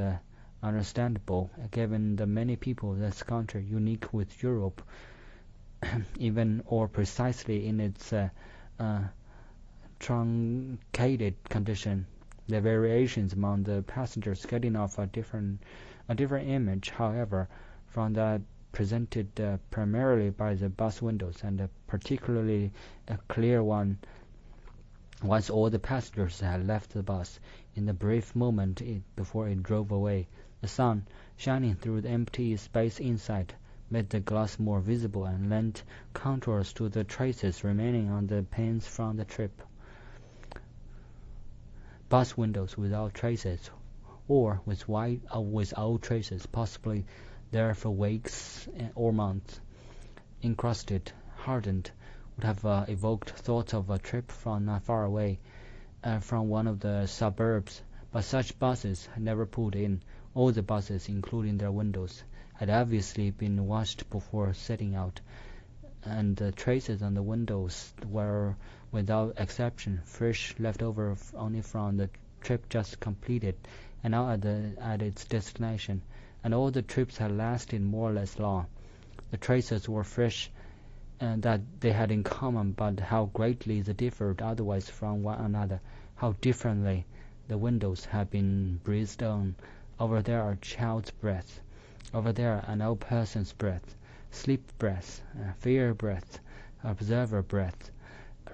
understandable, given the many people of this country, unique with Europe, even or precisely in its truncated condition. The variations among the passengers getting off a different image, however, from that presented primarily by the bus windows, and a particularly clear one once all the passengers had left the bus, in the brief moment before it drove away. The sun, shining through the empty space inside, made the glass more visible and lent contours to the traces remaining on the panes from the trip. Bus windows without traces, or without traces, possibly there for weeks or months, encrusted, hardened, would have evoked thoughts of a trip from not far away, from one of the suburbs, but such buses had never pulled in. All the buses, including their windows, had obviously been washed before setting out, and the traces on the windows were, without exception, fresh, left over only from the trip just completed, and now at its destination, and all the trips had lasted more or less long. The traces were fresh, and that they had in common, but how greatly they differed otherwise from one another, how differently the windows had been breathed on. Over there a child's breath, over there an old person's breath, sleep breath, fear breath, observer breath,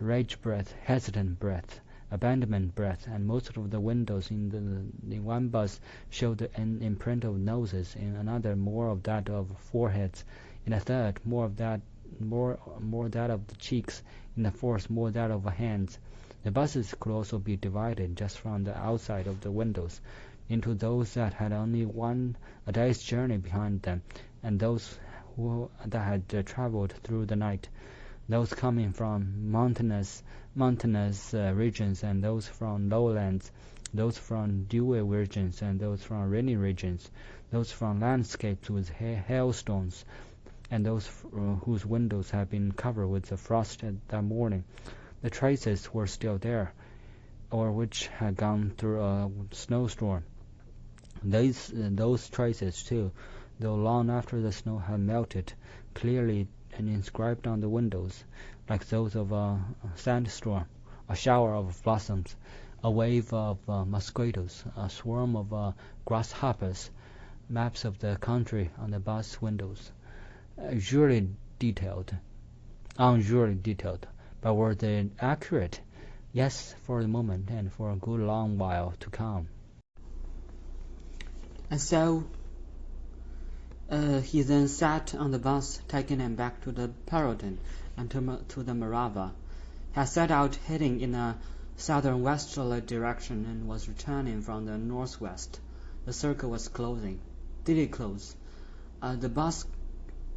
rage breath, hesitant breath, abandonment breath, and most of the windows in one bus showed an imprint of noses, in another more of that of foreheads, in a third more that of the cheeks, in the fourth more that of hands. The buses could also be divided just from the outside of the windows into those that had only a day's journey behind them, and those that had travelled through the night, those coming from mountainous regions, and those from lowlands, those from dewy regions, and those from rainy regions, those from landscapes with hailstones, and those whose windows had been covered with the frost that morning. The traces were still there, or which had gone through a snowstorm. Those traces, too, though long after the snow had melted, clearly and inscribed on the windows, like those of a sandstorm, a shower of blossoms, a wave of mosquitoes, a swarm of grasshoppers, maps of the country on the bus windows, unusually detailed, but were they accurate? Yes, for the moment, and for a good long while to come. And so he then sat on the bus, taking him back to the Peloton and to the Morava. He had set out heading in a southern westerly direction and was returning from the northwest. The circle was closing. Did it close? The bus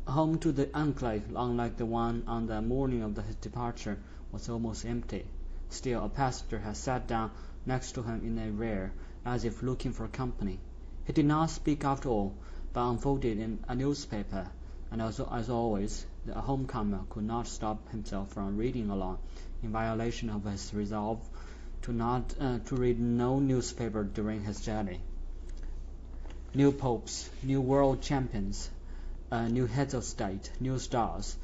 home to the enclave, unlike the one on the morning of his departure, was almost empty. Still, a passenger had sat down next to him in a rear, as if looking for company. He did not speak after all, but unfolded in a newspaper, and as always, the homecomer could not stop himself from reading along, in violation of his resolve to read no newspaper during his journey. New popes, new world champions, new heads of state, new stars,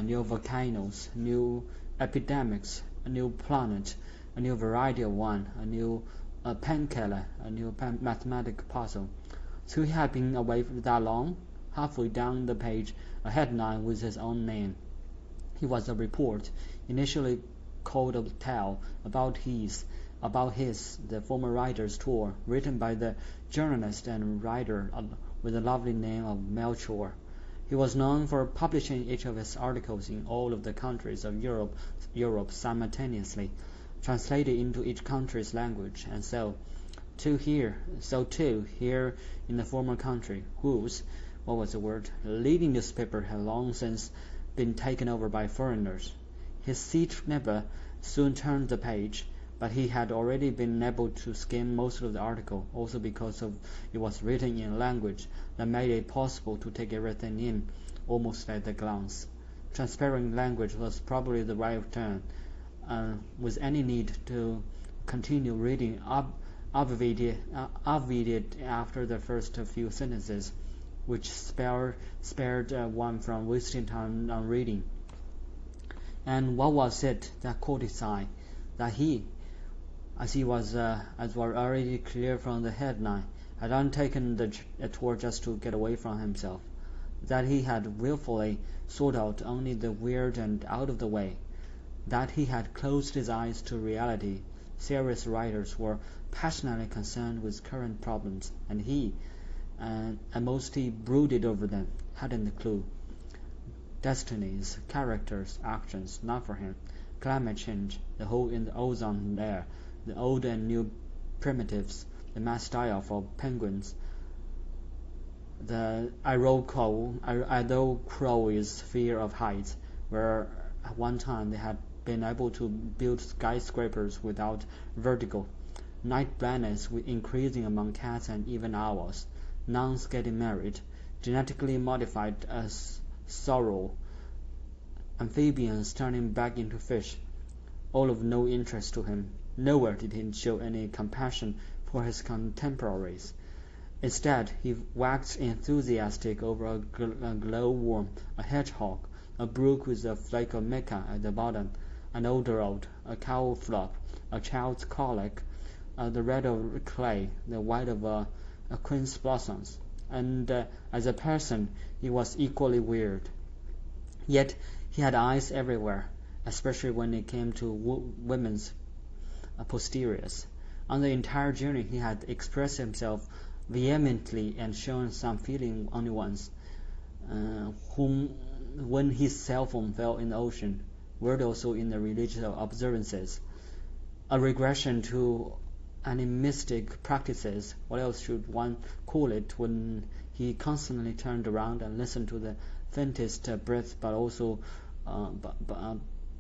new volcanoes, new epidemics, a new planet, a new variety of wine, a new painkiller, a new mathematical puzzle. So he had been away for that long. Halfway down the page, a headline with his own name. It was a report, initially called a tale, about his, the former writer's tour, written by the journalist and writer with the lovely name of Melchior. He was known for publishing each of his articles in all of the countries of Europe simultaneously, translated into each country's language, and so too here in the former country, whose leading newspaper had long since been taken over by foreigners. His seat never soon turned the page, but he had already been able to skim most of the article, also because it was written in a language that made it possible to take everything in almost at a glance. Transparent language was probably the right term. With any need to continue reading obviated after the first few sentences, which spared one from wasting time on reading. And what was it that caught his eye? That he, as was already clear from the headline, had undertaken a tour just to get away from himself. That he had willfully sought out only the weird and out of the way. That he had closed his eyes to reality. Serious writers were passionately concerned with current problems, and he, and most he brooded over them, hadn't a clue. Destinies, characters, actions, not for him. Climate change, the hole in the ozone layer, the old and new primitives, the mass die-off of penguins, the Iroquois' fear of heights, where at one time they had been able to build skyscrapers without vertigo. Night blindness increasing among cats and even owls. Nuns getting married. Genetically modified as sorrel. Amphibians turning back into fish. All of no interest to him. Nowhere did he show any compassion for his contemporaries. Instead, he waxed enthusiastic over a glowworm, a hedgehog, a brook with a flake of mica at the bottom, an old road, a cow flop, a child's colic, the red of clay, the white of quince blossoms. And as a person, he was equally weird. Yet he had eyes everywhere, especially when it came to women's posteriors. On the entire journey, he had expressed himself vehemently and shown some feeling only once, when his cell phone fell in the ocean, word also in the religious observances. A regression to animistic practices, what else should one call it, when he constantly turned around and listened to the faintest breath, but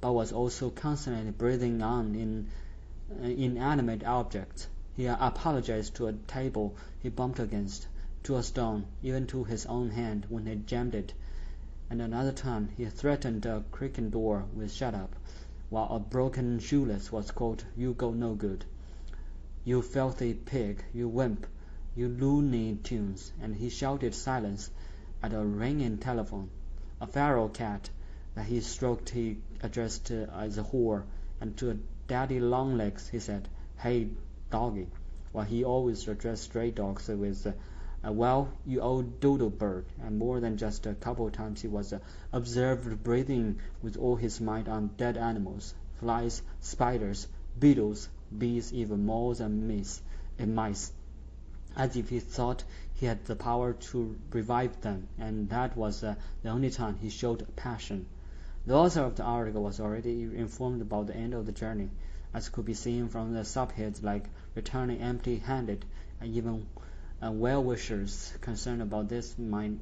was also constantly breathing on in inanimate objects. He apologized to a table he bumped against, to a stone, even to his own hand when he jammed it. And another time he threatened a creaking door with "shut up," while a broken shoelace was called "you go no good," "you filthy pig," "you wimp," "you Looney Tunes," and he shouted silence at a ringing telephone. A feral cat that he stroked he addressed as a whore, and to a "daddy longlegs" he said, "Hey, doggy," while he always addressed stray dogs with "well, you old dodo bird," and more than just a couple of times he was observed breathing with all his might on dead animals, flies, spiders, beetles, bees, even moles and mice, as if he thought he had the power to revive them, and that was the only time he showed passion. The author of the article was already informed about the end of the journey, as could be seen from the subheads like "Returning Empty-Handed," and even well-wishers concerned about this night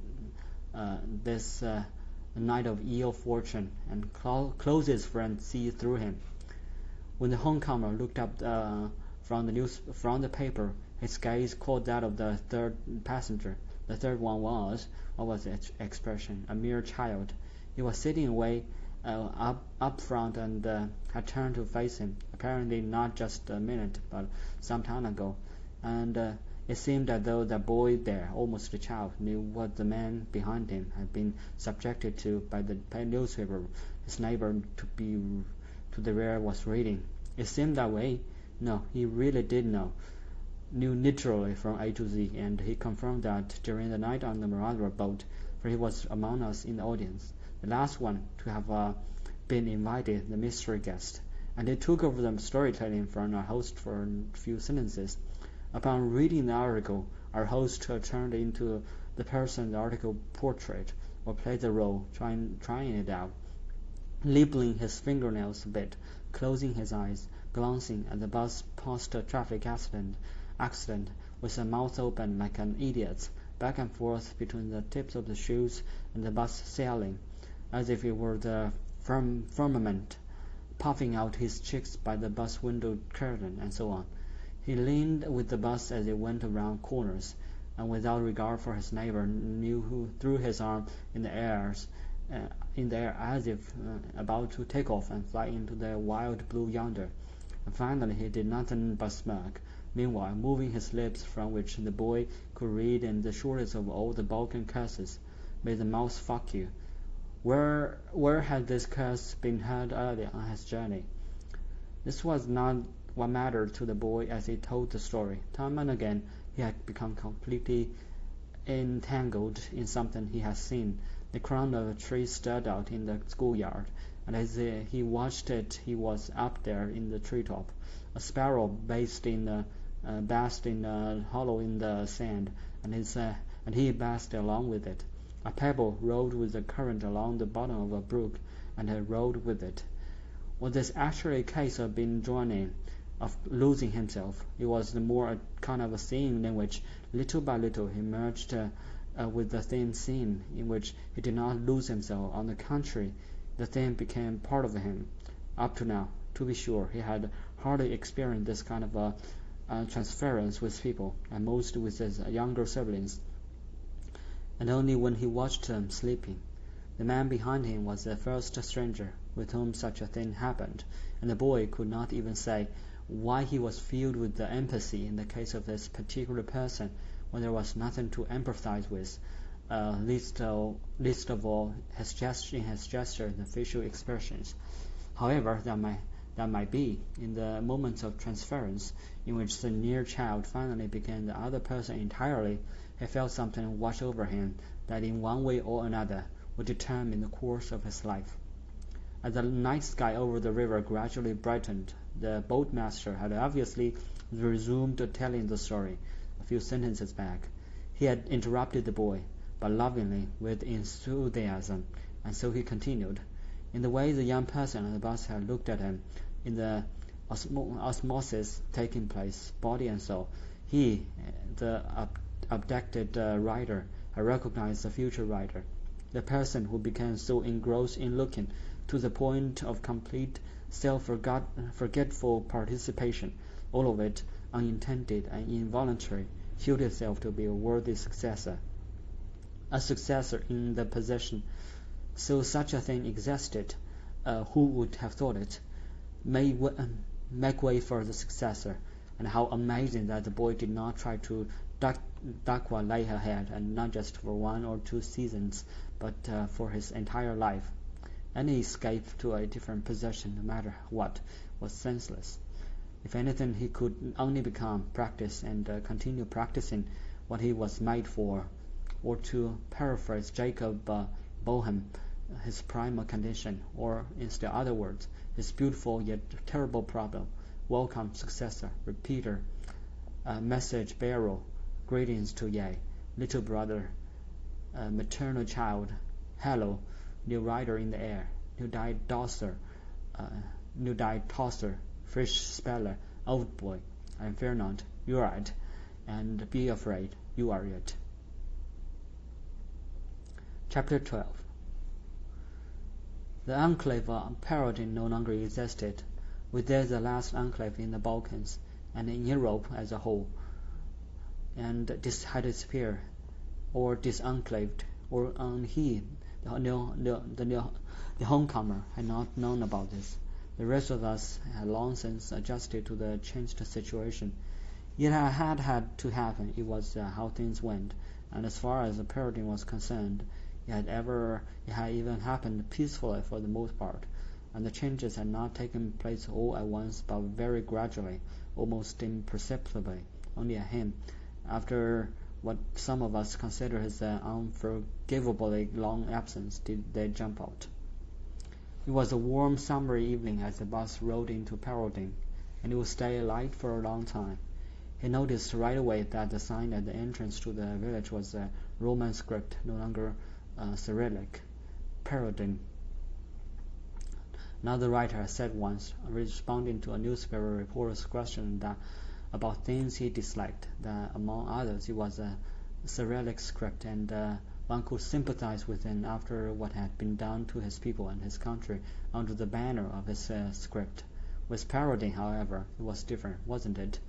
of ill fortune, and closest friends see through him. When the homecomer looked up from the paper, his gaze caught that of the third passenger. The third one was, what was the expression, a mere child. He was sitting away up front and had turned to face him, apparently not just a minute, but some time ago. And it seemed as though the boy there, almost a child, knew what the man behind him had been subjected to by the newspaper his neighbor to the rear was reading. It seemed that way. No, he really did know. Knew literally from A to Z, and he confirmed that during the night on the Moravian boat, for he was among us in the audience, the last one to have been invited, the mystery guest, and he took over the storytelling from our host for a few sentences. Upon reading the article, our host turned into the person the article portrayed, or played the role, trying it out, nibbling his fingernails a bit, closing his eyes, glancing at the bus past a traffic accident with a mouth open like an idiot's, back and forth between the tips of the shoes and the bus ceiling, as if it were the firmament, puffing out his cheeks by the bus window curtain, and so on. He leaned with the bus as it went around corners, and without regard for his neighbor, who threw his arm in the air as if about to take off and fly into the wild blue yonder. And finally he did nothing but smirk, meanwhile moving his lips, from which the boy could read in the shortest of all the Balkan curses, "May the mouse fuck you." Where had this curse been heard earlier on his journey? This was not what mattered to the boy as he told the story. Time and again he had become completely entangled in something he had seen. The crown of a tree stood out in the schoolyard, and as he watched it he was up there in the treetop. A sparrow basked in a hollow in the sand, and his and he basked along with it. A pebble rolled with the current along the bottom of a brook, and he rolled with it. Was this actually a case of being drawn in, of losing himself? It was more a kind of a scene in which, little by little, he merged with the thing seen, in which he did not lose himself. On the contrary, the thing became part of him. Up to now, to be sure, he had hardly experienced this kind of a transference with people, and most with his younger siblings, and only when he watched them sleeping. The man behind him was the first stranger with whom such a thing happened, and the boy could not even say why he was filled with the empathy in the case of this particular person, when there was nothing to empathize with, least of all his gesture and the facial expressions. However, that might be, in the moments of transference, in which the near child finally became the other person entirely, he felt something wash over him that in one way or another would determine the course of his life. As the night sky over the river gradually brightened, the boatmaster had obviously resumed telling the story. A few sentences back, he had interrupted the boy, but lovingly, with enthusiasm, and so he continued. In the way the young person on the bus had looked at him, in the osmosis taking place, body and soul, he, the abducted writer, had recognized the future writer, the person who became so engrossed in looking, to the point of complete self-forgetful participation, all of it unintended and involuntary, showed itself to be a worthy successor. A successor in the possession, so such a thing existed, who would have thought it, make way for the successor. And how amazing that the boy did not try to lay her head, and not just for 1 or 2 seasons, but for his entire life. Any escape to a different possession, no matter what, was senseless. If anything, he could only practice and continue practicing what he was made for, or to paraphrase Jacob Boehme, his primal condition, or in still other words, his beautiful yet terrible problem: welcome successor, repeater, message bearer, greetings to ye, little brother, maternal child, hello, new rider in the air, new dyed tosser, fresh speller, old boy, and fear not, you are it, and be afraid, you are it. Chapter 12. The enclave of Parodin no longer existed, with this the last enclave in the Balkans, and in Europe as a whole, and this had disappeared, or disenclaved, or he, the homecomer, had not known about this. The rest of us had long since adjusted to the changed situation. Yet it had to happen. It was how things went, and as far as the Parodin was concerned, it had even happened peacefully for the most part, and the changes had not taken place all at once, but very gradually, almost imperceptibly. Only at him, after what some of us consider his unforgivably long absence, did they jump out. It was a warm summer evening as the bus rode into Parodin, and it would stay light for a long time. He noticed right away that the sign at the entrance to the village was a Roman script, no longer Cyrillic, Parodin. Now the writer had said once, responding to a newspaper reporter's question about things he disliked, that among others it was a Cyrillic script, and one could sympathize with him after what had been done to his people and his country under the banner of his script. With Parodin, however, it was different, wasn't it?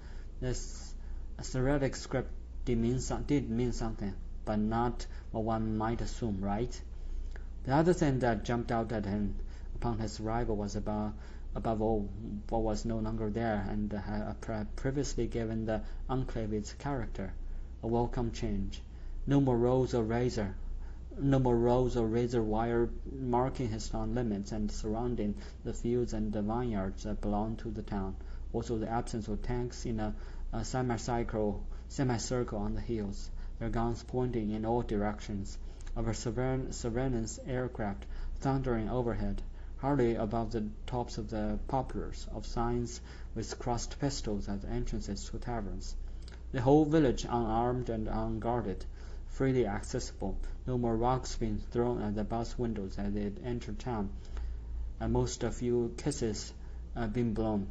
This Cyrillic script did mean something, but not what one might assume, right? The other thing that jumped out at him upon his arrival was above all what was no longer there, and had previously given the enclave its character, a welcome change. No more rows of razor wire marking his town limits and surrounding the fields and the vineyards that belonged to the town. Also the absence of tanks in a semicircle on the hills, their guns pointing in all directions, of a surveillance aircraft thundering overhead, hardly above the tops of the poplars, of signs with crossed pistols at the entrances to taverns. The whole village unarmed and unguarded, freely accessible. No more rocks being thrown at the bus windows as it entered town, and most a few kisses being blown,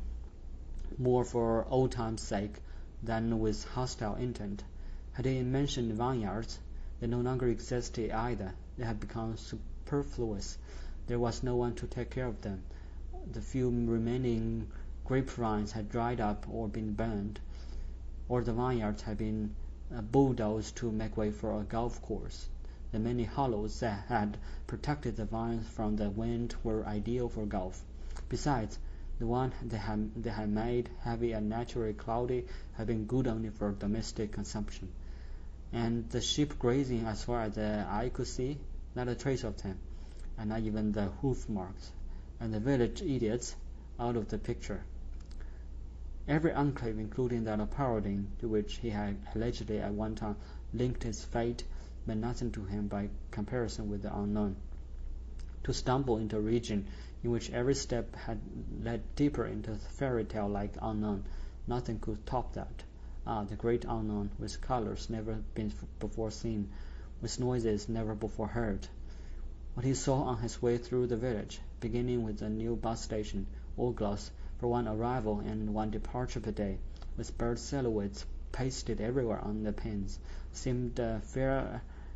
more for old time's sake than with hostile intent. Had he mentioned vineyards, they no longer existed either. They had become superfluous. There was no one to take care of them. The few remaining grapevines had dried up or been burned, or the vineyards had been bulldozed to make way for a golf course. The many hollows that had protected the vines from the wind were ideal for golf. Besides, the one they had made heavy and naturally cloudy had been good only for domestic consumption. And the sheep grazing as far as the eye could see, not a trace of them, and not even the hoof marks, and the village idiots out of the picture. Every enclave, including that of Parodin, to which he had allegedly at one time linked his fate, meant nothing to him by comparison with the unknown. To stumble into a region in which every step had led deeper into the fairy tale-like unknown, nothing could top that. The great unknown, with colors never been before seen, with noises never before heard. What he saw on his way through the village, beginning with the new bus station, all glass, for one arrival and one departure per day, with bird silhouettes pasted everywhere on the pins, seemed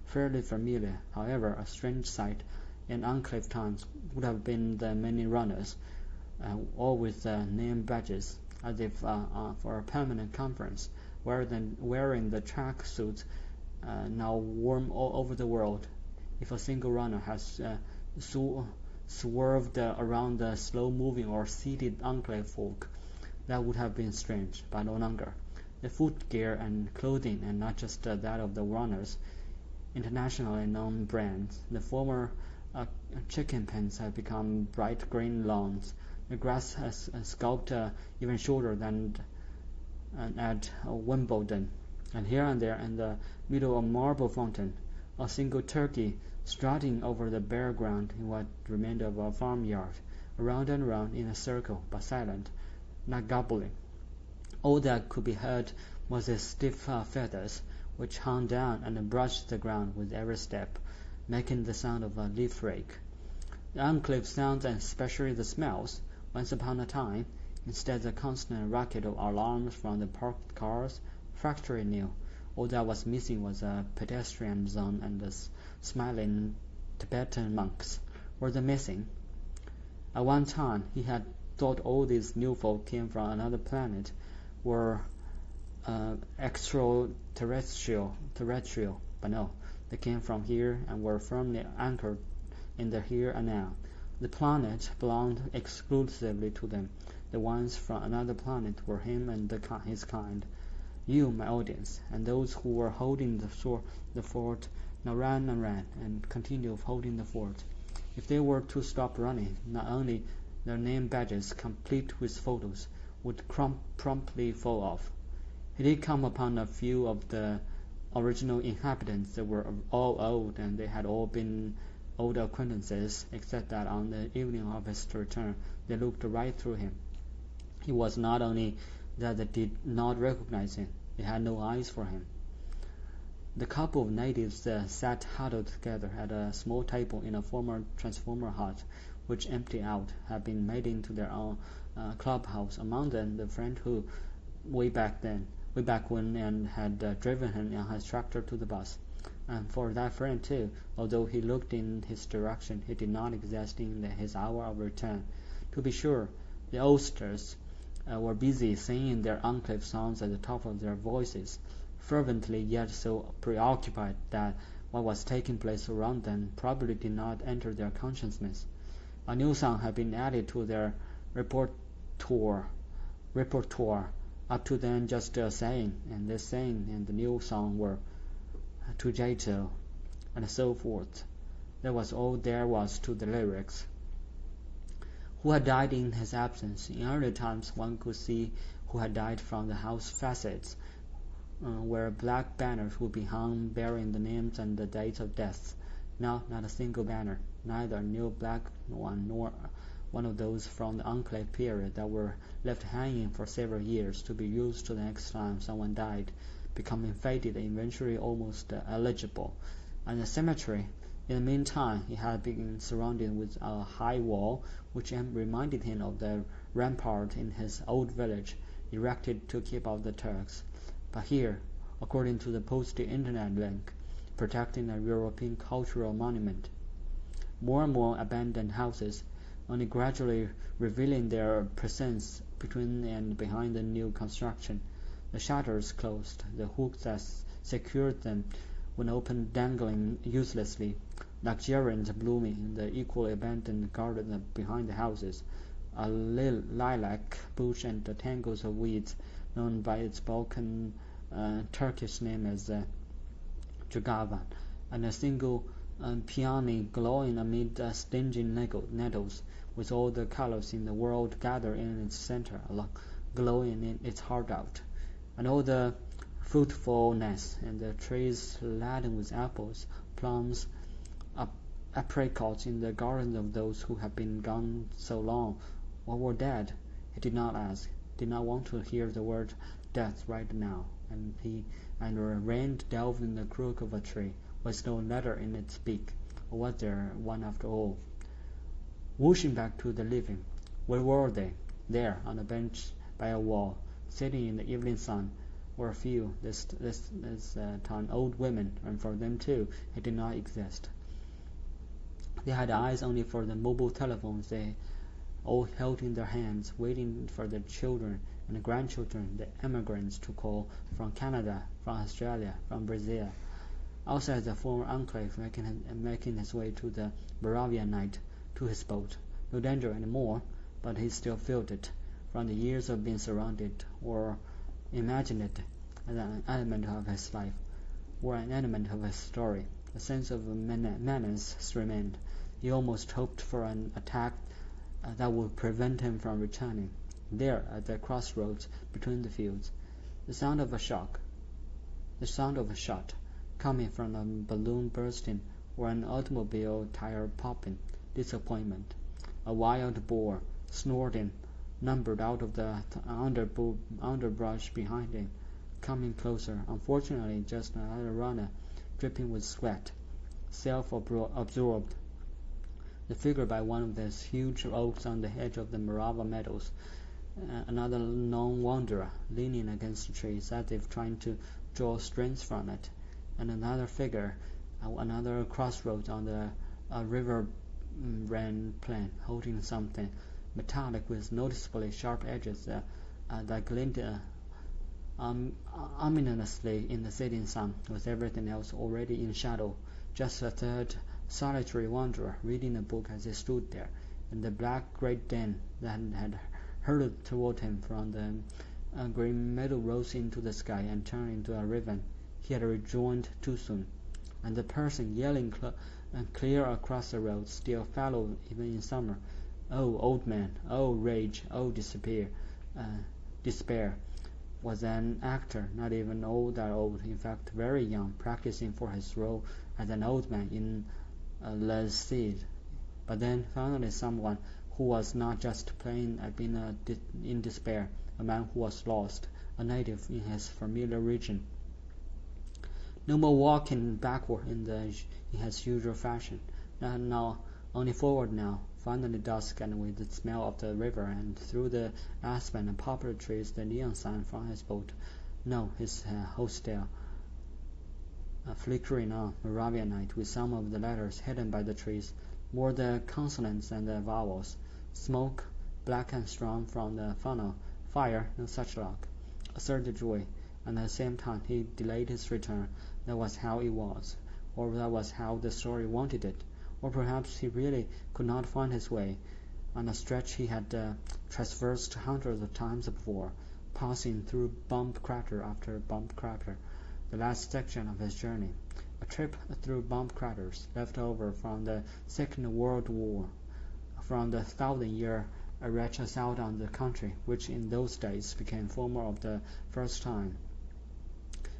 fairly familiar. However, a strange sight in enclave times would have been the many runners, all with name badges, as if for a permanent conference, wearing the track suits now worn all over the world. If a single runner has swerved around the slow-moving or seated enclave folk, that would have been strange, but no longer. The footgear and clothing, and not just that of the runners, internationally known brands. The former chicken pens have become bright green lawns. The grass has sculpted even shorter than at Wimbledon, and here and there in the middle of marble fountain, a single turkey strutting over the bare ground in what remained of a farmyard, around and round in a circle, but silent, not gobbling. All that could be heard was his stiff feathers, which hung down and brushed the ground with every step, making the sound of a leaf rake. The enclave sounds, and especially the smells, once upon a time, instead of the constant racket of alarms from the parked cars, factory knew. All that was missing was a pedestrian zone, and the smiling Tibetan monks were the missing. At one time he had thought all these new folk came from another planet, were extraterrestrial, but no, they came from here and were firmly anchored in the here and now. The planet belonged exclusively to them. The ones from another planet were him and his kind. You, my audience, and those who were holding the fort, now ran and continued holding the fort. If they were to stop running, not only their name badges, complete with photos, would promptly fall off. He did come upon a few of the original inhabitants that were all old, and they had all been old acquaintances, except that on the evening of his return they looked right through him. It was not only that they did not recognize him, they had no eyes for him. The couple of natives sat huddled together at a small table in a former transformer hut, which, emptied out, had been made into their own clubhouse. Among them, the friend who, way back when, and had driven him on his tractor to the bus. And for that friend too, although he looked in his direction, he did not exist in his hour of return. To be sure, the oldsters were busy singing their enclave songs at the top of their voices, fervently, yet so preoccupied that what was taking place around them probably did not enter their consciousness. A new song had been added to their repertoire, up to then just a saying, and this saying and the new song were Tujaito, and so forth. That was all there was to the lyrics. Who had died in his absence? In early times one could see who had died from the house facades, where black banners would be hung bearing the names and the dates of death. Now not a single banner, neither a new black one nor one of those from the enclave period that were left hanging for several years to be used the next time someone died, becoming faded and eventually almost illegible. And the cemetery, in the meantime, it had been surrounded with a high wall, which reminded him of the rampart in his old village, erected to keep out the Turks. But here, according to the posted internet link, protecting a European cultural monument, more and more abandoned houses, only gradually revealing their presence between and behind the new construction. The shutters closed, the hooks that secured them when open dangling uselessly, luxuriant blooming in the equally abandoned garden behind the houses, a lilac bush and the tangles of weeds known by its Balkan Turkish name as Jagavan, and a single peony glowing amid stinging nettles, with all the colors in the world gathered in its center, glowing in its heart out, and all the fruitfulness, and the trees laden with apples, plums, apricots in the gardens of those who had been gone so long, or were dead. He did not ask, did not want to hear the word death right now, and rain delved in the crook of a tree, with no letter in its beak, or was there one after all? Whooshing back to the living, where were they? There, on a bench by a wall, sitting in the evening sun, were a few, this time old women, and for them too it did not exist. They had eyes only for the mobile telephones they all held in their hands, waiting for their children and grandchildren, the emigrants, to call from Canada, from Australia, from Brazil. Outside the former enclave, making his way to the Moravian night, to his boat. No danger any more, but he still felt it, from the years of being surrounded, or imagined it, as an element of his life, or an element of his story. A sense of menace remained. He almost hoped for an attack that would prevent him from returning. There, at the crossroads between the fields, the sound of a shot, coming from a balloon bursting or an automobile tire popping, disappointment. A wild boar, snorting, lumbered out of the underbrush behind him, coming closer. Unfortunately, just another runner, dripping with sweat, self-absorbed. The figure by one of those huge oaks on the edge of the Morava meadows, another lone wanderer, leaning against the trees as if trying to draw strength from it, and another figure, another crossroads on the river ran plain, holding something metallic with noticeably sharp edges that glinted ominously in the setting sun, with everything else already in shadow. Just a third solitary wanderer reading a book as he stood there, and the black great den that had hurtled toward him from the green meadow rose into the sky and turned into a ribbon. He had rejoined too soon, and the person yelling clear across the road still followed even in summer. Oh, old man! Oh, rage! Oh, despair! Was an actor, not even all that old, in fact very young, practicing for his role as an old man in Les Cid. But then finally someone who was not just playing at being in despair, a man who was lost, a native in his familiar region. No more walking backward in his usual fashion. Now, only forward now. Finally dusk, and with the smell of the river, and through the aspen and poplar trees, the neon sign from his boat. No, his hostel, flickering on, Moravian night, with some of the letters hidden by the trees, more the consonants than the vowels. Smoke, black and strong from the funnel. Fire, no such luck. A certain joy, and at the same time he delayed his return. That was how it was, or that was how the story wanted it. Or perhaps he really could not find his way on a stretch he had traversed hundreds of times before, passing through bump crater after bump crater, the last section of his journey, a trip through bump craters left over from the Second World War, from the 1,000-year wretch assault on the country, which in those days became former of the first time.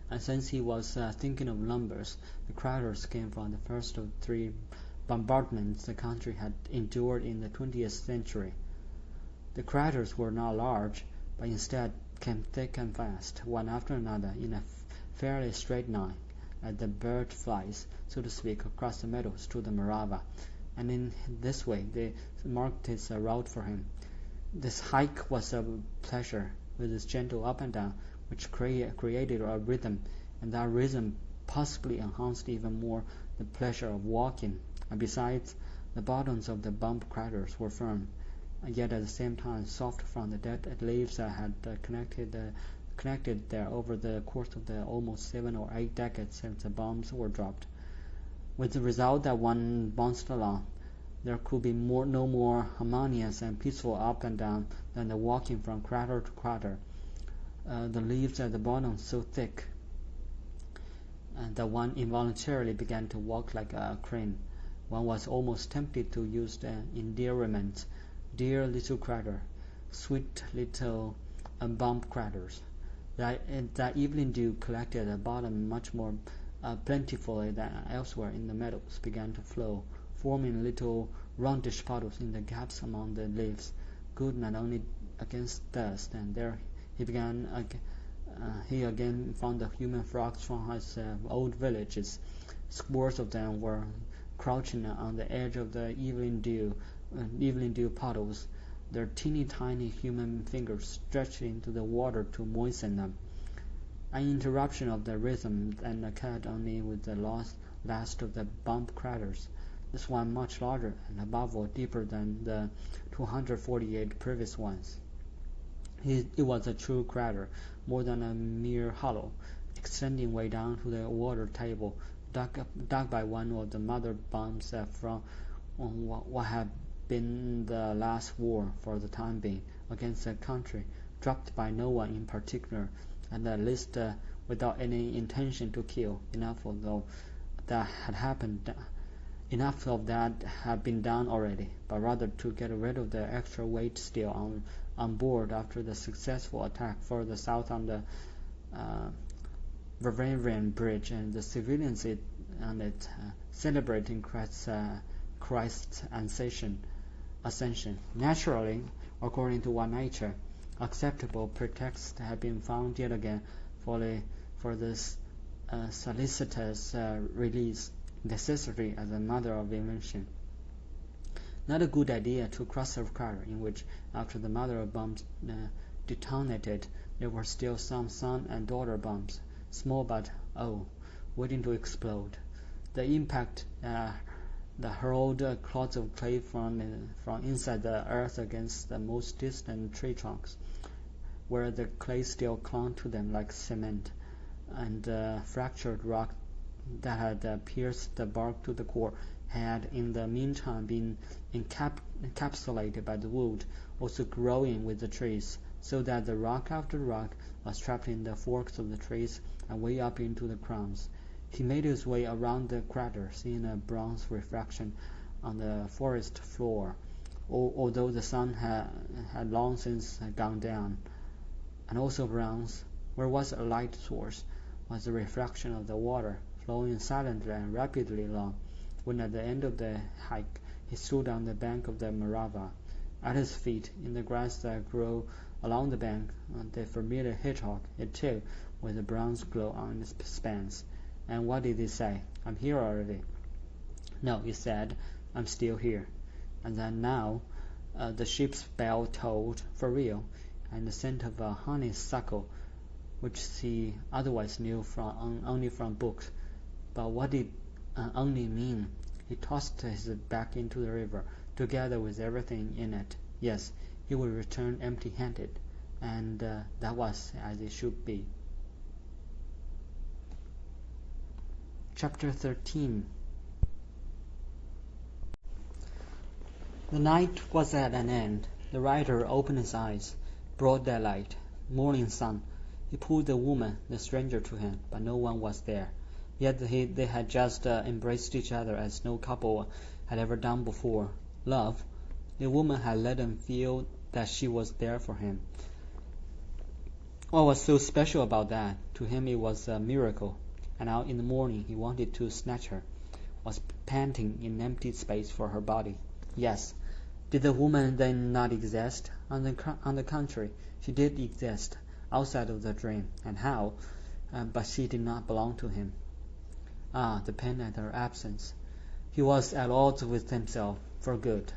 And since he was thinking of numbers, the craters came from the first of 3 bombardments the country had endured in the 20th century. The craters were not large, but instead came thick and fast, one after another, in a fairly straightening as the bird flies, so to speak, across the meadows to the Morava, and in this way they marked his route for him. This hike was a pleasure, with its gentle up and down, which created a rhythm, and that rhythm possibly enhanced even more the pleasure of walking. And besides, the bottoms of the bump craters were firm, and yet at the same time soft from the dead leaves that had connected there over the course of the almost 7 or 8 decades since the bombs were dropped, with the result that one bounced along. There could be no more harmonious and peaceful up and down than the walking from crater to crater. The leaves at the bottom so thick that one involuntarily began to walk like a crane. One was almost tempted to use the endearment, dear little crater, sweet little bump craters. That evening dew collected at the bottom much more plentifully than elsewhere in the meadows, began to flow, forming little roundish puddles in the gaps among the leaves, good not only against dust. And there he again found the human frogs from his old villages. Scores of them were crouching on the edge of the evening dew puddles, their teeny tiny human fingers stretched into the water to moisten them. An interruption of the rhythm then occurred only with the last of the bump craters, this one much larger and above all deeper than the 248 previous ones. It was a true crater, more than a mere hollow, extending way down to the water table, dug by one of the mother bumps from what had been the last war, for the time being, against a country, dropped by no one in particular, and at least without any intention to kill. Enough of that had been done already, but rather to get rid of the extra weight still on board after the successful attack further south on the Moravian bridge, and the civilians on it celebrating Christ's ascension. Naturally, according to one nature, acceptable pretext had been found yet again for this solicitous release, necessary as a mother of invention. Not a good idea to cross a crater in which, after the mother of bombs detonated, there were still some son and daughter bombs, small but waiting to explode. The impact hurled clods of clay from inside the earth against the most distant tree trunks, where the clay still clung to them like cement, and fractured rock that had pierced the bark to the core had in the meantime been encapsulated by the wood, also growing with the trees, so that the rock after rock was trapped in the forks of the trees and way up into the crowns. He made his way around the crater, seeing a bronze reflection on the forest floor, although the sun had long since gone down, and also bronze, where was a light source, was the reflection of the water, flowing silently and rapidly along. When at the end of the hike he stood on the bank of the Morava, at his feet, in the grass that grew along the bank, the familiar hedgehog, it too, with a bronze glow on its spans. And what did he say? "I'm here already." No, he said, "I'm still here." And then now the ship's bell tolled for real, and the scent of a honeysuckle, which he otherwise knew only from books. But what did only mean? He tossed his back into the river, together with everything in it. Yes, he would return empty-handed, and that was as it should be. Chapter 13. The night was at an end. The writer opened his eyes. Broad daylight, morning sun. He pulled the woman, the stranger, to him, but no one was there. Yet they had just embraced each other as no couple had ever done before. Love. The woman had let him feel that she was there for him. What was so special about that? To him it was a miracle. And now in the morning he wanted to snatch her, was panting in empty space for her body. Yes. Did the woman then not exist? On the contrary, she did exist, outside of the dream. And how? but she did not belong to him. Ah, the pain at her absence! He was at odds with himself for good.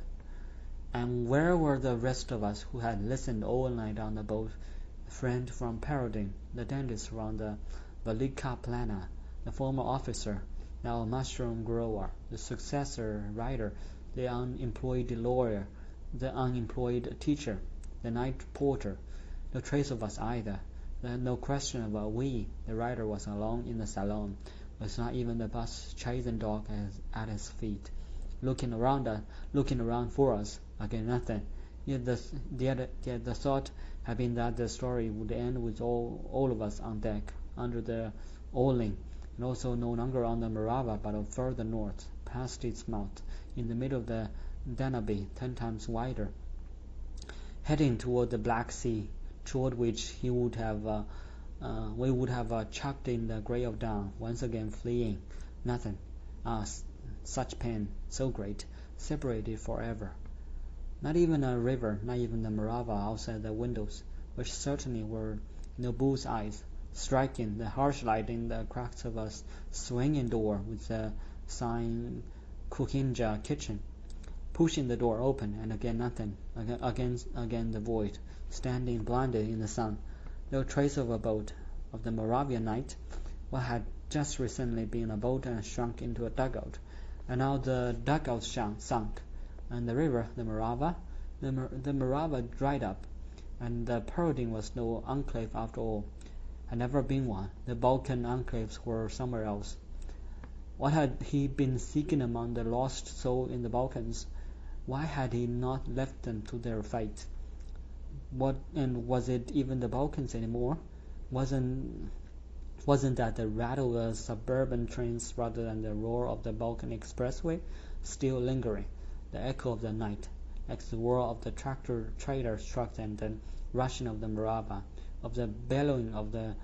And where were the rest of us who had listened all night on the boat? The friend from Parodin, the dentist from the Velika Plana, the former officer, now a mushroom grower, the successor writer, the unemployed lawyer, the unemployed teacher, the night porter. No trace of us either. There had no question about we. The writer was alone in the salon, with not even the bus-chasing dog at his feet. Looking around for us, again nothing. Yet the thought had been that the story would end with all of us on deck, under the awning, and also no longer on the Morava, but further north, past its mouth, in the middle of the Danube, 10 times wider, heading toward the Black Sea, toward which we would have chucked in the grey of dawn, once again fleeing. Nothing. Ah, such pain, so great, separated forever. Not even a river, not even the Morava outside the windows, which certainly were no bull's eyes, striking the harsh light in the cracks of a swinging door with the sign Kukinja Kitchen. Pushing the door open, and again nothing. Again the void, standing blinded in the sun. No trace of a boat. Of the Moravian night, what had just recently been a boat and shrunk into a dugout, and now the dugout sunk, and the river, the Morava dried up, and the Parodin was no enclave after all. Had never been one. The Balkan enclaves were somewhere else. What had he been seeking among the lost souls in the Balkans? Why had he not left them to their fate? Was it even the Balkans anymore? Wasn't that the rattle of suburban trains rather than the roar of the Balkan expressway still lingering, the echo of the night, like the whir of the trailer's trucks and the rushing of the Morava, of the bellowing of the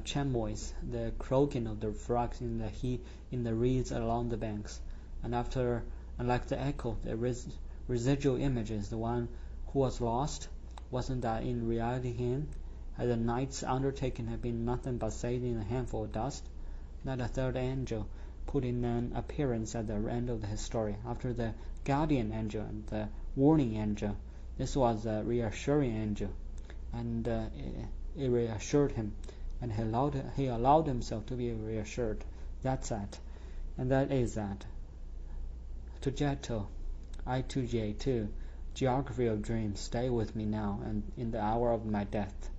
chamois, the croaking of the frogs in the reeds along the banks, and like the echo, the residual images, the one who was lost, wasn't that in reality him? Had the night's undertaking had been nothing but saving a handful of dust? Not a third angel put in an appearance at the end of his story, after the guardian angel and the warning angel. This was a reassuring angel, and it reassured him, and he allowed himself to be reassured. That's that, and that is that. Tugetto, I2J2, geography of dreams, stay with me now and in the hour of my death.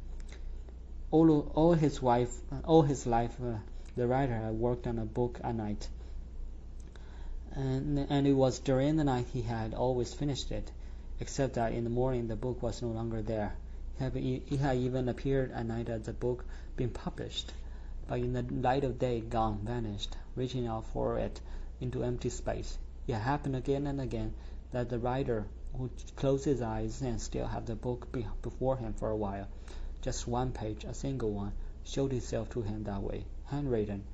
All his life, the writer had worked on a book a night, and it was during the night he had always finished it, except that in the morning the book was no longer there. He had even appeared at night as the book been published, but in the light of day gone, vanished, reaching out for it into empty space. It happened again and again that the writer would close his eyes and still have the book before him for a while. Just one page, a single one, showed itself to him that way, handwritten.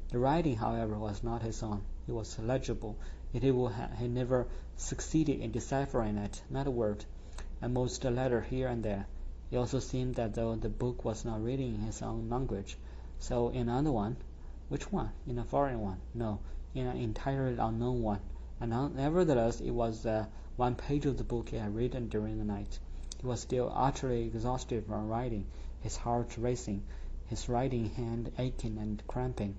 The writing, however, was not his own. It was legible, yet he never succeeded in deciphering it, not a word, and most a letter here and there. It also seemed that though the book was not written in his own language, so in another one. Which one? In a foreign one? No, in an entirely unknown one. And nevertheless, it was one page of the book he had written during the night. He was still utterly exhausted from writing, his heart racing, his writing hand aching and cramping.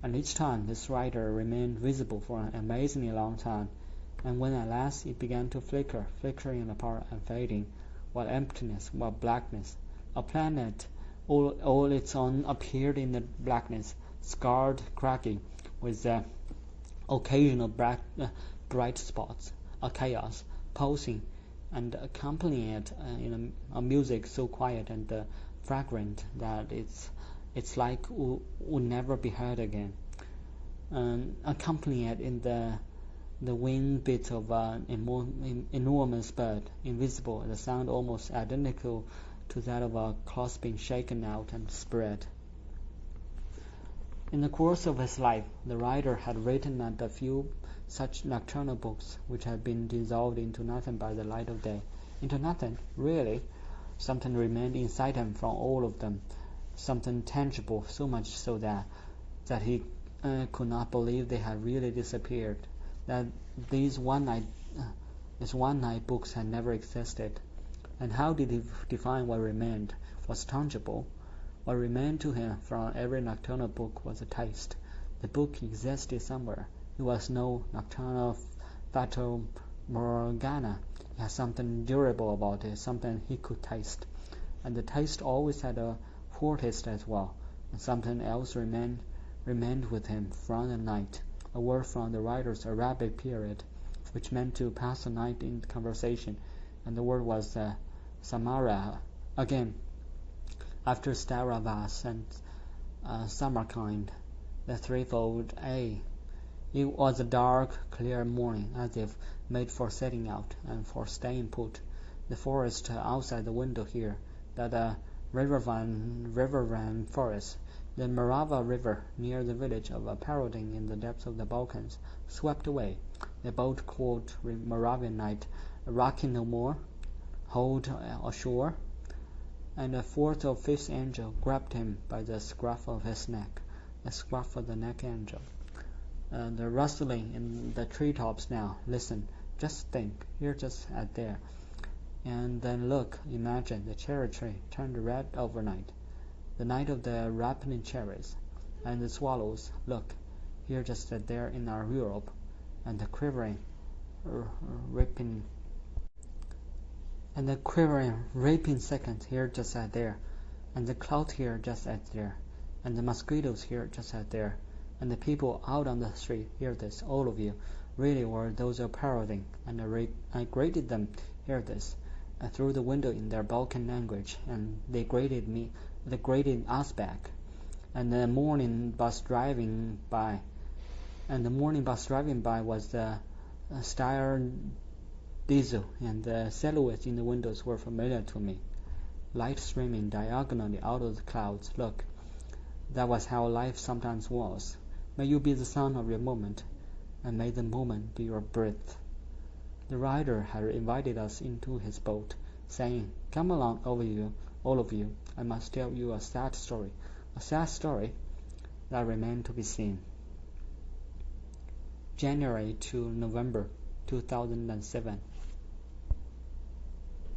And each time this writer remained visible for an amazingly long time, and when at last it began to flickering apart and fading, what emptiness, what blackness! A planet all its own appeared in the blackness, scarred, cracking, with occasional bright spots, a chaos, pulsing, and accompanying it in a music so quiet and fragrant that it's like would never be heard again. Accompanying it in the wing beat of an enormous bird, invisible, the sound almost identical to that of a cloth being shaken out and spread. In the course of his life, the writer had written not a few such nocturnal books, which had been dissolved into nothing by the light of day. Into nothing, really. Something remained inside him from all of them, something tangible, so much so that he could not believe they had really disappeared, that these one-night books had never existed. And how did he define what remained was tangible? What remained to him from every nocturnal book was a taste. The book existed somewhere. It was no nocturnal fata morgana. It had something durable about it, something he could taste. And the taste always had a foretaste as well. And something else remained with him from the night, a word from the writer's Arabic period, which meant to pass the night in conversation, and the word was Samara. Again, after Staravas and Samarkand, the threefold A. It was a dark, clear morning, as if made for setting out and for staying put. The forest outside the window here, that riverine forest, the Morava River near the village of Parodin in the depths of the Balkans, swept away. The boat called Moravian night, rocking no more, hauled ashore, and a fourth or fifth angel grabbed him by the scruff of his neck, the scruff of the neck angel. The rustling in the treetops now. Listen, just think, here, just at there. And then look, imagine the cherry tree turned red overnight, the night of the ripening cherries, and the swallows. Look, here, just at there in our Europe, and the quivering, raping seconds here, just at there, and the clouds here, just at there, and the mosquitoes here, just at there, and the people out on the street. Hear this, all of you, really were those of Parodin, and I greeted them. Hear this, through the window in their Balkan language, and they greeted us back. And the morning bus driving by was the Steyr diesel, and the silhouettes in the windows were familiar to me. Light streaming diagonally out of the clouds. Look, that was how life sometimes was. May you be the sun of your moment, and may the moment be your breath. The rider had invited us into his boat, saying, "Come along, all of you. I must tell you a sad story that remained to be seen." January to November 2007.